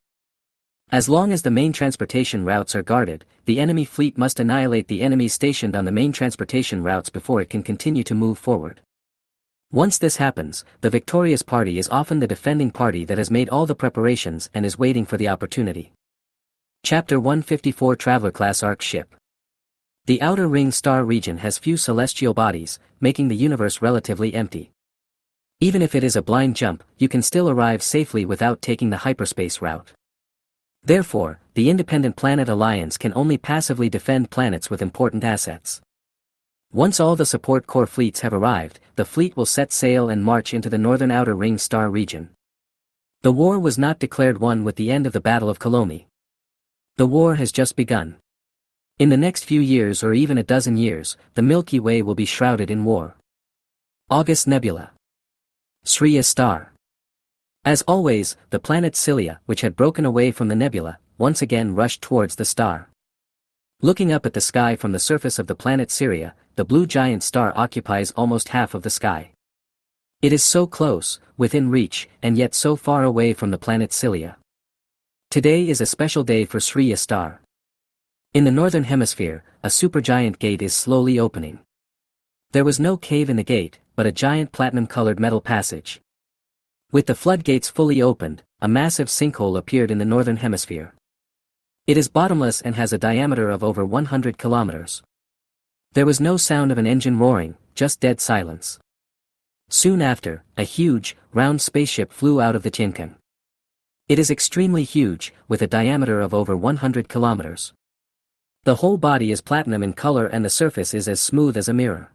As long as the main transportation routes are guarded, the enemy fleet must annihilate the enemies stationed on the main transportation routes before it can continue to move forward. Once this happens, the victorious party is often the defending party that has made all the preparations and is waiting for the opportunity. Chapter 154 Traveler Class Arc Ship. The Outer Ring Star region has few celestial bodies, making the universe relatively empty. Even if it is a blind jump, you can still arrive safely without taking the hyperspace route. Therefore, the Independent Planet Alliance can only passively defend planets with important assets. Once all the support core fleets have arrived, the fleet will set sail and march into the northern Outer Ring Star region. The war was not declared won with the end of the Battle of Kolomi. The war has just begun. In the next few years or even a dozen years, the Milky Way will be shrouded in war. August Nebula. Sriya Star. As always, the planet Cilia, which had broken away from the nebula, once again rushed towards the star. Looking up at the sky from the surface of the planet Cilia, the blue giant star occupies almost half of the sky. It is so close, within reach, and yet so far away from the planet Cilia. Today is a special day for Sriya Star. In the northern hemisphere, a supergiant gate is slowly opening. There was no cave in the gate, but a giant platinum-colored metal passage. With the floodgates fully opened, a massive sinkhole appeared in the northern hemisphere. It is bottomless and has a diameter of over 100 kilometers. There was no sound of an engine roaring, just dead silence. Soon after, a huge, round spaceship flew out of the Tiankan. It is extremely huge, with a diameter of over 100 kilometers. The whole body is platinum in color and the surface is as smooth as a mirror.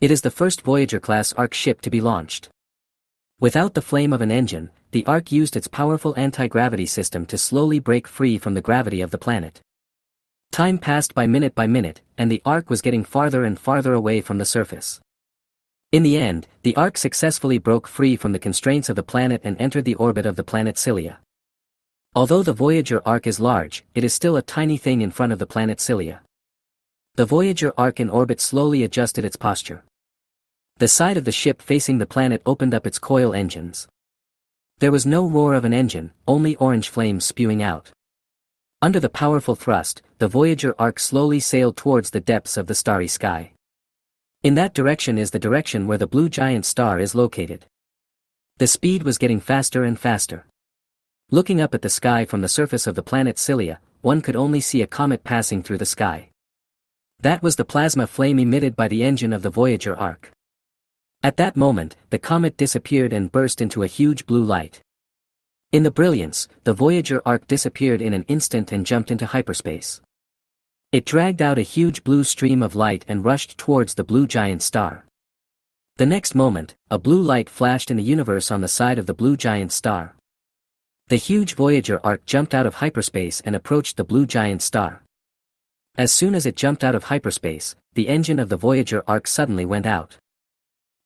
It is the first Voyager-class Ark ship to be launched. Without the flame of an engine, the Ark used its powerful anti-gravity system to slowly break free from the gravity of the planet. Time passed by minute, and the Ark was getting farther and farther away from the surface. In the end, the Ark successfully broke free from the constraints of the planet and entered the orbit of the planet Cilia. Although the Voyager Ark is large, it is still a tiny thing in front of the planet Cilia. The Voyager Ark in orbit slowly adjusted its posture. The side of the ship facing the planet opened up its coil engines. There was no roar of an engine, only orange flames spewing out. Under the powerful thrust, the Voyager Ark slowly sailed towards the depths of the starry sky. In that direction is the direction where the blue giant star is located. The speed was getting faster and faster. Looking up at the sky from the surface of the planet Cilia, one could only see a comet passing through the sky. That was the plasma flame emitted by the engine of the Voyager Ark. At that moment, the comet disappeared and burst into a huge blue light. In the brilliance, the Voyager Ark disappeared in an instant and jumped into hyperspace. It dragged out a huge blue stream of light and rushed towards the blue giant star. The next moment, a blue light flashed in the universe on the side of the blue giant star. The huge Voyager Ark jumped out of hyperspace and approached the blue giant star. As soon as it jumped out of hyperspace, the engine of the Voyager Ark suddenly went out.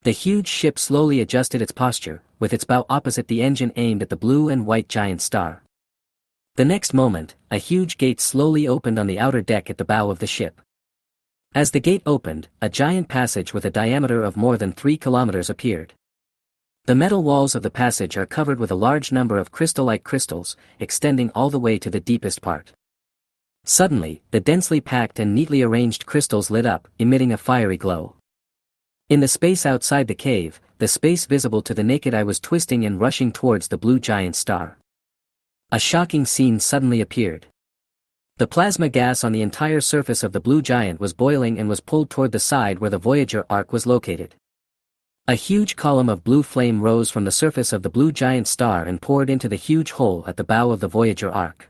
The huge ship slowly adjusted its posture, with its bow opposite the engine aimed at the blue and white giant star. The next moment, a huge gate slowly opened on the outer deck at the bow of the ship. As the gate opened, a giant passage with a diameter of more than 3 kilometers appeared. The metal walls of the passage are covered with a large number of crystal-like crystals, extending all the way to the deepest part. Suddenly, the densely packed and neatly arranged crystals lit up, emitting a fiery glow. In the space outside the cave, the space visible to the naked eye was twisting and rushing towards the blue giant star. A shocking scene suddenly appeared. The plasma gas on the entire surface of the blue giant was boiling and was pulled toward the side where the Voyager Ark was located. A huge column of blue flame rose from the surface of the blue giant star and poured into the huge hole at the bow of the Voyager Ark.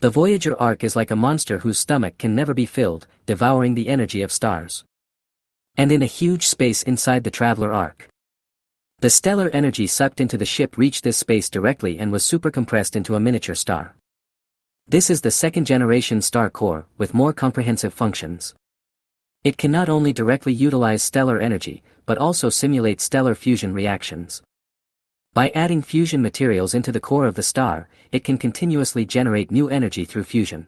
The Voyager arc is like a monster whose stomach can never be filled, devouring the energy of stars. And in a huge space inside the Traveler arc, the stellar energy sucked into the ship reached this space directly and was supercompressed into a miniature star. This is the second-generation star core, with more comprehensive functions. It can not only directly utilize stellar energy, but also simulate stellar fusion reactions. By adding fusion materials into the core of the star, it can continuously generate new energy through fusion.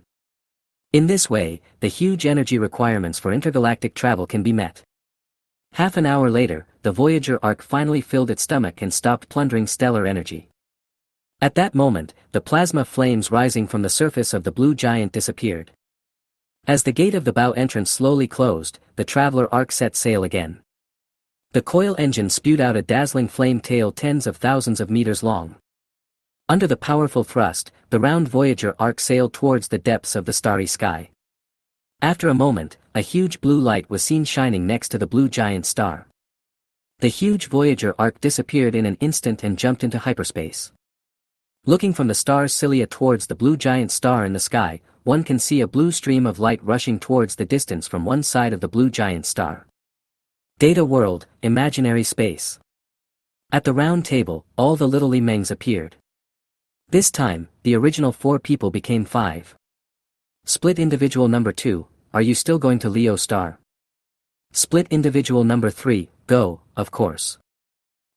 In this way, the huge energy requirements for intergalactic travel can be met. Half an hour later, the Voyager arc finally filled its stomach and stopped plundering stellar energy. At that moment, the plasma flames rising from the surface of the blue giant disappeared. As the gate of the bow entrance slowly closed, the Traveler arc set sail again. The coil engine spewed out a dazzling flame tail tens of thousands of meters long. Under the powerful thrust, the round Voyager arc sailed towards the depths of the starry sky. After a moment, a huge blue light was seen shining next to the blue giant star. The huge Voyager arc disappeared in an instant and jumped into hyperspace. Looking from the star's cilia towards the blue giant star in the sky, one can see a blue stream of light rushing towards the distance from one side of the blue giant star. Data world, imaginary space. At the round table, all the little Li-Mengs appeared. This time, the original 4 people became 5. Split individual number 2, are you still going to Leo Star? Split individual number 3, go, of course.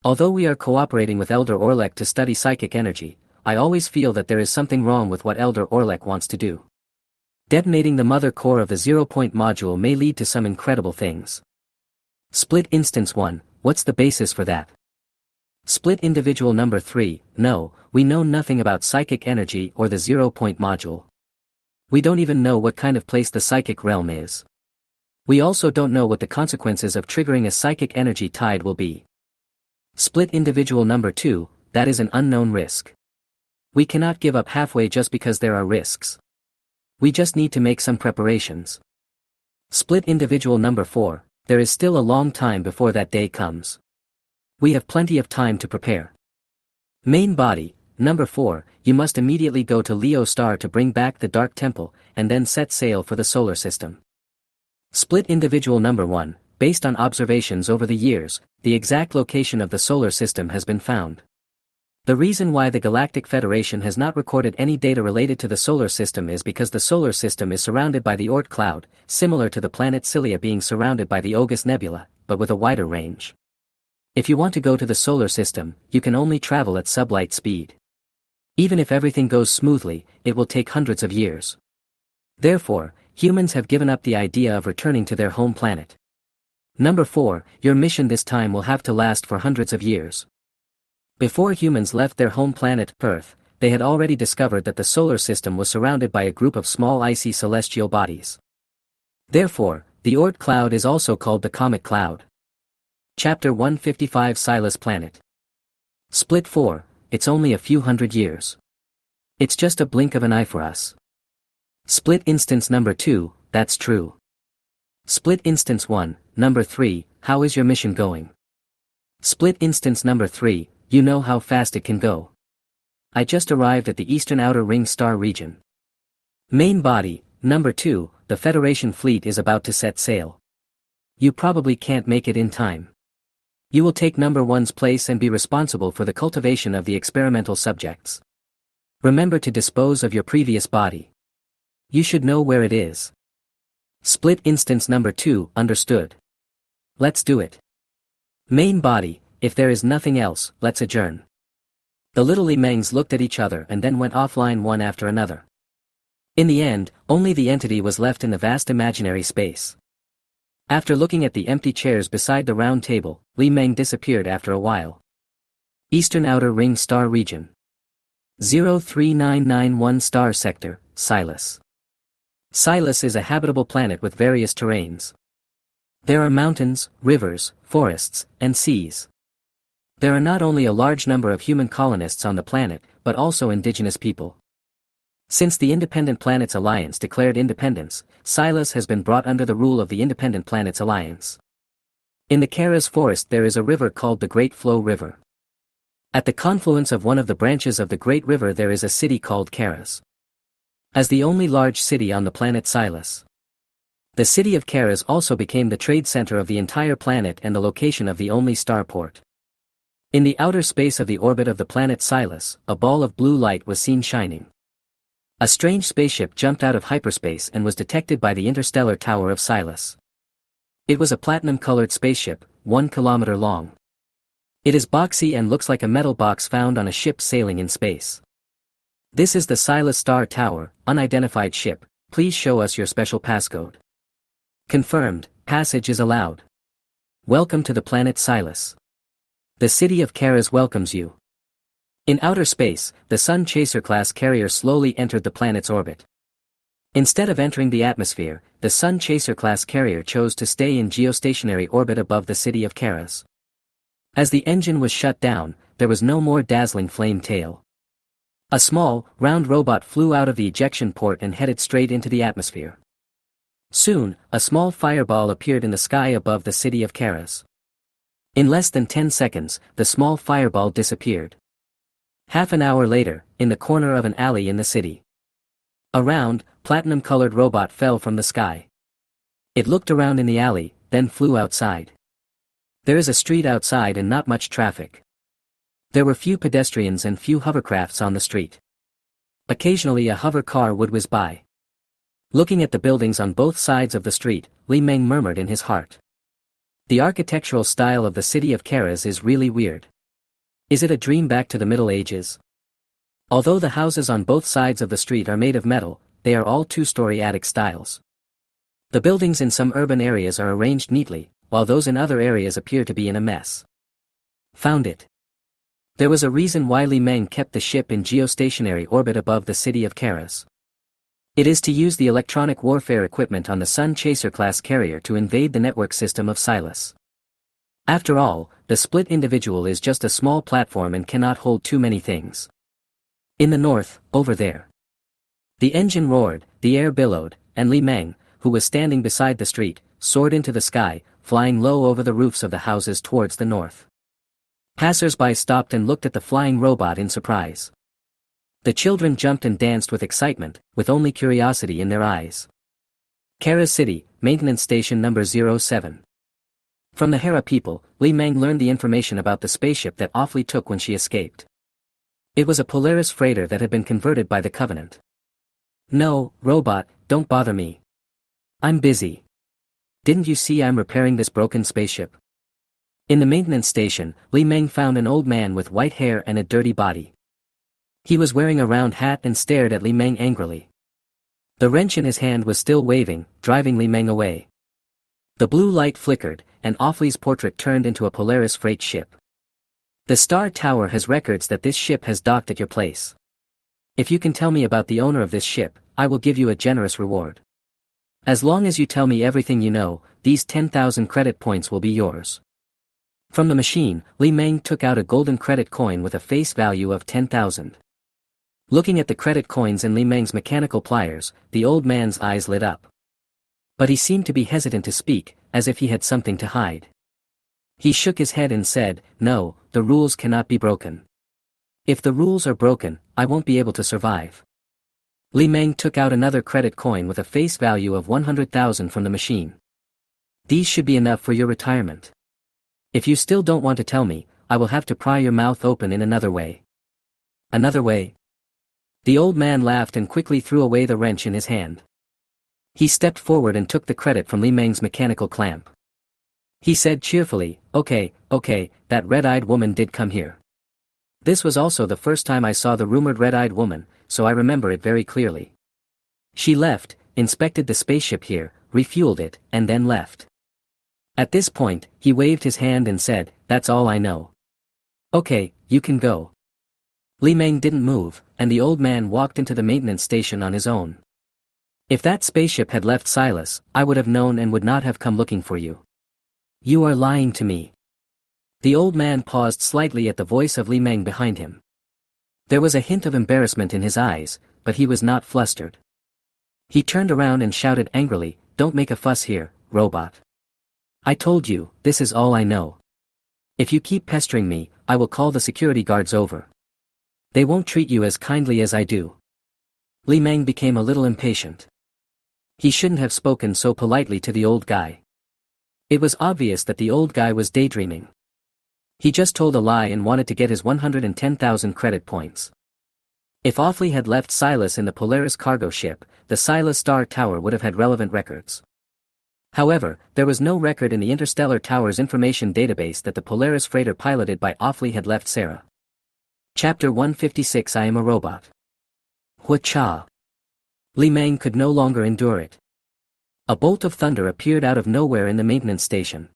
Although we are cooperating with Elder Orlek to study psychic energy, I always feel that there is something wrong with what Elder Orlek wants to do. Detonating the mother core of the 0-point module may lead to some incredible things. Split instance 1, what's the basis for that? Split individual number 3, no, we know nothing about psychic energy or the 0-point module. We don't even know what kind of place the psychic realm is. We also don't know what the consequences of triggering a psychic energy tide will be. Split individual number 2, that is an unknown risk. We cannot give up halfway just because there are risks. We just need to make some preparations. Split individual number 4, there is still a long time before that day comes. We have plenty of time to prepare. Main body, number 4, you must immediately go to Leo Star to bring back the Dark Temple, and then set sail for the solar system. Split individual number 1, based on observations over the years, the exact location of the solar system has been found. The reason why the Galactic Federation has not recorded any data related to the solar system is because the solar system is surrounded by the Oort cloud, similar to the planet Cilia being surrounded by the Ogus Nebula, but with a wider range. If you want to go to the solar system, you can only travel at sublight speed. Even if everything goes smoothly, it will take hundreds of years. Therefore, humans have given up the idea of returning to their home planet. Number 4, your mission this time will have to last for hundreds of years. Before humans left their home planet, Earth, they had already discovered that the solar system was surrounded by a group of small icy celestial bodies. Therefore, the Oort cloud is also called the Comet Cloud. Chapter 155 Silas Planet. Split 4, it's only a few hundred years. It's just a blink of an eye for us. Split instance number 2, that's true. Split instance 1, number 3, how is your mission going? Split instance number 3, you know how fast it can go. I just arrived at the Eastern Outer Ring Star region. Main body, number 2, the Federation fleet is about to set sail. You probably can't make it in time. You will take number 1's place and be responsible for the cultivation of the experimental subjects. Remember to dispose of your previous body. You should know where it is. Split instance number 2, understood. Let's do it. Main body, if there is nothing else, let's adjourn. The little Li-Mengs looked at each other and then went offline one after another. In the end, only the entity was left in the vast imaginary space. After looking at the empty chairs beside the round table, Li-Meng disappeared after a while. Eastern Outer Ring Star Region. 03991 Star Sector, Silas. Silas is a habitable planet with various terrains. There are mountains, rivers, forests, and seas. There are not only a large number of human colonists on the planet, but also indigenous people. Since the Independent Planets Alliance declared independence, Silas has been brought under the rule of the Independent Planets Alliance. In the Karas Forest there is a river called the Great Flow River. At the confluence of one of the branches of the Great River there is a city called Karas. as the only large city on the planet Silas. The city of Karas also became the trade center of the entire planet and the location of the only starport. In the outer space of the orbit of the planet Silas, a ball of blue light was seen shining. A strange spaceship jumped out of hyperspace and was detected by the interstellar tower of Silas. It was a platinum-colored spaceship, 1 kilometer long. It is boxy and looks like a metal box found on a ship sailing in space. This is the Silas Star Tower, unidentified ship. Please show us your special passcode. Confirmed, passage is allowed. Welcome to the planet Silas. The city of Karas welcomes you. In outer space, the Sun Chaser-class carrier slowly entered the planet's orbit. Instead of entering the atmosphere, the Sun Chaser-class carrier chose to stay in geostationary orbit above the city of Karas. As the engine was shut down, there was no more dazzling flame tail. A small, round robot flew out of the ejection port and headed straight into the atmosphere. Soon, a small fireball appeared in the sky above the city of Karas. In less than 10 seconds, the small fireball disappeared. Half an hour later, in the corner of an alley in the city, a round, platinum-colored robot fell from the sky. It looked around in the alley, then flew outside. There is a street outside and not much traffic. There were few pedestrians and few hovercrafts on the street. Occasionally a hover car would whiz by. Looking at the buildings on both sides of the street, Li Meng murmured in his heart. The architectural style of the city of Karas is really weird. Is it a dream back to the Middle Ages? Although the houses on both sides of the street are made of metal, they are all two-story attic styles. The buildings in some urban areas are arranged neatly, while those in other areas appear to be in a mess. Found it. There was a reason why Li Meng kept the ship in geostationary orbit above the city of Karas. It is to use the electronic warfare equipment on the Sun Chaser-class carrier to invade the network system of Silas. After all, the split individual is just a small platform and cannot hold too many things. In the north, over there. The engine roared, the air billowed, and Li Meng, who was standing beside the street, soared into the sky, flying low over the roofs of the houses towards the north. Passers-by stopped and looked at the flying robot in surprise. The children jumped and danced with excitement, with only curiosity in their eyes. Karas City, Maintenance Station Number 07. From the Hera people, Li Meng learned the information about the spaceship that Awfully took when she escaped. It was a Polaris freighter that had been converted by the Covenant. No, robot, don't bother me. I'm busy. Didn't you see I'm repairing this broken spaceship? In the maintenance station, Li Meng found an old man with white hair and a dirty body. He was wearing a round hat and stared at Li Meng angrily. The wrench in his hand was still waving, driving Li Meng away. The blue light flickered, and Awfully's portrait turned into a Polaris freight ship. The Star Tower has records that this ship has docked at your place. If you can tell me about the owner of this ship, I will give you a generous reward. As long as you tell me everything you know, these 10,000 credit points will be yours. From the machine, Li Meng took out a golden credit coin with a face value of 10,000. Looking at the credit coins in Li Meng's mechanical pliers, the old man's eyes lit up. But he seemed to be hesitant to speak, as if he had something to hide. He shook his head and said, "No, the rules cannot be broken. If the rules are broken, I won't be able to survive." Li Meng took out another credit coin with a face value of 100,000 from the machine. These should be enough for your retirement. If you still don't want to tell me, I will have to pry your mouth open in another way. Another way? The old man laughed and quickly threw away the wrench in his hand. He stepped forward and took the credit from Li Meng's mechanical clamp. He said cheerfully, okay, that red-eyed woman did come here. This was also the first time I saw the rumored red-eyed woman, so I remember it very clearly. She left, inspected the spaceship here, refueled it, and then left. At this point, he waved his hand and said, "That's all I know." "Okay, you can go." Li Meng didn't move, and the old man walked into the maintenance station on his own. "If that spaceship had left Silas, I would have known and would not have come looking for you. You are lying to me." The old man paused slightly at the voice of Li Meng behind him. There was a hint of embarrassment in his eyes, but he was not flustered. He turned around and shouted angrily, "Don't make a fuss here, robot. I told you, this is all I know. If you keep pestering me, I will call the security guards over. They won't treat you as kindly as I do." Li Meng became a little impatient. He shouldn't have spoken so politely to the old guy. It was obvious that the old guy was daydreaming. He just told a lie and wanted to get his 110,000 credit points. If Offley had left Silas in the Polaris cargo ship, the Silas Star Tower would have had relevant records. However, there was no record in the Interstellar Tower's information database that the Polaris freighter piloted by Offley had left Sarah. Chapter 156 I Am a Robot. Hua-cha. Li Meng could no longer endure it. A bolt of thunder appeared out of nowhere in the maintenance station.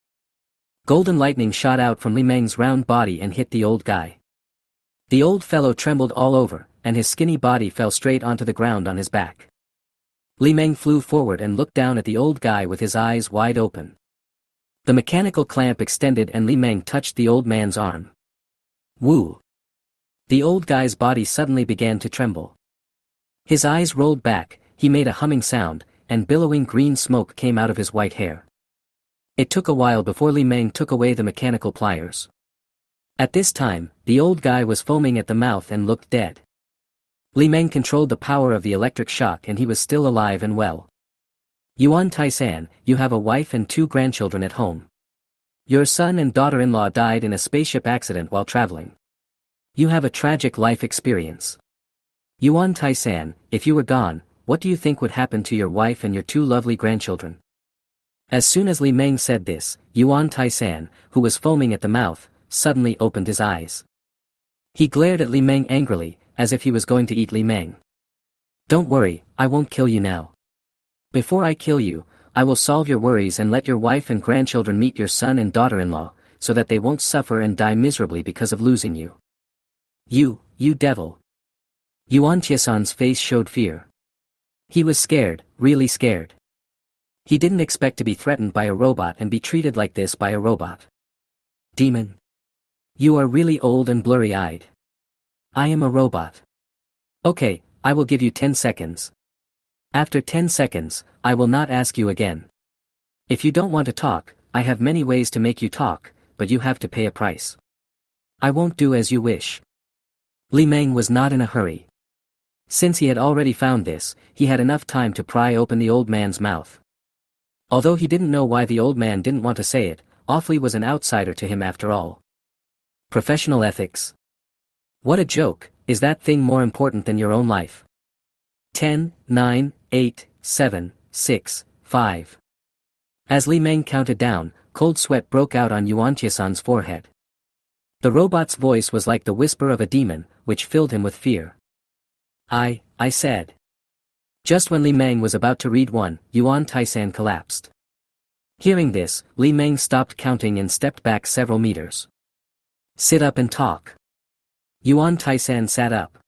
Golden lightning shot out from Li Meng's round body and hit the old guy. The old fellow trembled all over, and his skinny body fell straight onto the ground on his back. Li Meng flew forward and looked down at the old guy with his eyes wide open. The mechanical clamp extended and Li Meng touched the old man's arm. Woo! The old guy's body suddenly began to tremble. His eyes rolled back, he made a humming sound, and billowing green smoke came out of his white hair. It took a while before Li Meng took away the mechanical pliers. At this time, the old guy was foaming at the mouth and looked dead. Li Meng controlled the power of the electric shock and he was still alive and well. Yuan Taisan, you have a wife and 2 grandchildren at home. Your son and daughter-in-law died in a spaceship accident while traveling. You have a tragic life experience. Yuan Taisan, if you were gone, what do you think would happen to your wife and your 2 lovely grandchildren? As soon as Li Meng said this, Yuan Taisan, who was foaming at the mouth, suddenly opened his eyes. He glared at Li Meng angrily, as if he was going to eat Li Meng. Don't worry, I won't kill you now. Before I kill you, I will solve your worries and let your wife and grandchildren meet your son and daughter-in-law, so that they won't suffer and die miserably because of losing you. You devil. Yuan Tiesan's face showed fear. He was scared, really scared. He didn't expect to be threatened by a robot and be treated like this by a robot. Demon. You are really old and blurry-eyed. I am a robot. Okay, I will give you 10 seconds. After 10 seconds, I will not ask you again. If you don't want to talk, I have many ways to make you talk, but you have to pay a price. I won't do as you wish. Li Meng was not in a hurry. Since he had already found this, he had enough time to pry open the old man's mouth. Although he didn't know why the old man didn't want to say it, Offley was an outsider to him after all. Professional ethics. What a joke, is that thing more important than your own life? 10, 9, 8, 7, 6, 5. As Li Meng counted down, cold sweat broke out on Yuan Tiesan's forehead. The robot's voice was like the whisper of a demon, which filled him with fear. I said. Just when Li Meng was about to read 1, Yuan Taisan collapsed. Hearing this, Li Meng stopped counting and stepped back several meters. Sit up and talk. Yuan Taisan sat up.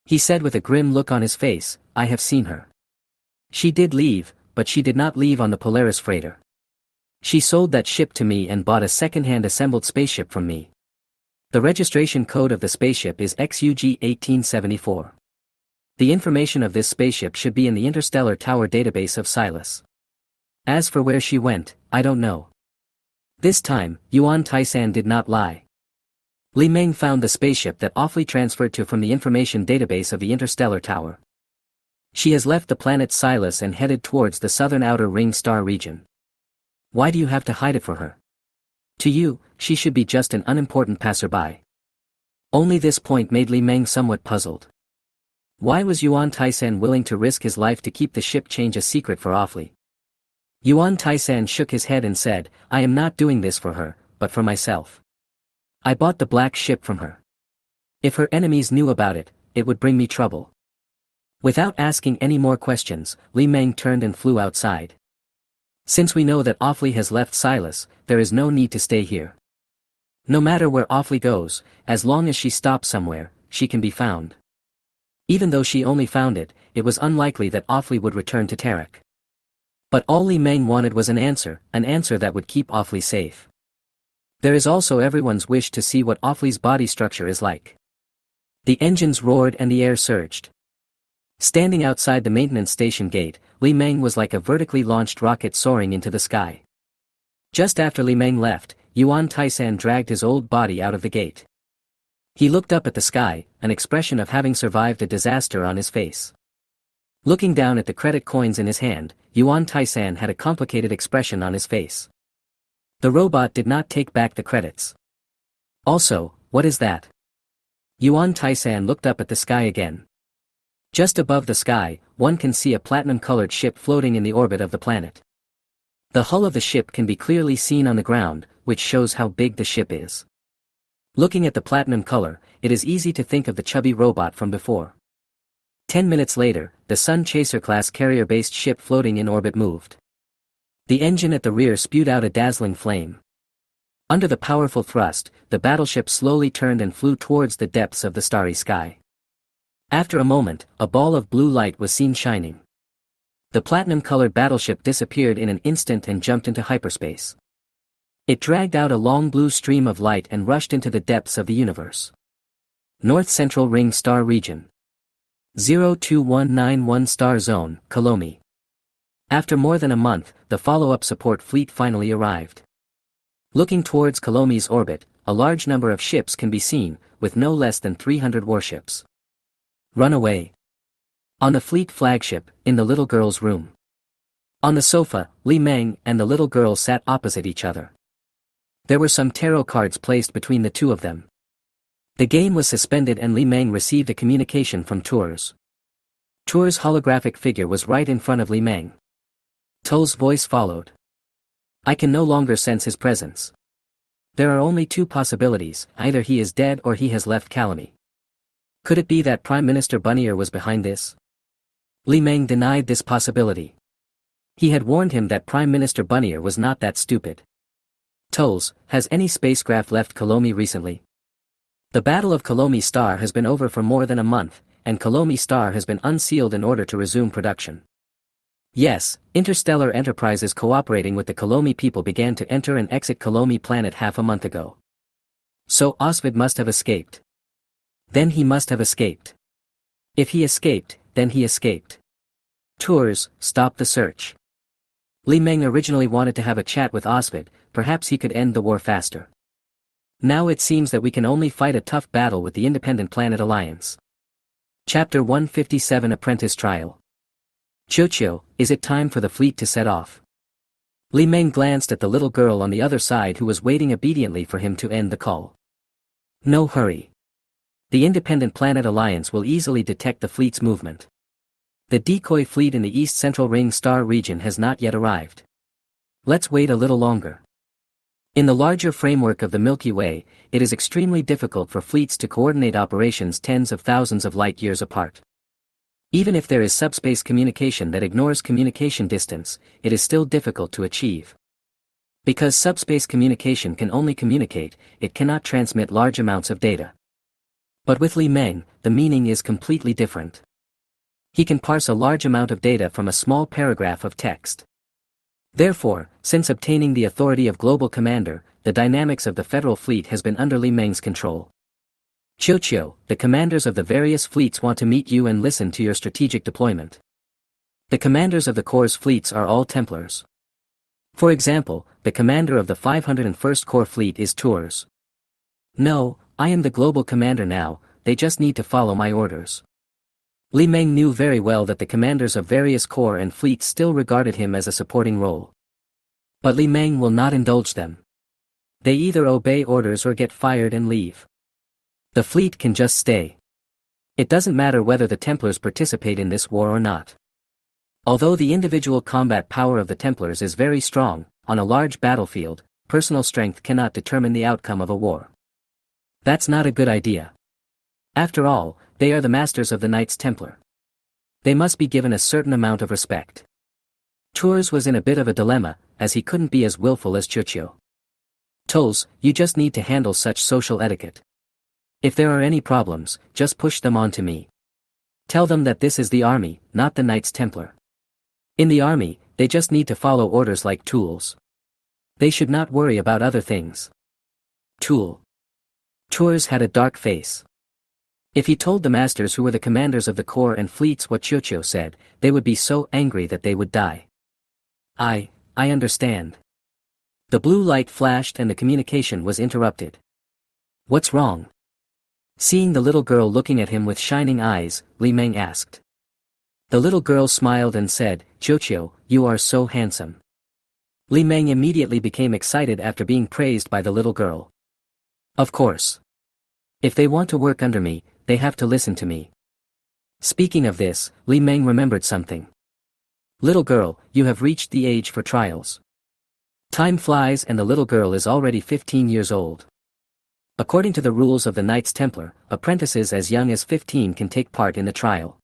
He said with a grim look on his face, I have seen her. She did leave, but she did not leave on the Polaris freighter. She sold that ship to me and bought a second-hand assembled spaceship from me. The registration code of the spaceship is XUG 1874. The information of this spaceship should be in the Interstellar Tower database of Silas. As for where she went, I don't know. This time, Yuan Taisan did not lie. Li Meng found the spaceship that Offley transferred to from the information database of the Interstellar Tower. She has left the planet Silas and headed towards the southern outer ring star region. Why do you have to hide it for her? To you, she should be just an unimportant passerby. Only this point made Li Meng somewhat puzzled. Why was Yuan Taisan willing to risk his life to keep the ship change a secret for Offley? Yuan Taisan shook his head and said, I am not doing this for her, but for myself. I bought the black ship from her. If her enemies knew about it, it would bring me trouble. Without asking any more questions, Li Meng turned and flew outside. Since we know that Offley has left Silas, there is no need to stay here. No matter where Offley goes, as long as she stops somewhere, she can be found. Even though she only found it, it was unlikely that Offley would return to Tarek. But all Li Meng wanted was an answer that would keep Offley safe. There is also everyone's wish to see what Offley's body structure is like. The engines roared and the air surged. Standing outside the maintenance station gate, Li Meng was like a vertically launched rocket soaring into the sky. Just after Li Meng left, Yuan Taisan dragged his old body out of the gate. He looked up at the sky, an expression of having survived a disaster on his face. Looking down at the credit coins in his hand, Yuan Taisan had a complicated expression on his face. The robot did not take back the credits. Also, what is that? Yuan Taisan looked up at the sky again. Just above the sky, one can see a platinum-colored ship floating in the orbit of the planet. The hull of the ship can be clearly seen on the ground, which shows how big the ship is. Looking at the platinum color, it is easy to think of the chubby robot from before. 10 minutes later, the Sun Chaser-class carrier-based ship floating in orbit moved. The engine at the rear spewed out a dazzling flame. Under the powerful thrust, the battleship slowly turned and flew towards the depths of the starry sky. After a moment, a ball of blue light was seen shining. The platinum-colored battleship disappeared in an instant and jumped into hyperspace. It dragged out a long blue stream of light and rushed into the depths of the universe. North Central Ring Star Region. 02191 Star Zone, Kalomi. After more than a month, the follow-up support fleet finally arrived. Looking towards Kalomi's orbit, a large number of ships can be seen, with no less than 300 warships. Run away. On the fleet flagship, in the little girl's room. On the sofa, Li Meng and the little girl sat opposite each other. There were some tarot cards placed between the two of them. The game was suspended and Li Meng received a communication from Tours. Tours' holographic figure was right in front of Li Meng. To's voice followed. I can no longer sense his presence. There are only two possibilities, either he is dead or he has left Kalomi. Could it be that Prime Minister Buneer was behind this? Li Meng denied this possibility. He had warned him that Prime Minister Buneer was not that stupid. Tols, has any spacecraft left Kalomi recently? The Battle of Kalomi Star has been over for more than a month, and Kalomi Star has been unsealed in order to resume production. Yes, interstellar enterprises cooperating with the Kalomi people began to enter and exit Kalomi planet half a month ago. So Osvid must have escaped. Then he must have escaped. If he escaped, then he escaped. Tours, stop the search. Li Meng originally wanted to have a chat with Osvid, perhaps he could end the war faster. Now it seems that we can only fight a tough battle with the Independent Planet Alliance. Chapter 157 Apprentice Trial. Chocho, is it time for the fleet to set off? Li Meng glanced at the little girl on the other side who was waiting obediently for him to end the call. No hurry. The Independent Planet Alliance will easily detect the fleet's movement. The decoy fleet in the East Central Ring Star region has not yet arrived. Let's wait a little longer. In the larger framework of the Milky Way, it is extremely difficult for fleets to coordinate operations tens of thousands of light years apart. Even if there is subspace communication that ignores communication distance, it is still difficult to achieve. Because subspace communication can only communicate, it cannot transmit large amounts of data. But with Li Meng, the meaning is completely different. He can parse a large amount of data from a small paragraph of text. Therefore, since obtaining the authority of Global Commander, the dynamics of the Federal Fleet has been under Li Meng's control. Chocho, the commanders of the various fleets want to meet you and listen to your strategic deployment. The commanders of the Corps' fleets are all Templars. For example, the commander of the 501st Corps fleet is Tours. No, I am the global commander now, they just need to follow my orders. Li Meng knew very well that the commanders of various corps and fleets still regarded him as a supporting role. But Li Meng will not indulge them. They either obey orders or get fired and leave. The fleet can just stay. It doesn't matter whether the Templars participate in this war or not. Although the individual combat power of the Templars is very strong, on a large battlefield, personal strength cannot determine the outcome of a war. That's not a good idea. After all, they are the masters of the Knights Templar. They must be given a certain amount of respect. Tours was in a bit of a dilemma, as he couldn't be as willful as Chocho. Tols, you just need to handle such social etiquette. If there are any problems, just push them on to me. Tell them that this is the army, not the Knights Templar. In the army, they just need to follow orders like tools. They should not worry about other things. Tool. Tours had a dark face. If he told the masters who were the commanders of the corps and fleets what Chocho said, they would be so angry that they would die. I understand. The blue light flashed and the communication was interrupted. What's wrong? Seeing the little girl looking at him with shining eyes, Li Meng asked. The little girl smiled and said, "Jochio, you are so handsome." Li Meng immediately became excited after being praised by the little girl. Of course. If they want to work under me, they have to listen to me. Speaking of this, Li Meng remembered something. Little girl, you have reached the age for trials. Time flies and the little girl is already 15 years old. According to the rules of the Knights Templar, apprentices as young as 15 can take part in the trial.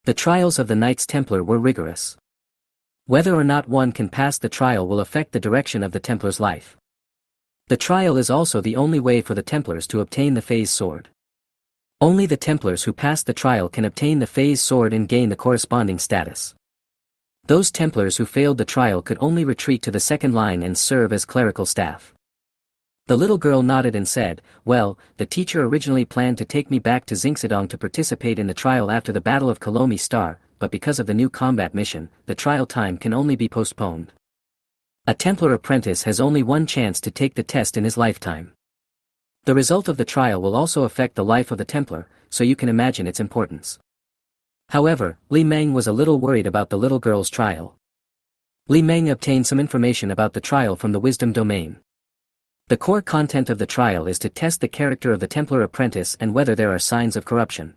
The trials of the Knights Templar were rigorous. Whether or not one can pass the trial will affect the direction of the Templar's life. The trial is also the only way for the Templars to obtain the phase sword. Only the Templars who pass the trial can obtain the phase sword and gain the corresponding status. Those Templars who failed the trial could only retreat to the second line and serve as clerical staff. The little girl nodded and said, "Well, the teacher originally planned to take me back to Xingsadong to participate in the trial after the Battle of Kalomi Star, but because of the new combat mission, the trial time can only be postponed. A Templar apprentice has only one chance to take the test in his lifetime. The result of the trial will also affect the life of the Templar, so you can imagine its importance." However, Li Meng was a little worried about the little girl's trial. Li Meng obtained some information about the trial from the wisdom domain. The core content of the trial is to test the character of the Templar apprentice and whether there are signs of corruption.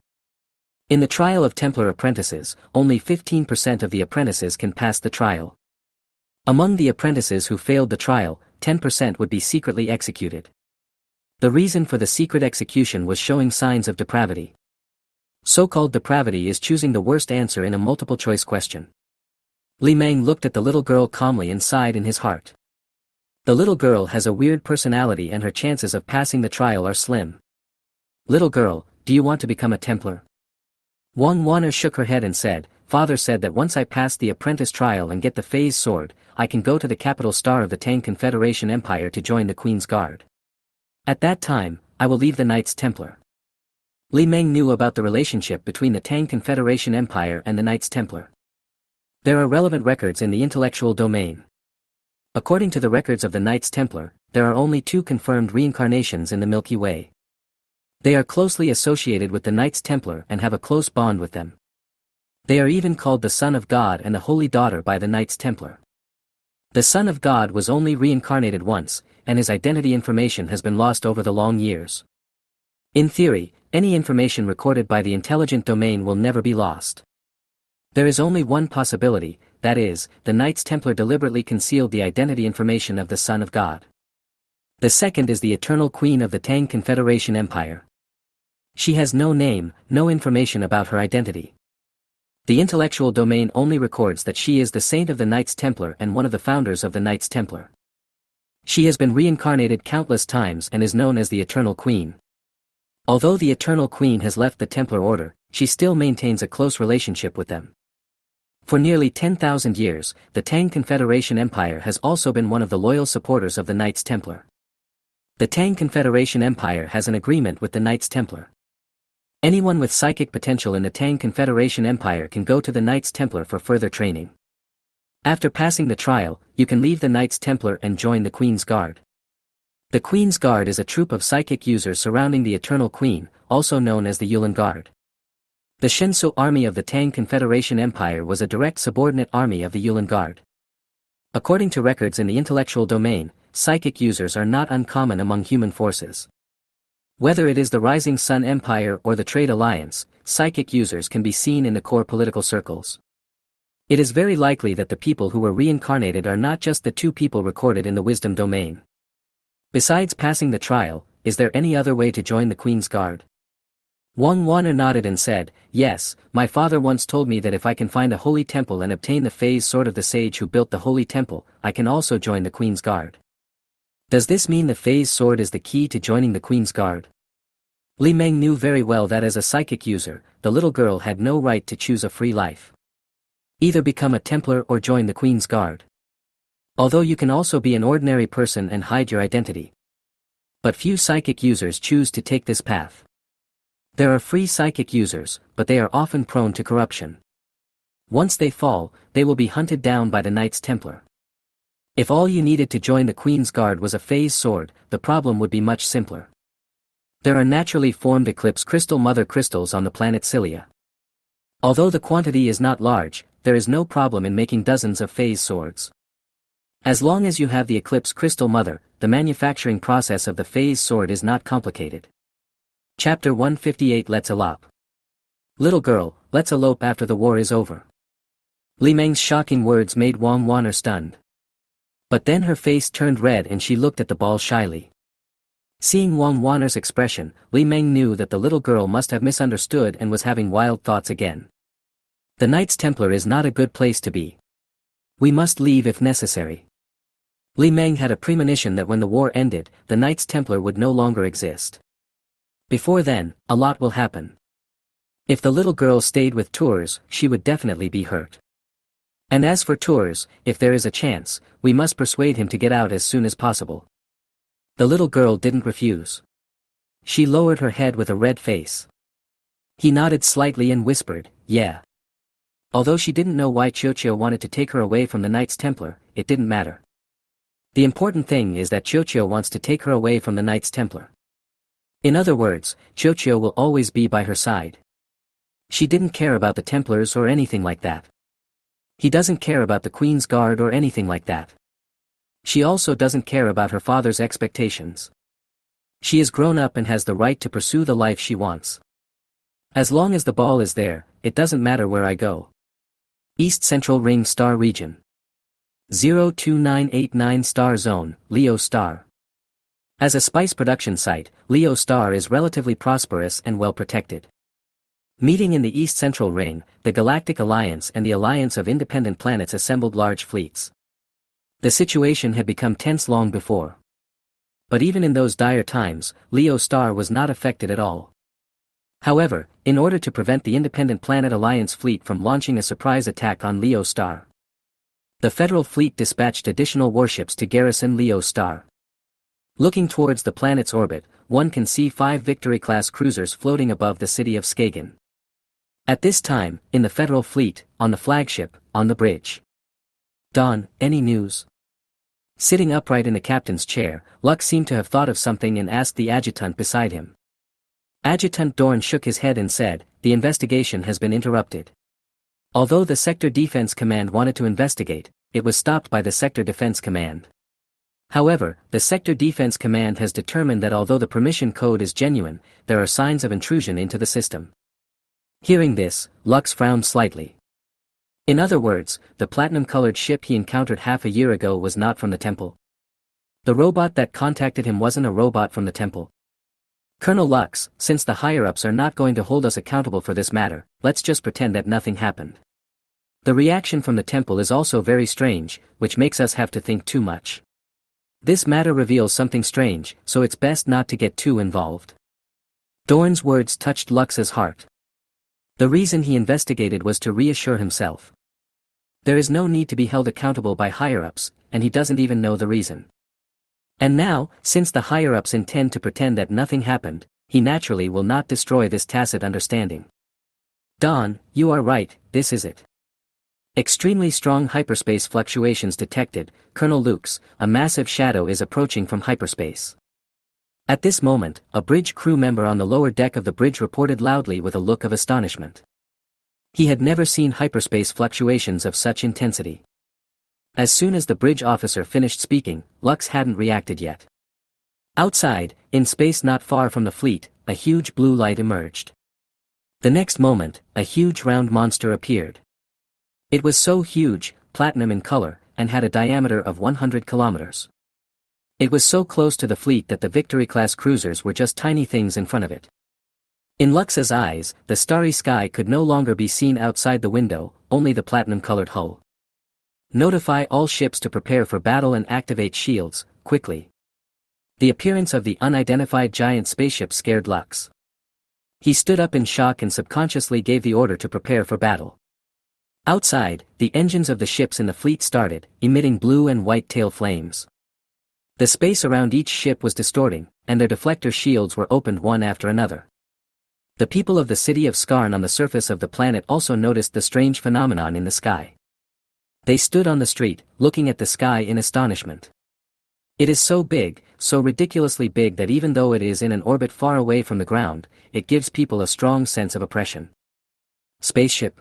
In the trial of Templar apprentices, only 15% of the apprentices can pass the trial. Among the apprentices who failed the trial, 10% would be secretly executed. The reason for the secret execution was showing signs of depravity. So-called depravity is choosing the worst answer in a multiple-choice question. Li Meng looked at the little girl calmly and sighed in his heart. The little girl has a weird personality and her chances of passing the trial are slim. "Little girl, do you want to become a Templar?" Wang Wan'er shook her head and said, "Father said that once I pass the apprentice trial and get the phase sword, I can go to the capital star of the Tang Confederation Empire to join the Queen's Guard. At that time, I will leave the Knights Templar." Li Meng knew about the relationship between the Tang Confederation Empire and the Knights Templar. There are relevant records in the intellectual domain. According to the records of the Knights Templar, there are only 2 confirmed reincarnations in the Milky Way. They are closely associated with the Knights Templar and have a close bond with them. They are even called the Son of God and the Holy Daughter by the Knights Templar. The Son of God was only reincarnated once, and his identity information has been lost over the long years. In theory, any information recorded by the intelligent domain will never be lost. There is only one possibility, that is, the Knights Templar deliberately concealed the identity information of the Son of God. The second is the eternal Queen of the Tang Confederation Empire. She has no name, no information about her identity. The intellectual domain only records that she is the saint of the Knights Templar and one of the founders of the Knights Templar. She has been reincarnated countless times and is known as the Eternal Queen. Although the Eternal Queen has left the Templar Order, she still maintains a close relationship with them. For nearly 10,000 years, the Tang Confederation Empire has also been one of the loyal supporters of the Knights Templar. The Tang Confederation Empire has an agreement with the Knights Templar. Anyone with psychic potential in the Tang Confederation Empire can go to the Knights Templar for further training. After passing the trial, you can leave the Knights Templar and join the Queen's Guard. The Queen's Guard is a troop of psychic users surrounding the Eternal Queen, also known as the Yulin Guard. The Shensu army of the Tang Confederation Empire was a direct subordinate army of the Yulin Guard. According to records in the intellectual domain, psychic users are not uncommon among human forces. Whether it is the Rising Sun Empire or the Trade Alliance, psychic users can be seen in the core political circles. It is very likely that the people who were reincarnated are not just the 2 people recorded in the wisdom domain. Besides passing the trial, is there any other way to join the Queen's Guard? Wang Wan'er nodded and said, "Yes, my father once told me that if I can find a holy temple and obtain the phase sword of the sage who built the holy temple, I can also join the Queen's Guard." Does this mean the phase sword is the key to joining the Queen's Guard? Li Meng knew very well that as a psychic user, the little girl had no right to choose a free life. Either become a Templar or join the Queen's Guard. Although you can also be an ordinary person and hide your identity. But few psychic users choose to take this path. There are free psychic users, but they are often prone to corruption. Once they fall, they will be hunted down by the Knights Templar. If all you needed to join the Queen's Guard was a phase sword, the problem would be much simpler. There are naturally formed Eclipse Crystal Mother crystals on the planet Cilia. Although the quantity is not large, there is no problem in making dozens of phase swords. As long as you have the Eclipse Crystal Mother, the manufacturing process of the phase sword is not complicated. Chapter 158 Let's Elope. Little girl, let's elope after the war is over. Li Meng's shocking words made Wang Waner stunned. But then her face turned red and she looked at the ball shyly. Seeing Wang Waner's expression, Li Meng knew that the little girl must have misunderstood and was having wild thoughts again. The Knights Templar is not a good place to be. We must leave if necessary. Li Meng had a premonition that when the war ended, the Knights Templar would no longer exist. Before then, a lot will happen. If the little girl stayed with Tours, she would definitely be hurt. And as for Tours, if there is a chance, we must persuade him to get out as soon as possible. The little girl didn't refuse. She lowered her head with a red face. He nodded slightly and whispered, "Yeah." Although she didn't know why Qiuqiu wanted to take her away from the Knights Templar, it didn't matter. The important thing is that Qiuqiu wants to take her away from the Knights Templar. In other words, Qiuqiu will always be by her side. She didn't care about the Templars or anything like that. He doesn't care about the Queen's Guard or anything like that. She also doesn't care about her father's expectations. She is grown up and has the right to pursue the life she wants. As long as the ball is there, it doesn't matter where I go. East Central Ring Star Region. 02989 Star Zone, Leo Star. As a spice production site, Leo Star is relatively prosperous and well protected. Meeting in the East Central Ring, the Galactic Alliance and the Alliance of Independent Planets assembled large fleets. The situation had become tense long before. But even in those dire times, Leo Star was not affected at all. However, in order to prevent the Independent Planet Alliance fleet from launching a surprise attack on Leo Star, the Federal Fleet dispatched additional warships to garrison Leo Star. Looking towards the planet's orbit, one can see 5 Victory-class cruisers floating above the city of Skagen. At this time, in the Federal Fleet, on the flagship, on the bridge. "Dawn, any news?" Sitting upright in the captain's chair, Lux seemed to have thought of something and asked the adjutant beside him. Adjutant Dorn shook his head and said, "The investigation has been interrupted." Although the Sector Defense Command wanted to investigate, it was stopped by the Sector Defense Command. However, the Sector Defense Command has determined that although the permission code is genuine, there are signs of intrusion into the system. Hearing this, Lux frowned slightly. In other words, the platinum-colored ship he encountered half a year ago was not from the temple. The robot that contacted him wasn't a robot from the temple. Colonel Lux, since the higher-ups are not going to hold us accountable for this matter, let's just pretend that nothing happened. The reaction from the temple is also very strange, which makes us have to think too much. This matter reveals something strange, so it's best not to get too involved. Dorn's words touched Lux's heart. The reason he investigated was to reassure himself. There is no need to be held accountable by higher-ups, and he doesn't even know the reason. And now, since the higher-ups intend to pretend that nothing happened, he naturally will not destroy this tacit understanding. Dawn, you are right, this is it. Extremely strong hyperspace fluctuations detected, Colonel Lux, a massive shadow is approaching from hyperspace. At this moment, a bridge crew member on the lower deck of the bridge reported loudly with a look of astonishment. He had never seen hyperspace fluctuations of such intensity. As soon as the bridge officer finished speaking, Lux hadn't reacted yet. Outside, in space not far from the fleet, a huge blue light emerged. The next moment, a huge round monster appeared. It was so huge, platinum in color, and had a diameter of 100 kilometers. It was so close to the fleet that the Victory-class cruisers were just tiny things in front of it. In Lux's eyes, the starry sky could no longer be seen outside the window, only the platinum-colored hull. Notify all ships to prepare for battle and activate shields, quickly. The appearance of the unidentified giant spaceship scared Lux. He stood up in shock and subconsciously gave the order to prepare for battle. Outside, the engines of the ships in the fleet started, emitting blue and white tail flames. The space around each ship was distorting, and their deflector shields were opened one after another. The people of the city of Skarn on the surface of the planet also noticed the strange phenomenon in the sky. They stood on the street, looking at the sky in astonishment. It is so big, so ridiculously big that even though it is in an orbit far away from the ground, it gives people a strong sense of oppression. Spaceship?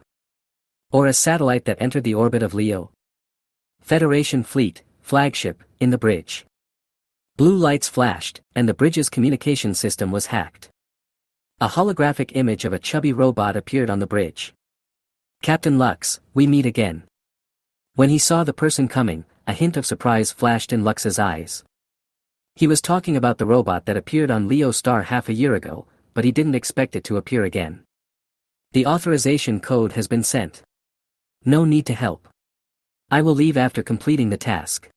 Or a satellite that entered the orbit of Leo? Federation fleet, flagship, in the bridge. Blue lights flashed, and the bridge's communication system was hacked. A holographic image of a chubby robot appeared on the bridge. Captain Lux, we meet again. When he saw the person coming, a hint of surprise flashed in Lux's eyes. He was talking about the robot that appeared on Leo Star half a year ago, but he didn't expect it to appear again. The authorization code has been sent. No need to help. I will leave after completing the task.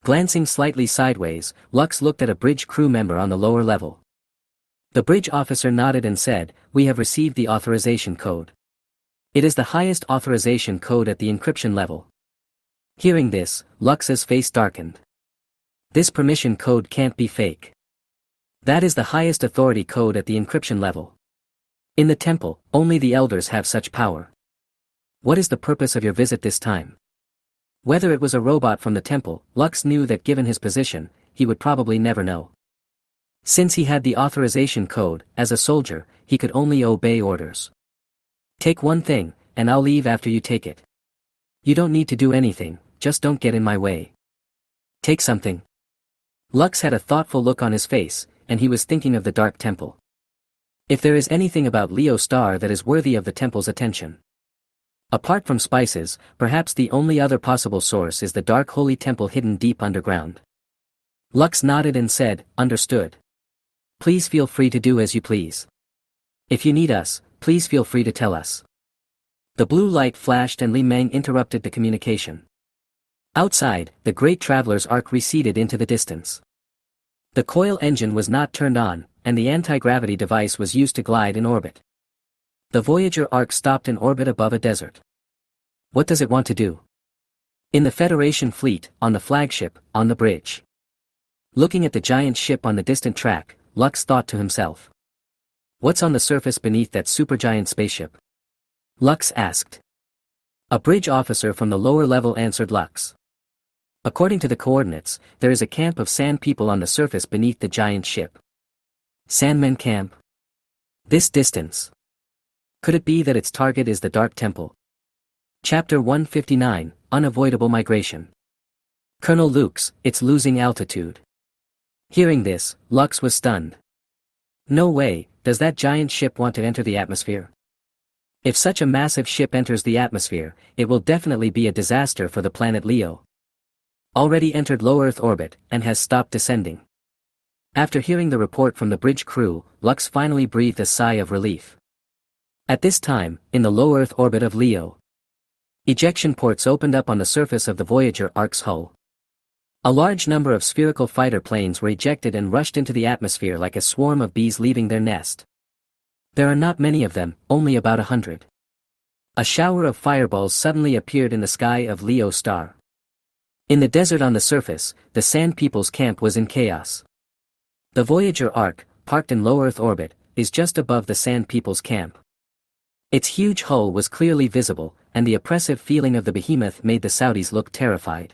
Glancing slightly sideways, Lux looked at a bridge crew member on the lower level. The bridge officer nodded and said, "We have received the authorization code. It is the highest authorization code at the encryption level." Hearing this, Lux's face darkened. This permission code can't be fake. That is the highest authority code at the encryption level. In the temple, only the elders have such power. What is the purpose of your visit this time? Whether it was a robot from the temple, Lux knew that given his position, he would probably never know. Since he had the authorization code, as a soldier, he could only obey orders. Take one thing, and I'll leave after you take it. You don't need to do anything, just don't get in my way. Take something. Lux had a thoughtful look on his face, and he was thinking of the Dark Temple. If there is anything about Leo Star that is worthy of the temple's attention. Apart from spices, perhaps the only other possible source is the Dark Holy Temple hidden deep underground. Lux nodded and said, "Understood. Please feel free to do as you please. If you need us, please feel free to tell us." The blue light flashed and Li Meng interrupted the communication. Outside, the great traveler's arc receded into the distance. The coil engine was not turned on, and the anti-gravity device was used to glide in orbit. The Voyager arc stopped in orbit above a desert. What does it want to do? In the Federation fleet, on the flagship, on the bridge. Looking at the giant ship on the distant track, Lux thought to himself. What's on the surface beneath that supergiant spaceship? Lux asked. A bridge officer from the lower level answered Lux. According to the coordinates, there is a camp of sand people on the surface beneath the giant ship. Sandmen camp? This distance. Could it be that its target is the Dark Temple? Chapter 159, Unavoidable Migration. Colonel Lux, it's losing altitude. Hearing this, Lux was stunned. No way, does that giant ship want to enter the atmosphere? If such a massive ship enters the atmosphere, it will definitely be a disaster for the planet Leo. Already entered low Earth orbit, and has stopped descending. After hearing the report from the bridge crew, Lux finally breathed a sigh of relief. At this time, in the low Earth orbit of Leo, ejection ports opened up on the surface of the Voyager arc's hull. A large number of spherical fighter planes were ejected and rushed into the atmosphere like a swarm of bees leaving their nest. There are not many of them, only about 100. A shower of fireballs suddenly appeared in the sky of Leo Star. In the desert on the surface, the Sand People's camp was in chaos. The Voyager arc, parked in low Earth orbit, is just above the Sand People's camp. Its huge hull was clearly visible, and the oppressive feeling of the behemoth made the Saudis look terrified.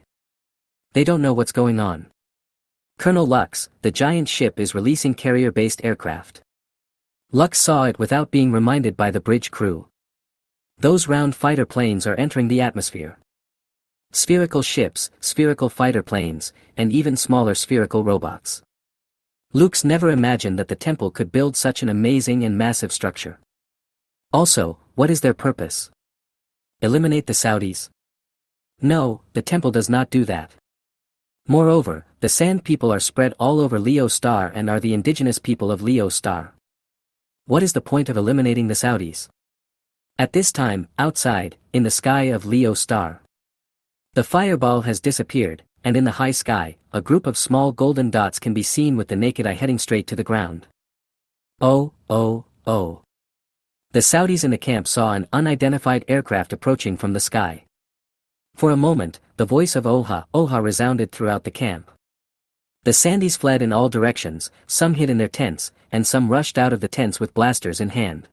They don't know what's going on. Colonel Lux, the giant ship is releasing carrier-based aircraft. Lux saw it without being reminded by the bridge crew. Those round fighter planes are entering the atmosphere. Spherical ships, spherical fighter planes, and even smaller spherical robots. Lux never imagined that the temple could build such an amazing and massive structure. Also, what is their purpose? Eliminate the Saudis? No, the temple does not do that. Moreover, the Sand People are spread all over Leo Star and are the indigenous people of Leo Star. What is the point of eliminating the Saudis? At this time, outside, in the sky of Leo Star, the fireball has disappeared, and in the high sky, a group of small golden dots can be seen with the naked eye heading straight to the ground. Oh, oh, oh. The Saudis in the camp saw an unidentified aircraft approaching from the sky. For a moment, the voice of Oha, Oha resounded throughout the camp. The Sandis fled in all directions, some hid in their tents, and some rushed out of the tents with blasters in hand.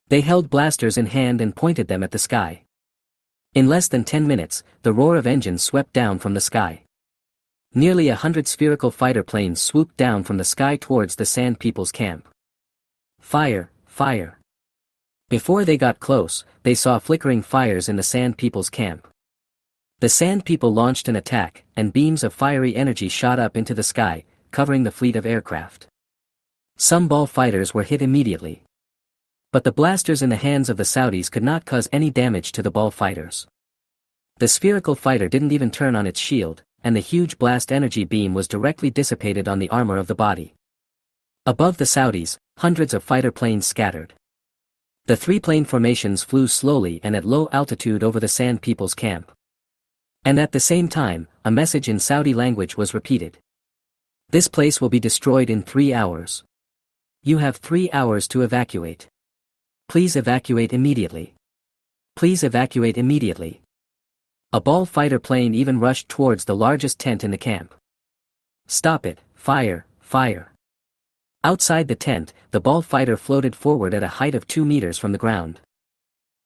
They held blasters in hand and pointed them at the sky. In less than 10 minutes, the roar of engines swept down from the sky. Nearly 100 spherical fighter planes swooped down from the sky towards the Sand People's camp. Fire, fire. Before they got close, they saw flickering fires in the Sand People's camp. The Sand People launched an attack, and beams of fiery energy shot up into the sky, covering the fleet of aircraft. Some ball fighters were hit immediately. But the blasters in the hands of the Saudis could not cause any damage to the ball fighters. The spherical fighter didn't even turn on its shield, and the huge blast energy beam was directly dissipated on the armor of the body. Above the Saudis, hundreds of fighter planes scattered. The three-plane formations flew slowly and at low altitude over the Sand People's camp. And at the same time, a message in Saudi language was repeated. This place will be destroyed in 3 hours. You have 3 hours to evacuate. Please evacuate immediately. Please evacuate immediately. A ball fighter plane even rushed towards the largest tent in the camp. Stop it, fire, fire. Outside the tent, the ball fighter floated forward at a height of 2 meters from the ground.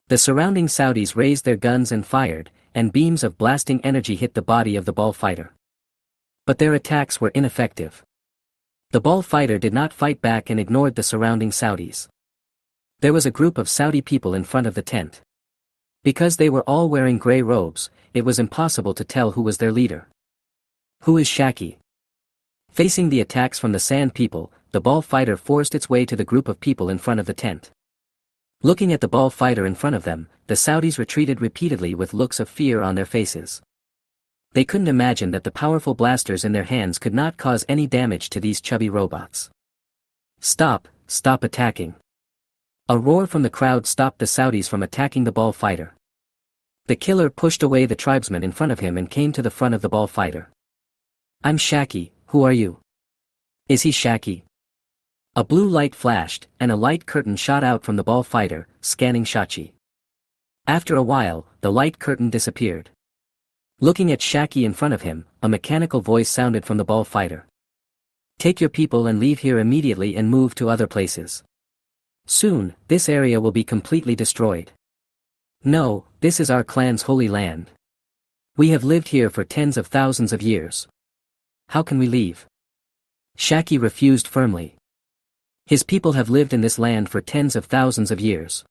The surrounding Saudis raised their guns and fired, and beams of blasting energy hit the body of the ball fighter. But their attacks were ineffective. The ball fighter did not fight back and ignored the surrounding Saudis. There was a group of Saudi people in front of the tent. Because they were all wearing gray robes, it was impossible to tell who was their leader. Who is Shaki? Facing the attacks from the Sand People, the ball fighter forced its way to the group of people in front of the tent. Looking at the ball fighter in front of them, the Saudis retreated repeatedly with looks of fear on their faces. They couldn't imagine that the powerful blasters in their hands could not cause any damage to these chubby robots. Stop, stop attacking. A roar from the crowd stopped the Saudis from attacking the ball fighter. The killer pushed away the tribesmen in front of him and came to the front of the ball fighter. I'm Shaki, who are you? Is he Shaki? A blue light flashed, and a light curtain shot out from the ball fighter, scanning Shachi. After a while, the light curtain disappeared. Looking at Shaki in front of him, a mechanical voice sounded from the ball fighter. Take your people and leave here immediately and move to other places. Soon, this area will be completely destroyed. No, this is our clan's holy land. We have lived here for tens of thousands of years. How can we leave? Shaki refused firmly. His people have lived in this land for tens of thousands of years.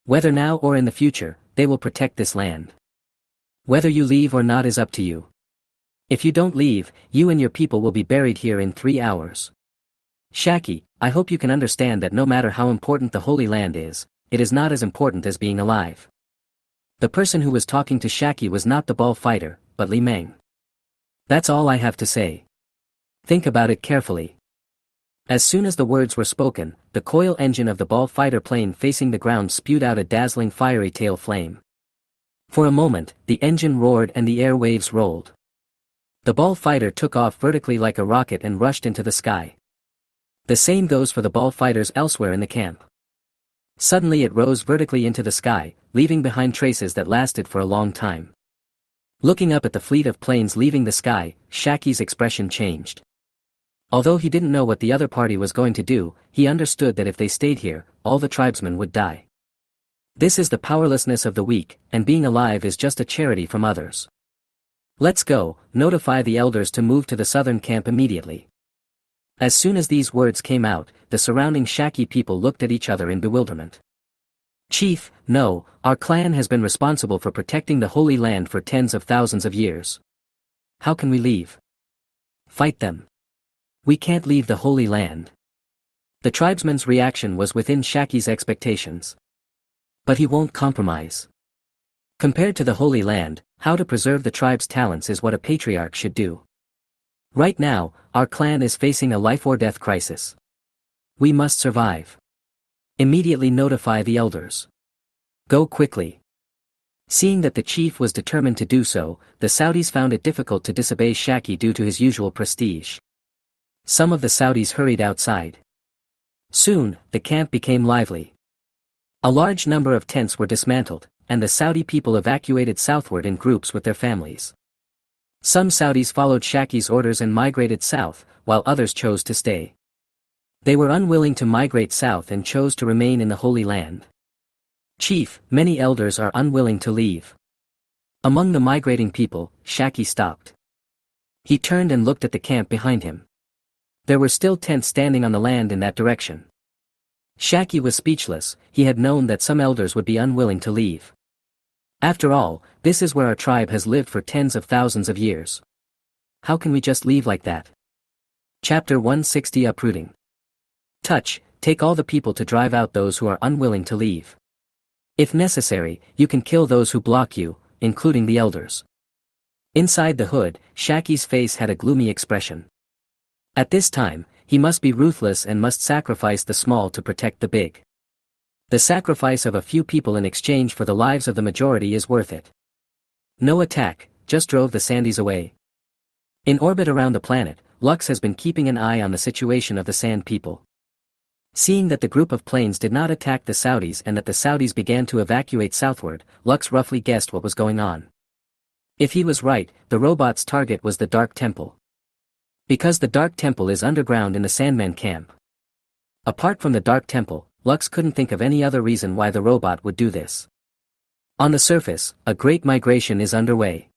Whether now or in the future, they will protect this land. Whether you leave or not is up to you. If you don't leave, you and your people will be buried here in 3 hours. Shaki, I hope you can understand that no matter how important the Holy Land is, it is not as important as being alive. The person who was talking to Shaki was not the ball fighter, but Li Meng. That's all I have to say. Think about it carefully. As soon as the words were spoken, the coil engine of the ball fighter plane facing the ground spewed out a dazzling fiery tail flame. For a moment, the engine roared and the air waves rolled. The ball fighter took off vertically like a rocket and rushed into the sky. The same goes for the ball fighters elsewhere in the camp. Suddenly it rose vertically into the sky, leaving behind traces that lasted for a long time. Looking up at the fleet of planes leaving the sky, Shaki's expression changed. Although he didn't know what the other party was going to do, he understood that if they stayed here, all the tribesmen would die. This is the powerlessness of the weak, and being alive is just a charity from others. Let's go, notify the elders to move to the southern camp immediately. As soon as these words came out, the surrounding Shaki people looked at each other in bewilderment. Chief, no, our clan has been responsible for protecting the Holy Land for tens of thousands of years. How can we leave? Fight them. We can't leave the Holy Land. The tribesman's reaction was within Shaki's expectations. But he won't compromise. Compared to the Holy Land, how to preserve the tribe's talents is what a patriarch should do. Right now, our clan is facing a life-or-death crisis. We must survive. Immediately notify the elders. Go quickly. Seeing that the chief was determined to do so, the Saudis found it difficult to disobey Shaki due to his usual prestige. Some of the Saudis hurried outside. Soon, the camp became lively. A large number of tents were dismantled, and the Saudi people evacuated southward in groups with their families. Some Saudis followed Shaki's orders and migrated south, while others chose to stay. They were unwilling to migrate south and chose to remain in the Holy Land. Chief, many elders are unwilling to leave. Among the migrating people, Shaki stopped. He turned and looked at the camp behind him. There were still tents standing on the land in that direction. Shaki was speechless. He had known that some elders would be unwilling to leave. After all, this is where our tribe has lived for tens of thousands of years. How can we just leave like that? Chapter 160 Uprooting. Take all the people to drive out those who are unwilling to leave. If necessary, you can kill those who block you, including the elders. Inside the hood, Shaki's face had a gloomy expression. At this time, he must be ruthless and must sacrifice the small to protect the big. The sacrifice of a few people in exchange for the lives of the majority is worth it. No attack, just drove the Sandies away. In orbit around the planet, Lux has been keeping an eye on the situation of the Sand people. Seeing that the group of planes did not attack the Saudis and that the Saudis began to evacuate southward, Lux roughly guessed what was going on. If he was right, the robot's target was the Dark Temple. Because the Dark Temple is underground in the Sandman camp. Apart from the Dark Temple, Lux couldn't think of any other reason why the robot would do this. On the surface, a great migration is underway.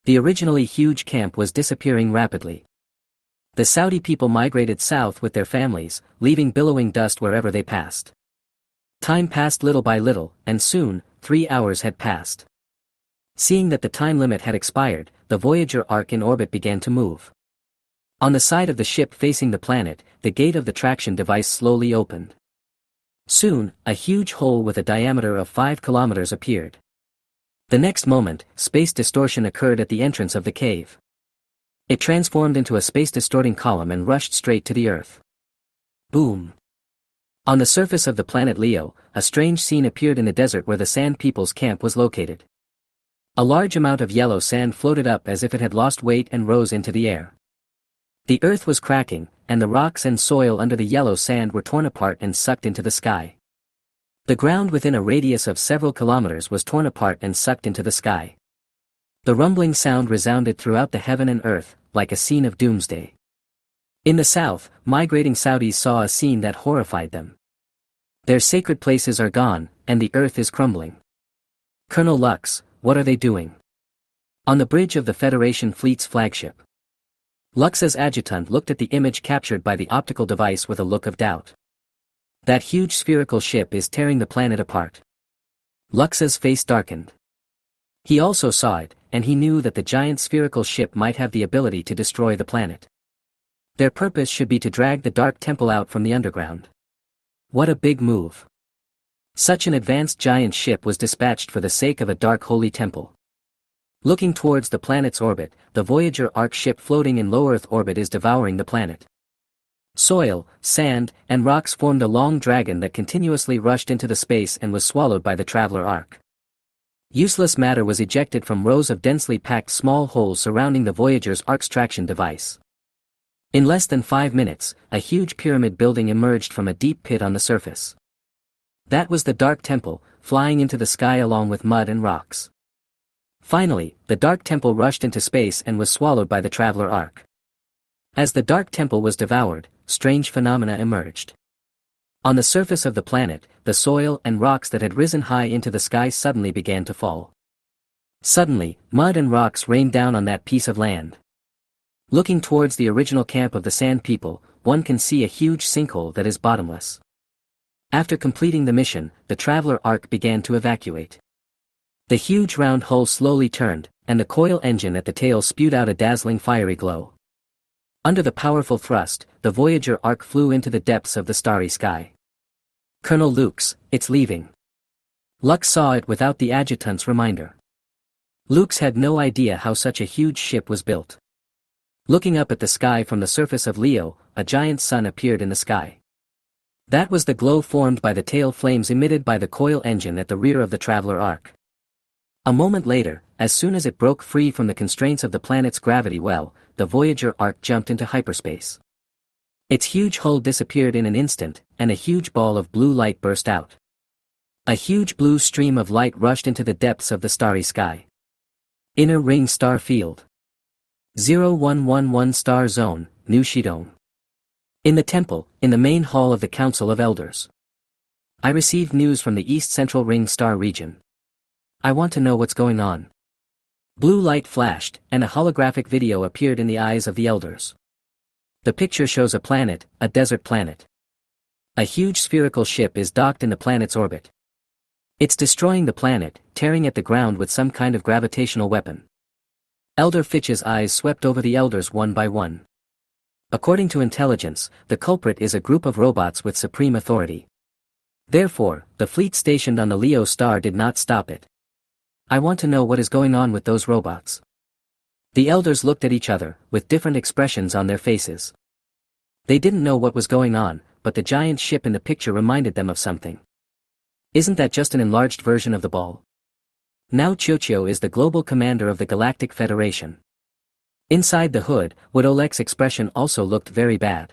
The originally huge camp was disappearing rapidly. The Saudi people migrated south with their families, leaving billowing dust wherever they passed. Time passed little by little, and soon, 3 hours had passed. Seeing that the time limit had expired, the Voyager arc in orbit began to move. On the side of the ship facing the planet, the gate of the traction device slowly opened. Soon, a huge hole with a diameter of 5 kilometers appeared. The next moment, space distortion occurred at the entrance of the cave. It transformed into a space-distorting column and rushed straight to the Earth. Boom! On the surface of the planet Leo, a strange scene appeared in the desert where the Sand People's camp was located. A large amount of yellow sand floated up as if it had lost weight and rose into the air. The Earth was cracking, and the rocks and soil under the yellow sand were torn apart and sucked into the sky. The ground within a radius of several kilometers was torn apart and sucked into the sky. The rumbling sound resounded throughout the heaven and earth, like a scene of doomsday. In the south, migrating Saudis saw a scene that horrified them. Their sacred places are gone, and the earth is crumbling. Colonel Lux, what are they doing? On the bridge of the Federation fleet's flagship. Lux's adjutant looked at the image captured by the optical device with a look of doubt. That huge spherical ship is tearing the planet apart. Lux's face darkened. He also saw it, and he knew that the giant spherical ship might have the ability to destroy the planet. Their purpose should be to drag the Dark Temple out from the underground. What a big move. Such an advanced giant ship was dispatched for the sake of a dark holy temple. Looking towards the planet's orbit, the Voyager arc ship floating in low Earth orbit is devouring the planet. Soil, sand, and rocks formed a long dragon that continuously rushed into the space and was swallowed by the Traveler arc. Useless matter was ejected from rows of densely packed small holes surrounding the Voyager's arc's traction device. In less than 5 minutes, a huge pyramid building emerged from a deep pit on the surface. That was the Dark Temple, flying into the sky along with mud and rocks. Finally, the Dark Temple rushed into space and was swallowed by the Traveler arc. As the Dark Temple was devoured, strange phenomena emerged. On the surface of the planet, the soil and rocks that had risen high into the sky suddenly began to fall. Suddenly, mud and rocks rained down on that piece of land. Looking towards the original camp of the Sand People, one can see a huge sinkhole that is bottomless. After completing the mission, the Traveler arc began to evacuate. The huge round hull slowly turned, and the coil engine at the tail spewed out a dazzling fiery glow. Under the powerful thrust, the Voyager arc flew into the depths of the starry sky. Colonel Lux, it's leaving. Lux saw it without the adjutant's reminder. Lux had no idea how such a huge ship was built. Looking up at the sky from the surface of Leo, a giant sun appeared in the sky. That was the glow formed by the tail flames emitted by the coil engine at the rear of the Traveler arc. A moment later, as soon as it broke free from the constraints of the planet's gravity well, the Voyager arc jumped into hyperspace. Its huge hull disappeared in an instant, and a huge ball of blue light burst out. A huge blue stream of light rushed into the depths of the starry sky. Inner Ring Star Field. 0111 Star Zone, New Shidong. In the temple, in the main hall of the Council of Elders. I received news from the East Central Ring Star region. I want to know what's going on. Blue light flashed, and a holographic video appeared in the eyes of the elders. The picture shows a planet, a desert planet. A huge spherical ship is docked in the planet's orbit. It's destroying the planet, tearing at the ground with some kind of gravitational weapon. Elder Fitch's eyes swept over the elders one by one. According to intelligence, the culprit is a group of robots with supreme authority. Therefore, the fleet stationed on the Leo star did not stop it. I want to know what is going on with those robots. The elders looked at each other, with different expressions on their faces. They didn't know what was going on, but the giant ship in the picture reminded them of something. Isn't that just an enlarged version of the ball? Now Chocho is the global commander of the Galactic Federation. Inside the hood, Oleg's expression also looked very bad.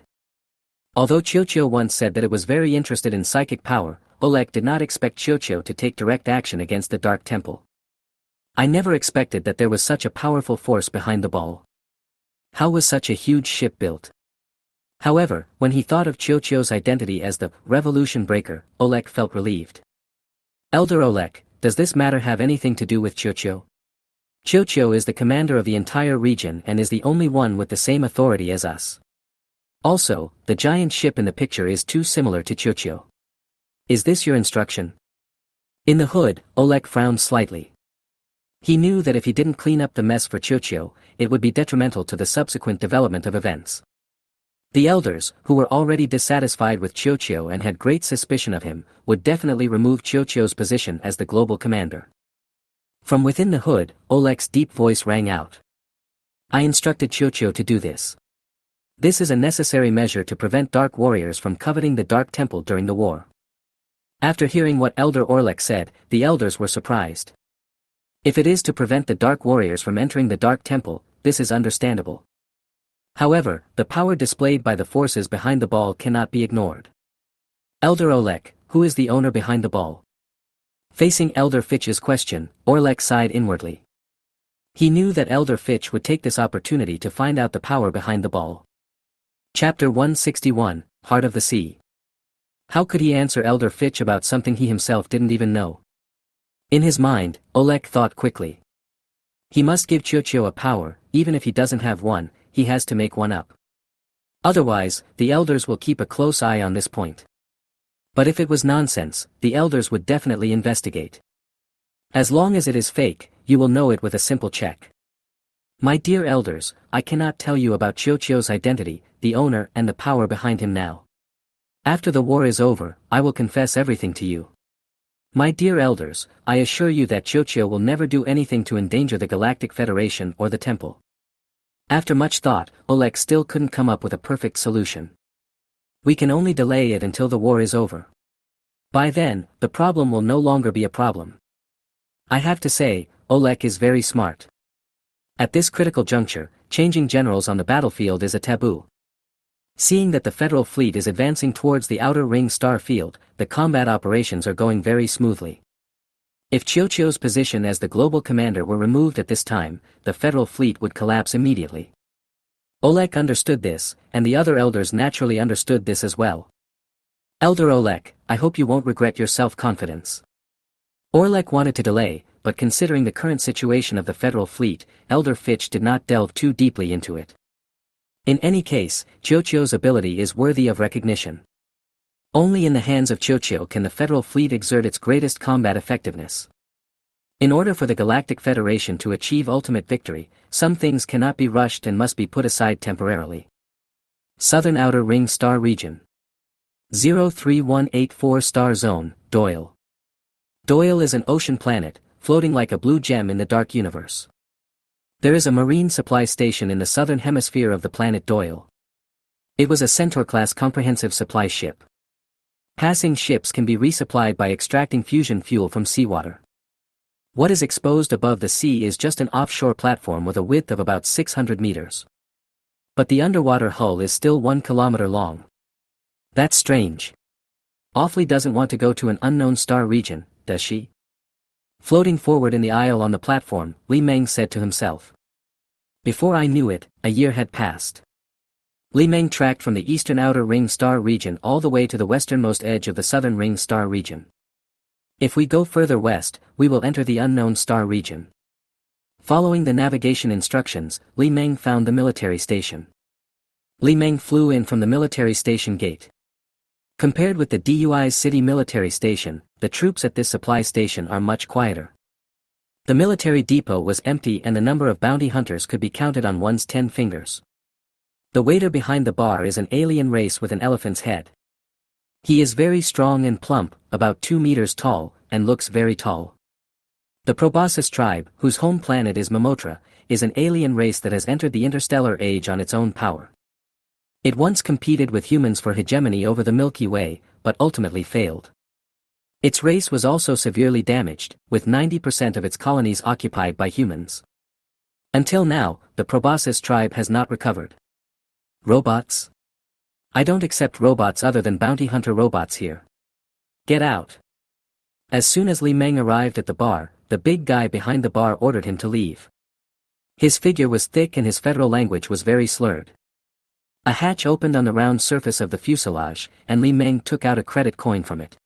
Although Chocho once said that it was very interested in psychic power, Oleg did not expect Chocho to take direct action against the Dark Temple. I never expected that there was such a powerful force behind the ball. How was such a huge ship built? However, when he thought of Chocho's identity as the Revolution Breaker, Oleg felt relieved. Elder Oleg, does this matter have anything to do with Chocho? Chocho is the commander of the entire region and is the only one with the same authority as us. Also, the giant ship in the picture is too similar to Chocho. Is this your instruction? In the hood, Oleg frowned slightly. He knew that if he didn't clean up the mess for Chocho, it would be detrimental to the subsequent development of events. The elders, who were already dissatisfied with Chocho and had great suspicion of him, would definitely remove Chocho's position as the global commander. From within the hood, Oleg's deep voice rang out. I instructed Chocho to do this. This is a necessary measure to prevent Dark Warriors from coveting the Dark Temple during the war. After hearing what Elder Orlek said, the elders were surprised. If it is to prevent the Dark Warriors from entering the Dark Temple, this is understandable. However, the power displayed by the forces behind the ball cannot be ignored. Elder Orlek, who is the owner behind the ball? Facing Elder Fitch's question, Orlek sighed inwardly. He knew that Elder Fitch would take this opportunity to find out the power behind the ball. Chapter 161, Heart of the Sea. How could he answer Elder Fitch about something he himself didn't even know? In his mind, Oleg thought quickly. He must give Chocho a power, even if he doesn't have one, he has to make one up. Otherwise, the elders will keep a close eye on this point. But if it was nonsense, the elders would definitely investigate. As long as it is fake, you will know it with a simple check. My dear elders, I cannot tell you about Chocho's identity, the owner and the power behind him now. After the war is over, I will confess everything to you. My dear elders, I assure you that Chocho will never do anything to endanger the Galactic Federation or the Temple. After much thought, Oleg still couldn't come up with a perfect solution. We can only delay it until the war is over. By then, the problem will no longer be a problem. I have to say, Oleg is very smart. At this critical juncture, changing generals on the battlefield is a taboo. Seeing that the Federal fleet is advancing towards the Outer Ring star field, the combat operations are going very smoothly. If Chocho's position as the global commander were removed at this time, the Federal fleet would collapse immediately. Oleg understood this, and the other elders naturally understood this as well. Elder Oleg, I hope you won't regret your self-confidence. Orlek wanted to delay, but considering the current situation of the Federal fleet, Elder Fitch did not delve too deeply into it. In any case, Chocho's ability is worthy of recognition. Only in the hands of Chocho can the Federal fleet exert its greatest combat effectiveness. In order for the Galactic Federation to achieve ultimate victory, some things cannot be rushed and must be put aside temporarily. Southern Outer Ring Star Region. 03184 Star Zone, Doyle. Doyle is an ocean planet, floating like a blue gem in the dark universe. There is a marine supply station in the southern hemisphere of the planet Doyle. It was a Centaur-class comprehensive supply ship. Passing ships can be resupplied by extracting fusion fuel from seawater. What is exposed above the sea is just an offshore platform with a width of about 600 meters. But the underwater hull is still 1 kilometer long. That's strange. Awfully doesn't want to go to an unknown star region, does she? Floating forward in the aisle on the platform, Li Meng said to himself. Before I knew it, a year had passed. Li Meng tracked from the eastern outer ring star region all the way to the westernmost edge of the southern ring star region. If we go further west, we will enter the unknown star region. Following the navigation instructions, Li Meng found the military station. Li Meng flew in from the military station gate. Compared with the DUI's city military station, the troops at this supply station are much quieter. The military depot was empty and the number of bounty hunters could be counted on one's 10 fingers. The waiter behind the bar is an alien race with an elephant's head. He is very strong and plump, about 2 meters tall, and looks very tall. The Proboscis tribe, whose home planet is Momotra, is an alien race that has entered the interstellar age on its own power. It once competed with humans for hegemony over the Milky Way, but ultimately failed. Its race was also severely damaged, with 90% of its colonies occupied by humans. Until now, the Proboscis tribe has not recovered. Robots? I don't accept robots other than bounty hunter robots here. Get out. As soon as Li Meng arrived at the bar, the big guy behind the bar ordered him to leave. His figure was thick and his federal language was very slurred. A hatch opened on the round surface of the fuselage, and Li Meng took out a credit coin from it.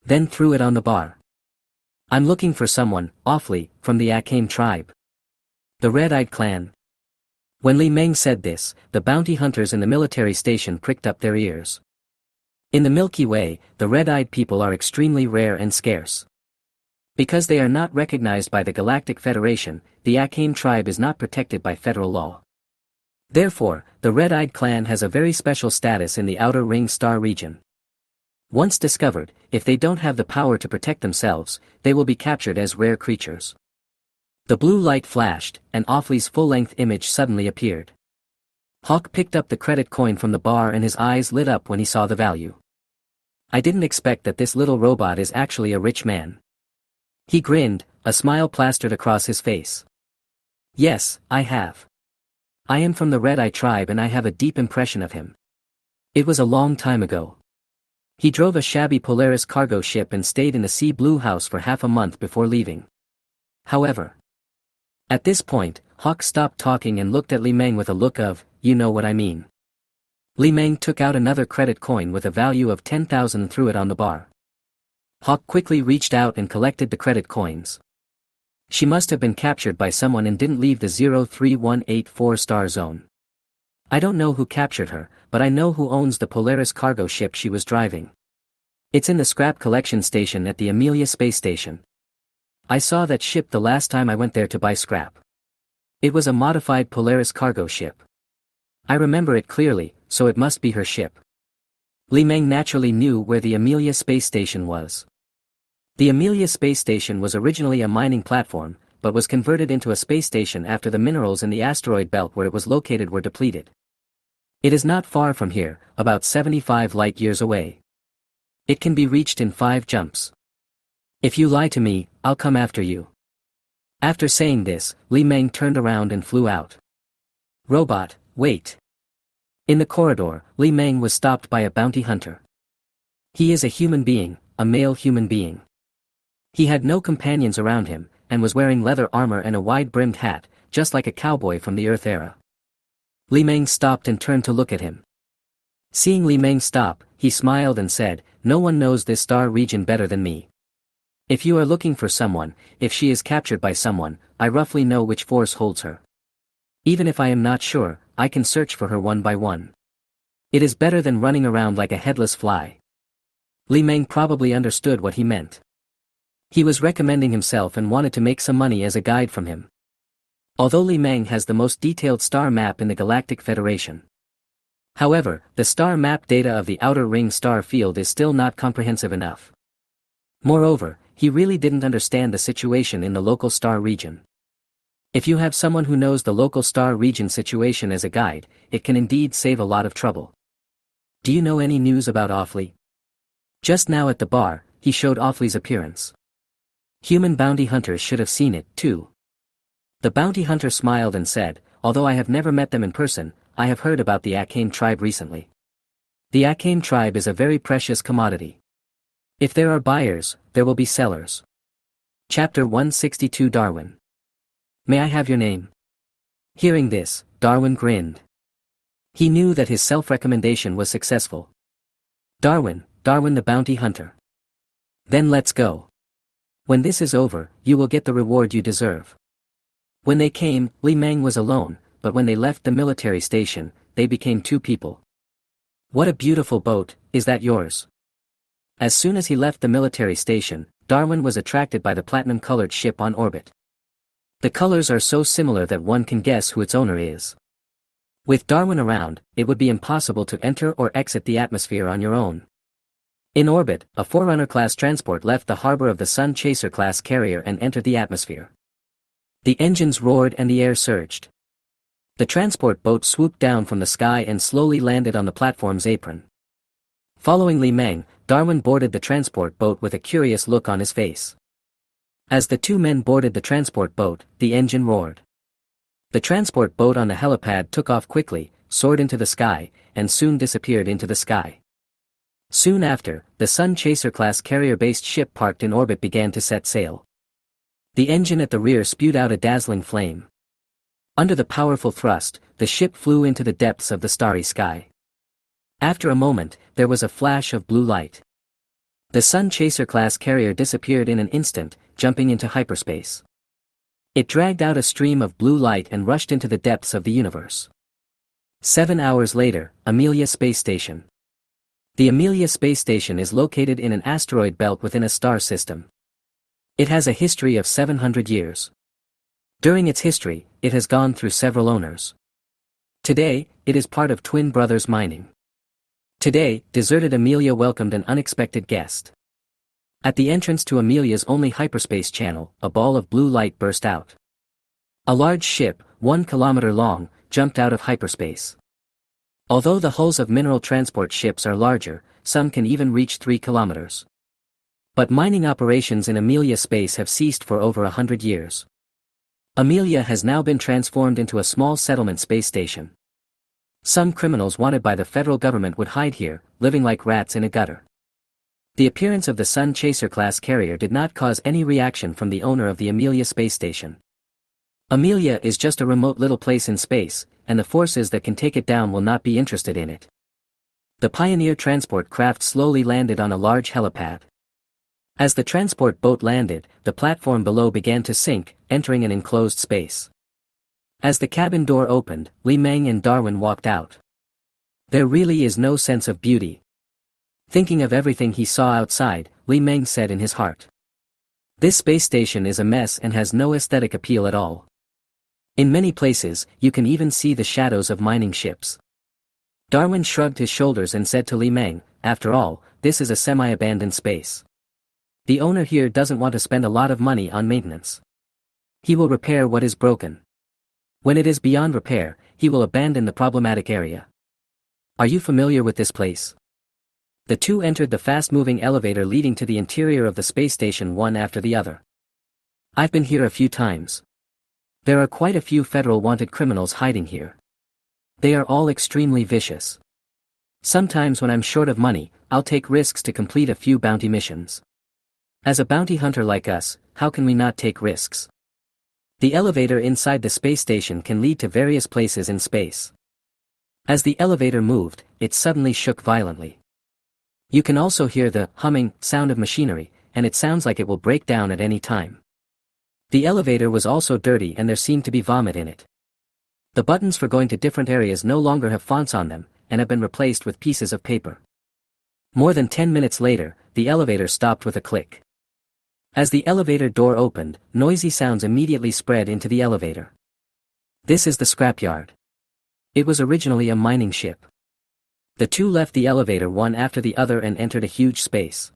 Then threw it on the bar. I'm looking for someone, awfully, from the Akame tribe. The Red-Eyed Clan. When Li Meng said this, the bounty hunters in the military station pricked up their ears. In the Milky Way, the red-eyed people are extremely rare and scarce. Because they are not recognized by the Galactic Federation, the Akame tribe is not protected by federal law. Therefore, the Red-Eyed Clan has a very special status in the Outer Ring Star region. Once discovered, if they don't have the power to protect themselves, they will be captured as rare creatures. The blue light flashed, and Offley's full-length image suddenly appeared. Hawk picked up the credit coin from the bar and his eyes lit up when he saw the value. I didn't expect that this little robot is actually a rich man. He grinned, a smile plastered across his face. Yes, I have. I am from the Red-Eye tribe and I have a deep impression of him. It was a long time ago. He drove a shabby Polaris cargo ship and stayed in a Sea Blue house for half a month before leaving. However, at this point, Hawk stopped talking and looked at Li Meng with a look of, you know what I mean. Li Meng took out another credit coin with a value of 10,000 and threw it on the bar. Hawk quickly reached out and collected the credit coins. She must have been captured by someone and didn't leave the 03184 star zone. I don't know who captured her, but I know who owns the Polaris cargo ship she was driving. It's in the scrap collection station at the Amelia Space Station. I saw that ship the last time I went there to buy scrap. It was a modified Polaris cargo ship. I remember it clearly, so it must be her ship. Li Meng naturally knew where the Amelia Space Station was. The Amelia Space Station was originally a mining platform, but was converted into a space station after the minerals in the asteroid belt where it was located were depleted. It is not far from here, about 75 light-years away. It can be reached in 5 jumps. If you lie to me, I'll come after you. After saying this, Li Meng turned around and flew out. Robot, wait. In the corridor, Li Meng was stopped by a bounty hunter. He is a human being, a male human being. He had no companions around him, and was wearing leather armor and a wide-brimmed hat, just like a cowboy from the Earth era. Li Meng stopped and turned to look at him. Seeing Li Meng stop, he smiled and said, "No one knows this star region better than me. If you are looking for someone, if she is captured by someone, I roughly know which force holds her. Even if I am not sure, I can search for her one by one. It is better than running around like a headless fly." Li Meng probably understood what he meant. He was recommending himself and wanted to make some money as a guide from him. Although Li Meng has the most detailed star map in the Galactic Federation. However, the star map data of the Outer Ring star field is still not comprehensive enough. Moreover, he really didn't understand the situation in the local star region. If you have someone who knows the local star region situation as a guide, it can indeed save a lot of trouble. Do you know any news about Offley? Just now at the bar, he showed Offley's appearance. Human bounty hunters should have seen it, too. The bounty hunter smiled and said, "Although I have never met them in person, I have heard about the Akame tribe recently. The Akame tribe is a very precious commodity. If there are buyers, there will be sellers." Chapter 162 Darwin. May I have your name? Hearing this, Darwin grinned. He knew that his self-recommendation was successful. Darwin the bounty hunter. Then let's go. When this is over, you will get the reward you deserve. When they came, Li Meng was alone, but when they left the military station, they became 2 people. What a beautiful boat, is that yours? As soon as he left the military station, Darwin was attracted by the platinum-colored ship on orbit. The colors are so similar that one can guess who its owner is. With Darwin around, it would be impossible to enter or exit the atmosphere on your own. In orbit, a Forerunner-class transport left the harbor of the Sun Chaser-class carrier and entered the atmosphere. The engines roared and the air surged. The transport boat swooped down from the sky and slowly landed on the platform's apron. Following Li Meng, Darwin boarded the transport boat with a curious look on his face. As the two men boarded the transport boat, the engine roared. The transport boat on the helipad took off quickly, soared into the sky, and soon disappeared into the sky. Soon after, the Sun Chaser-class carrier-based ship parked in orbit began to set sail. The engine at the rear spewed out a dazzling flame. Under the powerful thrust, the ship flew into the depths of the starry sky. After a moment, there was a flash of blue light. The Sun Chaser-class carrier disappeared in an instant, jumping into hyperspace. It dragged out a stream of blue light and rushed into the depths of the universe. 7 hours later, Amelia Space Station. The Amelia Space Station is located in an asteroid belt within a star system. It has a history of 700 years. During its history, it has gone through several owners. Today, it is part of Twin Brothers Mining. Today, deserted Amelia welcomed an unexpected guest. At the entrance to Amelia's only hyperspace channel, a ball of blue light burst out. A large ship, 1 kilometer long, jumped out of hyperspace. Although the hulls of mineral transport ships are larger, some can even reach 3 kilometers. But mining operations in Amelia space have ceased for over 100 years. Amelia has now been transformed into a small settlement space station. Some criminals wanted by the federal government would hide here, living like rats in a gutter. The appearance of the Sun Chaser-class carrier did not cause any reaction from the owner of the Amelia space station. Amelia is just a remote little place in space, and the forces that can take it down will not be interested in it. The Pioneer transport craft slowly landed on a large helipad. As the transport boat landed, the platform below began to sink, entering an enclosed space. As the cabin door opened, Li Meng and Darwin walked out. There really is no sense of beauty. Thinking of everything he saw outside, Li Meng said in his heart. This space station is a mess and has no aesthetic appeal at all. In many places, you can even see the shadows of mining ships. Darwin shrugged his shoulders and said to Li Meng, after all, this is a semi-abandoned space. The owner here doesn't want to spend a lot of money on maintenance. He will repair what is broken. When it is beyond repair, he will abandon the problematic area. Are you familiar with this place? The two entered the fast-moving elevator leading to the interior of the space station one after the other. I've been here a few times. There are quite a few federal wanted criminals hiding here. They are all extremely vicious. Sometimes when I'm short of money, I'll take risks to complete a few bounty missions. As a bounty hunter like us, how can we not take risks? The elevator inside the space station can lead to various places in space. As the elevator moved, it suddenly shook violently. You can also hear the humming sound of machinery, and it sounds like it will break down at any time. The elevator was also dirty and there seemed to be vomit in it. The buttons for going to different areas no longer have fonts on them, and have been replaced with pieces of paper. More than 10 minutes later, the elevator stopped with a click. As the elevator door opened, noisy sounds immediately spread into the elevator. This is the scrapyard. It was originally a mining ship. The two left the elevator one after the other and entered a huge space.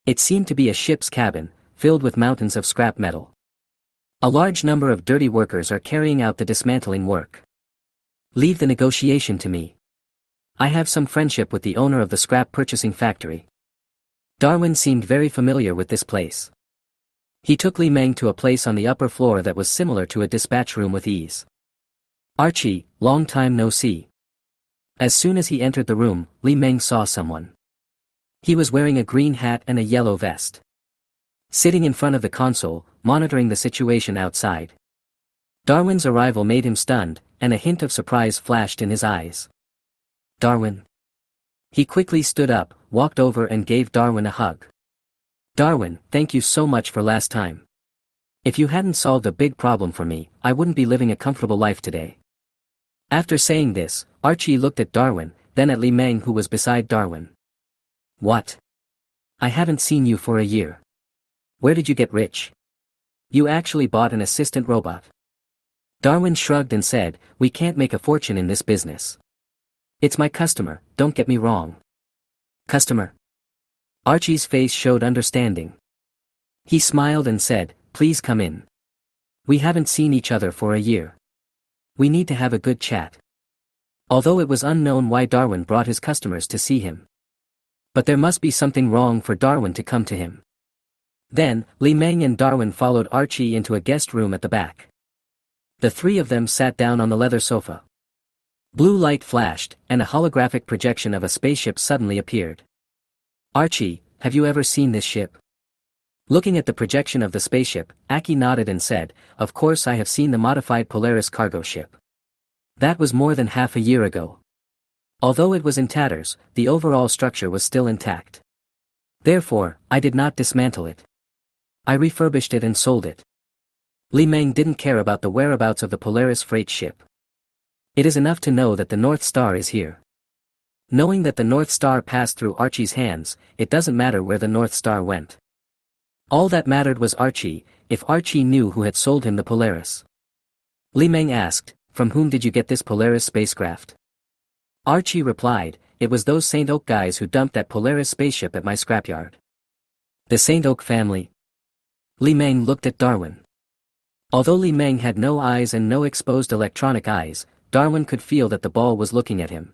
It seemed to be a ship's cabin, filled with mountains of scrap metal. A large number of dirty workers are carrying out the dismantling work. Leave the negotiation to me. I have some friendship with the owner of the scrap purchasing factory. Darwin seemed very familiar with this place. He took Li Meng to a place on the upper floor that was similar to a dispatch room with ease. Archie, long time no see. As soon as he entered the room, Li Meng saw someone. He was wearing a green hat and a yellow vest. Sitting in front of the console, monitoring the situation outside. Darwin's arrival made him stunned, and a hint of surprise flashed in his eyes. Darwin. He quickly stood up, walked over and gave Darwin a hug. Darwin, thank you so much for last time. If you hadn't solved a big problem for me, I wouldn't be living a comfortable life today. After saying this, Archie looked at Darwin, then at Li Meng who was beside Darwin. What? I haven't seen you for a year. Where did you get rich? You actually bought an assistant robot. Darwin shrugged and said, we can't make a fortune in this business. It's my customer, don't get me wrong. Customer? Archie's face showed understanding. He smiled and said, please come in. We haven't seen each other for a year. We need to have a good chat. Although it was unknown why Darwin brought his customers to see him. But there must be something wrong for Darwin to come to him. Then, Li Meng and Darwin followed Archie into a guest room at the back. The three of them sat down on the leather sofa. Blue light flashed, and a holographic projection of a spaceship suddenly appeared. Archie, have you ever seen this ship? Looking at the projection of the spaceship, Aki nodded and said, of course I have seen the modified Polaris cargo ship. That was more than half a year ago. Although it was in tatters, the overall structure was still intact. Therefore, I did not dismantle it. I refurbished it and sold it. Li Meng didn't care about the whereabouts of the Polaris freight ship. It is enough to know that the North Star is here. Knowing that the North Star passed through Archie's hands, it doesn't matter where the North Star went. All that mattered was Archie, if Archie knew who had sold him the Polaris. Li Meng asked, from whom did you get this Polaris spacecraft? Archie replied, it was those St. Oak guys who dumped that Polaris spaceship at my scrapyard. The St. Oak family? Li Meng looked at Darwin. Although Li Meng had no eyes and no exposed electronic eyes, Darwin could feel that the ball was looking at him.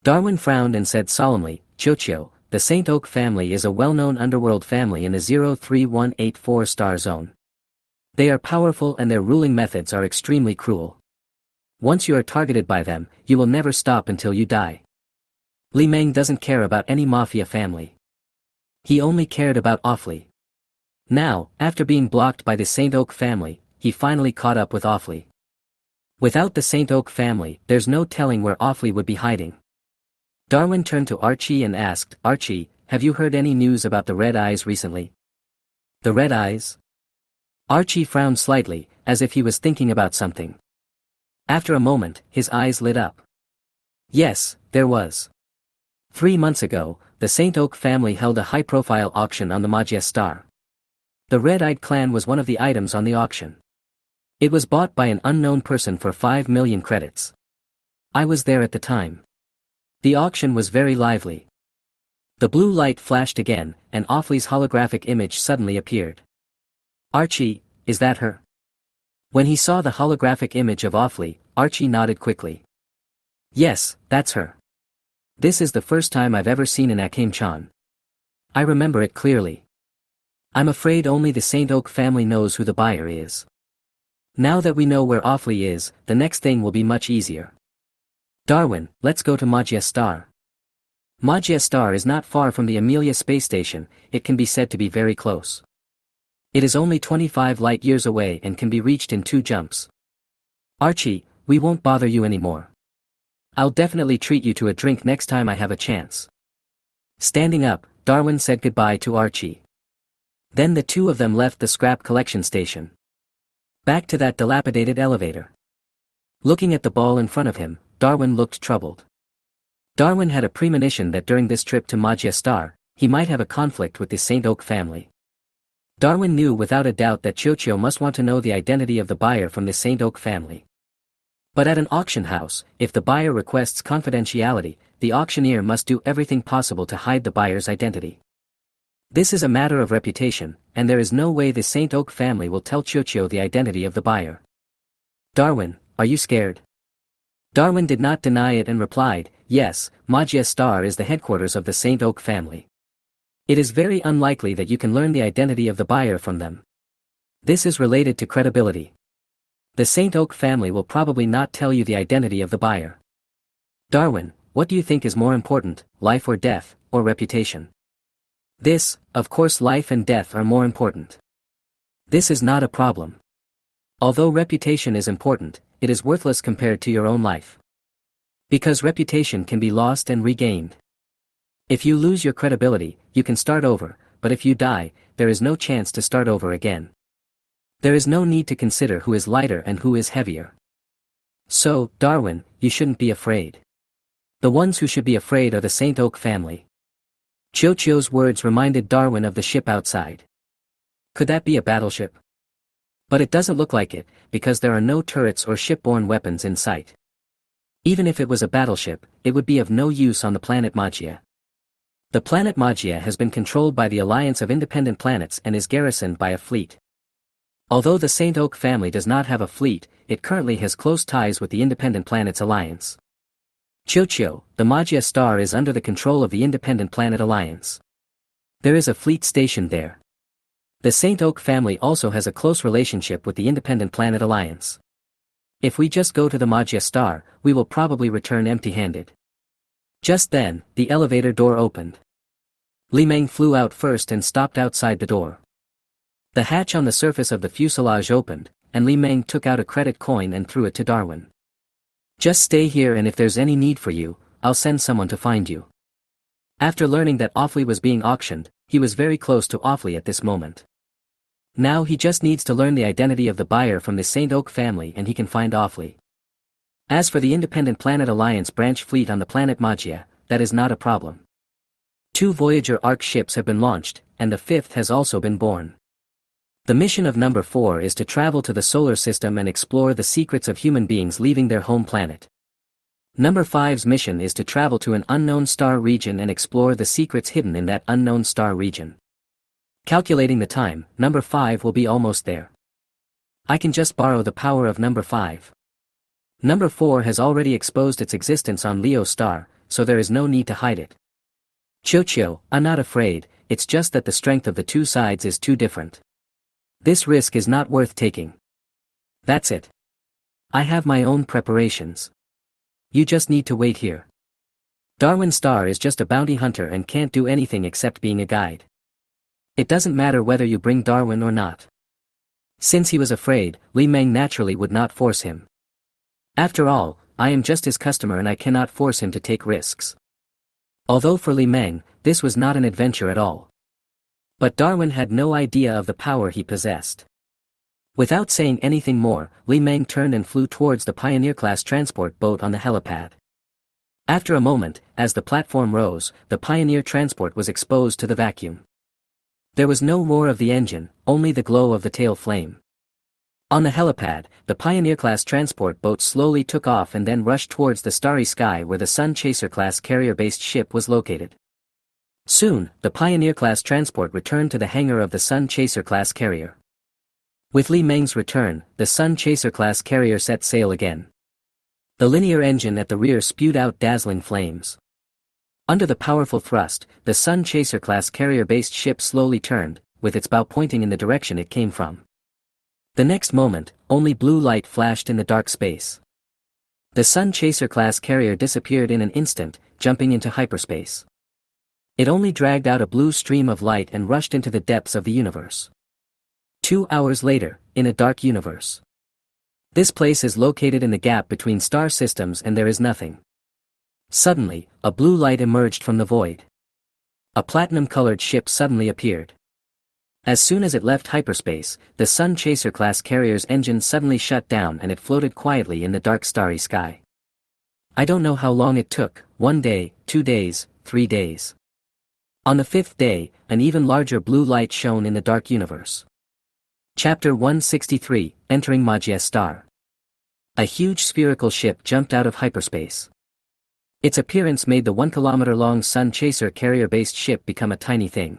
Darwin frowned and said solemnly, Chocho, the St. Oak family is a well-known underworld family in the 03184 star zone. They are powerful and their ruling methods are extremely cruel. Once you are targeted by them, you will never stop until you die. Li Meng doesn't care about any mafia family. He only cared about Awfully. Now, after being blocked by the St. Oak family, he finally caught up with Awfully. Without the St. Oak family, there's no telling where Awfully would be hiding. Darwin turned to Archie and asked, Archie, have you heard any news about the Red Eyes recently? The Red Eyes? Archie frowned slightly, as if he was thinking about something. After a moment, his eyes lit up. Yes, there was. 3 months ago, the St. Oak family held a high-profile auction on the Manhwa Star. The Red-Eyed clan was one of the items on the auction. It was bought by an unknown person for 5 million credits. I was there at the time. The auction was very lively. The blue light flashed again, and Awfully's holographic image suddenly appeared. Archie, is that her? When he saw the holographic image of Awfully, Archie nodded quickly. Yes, that's her. This is the first time I've ever seen an Akame-chan. I remember it clearly. I'm afraid only the St. Oak family knows who the buyer is. Now that we know where Awfully is, the next thing will be much easier. Darwin, let's go to Manhwa Star. Manhwa Star is not far from the Amelia space station, it can be said to be very close. It is only 25 light-years away and can be reached in 2 jumps. Archie, we won't bother you anymore. I'll definitely treat you to a drink next time I have a chance. Standing up, Darwin said goodbye to Archie. Then the two of them left the scrap collection station. Back to that dilapidated elevator. Looking at the ball in front of him, Darwin looked troubled. Darwin had a premonition that during this trip to Manhwa Star, he might have a conflict with the St. Oak family. Darwin knew without a doubt that Chocho must want to know the identity of the buyer from the St. Oak family. But at an auction house, if the buyer requests confidentiality, the auctioneer must do everything possible to hide the buyer's identity. This is a matter of reputation, and there is no way the St. Oak family will tell Chocho the identity of the buyer. Darwin, are you scared? Darwin did not deny it and replied, yes, Manhwa Star is the headquarters of the St. Oak family. It is very unlikely that you can learn the identity of the buyer from them. This is related to credibility. The St. Oak family will probably not tell you the identity of the buyer. Darwin, what do you think is more important, life or death, or reputation? This, of course, life and death are more important. This is not a problem. Although reputation is important, it is worthless compared to your own life. Because reputation can be lost and regained. If you lose your credibility, you can start over, but if you die, there is no chance to start over again. There is no need to consider who is lighter and who is heavier. So, Darwin, you shouldn't be afraid. The ones who should be afraid are the Saint Oak family. Chiyo's words reminded Darwin of the ship outside. Could that be a battleship? But it doesn't look like it, because there are no turrets or shipborne weapons in sight. Even if it was a battleship, it would be of no use on the planet Magia. The planet Magia has been controlled by the Alliance of Independent Planets and is garrisoned by a fleet. Although the Saint Oak family does not have a fleet, it currently has close ties with the Independent Planets Alliance. Chiyo, the Magia star is under the control of the Independent Planet Alliance. There is a fleet stationed there. The Saint Oak family also has a close relationship with the Independent Planet Alliance. If we just go to the Magia star, we will probably return empty-handed. Just then, the elevator door opened. Li Meng flew out first and stopped outside the door. The hatch on the surface of the fuselage opened, and Li Meng took out a credit coin and threw it to Darwin. Just stay here, and if there's any need for you, I'll send someone to find you. After learning that Offley was being auctioned, he was very close to Offley at this moment. Now he just needs to learn the identity of the buyer from the Saint Oak family and he can find Offley. As for the Independent Planet Alliance branch fleet on the planet Magia, that is not a problem. 2 Voyager Ark ships have been launched, and the 5th has also been born. The mission of number 4 is to travel to the solar system and explore the secrets of human beings leaving their home planet. Number 5's mission is to travel to an unknown star region and explore the secrets hidden in that unknown star region. Calculating the time, number 5 will be almost there. I can just borrow the power of number 5. Number 4 has already exposed its existence on Leo star, so there is no need to hide it. Chiyo, I'm not afraid, it's just that the strength of the two sides is too different. This risk is not worth taking. That's it. I have my own preparations. You just need to wait here. Darwin Star is just a bounty hunter and can't do anything except being a guide. It doesn't matter whether you bring Darwin or not. Since he was afraid, Li Meng naturally would not force him. After all, I am just his customer and I cannot force him to take risks. Although for Li Meng, this was not an adventure at all. But Darwin had no idea of the power he possessed. Without saying anything more, Li Meng turned and flew towards the Pioneer-class transport boat on the helipad. After a moment, as the platform rose, the Pioneer transport was exposed to the vacuum. There was no roar of the engine, only the glow of the tail flame. On the helipad, the Pioneer-class transport boat slowly took off and then rushed towards the starry sky where the Sun Chaser-class carrier-based ship was located. Soon, the Pioneer-class transport returned to the hangar of the Sun Chaser-class carrier. With Li Meng's return, the Sun Chaser-class carrier set sail again. The linear engine at the rear spewed out dazzling flames. Under the powerful thrust, the Sun Chaser-class carrier-based ship slowly turned, with its bow pointing in the direction it came from. The next moment, only blue light flashed in the dark space. The Sun Chaser-class carrier disappeared in an instant, jumping into hyperspace. It only dragged out a blue stream of light and rushed into the depths of the universe. 2 hours later, in a dark universe. This place is located in the gap between star systems and there is nothing. Suddenly, a blue light emerged from the void. A platinum-colored ship suddenly appeared. As soon as it left hyperspace, the Sun Chaser-class carrier's engine suddenly shut down and it floated quietly in the dark starry sky. I don't know how long it took, 1 day, 2 days, 3 days. On the 5th day, an even larger blue light shone in the dark universe. Chapter 163, Entering Magia Star. A huge spherical ship jumped out of hyperspace. Its appearance made the 1-kilometer-long Sun Chaser carrier-based ship become a tiny thing.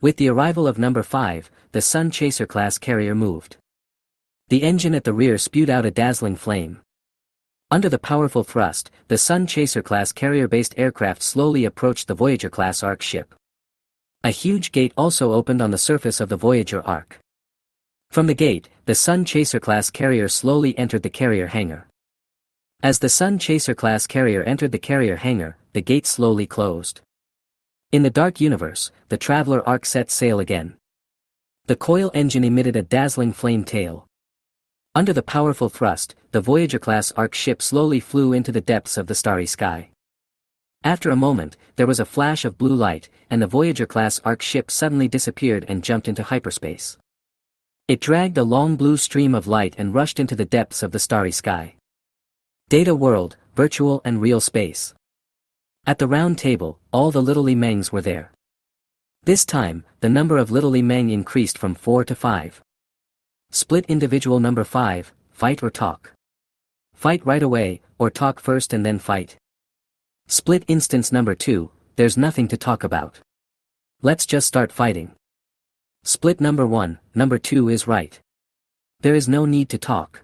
With the arrival of number 5, the Sun Chaser-class carrier moved. The engine at the rear spewed out a dazzling flame. Under the powerful thrust, the Sun Chaser-class carrier-based aircraft slowly approached the Voyager-class Ark ship. A huge gate also opened on the surface of the Voyager Ark. From the gate, the Sun Chaser-class carrier slowly entered the carrier hangar. As the Sun Chaser-class carrier entered the carrier hangar, the gate slowly closed. In the dark universe, the Traveler Ark set sail again. The coil engine emitted a dazzling flame tail. Under the powerful thrust, the Voyager-class Ark ship slowly flew into the depths of the starry sky. After a moment, there was a flash of blue light, and the Voyager-class Ark ship suddenly disappeared and jumped into hyperspace. It dragged a long blue stream of light and rushed into the depths of the starry sky. Data world, virtual and real space. At the round table, all the little Li-Mengs were there. This time, the number of little Li-Meng increased from 4 to 5. Split individual number 5, fight or talk. Fight right away, or talk first and then fight. Split instance number 2, there's nothing to talk about. Let's just start fighting. Split number 1, number 2 is right. There is no need to talk.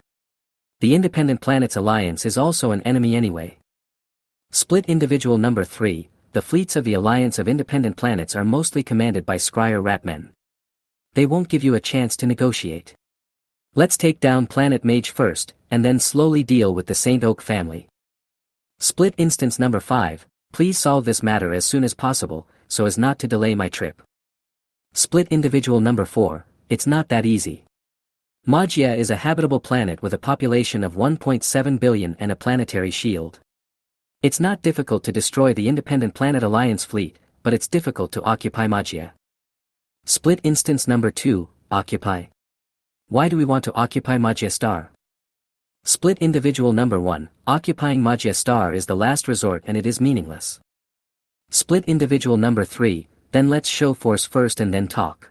The Independent Planets Alliance is also an enemy anyway. Split individual number 3, the fleets of the Alliance of Independent Planets are mostly commanded by Scryer Ratmen. They won't give you a chance to negotiate. Let's take down Planet Mage first, and then slowly deal with the Saint Oak family. Split instance number 5, please solve this matter as soon as possible, so as not to delay my trip. Split individual number 4, it's not that easy. Magia is a habitable planet with a population of 1.7 billion and a planetary shield. It's not difficult to destroy the Independent Planet Alliance fleet, but it's difficult to occupy Magia. Split instance number 2, occupy. Why do we want to occupy Magia Star? Split individual number 1, occupying Magia Star is the last resort and it is meaningless. Split individual number 3, then let's show force first and then talk.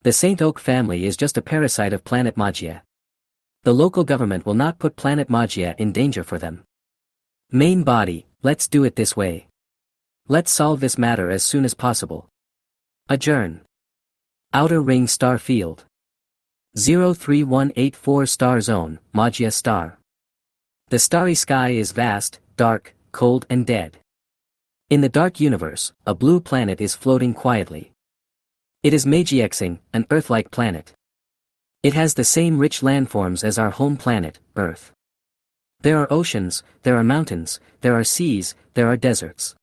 The Saint Oak family is just a parasite of Planet Magia. The local government will not put Planet Magia in danger for them. Main body, let's do it this way. Let's solve this matter as soon as possible. Adjourn. Outer Ring Star Field. 03184 Star Zone, Magia Star. The starry sky is vast, dark, cold and dead. In the dark universe, a blue planet is floating quietly. It is Magiexing, an Earth-like planet. It has the same rich landforms as our home planet, Earth. There are oceans, there are mountains, there are seas, there are deserts.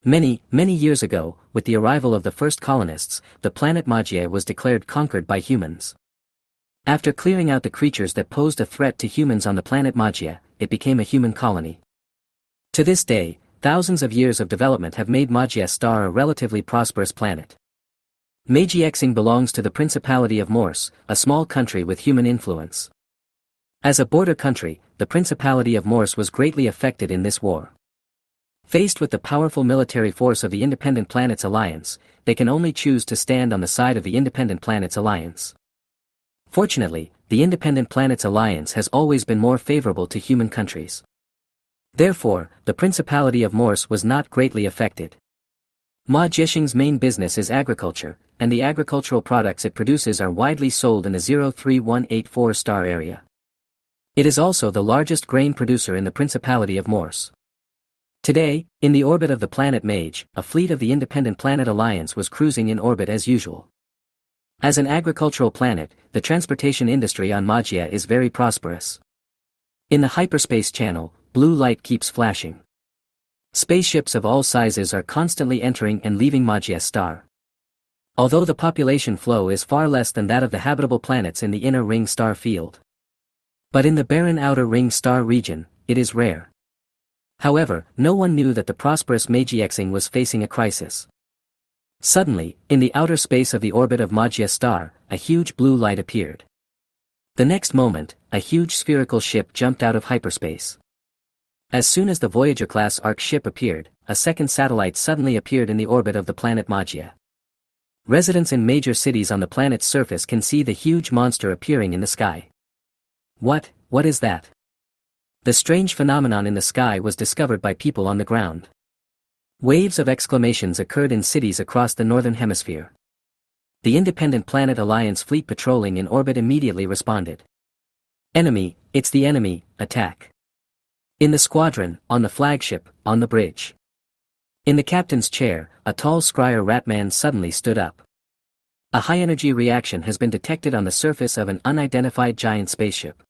Many years ago, with the arrival of the first colonists, the planet Magia was declared conquered by humans. After clearing out the creatures that posed a threat to humans on the planet Magia, it became a human colony. To this day, thousands of years of development have made Magia Star a relatively prosperous planet. Magiexing belongs to the Principality of Morse, a small country with human influence. As a border country, the Principality of Morse was greatly affected in this war. Faced with the powerful military force of the Independent Planets Alliance, they can only choose to stand on the side of the Independent Planets Alliance. Fortunately, the Independent Planets Alliance has always been more favorable to human countries. Therefore, the Principality of Morse was not greatly affected. Magiexing's main business is agriculture, and the agricultural products it produces are widely sold in the 03184 star area. It is also the largest grain producer in the Principality of Morse. Today, in the orbit of the planet Mage, a fleet of the Independent Planet Alliance was cruising in orbit as usual. As an agricultural planet, the transportation industry on Magia is very prosperous. In the hyperspace channel, blue light keeps flashing. Spaceships of all sizes are constantly entering and leaving Magia Star. Although the population flow is far less than that of the habitable planets in the inner ring star field. But in the barren outer ring star region, it is rare. However, no one knew that the prosperous Magiexing was facing a crisis. Suddenly, in the outer space of the orbit of Magia Star, a huge blue light appeared. The next moment, a huge spherical ship jumped out of hyperspace. As soon as the Voyager-class Ark ship appeared, a second satellite suddenly appeared in the orbit of the planet Magia. Residents in major cities on the planet's surface can see the huge monster appearing in the sky. What is that? The strange phenomenon in the sky was discovered by people on the ground. Waves of exclamations occurred in cities across the northern hemisphere. The Independent Planet Alliance fleet patrolling in orbit immediately responded. Enemy, it's the enemy, attack. In the squadron, on the flagship, on the bridge. In the captain's chair, a tall scryer ratman suddenly stood up. A high-energy reaction has been detected on the surface of an unidentified giant spaceship.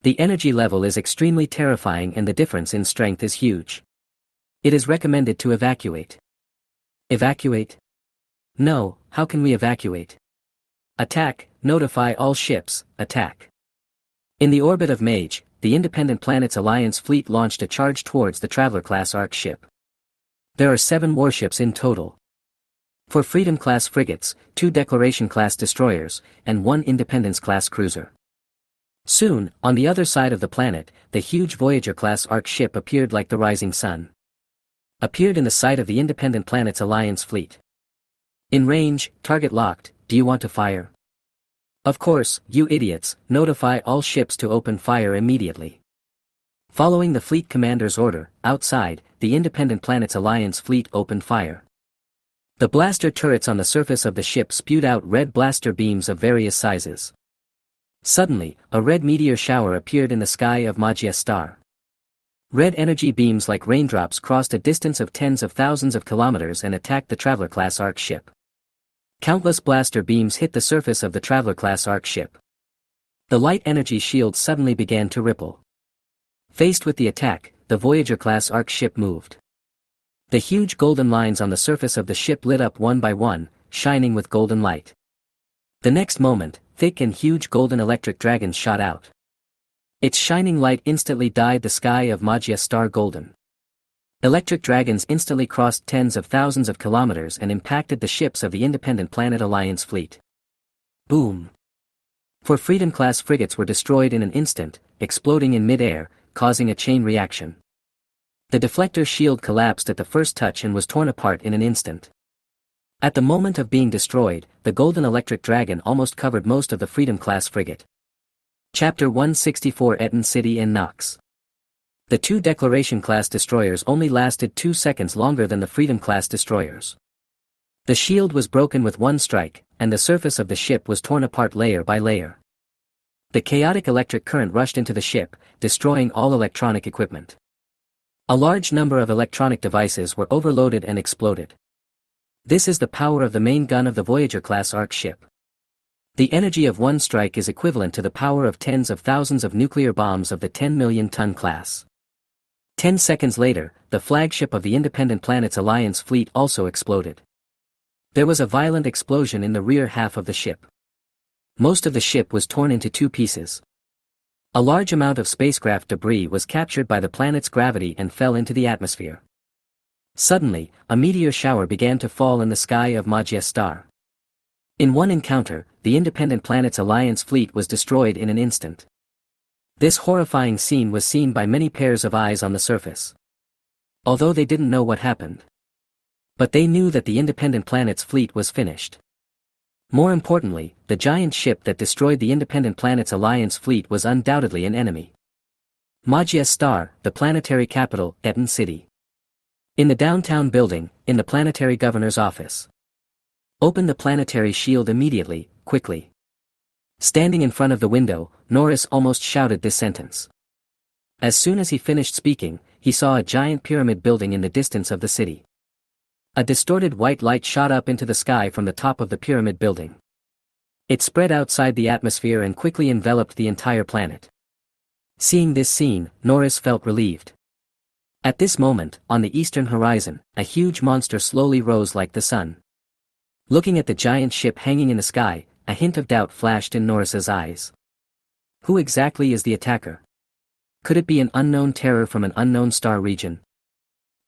The energy level is extremely terrifying and the difference in strength is huge. It is recommended to evacuate. Evacuate? No, how can we evacuate? Attack, notify all ships, attack. In the orbit of Mage, the Independent Planets Alliance fleet launched a charge towards the Traveler-class Ark ship. There are 7 warships in total. 4 Freedom-class frigates, 2 Declaration-class destroyers, and 1 Independence-class cruiser. Soon, on the other side of the planet, the huge Voyager-class Ark ship appeared like the rising sun. appeared in the sight of the Independent Planets Alliance fleet. In range, target locked, do you want to fire? Of course, you idiots, notify all ships to open fire immediately. Following the fleet commander's order, outside, the Independent Planets Alliance fleet opened fire. The blaster turrets on the surface of the ship spewed out red blaster beams of various sizes. Suddenly, a red meteor shower appeared in the sky of Manhwa star. Red energy beams like raindrops crossed a distance of tens of thousands of kilometers and attacked the Traveler-class Ark ship. Countless blaster beams hit the surface of the Traveler-class Ark ship. The light energy shield suddenly began to ripple. Faced with the attack, the Voyager-class Ark ship moved. The huge golden lines on the surface of the ship lit up one by one, shining with golden light. The next moment, thick and huge golden electric dragons shot out. Its shining light instantly dyed the sky of Manhwa star golden. Electric dragons instantly crossed tens of thousands of kilometers and impacted the ships of the Independent Planet Alliance fleet. Boom! 4 Freedom-class frigates were destroyed in an instant, exploding in mid-air, causing a chain reaction. The deflector shield collapsed at the first touch and was torn apart in an instant. At the moment of being destroyed, the golden electric dragon almost covered most of the Freedom-class frigate. Chapter 164 Eton City and Nox. The 2 Declaration-class destroyers only lasted 2 seconds longer than the Freedom-class destroyers. The shield was broken with one strike, and the surface of the ship was torn apart layer by layer. The chaotic electric current rushed into the ship, destroying all electronic equipment. A large number of electronic devices were overloaded and exploded. This is the power of the main gun of the Voyager-class Ark ship. The energy of one strike is equivalent to the power of tens of thousands of nuclear bombs of the 10-million-ton class. 10 seconds later, the flagship of the Independent Planets Alliance fleet also exploded. There was a violent explosion in the rear half of the ship. Most of the ship was torn into 2 pieces. A large amount of spacecraft debris was captured by the planet's gravity and fell into the atmosphere. Suddenly, a meteor shower began to fall in the sky of Manhwa star. In one encounter, the Independent Planets Alliance fleet was destroyed in an instant. This horrifying scene was seen by many pairs of eyes on the surface. Although they didn't know what happened. But they knew that the Independent Planets fleet was finished. More importantly, the giant ship that destroyed the Independent Planets Alliance fleet was undoubtedly an enemy. Manhwa star, the planetary capital, Eton City. In the downtown building, in the planetary governor's office. Open the planetary shield immediately, quickly. Standing in front of the window, Norris almost shouted this sentence. As soon as he finished speaking, he saw a giant pyramid building in the distance of the city. A distorted white light shot up into the sky from the top of the pyramid building. It spread outside the atmosphere and quickly enveloped the entire planet. Seeing this scene, Norris felt relieved. At this moment, on the eastern horizon, a huge monster slowly rose like the sun. Looking at the giant ship hanging in the sky, a hint of doubt flashed in Norris's eyes. Who exactly is the attacker? Could it be an unknown terror from an unknown star region?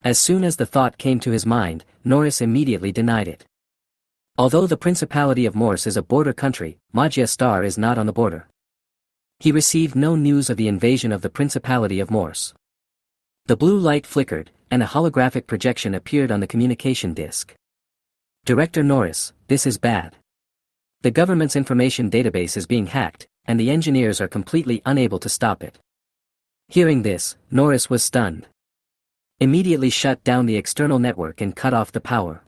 As soon as the thought came to his mind, Norris immediately denied it. Although the Principality of Morse is a border country, Manhwa star is not on the border. He received no news of the invasion of the Principality of Morse. The blue light flickered, and a holographic projection appeared on the communication disk. Director Norris, this is bad. The government's information database is being hacked, and the engineers are completely unable to stop it. Hearing this, Norris was stunned. Immediately shut down the external network and cut off the power.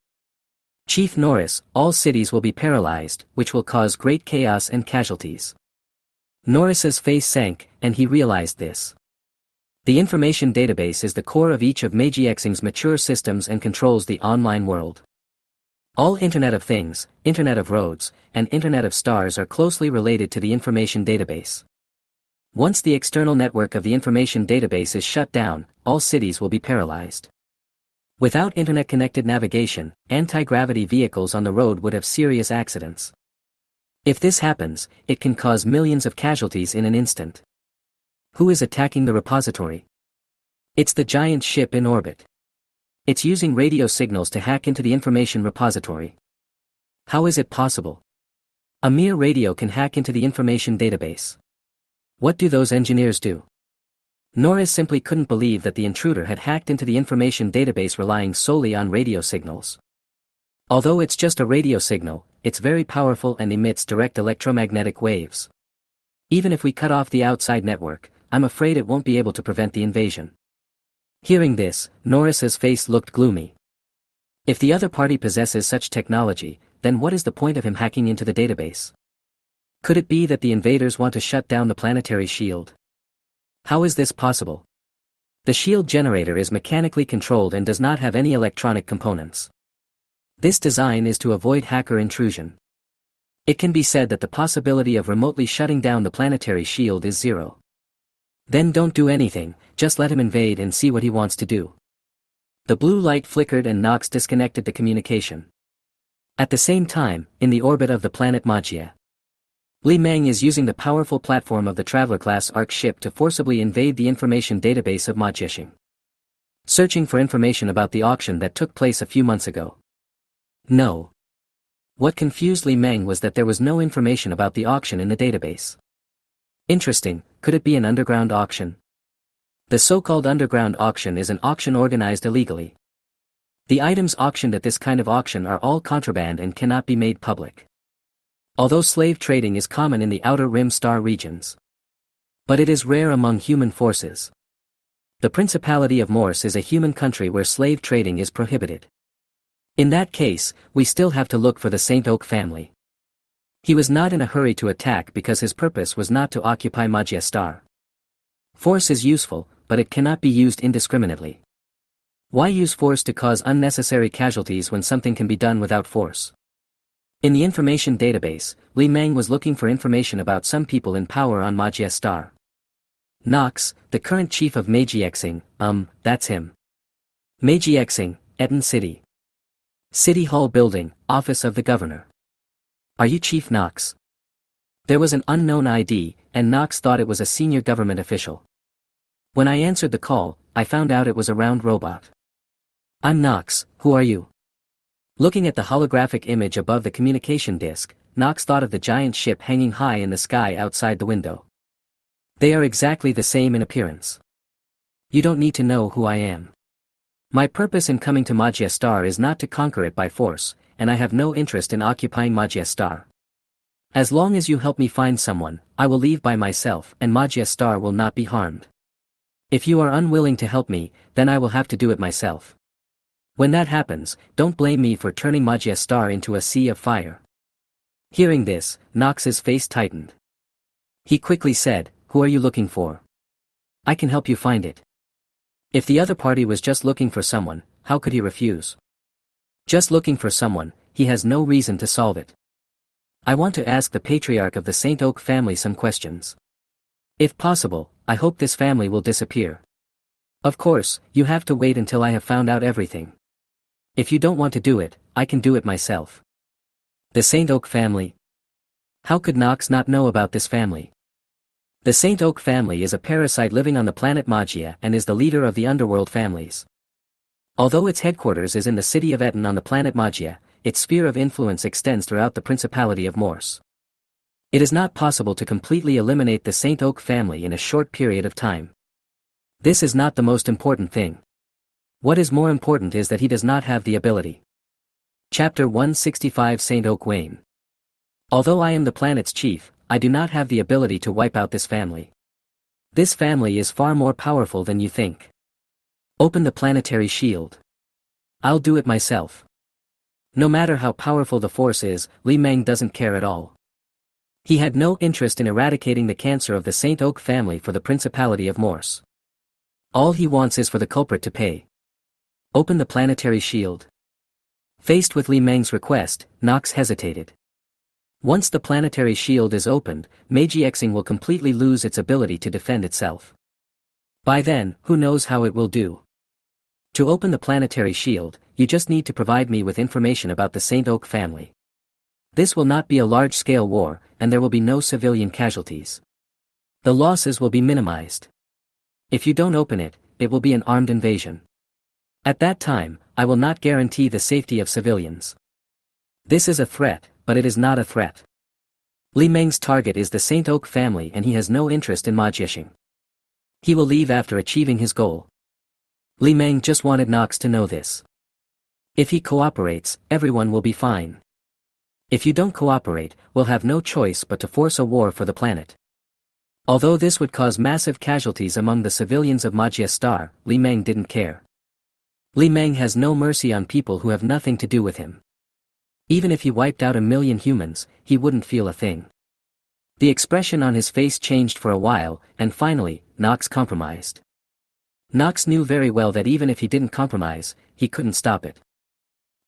Chief Norris, all cities will be paralyzed, which will cause great chaos and casualties. Norris's face sank, and he realized this. The information database is the core of each of Meiji Xing's mature systems and controls the online world. All Internet of Things, Internet of Roads, and Internet of Stars are closely related to the information database. Once the external network of the information database is shut down, all cities will be paralyzed. Without internet-connected navigation, anti-gravity vehicles on the road would have serious accidents. If this happens, it can cause millions of casualties in an instant. Who is attacking the repository? It's the giant ship in orbit. It's using radio signals to hack into the information repository. How is it possible? A mere radio can hack into the information database. What do those engineers do? Norris simply couldn't believe that the intruder had hacked into the information database relying solely on radio signals. Although it's just a radio signal, it's very powerful and emits direct electromagnetic waves. Even if we cut off the outside network, I'm afraid it won't be able to prevent the invasion. Hearing this, Norris's face looked gloomy. If the other party possesses such technology, then what is the point of him hacking into the database? Could it be that the invaders want to shut down the planetary shield? How is this possible? The shield generator is mechanically controlled and does not have any electronic components. This design is to avoid hacker intrusion. It can be said that the possibility of remotely shutting down the planetary shield is zero. Then don't do anything, just let him invade and see what he wants to do. The blue light flickered and Nox disconnected the communication. At the same time, in the orbit of the planet Magia, Li Meng is using the powerful platform of the Traveler-class Ark ship to forcibly invade the information database of Majiashing, searching for information about the auction that took place a few months ago. No. What confused Li Meng was that there was no information about the auction in the database. Interesting, could it be an underground auction? The so-called underground auction is an auction organized illegally. The items auctioned at this kind of auction are all contraband and cannot be made public. Although slave trading is common in the Outer Rim star regions, but it is rare among human forces. The Principality of Morse is a human country where slave trading is prohibited. In that case, we still have to look for the Saint Oak family. He was not in a hurry to attack because his purpose was not to occupy Magia Star. Force is useful, but it cannot be used indiscriminately. Why use force to cause unnecessary casualties when something can be done without force? In the information database, Li Meng was looking for information about some people in power on Magia Star. Nox, the current chief of Magiexing, that's him. Magiexing, Eton City. City Hall Building, Office of the Governor. Are you Chief Nox? There was an unknown ID, and Nox thought it was a senior government official. When I answered the call, I found out it was a round robot. I'm Nox, who are you? Looking at the holographic image above the communication disk, Nox thought of the giant ship hanging high in the sky outside the window. They are exactly the same in appearance. You don't need to know who I am. My purpose in coming to Magia Star is not to conquer it by force, and I have no interest in occupying Magia Star. As long as you help me find someone, I will leave by myself and Magia Star will not be harmed. If you are unwilling to help me, then I will have to do it myself. When that happens, don't blame me for turning Magia Star into a sea of fire. Hearing this, Nox's face tightened. He quickly said, who are you looking for? I can help you find it. If the other party was just looking for someone, how could he refuse? Just looking for someone, he has no reason to solve it. I want to ask the patriarch of the Saint Oak family some questions. If possible, I hope this family will disappear. Of course, you have to wait until I have found out everything. If you don't want to do it, I can do it myself. The Saint Oak family? How could Nox not know about this family? The Saint Oak family is a parasite living on the planet Magia and is the leader of the underworld families. Although its headquarters is in the city of Eton on the planet Magia, its sphere of influence extends throughout the Principality of Morse. It is not possible to completely eliminate the Saint Oak family in a short period of time. This is not the most important thing. What is more important is that he does not have the ability. Chapter 165 Saint Oak Wayne. Although I am the planet's chief, I do not have the ability to wipe out this family. This family is far more powerful than you think. Open the planetary shield. I'll do it myself. No matter how powerful the force is, Li Meng doesn't care at all. He had no interest in eradicating the cancer of the Saint Oak family for the Principality of Morse. All he wants is for the culprit to pay. Open the planetary shield. Faced with Li Meng's request, Nox hesitated. Once the planetary shield is opened, Magiexing will completely lose its ability to defend itself. By then, who knows how it will do. To open the planetary shield, you just need to provide me with information about the Saint Oak family. This will not be a large-scale war, and there will be no civilian casualties. The losses will be minimized. If you don't open it, it will be an armed invasion. At that time, I will not guarantee the safety of civilians. This is a threat, but it is not a threat. Li Meng's target is the Saint Oak family and he has no interest in Majiashing. He will leave after achieving his goal. Li Meng just wanted Nox to know this. If he cooperates, everyone will be fine. If you don't cooperate, we'll have no choice but to force a war for the planet. Although this would cause massive casualties among the civilians of Magia Star, Li Meng didn't care. Li Meng has no mercy on people who have nothing to do with him. Even if he wiped out 1,000,000 humans, he wouldn't feel a thing. The expression on his face changed for a while, and finally, Nox compromised. Nox knew very well that even if he didn't compromise, he couldn't stop it.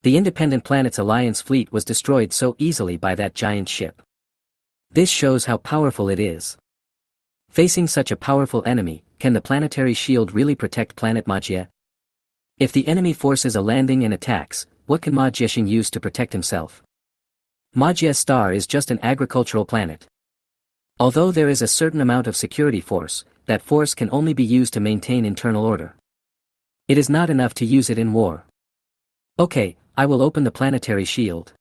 The Independent Planets Alliance fleet was destroyed so easily by that giant ship. This shows how powerful it is. Facing such a powerful enemy, can the planetary shield really protect planet Magia? If the enemy forces a landing and attacks, what can Ma Jiexing use to protect himself? Magia Star is just an agricultural planet. Although there is a certain amount of security force, that force can only be used to maintain internal order. It is not enough to use it in war. Okay, I will open the planetary shield.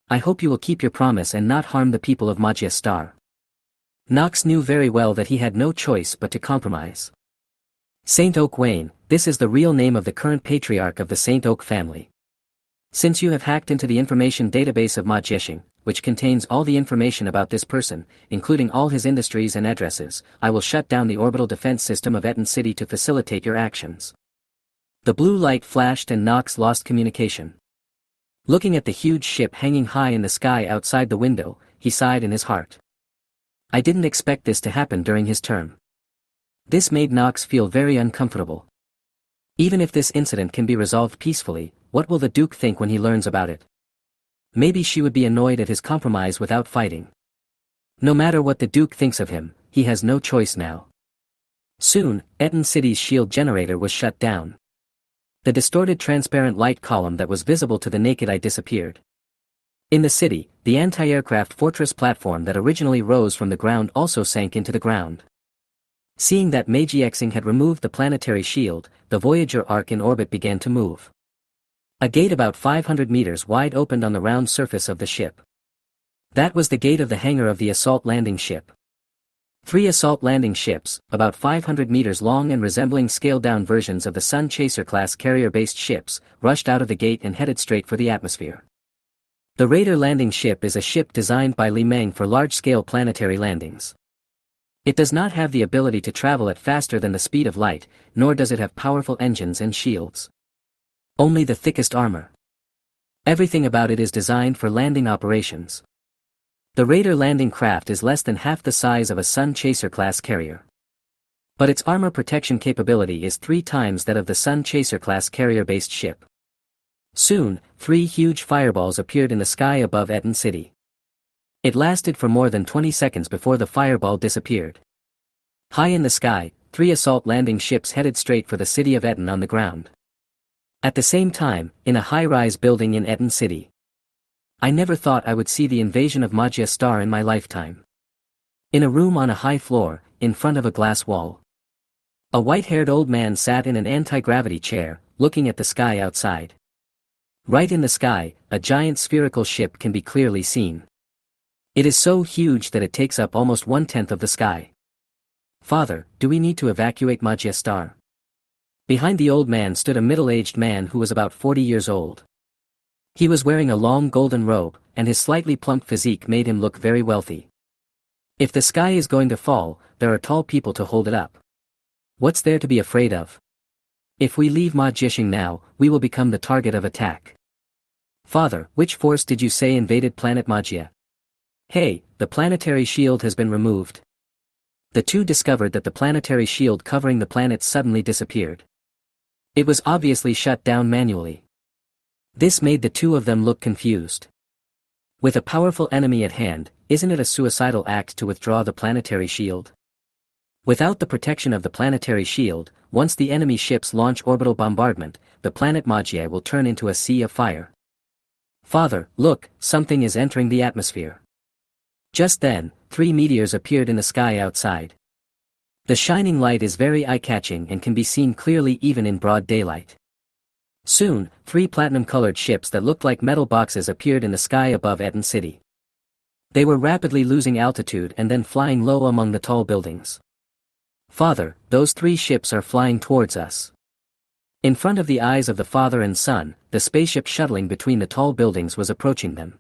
I hope you will keep your promise and not harm the people of Magia Star. Nox knew very well that he had no choice but to compromise. Saint Oak Wayne, this is the real name of the current patriarch of the Saint Oak family. Since you have hacked into the information database of Ma Jiexing, which contains all the information about this person, including all his industries and addresses, I will shut down the orbital defense system of Etten City to facilitate your actions. The blue light flashed and Nox lost communication. Looking at the huge ship hanging high in the sky outside the window, he sighed in his heart. I didn't expect this to happen during his term. This made Nox feel very uncomfortable. Even if this incident can be resolved peacefully, what will the Duke think when he learns about it? Maybe she would be annoyed at his compromise without fighting. No matter what the Duke thinks of him, he has no choice now. Soon, Etten City's shield generator was shut down. The distorted transparent light column that was visible to the naked eye disappeared. In the city, the anti-aircraft fortress platform that originally rose from the ground also sank into the ground. Seeing that Ma Jiexing had removed the planetary shield, the Voyager arc in orbit began to move. A gate about 500 meters wide opened on the round surface of the ship. That was the gate of the hangar of the assault landing ship. 3 assault landing ships, about 500 meters long and resembling scaled-down versions of the Sun Chaser-class carrier-based ships, rushed out of the gate and headed straight for the atmosphere. The Raider landing ship is a ship designed by Li Meng for large-scale planetary landings. It does not have the ability to travel at faster than the speed of light, nor does it have powerful engines and shields. Only the thickest armor. Everything about it is designed for landing operations. The Raider landing craft is less than half the size of a Sun Chaser-class carrier. But its armor protection capability is 3 times that of the Sun Chaser-class carrier-based ship. Soon, 3 huge fireballs appeared in the sky above Etten City. It lasted for more than 20 seconds before the fireball disappeared. High in the sky, 3 assault landing ships headed straight for the city of Etten on the ground. At the same time, in a high-rise building in Etten City. I never thought I would see the invasion of Magia Star in my lifetime. In a room on a high floor, in front of a glass wall. A white-haired old man sat in an anti-gravity chair, looking at the sky outside. Right in the sky, a giant spherical ship can be clearly seen. It is so huge that it takes up almost 1/10 of the sky. Father, do we need to evacuate Magia Star? Behind the old man stood a middle-aged man who was about 40 years old. He was wearing a long golden robe, and his slightly plump physique made him look very wealthy. If the sky is going to fall, there are tall people to hold it up. What's there to be afraid of? If we leave Ma Jiexing now, we will become the target of attack. Father, which force did you say invaded planet Magia? Hey, the planetary shield has been removed. The two discovered that the planetary shield covering the planet suddenly disappeared. It was obviously shut down manually. This made the two of them look confused. With a powerful enemy at hand, isn't it a suicidal act to withdraw the planetary shield? Without the protection of the planetary shield, once the enemy ships launch orbital bombardment, the planet Magia will turn into a sea of fire. Father, look, something is entering the atmosphere. Just then, 3 meteors appeared in the sky outside. The shining light is very eye-catching and can be seen clearly even in broad daylight. Soon, 3 platinum-colored ships that looked like metal boxes appeared in the sky above Etten City. They were rapidly losing altitude and then flying low among the tall buildings. Father, those 3 ships are flying towards us. In front of the eyes of the father and son, the spaceship shuttling between the tall buildings was approaching them.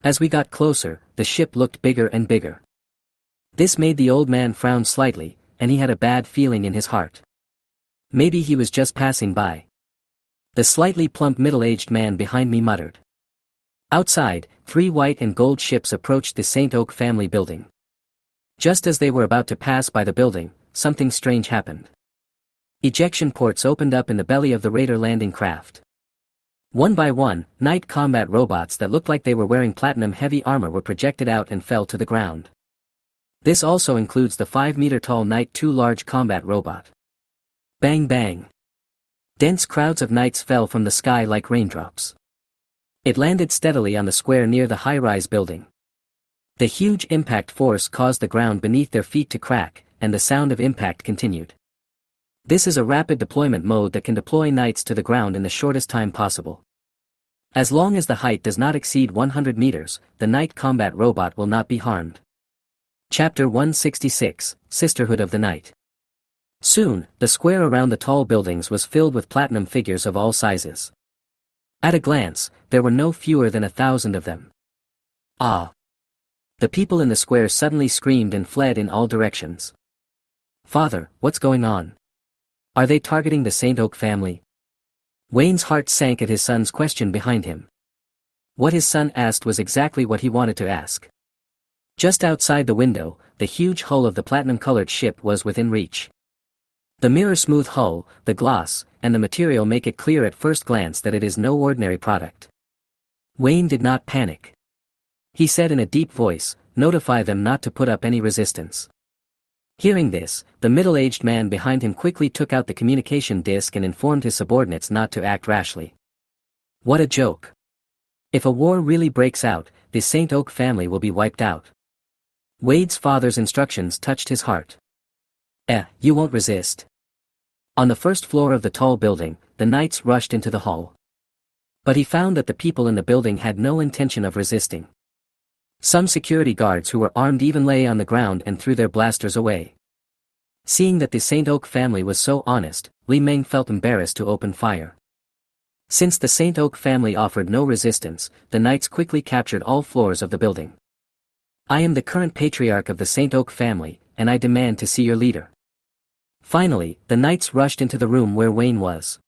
As we got closer, the ship looked bigger and bigger. This made the old man frown slightly, and he had a bad feeling in his heart. Maybe he was just passing by. The slightly plump middle-aged man behind me muttered. Outside, 3 white and gold ships approached the St. Oak family building. Just as they were about to pass by the building, something strange happened. Ejection ports opened up in the belly of the raider landing craft. One by one, night combat robots that looked like they were wearing platinum heavy armor were projected out and fell to the ground. This also includes the 5-meter-tall Knight 2 large combat robot. Bang bang. Dense crowds of knights fell from the sky like raindrops. It landed steadily on the square near the high-rise building. The huge impact force caused the ground beneath their feet to crack, and the sound of impact continued. This is a rapid deployment mode that can deploy knights to the ground in the shortest time possible. As long as the height does not exceed 100 meters, the Knight combat robot will not be harmed. Chapter 166, Sisterhood of the Night. Soon, the square around the tall buildings was filled with platinum figures of all sizes. At a glance, there were no fewer than 1,000 of them. Ah! The people in the square suddenly screamed and fled in all directions. Father, what's going on? Are they targeting the St. Oak family? Wayne's heart sank at his son's question behind him. What his son asked was exactly what he wanted to ask. Just outside the window, the huge hull of the platinum-colored ship was within reach. The mirror-smooth hull, the gloss, and the material make it clear at first glance that it is no ordinary product. Wayne did not panic. He said in a deep voice, "Notify them not to put up any resistance." Hearing this, the middle-aged man behind him quickly took out the communication disc and informed his subordinates not to act rashly. What a joke. If a war really breaks out, the St. Oak family will be wiped out. Wade's father's instructions touched his heart. You won't resist. On the first floor of the tall building, the knights rushed into the hall. But he found that the people in the building had no intention of resisting. Some security guards who were armed even lay on the ground and threw their blasters away. Seeing that the St. Oak family was so honest, Li Meng felt embarrassed to open fire. Since the St. Oak family offered no resistance, the knights quickly captured all floors of the building. I am the current patriarch of the St. Oak family, and I demand to see your leader. Finally, the knights rushed into the room where Wayne was.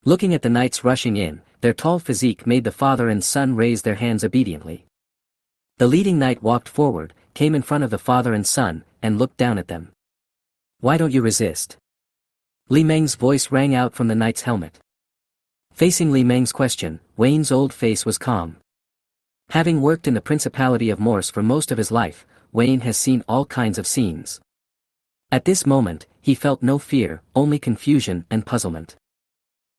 Looking at the knights rushing in, their tall physique made the father and son raise their hands obediently. The leading knight walked forward, came in front of the father and son, and looked down at them. Why don't you resist? Li Meng's voice rang out from the knight's helmet. Facing Li Meng's question, Wayne's old face was calm. Having worked in the Principality of Morse for most of his life, Wayne has seen all kinds of scenes. At this moment, he felt no fear, only confusion and puzzlement.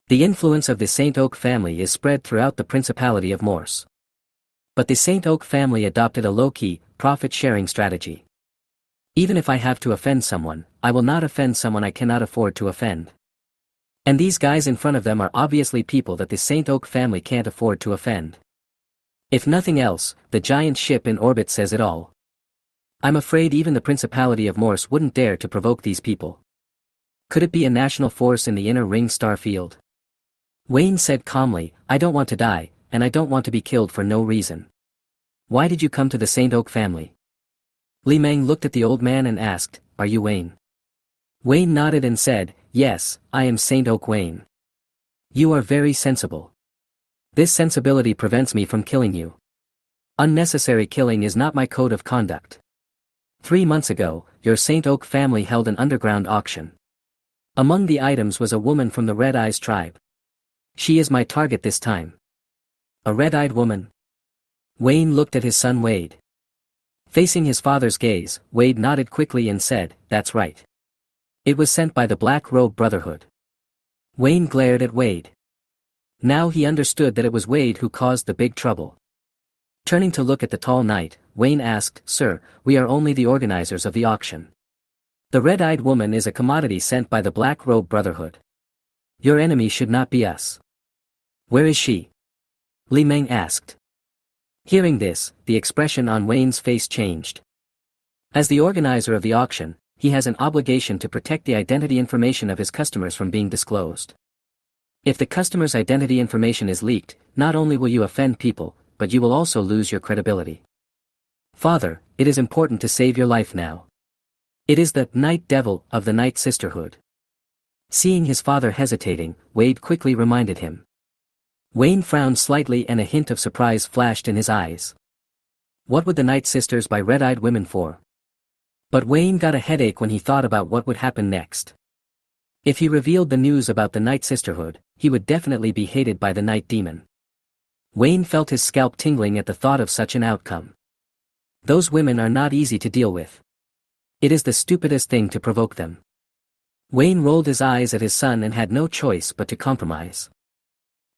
The influence of the St. Oak family is spread throughout the Principality of Morse. But the St. Oak family adopted a low-key, profit-sharing strategy. Even if I have to offend someone, I will not offend someone I cannot afford to offend. And these guys in front of them are obviously people that the St. Oak family can't afford to offend. If nothing else, the giant ship in orbit says it all. I'm afraid even the Principality of Morse wouldn't dare to provoke these people. Could it be a national force in the inner ring star field? Wayne said calmly, I don't want to die, and I don't want to be killed for no reason. Why did you come to the St. Oak family? Li Meng looked at the old man and asked, Are you Wayne? Wayne nodded and said, Yes, I am St. Oak Wayne. You are very sensible. This sensibility prevents me from killing you. Unnecessary killing is not my code of conduct. 3 months ago, your St. Oak family held an underground auction. Among the items was a woman from the Red Eyes tribe. She is my target this time. A red-eyed woman? Wayne looked at his son Wade. Facing his father's gaze, Wade nodded quickly and said, That's right. It was sent by the Black Robe Brotherhood. Wayne glared at Wade. Now he understood that it was Wade who caused the big trouble. Turning to look at the tall knight, Wayne asked, Sir, we are only the organizers of the auction. The red-eyed woman is a commodity sent by the Black Robe Brotherhood. Your enemy should not be us. Where is she? Li Meng asked. Hearing this, the expression on Wayne's face changed. As the organizer of the auction, he has an obligation to protect the identity information of his customers from being disclosed. If the customer's identity information is leaked, not only will you offend people, but you will also lose your credibility. Father, it is important to save your life now. It is the Night Devil of the Night Sisterhood. Seeing his father hesitating, Wade quickly reminded him. Wayne frowned slightly and a hint of surprise flashed in his eyes. What would the Night Sisters by red-eyed women for? But Wayne got a headache when he thought about what would happen next. If he revealed the news about the Night Sisterhood, he would definitely be hated by the Night Demon. Wayne felt his scalp tingling at the thought of such an outcome. Those women are not easy to deal with. It is the stupidest thing to provoke them. Wayne rolled his eyes at his son and had no choice but to compromise.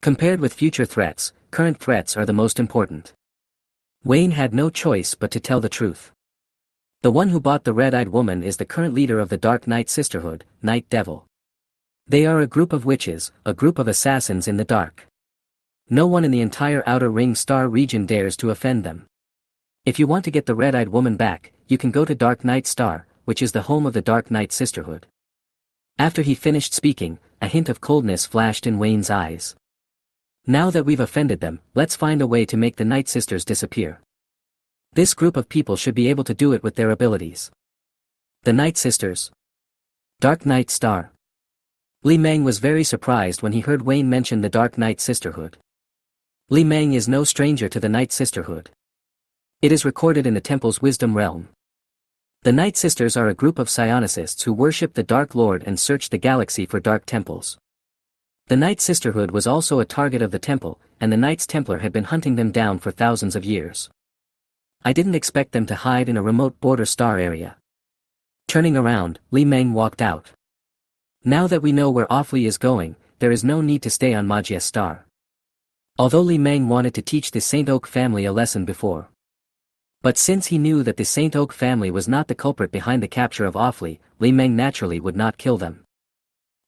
Compared with future threats, current threats are the most important. Wayne had no choice but to tell the truth. The one who bought the red-eyed woman is the current leader of the Dark Knight Sisterhood, Night Devil. They are a group of witches, a group of assassins in the dark. No one in the entire Outer Ring Star region dares to offend them. If you want to get the red-eyed woman back, you can go to Dark Knight Star, which is the home of the Dark Knight Sisterhood. After he finished speaking, a hint of coldness flashed in Wayne's eyes. Now that we've offended them, let's find a way to make the Night Sisters disappear. This group of people should be able to do it with their abilities. The Night Sisters. Dark Knight Star. Li Meng was very surprised when he heard Wayne mention the Dark Knight Sisterhood. Li Meng is no stranger to the Night Sisterhood. It is recorded in the temple's wisdom realm. The Night Sisters are a group of psionicists who worship the Dark Lord and search the galaxy for dark temples. The Night Sisterhood was also a target of the temple, and the Knights Templar had been hunting them down for thousands of years. I didn't expect them to hide in a remote border star area. Turning around, Li Meng walked out. Now that we know where Offley is going, there is no need to stay on Magia Star. Although Li Meng wanted to teach the Saint Oak family a lesson before. But since he knew that the Saint Oak family was not the culprit behind the capture of Offley, Li Meng naturally would not kill them.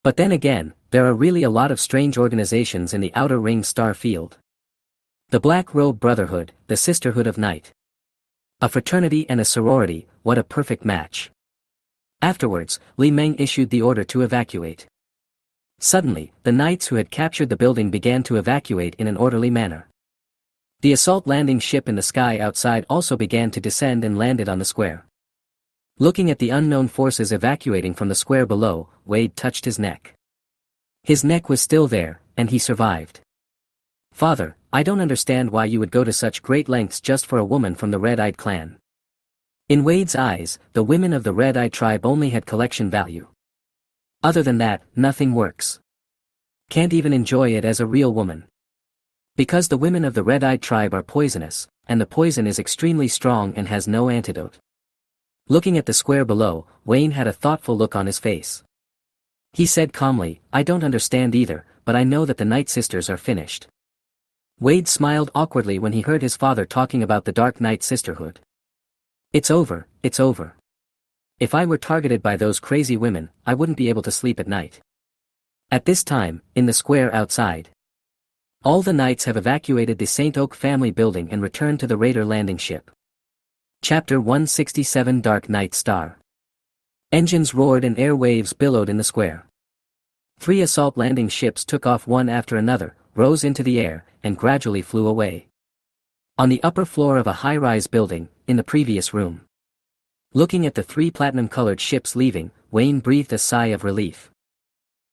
But then again, there are really a lot of strange organizations in the Outer Ring Star field. The Black Robe Brotherhood, the Sisterhood of Night. A fraternity and a sorority, what a perfect match. Afterwards, Li Meng issued the order to evacuate. Suddenly, the knights who had captured the building began to evacuate in an orderly manner. The assault landing ship in the sky outside also began to descend and landed on the square. Looking at the unknown forces evacuating from the square below, Wade touched his neck. His neck was still there, and he survived. Father, I don't understand why you would go to such great lengths just for a woman from the Red-Eyed clan. In Wade's eyes, the women of the Red-Eyed tribe only had collection value. Other than that, nothing works. Can't even enjoy it as a real woman. Because the women of the Red-Eyed tribe are poisonous, and the poison is extremely strong and has no antidote. Looking at the square below, Wayne had a thoughtful look on his face. He said calmly, I don't understand either, but I know that the Night Sisters are finished. Wade smiled awkwardly when he heard his father talking about the Dark Knight Sisterhood. It's over, it's over. If I were targeted by those crazy women, I wouldn't be able to sleep at night. At this time, in the square outside, all the knights have evacuated the Saint Oak family building and returned to the Raider landing ship. Chapter 167 Dark Knight Star. Engines roared and air waves billowed in the square. 3 assault landing ships took off one after another, rose into the air, and gradually flew away. On the upper floor of a high-rise building, in the previous room. Looking at the 3 platinum-colored ships leaving, Wayne breathed a sigh of relief.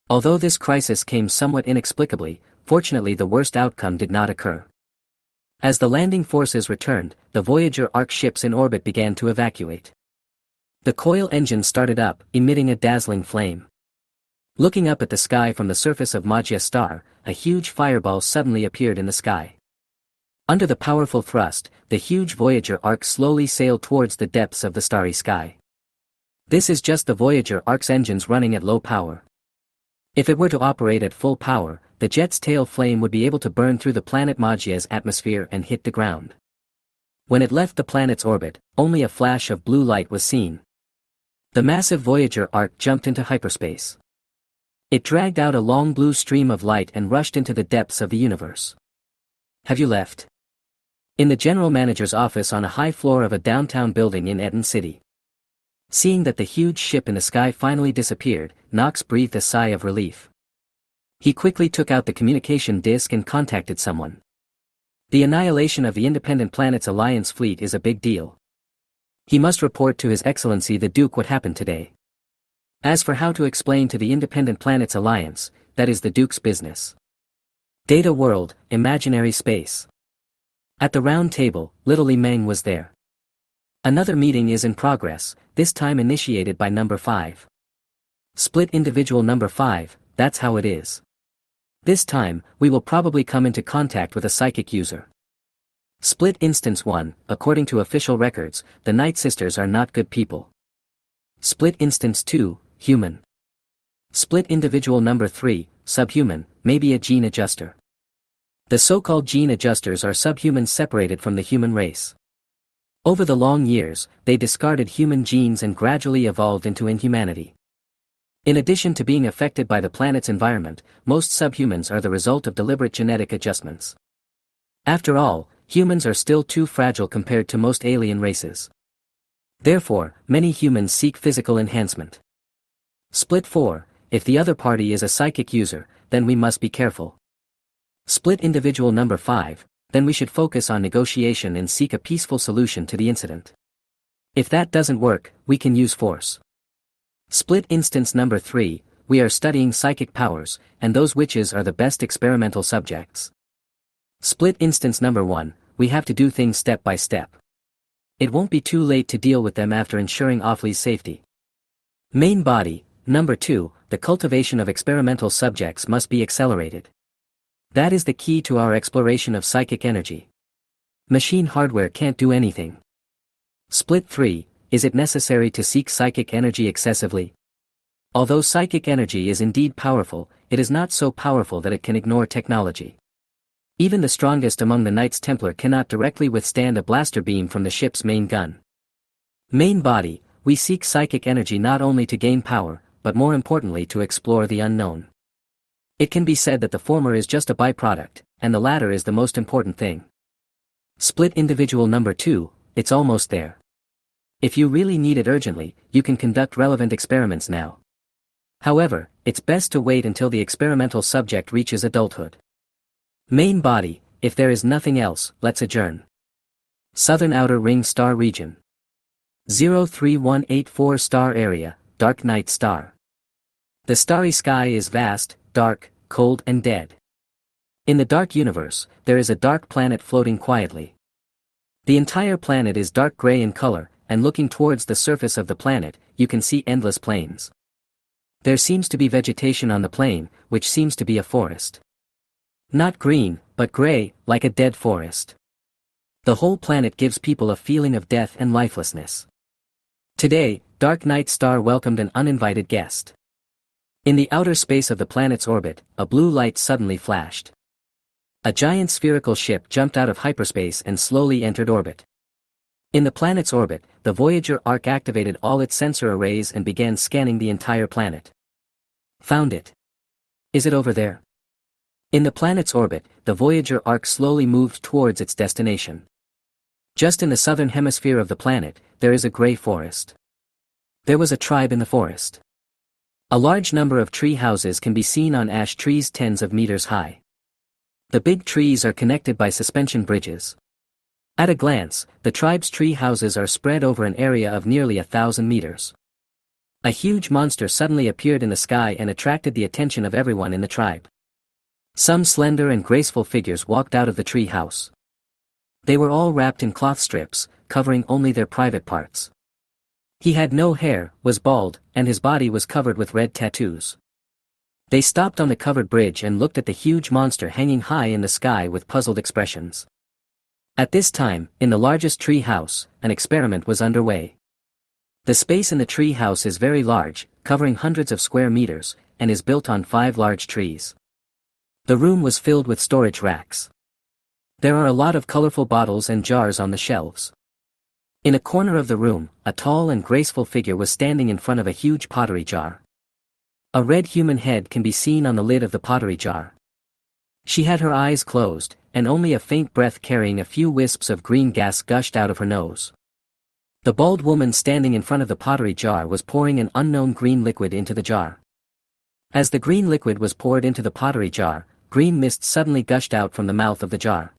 Although this crisis came somewhat inexplicably, fortunately the worst outcome did not occur. As the landing forces returned, the Voyager Ark ships in orbit began to evacuate. The coil engine started up, emitting a dazzling flame. Looking up at the sky from the surface of Magia Star, a huge fireball suddenly appeared in the sky. Under the powerful thrust, the huge Voyager Ark slowly sailed towards the depths of the starry sky. This is just the Voyager Ark's engines running at low power. If it were to operate at full power, the jet's tail flame would be able to burn through the planet Magia's atmosphere and hit the ground. When it left the planet's orbit, only a flash of blue light was seen. The massive Voyager Ark jumped into hyperspace. It dragged out a long blue stream of light and rushed into the depths of the universe. Have you left? In the general manager's office on a high floor of a downtown building in Eton City. Seeing that the huge ship in the sky finally disappeared, Knox breathed a sigh of relief. He quickly took out the communication disc and contacted someone. The annihilation of the Independent Planets Alliance fleet is a big deal. He must report to His Excellency the Duke what happened today. As for how to explain to the Independent Planets Alliance, that is the Duke's business. Data world, imaginary space. At the round table, little Li Meng was there. Another meeting is in progress, this time initiated by number 5. Split individual number 5, that's how it is. This time, we will probably come into contact with a psychic user. Split instance 1, according to official records, the Night Sisters are not good people. Split instance 2, human. Split individual number 3, subhuman, maybe a gene adjuster. The so-called gene adjusters are subhumans separated from the human race. Over the long years, they discarded human genes and gradually evolved into inhumanity. In addition to being affected by the planet's environment, most subhumans are the result of deliberate genetic adjustments. After all, humans are still too fragile compared to most alien races. Therefore, many humans seek physical enhancement. Split 4, if the other party is a psychic user, then we must be careful. Split individual number 5, then we should focus on negotiation and seek a peaceful solution to the incident. If that doesn't work, we can use force. Split instance number 3, we are studying psychic powers, and those witches are the best experimental subjects. Split instance number 1, we have to do things step by step. It won't be too late to deal with them after ensuring Offley's safety. Main body, number 2, the cultivation of experimental subjects must be accelerated. That is the key to our exploration of psychic energy. Machine hardware can't do anything. Split 3, is it necessary to seek psychic energy excessively? Although psychic energy is indeed powerful, it is not so powerful that it can ignore technology. Even the strongest among the Knights Templar cannot directly withstand a blaster beam from the ship's main gun. Main body, we seek psychic energy not only to gain power, but more importantly to explore the unknown. It can be said that the former is just a byproduct, and the latter is the most important thing. Split individual number 2, it's almost there. If you really need it urgently, you can conduct relevant experiments now. However, it's best to wait until the experimental subject reaches adulthood. Main body, if there is nothing else, let's adjourn. Southern Outer Ring Star Region. 03184 Star Area, Dark Night Star. The starry sky is vast, dark, cold and dead. In the dark universe, there is a dark planet floating quietly. The entire planet is dark gray in color, and looking towards the surface of the planet, you can see endless plains. There seems to be vegetation on the plain, which seems to be a forest. Not green, but gray, like a dead forest. The whole planet gives people a feeling of death and lifelessness. Today, Dark Night Star welcomed an uninvited guest. In the outer space of the planet's orbit, a blue light suddenly flashed. A giant spherical ship jumped out of hyperspace and slowly entered orbit. In the planet's orbit, the Voyager Ark activated all its sensor arrays and began scanning the entire planet. Found it. Is it over there? In the planet's orbit, the Voyager Ark slowly moved towards its destination. Just in the southern hemisphere of the planet, there is a gray forest. There was a tribe in the forest. A large number of tree houses can be seen on ash trees tens of meters high. The big trees are connected by suspension bridges. At a glance, the tribe's tree houses are spread over an area of nearly 1,000 meters. A huge monster suddenly appeared in the sky and attracted the attention of everyone in the tribe. Some slender and graceful figures walked out of the tree house. They were all wrapped in cloth strips, covering only their private parts. He had no hair, was bald, and his body was covered with red tattoos. They stopped on the covered bridge and looked at the huge monster hanging high in the sky with puzzled expressions. At this time, in the largest tree house, an experiment was underway. The space in the tree house is very large, covering hundreds of square meters, and is built on 5 large trees. The room was filled with storage racks. There are a lot of colorful bottles and jars on the shelves. In a corner of the room, a tall and graceful figure was standing in front of a huge pottery jar. A red human head can be seen on the lid of the pottery jar. She had her eyes closed, and only a faint breath carrying a few wisps of green gas gushed out of her nose. The bald woman standing in front of the pottery jar was pouring an unknown green liquid into the jar. As the green liquid was poured into the pottery jar, green mist suddenly gushed out from the mouth of the jar.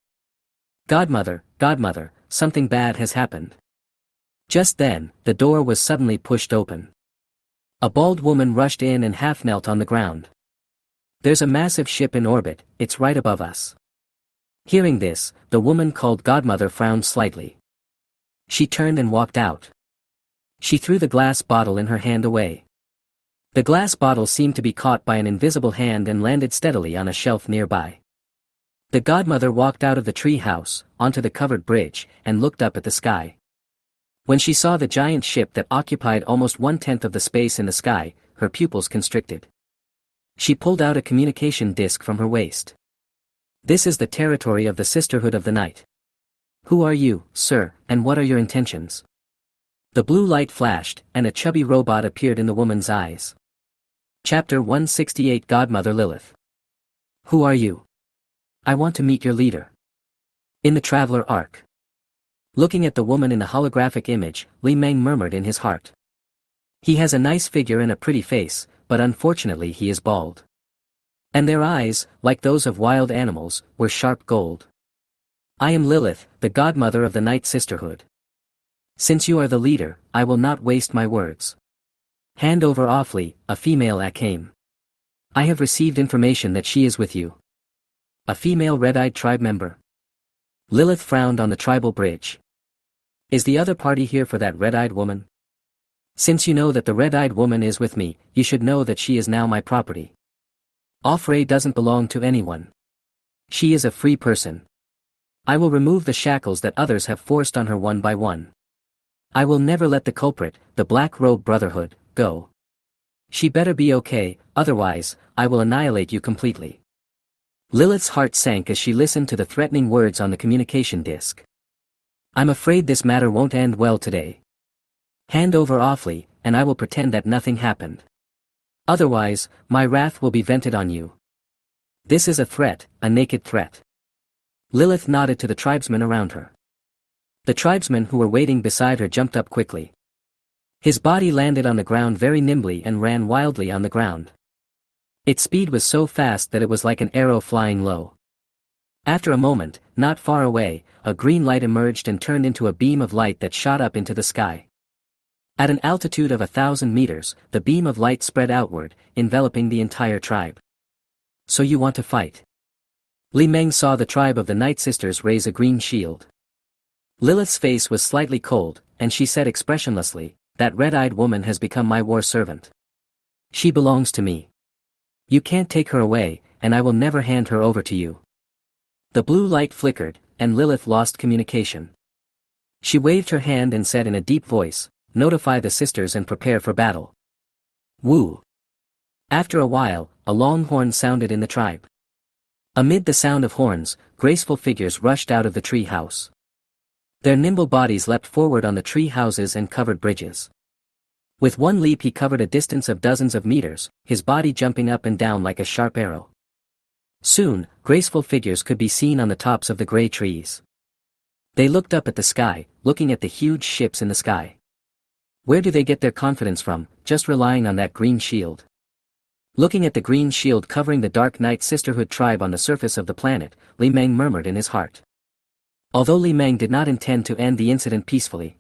Godmother, godmother, something bad has happened. Just then, the door was suddenly pushed open. A bald woman rushed in and half knelt on the ground. There's a massive ship in orbit, it's right above us. Hearing this, the woman called Godmother frowned slightly. She turned and walked out. She threw the glass bottle in her hand away. The glass bottle seemed to be caught by an invisible hand and landed steadily on a shelf nearby. The godmother walked out of the tree house, onto the covered bridge, and looked up at the sky. When she saw the giant ship that occupied almost 1/10 of the space in the sky, her pupils constricted. She pulled out a communication disc from her waist. This is the territory of the Sisterhood of the Night. Who are you, sir, and what are your intentions? The blue light flashed, and a chubby robot appeared in the woman's eyes. Chapter 168 Godmother Lilith. Who are you? I want to meet your leader. In the Traveler Arc. Looking at the woman in the holographic image, Li Meng murmured in his heart. He has a nice figure and a pretty face, but unfortunately he is bald. And their eyes, like those of wild animals, were sharp gold. I am Lilith, the godmother of the Night Sisterhood. Since you are the leader, I will not waste my words. Hand over awfully, a female came. I have received information that she is with you. A female red-eyed tribe member. Lilith frowned on the tribal bridge. Is the other party here for that red-eyed woman? Since you know that the red-eyed woman is with me, you should know that she is now my property. Offray doesn't belong to anyone. She is a free person. I will remove the shackles that others have forced on her one by one. I will never let the culprit, the Black Robe Brotherhood, go. She better be okay, otherwise, I will annihilate you completely. Lilith's heart sank as she listened to the threatening words on the communication disc. I'm afraid this matter won't end well today. Hand over awfully, and I will pretend that nothing happened. Otherwise, my wrath will be vented on you. This is a threat, a naked threat. Lilith nodded to the tribesmen around her. The tribesmen who were waiting beside her jumped up quickly. His body landed on the ground very nimbly and ran wildly on the ground. Its speed was so fast that it was like an arrow flying low. After a moment, not far away, a green light emerged and turned into a beam of light that shot up into the sky. At an altitude of 1,000 meters, the beam of light spread outward, enveloping the entire tribe. So you want to fight? Li Meng saw the tribe of the Night Sisters raise a green shield. Lilith's face was slightly cold, and she said expressionlessly, that red-eyed woman has become my war servant. She belongs to me. You can't take her away, and I will never hand her over to you. The blue light flickered, and Lilith lost communication. She waved her hand and said in a deep voice, notify the sisters and prepare for battle. Woo! After a while, a long horn sounded in the tribe. Amid the sound of horns, graceful figures rushed out of the tree house. Their nimble bodies leapt forward on the tree houses and covered bridges. With one leap he covered a distance of dozens of meters, his body jumping up and down like a sharp arrow. Soon, graceful figures could be seen on the tops of the gray trees. They looked up at the sky, looking at the huge ships in the sky. Where do they get their confidence from, just relying on that green shield? Looking at the green shield covering the Dark Knight Sisterhood tribe on the surface of the planet, Li Meng murmured in his heart. Although Li Meng did not intend to end the incident peacefully.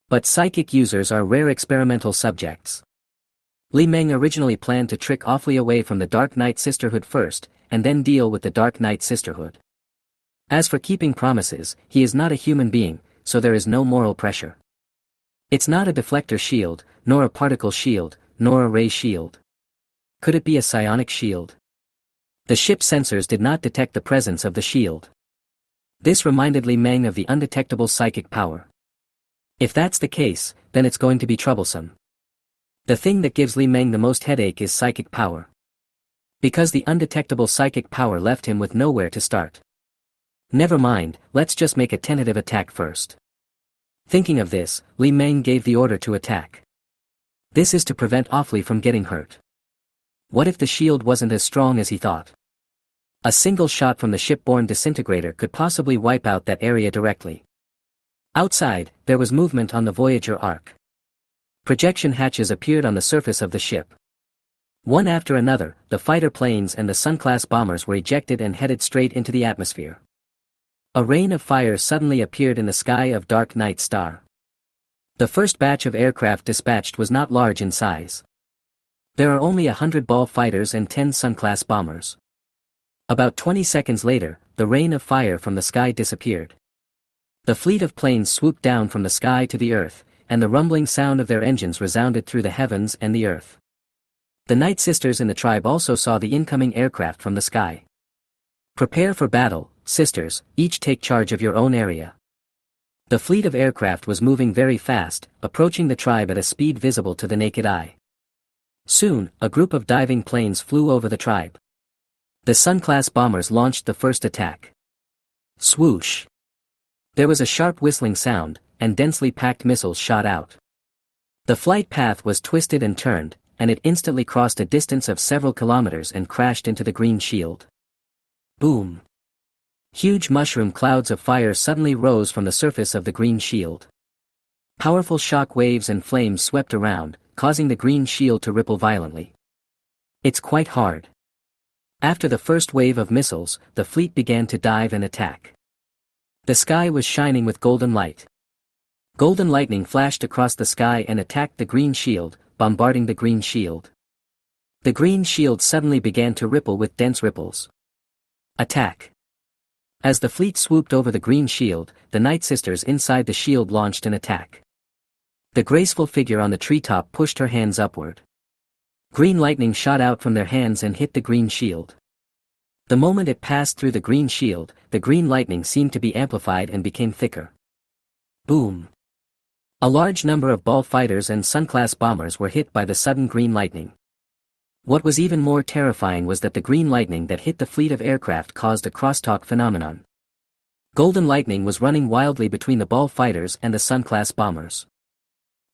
But psychic users are rare experimental subjects. Li Meng originally planned to trick Awfully away from the Dark Knight Sisterhood first, and then deal with the Dark Knight Sisterhood. As for keeping promises, he is not a human being, so there is no moral pressure. It's not a deflector shield, nor a particle shield, nor a ray shield. Could it be a psionic shield? The ship's sensors did not detect the presence of the shield. This reminded Li Meng of the undetectable psychic power. If that's the case, then it's going to be troublesome. The thing that gives Li Meng the most headache is psychic power. Because the undetectable psychic power left him with nowhere to start. Never mind, let's just make a tentative attack first. Thinking of this, Li Meng gave the order to attack. This is to prevent Awfully from getting hurt. What if the shield wasn't as strong as he thought? A single shot from the shipborne disintegrator could possibly wipe out that area directly. Outside, there was movement on the Voyager arc. Projection hatches appeared on the surface of the ship. One after another, the fighter planes and the Sun-class bombers were ejected and headed straight into the atmosphere. A rain of fire suddenly appeared in the sky of Dark Night Star. The first batch of aircraft dispatched was not large in size. There are only 100 ball fighters and 10 Sun-class bombers. About 20 seconds later, the rain of fire from the sky disappeared. The fleet of planes swooped down from the sky to the earth, and the rumbling sound of their engines resounded through the heavens and the earth. The Night Sisters in the tribe also saw the incoming aircraft from the sky. Prepare for battle, sisters, each take charge of your own area. The fleet of aircraft was moving very fast, approaching the tribe at a speed visible to the naked eye. Soon, a group of diving planes flew over the tribe. The Sun-class bombers launched the first attack. Swoosh! There was a sharp whistling sound, and densely packed missiles shot out. The flight path was twisted and turned, and it instantly crossed a distance of several kilometers and crashed into the green shield. Boom! Huge mushroom clouds of fire suddenly rose from the surface of the green shield. Powerful shock waves and flames swept around, causing the green shield to ripple violently. It's quite hard. After the first wave of missiles, the fleet began to dive and attack. The sky was shining with golden light. Golden lightning flashed across the sky and attacked the green shield, bombarding the green shield. The green shield suddenly began to ripple with dense ripples. Attack! As the fleet swooped over the green shield, the Night Sisters inside the shield launched an attack. The graceful figure on the treetop pushed her hands upward. Green lightning shot out from their hands and hit the green shield. The moment it passed through the green shield, the green lightning seemed to be amplified and became thicker. Boom! A large number of ball fighters and Sun-class bombers were hit by the sudden green lightning. What was even more terrifying was that the green lightning that hit the fleet of aircraft caused a crosstalk phenomenon. Golden lightning was running wildly between the ball fighters and the Sun-class bombers.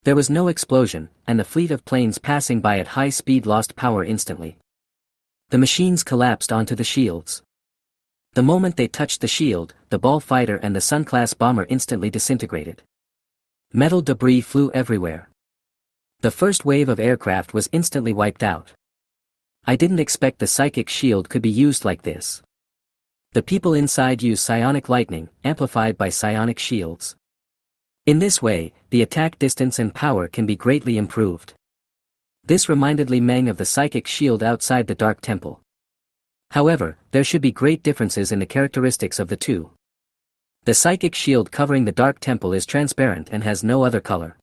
There was no explosion, and the fleet of planes passing by at high speed lost power instantly. The machines collapsed onto the shields. The moment they touched the shield, the ball fighter and the Sun-class bomber instantly disintegrated. Metal debris flew everywhere. The first wave of aircraft was instantly wiped out. I didn't expect the psychic shield could be used like this. The people inside use psionic lightning, amplified by psionic shields. In this way, the attack distance and power can be greatly improved. This reminded Li Meng of the psychic shield outside the Dark Temple. However, there should be great differences in the characteristics of the two. The psychic shield covering the Dark Temple is transparent and has no other color.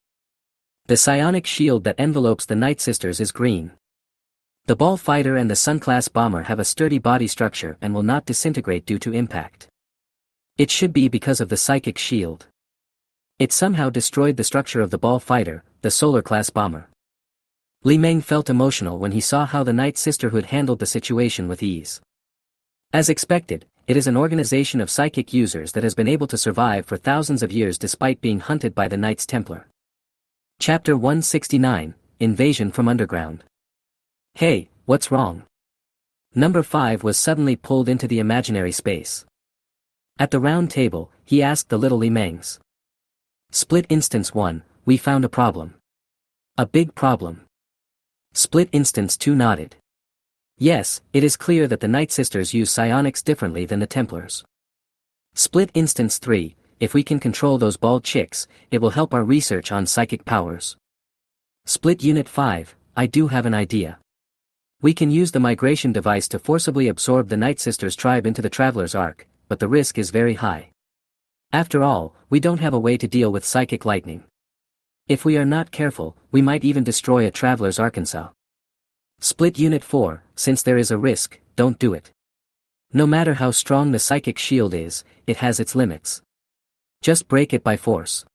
The psionic shield that envelopes the Night Sisters is green. The ball fighter and the Sun-class bomber have a sturdy body structure and will not disintegrate due to impact. It should be because of the psychic shield. It somehow destroyed the structure of the ball fighter, the solar-class bomber. Li Meng felt emotional when he saw how the Night Sisterhood handled the situation with ease. As expected, it is an organization of psychic users that has been able to survive for thousands of years despite being hunted by the Knights Templar. Chapter 169, Invasion from Underground. Hey, what's wrong? Number 5 was suddenly pulled into the imaginary space. At the round table, he asked the little Li Mengs. Split Instance 1, we found a problem. A big problem. Split Instance 2 nodded. Yes, it is clear that the Night Sisters use psionics differently than the Templars. Split Instance 3, if we can control those bald chicks, it will help our research on psychic powers. Split Unit 5, I do have an idea. We can use the migration device to forcibly absorb the Night Sisters tribe into the Traveler's Ark, but the risk is very high. After all, we don't have a way to deal with psychic lightning. If we are not careful, we might even destroy a Traveler's Arkansas. Split Unit 4, since there is a risk, don't do it. No matter how strong the psychic shield is, it has its limits. Just break it by force.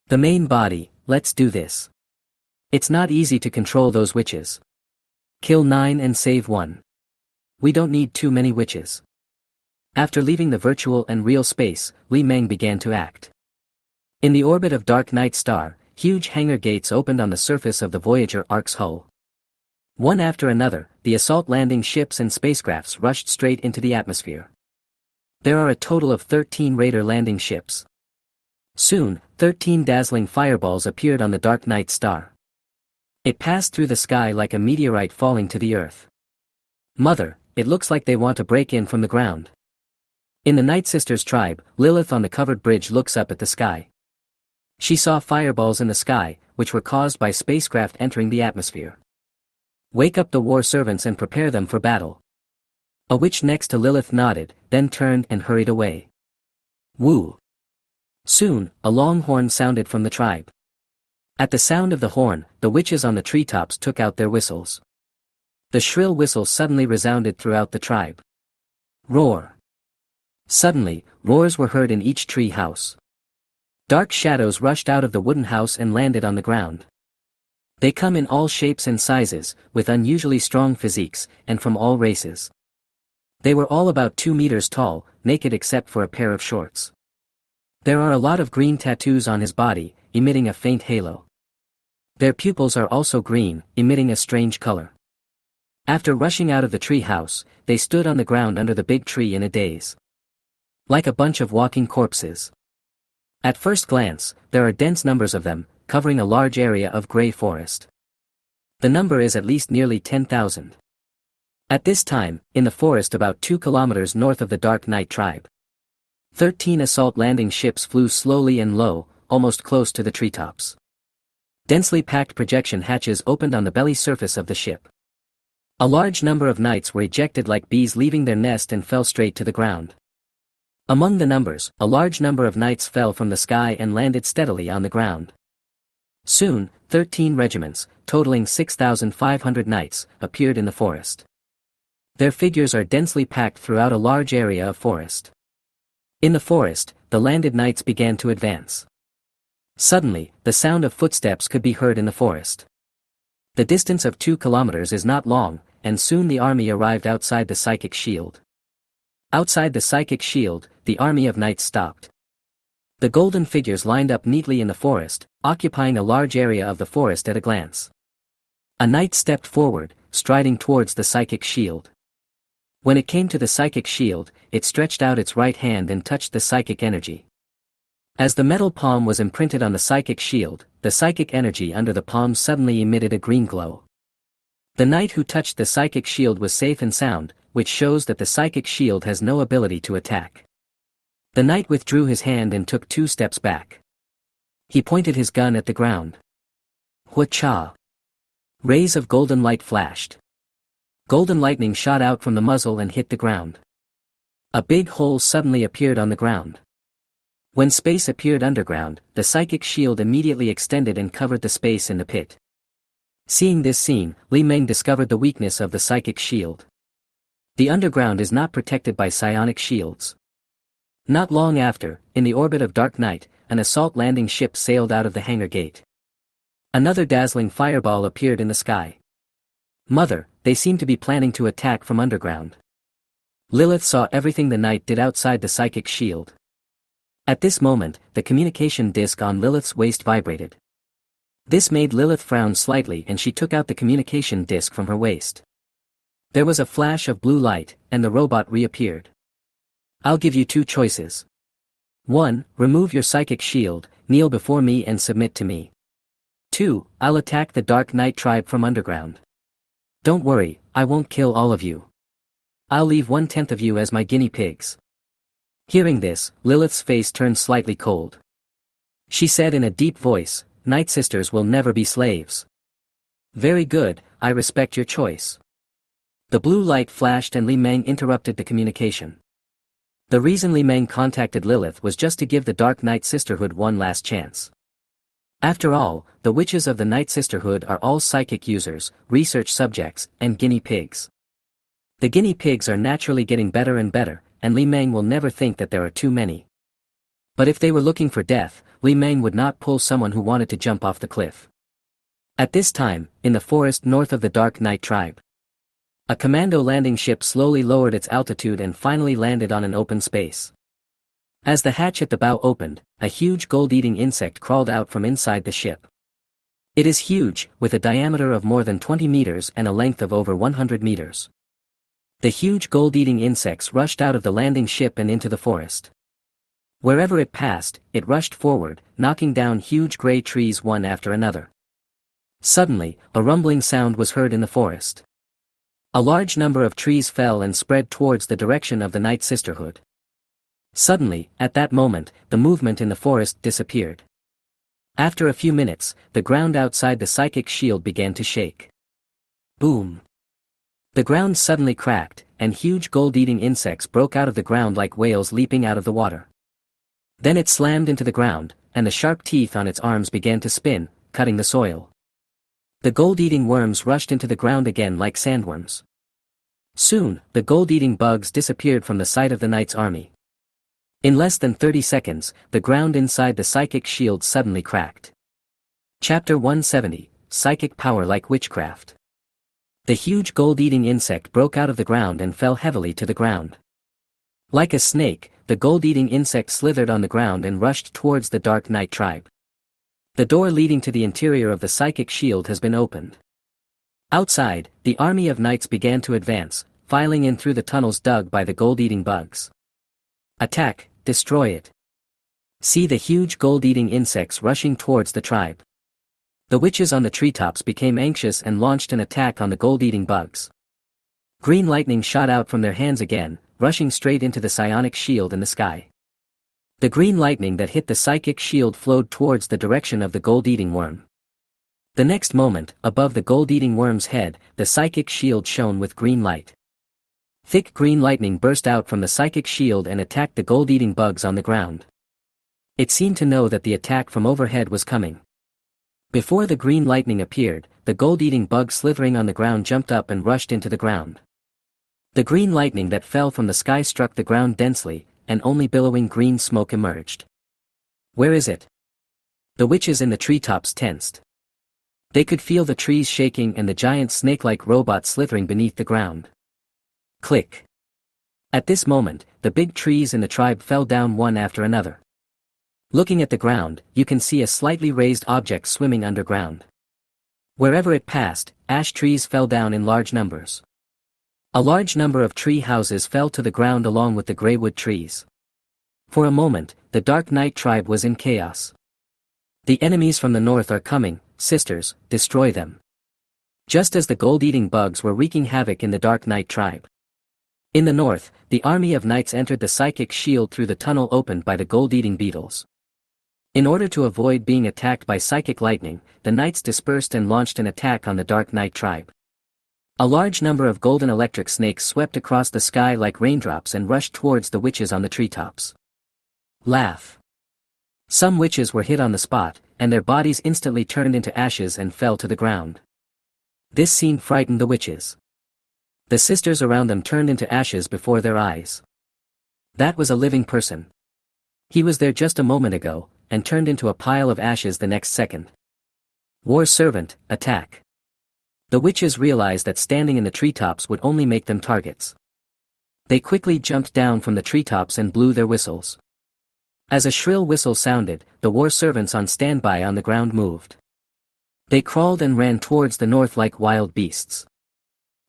The main body, let's do this. It's not easy to control those witches. Kill 9 and save 1. We don't need too many witches. After leaving the virtual and real space, Li Meng began to act. In the orbit of Dark Night Star, huge hangar gates opened on the surface of the Voyager Ark's hull. One after another, the assault landing ships and spacecrafts rushed straight into the atmosphere. There are a total of 13 raider landing ships. Soon, 13 dazzling fireballs appeared on the dark night star. It passed through the sky like a meteorite falling to the earth. Mother, it looks like they want to break in from the ground. In the Night Sisters tribe, Lilith on the covered bridge looks up at the sky. She saw fireballs in the sky, which were caused by spacecraft entering the atmosphere. Wake up the war servants and prepare them for battle. A witch next to Lilith nodded, then turned and hurried away. Woo! Soon, a long horn sounded from the tribe. At the sound of the horn, the witches on the treetops took out their whistles. The shrill whistle suddenly resounded throughout the tribe. Roar! Suddenly, roars were heard in each tree house. Dark shadows rushed out of the wooden house and landed on the ground. They come in all shapes and sizes, with unusually strong physiques, and from all races. They were all about 2 meters tall, naked except for a pair of shorts. There are a lot of green tattoos on his body, emitting a faint halo. Their pupils are also green, emitting a strange color. After rushing out of the tree house, they stood on the ground under the big tree in a daze. Like a bunch of walking corpses. At first glance, there are dense numbers of them, covering a large area of gray forest. The number is at least nearly 10,000. At this time, in the forest about 2 kilometers north of the Dark Night tribe, 13 assault landing ships flew slowly and low, almost close to the treetops. Densely packed projection hatches opened on the belly surface of the ship. A large number of knights were ejected like bees leaving their nest and fell straight to the ground. Among the numbers, a large number of knights fell from the sky and landed steadily on the ground. Soon, 13 regiments, totaling 6,500 knights, appeared in the forest. Their figures are densely packed throughout a large area of forest. In the forest, the landed knights began to advance. Suddenly, the sound of footsteps could be heard in the forest. The distance of 2 kilometers is not long, and soon the army arrived outside the psychic shield. Outside the psychic shield, the army of knights stopped. The golden figures lined up neatly in the forest, occupying a large area of the forest at a glance. A knight stepped forward, striding towards the psychic shield. When it came to the psychic shield, it stretched out its right hand and touched the psychic energy. As the metal palm was imprinted on the psychic shield, the psychic energy under the palm suddenly emitted a green glow. The knight who touched the psychic shield was safe and sound, which shows that the psychic shield has no ability to attack. The knight withdrew his hand and took 2 steps back. He pointed his gun at the ground. Hua-cha! Rays of golden light flashed. Golden lightning shot out from the muzzle and hit the ground. A big hole suddenly appeared on the ground. When space appeared underground, the psychic shield immediately extended and covered the space in the pit. Seeing this scene, Li Meng discovered the weakness of the psychic shield. The underground is not protected by psionic shields. Not long after, in the orbit of Dark Night, an assault landing ship sailed out of the hangar gate. Another dazzling fireball appeared in the sky. Mother, they seem to be planning to attack from underground. Lilith saw everything the knight did outside the psychic shield. At this moment, the communication disc on Lilith's waist vibrated. This made Lilith frown slightly and she took out the communication disc from her waist. There was a flash of blue light, and the robot reappeared. I'll give you 2 choices. 1. Remove your psychic shield, kneel before me and submit to me. 2. I'll attack the Dark Night tribe from underground. Don't worry, I won't kill all of you. I'll leave 1/10 of you as my guinea pigs. Hearing this, Lilith's face turned slightly cold. She said in a deep voice, Night Sisters will never be slaves. Very good, I respect your choice. The blue light flashed and Li Meng interrupted the communication. The reason Li Meng contacted Lilith was just to give the Dark Night Sisterhood one last chance. After all, the witches of the Night Sisterhood are all psychic users, research subjects, and guinea pigs. The guinea pigs are naturally getting better and better, and Li Meng will never think that there are too many. But if they were looking for death, Li Meng would not pull someone who wanted to jump off the cliff. At this time, in the forest north of the Dark Night tribe, a commando landing ship slowly lowered its altitude and finally landed on an open space. As the hatch at the bow opened, a huge gold-eating insect crawled out from inside the ship. It is huge, with a diameter of more than 20 meters and a length of over 100 meters. The huge gold-eating insects rushed out of the landing ship and into the forest. Wherever it passed, it rushed forward, knocking down huge gray trees one after another. Suddenly, a rumbling sound was heard in the forest. A large number of trees fell and spread towards the direction of the Night Sisterhood. Suddenly, at that moment, the movement in the forest disappeared. After a few minutes, the ground outside the psychic shield began to shake. Boom! The ground suddenly cracked, and huge gold-eating insects broke out of the ground like whales leaping out of the water. Then it slammed into the ground, and the sharp teeth on its arms began to spin, cutting the soil. The gold-eating worms rushed into the ground again like sandworms. Soon, the gold-eating bugs disappeared from the sight of the knight's army. In less than 30 seconds, the ground inside the psychic shield suddenly cracked. Chapter 170, Psychic Power Like Witchcraft. The huge gold-eating insect broke out of the ground and fell heavily to the ground. Like a snake, the gold-eating insect slithered on the ground and rushed towards the Dark Knight tribe. The door leading to the interior of the psychic shield has been opened. Outside, the army of knights began to advance, filing in through the tunnels dug by the gold-eating bugs. Attack, destroy it. See the huge gold-eating insects rushing towards the tribe. The witches on the treetops became anxious and launched an attack on the gold-eating bugs. Green lightning shot out from their hands again, rushing straight into the psionic shield in the sky. The green lightning that hit the psychic shield flowed towards the direction of the gold-eating worm. The next moment, above the gold-eating worm's head, the psychic shield shone with green light. Thick green lightning burst out from the psychic shield and attacked the gold-eating bugs on the ground. It seemed to know that the attack from overhead was coming. Before the green lightning appeared, the gold-eating bug slithering on the ground jumped up and rushed into the ground. The green lightning that fell from the sky struck the ground densely, and only billowing green smoke emerged. Where is it? The witches in the treetops tensed. They could feel the trees shaking and the giant snake-like robot slithering beneath the ground. Click. At this moment, the big trees in the tribe fell down one after another. Looking at the ground, you can see a slightly raised object swimming underground. Wherever it passed, ash trees fell down in large numbers. A large number of tree houses fell to the ground along with the greywood trees. For a moment, the Dark Knight tribe was in chaos. The enemies from the north are coming, sisters, destroy them. Just as the gold-eating bugs were wreaking havoc in the Dark Knight tribe. In the north, the army of knights entered the psychic shield through the tunnel opened by the gold-eating beetles. In order to avoid being attacked by psychic lightning, the knights dispersed and launched an attack on the Dark Knight tribe. A large number of golden electric snakes swept across the sky like raindrops and rushed towards the witches on the treetops. Laugh. Some witches were hit on the spot, and their bodies instantly turned into ashes and fell to the ground. This scene frightened the witches. The sisters around them turned into ashes before their eyes. That was a living person. He was there just a moment ago, and turned into a pile of ashes the next second. War Servant, attack. The witches realized that standing in the treetops would only make them targets. They quickly jumped down from the treetops and blew their whistles. As a shrill whistle sounded, the war servants on standby on the ground moved. They crawled and ran towards the north like wild beasts.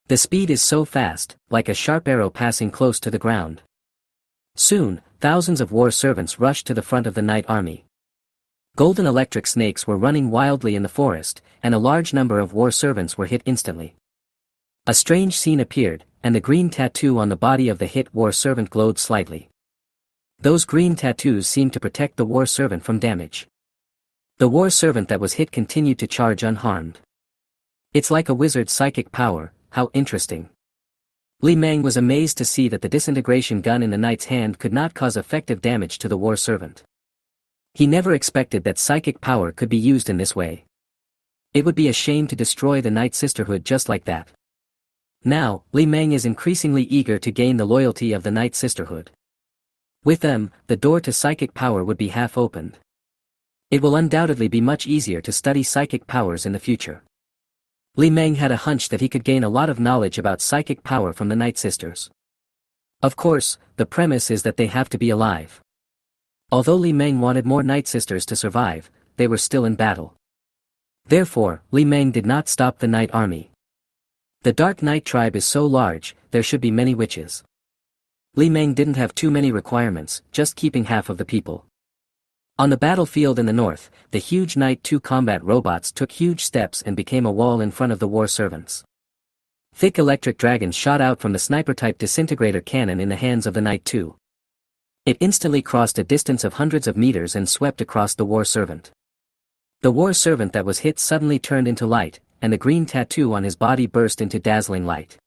The speed is so fast, like a sharp arrow passing close to the ground. Soon, thousands of war servants rushed to the front of the night army. Golden electric snakes were running wildly in the forest, and a large number of war servants were hit instantly. A strange scene appeared, and the green tattoo on the body of the hit war servant glowed slightly. Those green tattoos seemed to protect the war servant from damage. The war servant that was hit continued to charge unharmed. It's like a wizard's psychic power, how interesting. Li Meng was amazed to see that the disintegration gun in the knight's hand could not cause effective damage to the war servant. He never expected that psychic power could be used in this way. It would be a shame to destroy the Night Sisterhood just like that. Now, Li Meng is increasingly eager to gain the loyalty of the Night Sisterhood. With them, the door to psychic power would be half opened. It will undoubtedly be much easier to study psychic powers in the future. Li Meng had a hunch that he could gain a lot of knowledge about psychic power from the Night Sisters. Of course, the premise is that they have to be alive. Although Li Meng wanted more Night Sisters to survive, they were still in battle. Therefore, Li Meng did not stop the Night Army. The Dark Knight tribe is so large, there should be many witches. Li Meng didn't have too many requirements, just keeping half of the people. On the battlefield in the north, the huge Knight 2 combat robots took huge steps and became a wall in front of the war servants. Thick electric dragons shot out from the sniper-type disintegrator cannon in the hands of the Knight 2. It instantly crossed a distance of hundreds of meters and swept across the war servant. The war servant that was hit suddenly turned into light, and the green tattoo on his body burst into dazzling light.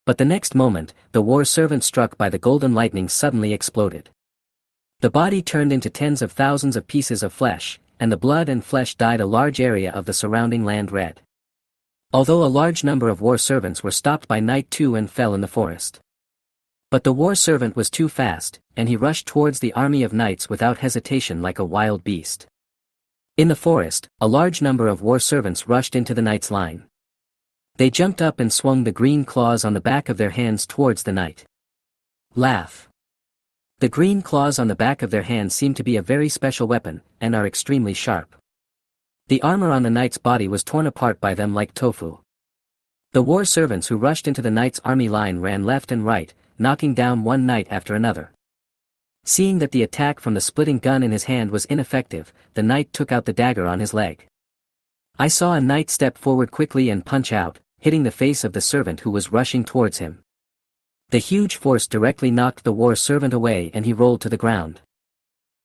But the next moment, the war servant struck by the golden lightning suddenly exploded. The body turned into tens of thousands of pieces of flesh, and the blood and flesh dyed a large area of the surrounding land red. Although a large number of war servants were stopped by Knight 2 and fell in the forest. But the war servant was too fast, and he rushed towards the army of knights without hesitation like a wild beast. In the forest, a large number of war servants rushed into the knight's line. They jumped up and swung the green claws on the back of their hands towards the knight. Laugh. The green claws on the back of their hands seem to be a very special weapon, and are extremely sharp. The armor on the knight's body was torn apart by them like tofu. The war servants who rushed into the knight's army line ran left and right, knocking down one knight after another. Seeing that the attack from the splitting gun in his hand was ineffective, the knight took out the dagger on his leg. I saw a knight step forward quickly and punch out, hitting the face of the servant who was rushing towards him. The huge force directly knocked the war servant away and he rolled to the ground.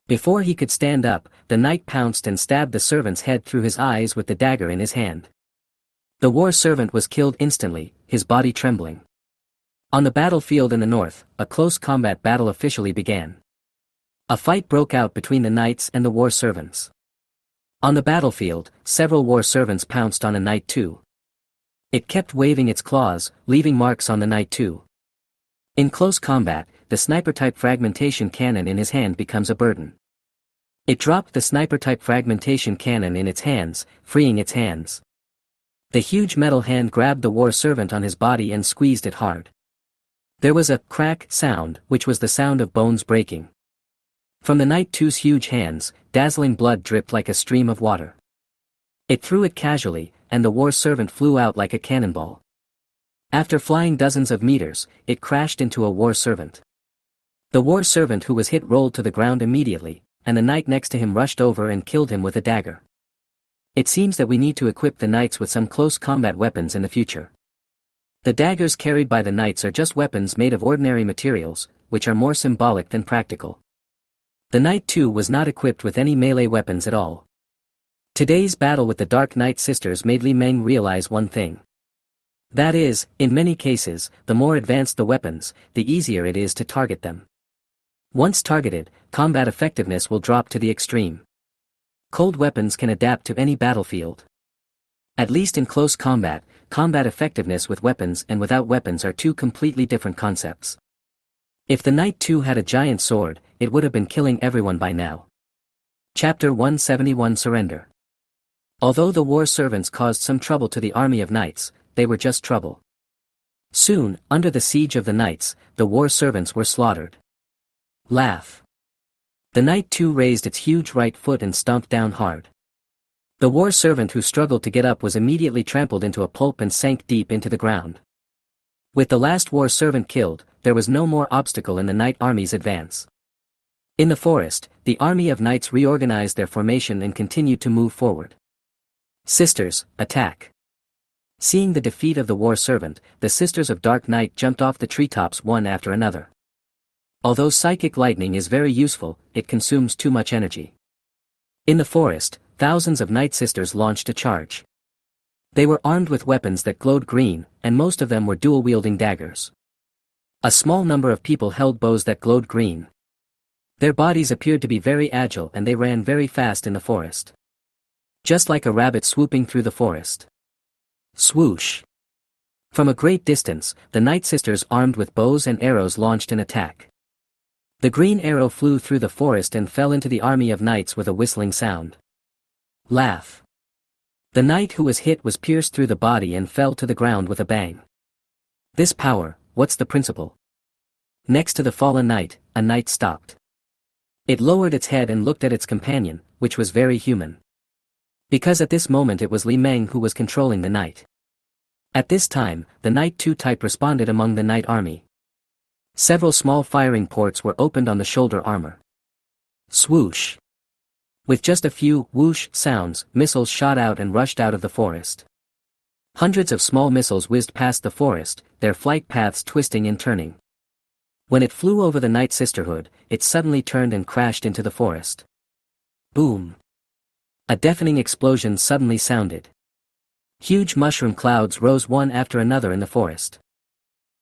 Before he could stand up, the knight pounced and stabbed the servant's head through his eyes with the dagger in his hand. The war servant was killed instantly, his body trembling. On the battlefield in the north, a close combat battle officially began. A fight broke out between the knights and the war servants. On the battlefield, several war servants pounced on a Knight 2. It kept waving its claws, leaving marks on the Knight 2. In close combat, the sniper-type fragmentation cannon in his hand becomes a burden. It dropped the sniper-type fragmentation cannon in its hands, freeing its hands. The huge metal hand grabbed the war servant on his body and squeezed it hard. There was a crack sound, which was the sound of bones breaking. From the Knight 2's huge hands, dazzling blood dripped like a stream of water. It threw it casually, and the war servant flew out like a cannonball. After flying dozens of meters, it crashed into a war servant. The war servant who was hit rolled to the ground immediately, and the knight next to him rushed over and killed him with a dagger. It seems that we need to equip the knights with some close combat weapons in the future. The daggers carried by the knights are just weapons made of ordinary materials, which are more symbolic than practical. The Knight 2 was not equipped with any melee weapons at all. Today's battle with the Dark Knight sisters made Li Meng realize one thing. That is, in many cases, the more advanced the weapons, the easier it is to target them. Once targeted, combat effectiveness will drop to the extreme. Cold weapons can adapt to any battlefield. At least in close combat, combat effectiveness with weapons and without weapons are two completely different concepts. If the Knight 2 had a giant sword, it would have been killing everyone by now. Chapter 171 Surrender. Although the war servants caused some trouble to the army of knights, they were just trouble. Soon, under the siege of the knights, the war servants were slaughtered. Laugh. The Knight 2 raised its huge right foot and stomped down hard. The war servant who struggled to get up was immediately trampled into a pulp and sank deep into the ground. With the last war servant killed, there was no more obstacle in the knight army's advance. In the forest, the army of knights reorganized their formation and continued to move forward. Sisters, attack. Seeing the defeat of the war servant, the Sisters of Dark Knight jumped off the treetops one after another. Although psychic lightning is very useful, it consumes too much energy. In the forest, thousands of Night Sisters launched a charge. They were armed with weapons that glowed green, and most of them were dual-wielding daggers. A small number of people held bows that glowed green. Their bodies appeared to be very agile and they ran very fast in the forest. Just like a rabbit swooping through the forest. Swoosh. From a great distance, the Night Sisters armed with bows and arrows launched an attack. The green arrow flew through the forest and fell into the army of knights with a whistling sound. Laugh. The knight who was hit was pierced through the body and fell to the ground with a bang. This power, what's the principle? Next to the fallen knight, a knight stopped. It lowered its head and looked at its companion, which was very human. Because at this moment it was Li Meng who was controlling the knight. At this time, the Knight 2 type responded among the knight army. Several small firing ports were opened on the shoulder armor. Swoosh! With just a few whoosh sounds, missiles shot out and rushed out of the forest. Hundreds of small missiles whizzed past the forest, their flight paths twisting and turning. When it flew over the Night Sisterhood, it suddenly turned and crashed into the forest. Boom! A deafening explosion suddenly sounded. Huge mushroom clouds rose one after another in the forest.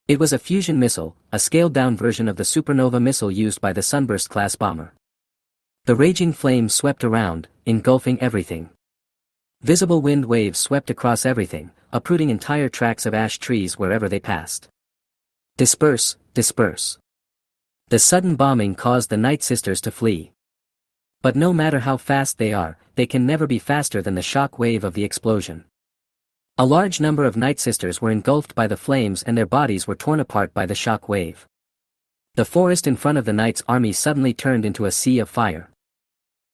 It was a fusion missile, a scaled-down version of the supernova missile used by the Sunburst-class bomber. The raging flames swept around, engulfing everything. Visible wind waves swept across everything, uprooting entire tracts of ash trees wherever they passed. Disperse, disperse. The sudden bombing caused the Night Sisters to flee. But no matter how fast they are, they can never be faster than the shock wave of the explosion. A large number of Night Sisters were engulfed by the flames and their bodies were torn apart by the shock wave. The forest in front of the Knight's army suddenly turned into a sea of fire.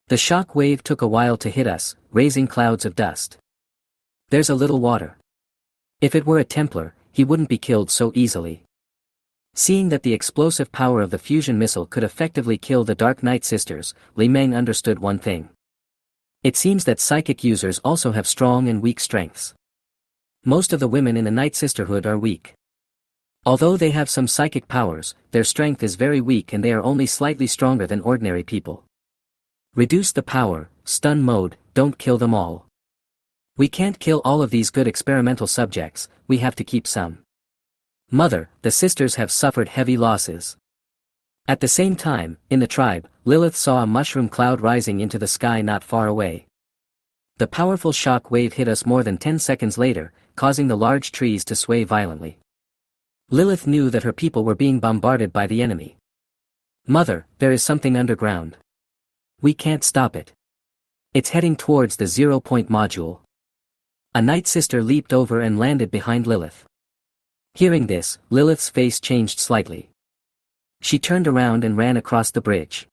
The shock wave took a while to hit us, raising clouds of dust. There's a little water. If it were a Templar, he wouldn't be killed so easily. Seeing that the explosive power of the fusion missile could effectively kill the Dark Knight Sisters, Li Meng understood one thing. It seems that psychic users also have strong and weak strengths. Most of the women in the Night Sisterhood are weak. Although they have some psychic powers, their strength is very weak and they are only slightly stronger than ordinary people. Reduce the power, stun mode, don't kill them all. We can't kill all of these good experimental subjects, we have to keep some. Mother, the sisters have suffered heavy losses. At the same time, in the tribe, Lilith saw a mushroom cloud rising into the sky not far away. The powerful shock wave hit us more than 10 seconds later, causing the large trees to sway violently. Lilith knew that her people were being bombarded by the enemy. Mother, there is something underground. We can't stop it. It's heading towards the 0-point module. A Night Sister leaped over and landed behind Lilith. Hearing this, Lilith's face changed slightly. She turned around and ran across the bridge.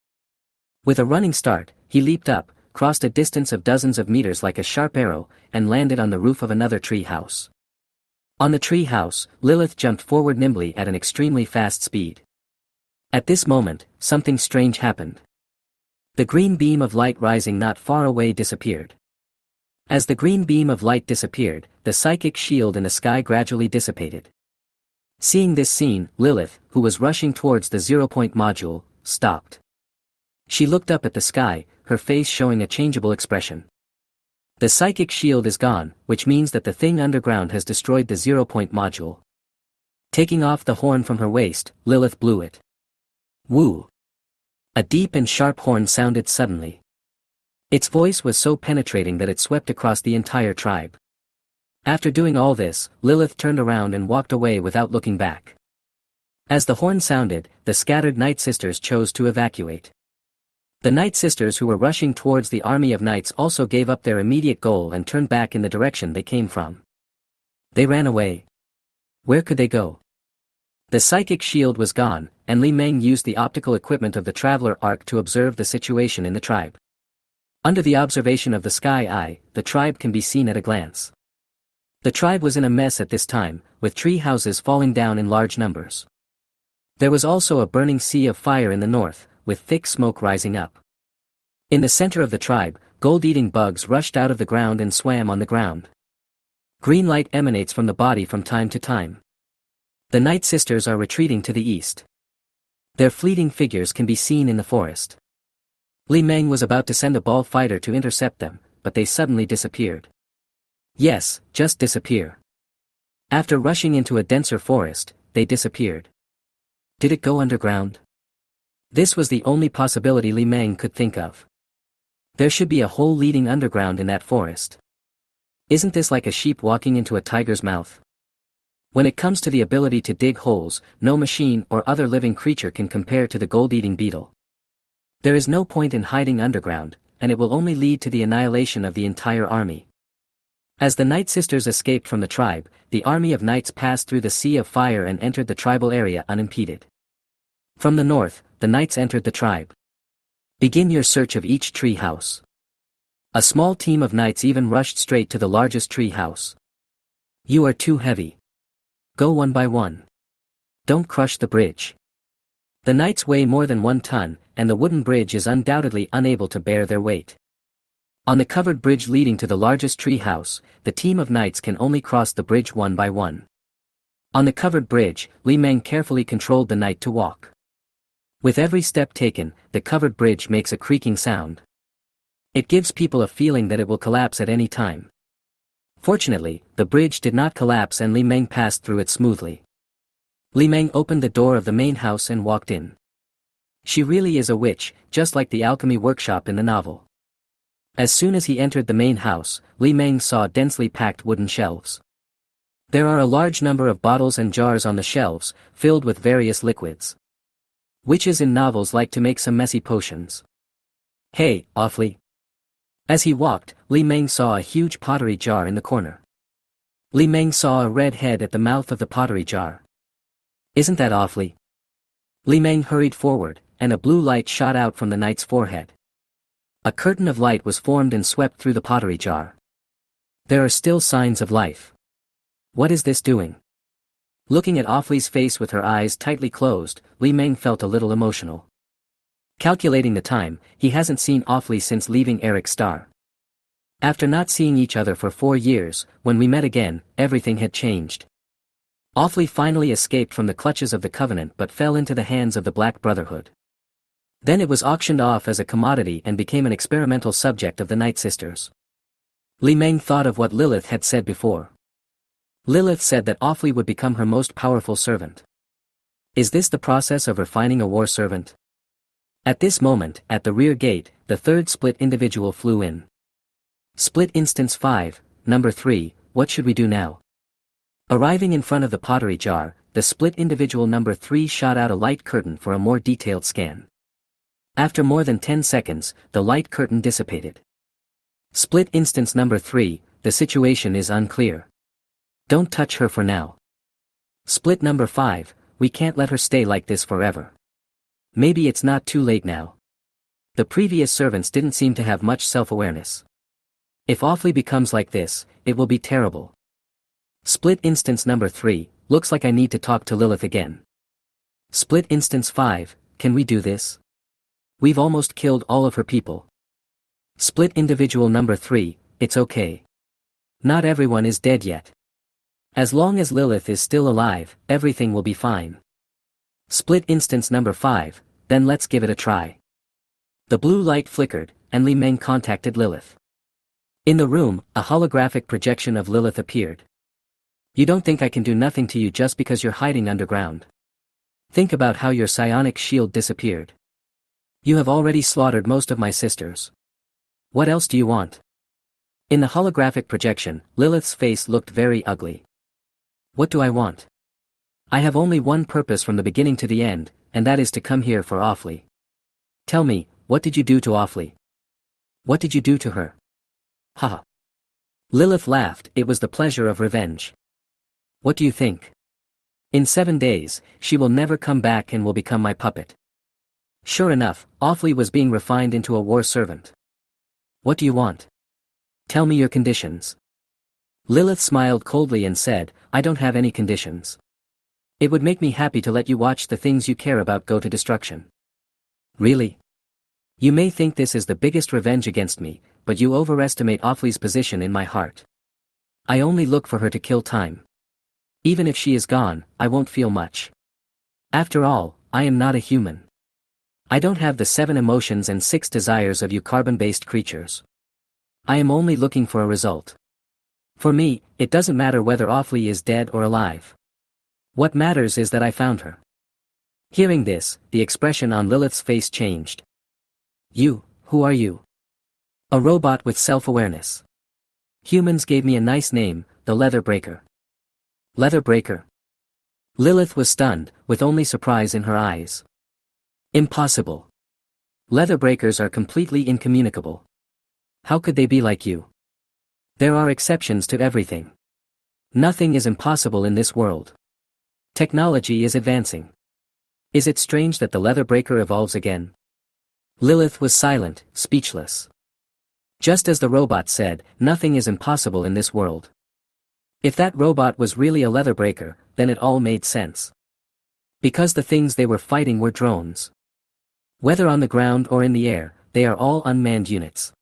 With a running start, he leaped up, crossed a distance of dozens of meters like a sharp arrow, and landed on the roof of another tree house. On the tree house, Lilith jumped forward nimbly at an extremely fast speed. At this moment, something strange happened. The green beam of light rising not far away disappeared. As the green beam of light disappeared, the psychic shield in the sky gradually dissipated. Seeing this scene, Lilith, who was rushing towards the 0-point module, stopped. She looked up at the sky, her face showing a changeable expression. The psychic shield is gone, which means that the thing underground has destroyed the 0-point module. Taking off the horn from her waist, Lilith blew it. Woo! A deep and sharp horn sounded suddenly. Its voice was so penetrating that it swept across the entire tribe. After doing all this, Lilith turned around and walked away without looking back. As the horn sounded, the scattered Night Sisters chose to evacuate. The Night Sisters who were rushing towards the army of knights also gave up their immediate goal and turned back in the direction they came from. They ran away. Where could they go? The psychic shield was gone, and Li Meng used the optical equipment of the Traveler Arc to observe the situation in the tribe. Under the observation of the Sky Eye, the tribe can be seen at a glance. The tribe was in a mess at this time, with tree houses falling down in large numbers. There was also a burning sea of fire in the north, with thick smoke rising up. In the center of the tribe, gold-eating bugs rushed out of the ground and swam on the ground. Green light emanates from the body from time to time. The Night Sisters are retreating to the east. Their fleeting figures can be seen in the forest. Li Meng was about to send a ball fighter to intercept them, but they suddenly disappeared. Yes, just disappear. After rushing into a denser forest, they disappeared. Did it go underground? This was the only possibility Li Meng could think of. There should be a hole leading underground in that forest. Isn't this like a sheep walking into a tiger's mouth? When it comes to the ability to dig holes, no machine or other living creature can compare to the gold-eating beetle. There is no point in hiding underground, and it will only lead to the annihilation of the entire army. As the Night Sisters escaped from the tribe, the army of knights passed through the sea of fire and entered the tribal area unimpeded. From the north, the knights entered the tribe. Begin your search of each tree house. A small team of knights even rushed straight to the largest tree house. You are too heavy. Go one by one. Don't crush the bridge. The knights weigh more than 1 ton, and the wooden bridge is undoubtedly unable to bear their weight. On the covered bridge leading to the largest tree house, the team of knights can only cross the bridge one by one. On the covered bridge, Li Meng carefully controlled the knight to walk. With every step taken, the covered bridge makes a creaking sound. It gives people a feeling that it will collapse at any time. Fortunately, the bridge did not collapse and Li Meng passed through it smoothly. Li Meng opened the door of the main house and walked in. She really is a witch, just like the alchemy workshop in the novel. As soon as he entered the main house, Li Meng saw densely packed wooden shelves. There are a large number of bottles and jars on the shelves, filled with various liquids. Witches in novels like to make some messy potions. Hey, awfully. As he walked, Li Meng saw a huge pottery jar in the corner. Li Meng saw a red head at the mouth of the pottery jar. Isn't that awfully? Li Meng hurried forward, and a blue light shot out from the knight's forehead. A curtain of light was formed and swept through the pottery jar. There are still signs of life. What is this doing? Looking at Awfully's face with her eyes tightly closed, Li Meng felt a little emotional. Calculating the time, he hasn't seen Awfully since leaving Eric's Star. After not seeing each other for 4 years, when we met again, everything had changed. Awfully finally escaped from the clutches of the Covenant but fell into the hands of the Black Brotherhood. Then it was auctioned off as a commodity and became an experimental subject of the Night Sisters. Li Meng thought of what Lilith had said before. Lilith said that Awfully would become her most powerful servant. Is this the process of refining a war servant? At this moment, at the rear gate, the third split individual flew in. Split Instance 5, Number 3, what should we do now? Arriving in front of the pottery jar, the split individual number 3 shot out a light curtain for a more detailed scan. After more than 10 seconds, the light curtain dissipated. Split Instance number 3, the situation is unclear. Don't touch her for now. Split number 5, we can't let her stay like this forever. Maybe it's not too late now. The previous servants didn't seem to have much self-awareness. If Awfully becomes like this, it will be terrible. Split Instance number 3, looks like I need to talk to Lilith again. Split Instance 5, can we do this? We've almost killed all of her people. Split individual number 3, it's okay. Not everyone is dead yet. As long as Lilith is still alive, everything will be fine. Split Instance number 5, then let's give it a try. The blue light flickered, and Li Meng contacted Lilith. In the room, a holographic projection of Lilith appeared. You don't think I can do nothing to you just because you're hiding underground? Think about how your psionic shield disappeared. You have already slaughtered most of my sisters. What else do you want? In the holographic projection, Lilith's face looked very ugly. What do I want? I have only one purpose from the beginning to the end, and that is to come here for Awfully. Tell me, what did you do to Awfully? What did you do to her? Haha. Lilith laughed, it was the pleasure of revenge. What do you think? In 7 days, she will never come back and will become my puppet. Sure enough, Awfully was being refined into a war servant. What do you want? Tell me your conditions. Lilith smiled coldly and said, I don't have any conditions. It would make me happy to let you watch the things you care about go to destruction. Really? You may think this is the biggest revenge against me, but you overestimate Awfully's position in my heart. I only look for her to kill time. Even if she is gone, I won't feel much. After all, I am not a human. I don't have the 7 emotions and 6 desires of you carbon-based creatures. I am only looking for a result. For me, it doesn't matter whether Awfully is dead or alive. What matters is that I found her. Hearing this, the expression on Lilith's face changed. You, who are you? A robot with self-awareness. Humans gave me a nice name, the Leather Breaker. Leather Breaker? Lilith was stunned, with only surprise in her eyes. Impossible. Leather breakers are completely incommunicable. How could they be like you? There are exceptions to everything. Nothing is impossible in this world. Technology is advancing. Is it strange that the leather breaker evolves again? Lilith was silent, speechless. Just as the robot said, nothing is impossible in this world. If that robot was really a leather breaker, then it all made sense. Because the things they were fighting were drones. Whether on the ground or in the air, they are all unmanned units.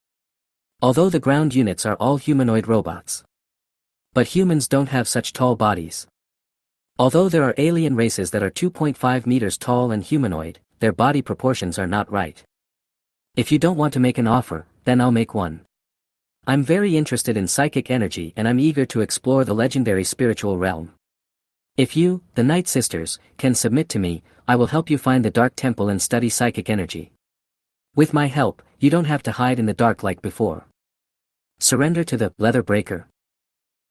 Although the ground units are all humanoid robots. But humans don't have such tall bodies. Although there are alien races that are 2.5 meters tall and humanoid, their body proportions are not right. If you don't want to make an offer, then I'll make one. I'm very interested in psychic energy and I'm eager to explore the legendary spiritual realm. If you, the Night Sisters, can submit to me, I will help you find the Dark Temple and study psychic energy. With my help, you don't have to hide in the dark like before. Surrender to the Leather Breaker.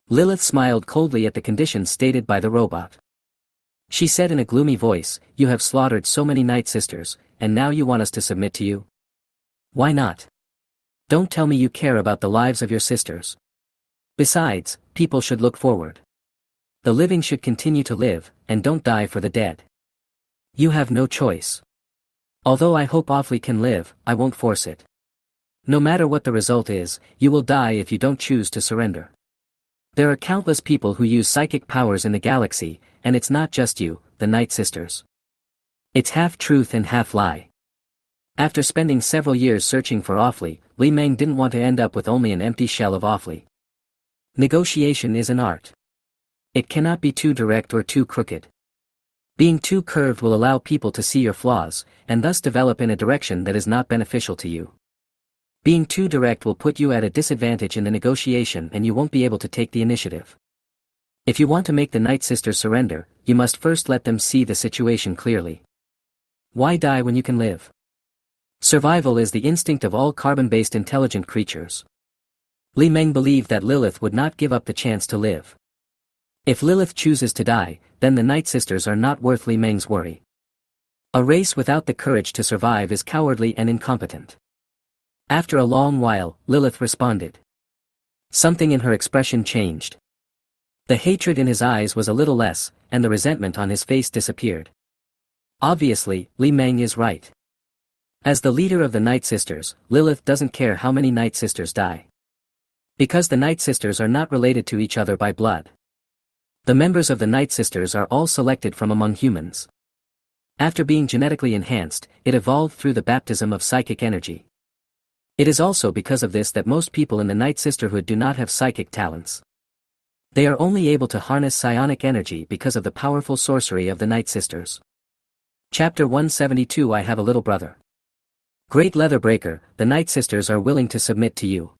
Lilith smiled coldly at the conditions stated by the robot. She said in a gloomy voice, "You have slaughtered so many Night Sisters, and now you want us to submit to you? Why not? Don't tell me you care about the lives of your sisters. Besides, people should look forward. The living should continue to live, and don't die for the dead. You have no choice. Although I hope Awfully can live, I won't force it. No matter what the result is, you will die if you don't choose to surrender. There are countless people who use psychic powers in the galaxy, and it's not just you, the Night Sisters. It's half truth and half lie." After spending several years searching for Awfully, Li Meng didn't want to end up with only an empty shell of Awfully. Negotiation is an art. It cannot be too direct or too crooked. Being too curved will allow people to see your flaws, and thus develop in a direction that is not beneficial to you. Being too direct will put you at a disadvantage in the negotiation and you won't be able to take the initiative. If you want to make the Night Sisters surrender, you must first let them see the situation clearly. Why die when you can live? Survival is the instinct of all carbon-based intelligent creatures. Li Meng believed that Lilith would not give up the chance to live. If Lilith chooses to die, then the Night Sisters are not worth Li Meng's worry. A race without the courage to survive is cowardly and incompetent. After a long while, Lilith responded. Something in her expression changed. The hatred in his eyes was a little less, and the resentment on his face disappeared. Obviously, Li Meng is right. As the leader of the Night Sisters, Lilith doesn't care how many Night Sisters die. Because the Night Sisters are not related to each other by blood. The members of the Night Sisters are all selected from among humans. After being genetically enhanced, it evolved through the baptism of psychic energy. It is also because of this that most people in the Night Sisterhood do not have psychic talents. They are only able to harness psionic energy because of the powerful sorcery of the Night Sisters. Chapter 172 I Have a Little Brother. Great Leather Breaker, the Night Sisters are willing to submit to you.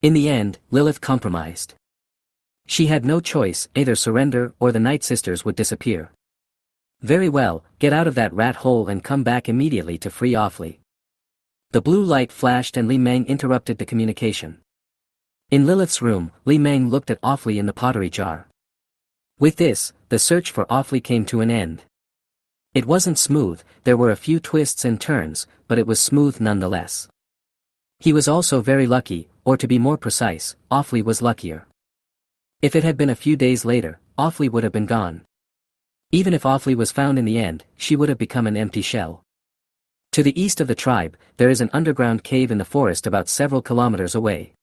In the end, Lilith compromised. She had no choice, either surrender or the Night Sisters would disappear. Very well, get out of that rat hole and come back immediately to free Awfully. The blue light flashed and Li Meng interrupted the communication. In Lilith's room, Li Meng looked at Awfully in the pottery jar. With this, the search for Awfully came to an end. It wasn't smooth, there were a few twists and turns, but it was smooth nonetheless. He was also very lucky, or to be more precise, Awfully was luckier. If it had been a few days later, Awfully would have been gone. Even if Awfully was found in the end, she would have become an empty shell. To the east of the tribe, there is an underground cave in the forest about several kilometers away.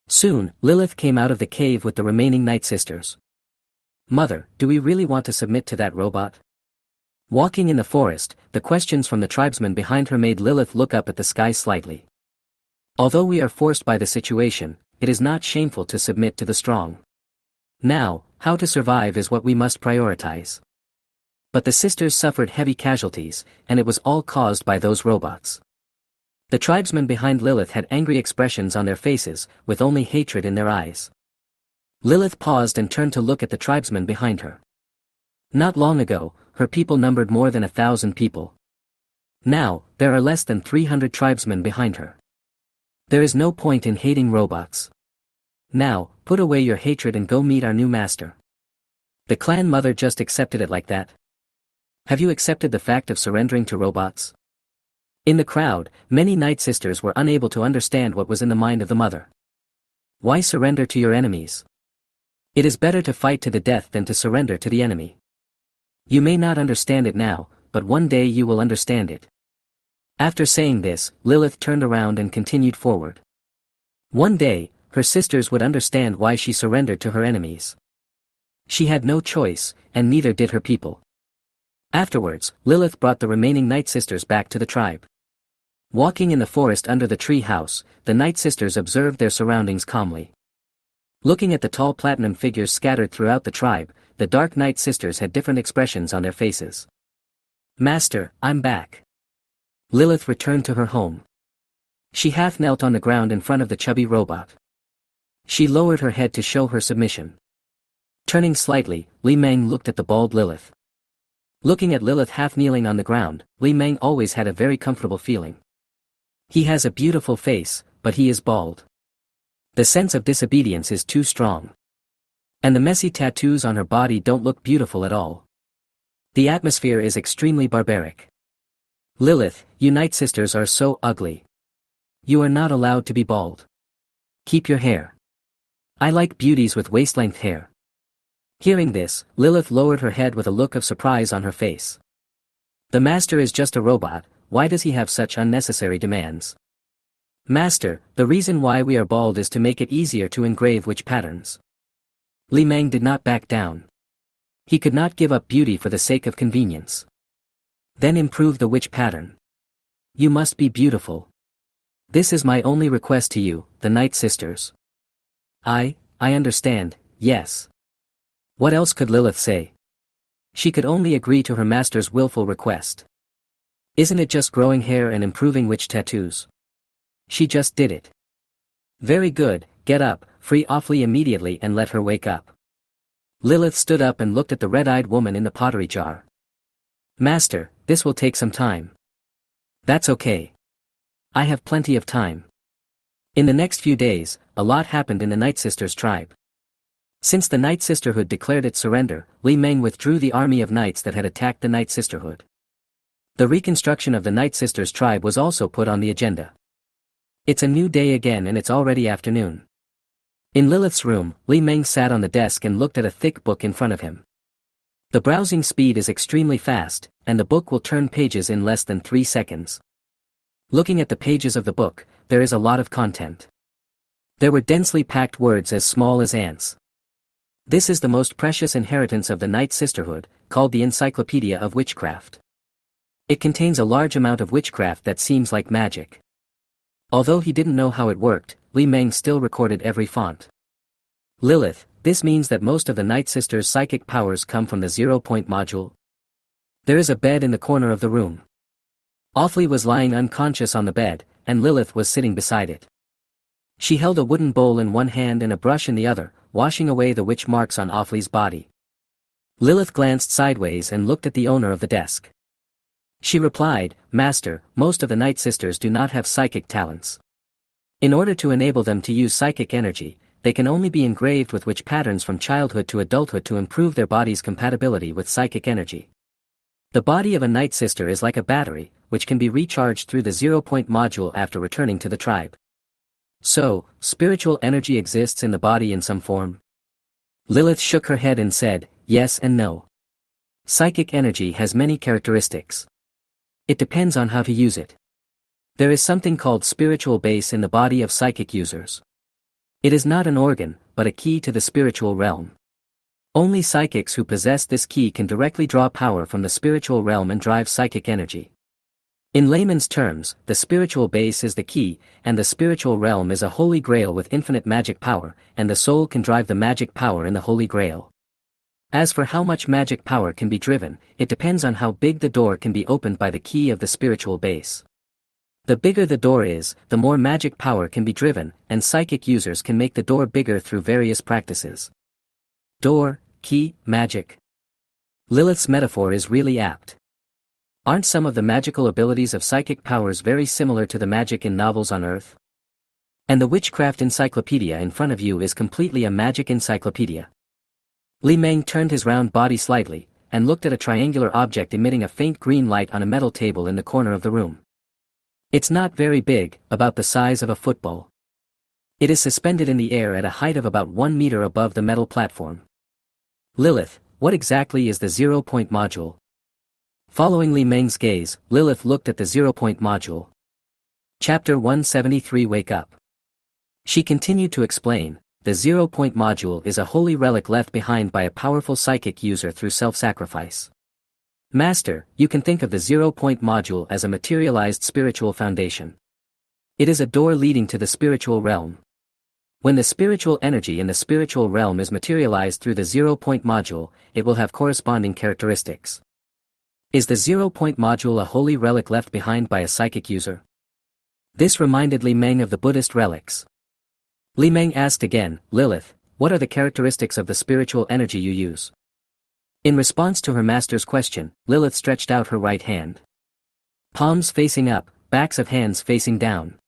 Soon, Lilith came out of the cave with the remaining Night Sisters. "Mother, do we really want to submit to that robot?" Walking in the forest, the questions from the tribesmen behind her made Lilith look up at the sky slightly. Although we are forced by the situation, it is not shameful to submit to the strong. Now, how to survive is what we must prioritize. But the sisters suffered heavy casualties, and it was all caused by those robots. The tribesmen behind Lilith had angry expressions on their faces, with only hatred in their eyes. Lilith paused and turned to look at the tribesmen behind her. Not long ago, her people numbered more than 1,000 people. Now, there are less than 300 tribesmen behind her. There is no point in hating robots. Now, put away your hatred and go meet our new master. The clan mother just accepted it like that. Have you accepted the fact of surrendering to robots? In the crowd, many Night Sisters were unable to understand what was in the mind of the mother. Why surrender to your enemies? It is better to fight to the death than to surrender to the enemy. You may not understand it now, but one day you will understand it. After saying this, Lilith turned around and continued forward. One day, her sisters would understand why she surrendered to her enemies. She had no choice, and neither did her people. Afterwards, Lilith brought the remaining Night Sisters back to the tribe. Walking in the forest under the tree house, the Night Sisters observed their surroundings calmly. Looking at the tall platinum figures scattered throughout the tribe, the Dark Night Sisters had different expressions on their faces. "Master, I'm back." Lilith returned to her home. She half knelt on the ground in front of the chubby robot. She lowered her head to show her submission. Turning slightly, Li Meng looked at the bald Lilith. Looking at Lilith half kneeling on the ground, Li Meng always had a very comfortable feeling. He has a beautiful face, but he is bald. The sense of disobedience is too strong. And the messy tattoos on her body don't look beautiful at all. The atmosphere is extremely barbaric. "Lilith, you Night Sisters are so ugly. You are not allowed to be bald. Keep your hair. I like beauties with waist-length hair." Hearing this, Lilith lowered her head with a look of surprise on her face. "The master is just a robot, why does he have such unnecessary demands?" "Master, the reason why we are bald is to make it easier to engrave witch patterns." Li Meng did not back down. He could not give up beauty for the sake of convenience. "Then improve the witch pattern. You must be beautiful. This is my only request to you, the Night Sisters." I understand, yes." What else could Lilith say? She could only agree to her master's willful request. Isn't it just growing hair and improving witch tattoos? She just did it. "Very good, get up, free awfully immediately and let her wake up." Lilith stood up and looked at the red-eyed woman in the pottery jar. "Master, this will take some time." "That's okay. I have plenty of time." In the next few days, a lot happened in the Night Sisters tribe. Since the Night Sisterhood declared its surrender, Li Meng withdrew the army of knights that had attacked the Night Sisterhood. The reconstruction of the Night Sisters tribe was also put on the agenda. It's a new day again and it's already afternoon. In Lilith's room, Li Meng sat on the desk and looked at a thick book in front of him. The browsing speed is extremely fast, and the book will turn pages in less than 3 seconds. Looking at the pages of the book, there is a lot of content. There were densely packed words as small as ants. This is the most precious inheritance of the Night Sisterhood, called the Encyclopedia of Witchcraft. It contains a large amount of witchcraft that seems like magic. Although he didn't know how it worked, Li Meng still recorded every font. "Lilith, this means that most of the Night Sisters' psychic powers come from the 0-point module." There is a bed in the corner of the room. Awfully was lying unconscious on the bed, and Lilith was sitting beside it. She held a wooden bowl in one hand and a brush in the other, washing away the witch marks on Awfully's body. Lilith glanced sideways and looked at the owner of the desk. She replied, "Master, most of the Night Sisters do not have psychic talents. In order to enable them to use psychic energy, they can only be engraved with witch patterns from childhood to adulthood to improve their body's compatibility with psychic energy. The body of a Night Sister is like a battery, which can be recharged through the 0-point module after returning to the tribe." "So, spiritual energy exists in the body in some form?" Lilith shook her head and said, "Yes and no. Psychic energy has many characteristics. It depends on how to use it. There is something called spiritual base in the body of psychic users. It is not an organ, but a key to the spiritual realm. Only psychics who possess this key can directly draw power from the spiritual realm and drive psychic energy. In layman's terms, the spiritual base is the key, and the spiritual realm is a holy grail with infinite magic power, and the soul can drive the magic power in the holy grail. As for how much magic power can be driven, it depends on how big the door can be opened by the key of the spiritual base. The bigger the door is, the more magic power can be driven, and psychic users can make the door bigger through various practices. Door, key, magic. Lilith's metaphor is really apt. Aren't some of the magical abilities of psychic powers very similar to the magic in novels on Earth? And the witchcraft encyclopedia in front of you is completely a magic encyclopedia. Li Meng turned his round body slightly, and looked at a triangular object emitting a faint green light on a metal table in the corner of the room. It's not very big, about the size of a football. It is suspended in the air at a height of about 1 meter above the metal platform. Lilith, what exactly is the 0-point module? Following Li Meng's gaze, Lilith looked at the 0-point module. Chapter 173 Wake Up. She continued to explain, the 0-point module is a holy relic left behind by a powerful psychic user through self-sacrifice. Master, you can think of the zero-point module as a materialized spiritual foundation. It is a door leading to the spiritual realm. When the spiritual energy in the spiritual realm is materialized through the zero-point module, it will have corresponding characteristics. Is the zero-point module a holy relic left behind by a psychic user? This reminded Li Meng of the Buddhist relics. Li Meng asked again, Lilith, what are the characteristics of the spiritual energy you use? In response to her master's question, Lilith stretched out her right hand. Palms facing up, backs of hands facing down.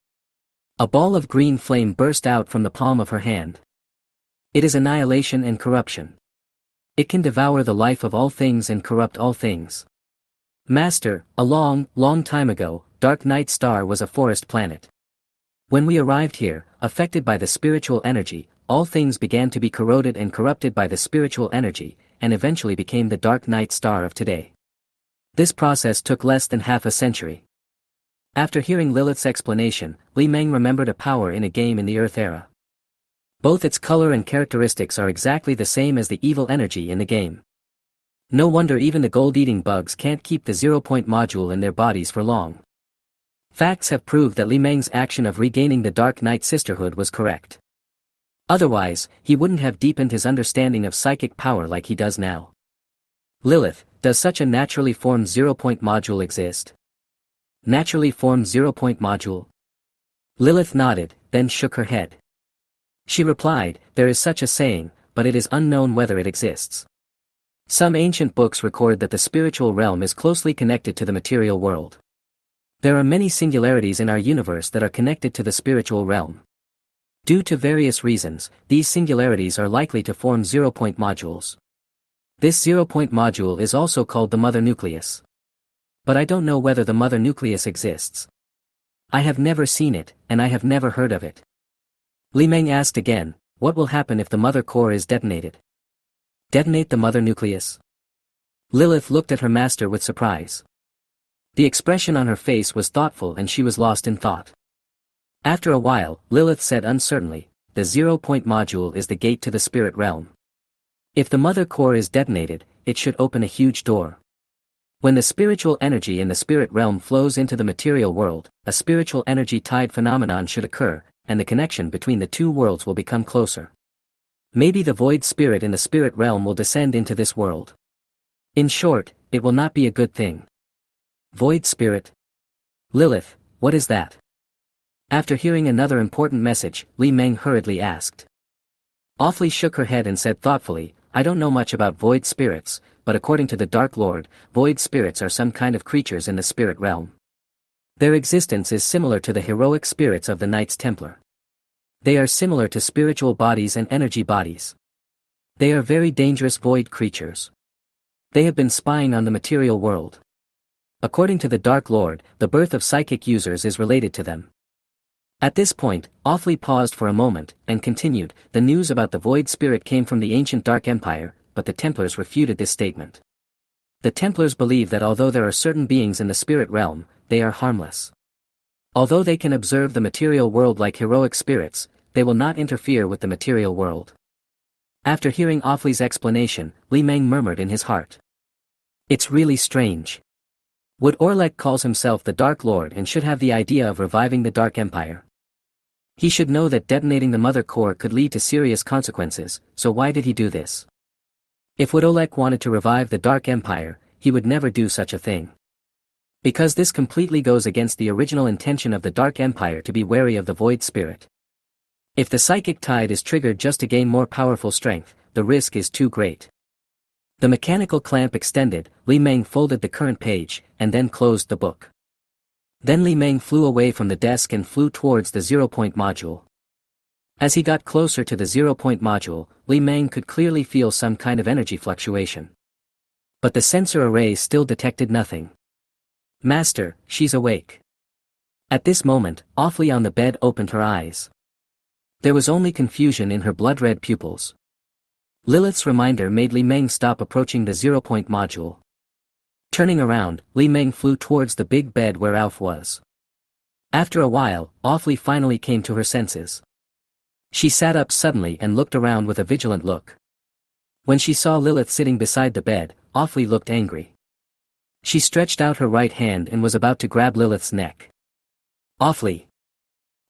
A ball of green flame burst out from the palm of her hand. It is annihilation and corruption. It can devour the life of all things and corrupt all things. Master, a long, long time ago, Dark Night Star was a forest planet. When we arrived here, affected by the spiritual energy, all things began to be corroded and corrupted by the spiritual energy, and eventually became the Dark Night Star of today. This process took less than half a century. After hearing Lilith's explanation, Li Meng remembered a power in a game in the Earth era. Both its color and characteristics are exactly the same as the evil energy in the game. No wonder even the gold-eating bugs can't keep the zero-point module in their bodies for long. Facts have proved that Li Meng's action of regaining the Dark Knight Sisterhood was correct. Otherwise, he wouldn't have deepened his understanding of psychic power like he does now. Lilith, does such a naturally formed zero-point module exist? Naturally formed zero-point module? Lilith nodded, then shook her head. She replied, there is such a saying, but it is unknown whether it exists. Some ancient books record that the spiritual realm is closely connected to the material world. There are many singularities in our universe that are connected to the spiritual realm. Due to various reasons, these singularities are likely to form zero-point modules. This zero-point module is also called the mother nucleus. But I don't know whether the mother nucleus exists. I have never seen it, and I have never heard of it. Li Meng asked again, what will happen if the mother core is detonated? Detonate the mother nucleus? Lilith looked at her master with surprise. The expression on her face was thoughtful and she was lost in thought. After a while, Lilith said uncertainly, the zero-point module is the gate to the spirit realm. If the mother core is detonated, it should open a huge door. When the spiritual energy in the spirit realm flows into the material world, a spiritual energy tide phenomenon should occur, and the connection between the two worlds will become closer. Maybe the void spirit in the spirit realm will descend into this world. In short, it will not be a good thing. Void spirit? Lilith, what is that? After hearing another important message, Li Meng hurriedly asked. Awfully shook her head and said thoughtfully, I don't know much about void spirits, but according to the Dark Lord, void spirits are some kind of creatures in the spirit realm. Their existence is similar to the heroic spirits of the Knights Templar. They are similar to spiritual bodies and energy bodies. They are very dangerous void creatures. They have been spying on the material world. According to the Dark Lord, the birth of psychic users is related to them. At this point, Awfully paused for a moment, and continued, the news about the void spirit came from the ancient Dark Empire, but the Templars refuted this statement. The Templars believe that although there are certain beings in the spirit realm, they are harmless. Although they can observe the material world like heroic spirits, they will not interfere with the material world. After hearing Awfully's explanation, Li Meng murmured in his heart. It's really strange. Would Orlek calls himself the Dark Lord and should have the idea of reviving the Dark Empire? He should know that detonating the mother core could lead to serious consequences, so why did he do this? If Orlek wanted to revive the Dark Empire, he would never do such a thing. Because this completely goes against the original intention of the Dark Empire to be wary of the void spirit. If the psychic tide is triggered just to gain more powerful strength, the risk is too great. The mechanical clamp extended, Li Meng folded the current page, and then closed the book. Then Li Meng flew away from the desk and flew towards the zero-point module. As he got closer to the zero-point module, Li Meng could clearly feel some kind of energy fluctuation. But the sensor array still detected nothing. Master, she's awake. At this moment, Awfully on the bed opened her eyes. There was only confusion in her blood-red pupils. Lilith's reminder made Li Meng stop approaching the zero-point module. Turning around, Li Meng flew towards the big bed where Alf was. After a while, Awfully finally came to her senses. She sat up suddenly and looked around with a vigilant look. When she saw Lilith sitting beside the bed, Awfully looked angry. She stretched out her right hand and was about to grab Lilith's neck. Awfully.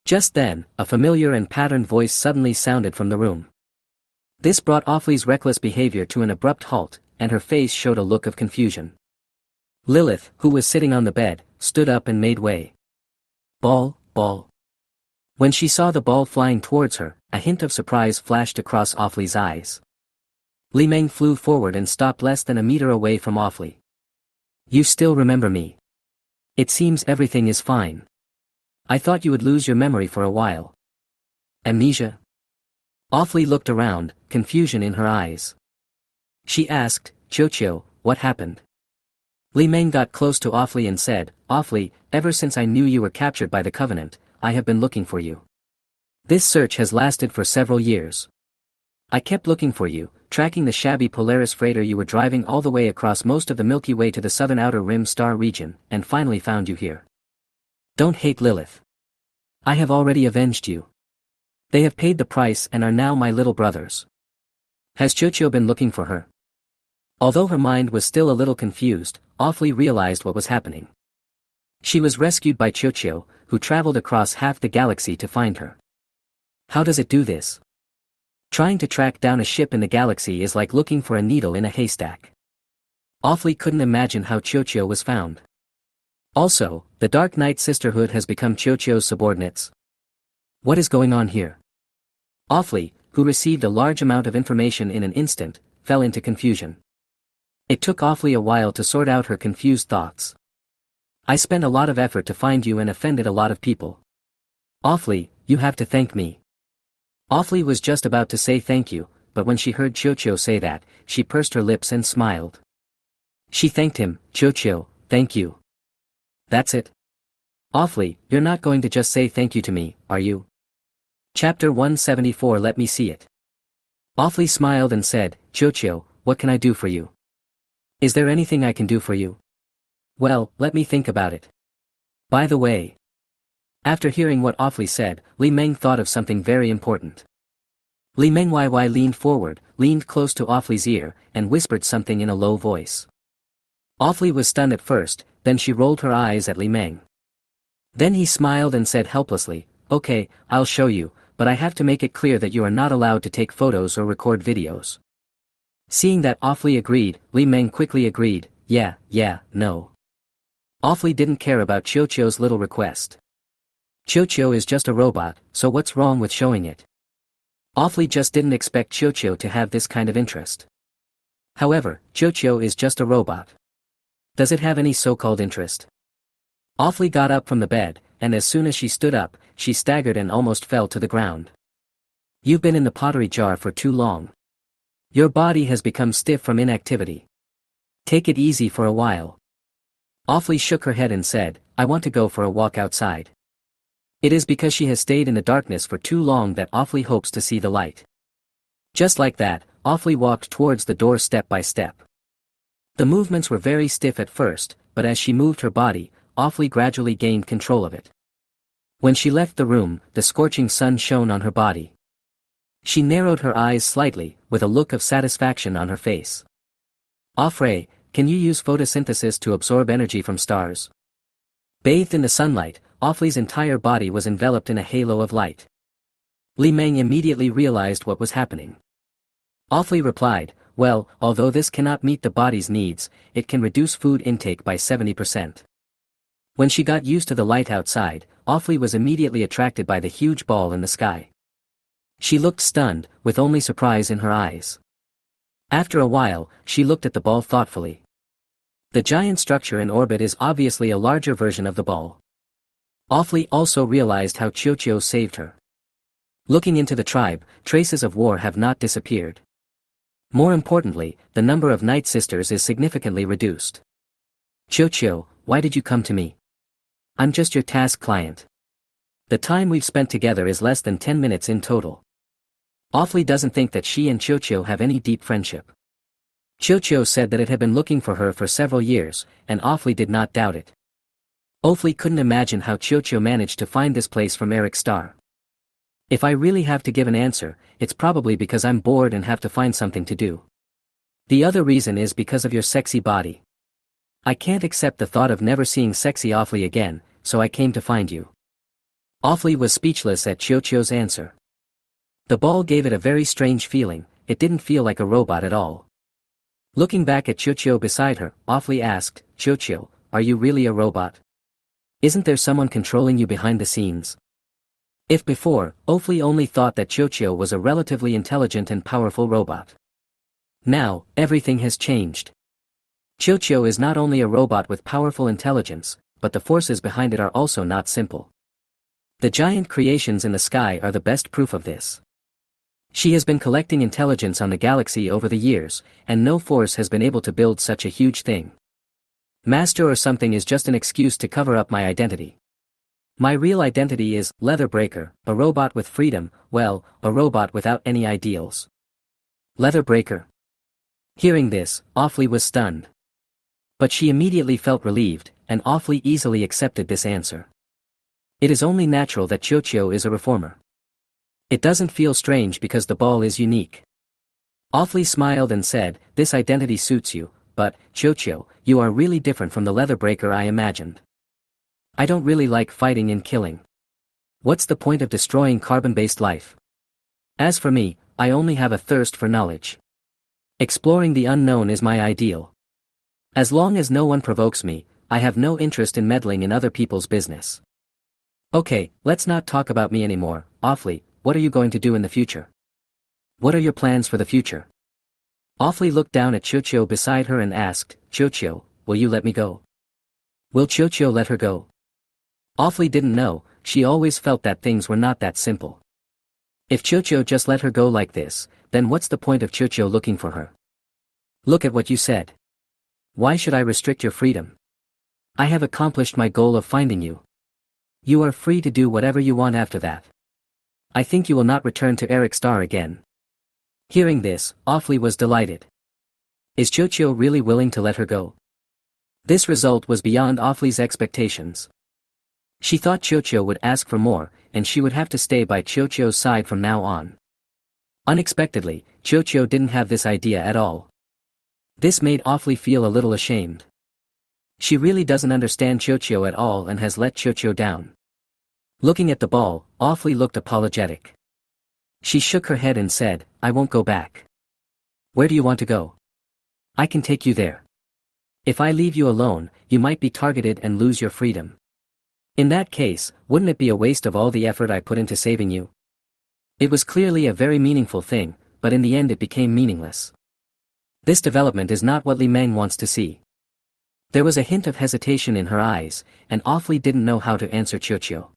Just then, a familiar and patterned voice suddenly sounded from the room. This brought Awfully's reckless behavior to an abrupt halt, and her face showed a look of confusion. Lilith, who was sitting on the bed, stood up and made way. Ball. When she saw the ball flying towards her, a hint of surprise flashed across Awfully's eyes. Li Meng flew forward and stopped less than a meter away from Awfully. You still remember me? It seems everything is fine. I thought you would lose your memory for a while. Amnesia? Awfully looked around, confusion in her eyes. She asked, Chocho, what happened? Li Meng got close to Awfully and said, Awfully, ever since I knew you were captured by the Covenant, I have been looking for you. This search has lasted for several years. I kept looking for you, tracking the shabby Polaris freighter you were driving all the way across most of the Milky Way to the southern outer rim star region, and finally found you here. Don't hate Lilith. I have already avenged you. They have paid the price and are now my little brothers. Has Chocho been looking for her? Although her mind was still a little confused, Awfully realized what was happening. She was rescued by Chocho, who traveled across half the galaxy to find her. How does it do this? Trying to track down a ship in the galaxy is like looking for a needle in a haystack. Awfully couldn't imagine how Chocho was found. Also, the Dark Knight Sisterhood has become Chocho's subordinates. What is going on here? Awfully, who received a large amount of information in an instant, fell into confusion. It took Awfully a while to sort out her confused thoughts. I spent a lot of effort to find you and offended a lot of people. Awfully, you have to thank me. Awfully was just about to say thank you, but when she heard Chocho say that, she pursed her lips and smiled. She thanked him, Chocho, thank you. That's it? Awfully, you're not going to just say thank you to me, are you? Chapter 174. Let me see it. Awfully smiled and said, Chocho, what can I do for you? Is there anything I can do for you? Well, let me think about it. By the way. After hearing what Awfully said, Li Meng thought of something very important. Li Meng leaned forward, leaned close to Awfully's ear, and whispered something in a low voice. Awfully was stunned at first, then she rolled her eyes at Li Meng. Then he smiled and said helplessly, Okay, I'll show you, but I have to make it clear that you are not allowed to take photos or record videos. Seeing that Awfully agreed, Li Meng quickly agreed, yeah, no. Awfully didn't care about Chocho's little request. Chocho is just a robot, so what's wrong with showing it? Awfully just didn't expect Chocho to have this kind of interest. However, Chocho is just a robot. Does it have any so-called interest? Awfully got up from the bed, and as soon as she stood up, she staggered and almost fell to the ground. You've been in the pottery jar for too long. Your body has become stiff from inactivity. Take it easy for a while. Awfully shook her head and said, I want to go for a walk outside. It is because she has stayed in the darkness for too long that Awfully hopes to see the light. Just like that, Awfully walked towards the door step by step. The movements were very stiff at first, but as she moved her body, Awfully gradually gained control of it. When she left the room, the scorching sun shone on her body. She narrowed her eyes slightly, with a look of satisfaction on her face. Offray, can you use photosynthesis to absorb energy from stars? Bathed in the sunlight, Awfully's entire body was enveloped in a halo of light. Li Meng immediately realized what was happening. Awfully replied, well, although this cannot meet the body's needs, it can reduce food intake by 70%. When she got used to the light outside, Awfully was immediately attracted by the huge ball in the sky. She looked stunned, with only surprise in her eyes. After a while, she looked at the ball thoughtfully. The giant structure in orbit is obviously a larger version of the ball. Awfully also realized how Chocho saved her. Looking into the tribe, traces of war have not disappeared. More importantly, the number of Night Sisters is significantly reduced. Chocho, why did you come to me? I'm just your task client. The time we've spent together is less than 10 minutes in total. Awfully doesn't think that she and Chocho have any deep friendship. Chocho said that it had been looking for her for several years, and Awfully did not doubt it. Awfully couldn't imagine how Chocho managed to find this place from Eric's star. If I really have to give an answer, it's probably because I'm bored and have to find something to do. The other reason is because of your sexy body. I can't accept the thought of never seeing sexy Awfully again, so I came to find you. Awfully was speechless at Chiyo's answer. The ball gave it a very strange feeling, it didn't feel like a robot at all. Looking back at Chiyo beside her, Awfully asked, Chiyo, are you really a robot? Isn't there someone controlling you behind the scenes? If before, Awfully only thought that Chiyo was a relatively intelligent and powerful robot. Now, everything has changed. Chiyo is not only a robot with powerful intelligence, but the forces behind it are also not simple. The giant creations in the sky are the best proof of this. She has been collecting intelligence on the galaxy over the years, and no force has been able to build such a huge thing. Master or something is just an excuse to cover up my identity. My real identity is Leatherbreaker, a robot with freedom, well, a robot without any ideals. Leatherbreaker. Hearing this, Awfully was stunned. But she immediately felt relieved, and Awfully easily accepted this answer. It is only natural that Chiyo is a reformer. It doesn't feel strange because the ball is unique. Awfully smiled and said, this identity suits you, but, Chiyo, you are really different from the Leatherbreaker I imagined. I don't really like fighting and killing. What's the point of destroying carbon-based life? As for me, I only have a thirst for knowledge. Exploring the unknown is my ideal. As long as no one provokes me, I have no interest in meddling in other people's business. Okay, let's not talk about me anymore, Awfully, what are you going to do in the future? What are your plans for the future? Awfully looked down at Chiyo beside her and asked, Chiyo, will you let me go? Will Chiyo let her go? Awfully didn't know, she always felt that things were not that simple. If Chiyo just let her go like this, then what's the point of Chiyo looking for her? Look at what you said. Why should I restrict your freedom? I have accomplished my goal of finding you. You are free to do whatever you want after that. I think you will not return to Eric Star again. Hearing this, Awfully was delighted. Is Chiyo really willing to let her go? This result was beyond Awfully's expectations. She thought Chiyo would ask for more, and she would have to stay by Chiyo's side from now on. Unexpectedly, Chiyo didn't have this idea at all. This made Awfully feel a little ashamed. She really doesn't understand Chiyo at all and has let Chiyo down. Looking at the ball, Awfully looked apologetic. She shook her head and said, I won't go back. Where do you want to go? I can take you there. If I leave you alone, you might be targeted and lose your freedom. In that case, wouldn't it be a waste of all the effort I put into saving you? It was clearly a very meaningful thing, but in the end it became meaningless. This development is not what Li Meng wants to see. There was a hint of hesitation in her eyes, and Awfully didn't know how to answer Chiyo.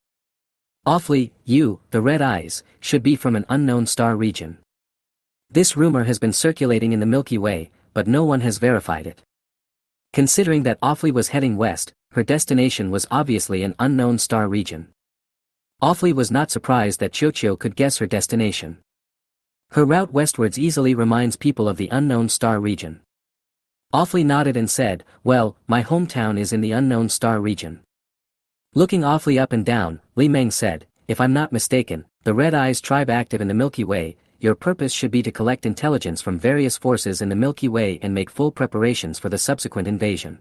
Awfully, you, the red eyes, should be from an unknown star region. This rumor has been circulating in the Milky Way, but no one has verified it. Considering that Awfully was heading west, her destination was obviously an unknown star region. Awfully was not surprised that Chiyo could guess her destination. Her route westwards easily reminds people of the unknown star region. Awfully nodded and said, well, my hometown is in the unknown star region. Looking Awfully up and down, Li Meng said, if I'm not mistaken, the Red Eyes tribe active in the Milky Way, your purpose should be to collect intelligence from various forces in the Milky Way and make full preparations for the subsequent invasion.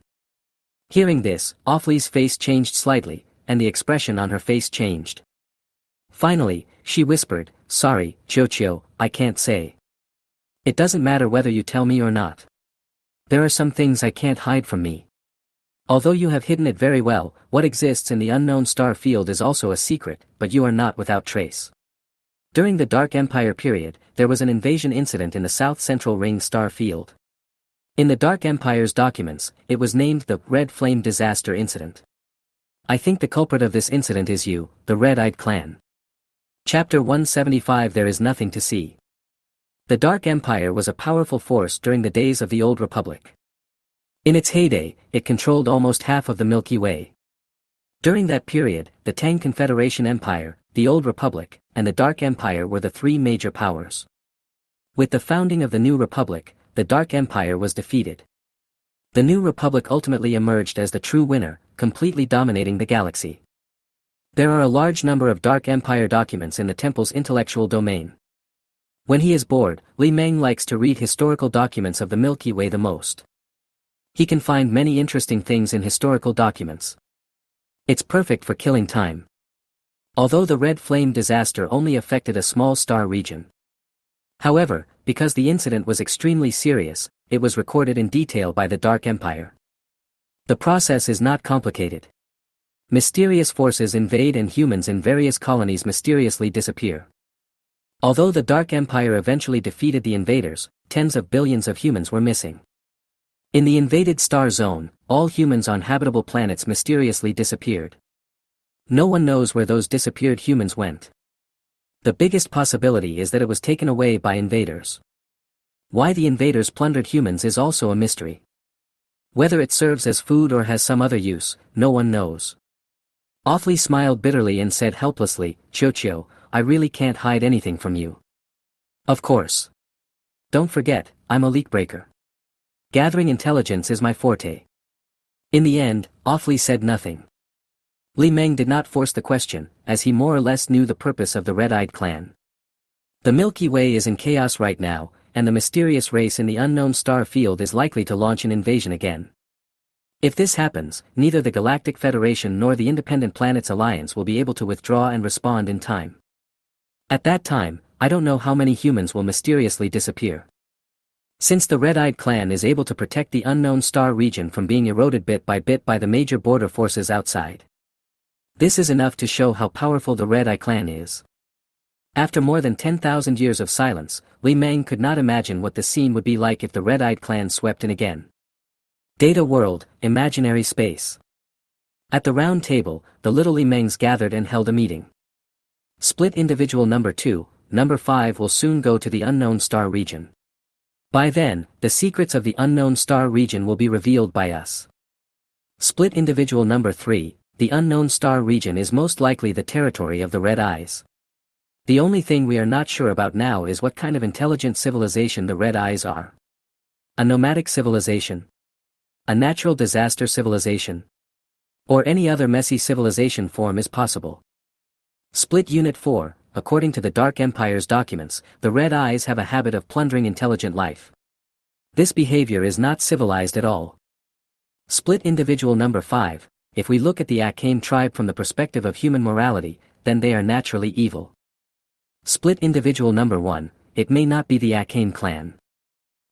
Hearing this, Awfully's face changed slightly, and the expression on her face changed. Finally, she whispered, sorry, Chiyo, I can't say. It doesn't matter whether you tell me or not. There are some things I can't hide from me. Although you have hidden it very well, what exists in the unknown star field is also a secret, but you are not without trace. During the Dark Empire period, there was an invasion incident in the south-central ring star field. In the Dark Empire's documents, it was named the Red Flame Disaster Incident. I think the culprit of this incident is you, the Red-Eyed Clan. Chapter 175 There is nothing to see. The Dark Empire was a powerful force during the days of the Old Republic. In its heyday, it controlled almost half of the Milky Way. During that period, the Tang Confederation Empire, the Old Republic, and the Dark Empire were the three major powers. With the founding of the New Republic, the Dark Empire was defeated. The New Republic ultimately emerged as the true winner, completely dominating the galaxy. There are a large number of Dark Empire documents in the temple's intellectual domain. When he is bored, Li Meng likes to read historical documents of the Milky Way the most. He can find many interesting things in historical documents. It's perfect for killing time. Although the Red Flame disaster only affected a small star region. However, because the incident was extremely serious, it was recorded in detail by the Dark Empire. The process is not complicated. Mysterious forces invade and humans in various colonies mysteriously disappear. Although the Dark Empire eventually defeated the invaders, tens of billions of humans were missing. In the invaded star zone, all humans on habitable planets mysteriously disappeared. No one knows where those disappeared humans went. The biggest possibility is that it was taken away by invaders. Why the invaders plundered humans is also a mystery. Whether it serves as food or has some other use, no one knows. Awfully smiled bitterly and said helplessly, "Chocho, I really can't hide anything from you. Of course. Don't forget, I'm a leakbreaker. Gathering intelligence is my forte." In the end, Awfully said nothing. Li Meng did not force the question, as he more or less knew the purpose of the Red-Eyed Clan. The Milky Way is in chaos right now, and the mysterious race in the unknown star field is likely to launch an invasion again. If this happens, neither the Galactic Federation nor the Independent Planets Alliance will be able to withdraw and respond in time. At that time, I don't know how many humans will mysteriously disappear. Since the Red-Eyed Clan is able to protect the unknown star region from being eroded bit by the major border forces outside. This is enough to show how powerful the Red-Eye Clan is. After more than 10,000 years of silence, Li Meng could not imagine what the scene would be like if the Red-Eyed Clan swept in again. Data world, imaginary space. At the round table, the little Li Mengs gathered and held a meeting. Split individual number 2, number 5 will soon go to the unknown star region. By then, the secrets of the unknown star region will be revealed by us. Split individual number 3, the unknown star region is most likely the territory of the Red Eyes. The only thing we are not sure about now is what kind of intelligent civilization the Red Eyes are. A nomadic civilization? A natural disaster civilization? Or any other messy civilization form is possible. Split Unit 4, according to the Dark Empire's documents, the Red Eyes have a habit of plundering intelligent life. This behavior is not civilized at all. Split individual number 5, if we look at the Akane tribe from the perspective of human morality, then they are naturally evil. Split individual number 1, it may not be the Akane clan.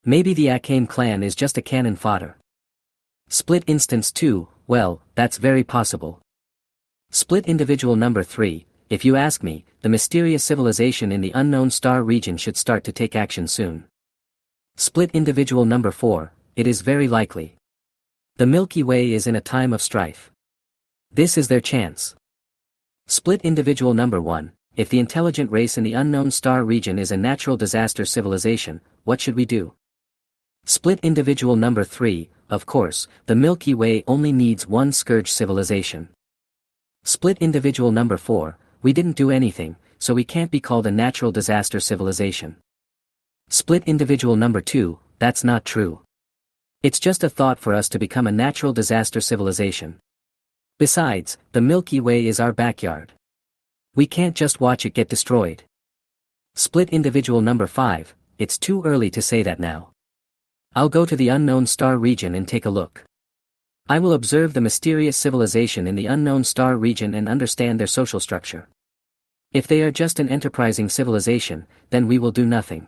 Maybe the Akane clan is just a cannon fodder. Split instance 2, well, that's very possible. Split individual number 3, if you ask me, the mysterious civilization in the unknown star region should start to take action soon. Split individual number 4, it is very likely. The Milky Way is in a time of strife. This is their chance. Split individual number 1, if the intelligent race in the unknown star region is a natural disaster civilization, what should we do? Split individual number 3, of course, the Milky Way only needs one scourge civilization. Split individual number 4, we didn't do anything, so we can't be called a natural disaster civilization. Split individual number 2, that's not true. It's just a thought for us to become a natural disaster civilization. Besides, the Milky Way is our backyard. We can't just watch it get destroyed. Split individual number 5, it's too early to say that now. I'll go to the unknown star region and take a look. I will observe the mysterious civilization in the unknown star region and understand their social structure. If they are just an enterprising civilization, then we will do nothing.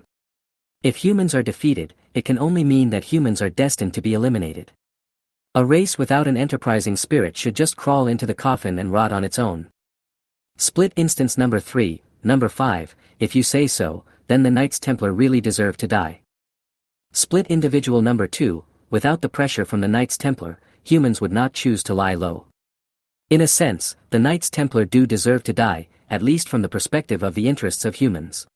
If humans are defeated, it can only mean that humans are destined to be eliminated. A race without an enterprising spirit should just crawl into the coffin and rot on its own. Split instance number 3, number 5, if you say so, then the Knights Templar really deserve to die. Split individual number 2, without the pressure from the Knights Templar, humans would not choose to lie low. In a sense, the Knights Templar do deserve to die, at least from the perspective of the interests of humans.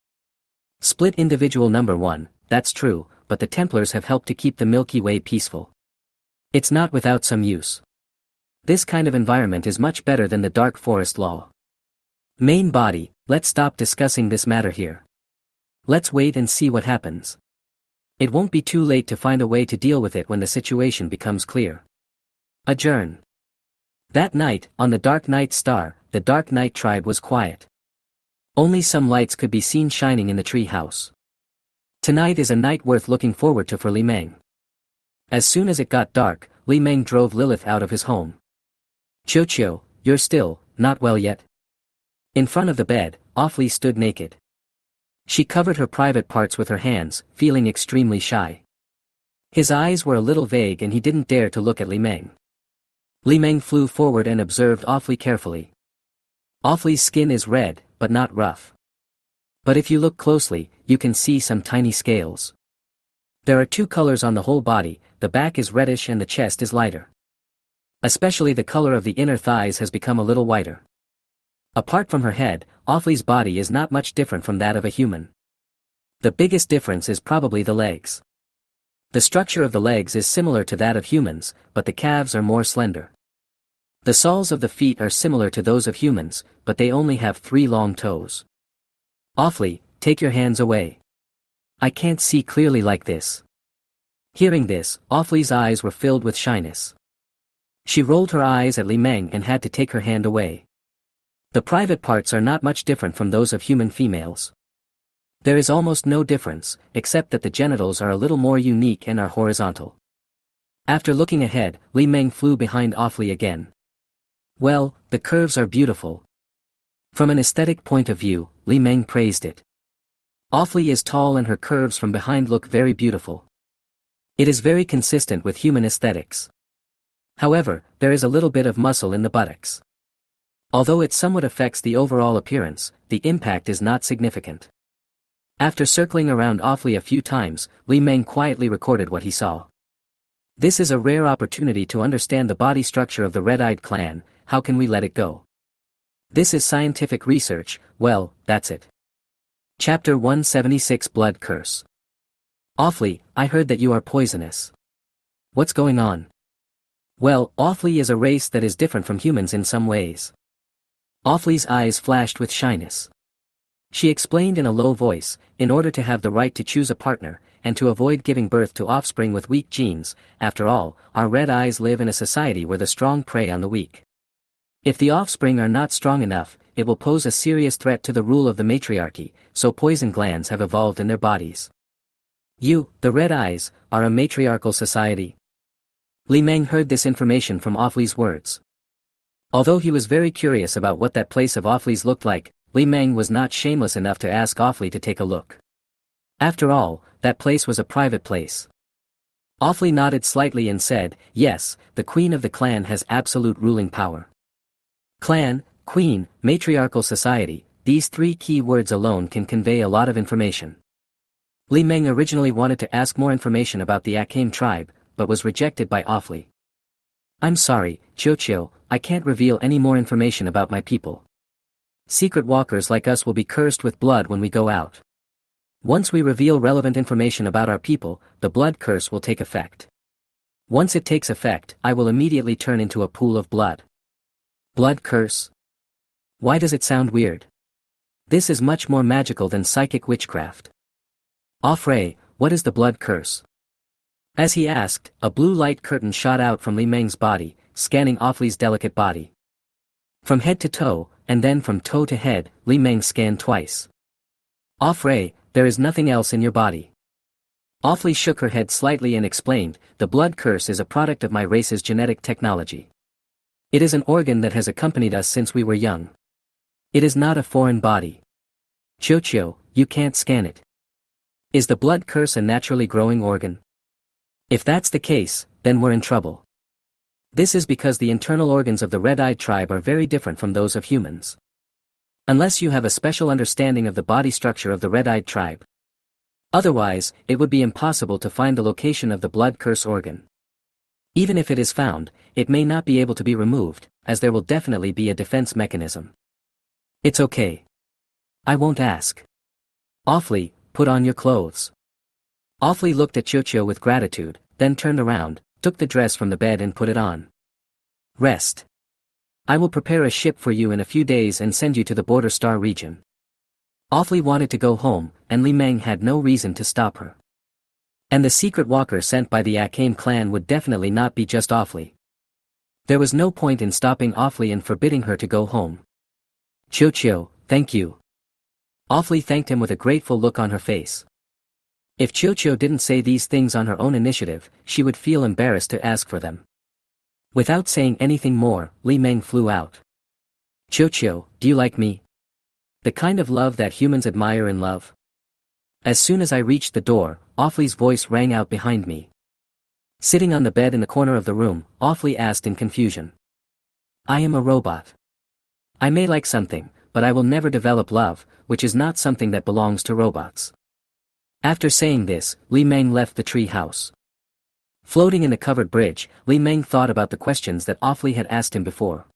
Split individual number 1, that's true, but the Templars have helped to keep the Milky Way peaceful. It's not without some use. This kind of environment is much better than the Dark Forest law. Main body, let's stop discussing this matter here. Let's wait and see what happens. It won't be too late to find a way to deal with it when the situation becomes clear. Adjourn. That night, on the Dark Night Star, the Dark Knight tribe was quiet. Only some lights could be seen shining in the tree house. Tonight is a night worth looking forward to for Li Meng. As soon as it got dark, Li Meng drove Lilith out of his home. Chiu, you're still, not well yet? In front of the bed, Awfully stood naked. She covered her private parts with her hands, feeling extremely shy. His eyes were a little vague and he didn't dare to look at Li Meng. Li Meng flew forward and observed Awfully carefully. Awfully's skin is red, but not rough. But if you look closely, you can see some tiny scales. There are two colors on the whole body, the back is reddish and the chest is lighter. Especially the color of the inner thighs has become a little whiter. Apart from her head, Awfully's body is not much different from that of a human. The biggest difference is probably the legs. The structure of the legs is similar to that of humans, but the calves are more slender. The soles of the feet are similar to those of humans, but they only have 3 long toes. Awfully, take your hands away. I can't see clearly like this. Hearing this, Awfully's eyes were filled with shyness. She rolled her eyes at Li Meng and had to take her hand away. The private parts are not much different from those of human females. There is almost no difference, except that the genitals are a little more unique and are horizontal. After looking ahead, Li Meng flew behind Awfully again. Well, the curves are beautiful. From an aesthetic point of view, Li Meng praised it. Awfully is tall and her curves from behind look very beautiful. It is very consistent with human aesthetics. However, there is a little bit of muscle in the buttocks. Although it somewhat affects the overall appearance, the impact is not significant. After circling around Awfully a few times, Li Meng quietly recorded what he saw. This is a rare opportunity to understand the body structure of the red-eyed clan. How can we let it go? This is scientific research. Well, that's it. Chapter 176 Blood Curse. Awfully, I heard that you are poisonous. What's going on? Well, Awfully is a race that is different from humans in some ways. Awfully's eyes flashed with shyness. She explained in a low voice, in order to have the right to choose a partner, and to avoid giving birth to offspring with weak genes. After all, our red eyes live in a society where the strong prey on the weak. If the offspring are not strong enough, it will pose a serious threat to the rule of the matriarchy, so poison glands have evolved in their bodies. You, the red eyes, are a matriarchal society. Li Meng heard this information from Awfully's words. Although he was very curious about what that place of Awfully's looked like, Li Meng was not shameless enough to ask Awfully to take a look. After all, that place was a private place. Awfully nodded slightly and said, yes, the queen of the clan has absolute ruling power. Clan, queen, matriarchal society, these 3 key words alone can convey a lot of information. Li Meng originally wanted to ask more information about the Akame tribe, but was rejected by Awfully. I'm sorry, Chiu, I can't reveal any more information about my people. Secret walkers like us will be cursed with blood when we go out. Once we reveal relevant information about our people, the blood curse will take effect. Once it takes effect, I will immediately turn into a pool of blood. Blood curse? Why does it sound weird? This is much more magical than psychic witchcraft. Offray, what is the blood curse? As he asked, a blue light curtain shot out from Li Meng's body, scanning Awfully's delicate body. From head to toe, and then from toe to head, Li Meng scanned twice. Offray, there is nothing else in your body. Awfully shook her head slightly and explained, the blood curse is a product of my race's genetic technology. It is an organ that has accompanied us since we were young. It is not a foreign body. Chiu, you can't scan it. Is the blood curse a naturally growing organ? If that's the case, then we're in trouble. This is because the internal organs of the red-eyed tribe are very different from those of humans. Unless you have a special understanding of the body structure of the red-eyed tribe. Otherwise, it would be impossible to find the location of the blood curse organ. Even if it is found, it may not be able to be removed, as there will definitely be a defense mechanism. It's okay. I won't ask. Awfully, put on your clothes. Awfully looked at Chiu with gratitude, then turned around, took the dress from the bed and put it on. Rest. I will prepare a ship for you in a few days and send you to the border star region. Awfully wanted to go home, and Li Meng had no reason to stop her. And the secret walker sent by the Akame clan would definitely not be just Awfully. There was no point in stopping Awfully and forbidding her to go home. Chiu, thank you. Awfully thanked him with a grateful look on her face. If Chocho didn't say these things on her own initiative, she would feel embarrassed to ask for them. Without saying anything more, Li Meng flew out. Chocho, do you like me? The kind of love that humans admire in love? As soon as I reached the door, Awfully's voice rang out behind me. Sitting on the bed in the corner of the room, Awfully asked in confusion. I am a robot. I may like something, but I will never develop love, which is not something that belongs to robots. After saying this, Li Meng left the tree house. Floating in the covered bridge, Li Meng thought about the questions that Awfully had asked him before.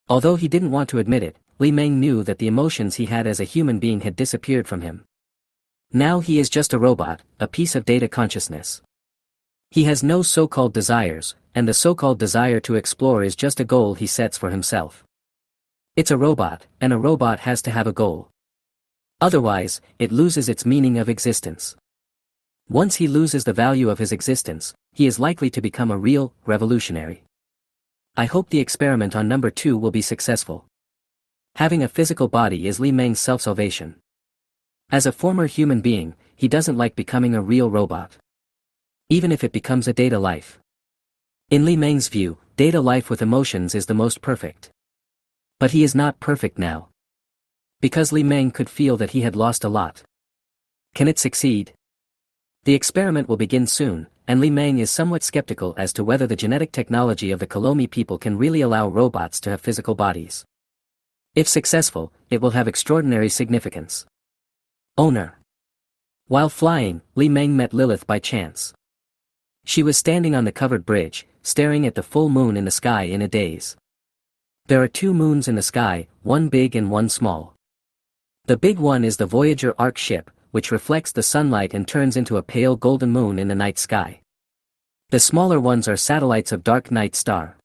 Although he didn't want to admit it, Li Meng knew that the emotions he had as a human being had disappeared from him. Now he is just a robot, a piece of data consciousness. He has no so-called desires, and the so-called desire to explore is just a goal he sets for himself. It's a robot, and a robot has to have a goal. Otherwise, it loses its meaning of existence. Once he loses the value of his existence, he is likely to become a real revolutionary. I hope the experiment on number 2 will be successful. Having a physical body is Li Meng's self-salvation. As a former human being, he doesn't like becoming a real robot. Even if it becomes a data life. In Li Meng's view, data life with emotions is the most perfect. But he is not perfect now. Because Li Meng could feel that he had lost a lot. Can it succeed? The experiment will begin soon, and Li Meng is somewhat skeptical as to whether the genetic technology of the Kolomi people can really allow robots to have physical bodies. If successful, it will have extraordinary significance. Owner. While flying, Li Meng met Lilith by chance. She was standing on the covered bridge, staring at the full moon in the sky in a daze. There are 2 moons in the sky, one big and one small. The big one is the Voyager Ark ship, which reflects the sunlight and turns into a pale golden moon in the night sky. The smaller ones are satellites of Dark Night Star.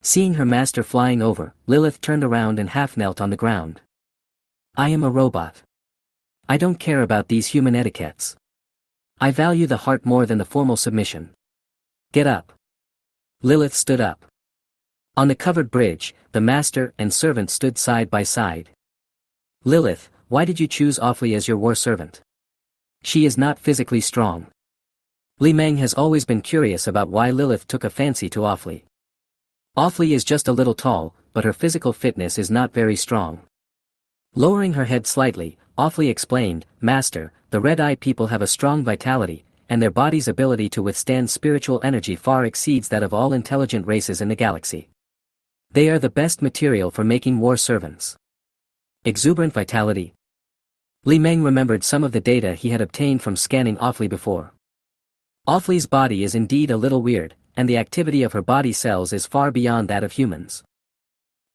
Seeing her master flying over, Lilith turned around and half knelt on the ground. I am a robot. I don't care about these human etiquettes. I value the heart more than the formal submission. Get up. Lilith stood up. On the covered bridge, the master and servant stood side by side. Lilith, why did you choose Awfully as your war servant? She is not physically strong. Li Meng has always been curious about why Lilith took a fancy to Awfully. Awfully is just a little tall, but her physical fitness is not very strong. Lowering her head slightly, Awfully explained, Master, the Red-Eye people have a strong vitality, and their body's ability to withstand spiritual energy far exceeds that of all intelligent races in the galaxy. They are the best material for making war servants. Exuberant vitality. Li Meng remembered some of the data he had obtained from scanning Awfully before. Awfully's body is indeed a little weird, and the activity of her body cells is far beyond that of humans.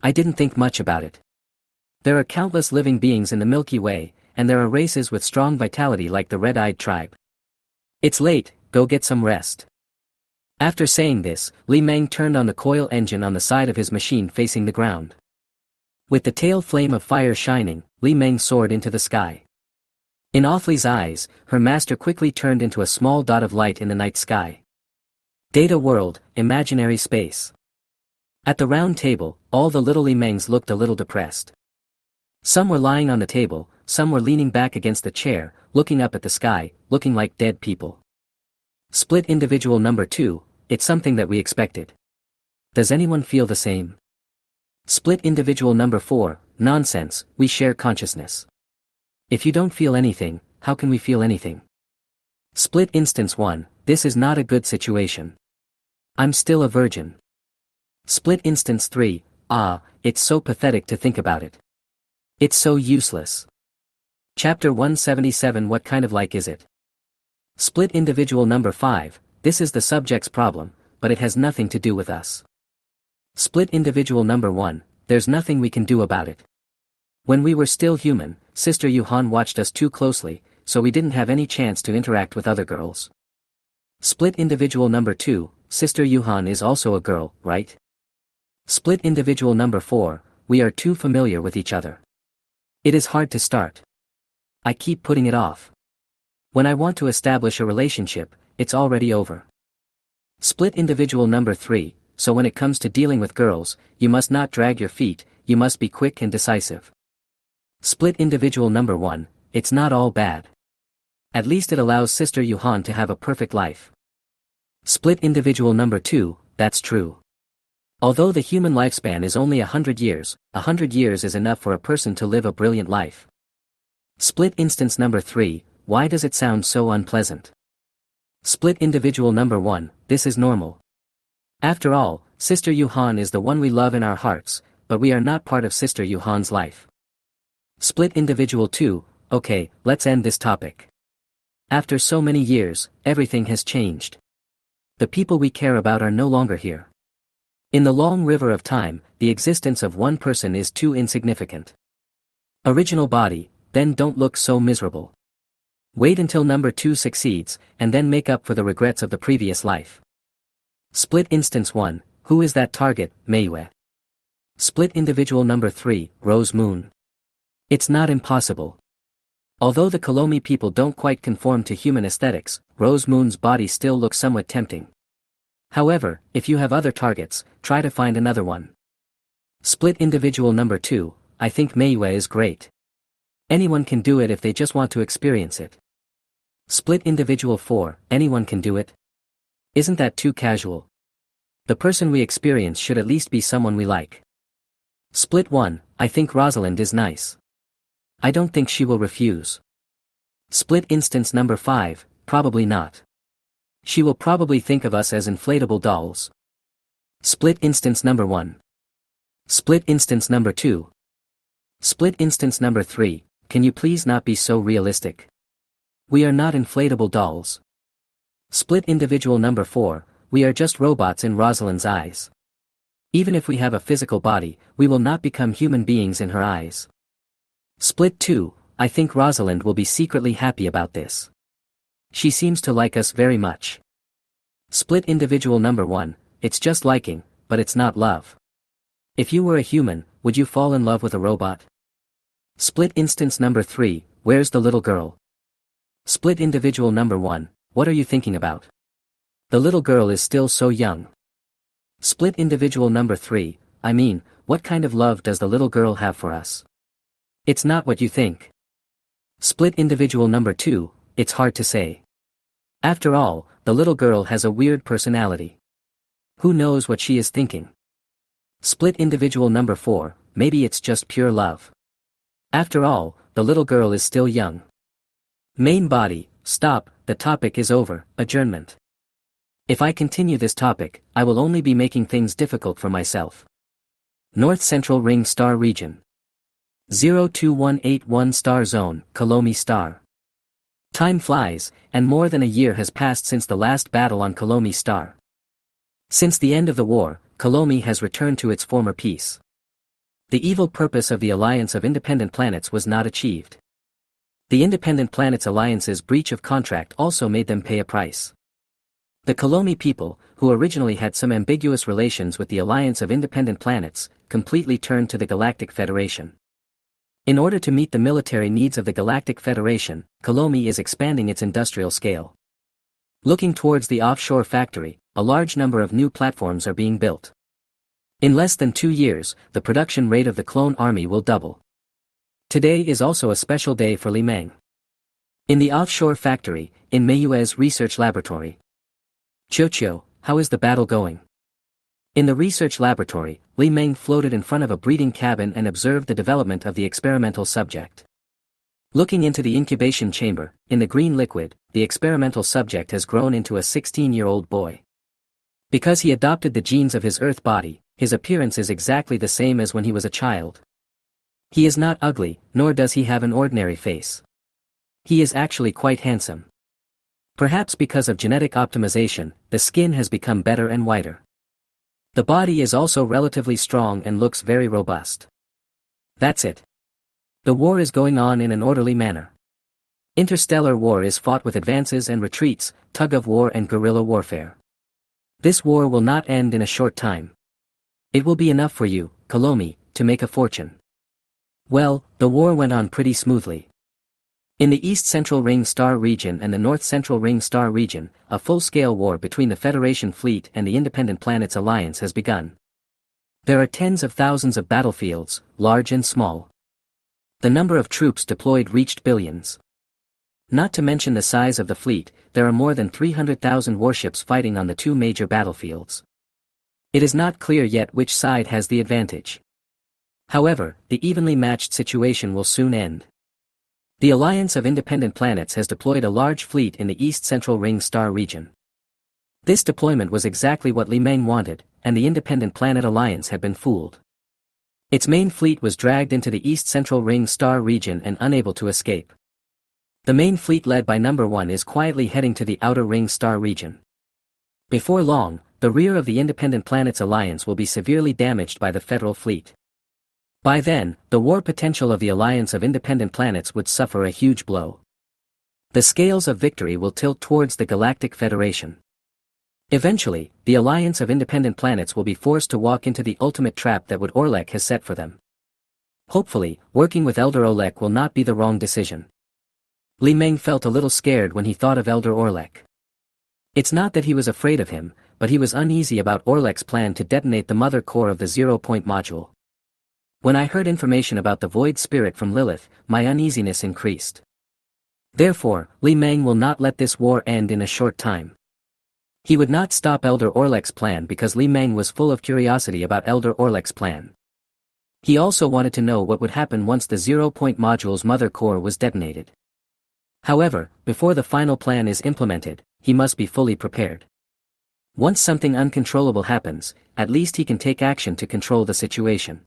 I didn't think much about it. There are countless living beings in the Milky Way, and there are races with strong vitality like the Red-Eyed tribe. It's late, go get some rest. After saying this, Li Meng turned on the coil engine on the side of his machine facing the ground. With the tail flame of fire shining, Li Meng soared into the sky. In Awfully's eyes, her master quickly turned into a small dot of light in the night sky. Data world, imaginary space. At the round table, all the little Li Mengs looked a little depressed. Some were lying on the table, some were leaning back against the chair, looking up at the sky, looking like dead people. Split individual number 2, it's something that we expected. Does anyone feel the same? Split individual number 4, nonsense, we share consciousness. If you don't feel anything, how can we feel anything? Split instance 1, this is not a good situation. I'm still a virgin. Split instance 3, it's so pathetic to think about it. It's so useless. Chapter 177 What kind of like is it? Split individual number 5, this is the subject's problem, but it has nothing to do with us. Split individual number 1, there's nothing we can do about it. When we were still human, Sister Yuhan watched us too closely, so we didn't have any chance to interact with other girls. Split individual number 2, Sister Yuhan is also a girl, right? Split individual number 4, we are too familiar with each other. It is hard to start. I keep putting it off. When I want to establish a relationship, it's already over. Split individual number 3, so when it comes to dealing with girls, you must not drag your feet, you must be quick and decisive. Split individual number 1, it's not all bad. At least it allows Sister Yuhan to have a perfect life. Split individual number 2, that's true. Although the human lifespan is only 100 years, 100 years is enough for a person to live a brilliant life. Split instance number 3, why does it sound so unpleasant? Split individual number 1, this is normal. After all, Sister Yuhan is the one we love in our hearts, but we are not part of Sister Yuhan's life. Split individual 2, okay, let's end this topic. After so many years, everything has changed. The people we care about are no longer here. In the long river of time, the existence of one person is too insignificant. Original body, then don't look so miserable. Wait until number 2 succeeds, and then make up for the regrets of the previous life. Split instance 1, who is that target, Manhwa? Split individual number 3, Rose Moon. It's not impossible. Although the Kolomi people don't quite conform to human aesthetics, Rose Moon's body still looks somewhat tempting. However, if you have other targets, try to find another one. Split individual number 2, I think Manhwa is great. Anyone can do it if they just want to experience it. Split individual 4, anyone can do it? Isn't that too casual? The person we experience should at least be someone we like. Split 1, I think Rosalind is nice. I don't think she will refuse. Split instance number 5, probably not. She will probably think of us as inflatable dolls. Split instance number 1. Split instance number 2. Split instance number 3, can you please not be so realistic? We are not inflatable dolls. Split individual number 4, we are just robots in Rosalind's eyes. Even if we have a physical body, we will not become human beings in her eyes. Split 2, I think Rosalind will be secretly happy about this. She seems to like us very much. Split individual number 1, it's just liking, but it's not love. If you were a human, would you fall in love with a robot? Split instance number 3, where's the little girl? Split individual number 1, what are you thinking about? The little girl is still so young. Split individual number 3, I mean, what kind of love does the little girl have for us? It's not what you think. Split individual number 2, it's hard to say. After all, the little girl has a weird personality. Who knows what she is thinking? Split individual number 4, maybe it's just pure love. After all, the little girl is still young. Main body, stop, the topic is over, adjournment. If I continue this topic, I will only be making things difficult for myself. North Central Ring Star Region. 02181 Star Zone, Kolomi Star. Time flies, and more than a year has passed since the last battle on Kolomi Star. Since the end of the war, Kolomi has returned to its former peace. The evil purpose of the Alliance of Independent Planets was not achieved. The Independent Planets Alliance's breach of contract also made them pay a price. The Kolomi people, who originally had some ambiguous relations with the Alliance of Independent Planets, completely turned to the Galactic Federation. In order to meet the military needs of the Galactic Federation, Kolomi is expanding its industrial scale. Looking towards the offshore factory, a large number of new platforms are being built. In less than 2 years, the production rate of the clone army will double. Today is also a special day for Li Meng. In the offshore factory, in Manhwa's research laboratory. Chocho, how is the battle going? In the research laboratory, Li Meng floated in front of a breeding cabin and observed the development of the experimental subject. Looking into the incubation chamber, in the green liquid, the experimental subject has grown into a 16-year-old boy. Because he adopted the genes of his Earth body, his appearance is exactly the same as when he was a child. He is not ugly, nor does he have an ordinary face. He is actually quite handsome. Perhaps because of genetic optimization, the skin has become better and whiter. The body is also relatively strong and looks very robust. That's it. The war is going on in an orderly manner. Interstellar war is fought with advances and retreats, tug-of-war and guerrilla warfare. This war will not end in a short time. It will be enough for you, Kolomi, to make a fortune. Well, the war went on pretty smoothly. In the East Central Ring Star region and the North Central Ring Star region, a full-scale war between the Federation fleet and the Independent Planets Alliance has begun. There are tens of thousands of battlefields, large and small. The number of troops deployed reached billions. Not to mention the size of the fleet, there are more than 300,000 warships fighting on the two major battlefields. It is not clear yet which side has the advantage. However, the evenly matched situation will soon end. The Alliance of Independent Planets has deployed a large fleet in the east-central ring star region. This deployment was exactly what Li Meng wanted, and the Independent Planet Alliance had been fooled. Its main fleet was dragged into the east-central ring star region and unable to escape. The main fleet led by number 1 is quietly heading to the outer ring star region. Before long, the rear of the Independent Planets Alliance will be severely damaged by the Federal Fleet. By then, the war potential of the Alliance of Independent Planets would suffer a huge blow. The scales of victory will tilt towards the Galactic Federation. Eventually, the Alliance of Independent Planets will be forced to walk into the ultimate trap that Orlek has set for them. Hopefully, working with Elder Orlek will not be the wrong decision. Li Meng felt a little scared when he thought of Elder Orlek. It's not that he was afraid of him, but he was uneasy about Orlek's plan to detonate the mother core of the zero-point module. When I heard information about the Void Spirit from Lilith, my uneasiness increased. Therefore, Li Meng will not let this war end in a short time. He would not stop Elder Orlek's plan because Li Meng was full of curiosity about Elder Orlek's plan. He also wanted to know what would happen once the zero-point module's mother core was detonated. However, before the final plan is implemented, he must be fully prepared. Once something uncontrollable happens, at least he can take action to control the situation.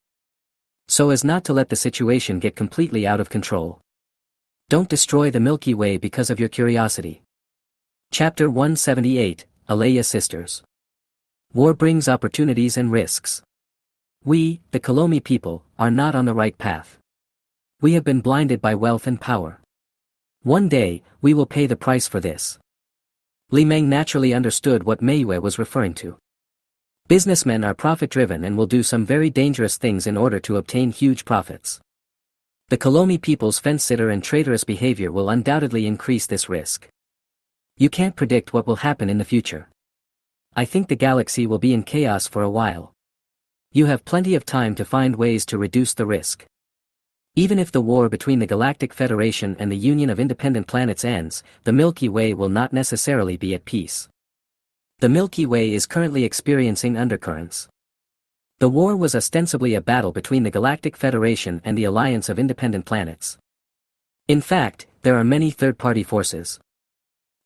So as not to let the situation get completely out of control. Don't destroy the Milky Way because of your curiosity. Chapter 178, Alea Sisters. War brings opportunities and risks. We, the Kalomi people, are not on the right path. We have been blinded by wealth and power. One day, we will pay the price for this. Li Meng naturally understood what Meiyue was referring to. Businessmen are profit-driven and will do some very dangerous things in order to obtain huge profits. The Kalomi people's fence-sitter and traitorous behavior will undoubtedly increase this risk. You can't predict what will happen in the future. I think the galaxy will be in chaos for a while. You have plenty of time to find ways to reduce the risk. Even if the war between the Galactic Federation and the Union of Independent Planets ends, the Milky Way will not necessarily be at peace. The Milky Way is currently experiencing undercurrents. The war was ostensibly a battle between the Galactic Federation and the Alliance of Independent Planets. In fact, there are many third-party forces.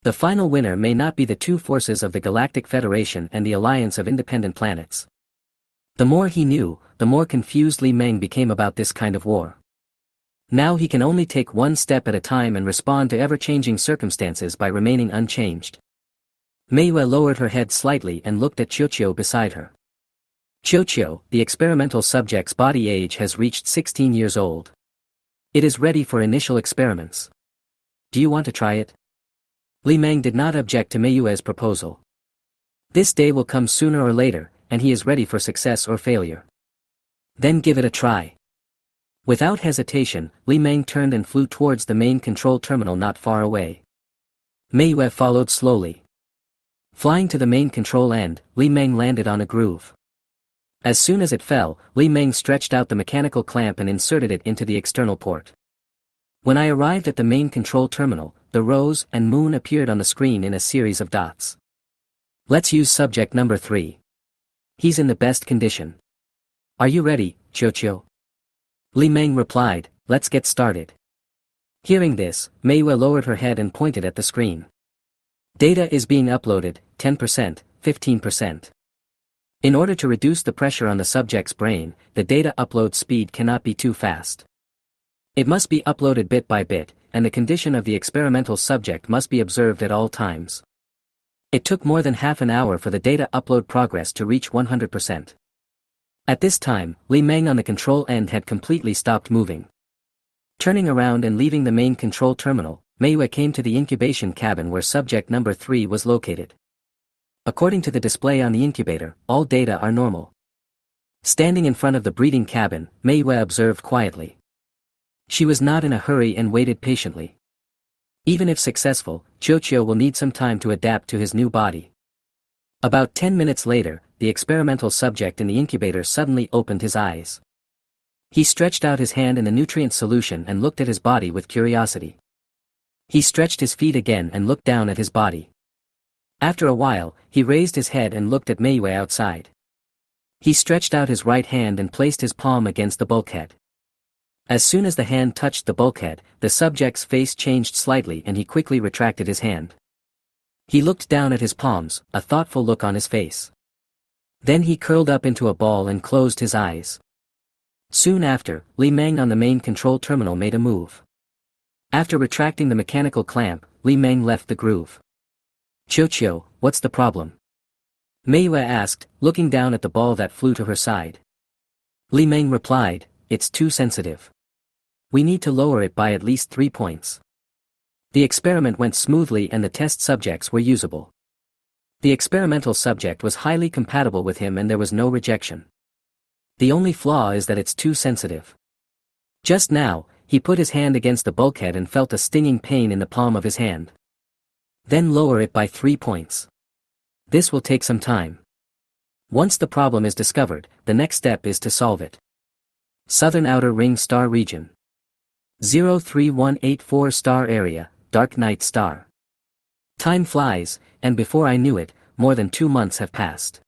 The final winner may not be the two forces of the Galactic Federation and the Alliance of Independent Planets. The more he knew, the more confused Li Meng became about this kind of war. Now he can only take one step at a time and respond to ever-changing circumstances by remaining unchanged. Meiyue lowered her head slightly and looked at Qiuqiu beside her. Qiuqiu, the experimental subject's body age has reached 16 years old. It is ready for initial experiments. Do you want to try it? Li Meng did not object to Meiyue's proposal. This day will come sooner or later, and he is ready for success or failure. Then give it a try. Without hesitation, Li Meng turned and flew towards the main control terminal not far away. Meiyue followed slowly. Flying to the main control end, Li Meng landed on a groove. As soon as it fell, Li Meng stretched out the mechanical clamp and inserted it into the external port. When I arrived at the main control terminal, the rose and moon appeared on the screen in a series of dots. Let's use subject number 3. He's in the best condition. Are you ready, Qiuqiu? Li Meng replied, let's get started. Hearing this, Meiyue lowered her head and pointed at the screen. Data is being uploaded, 10%, 15%. In order to reduce the pressure on the subject's brain, the data upload speed cannot be too fast. It must be uploaded bit by bit, and the condition of the experimental subject must be observed at all times. It took more than half an hour for the data upload progress to reach 100%. At this time, Li Meng on the control end had completely stopped moving. Turning around and leaving the main control terminal, Meiyue came to the incubation cabin where subject number 3 was located. According to the display on the incubator, all data are normal. Standing in front of the breeding cabin, Meiyue observed quietly. She was not in a hurry and waited patiently. Even if successful, Qiuqiu will need some time to adapt to his new body. About 10 minutes later, the experimental subject in the incubator suddenly opened his eyes. He stretched out his hand in the nutrient solution and looked at his body with curiosity. He stretched his feet again and looked down at his body. After a while, he raised his head and looked at Manhwa outside. He stretched out his right hand and placed his palm against the bulkhead. As soon as the hand touched the bulkhead, the subject's face changed slightly and he quickly retracted his hand. He looked down at his palms, a thoughtful look on his face. Then he curled up into a ball and closed his eyes. Soon after, Li Meng on the main control terminal made a move. After retracting the mechanical clamp, Li Meng left the groove. "Chiu, what's the problem?" Manhwa asked, looking down at the ball that flew to her side. Li Meng replied, "It's too sensitive. We need to lower it by at least 3 points." The experiment went smoothly and the test subjects were usable. The experimental subject was highly compatible with him and there was no rejection. The only flaw is that it's too sensitive. Just now, he put his hand against the bulkhead and felt a stinging pain in the palm of his hand. Then lower it by 3 points. This will take some time. Once the problem is discovered, the next step is to solve it. Southern Outer Ring Star Region. 03184 Star Area, Dark Night Star. Time flies, and before I knew it, more than 2 months have passed.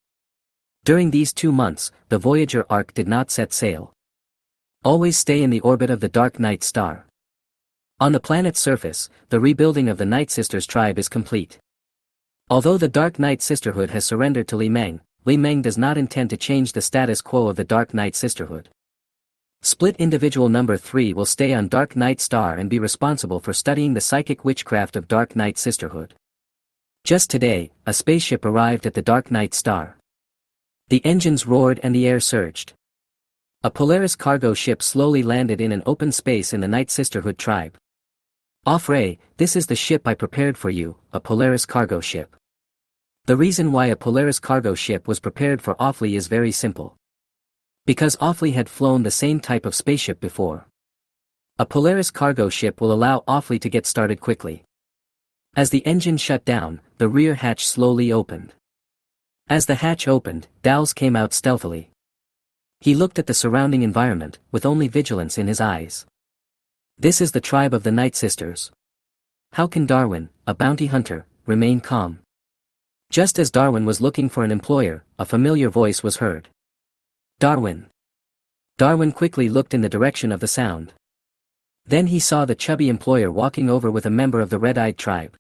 During these 2 months, the Voyager ark did not set sail. Always stay in the orbit of the Dark Night Star. On the planet's surface, the rebuilding of the Night Sisters tribe is complete. Although the Dark Knight Sisterhood has surrendered to Li Meng does not intend to change the status quo of the Dark Knight Sisterhood. Split Individual Number 3 will stay on Dark Knight Star and be responsible for studying the psychic witchcraft of Dark Knight Sisterhood. Just today, a spaceship arrived at the Dark Knight Star. The engines roared and the air surged. A Polaris cargo ship slowly landed in an open space in the Night Sisterhood tribe. "Off-Ray, this is the ship I prepared for you, a Polaris cargo ship." The reason why a Polaris cargo ship was prepared for Offley is very simple. Because Offley had flown the same type of spaceship before. A Polaris cargo ship will allow Offley to get started quickly. As the engine shut down, the rear hatch slowly opened. As the hatch opened, Dals came out stealthily. He looked at the surrounding environment, with only vigilance in his eyes. This is the tribe of the Night Sisters. How can Darwin, a bounty hunter, remain calm? Just as Darwin was looking for an employer, a familiar voice was heard. "Darwin." Darwin quickly looked in the direction of the sound. Then he saw the chubby employer walking over with a member of the red-eyed tribe.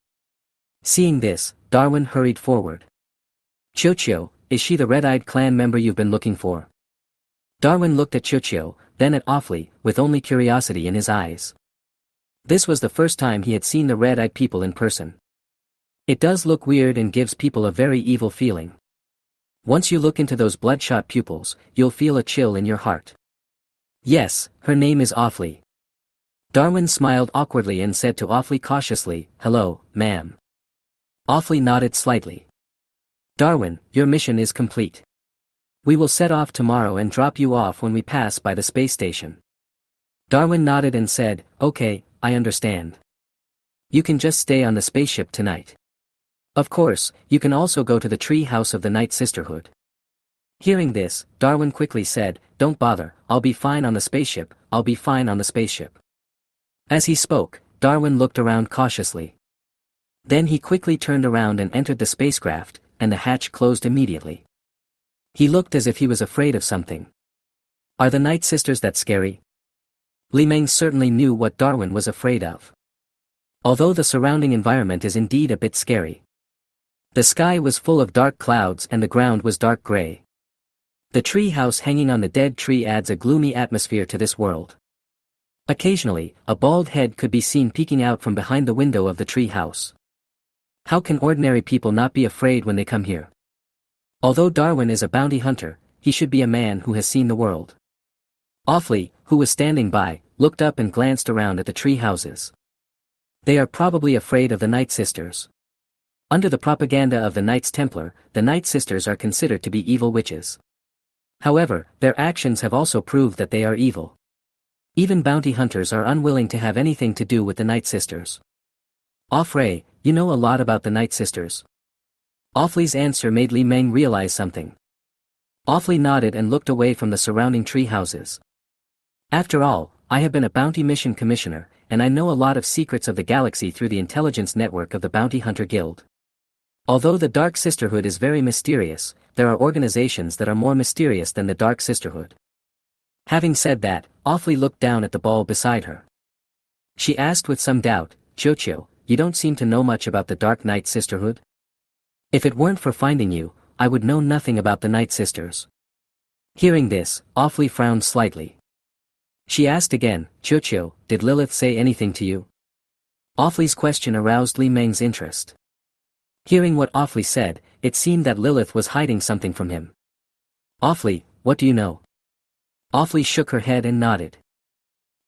Seeing this, Darwin hurried forward. "Chiu, is she the red-eyed clan member you've been looking for?" Darwin looked at Chiu, then at Offley, with only curiosity in his eyes. This was the first time he had seen the red-eyed people in person. It does look weird and gives people a very evil feeling. Once you look into those bloodshot pupils, you'll feel a chill in your heart. "Yes, her name is Offley." Darwin smiled awkwardly and said to Offley cautiously, "Hello, ma'am." Offley nodded slightly. "Darwin, your mission is complete. We will set off tomorrow and drop you off when we pass by the space station." Darwin nodded and said, "Okay, I understand. You can just stay on the spaceship tonight. Of course, you can also go to the tree house of the Night Sisterhood." Hearing this, Darwin quickly said, "Don't bother, I'll be fine on the spaceship, I'll be fine on the spaceship." As he spoke, Darwin looked around cautiously. Then he quickly turned around and entered the spacecraft, and the hatch closed immediately. He looked as if he was afraid of something. Are the Night Sisters that scary? Li Meng certainly knew what Darwin was afraid of. Although the surrounding environment is indeed a bit scary. The sky was full of dark clouds and the ground was dark gray. The tree house hanging on the dead tree adds a gloomy atmosphere to this world. Occasionally, a bald head could be seen peeking out from behind the window of the tree house. How can ordinary people not be afraid when they come here? Although Darwin is a bounty hunter, he should be a man who has seen the world. Offley, who was standing by, looked up and glanced around at the tree houses. They are probably afraid of the Night Sisters. Under the propaganda of the Knights Templar, the Night Sisters are considered to be evil witches. However, their actions have also proved that they are evil. Even bounty hunters are unwilling to have anything to do with the Night Sisters. Offray, you know a lot about the Night Sisters. Offley's answer made Li Meng realize something. Offley nodded and looked away from the surrounding tree houses. After all, I have been a bounty mission commissioner, and I know a lot of secrets of the galaxy through the intelligence network of the Bounty Hunter Guild. Although the Dark Sisterhood is very mysterious, there are organizations that are more mysterious than the Dark Sisterhood. Having said that, Awfully looked down at the ball beside her. She asked with some doubt, Chocho, you don't seem to know much about the Dark Knight Sisterhood? If it weren't for finding you, I would know nothing about the Night Sisters. Hearing this, Awfully frowned slightly. She asked again, Chocho, did Lilith say anything to you? Awfully's question aroused Li Meng's interest. Hearing what Awfully said, it seemed that Lilith was hiding something from him. Awfully, what do you know? Awfully shook her head and nodded.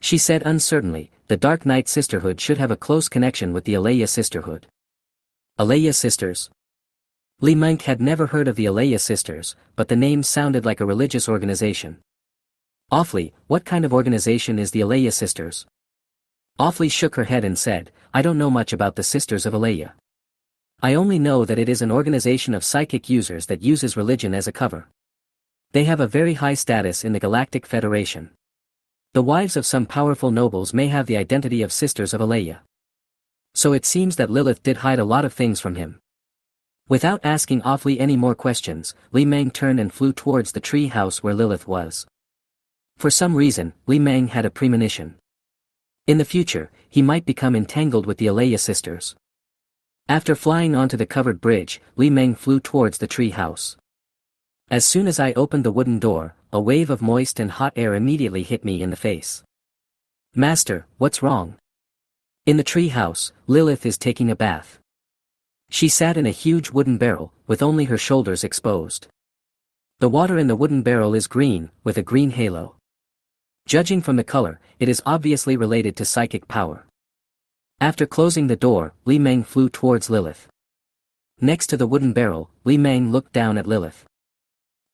She said uncertainly, the Dark Knight Sisterhood should have a close connection with the Alaya Sisterhood. Alaya Sisters? Li Meng had never heard of the Alaya Sisters, but the name sounded like a religious organization. Awfully, what kind of organization is the Alaya Sisters? Awfully shook her head and said, I don't know much about the Sisters of Alaya. I only know that it is an organization of psychic users that uses religion as a cover. They have a very high status in the Galactic Federation. The wives of some powerful nobles may have the identity of Sisters of Alaya. So it seems that Lilith did hide a lot of things from him. Without asking Awfully any more questions, Li Meng turned and flew towards the tree house where Lilith was. For some reason, Li Meng had a premonition. In the future, he might become entangled with the Alaya Sisters. After flying onto the covered bridge, Li Meng flew towards the tree house. As soon as I opened the wooden door, a wave of moist and hot air immediately hit me in the face. Master, what's wrong? In the tree house, Lilith is taking a bath. She sat in a huge wooden barrel, with only her shoulders exposed. The water in the wooden barrel is green, with a green halo. Judging from the color, it is obviously related to psychic power. After closing the door, Li Meng flew towards Lilith. Next to the wooden barrel, Li Meng looked down at Lilith.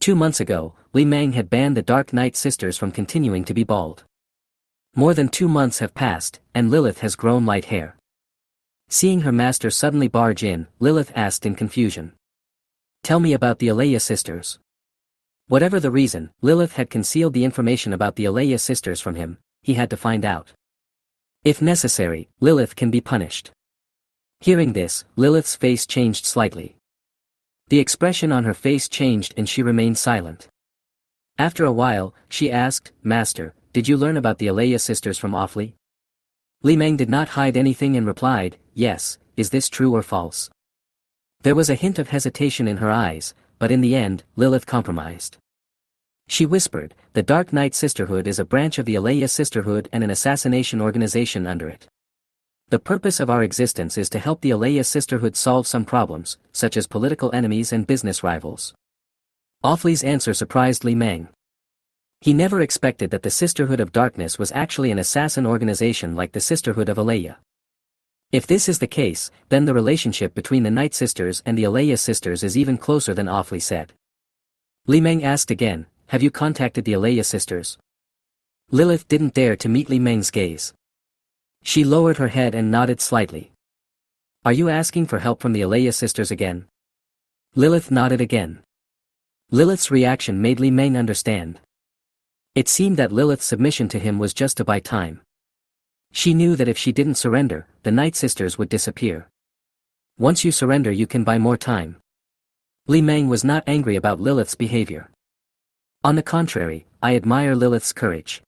2 months ago, Li Meng had banned the Dark Knight Sisters from continuing to be bald. More than 2 months have passed, and Lilith has grown light hair. Seeing her master suddenly barge in, Lilith asked in confusion. Tell me about the Alaya Sisters. Whatever the reason, Lilith had concealed the information about the Alaya Sisters from him. He had to find out. If necessary, Lilith can be punished. Hearing this, Lilith's face changed slightly. The expression on her face changed and she remained silent. After a while, she asked, Master, did you learn about the Alaya Sisters from Awfully? Li Meng did not hide anything and replied, yes, is this true or false? There was a hint of hesitation in her eyes, but in the end, Lilith compromised. She whispered, the Dark Knight Sisterhood is a branch of the Alaya Sisterhood and an assassination organization under it. The purpose of our existence is to help the Alaya Sisterhood solve some problems, such as political enemies and business rivals. Awfully's answer surprised Li Meng. He never expected that the Sisterhood of Darkness was actually an assassin organization like the Sisterhood of Alaya. If this is the case, then the relationship between the Night Sisters and the Alaya Sisters is even closer than Awfully said. Li Meng asked again, have you contacted the Alaya Sisters? Lilith didn't dare to meet Li Meng's gaze. She lowered her head and nodded slightly. Are you asking for help from the Alaya Sisters again? Lilith nodded again. Lilith's reaction made Li Meng understand. It seemed that Lilith's submission to him was just to buy time. She knew that if she didn't surrender, the Night Sisters would disappear. Once you surrender you can buy more time. Li Meng was not angry about Lilith's behavior. On the contrary, I admire Lilith's courage.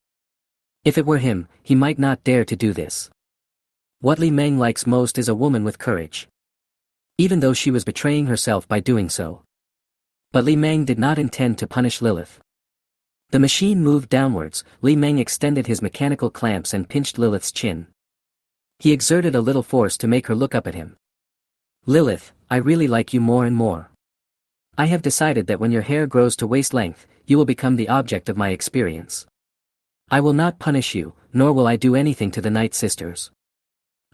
If it were him, he might not dare to do this. What Li Meng likes most is a woman with courage. Even though she was betraying herself by doing so. But Li Meng did not intend to punish Lilith. The machine moved downwards, Li Meng extended his mechanical clamps and pinched Lilith's chin. He exerted a little force to make her look up at him. Lilith, I really like you more and more. I have decided that when your hair grows to waist length, you will become the object of my experience. I will not punish you, nor will I do anything to the Night Sisters.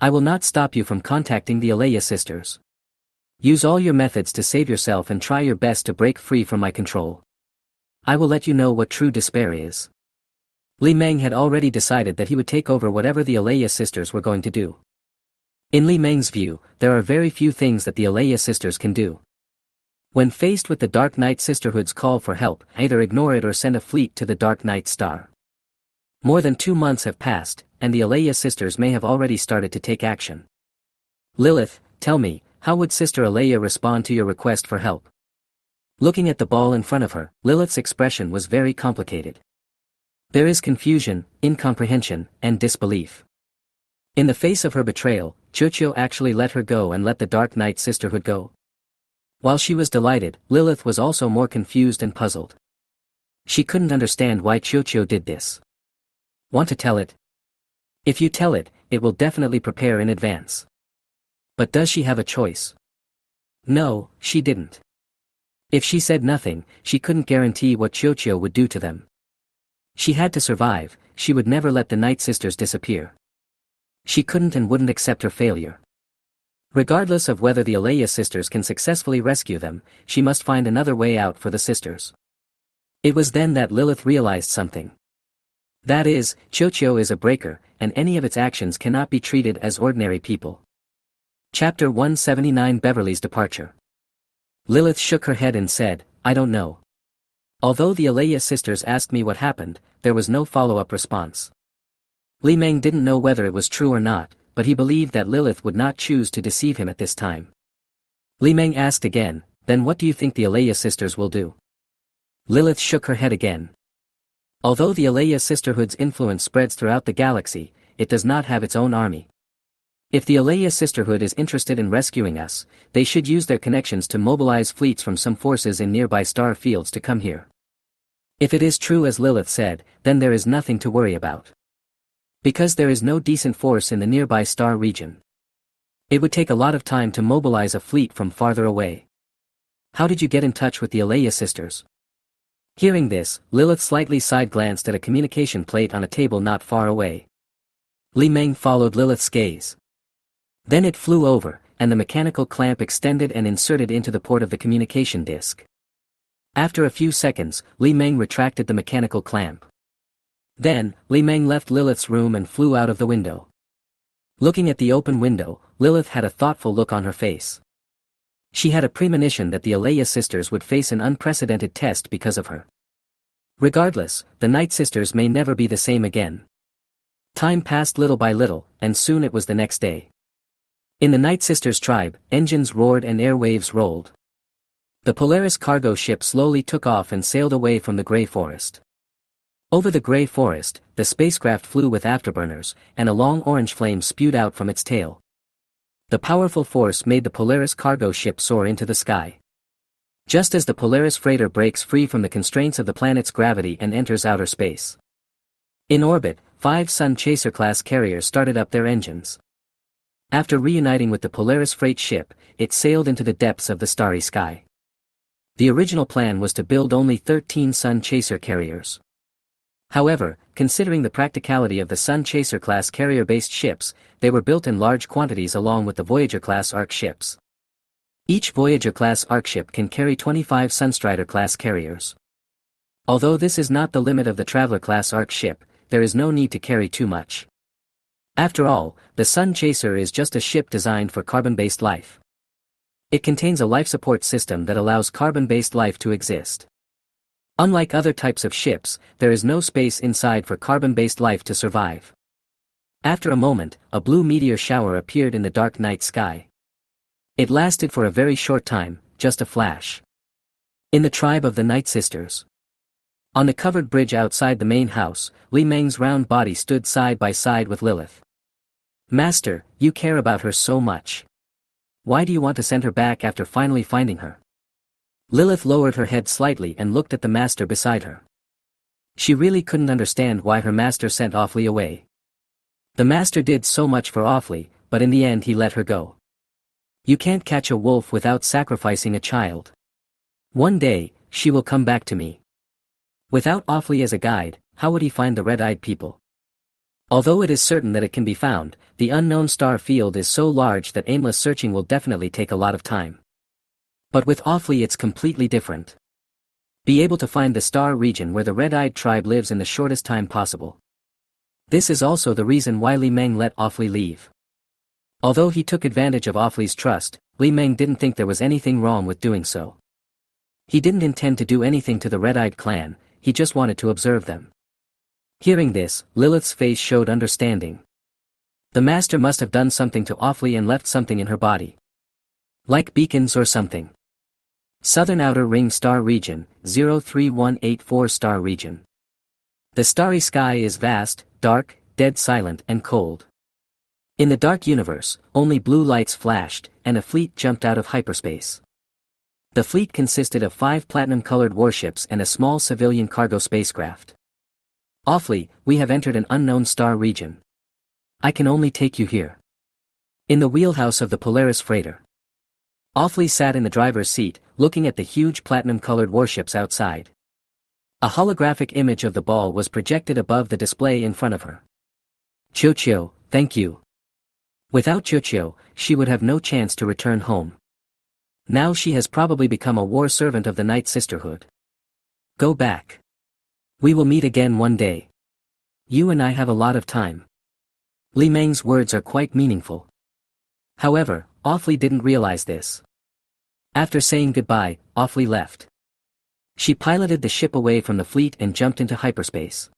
I will not stop you from contacting the Alaya Sisters. Use all your methods to save yourself and try your best to break free from my control. I will let you know what true despair is. Li Meng had already decided that he would take over whatever the Alaya Sisters were going to do. In Li Meng's view, there are very few things that the Alaya Sisters can do. When faced with the Dark Knight Sisterhood's call for help, either ignore it or send a fleet to the Dark Knight Star. More than 2 months have passed, and the Alea sisters may have already started to take action. Lilith, tell me, how would Sister Alea respond to your request for help? Looking at the ball in front of her, Lilith's expression was very complicated. There is confusion, incomprehension, and disbelief. In the face of her betrayal, Chocho actually let her go and let the Dark Knight Sisterhood go. While she was delighted, Lilith was also more confused and puzzled. She couldn't understand why Chocho did this. Want to tell it? If you tell it, it will definitely prepare in advance. But does she have a choice? No, she didn't. If she said nothing, she couldn't guarantee what Chocho would do to them. She had to survive, she would never let the Night Sisters disappear. She couldn't and wouldn't accept her failure. Regardless of whether the Alea sisters can successfully rescue them, she must find another way out for the sisters. It was then that Lilith realized something. That is, Chocho is a breaker, and any of its actions cannot be treated as ordinary people. Chapter 179 Beverly's Departure. Lilith shook her head and said, I don't know. Although the Alea sisters asked me what happened, there was no follow-up response. Li Meng didn't know whether it was true or not, but he believed that Lilith would not choose to deceive him at this time. Li Meng asked again, then what do you think the Alea sisters will do? Lilith shook her head again. Although the Alea sisterhood's influence spreads throughout the galaxy, it does not have its own army. If the Alea sisterhood is interested in rescuing us, they should use their connections to mobilize fleets from some forces in nearby star fields to come here. If it is true as Lilith said, then there is nothing to worry about. Because there is no decent force in the nearby star region. It would take a lot of time to mobilize a fleet from farther away. How did you get in touch with the Alea sisters? Hearing this, Lilith slightly side-glanced at a communication plate on a table not far away. Li Meng followed Lilith's gaze. Then it flew over, and the mechanical clamp extended and inserted into the port of the communication disc. After a few seconds, Li Meng retracted the mechanical clamp. Then, Li Meng left Lilith's room and flew out of the window. Looking at the open window, Lilith had a thoughtful look on her face. She had a premonition that the Alea sisters would face an unprecedented test because of her. Regardless, the Night Sisters may never be the same again. Time passed little by little, and soon it was the next day. In the Night Sisters tribe, engines roared and airwaves rolled. The Polaris cargo ship slowly took off and sailed away from the gray forest. Over the gray forest, the spacecraft flew with afterburners, and a long orange flame spewed out from its tail. The powerful force made the Polaris cargo ship soar into the sky. Just as the Polaris freighter breaks free from the constraints of the planet's gravity and enters outer space. In orbit, 5 Sun Chaser-class carriers started up their engines. After reuniting with the Polaris freight ship, it sailed into the depths of the starry sky. The original plan was to build only 13 Sun Chaser carriers. However, considering the practicality of the Sun Chaser-class carrier-based ships, they were built in large quantities along with the Voyager-class ARC ships. Each Voyager-class ARC ship can carry 25 Sunstrider-class carriers. Although this is not the limit of the Traveler-class ARC ship, there is no need to carry too much. After all, the Sun Chaser is just a ship designed for carbon-based life. It contains a life support system that allows carbon-based life to exist. Unlike other types of ships, there is no space inside for carbon-based life to survive. After a moment, a blue meteor shower appeared in the dark night sky. It lasted for a very short time, just a flash. In the tribe of the Night Sisters. On the covered bridge outside the main house, Li Meng's round body stood side by side with Lilith. Master, you care about her so much. Why do you want to send her back after finally finding her? Lilith lowered her head slightly and looked at the master beside her. She really couldn't understand why her master sent Offly away. The master did so much for Offly, but in the end he let her go. You can't catch a wolf without sacrificing a child. One day, she will come back to me. Without Offly as a guide, how would he find the red-eyed people? Although it is certain that it can be found, the unknown star field is so large that aimless searching will definitely take a lot of time. But with Offly it's completely different. Be able to find the star region where the red-eyed tribe lives in the shortest time possible. This is also the reason why Li Meng let Offly leave. Although he took advantage of Offly's trust, Li Meng didn't think there was anything wrong with doing so. He didn't intend to do anything to the red-eyed clan, he just wanted to observe them. Hearing this, Lilith's face showed understanding. The master must have done something to Awfully and left something in her body. Like beacons or something. Southern Outer Ring Star Region, 03184 Star Region. The starry sky is vast, dark, dead silent and cold. In the dark universe, only blue lights flashed, and a fleet jumped out of hyperspace. The fleet consisted of 5 platinum-colored warships and a small civilian cargo spacecraft. Awfully, we have entered an unknown star region. I can only take you here. In the wheelhouse of the Polaris freighter. Awfully sat in the driver's seat, looking at the huge platinum-colored warships outside. A holographic image of the ball was projected above the display in front of her. Chocho, thank you. Without Chocho, she would have no chance to return home. Now she has probably become a war servant of the Night Sisterhood. Go back. We will meet again one day. You and I have a lot of time. Li Meng's words are quite meaningful. However, Awfully didn't realize this. After saying goodbye, Awfully left. She piloted the ship away from the fleet and jumped into hyperspace.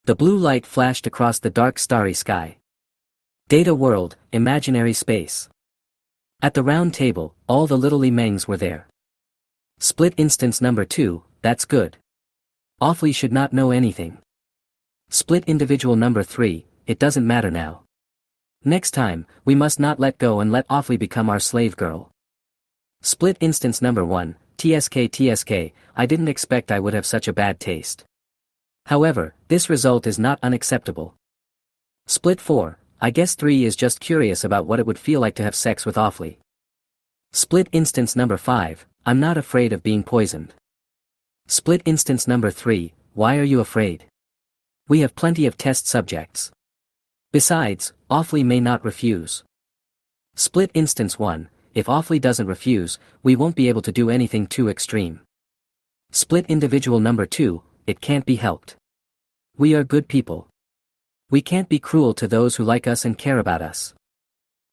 The blue light flashed across the dark starry sky. Data world, imaginary space. At the round table, all the little Li Mengs were there. Split instance number 2, that's good. Awfully should not know anything. Split individual number 3, it doesn't matter now. Next time, we must not let go and let Awfully become our slave girl. Split instance number 1, TSK, I didn't expect I would have such a bad taste. However, this result is not unacceptable. Split 4, I guess 3 is just curious about what it would feel like to have sex with Awfully. Split instance number 5, I'm not afraid of being poisoned. Split instance number 3, why are you afraid? We have plenty of test subjects. Besides, Awfully may not refuse. Split instance 1, if Awfully doesn't refuse, we won't be able to do anything too extreme. Split individual number 2, it can't be helped. We are good people. We can't be cruel to those who like us and care about us.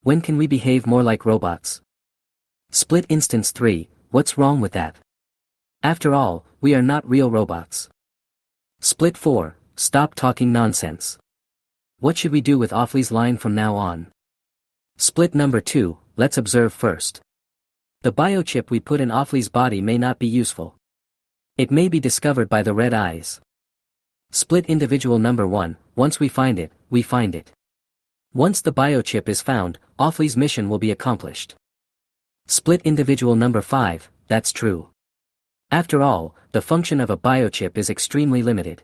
When can we behave more like robots? Split instance 3, what's wrong with that? After all, we are not real robots. Split 4, stop talking nonsense. What should we do with Awfully's line from now on? Split number 2, let's observe first. The biochip we put in Awfully's body may not be useful. It may be discovered by the red eyes. Split individual number 1, once we find it, we find it. Once the biochip is found, Awfully's mission will be accomplished. Split individual number 5, that's true. After all, the function of a biochip is extremely limited.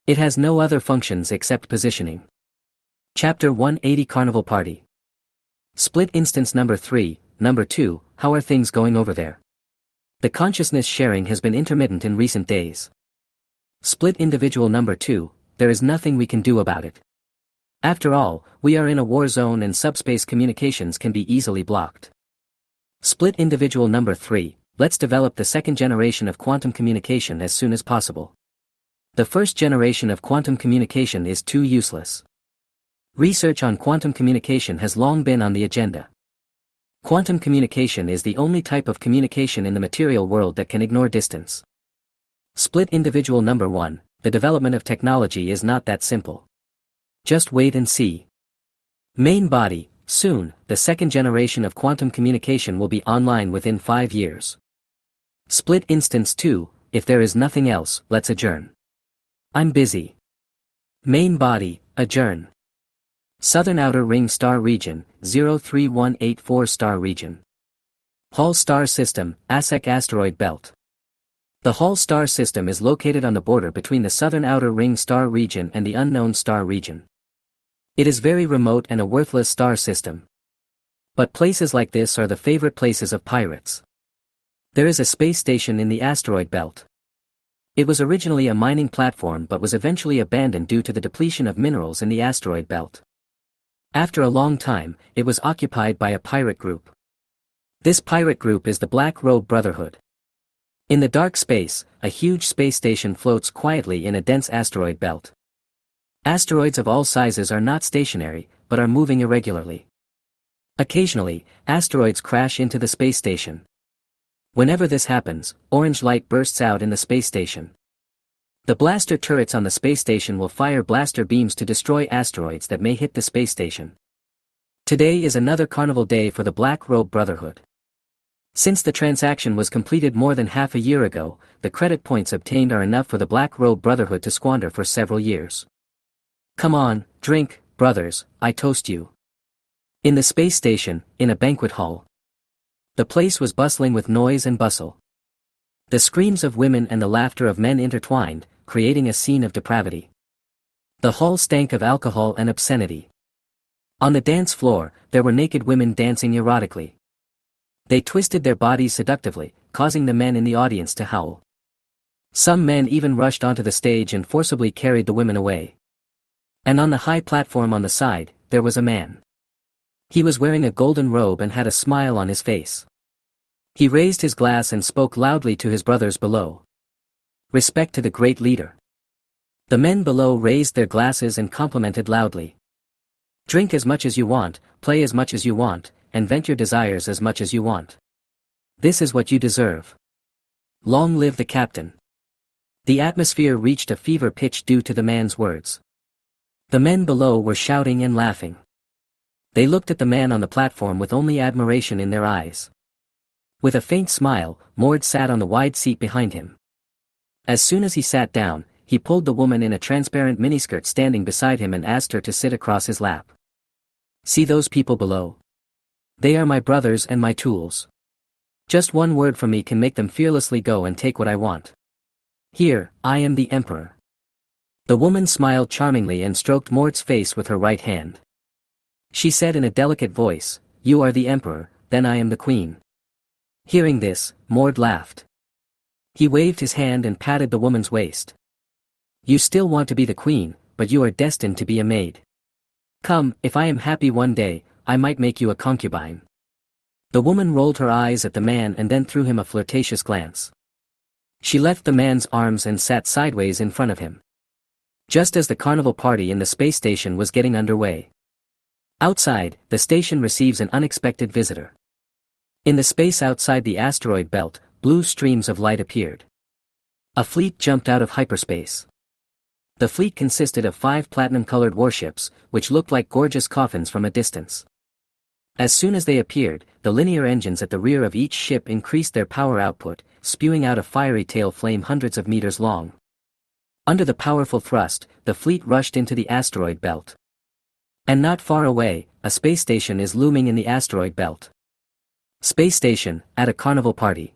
It has no other functions except positioning. Chapter 180 Carnival Party. Split instance number 3, number 2, how are things going over there? The consciousness sharing has been intermittent in recent days. Split individual number 2, there is nothing we can do about it. After all, we are in a war zone and subspace communications can be easily blocked. Split individual number 3, let's develop the second generation of quantum communication as soon as possible. The first generation of quantum communication is too useless. Research on quantum communication has long been on the agenda. Quantum communication is the only type of communication in the material world that can ignore distance. Split individual number 1, the development of technology is not that simple. Just wait and see. Main body, soon, the second generation of quantum communication will be online within 5 years. Split instance 2, if there is nothing else, let's adjourn. I'm busy. Main body, adjourn. Southern Outer Ring Star Region, 03184 Star Region. Hall Star System, ASEC Asteroid Belt. The Hall Star System is located on the border between the Southern Outer Ring Star Region and the Unknown Star Region. It is very remote and a worthless star system. But places like this are the favorite places of pirates. There is a space station in the asteroid belt. It was originally a mining platform but was eventually abandoned due to the depletion of minerals in the asteroid belt. After a long time, it was occupied by a pirate group. This pirate group is the Black Robe Brotherhood. In the dark space, a huge space station floats quietly in a dense asteroid belt. Asteroids of all sizes are not stationary, but are moving irregularly. Occasionally, asteroids crash into the space station. Whenever this happens, orange light bursts out in the space station. The blaster turrets on the space station will fire blaster beams to destroy asteroids that may hit the space station. Today is another carnival day for the Black Robe Brotherhood. Since the transaction was completed more than half a year ago, the credit points obtained are enough for the Black Robe Brotherhood to squander for several years. Come on, drink, brothers, I toast you. In the space station, in a banquet hall. The place was bustling with noise and bustle. The screams of women and the laughter of men intertwined, creating a scene of depravity. The hall stank of alcohol and obscenity. On the dance floor, there were naked women dancing erotically. They twisted their bodies seductively, causing the men in the audience to howl. Some men even rushed onto the stage and forcibly carried the women away. And on the high platform on the side, there was a man. He was wearing a golden robe and had a smile on his face. He raised his glass and spoke loudly to his brothers below. Respect to the great leader. The men below raised their glasses and complimented loudly. Drink as much as you want, play as much as you want, and vent your desires as much as you want. This is what you deserve. Long live the captain. The atmosphere reached a fever pitch due to the man's words. The men below were shouting and laughing. They looked at the man on the platform with only admiration in their eyes. With a faint smile, Mord sat on the wide seat behind him. As soon as he sat down, he pulled the woman in a transparent miniskirt standing beside him and asked her to sit across his lap. See those people below? They are my brothers and my tools. Just one word from me can make them fearlessly go and take what I want. Here, I am the emperor. The woman smiled charmingly and stroked Mord's face with her right hand. She said in a delicate voice, "You are the emperor, then I am the queen." Hearing this, Mord laughed. He waved his hand and patted the woman's waist. You still want to be the queen, but you are destined to be a maid. Come, if I am happy one day, I might make you a concubine. The woman rolled her eyes at the man and then threw him a flirtatious glance. She left the man's arms and sat sideways in front of him. Just as the carnival party in the space station was getting underway. Outside, the station receives an unexpected visitor. In the space outside the asteroid belt, blue streams of light appeared. A fleet jumped out of hyperspace. The fleet consisted of 5 platinum-colored warships, which looked like gorgeous coffins from a distance. As soon as they appeared, the linear engines at the rear of each ship increased their power output, spewing out a fiery tail flame hundreds of meters long. Under the powerful thrust, the fleet rushed into the asteroid belt. And not far away, a space station is looming in the asteroid belt. Space station, at a carnival party.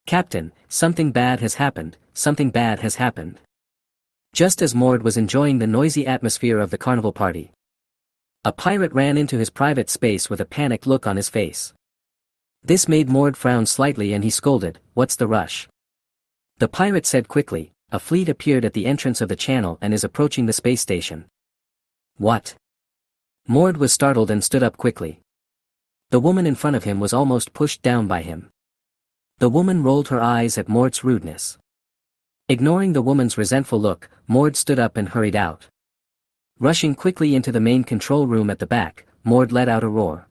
Captain, something bad has happened, something bad has happened. Just as Mord was enjoying the noisy atmosphere of the carnival party, a pirate ran into his private space with a panicked look on his face. This made Mord frown slightly and he scolded, "What's the rush?" The pirate said quickly, "A fleet appeared at the entrance of the channel and is approaching the space station." What? Mord was startled and stood up quickly. The woman in front of him was almost pushed down by him. The woman rolled her eyes at Mord's rudeness. Ignoring the woman's resentful look, Mord stood up and hurried out. Rushing quickly into the main control room at the back, Mord let out a roar.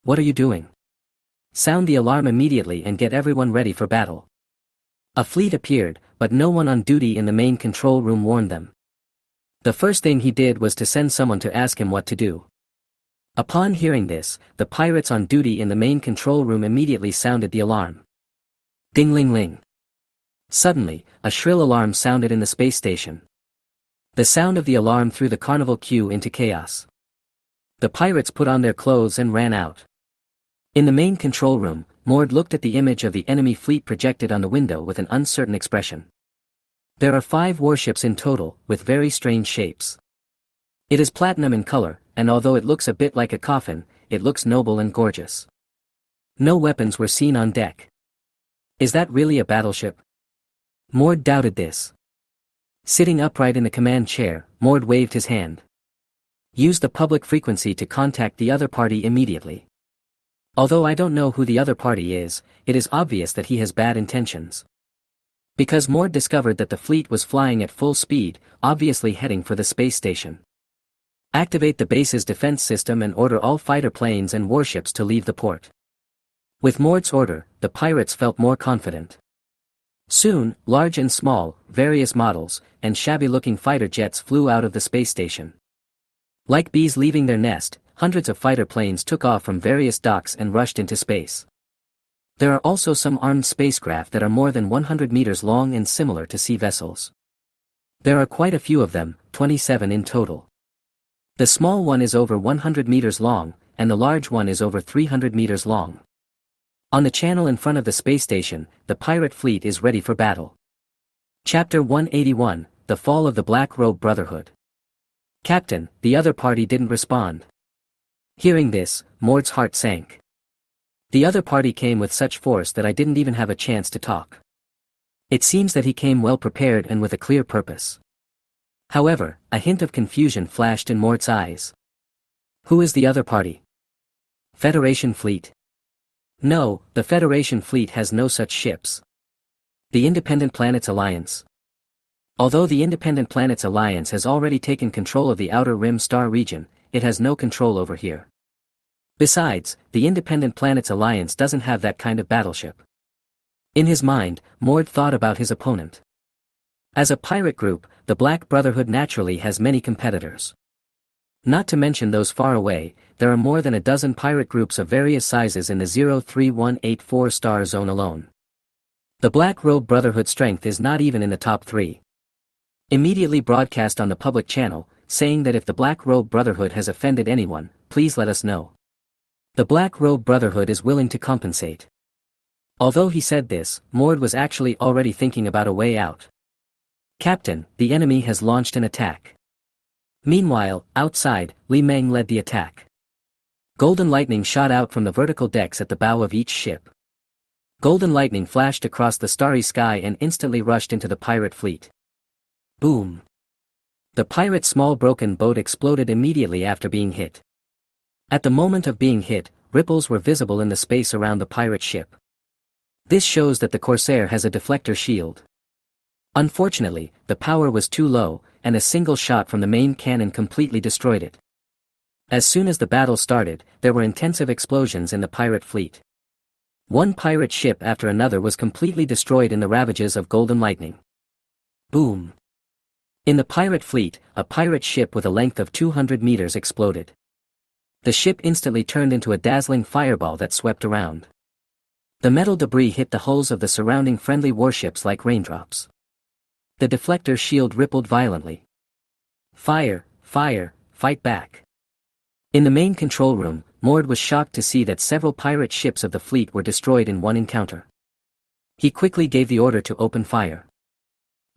What are you doing? Sound the alarm immediately and get everyone ready for battle. A fleet appeared, but no one on duty in the main control room warned them. The first thing he did was to send someone to ask him what to do. Upon hearing this, the pirates on duty in the main control room immediately sounded the alarm. Ding-ling-ling. Suddenly, a shrill alarm sounded in the space station. The sound of the alarm threw the carnival queue into chaos. The pirates put on their clothes and ran out. In the main control room, Mord looked at the image of the enemy fleet projected on the window with an uncertain expression. There are 5 warships in total, with very strange shapes. It is platinum in color, and although it looks a bit like a coffin, it looks noble and gorgeous. No weapons were seen on deck. Is that really a battleship? Mord doubted this. Sitting upright in the command chair, Mord waved his hand. Use the public frequency to contact the other party immediately. Although I don't know who the other party is, it is obvious that he has bad intentions. Because Mord discovered that the fleet was flying at full speed, obviously heading for the space station. Activate the base's defense system and order all fighter planes and warships to leave the port. With Mord's order, the pirates felt more confident. Soon, large and small, various models, and shabby-looking fighter jets flew out of the space station. Like bees leaving their nest, hundreds of fighter planes took off from various docks and rushed into space. There are also some armed spacecraft that are more than 100 meters long and similar to sea vessels. There are quite a few of them, 27 in total. The small one is over 100 meters long, and the large one is over 300 meters long. On the channel in front of the space station, the pirate fleet is ready for battle. Chapter 181, The Fall of the Black Robe Brotherhood. Captain, the other party didn't respond. Hearing this, Mord's heart sank. The other party came with such force that I didn't even have a chance to talk. It seems that he came well prepared and with a clear purpose. However, a hint of confusion flashed in Mord's eyes. Who is the other party? Federation fleet? No, the Federation fleet has no such ships. The Independent Planets Alliance. Although the Independent Planets Alliance has already taken control of the Outer Rim star region, it has no control over here. Besides, the Independent Planets Alliance doesn't have that kind of battleship. In his mind, Mord thought about his opponent. As a pirate group, the Black Brotherhood naturally has many competitors. Not to mention those far away, there are more than a dozen pirate groups of various sizes in the 03184 star zone alone. The Black Robe Brotherhood strength is not even in the top 3. Immediately broadcast on the public channel, saying that if the Black Robe Brotherhood has offended anyone, please let us know. The Black Robe Brotherhood is willing to compensate. Although he said this, Mord was actually already thinking about a way out. Captain, the enemy has launched an attack. Meanwhile, outside, Li Meng led the attack. Golden lightning shot out from the vertical decks at the bow of each ship. Golden lightning flashed across the starry sky and instantly rushed into the pirate fleet. Boom! The pirate's small broken boat exploded immediately after being hit. At the moment of being hit, ripples were visible in the space around the pirate ship. This shows that the Corsair has a deflector shield. Unfortunately, the power was too low, and a single shot from the main cannon completely destroyed it. As soon as the battle started, there were intensive explosions in the pirate fleet. One pirate ship after another was completely destroyed in the ravages of golden lightning. Boom! In the pirate fleet, a pirate ship with a length of 200 meters exploded. The ship instantly turned into a dazzling fireball that swept around. The metal debris hit the hulls of the surrounding friendly warships like raindrops. The deflector shield rippled violently. Fire, fire, fight back. In the main control room, Mord was shocked to see that several pirate ships of the fleet were destroyed in one encounter. He quickly gave the order to open fire.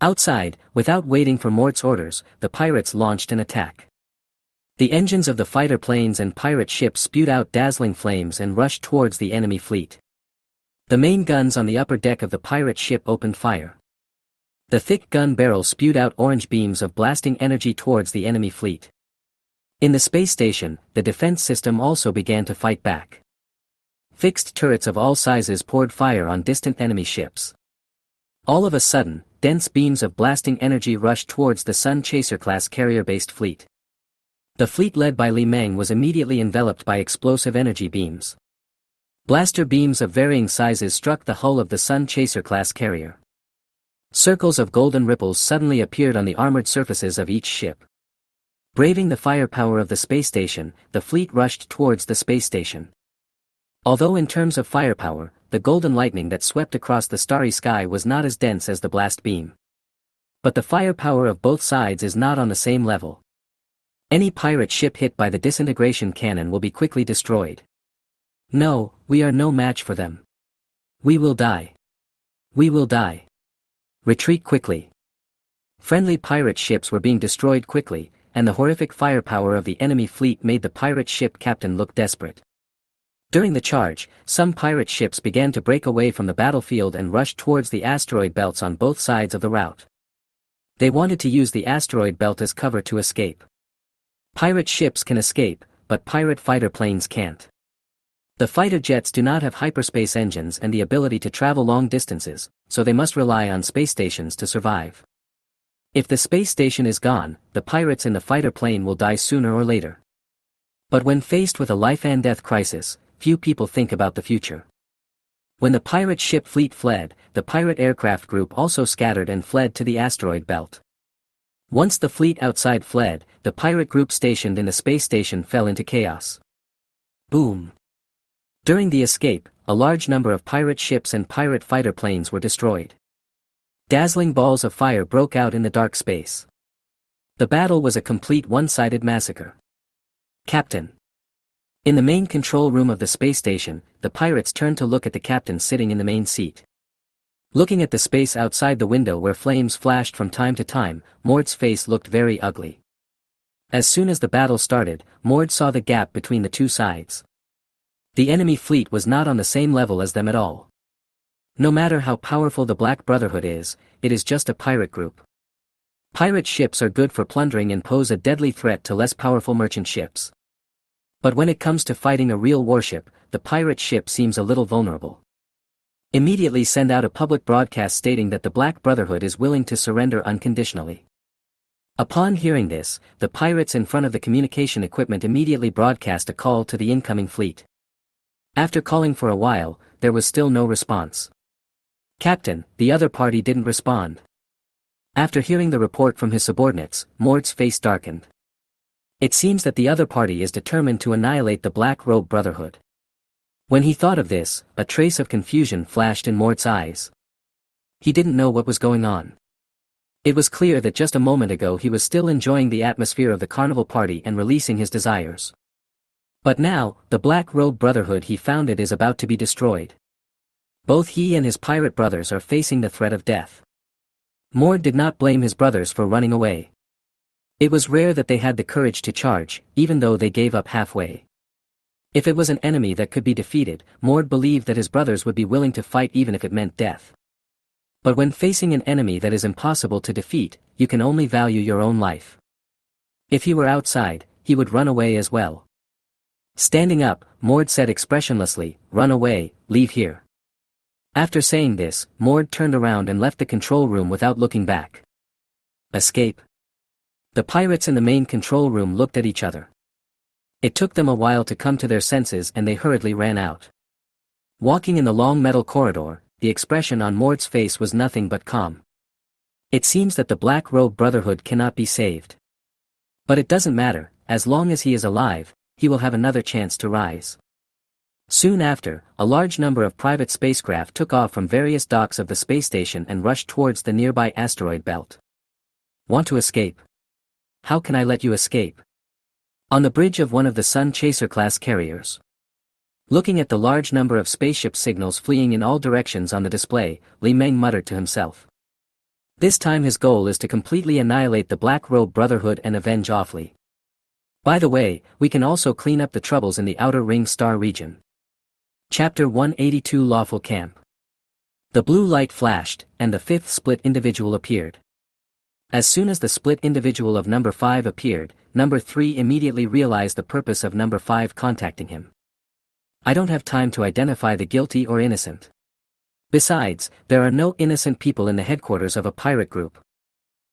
Outside, without waiting for Mord's orders, the pirates launched an attack. The engines of the fighter planes and pirate ships spewed out dazzling flames and rushed towards the enemy fleet. The main guns on the upper deck of the pirate ship opened fire. The thick gun barrels spewed out orange beams of blasting energy towards the enemy fleet. In the space station, the defense system also began to fight back. Fixed turrets of all sizes poured fire on distant enemy ships. All of a sudden, dense beams of blasting energy rushed towards the Sun Chaser-class carrier-based fleet. The fleet led by Li Meng was immediately enveloped by explosive energy beams. Blaster beams of varying sizes struck the hull of the Sun Chaser-class carrier. Circles of golden ripples suddenly appeared on the armored surfaces of each ship. Braving the firepower of the space station, the fleet rushed towards the space station. Although in terms of firepower, the golden lightning that swept across the starry sky was not as dense as the blast beam. But the firepower of both sides is not on the same level. Any pirate ship hit by the disintegration cannon will be quickly destroyed. No, we are no match for them. We will die. We will die. Retreat quickly. Friendly pirate ships were being destroyed quickly, and the horrific firepower of the enemy fleet made the pirate ship captain look desperate. During the charge, some pirate ships began to break away from the battlefield and rushed towards the asteroid belts on both sides of the route. They wanted to use the asteroid belt as cover to escape. Pirate ships can escape, but pirate fighter planes can't. The fighter jets do not have hyperspace engines and the ability to travel long distances, so they must rely on space stations to survive. If the space station is gone, the pirates in the fighter plane will die sooner or later. But when faced with a life-and-death crisis, few people think about the future. When the pirate ship fleet fled, the pirate aircraft group also scattered and fled to the asteroid belt. Once the fleet outside fled, the pirate group stationed in the space station fell into chaos. Boom! During the escape, a large number of pirate ships and pirate fighter planes were destroyed. Dazzling balls of fire broke out in the dark space. The battle was a complete one-sided massacre. Captain. In the main control room of the space station, the pirates turned to look at the captain sitting in the main seat. Looking at the space outside the window where flames flashed from time to time, Mord's face looked very ugly. As soon as the battle started, Mord saw the gap between the two sides. The enemy fleet was not on the same level as them at all. No matter how powerful the Black Brotherhood is, it is just a pirate group. Pirate ships are good for plundering and pose a deadly threat to less powerful merchant ships. But when it comes to fighting a real warship, the pirate ship seems a little vulnerable. Immediately send out a public broadcast stating that the Black Brotherhood is willing to surrender unconditionally. Upon hearing this, the pirates in front of the communication equipment immediately broadcast a call to the incoming fleet. After calling for a while, there was still no response. Captain, the other party didn't respond. After hearing the report from his subordinates, Mord's face darkened. It seems that the other party is determined to annihilate the Black Robe Brotherhood. When he thought of this, a trace of confusion flashed in Mord's eyes. He didn't know what was going on. It was clear that just a moment ago he was still enjoying the atmosphere of the carnival party and releasing his desires. But now, the Black Robe Brotherhood he founded is about to be destroyed. Both he and his pirate brothers are facing the threat of death. Mord did not blame his brothers for running away. It was rare that they had the courage to charge, even though they gave up halfway. If it was an enemy that could be defeated, Mord believed that his brothers would be willing to fight even if it meant death. But when facing an enemy that is impossible to defeat, you can only value your own life. If he were outside, he would run away as well. Standing up, Mord said expressionlessly, "Run away, leave here." After saying this, Mord turned around and left the control room without looking back. Escape. The pirates in the main control room looked at each other. It took them a while to come to their senses and they hurriedly ran out. Walking in the long metal corridor, the expression on Mord's face was nothing but calm. It seems that the Black Robe Brotherhood cannot be saved. But it doesn't matter, as long as he is alive, he will have another chance to rise. Soon after, a large number of private spacecraft took off from various docks of the space station and rushed towards the nearby asteroid belt. Want to escape? How can I let you escape? On the bridge of one of the Sun Chaser-class carriers. Looking at the large number of spaceship signals fleeing in all directions on the display, Li Meng muttered to himself. This time his goal is to completely annihilate the Black Robe Brotherhood and avenge Offley. By the way, we can also clean up the troubles in the Outer Ring Star region. Chapter 182 Lawful Camp. The blue light flashed, and the fifth split individual appeared. As soon as the split individual of number 5 appeared, number 3 immediately realized the purpose of number 5 contacting him. I don't have time to identify the guilty or innocent. Besides, there are no innocent people in the headquarters of a pirate group.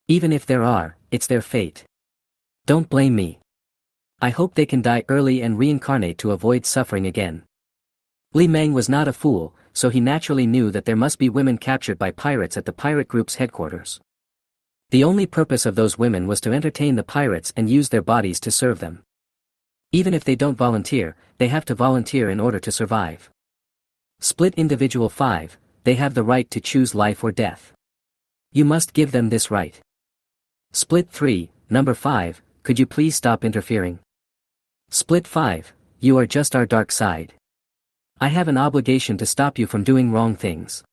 Even if there are, it's their fate. Don't blame me. I hope they can die early and reincarnate to avoid suffering again. Li Meng was not a fool, so he naturally knew that there must be women captured by pirates at the pirate group's headquarters. The only purpose of those women was to entertain the pirates and use their bodies to serve them. Even if they don't volunteer, they have to volunteer in order to survive. Split Individual 5, they have the right to choose life or death. You must give them this right. Split 3, number 5, could you please stop interfering? Split 5, you are just our dark side. I have an obligation to stop you from doing wrong things.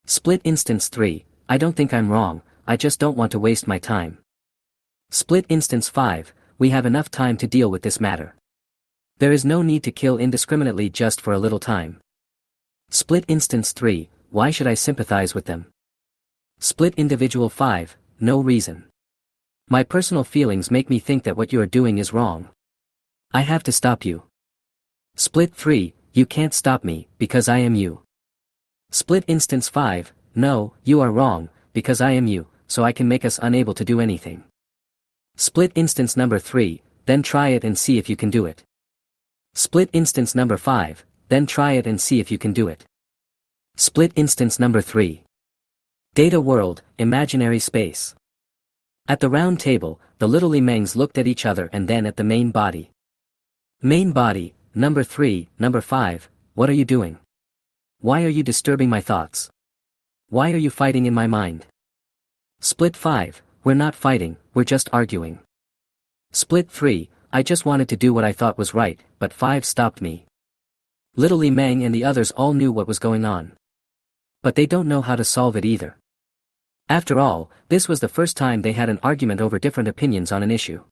Split Instance 3, I don't think I'm wrong, I just don't want to waste my time. Split Instance 5, we have enough time to deal with this matter. There is no need to kill indiscriminately just for a little time. Split Instance 3, why should I sympathize with them? Split Individual 5, no reason. My personal feelings make me think that what you are doing is wrong. I have to stop you. Split 3, you can't stop me, because I am you. Split Instance 5, no, you are wrong, because I am you, so I can make us unable to do anything. Split Instance number 3, then try it and see if you can do it. Split Instance number 5, then try it and see if you can do it. Split instance number 3. Data world, imaginary space. At the round table, the little Limengs looked at each other and then at the main body. Main body, number 3, number 5, what are you doing? Why are you disturbing my thoughts? Why are you fighting in my mind? Split 5, we're not fighting, we're just arguing. Split 3, I just wanted to do what I thought was right, but 5 stopped me. Little Limeng and the others all knew what was going on. But they don't know how to solve it either. After all, this was the first time they had an argument over different opinions on an issue.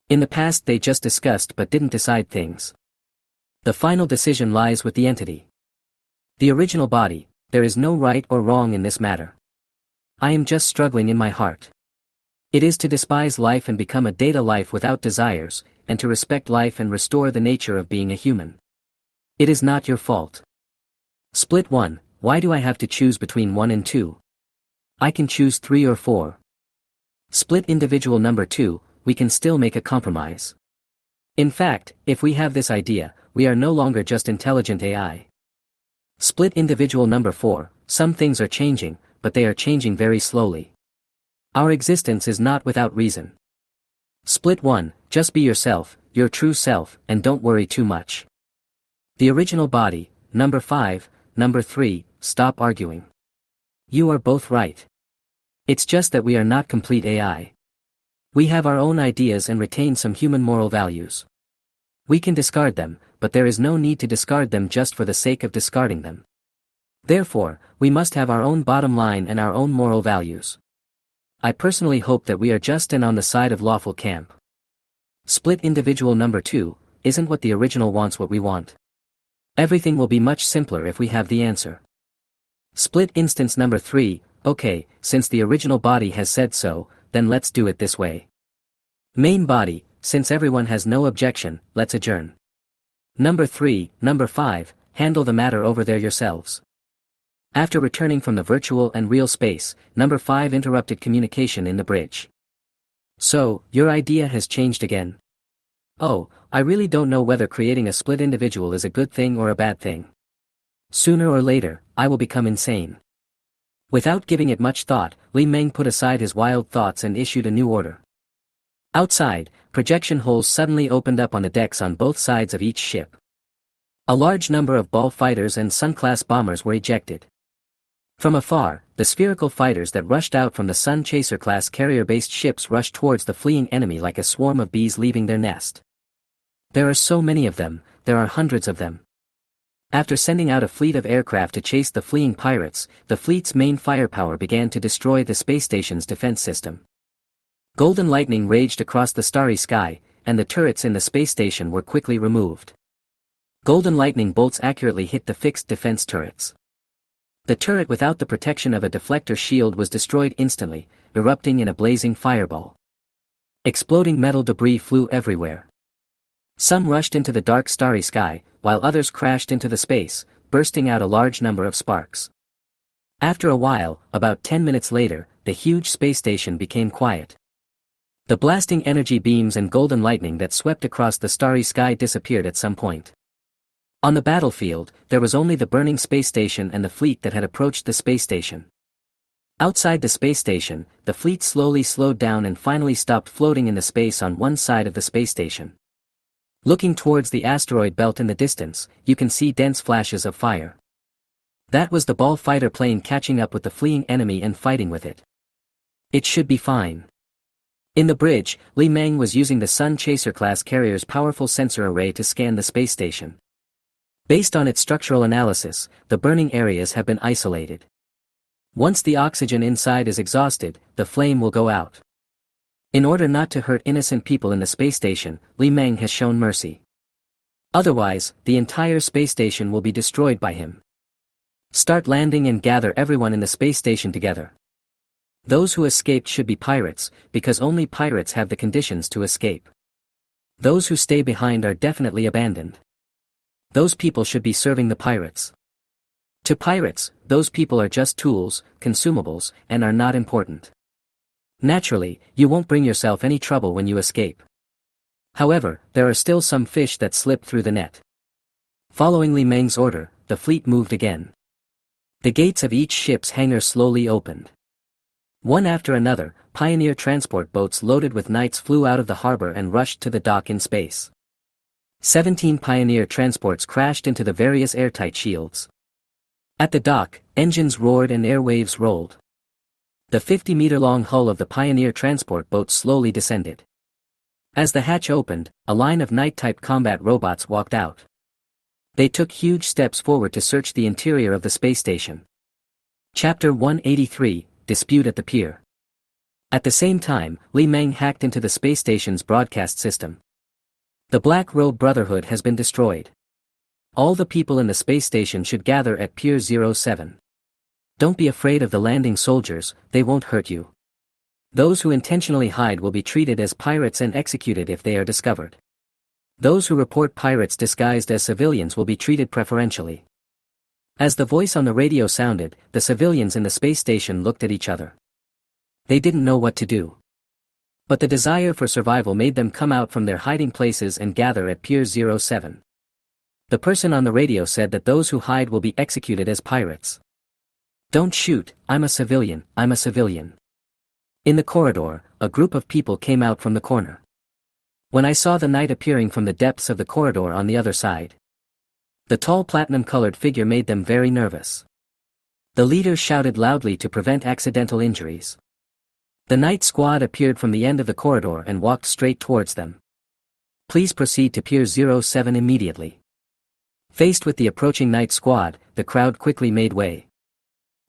In the past they just discussed but didn't decide things. The final decision lies with the entity. The original body, there is no right or wrong in this matter. I am just struggling in my heart. It is to despise life and become a data life without desires, and to respect life and restore the nature of being a human. It is not your fault. Split 1, why do I have to choose between 1 and 2? I can choose 3 or 4. Split individual number 2, we can still make a compromise. In fact, if we have this idea, we are no longer just intelligent AI. Split individual number 4, some things are changing, but they are changing very slowly. Our existence is not without reason. Split 1, just be yourself, your true self, and don't worry too much. The original body, number 5, number 3, stop arguing. You are both right. It's just that we are not complete AI. We have our own ideas and retain some human moral values. We can discard them, but there is no need to discard them just for the sake of discarding them. Therefore, we must have our own bottom line and our own moral values. I personally hope that we are just and on the side of lawful camp. Split individual number 2, isn't what the original wants what we want. Everything will be much simpler if we have the answer. Split instance number 3, okay, since the original body has said so, then let's do it this way. Main body, since everyone has no objection, let's adjourn. Number 3, number 5, handle the matter over there yourselves. After returning from the virtual and real space, number 5 interrupted communication in the bridge. So, your idea has changed again. Oh, I really don't know whether creating a split individual is a good thing or a bad thing. Sooner or later, I will become insane. Without giving it much thought, Li Meng put aside his wild thoughts and issued a new order. Outside, projection holes suddenly opened up on the decks on both sides of each ship. A large number of ball fighters and Sun-class bombers were ejected. From afar, the spherical fighters that rushed out from the Sun Chaser-class carrier-based ships rushed towards the fleeing enemy like a swarm of bees leaving their nest. There are so many of them, there are hundreds of them. After sending out a fleet of aircraft to chase the fleeing pirates, the fleet's main firepower began to destroy the space station's defense system. Golden lightning raged across the starry sky, and the turrets in the space station were quickly removed. Golden lightning bolts accurately hit the fixed defense turrets. The turret without the protection of a deflector shield was destroyed instantly, erupting in a blazing fireball. Exploding metal debris flew everywhere. Some rushed into the dark starry sky, while others crashed into the space, bursting out a large number of sparks. After a while, about 10 minutes later, the huge space station became quiet. The blasting energy beams and golden lightning that swept across the starry sky disappeared at some point. On the battlefield, there was only the burning space station and the fleet that had approached the space station. Outside the space station, the fleet slowly slowed down and finally stopped floating in the space on one side of the space station. Looking towards the asteroid belt in the distance, you can see dense flashes of fire. That was the ball fighter plane catching up with the fleeing enemy and fighting with it. It should be fine. In the bridge, Li Meng was using the Sun Chaser-class carrier's powerful sensor array to scan the space station. Based on its structural analysis, the burning areas have been isolated. Once the oxygen inside is exhausted, the flame will go out. In order not to hurt innocent people in the space station, Li Meng has shown mercy. Otherwise, the entire space station will be destroyed by him. Start landing and gather everyone in the space station together. Those who escaped should be pirates, because only pirates have the conditions to escape. Those who stay behind are definitely abandoned. Those people should be serving the pirates. To pirates, those people are just tools, consumables, and are not important. Naturally, you won't bring yourself any trouble when you escape. However, there are still some fish that slip through the net. Following Li Meng's order, the fleet moved again. The gates of each ship's hangar slowly opened. One after another, pioneer transport boats loaded with knights flew out of the harbor and rushed to the dock in space. 17 pioneer transports crashed into the various airtight shields. At the dock, engines roared and airwaves rolled. The 50-meter-long hull of the pioneer transport boat slowly descended. As the hatch opened, a line of knight-type combat robots walked out. They took huge steps forward to search the interior of the space station. Chapter 183, Dispute at the Pier. At the same time, Li Meng hacked into the space station's broadcast system. The Black Robe Brotherhood has been destroyed. All the people in the space station should gather at Pier 07. Don't be afraid of the landing soldiers, they won't hurt you. Those who intentionally hide will be treated as pirates and executed if they are discovered. Those who report pirates disguised as civilians will be treated preferentially. As the voice on the radio sounded, the civilians in the space station looked at each other. They didn't know what to do. But the desire for survival made them come out from their hiding places and gather at Pier 07. The person on the radio said that those who hide will be executed as pirates. Don't shoot, I'm a civilian, I'm a civilian. In the corridor, a group of people came out from the corner. When I saw the knight appearing from the depths of the corridor on the other side, the tall platinum-colored figure made them very nervous. The leader shouted loudly to prevent accidental injuries. The knight squad appeared from the end of the corridor and walked straight towards them. Please proceed to Pier 07 immediately. Faced with the approaching knight squad, the crowd quickly made way.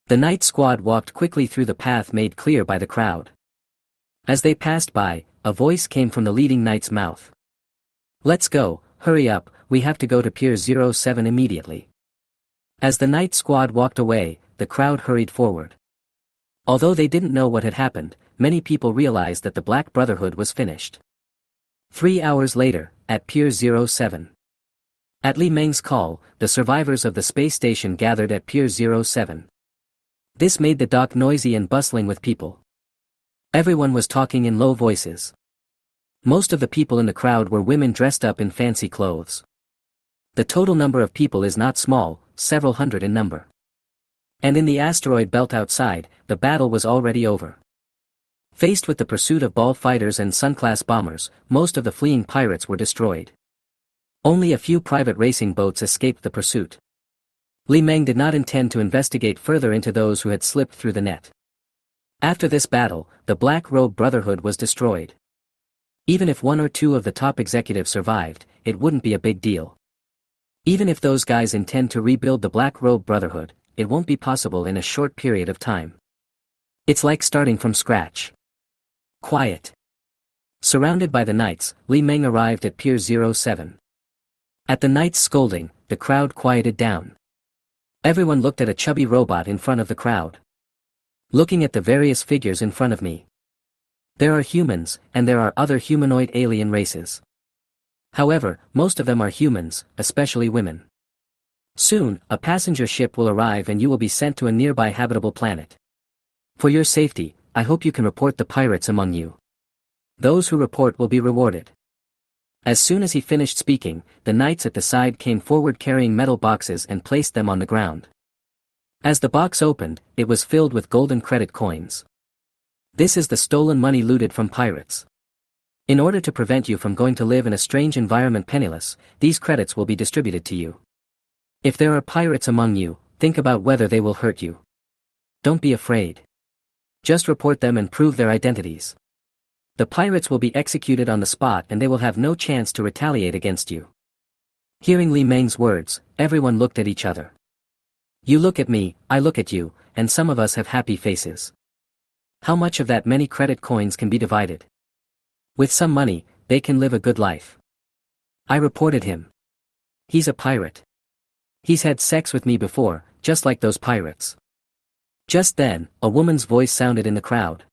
The knight squad walked quickly through the path made clear by the crowd. As they passed by, a voice came from the leading knight's mouth. Let's go, hurry up, we have to go to Pier 07 immediately. As the knight squad walked away, the crowd hurried forward. Although they didn't know what had happened, many people realized that the Black Brotherhood was finished. 3 hours later, at Pier 07. At Li Meng's call, the survivors of the space station gathered at Pier 07. This made the dock noisy and bustling with people. Everyone was talking in low voices. Most of the people in the crowd were women dressed up in fancy clothes. The total number of people is not small, several hundred in number. And in the asteroid belt outside, the battle was already over. Faced with the pursuit of ball fighters and Sun-class bombers, most of the fleeing pirates were destroyed. Only a few private racing boats escaped the pursuit. Li Meng did not intend to investigate further into those who had slipped through the net. After this battle, the Black Robe Brotherhood was destroyed. Even if one or two of the top executives survived, it wouldn't be a big deal. Even if those guys intend to rebuild the Black Robe Brotherhood, it won't be possible in a short period of time. It's like starting from scratch. Quiet. Surrounded by the knights, Li Meng arrived at Pier 07. At the knights' scolding, the crowd quieted down. Everyone looked at a chubby robot in front of the crowd. Looking at the various figures in front of me. There are humans, and there are other humanoid alien races. However, most of them are humans, especially women. Soon, a passenger ship will arrive and you will be sent to a nearby habitable planet. For your safety, I hope you can report the pirates among you. Those who report will be rewarded. As soon as he finished speaking, the knights at the side came forward carrying metal boxes and placed them on the ground. As the box opened, it was filled with golden credit coins. This is the stolen money looted from pirates. In order to prevent you from going to live in a strange environment penniless, these credits will be distributed to you. If there are pirates among you, think about whether they will hurt you. Don't be afraid. Just report them and prove their identities. The pirates will be executed on the spot and they will have no chance to retaliate against you. Hearing Li Meng's words, everyone looked at each other. You look at me, I look at you, and some of us have happy faces. How much of that many credit coins can be divided? With some money, they can live a good life. I reported him. He's a pirate. He's had sex with me before, just like those pirates. Just then, a woman's voice sounded in the crowd.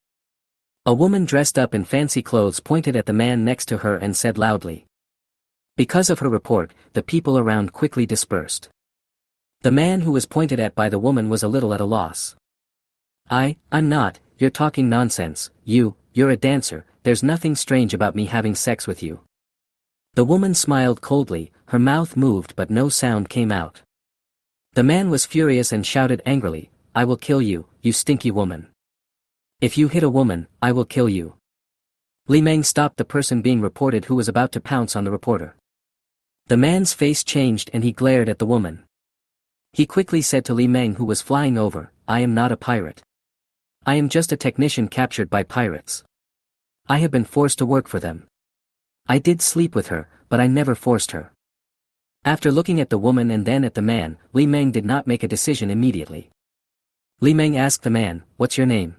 A woman dressed up in fancy clothes pointed at the man next to her and said loudly. Because of her report, the people around quickly dispersed. The man who was pointed at by the woman was a little at a loss. I'm not, you're talking nonsense, you're a dancer, there's nothing strange about me having sex with you. The woman smiled coldly, her mouth moved but no sound came out. The man was furious and shouted angrily, "I will kill you, you stinky woman. If you hit a woman, I will kill you." Li Meng stopped the person being reported who was about to pounce on the reporter. The man's face changed and he glared at the woman. He quickly said to Li Meng, who was flying over, "I am not a pirate. I am just a technician captured by pirates. I have been forced to work for them. I did sleep with her, but I never forced her." After looking at the woman and then at the man, Li Meng did not make a decision immediately. Li Meng asked the man, "What's your name?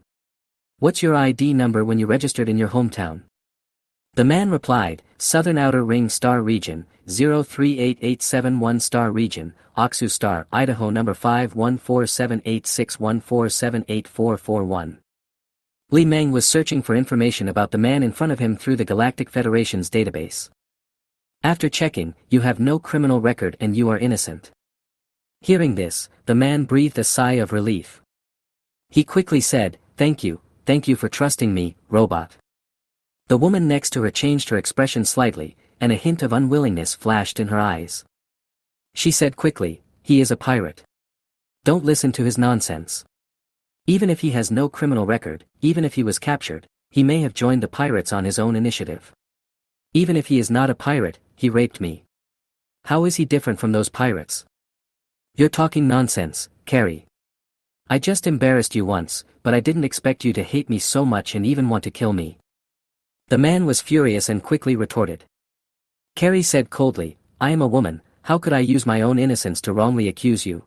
What's your ID number when you registered in your hometown?" The man replied, "Southern Outer Ring Star Region, 038871 Star Region, Oksu Star, Idaho number 5147861478441. Li Meng was searching for information about the man in front of him through the Galactic Federation's database. After checking, "You have no criminal record and you are innocent." Hearing this, the man breathed a sigh of relief. He quickly said, thank you for trusting me, robot." The woman next to her changed her expression slightly, and a hint of unwillingness flashed in her eyes. She said quickly, "He is a pirate. Don't listen to his nonsense. Even if he has no criminal record, even if he was captured, he may have joined the pirates on his own initiative. Even if he is not a pirate, he raped me. How is he different from those pirates? You're talking nonsense, Carrie. I just embarrassed you once, but I didn't expect you to hate me so much and even want to kill me." The man was furious and quickly retorted. Carrie said coldly, "I am a woman, how could I use my own innocence to wrongly accuse you?"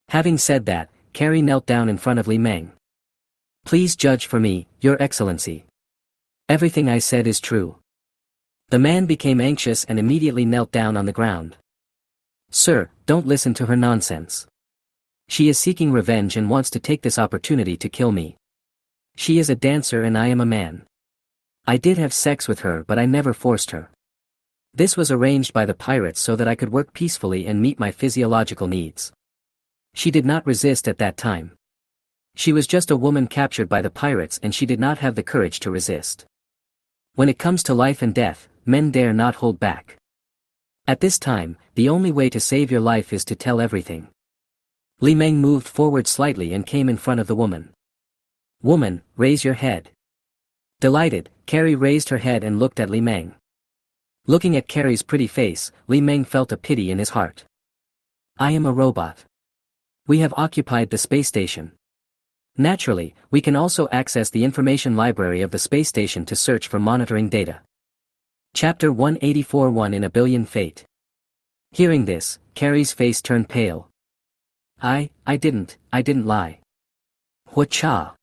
Having said that, Carrie knelt down in front of Li Meng. "Please judge for me, Your Excellency. Everything I said is true." The man became anxious and immediately knelt down on the ground. "Sir, don't listen to her nonsense. She is seeking revenge and wants to take this opportunity to kill me. She is a dancer and I am a man. I did have sex with her but I never forced her. This was arranged by the pirates so that I could work peacefully and meet my physiological needs. She did not resist at that time. She was just a woman captured by the pirates and she did not have the courage to resist. When it comes to life and death, men dare not hold back. At this time, the only way to save your life is to tell everything." Li Meng moved forward slightly and came in front of the woman. "Woman, raise your head." Delighted, Carrie raised her head and looked at Li Meng. Looking at Carrie's pretty face, Li Meng felt a pity in his heart. "I am a robot. We have occupied the space station. Naturally, we can also access the information library of the space station to search for monitoring data." Chapter 184 One in a Billion Fate. Hearing this, Carrie's face turned pale. I didn't lie. Hua-cha.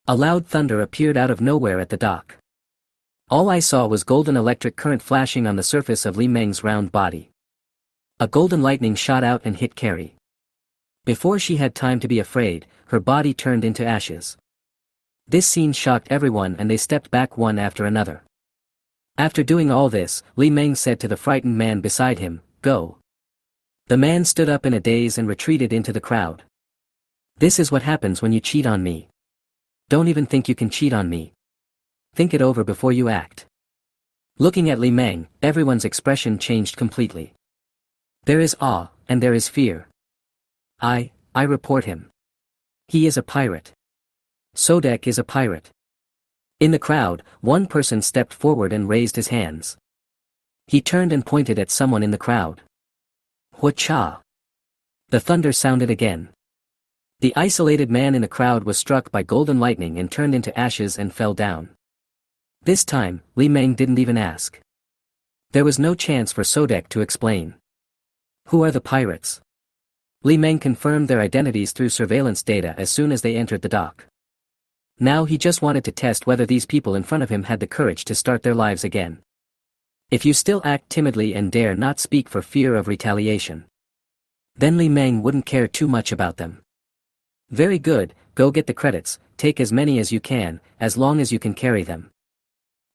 A loud thunder appeared out of nowhere at the dock. All I saw was golden electric current flashing on the surface of Li Meng's round body. A golden lightning shot out and hit Carrie. Before she had time to be afraid, her body turned into ashes. This scene shocked everyone and they stepped back one after another. After doing all this, Li Meng said to the frightened man beside him, "Go." The man stood up in a daze and retreated into the crowd. "This is what happens when you cheat on me. Don't even think you can cheat on me. Think it over before you act." Looking at Li Meng, everyone's expression changed completely. There is awe, and there is fear. I report him. He is a pirate. Sodek is a pirate. In the crowd, one person stepped forward and raised his hands. He turned and pointed at someone in the crowd. Hua-cha. The thunder sounded again. The isolated man in the crowd was struck by golden lightning and turned into ashes and fell down. This time, Li Meng didn't even ask. There was no chance for Sodek to explain. Who are the pirates? Li Meng confirmed their identities through surveillance data as soon as they entered the dock. Now he just wanted to test whether these people in front of him had the courage to start their lives again. If you still act timidly and dare not speak for fear of retaliation, then Li Meng wouldn't care too much about them. Very good, go get the credits, take as many as you can, as long as you can carry them.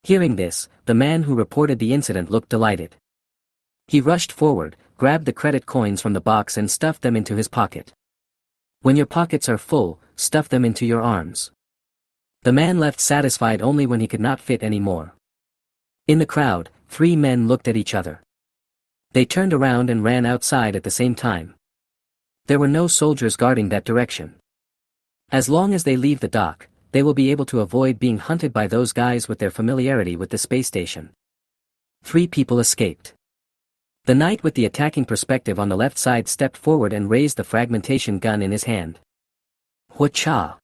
Hearing this, the man who reported the incident looked delighted. He rushed forward, grabbed the credit coins from the box and stuffed them into his pocket. When your pockets are full, stuff them into your arms. The man left satisfied only when he could not fit any more. In the crowd, 3 men looked at each other. They turned around and ran outside at the same time. There were no soldiers guarding that direction. As long as they leave the dock, they will be able to avoid being hunted by those guys with their familiarity with the space station. 3 people escaped. The knight with the attacking perspective on the left side stepped forward and raised the fragmentation gun in his hand. Hua-cha!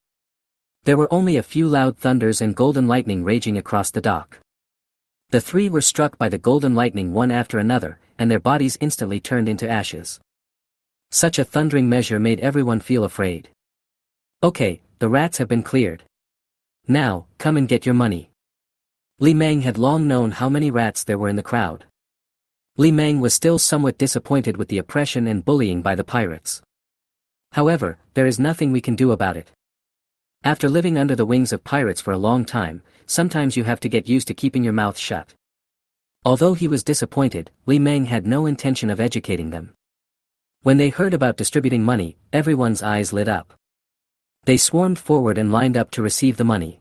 There were only a few loud thunders and golden lightning raging across the dock. The 3 were struck by the golden lightning one after another, and their bodies instantly turned into ashes. Such a thundering measure made everyone feel afraid. Okay, the rats have been cleared. Now, come and get your money. Li Meng had long known how many rats there were in the crowd. Li Meng was still somewhat disappointed with the oppression and bullying by the pirates. However, there is nothing we can do about it. After living under the wings of pirates for a long time, sometimes you have to get used to keeping your mouth shut. Although he was disappointed, Li Meng had no intention of educating them. When they heard about distributing money, everyone's eyes lit up. They swarmed forward and lined up to receive the money.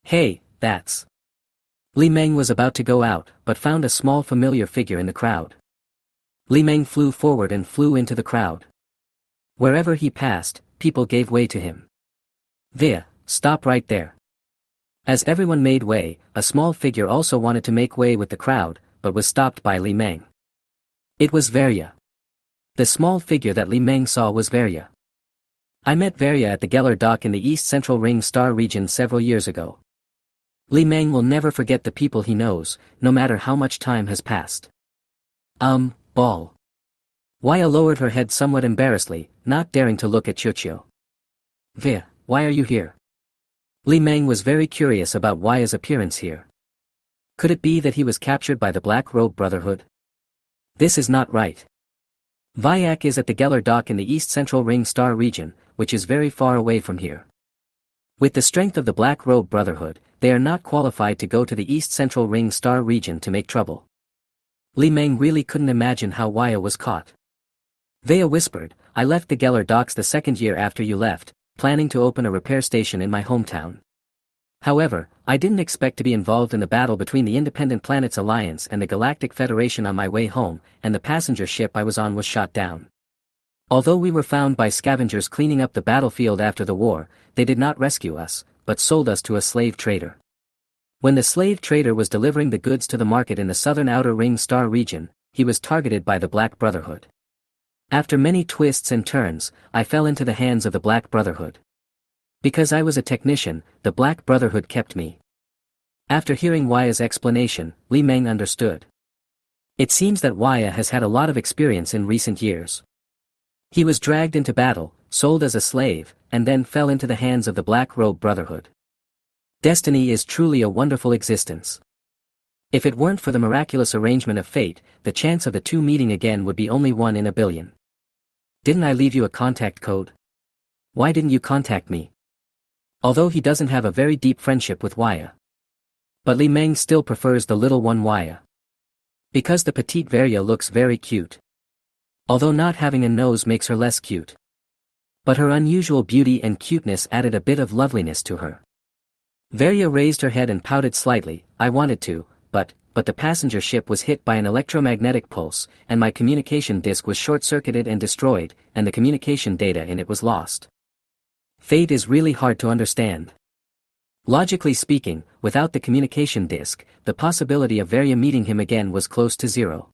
Hey, that's... Li Meng was about to go out, but found a small familiar figure in the crowd. Li Meng flew forward and flew into the crowd. Wherever he passed, people gave way to him. Via, stop right there. As everyone made way, a small figure also wanted to make way with the crowd, but was stopped by Li Meng. It was Varya. The small figure that Li Meng saw was Varya. I met Varya at the Geller dock in the East Central Ring Star region several years ago. Li Meng will never forget the people he knows, no matter how much time has passed. Ball. Waya lowered her head somewhat embarrassedly, not daring to look at Chuchio. Via, why are you here? Li Meng was very curious about Waya's appearance here. Could it be that he was captured by the Black Robe Brotherhood? This is not right. Vyak is at the Geller dock in the East Central Ring Star region, which is very far away from here. With the strength of the Black Robe Brotherhood, they are not qualified to go to the East Central Ring Star region to make trouble. Li Meng really couldn't imagine how Waya was caught. Vaya whispered, I left the Geller docks the 2nd year after you left, planning to open a repair station in my hometown. However, I didn't expect to be involved in the battle between the Independent Planets Alliance and the Galactic Federation on my way home, and the passenger ship I was on was shot down. Although we were found by scavengers cleaning up the battlefield after the war, they did not rescue us, but sold us to a slave trader. When the slave trader was delivering the goods to the market in the southern Outer Ring Star region, he was targeted by the Black Brotherhood. After many twists and turns, I fell into the hands of the Black Brotherhood. Because I was a technician, the Black Brotherhood kept me. After hearing Waya's explanation, Li Meng understood. It seems that Waya has had a lot of experience in recent years. He was dragged into battle, sold as a slave, and then fell into the hands of the Black Robe Brotherhood. Destiny is truly a wonderful existence. If it weren't for the miraculous arrangement of fate, the chance of the two meeting again would be only 1 in a billion. Didn't I leave you a contact code? Why didn't you contact me? Although he doesn't have a very deep friendship with Waya. But Li Meng still prefers the little one Waya. Because the petite Varya looks very cute. Although not having a nose makes her less cute. But her unusual beauty and cuteness added a bit of loveliness to her. Varya raised her head and pouted slightly, I wanted to, but the passenger ship was hit by an electromagnetic pulse, and my communication disk was short-circuited and destroyed, and the communication data in it was lost. Fate is really hard to understand. Logically speaking, without the communication disk, the possibility of Varya meeting him again was close to 0.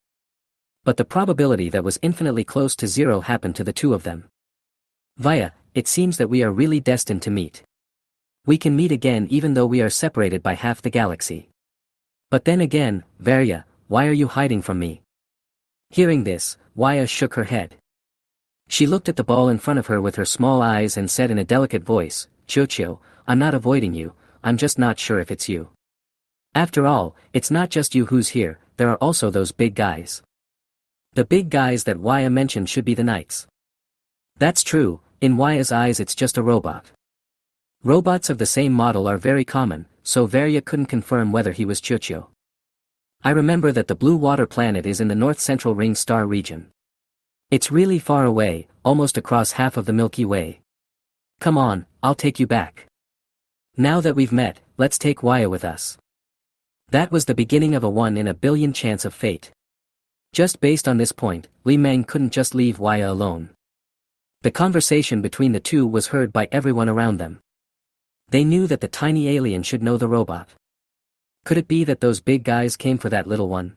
But the probability that was infinitely close to 0 happened to the two of them. Vaya, it seems that we are really destined to meet. We can meet again even though we are separated by half the galaxy. But then again, Varya, why are you hiding from me? Hearing this, Waya shook her head. She looked at the ball in front of her with her small eyes and said in a delicate voice, Chocho, I'm not avoiding you, I'm just not sure if it's you. After all, it's not just you who's here, there are also those big guys. The big guys that Waya mentioned should be the knights. That's true, in Waya's eyes it's just a robot. Robots of the same model are very common, so Varya couldn't confirm whether he was Chocho. I remember that the Blue Water Planet is in the North Central Ring Star region. It's really far away, almost across half of the Milky Way. Come on, I'll take you back. Now that we've met, let's take Waya with us. That was the beginning of a 1 in a billion chance of fate. Just based on this point, Li Meng couldn't just leave Waya alone. The conversation between the two was heard by everyone around them. They knew that the tiny alien should know the robot. Could it be that those big guys came for that little one?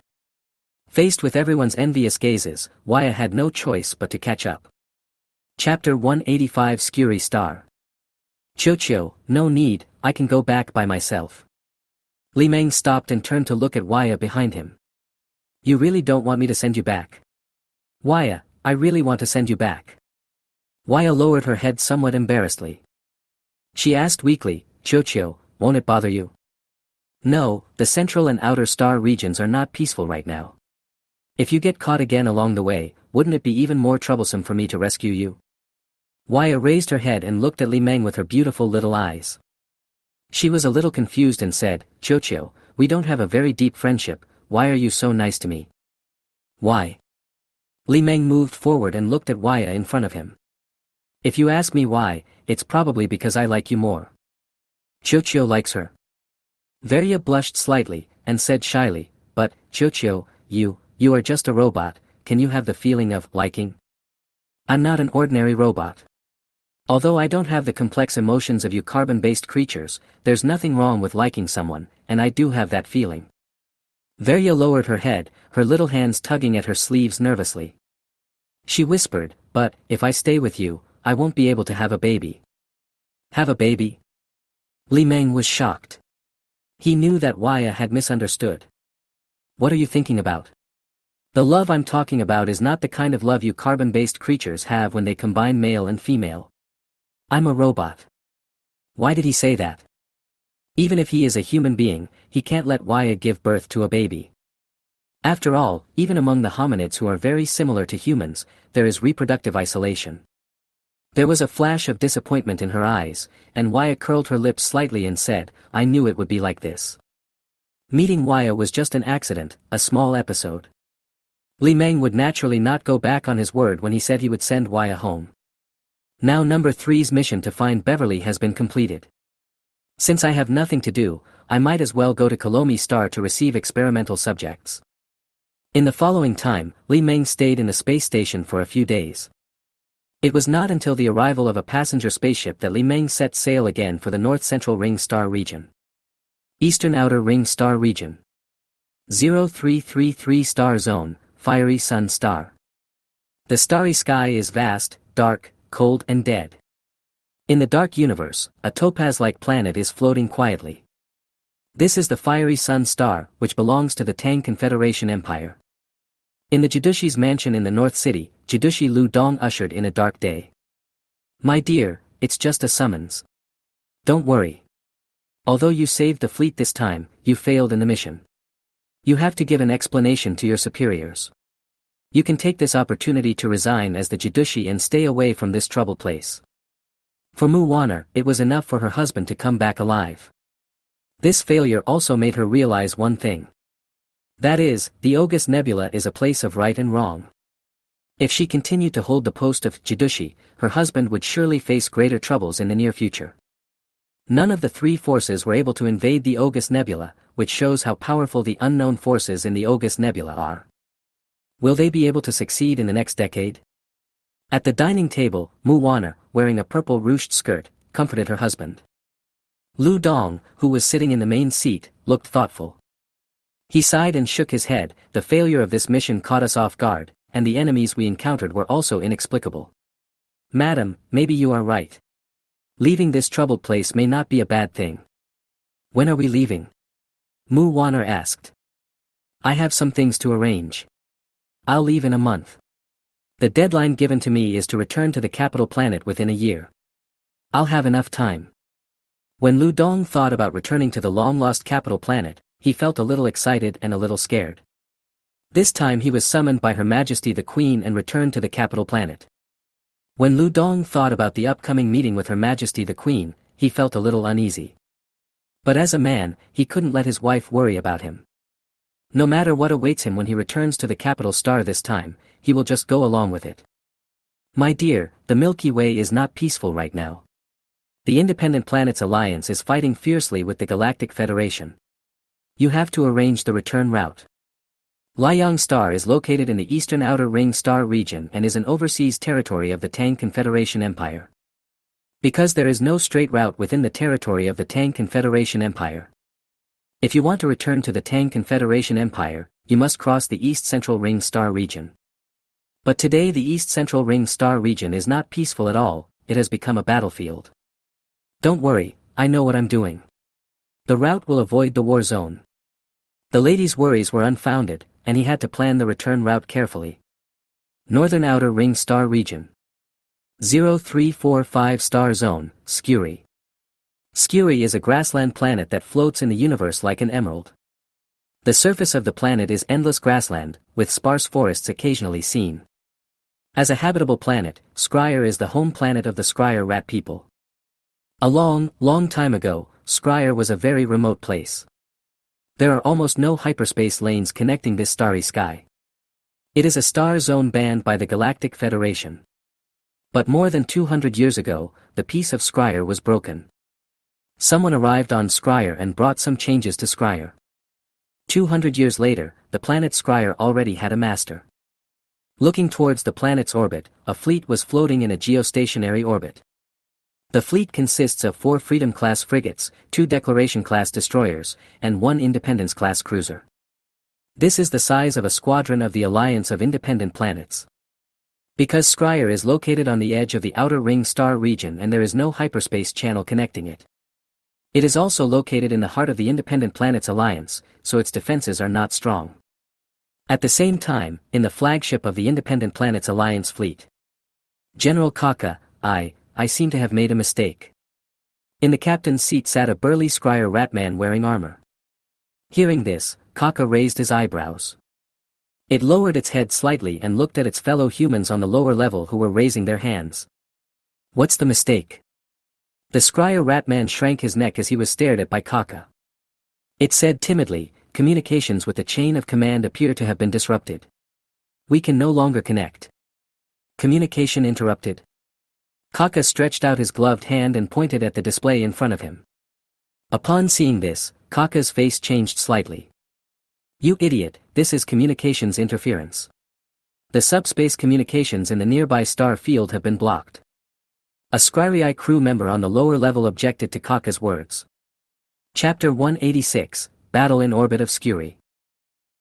Faced with everyone's envious gazes, Waya had no choice but to catch up. Chapter 185 Scurry Star. Chocho, no need, I can go back by myself. Li Meng stopped and turned to look at Waya behind him. You really don't want me to send you back? Waya, I really want to send you back. Waya lowered her head somewhat embarrassedly. She asked weakly, Chocho, won't it bother you? No, the central and outer star regions are not peaceful right now. If you get caught again along the way, wouldn't it be even more troublesome for me to rescue you? Waya raised her head and looked at Li Meng with her beautiful little eyes. She was a little confused and said, Chocho, we don't have a very deep friendship, why are you so nice to me? Why? Li Meng moved forward and looked at Waya in front of him. If you ask me why, it's probably because I like you more. Chocho likes her. Varya blushed slightly, and said shyly, but, Chocho, you are just a robot, can you have the feeling of liking? I'm not an ordinary robot. Although I don't have the complex emotions of you carbon-based creatures, there's nothing wrong with liking someone, and I do have that feeling. Varya lowered her head, her little hands tugging at her sleeves nervously. She whispered, but, if I stay with you, I won't be able to have a baby. Have a baby? Li Meng was shocked. He knew that Waya had misunderstood. What are you thinking about? The love I'm talking about is not the kind of love you carbon-based creatures have when they combine male and female. I'm a robot. Why did he say that? Even if he is a human being, he can't let Waya give birth to a baby. After all, even among the hominids who are very similar to humans, there is reproductive isolation. There was a flash of disappointment in her eyes, and Waya curled her lips slightly and said, I knew it would be like this. Meeting Waya was just an accident, a small episode. Li Meng would naturally not go back on his word when he said he would send Waya home. Now number 3's mission to find Beverly has been completed. Since I have nothing to do, I might as well go to Kolomi Star to receive experimental subjects. In the following time, Li Meng stayed in the space station for a few days. It was not until the arrival of a passenger spaceship that Li Meng set sail again for the North Central Ring Star region. Eastern Outer Ring Star region. 0333 Star Zone, Fiery Sun Star. The starry sky is vast, dark, cold and dead. In the dark universe, a topaz-like planet is floating quietly. This is the Fiery Sun Star, which belongs to the Tang Confederation Empire. In the Jidushi's mansion in the North City, Jidushi Lu Dong ushered in a dark day. My dear, it's just a summons. Don't worry. Although you saved the fleet this time, you failed in the mission. You have to give an explanation to your superiors. You can take this opportunity to resign as the Jidushi and stay away from this troubled place. For Mu Wanner, it was enough for her husband to come back alive. This failure also made her realize one thing. That is, the Ogus Nebula is a place of right and wrong. If she continued to hold the post of Jidushi, her husband would surely face greater troubles in the near future. None of the three forces were able to invade the Ogus Nebula, which shows how powerful the unknown forces in the Ogus Nebula are. Will they be able to succeed in the next decade? At the dining table, Mu Wanner, wearing a purple ruched skirt, comforted her husband. Lu Dong, who was sitting in the main seat, looked thoughtful. He sighed and shook his head. The failure of this mission caught us off guard, and the enemies we encountered were also inexplicable. Madam, maybe you are right. Leaving this troubled place may not be a bad thing. When are we leaving? Mu Wanner asked. I have some things to arrange. I'll leave in a month. The deadline given to me is to return to the capital planet within a year. I'll have enough time. When Lu Dong thought about returning to the long-lost capital planet, he felt a little excited and a little scared. This time he was summoned by Her Majesty the Queen and returned to the capital planet. When Lu Dong thought about the upcoming meeting with Her Majesty the Queen, he felt a little uneasy. But as a man, he couldn't let his wife worry about him. No matter what awaits him when he returns to the capital star this time, he will just go along with it. My dear, the Milky Way is not peaceful right now. The Independent Planets Alliance is fighting fiercely with the Galactic Federation. You have to arrange the return route. Liang Star is located in the eastern outer ring star region and is an overseas territory of the Tang Confederation Empire. Because there is no straight route within the territory of the Tang Confederation Empire. If you want to return to the Tang Confederation Empire, you must cross the East Central Ring Star region. But today the East Central Ring Star region is not peaceful at all, it has become a battlefield. Don't worry, I know what I'm doing. The route will avoid the war zone. The lady's worries were unfounded, and he had to plan the return route carefully. Northern Outer Ring Star Region. 0345 Star Zone, Skuri. Skuri is a grassland planet that floats in the universe like an emerald. The surface of the planet is endless grassland, with sparse forests occasionally seen. As a habitable planet, Skryre is the home planet of the Skryre rat people. A long, long time ago, Skryre was a very remote place. There are almost no hyperspace lanes connecting this starry sky. It is a star zone banned by the Galactic Federation. But more than 200 years ago, the peace of Skryre was broken. Someone arrived on Skryre and brought some changes to Skryre. 200 years later, the planet Skryre already had a master. Looking towards the planet's orbit, a fleet was floating in a geostationary orbit. The fleet consists of 4 Freedom-class frigates, 2 Declaration-class destroyers, and 1 Independence-class cruiser. This is the size of a squadron of the Alliance of Independent Planets. Because Skryre is located on the edge of the Outer Ring Star region and there is no hyperspace channel connecting it. It is also located in the heart of the Independent Planets Alliance, so its defenses are not strong. At the same time, in the flagship of the Independent Planets Alliance fleet, General Kaka, I seem to have made a mistake. In the captain's seat sat a burly Skryre ratman wearing armor. Hearing this, Kaka raised his eyebrows. It lowered its head slightly and looked at its fellow humans on the lower level who were raising their hands. What's the mistake? The Skryre ratman shrank his neck as he was stared at by Kaka. It said timidly, communications with the chain of command appear to have been disrupted. We can no longer connect. Communication interrupted. Kaka stretched out his gloved hand and pointed at the display in front of him. Upon seeing this, Kaka's face changed slightly. You idiot, this is communications interference. The subspace communications in the nearby star field have been blocked. A Skryre crew member on the lower level objected to Kaka's words. Chapter 186, Battle in Orbit of Skuri.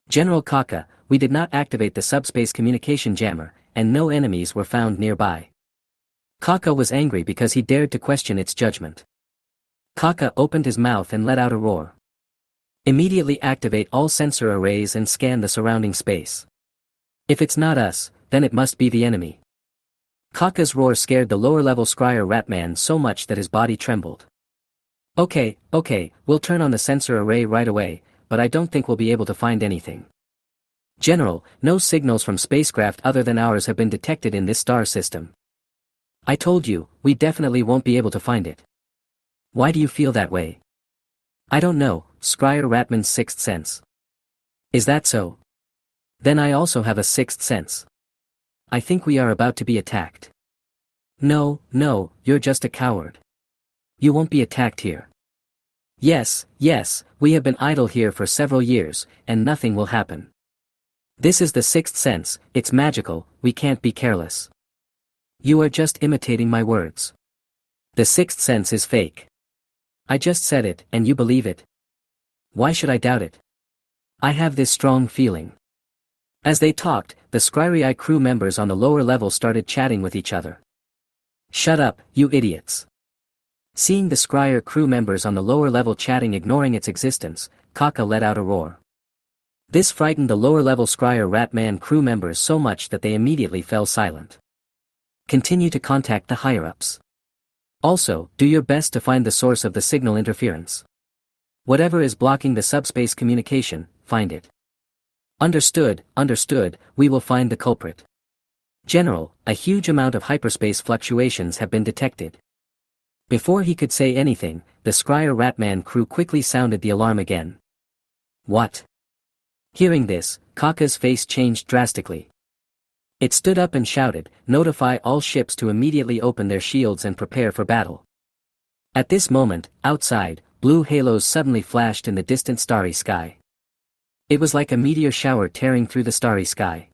General Kaka, we did not activate the subspace communication jammer, and no enemies were found nearby. Kaka was angry because he dared to question its judgment. Kaka opened his mouth and let out a roar. Immediately activate all sensor arrays and scan the surrounding space. If it's not us, then it must be the enemy. Kaka's roar scared the lower-level Skryre ratman so much that his body trembled. Okay, we'll turn on the sensor array right away, but I don't think we'll be able to find anything. General, no signals from spacecraft other than ours have been detected in this star system. I told you, we definitely won't be able to find it. Why do you feel that way? I don't know, Skryre ratman's sixth sense. Is that so? Then I also have a sixth sense. I think we are about to be attacked. No, you're just a coward. You won't be attacked here. Yes, we have been idle here for several years, and nothing will happen. This is the sixth sense, it's magical, we can't be careless. You are just imitating my words. The sixth sense is fake. I just said it, and you believe it. Why should I doubt it? I have this strong feeling. As they talked, the Skryre crew members on the lower level started chatting with each other. Shut up, you idiots. Seeing the Skryre crew members on the lower level chatting ignoring its existence, Kaka let out a roar. This frightened the lower level Skryre ratman crew members so much that they immediately fell silent. Continue to contact the higher-ups. Also, do your best to find the source of the signal interference. Whatever is blocking the subspace communication, find it. Understood, we will find the culprit. General, a huge amount of hyperspace fluctuations have been detected. Before he could say anything, the Skryre ratman crew quickly sounded the alarm again. What? Hearing this, Kaka's face changed drastically. It stood up and shouted, notify all ships to immediately open their shields and prepare for battle. At this moment, outside, blue halos suddenly flashed in the distant starry sky. It was like a meteor shower tearing through the starry sky.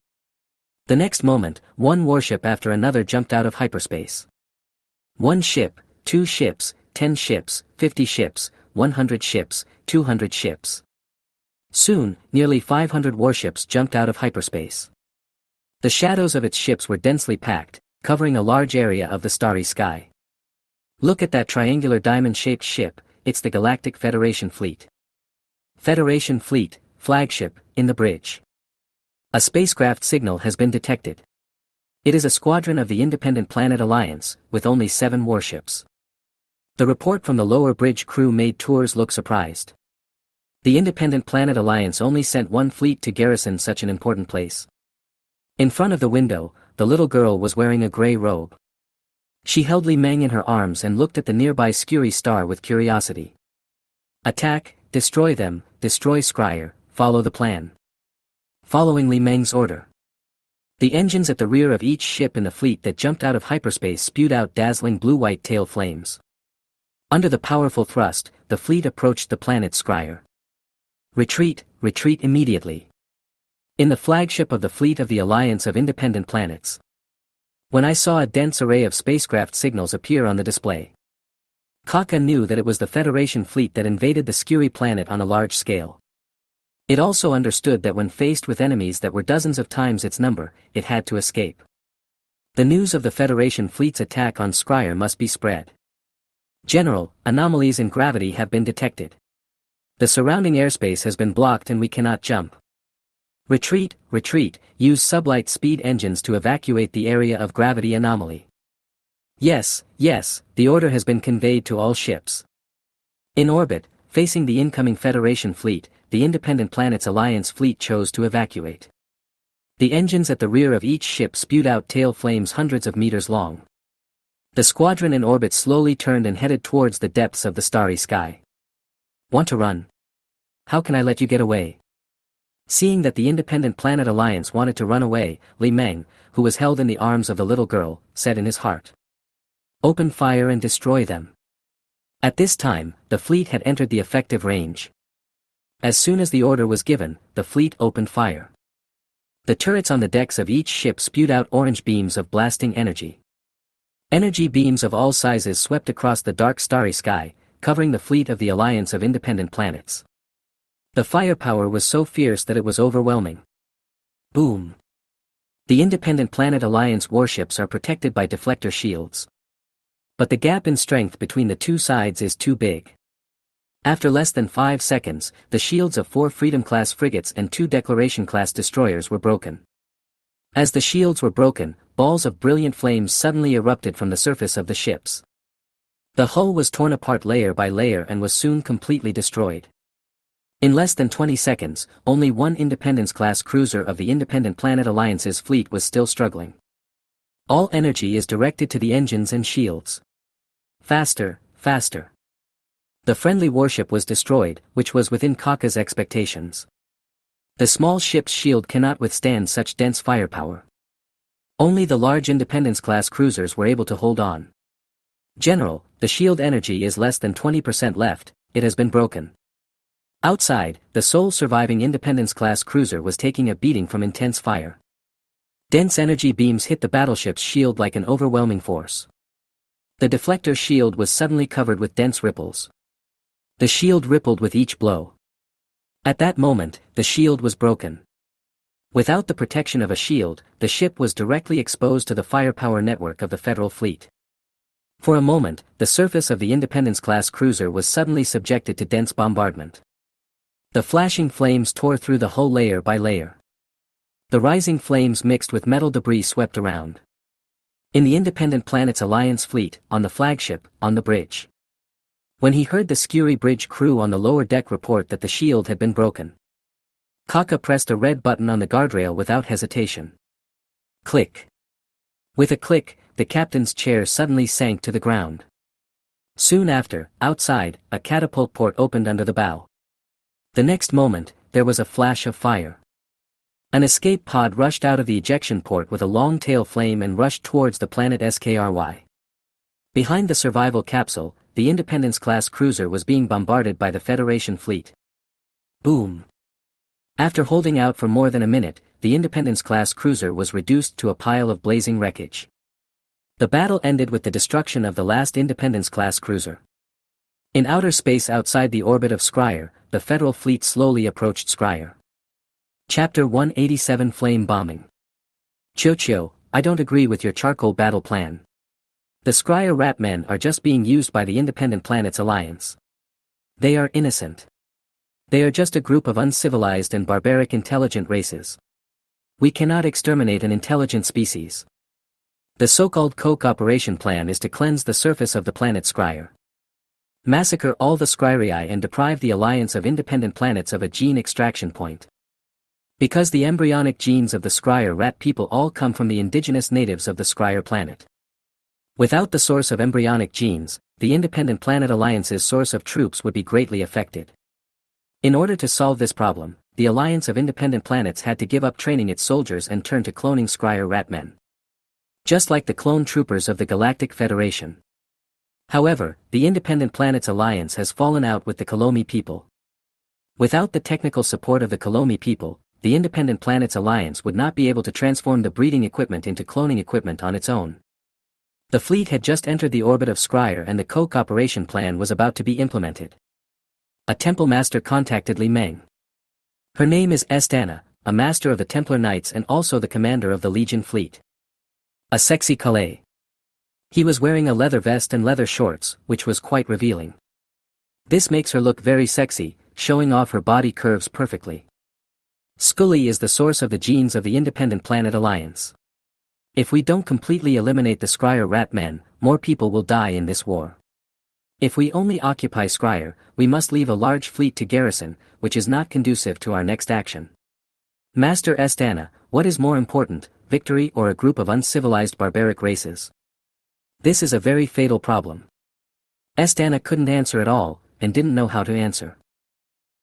The next moment, one warship after another jumped out of hyperspace. One ship, 2 ships, 10 ships, 50 ships, 100 ships, 200 ships. Soon, nearly 500 warships jumped out of hyperspace. The shadows of its ships were densely packed, covering a large area of the starry sky. Look at that triangular diamond-shaped ship, it's the Galactic Federation Fleet. Federation Fleet, flagship, in the bridge. A spacecraft signal has been detected. It is a squadron of the Independent Planet Alliance, with only 7 warships. The report from the lower bridge crew made tours look surprised. The Independent Planet Alliance only sent 1 fleet to garrison such an important place. In front of the window, the little girl was wearing a gray robe. She held Li Meng in her arms and looked at the nearby Scurry star with curiosity. Attack, destroy them, destroy Scryer, follow the plan. Following Li Meng's order. The engines at the rear of each ship in the fleet that jumped out of hyperspace spewed out dazzling blue-white tail flames. Under the powerful thrust, the fleet approached the planet Scryer. Retreat, retreat immediately. In the flagship of the fleet of the Alliance of Independent Planets. When I saw a dense array of spacecraft signals appear on the display, Kaka knew that it was the Federation fleet that invaded the Scurry planet on a large scale. It also understood that when faced with enemies that were dozens of times its number, it had to escape. The news of the Federation fleet's attack on Scryer must be spread. General, anomalies in gravity have been detected. The surrounding airspace has been blocked and we cannot jump. Retreat, retreat, use sublight speed engines to evacuate the area of gravity anomaly. Yes, yes, the order has been conveyed to all ships. In orbit, facing the incoming Federation fleet, the Independent Planets Alliance fleet chose to evacuate. The engines at the rear of each ship spewed out tail flames hundreds of meters long. The squadron in orbit slowly turned and headed towards the depths of the starry sky. Want to run? How can I let you get away? Seeing that the Independent Planet Alliance wanted to run away, Li Meng, who was held in the arms of the little girl, said in his heart. Open fire and destroy them. At this time, the fleet had entered the effective range. As soon as the order was given, the fleet opened fire. The turrets on the decks of each ship spewed out orange beams of blasting energy. Energy beams of all sizes swept across the dark starry sky, covering the fleet of the Alliance of Independent Planets. The firepower was so fierce that it was overwhelming. Boom. The Independent Planet Alliance warships are protected by deflector shields. But the gap in strength between the two sides is too big. After less than 5 seconds, the shields of 4 Freedom-class frigates and 2 Declaration-class destroyers were broken. As the shields were broken, balls of brilliant flames suddenly erupted from the surface of the ships. The hull was torn apart layer by layer and was soon completely destroyed. In less than 20 seconds, only 1 Independence-class cruiser of the Independent Planet Alliance's fleet was still struggling. All energy is directed to the engines and shields. Faster, faster. The friendly warship was destroyed, which was within Kaka's expectations. The small ship's shield cannot withstand such dense firepower. Only the large Independence-class cruisers were able to hold on. General, the shield energy is less than 20% left, it has been broken. Outside, the sole surviving Independence-class cruiser was taking a beating from intense fire. Dense energy beams hit the battleship's shield like an overwhelming force. The deflector shield was suddenly covered with dense ripples. The shield rippled with each blow. At that moment, the shield was broken. Without the protection of a shield, the ship was directly exposed to the firepower network of the Federal fleet. For a moment, the surface of the Independence-class cruiser was suddenly subjected to dense bombardment. The flashing flames tore through the hull layer by layer. The rising flames mixed with metal debris swept around. In the Independent Planets Alliance fleet, on the flagship, on the bridge. When he heard the Scurry bridge crew on the lower deck report that the shield had been broken, Kaka pressed a red button on the guardrail without hesitation. Click. With a click, the captain's chair suddenly sank to the ground. Soon after, outside, a catapult port opened under the bow. The next moment, there was a flash of fire. An escape pod rushed out of the ejection port with a long tail flame and rushed towards the planet Skry. Behind the survival capsule, the Independence-class cruiser was being bombarded by the Federation fleet. Boom. After holding out for more than a minute, the Independence-class cruiser was reduced to a pile of blazing wreckage. The battle ended with the destruction of the last Independence-class cruiser. In outer space outside the orbit of Scryer, the Federal fleet slowly approached Scryer. Chapter 187 Flame Bombing. Cho, I don't agree with your charcoal battle plan. The Scryer rat men are just being used by the Independent Planets Alliance. They are innocent. They are just a group of uncivilized and barbaric intelligent races. We cannot exterminate an intelligent species. The so-called co-cooperation plan is to cleanse the surface of the planet Scryer. Massacre all the Scryerii and deprive the alliance of independent planets of a gene extraction point. Because the embryonic genes of the Scryer rat people all come from the indigenous natives of the Scryer planet. Without the source of embryonic genes, the Independent Planet Alliance's source of troops would be greatly affected. In order to solve this problem, the Alliance of Independent Planets had to give up training its soldiers and turn to cloning Scryer ratmen. Just like the clone troopers of the Galactic Federation. However, the Independent Planets Alliance has fallen out with the Kolomi people. Without the technical support of the Kolomi people, the Independent Planets Alliance would not be able to transform the breeding equipment into cloning equipment on its own. The fleet had just entered the orbit of Scryer and the co-cooperation plan was about to be implemented. A temple master contacted Li Meng. Her name is Estana, a master of the Templar Knights and also the commander of the Legion fleet. A sexy Calais. He was wearing a leather vest and leather shorts, which was quite revealing. This makes her look very sexy, showing off her body curves perfectly. Scully is the source of the genes of the Independent Planet Alliance. If we don't completely eliminate the Scryer rat men, more people will die in this war. If we only occupy Scryer, we must leave a large fleet to garrison, which is not conducive to our next action. Master Estana, what is more important, victory or a group of uncivilized barbaric races? This is a very fatal problem. Estana couldn't answer at all, and didn't know how to answer.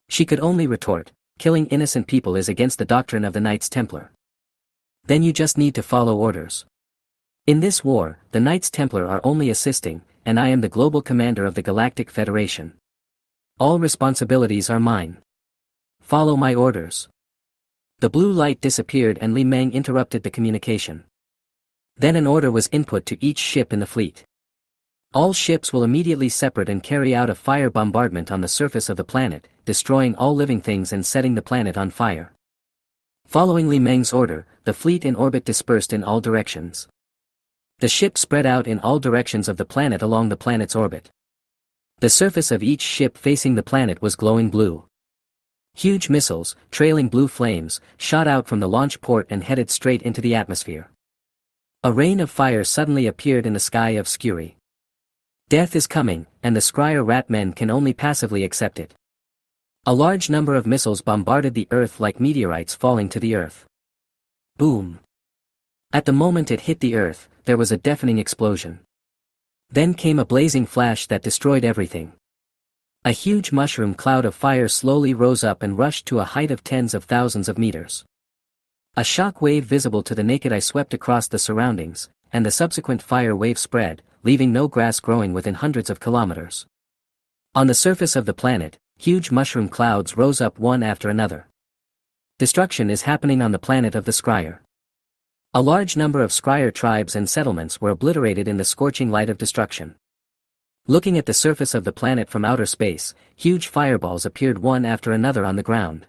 She could only retort, killing innocent people is against the doctrine of the Knights Templar. Then you just need to follow orders. In this war, the Knights Templar are only assisting, and I am the global commander of the Galactic Federation. All responsibilities are mine. Follow my orders. The blue light disappeared and Li Meng interrupted the communication. Then an order was input to each ship in the fleet. All ships will immediately separate and carry out a fire bombardment on the surface of the planet, destroying all living things and setting the planet on fire. Following Li Meng's order, the fleet in orbit dispersed in all directions. The ship spread out in all directions of the planet along the planet's orbit. The surface of each ship facing the planet was glowing blue. Huge missiles, trailing blue flames, shot out from the launch port and headed straight into the atmosphere. A rain of fire suddenly appeared in the sky of Scurry. Death is coming, and the Scryer rat men can only passively accept it. A large number of missiles bombarded the Earth like meteorites falling to the Earth. Boom! At the moment it hit the Earth, there was a deafening explosion. Then came a blazing flash that destroyed everything. A huge mushroom cloud of fire slowly rose up and rushed to a height of tens of thousands of meters. A shock wave visible to the naked eye swept across the surroundings, and the subsequent fire wave spread, leaving no grass growing within hundreds of kilometers. On the surface of the planet, huge mushroom clouds rose up one after another. Destruction is happening on the planet of the Scryer. A large number of Scryer tribes and settlements were obliterated in the scorching light of destruction. Looking at the surface of the planet from outer space, huge fireballs appeared one after another on the ground.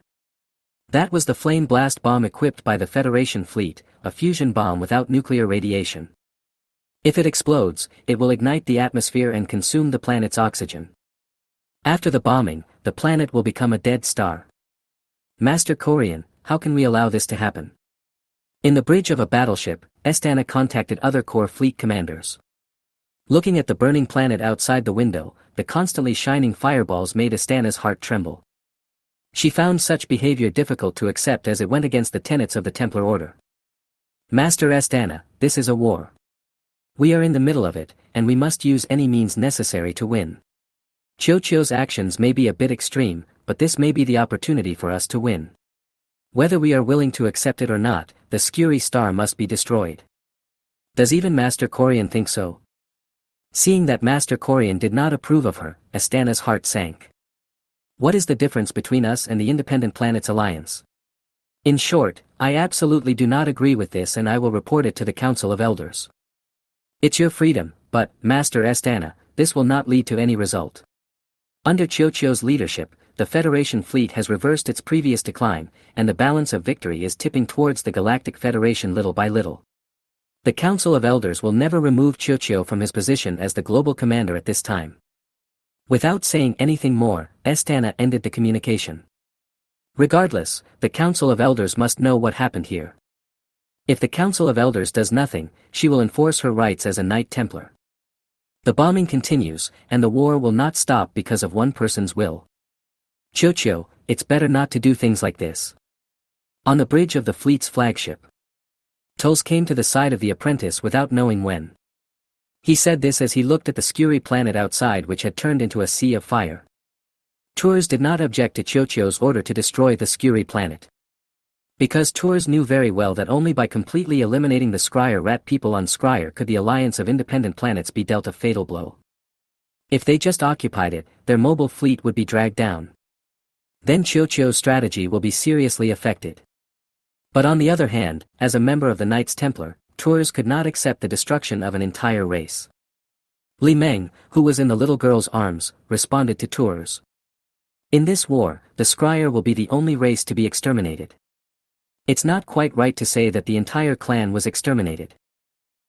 That was the flame blast bomb equipped by the Federation fleet, a fusion bomb without nuclear radiation. If it explodes, it will ignite the atmosphere and consume the planet's oxygen. After the bombing, the planet will become a dead star. Master Korean, how can we allow this to happen? In the bridge of a battleship, Estana contacted other core fleet commanders. Looking at the burning planet outside the window, the constantly shining fireballs made Estana's heart tremble. She found such behavior difficult to accept as it went against the tenets of the Templar Order. Master Estana, this is a war. We are in the middle of it, and we must use any means necessary to win. Cho's actions may be a bit extreme, but this may be the opportunity for us to win. Whether we are willing to accept it or not, the Scurry star must be destroyed. Does even Master Korean think so? Seeing that Master Korean did not approve of her, Estana's heart sank. What is the difference between us and the Independent Planets Alliance? In short, I absolutely do not agree with this and I will report it to the Council of Elders. It's your freedom, but, Master Estana, this will not lead to any result. Under Chiyochio's leadership, the Federation fleet has reversed its previous decline, and the balance of victory is tipping towards the Galactic Federation little by little. The Council of Elders will never remove Chiyochio from his position as the global commander at this time. Without saying anything more, Estana ended the communication. Regardless, the Council of Elders must know what happened here. If the Council of Elders does nothing, she will enforce her rights as a Knight Templar. The bombing continues, and the war will not stop because of one person's will. Chiyochio, it's better not to do things like this. On the bridge of the fleet's flagship, Tulls came to the side of the apprentice without knowing when. He said this as he looked at the Skuri planet outside, which had turned into a sea of fire. Tours did not object to Chiyochio's order to destroy the Skuri planet. Because Tours knew very well that only by completely eliminating the Scryer rat people on Scryer could the alliance of independent planets be dealt a fatal blow. If they just occupied it, their mobile fleet would be dragged down. Then Chiyochio's strategy will be seriously affected. But on the other hand, as a member of the Knights Templar, Tours could not accept the destruction of an entire race. Li Meng, who was in the little girl's arms, responded to Tours. In this war, the Scryer will be the only race to be exterminated. It's not quite right to say that the entire clan was exterminated.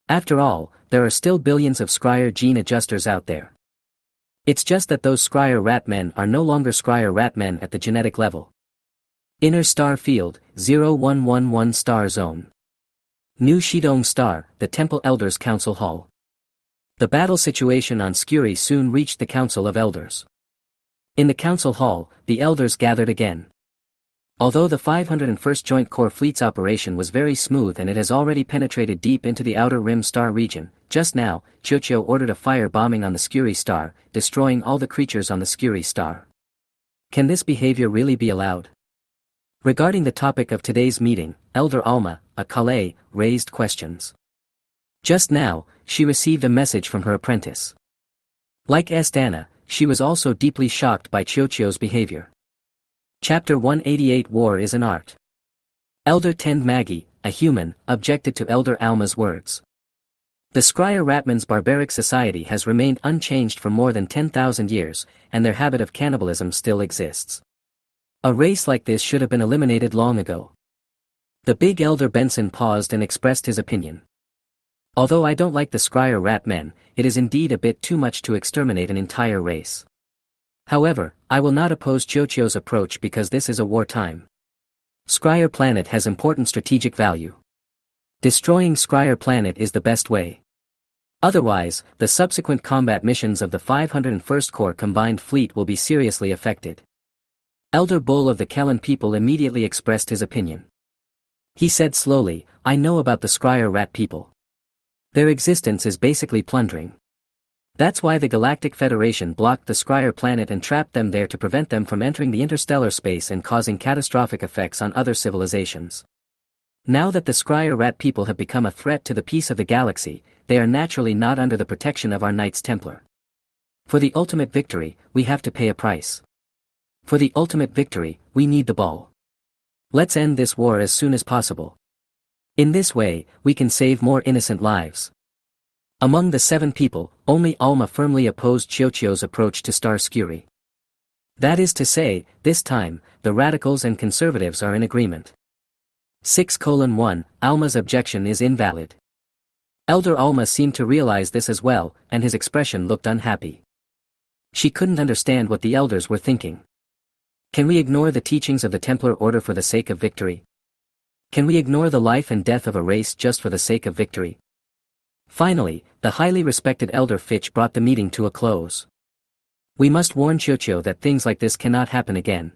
After all, there are still billions of Scryer gene adjusters out there. It's just that those Scryer rat men are no longer Scryer rat men at the genetic level. Inner Star Field, 0111 Star Zone. New Shidong Star, the Temple Elders Council Hall. The battle situation on Skuri soon reached the Council of Elders. In the Council Hall, the Elders gathered again. Although the 501st Joint Core Fleet's operation was very smooth and it has already penetrated deep into the Outer Rim Star region, just now, Chiyochio ordered a fire bombing on the Skuri Star, destroying all the creatures on the Skuri Star. Can this behavior really be allowed? Regarding the topic of today's meeting, Elder Alma, a Kalei, raised questions. Just now, she received a message from her apprentice. Like Estana, she was also deeply shocked by Chiyochio's behavior. Chapter 188 War is an Art. Elder Tend Magi, a human, objected to Elder Alma's words. The Scryer Ratman's barbaric society has remained unchanged for more than 10,000 years, and their habit of cannibalism still exists. A race like this should have been eliminated long ago. The big Elder Benson paused and expressed his opinion. Although I don't like the Scryer rat men, it is indeed a bit too much to exterminate an entire race. However, I will not oppose Chiyochio's approach because this is a wartime. Scryer planet has important strategic value. Destroying Scryer planet is the best way. Otherwise, the subsequent combat missions of the 501st Corps Combined Fleet will be seriously affected. Elder Bull of the Kellen people immediately expressed his opinion. He said slowly, I know about the Scryer rat people. Their existence is basically plundering. That's why the Galactic Federation blocked the Scryer planet and trapped them there to prevent them from entering the interstellar space and causing catastrophic effects on other civilizations. Now that the Scryer rat people have become a threat to the peace of the galaxy, they are naturally not under the protection of our Knights Templar. For the ultimate victory, we have to pay a price. For the ultimate victory, we need the ball. Let's end this war as soon as possible. In this way, we can save more innocent lives. Among the 7 people, only Alma firmly opposed Chiyochio's approach to Star Skuri. That is to say, this time, the radicals and conservatives are in agreement. 6:1, Alma's objection is invalid. Elder Alma seemed to realize this as well, and his expression looked unhappy. She couldn't understand what the elders were thinking. Can we ignore the teachings of the Templar Order for the sake of victory? Can we ignore the life and death of a race just for the sake of victory? Finally, the highly respected Elder Fitch brought the meeting to a close. We must warn Chiyochio that things like this cannot happen again.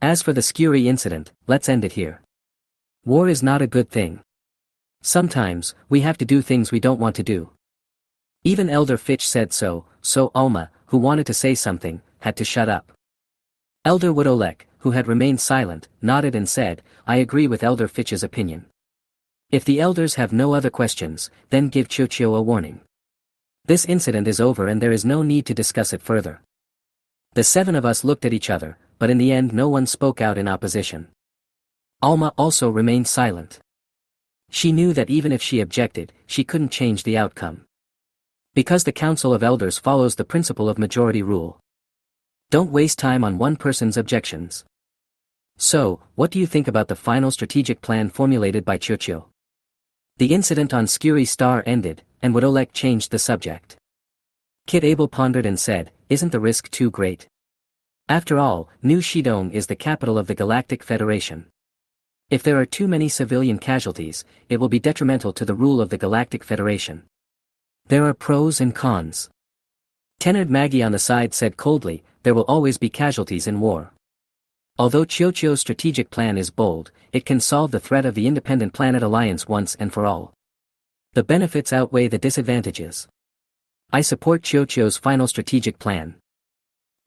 As for the Skuri incident, let's end it here. War is not a good thing. Sometimes, we have to do things we don't want to do. Even Elder Fitch said so, so Alma, who wanted to say something, had to shut up. Elder Woodolek, who had remained silent, nodded and said, I agree with Elder Fitch's opinion. If the elders have no other questions, then give Chiyochio a warning. This incident is over and there is no need to discuss it further. The 7 of us looked at each other, but in the end no one spoke out in opposition. Alma also remained silent. She knew that even if she objected, she couldn't change the outcome. Because the Council of Elders follows the principle of majority rule. Don't waste time on one person's objections. So, what do you think about the final strategic plan formulated by Chocho? The incident on Skuri Star ended, and would Oleg change the subject? Kid Abel pondered and said, isn't the risk too great? After all, New Shidong is the capital of the Galactic Federation. If there are too many civilian casualties, it will be detrimental to the rule of the Galactic Federation. There are pros and cons. Tenured Maggie on the side said coldly, there will always be casualties in war. Although Chocho's strategic plan is bold, it can solve the threat of the Independent Planet Alliance once and for all. The benefits outweigh the disadvantages. I support Chocho's final strategic plan.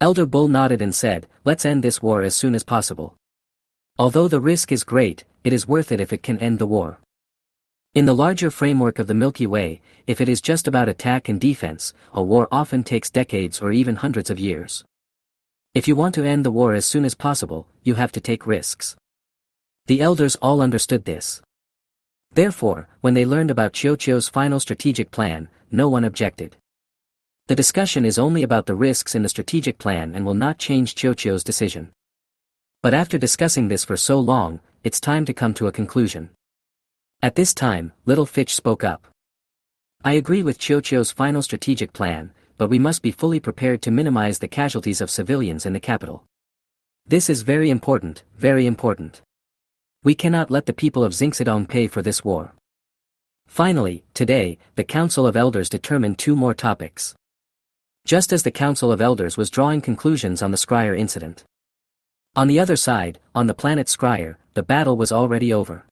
Elder Bull nodded and said, let's end this war as soon as possible. Although the risk is great, it is worth it if it can end the war. In the larger framework of the Milky Way, if it is just about attack and defense, a war often takes decades or even hundreds of years. If you want to end the war as soon as possible, you have to take risks. The elders all understood this. Therefore, when they learned about Chocho's final strategic plan, no one objected. The discussion is only about the risks in the strategic plan and will not change Chocho's decision. But after discussing this for so long, it's time to come to a conclusion. At this time, Little Fitch spoke up. I agree with Chocho's final strategic plan, but we must be fully prepared to minimize the casualties of civilians in the capital. This is very important, very important. We cannot let the people of Xingxidong pay for this war. Finally, today, the Council of Elders determined two more topics. Just as the Council of Elders was drawing conclusions on the Scryer incident. On the other side, on the planet Scryer, the battle was already over.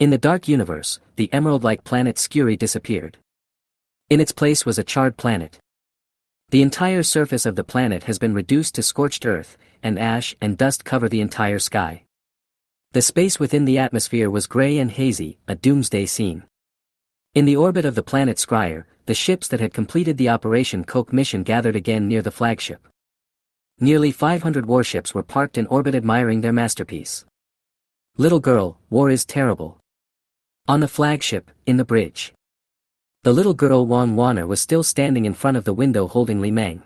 In the dark universe, the emerald-like planet Skuri disappeared. In its place was a charred planet. The entire surface of the planet has been reduced to scorched earth, and ash and dust cover the entire sky. The space within the atmosphere was gray and hazy, a doomsday scene. In the orbit of the planet Scryer, the ships that had completed the Operation Coke mission gathered again near the flagship. Nearly 500 warships were parked in orbit admiring their masterpiece. Little girl, war is terrible. On the flagship, in the bridge. The little girl Wang Wana was still standing in front of the window holding Li Meng.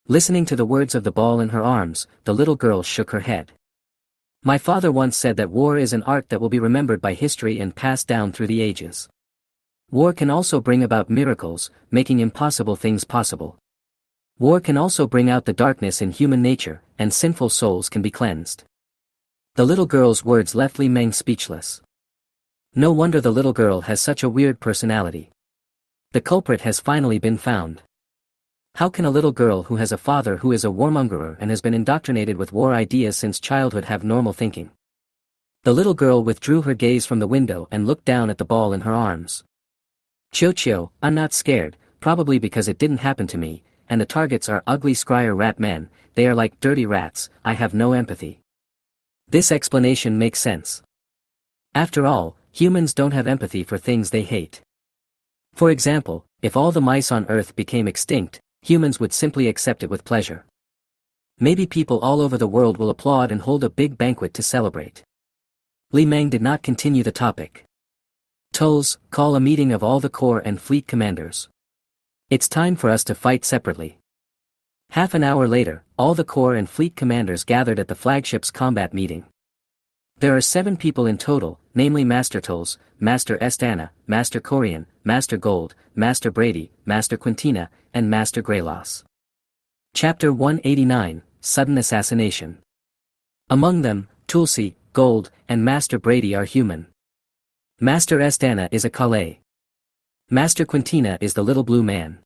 Listening to the words of the ball in her arms, the little girl shook her head. My father once said that war is an art that will be remembered by history and passed down through the ages. War can also bring about miracles, making impossible things possible. War can also bring out the darkness in human nature, and sinful souls can be cleansed. The little girl's words left Li Meng speechless. No wonder the little girl has such a weird personality. The culprit has finally been found. How can a little girl who has a father who is a warmongerer and has been indoctrinated with war ideas since childhood have normal thinking? The little girl withdrew her gaze from the window and looked down at the ball in her arms. Chocho, I'm not scared, probably because it didn't happen to me, and the targets are ugly Scryer rat men, they are like dirty rats, I have no empathy. This explanation makes sense. After all, humans don't have empathy for things they hate. For example, if all the mice on Earth became extinct, humans would simply accept it with pleasure. Maybe people all over the world will applaud and hold a big banquet to celebrate. Li Meng did not continue the topic. Toes, call a meeting of all the Corps and Fleet commanders. It's time for us to fight separately. Half an hour later, all the Corps and Fleet commanders gathered at the flagship's combat meeting. There are 7 people in total, namely Master Toles, Master Estana, Master Corian, Master Gold, Master Brady, Master Quintina, and Master Greyloss. Chapter 189, Sudden Assassination. Among them, Tulsi, Gold, and Master Brady are human. Master Estana is a Calais. Master Quintina is the little blue man.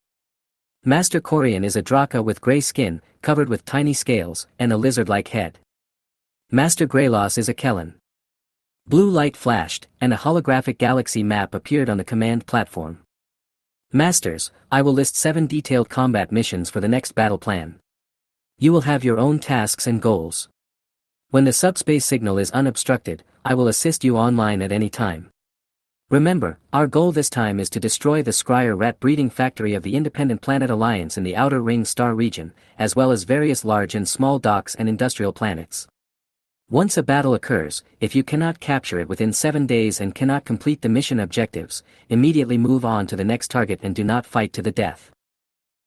Master Corian is a Draka with grey skin, covered with tiny scales, and a lizard-like head. Master Greyloss is a Kellen. Blue light flashed, and a holographic galaxy map appeared on the command platform. Masters, I will list 7 detailed combat missions for the next battle plan. You will have your own tasks and goals. When the subspace signal is unobstructed, I will assist you online at any time. Remember, our goal this time is to destroy the Scryer rat breeding factory of the Independent Planet Alliance in the Outer Ring Star region, as well as various large and small docks and industrial planets. Once a battle occurs, if you cannot capture it within 7 days and cannot complete the mission objectives, immediately move on to the next target and do not fight to the death.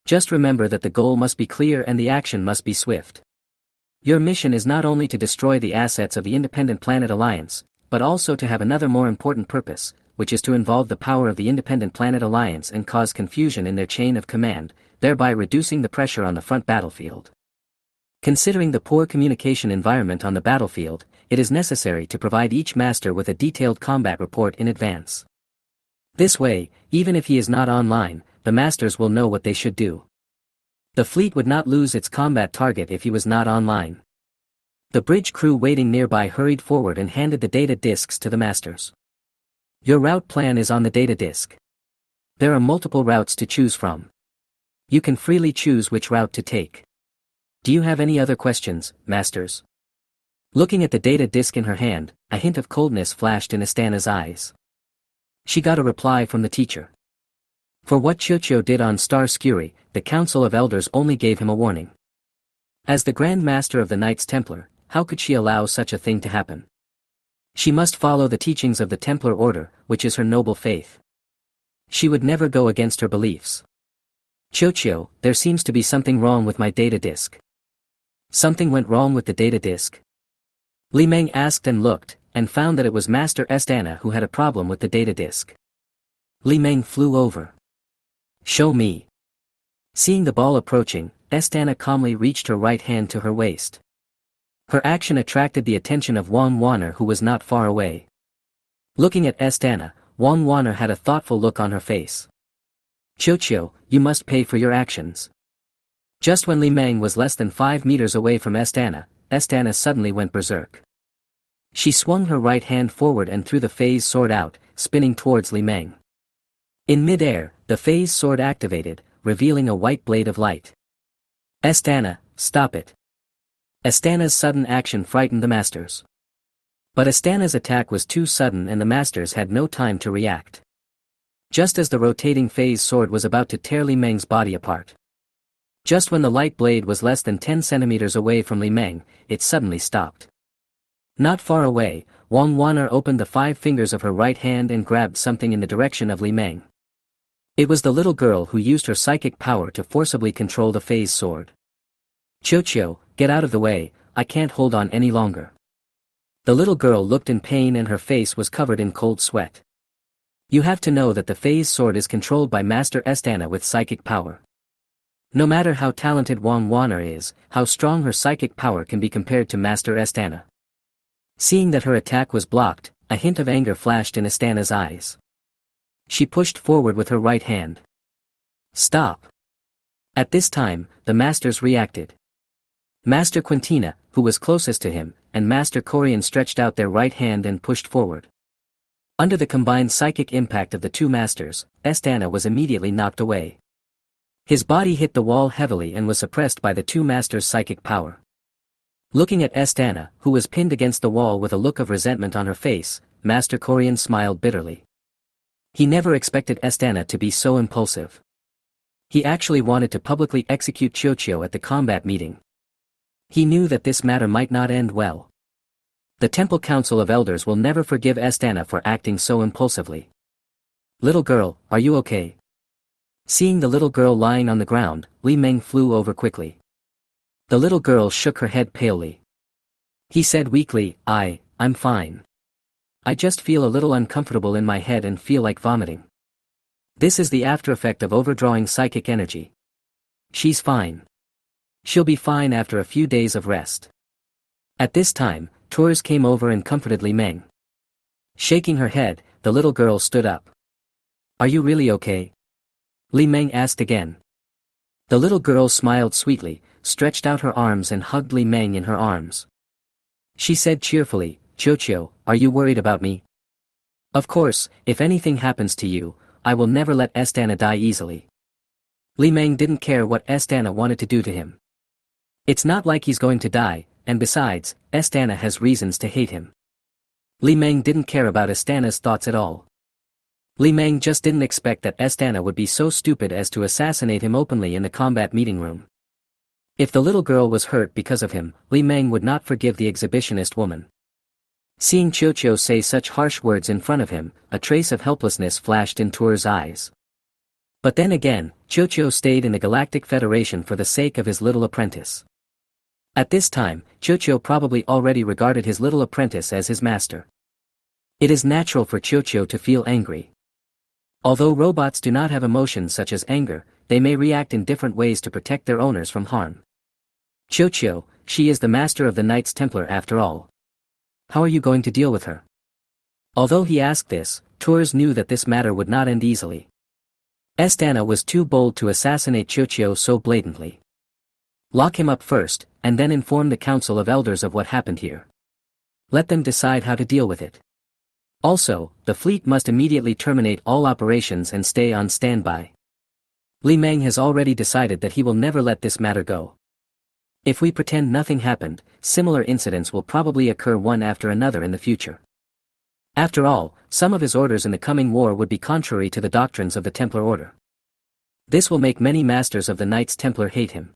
Just remember that the goal must be clear and the action must be swift. Your mission is not only to destroy the assets of the Independent Planet Alliance, but also to have another more important purpose, which is to involve the power of the Independent Planet Alliance and cause confusion in their chain of command, thereby reducing the pressure on the front battlefield. Considering the poor communication environment on the battlefield, it is necessary to provide each master with a detailed combat report in advance. This way, even if he is not online, the masters will know what they should do. The fleet would not lose its combat target if he was not online. The bridge crew waiting nearby hurried forward and handed the data disks to the masters. Your route plan is on the data disk. There are multiple routes to choose from. You can freely choose which route to take. Do you have any other questions, masters? Looking at the data disk in her hand, a hint of coldness flashed in Astana's eyes. She got a reply from the teacher. For what Chocho did on Star Skuri, the Council of Elders only gave him a warning. As the Grand Master of the Knights Templar, how could she allow such a thing to happen? She must follow the teachings of the Templar Order, which is her noble faith. She would never go against her beliefs. Chocho, there seems to be something wrong with my data disk. Something went wrong with the data disk? Li Meng asked and looked, and found that it was Master Astana who had a problem with the data disk. Li Meng flew over. Show me. Seeing the ball approaching, Astana calmly reached her right hand to her waist. Her action attracted the attention of Wang Wanner, who was not far away. Looking at Astana, Wang Wanner had a thoughtful look on her face. Chocho, you must pay for your actions. Just when Li Meng was less than 5 meters away from Astana, Astana suddenly went berserk. She swung her right hand forward and threw the phase sword out, spinning towards Li Meng. In mid-air, the phase sword activated, revealing a white blade of light. Astana, stop it. Astana's sudden action frightened the masters. But Astana's attack was too sudden and the masters had no time to react. Just as the rotating phase sword was about to tear Li Meng's body apart. Just when the light blade was less than 10 centimeters away from Li Meng, it suddenly stopped. Not far away, Wang Wanner opened the 5 fingers of her right hand and grabbed something in the direction of Li Meng. It was the little girl who used her psychic power to forcibly control the phase sword. Chocho, get out of the way, I can't hold on any longer. The little girl looked in pain and her face was covered in cold sweat. You have to know that the phase sword is controlled by Master Astana with psychic power. No matter how talented Wang Wanner is, how strong her psychic power can be compared to Master Astana. Seeing that her attack was blocked, a hint of anger flashed in Astana's eyes. She pushed forward with her right hand. Stop. At this time, the masters reacted. Master Quintina, who was closest to him, and Master Corian stretched out their right hand and pushed forward. Under the combined psychic impact of the two masters, Astana was immediately knocked away. His body hit the wall heavily and was suppressed by the two masters' psychic power. Looking at Astana, who was pinned against the wall with a look of resentment on her face, Master Corian smiled bitterly. He never expected Astana to be so impulsive. He actually wanted to publicly execute Chocho at the combat meeting. He knew that this matter might not end well. The Temple Council of Elders will never forgive Astana for acting so impulsively. Little girl, are you okay? Seeing the little girl lying on the ground, Li Meng flew over quickly. The little girl shook her head palely. He said weakly, I'm fine. I just feel a little uncomfortable in my head and feel like vomiting. This is the after effect of overdrawing psychic energy. She's fine. She'll be fine after a few days of rest. At this time, Tours came over and comforted Li Meng. Shaking her head, the little girl stood up. Are you really okay? Li Meng asked again. The little girl smiled sweetly, stretched out her arms and hugged Li Meng in her arms. She said cheerfully, Chocho, are you worried about me? Of course, if anything happens to you, I will never let Astana die easily. Li Meng didn't care what Astana wanted to do to him. It's not like he's going to die, and besides, Astana has reasons to hate him. Li Meng didn't care about Astana's thoughts at all. Li Meng just didn't expect that Astana would be so stupid as to assassinate him openly in the combat meeting room. If the little girl was hurt because of him, Li Meng would not forgive the exhibitionist woman. Seeing Chiu say such harsh words in front of him, a trace of helplessness flashed in Tuer's eyes. But then again, Chiu stayed in the Galactic Federation for the sake of his little apprentice. At this time, Chiu probably already regarded his little apprentice as his master. It is natural for Chiu to feel angry. Although robots do not have emotions such as anger, they may react in different ways to protect their owners from harm. Chiu, she is the master of the Knights Templar after all. How are you going to deal with her? Although he asked this, Tours knew that this matter would not end easily. Estana was too bold to assassinate Chiu so blatantly. Lock him up first, and then inform the Council of Elders of what happened here. Let them decide how to deal with it. Also, the fleet must immediately terminate all operations and stay on standby. Li Meng has already decided that he will never let this matter go. If we pretend nothing happened, similar incidents will probably occur one after another in the future. After all, some of his orders in the coming war would be contrary to the doctrines of the Templar Order. This will make many masters of the Knights Templar hate him.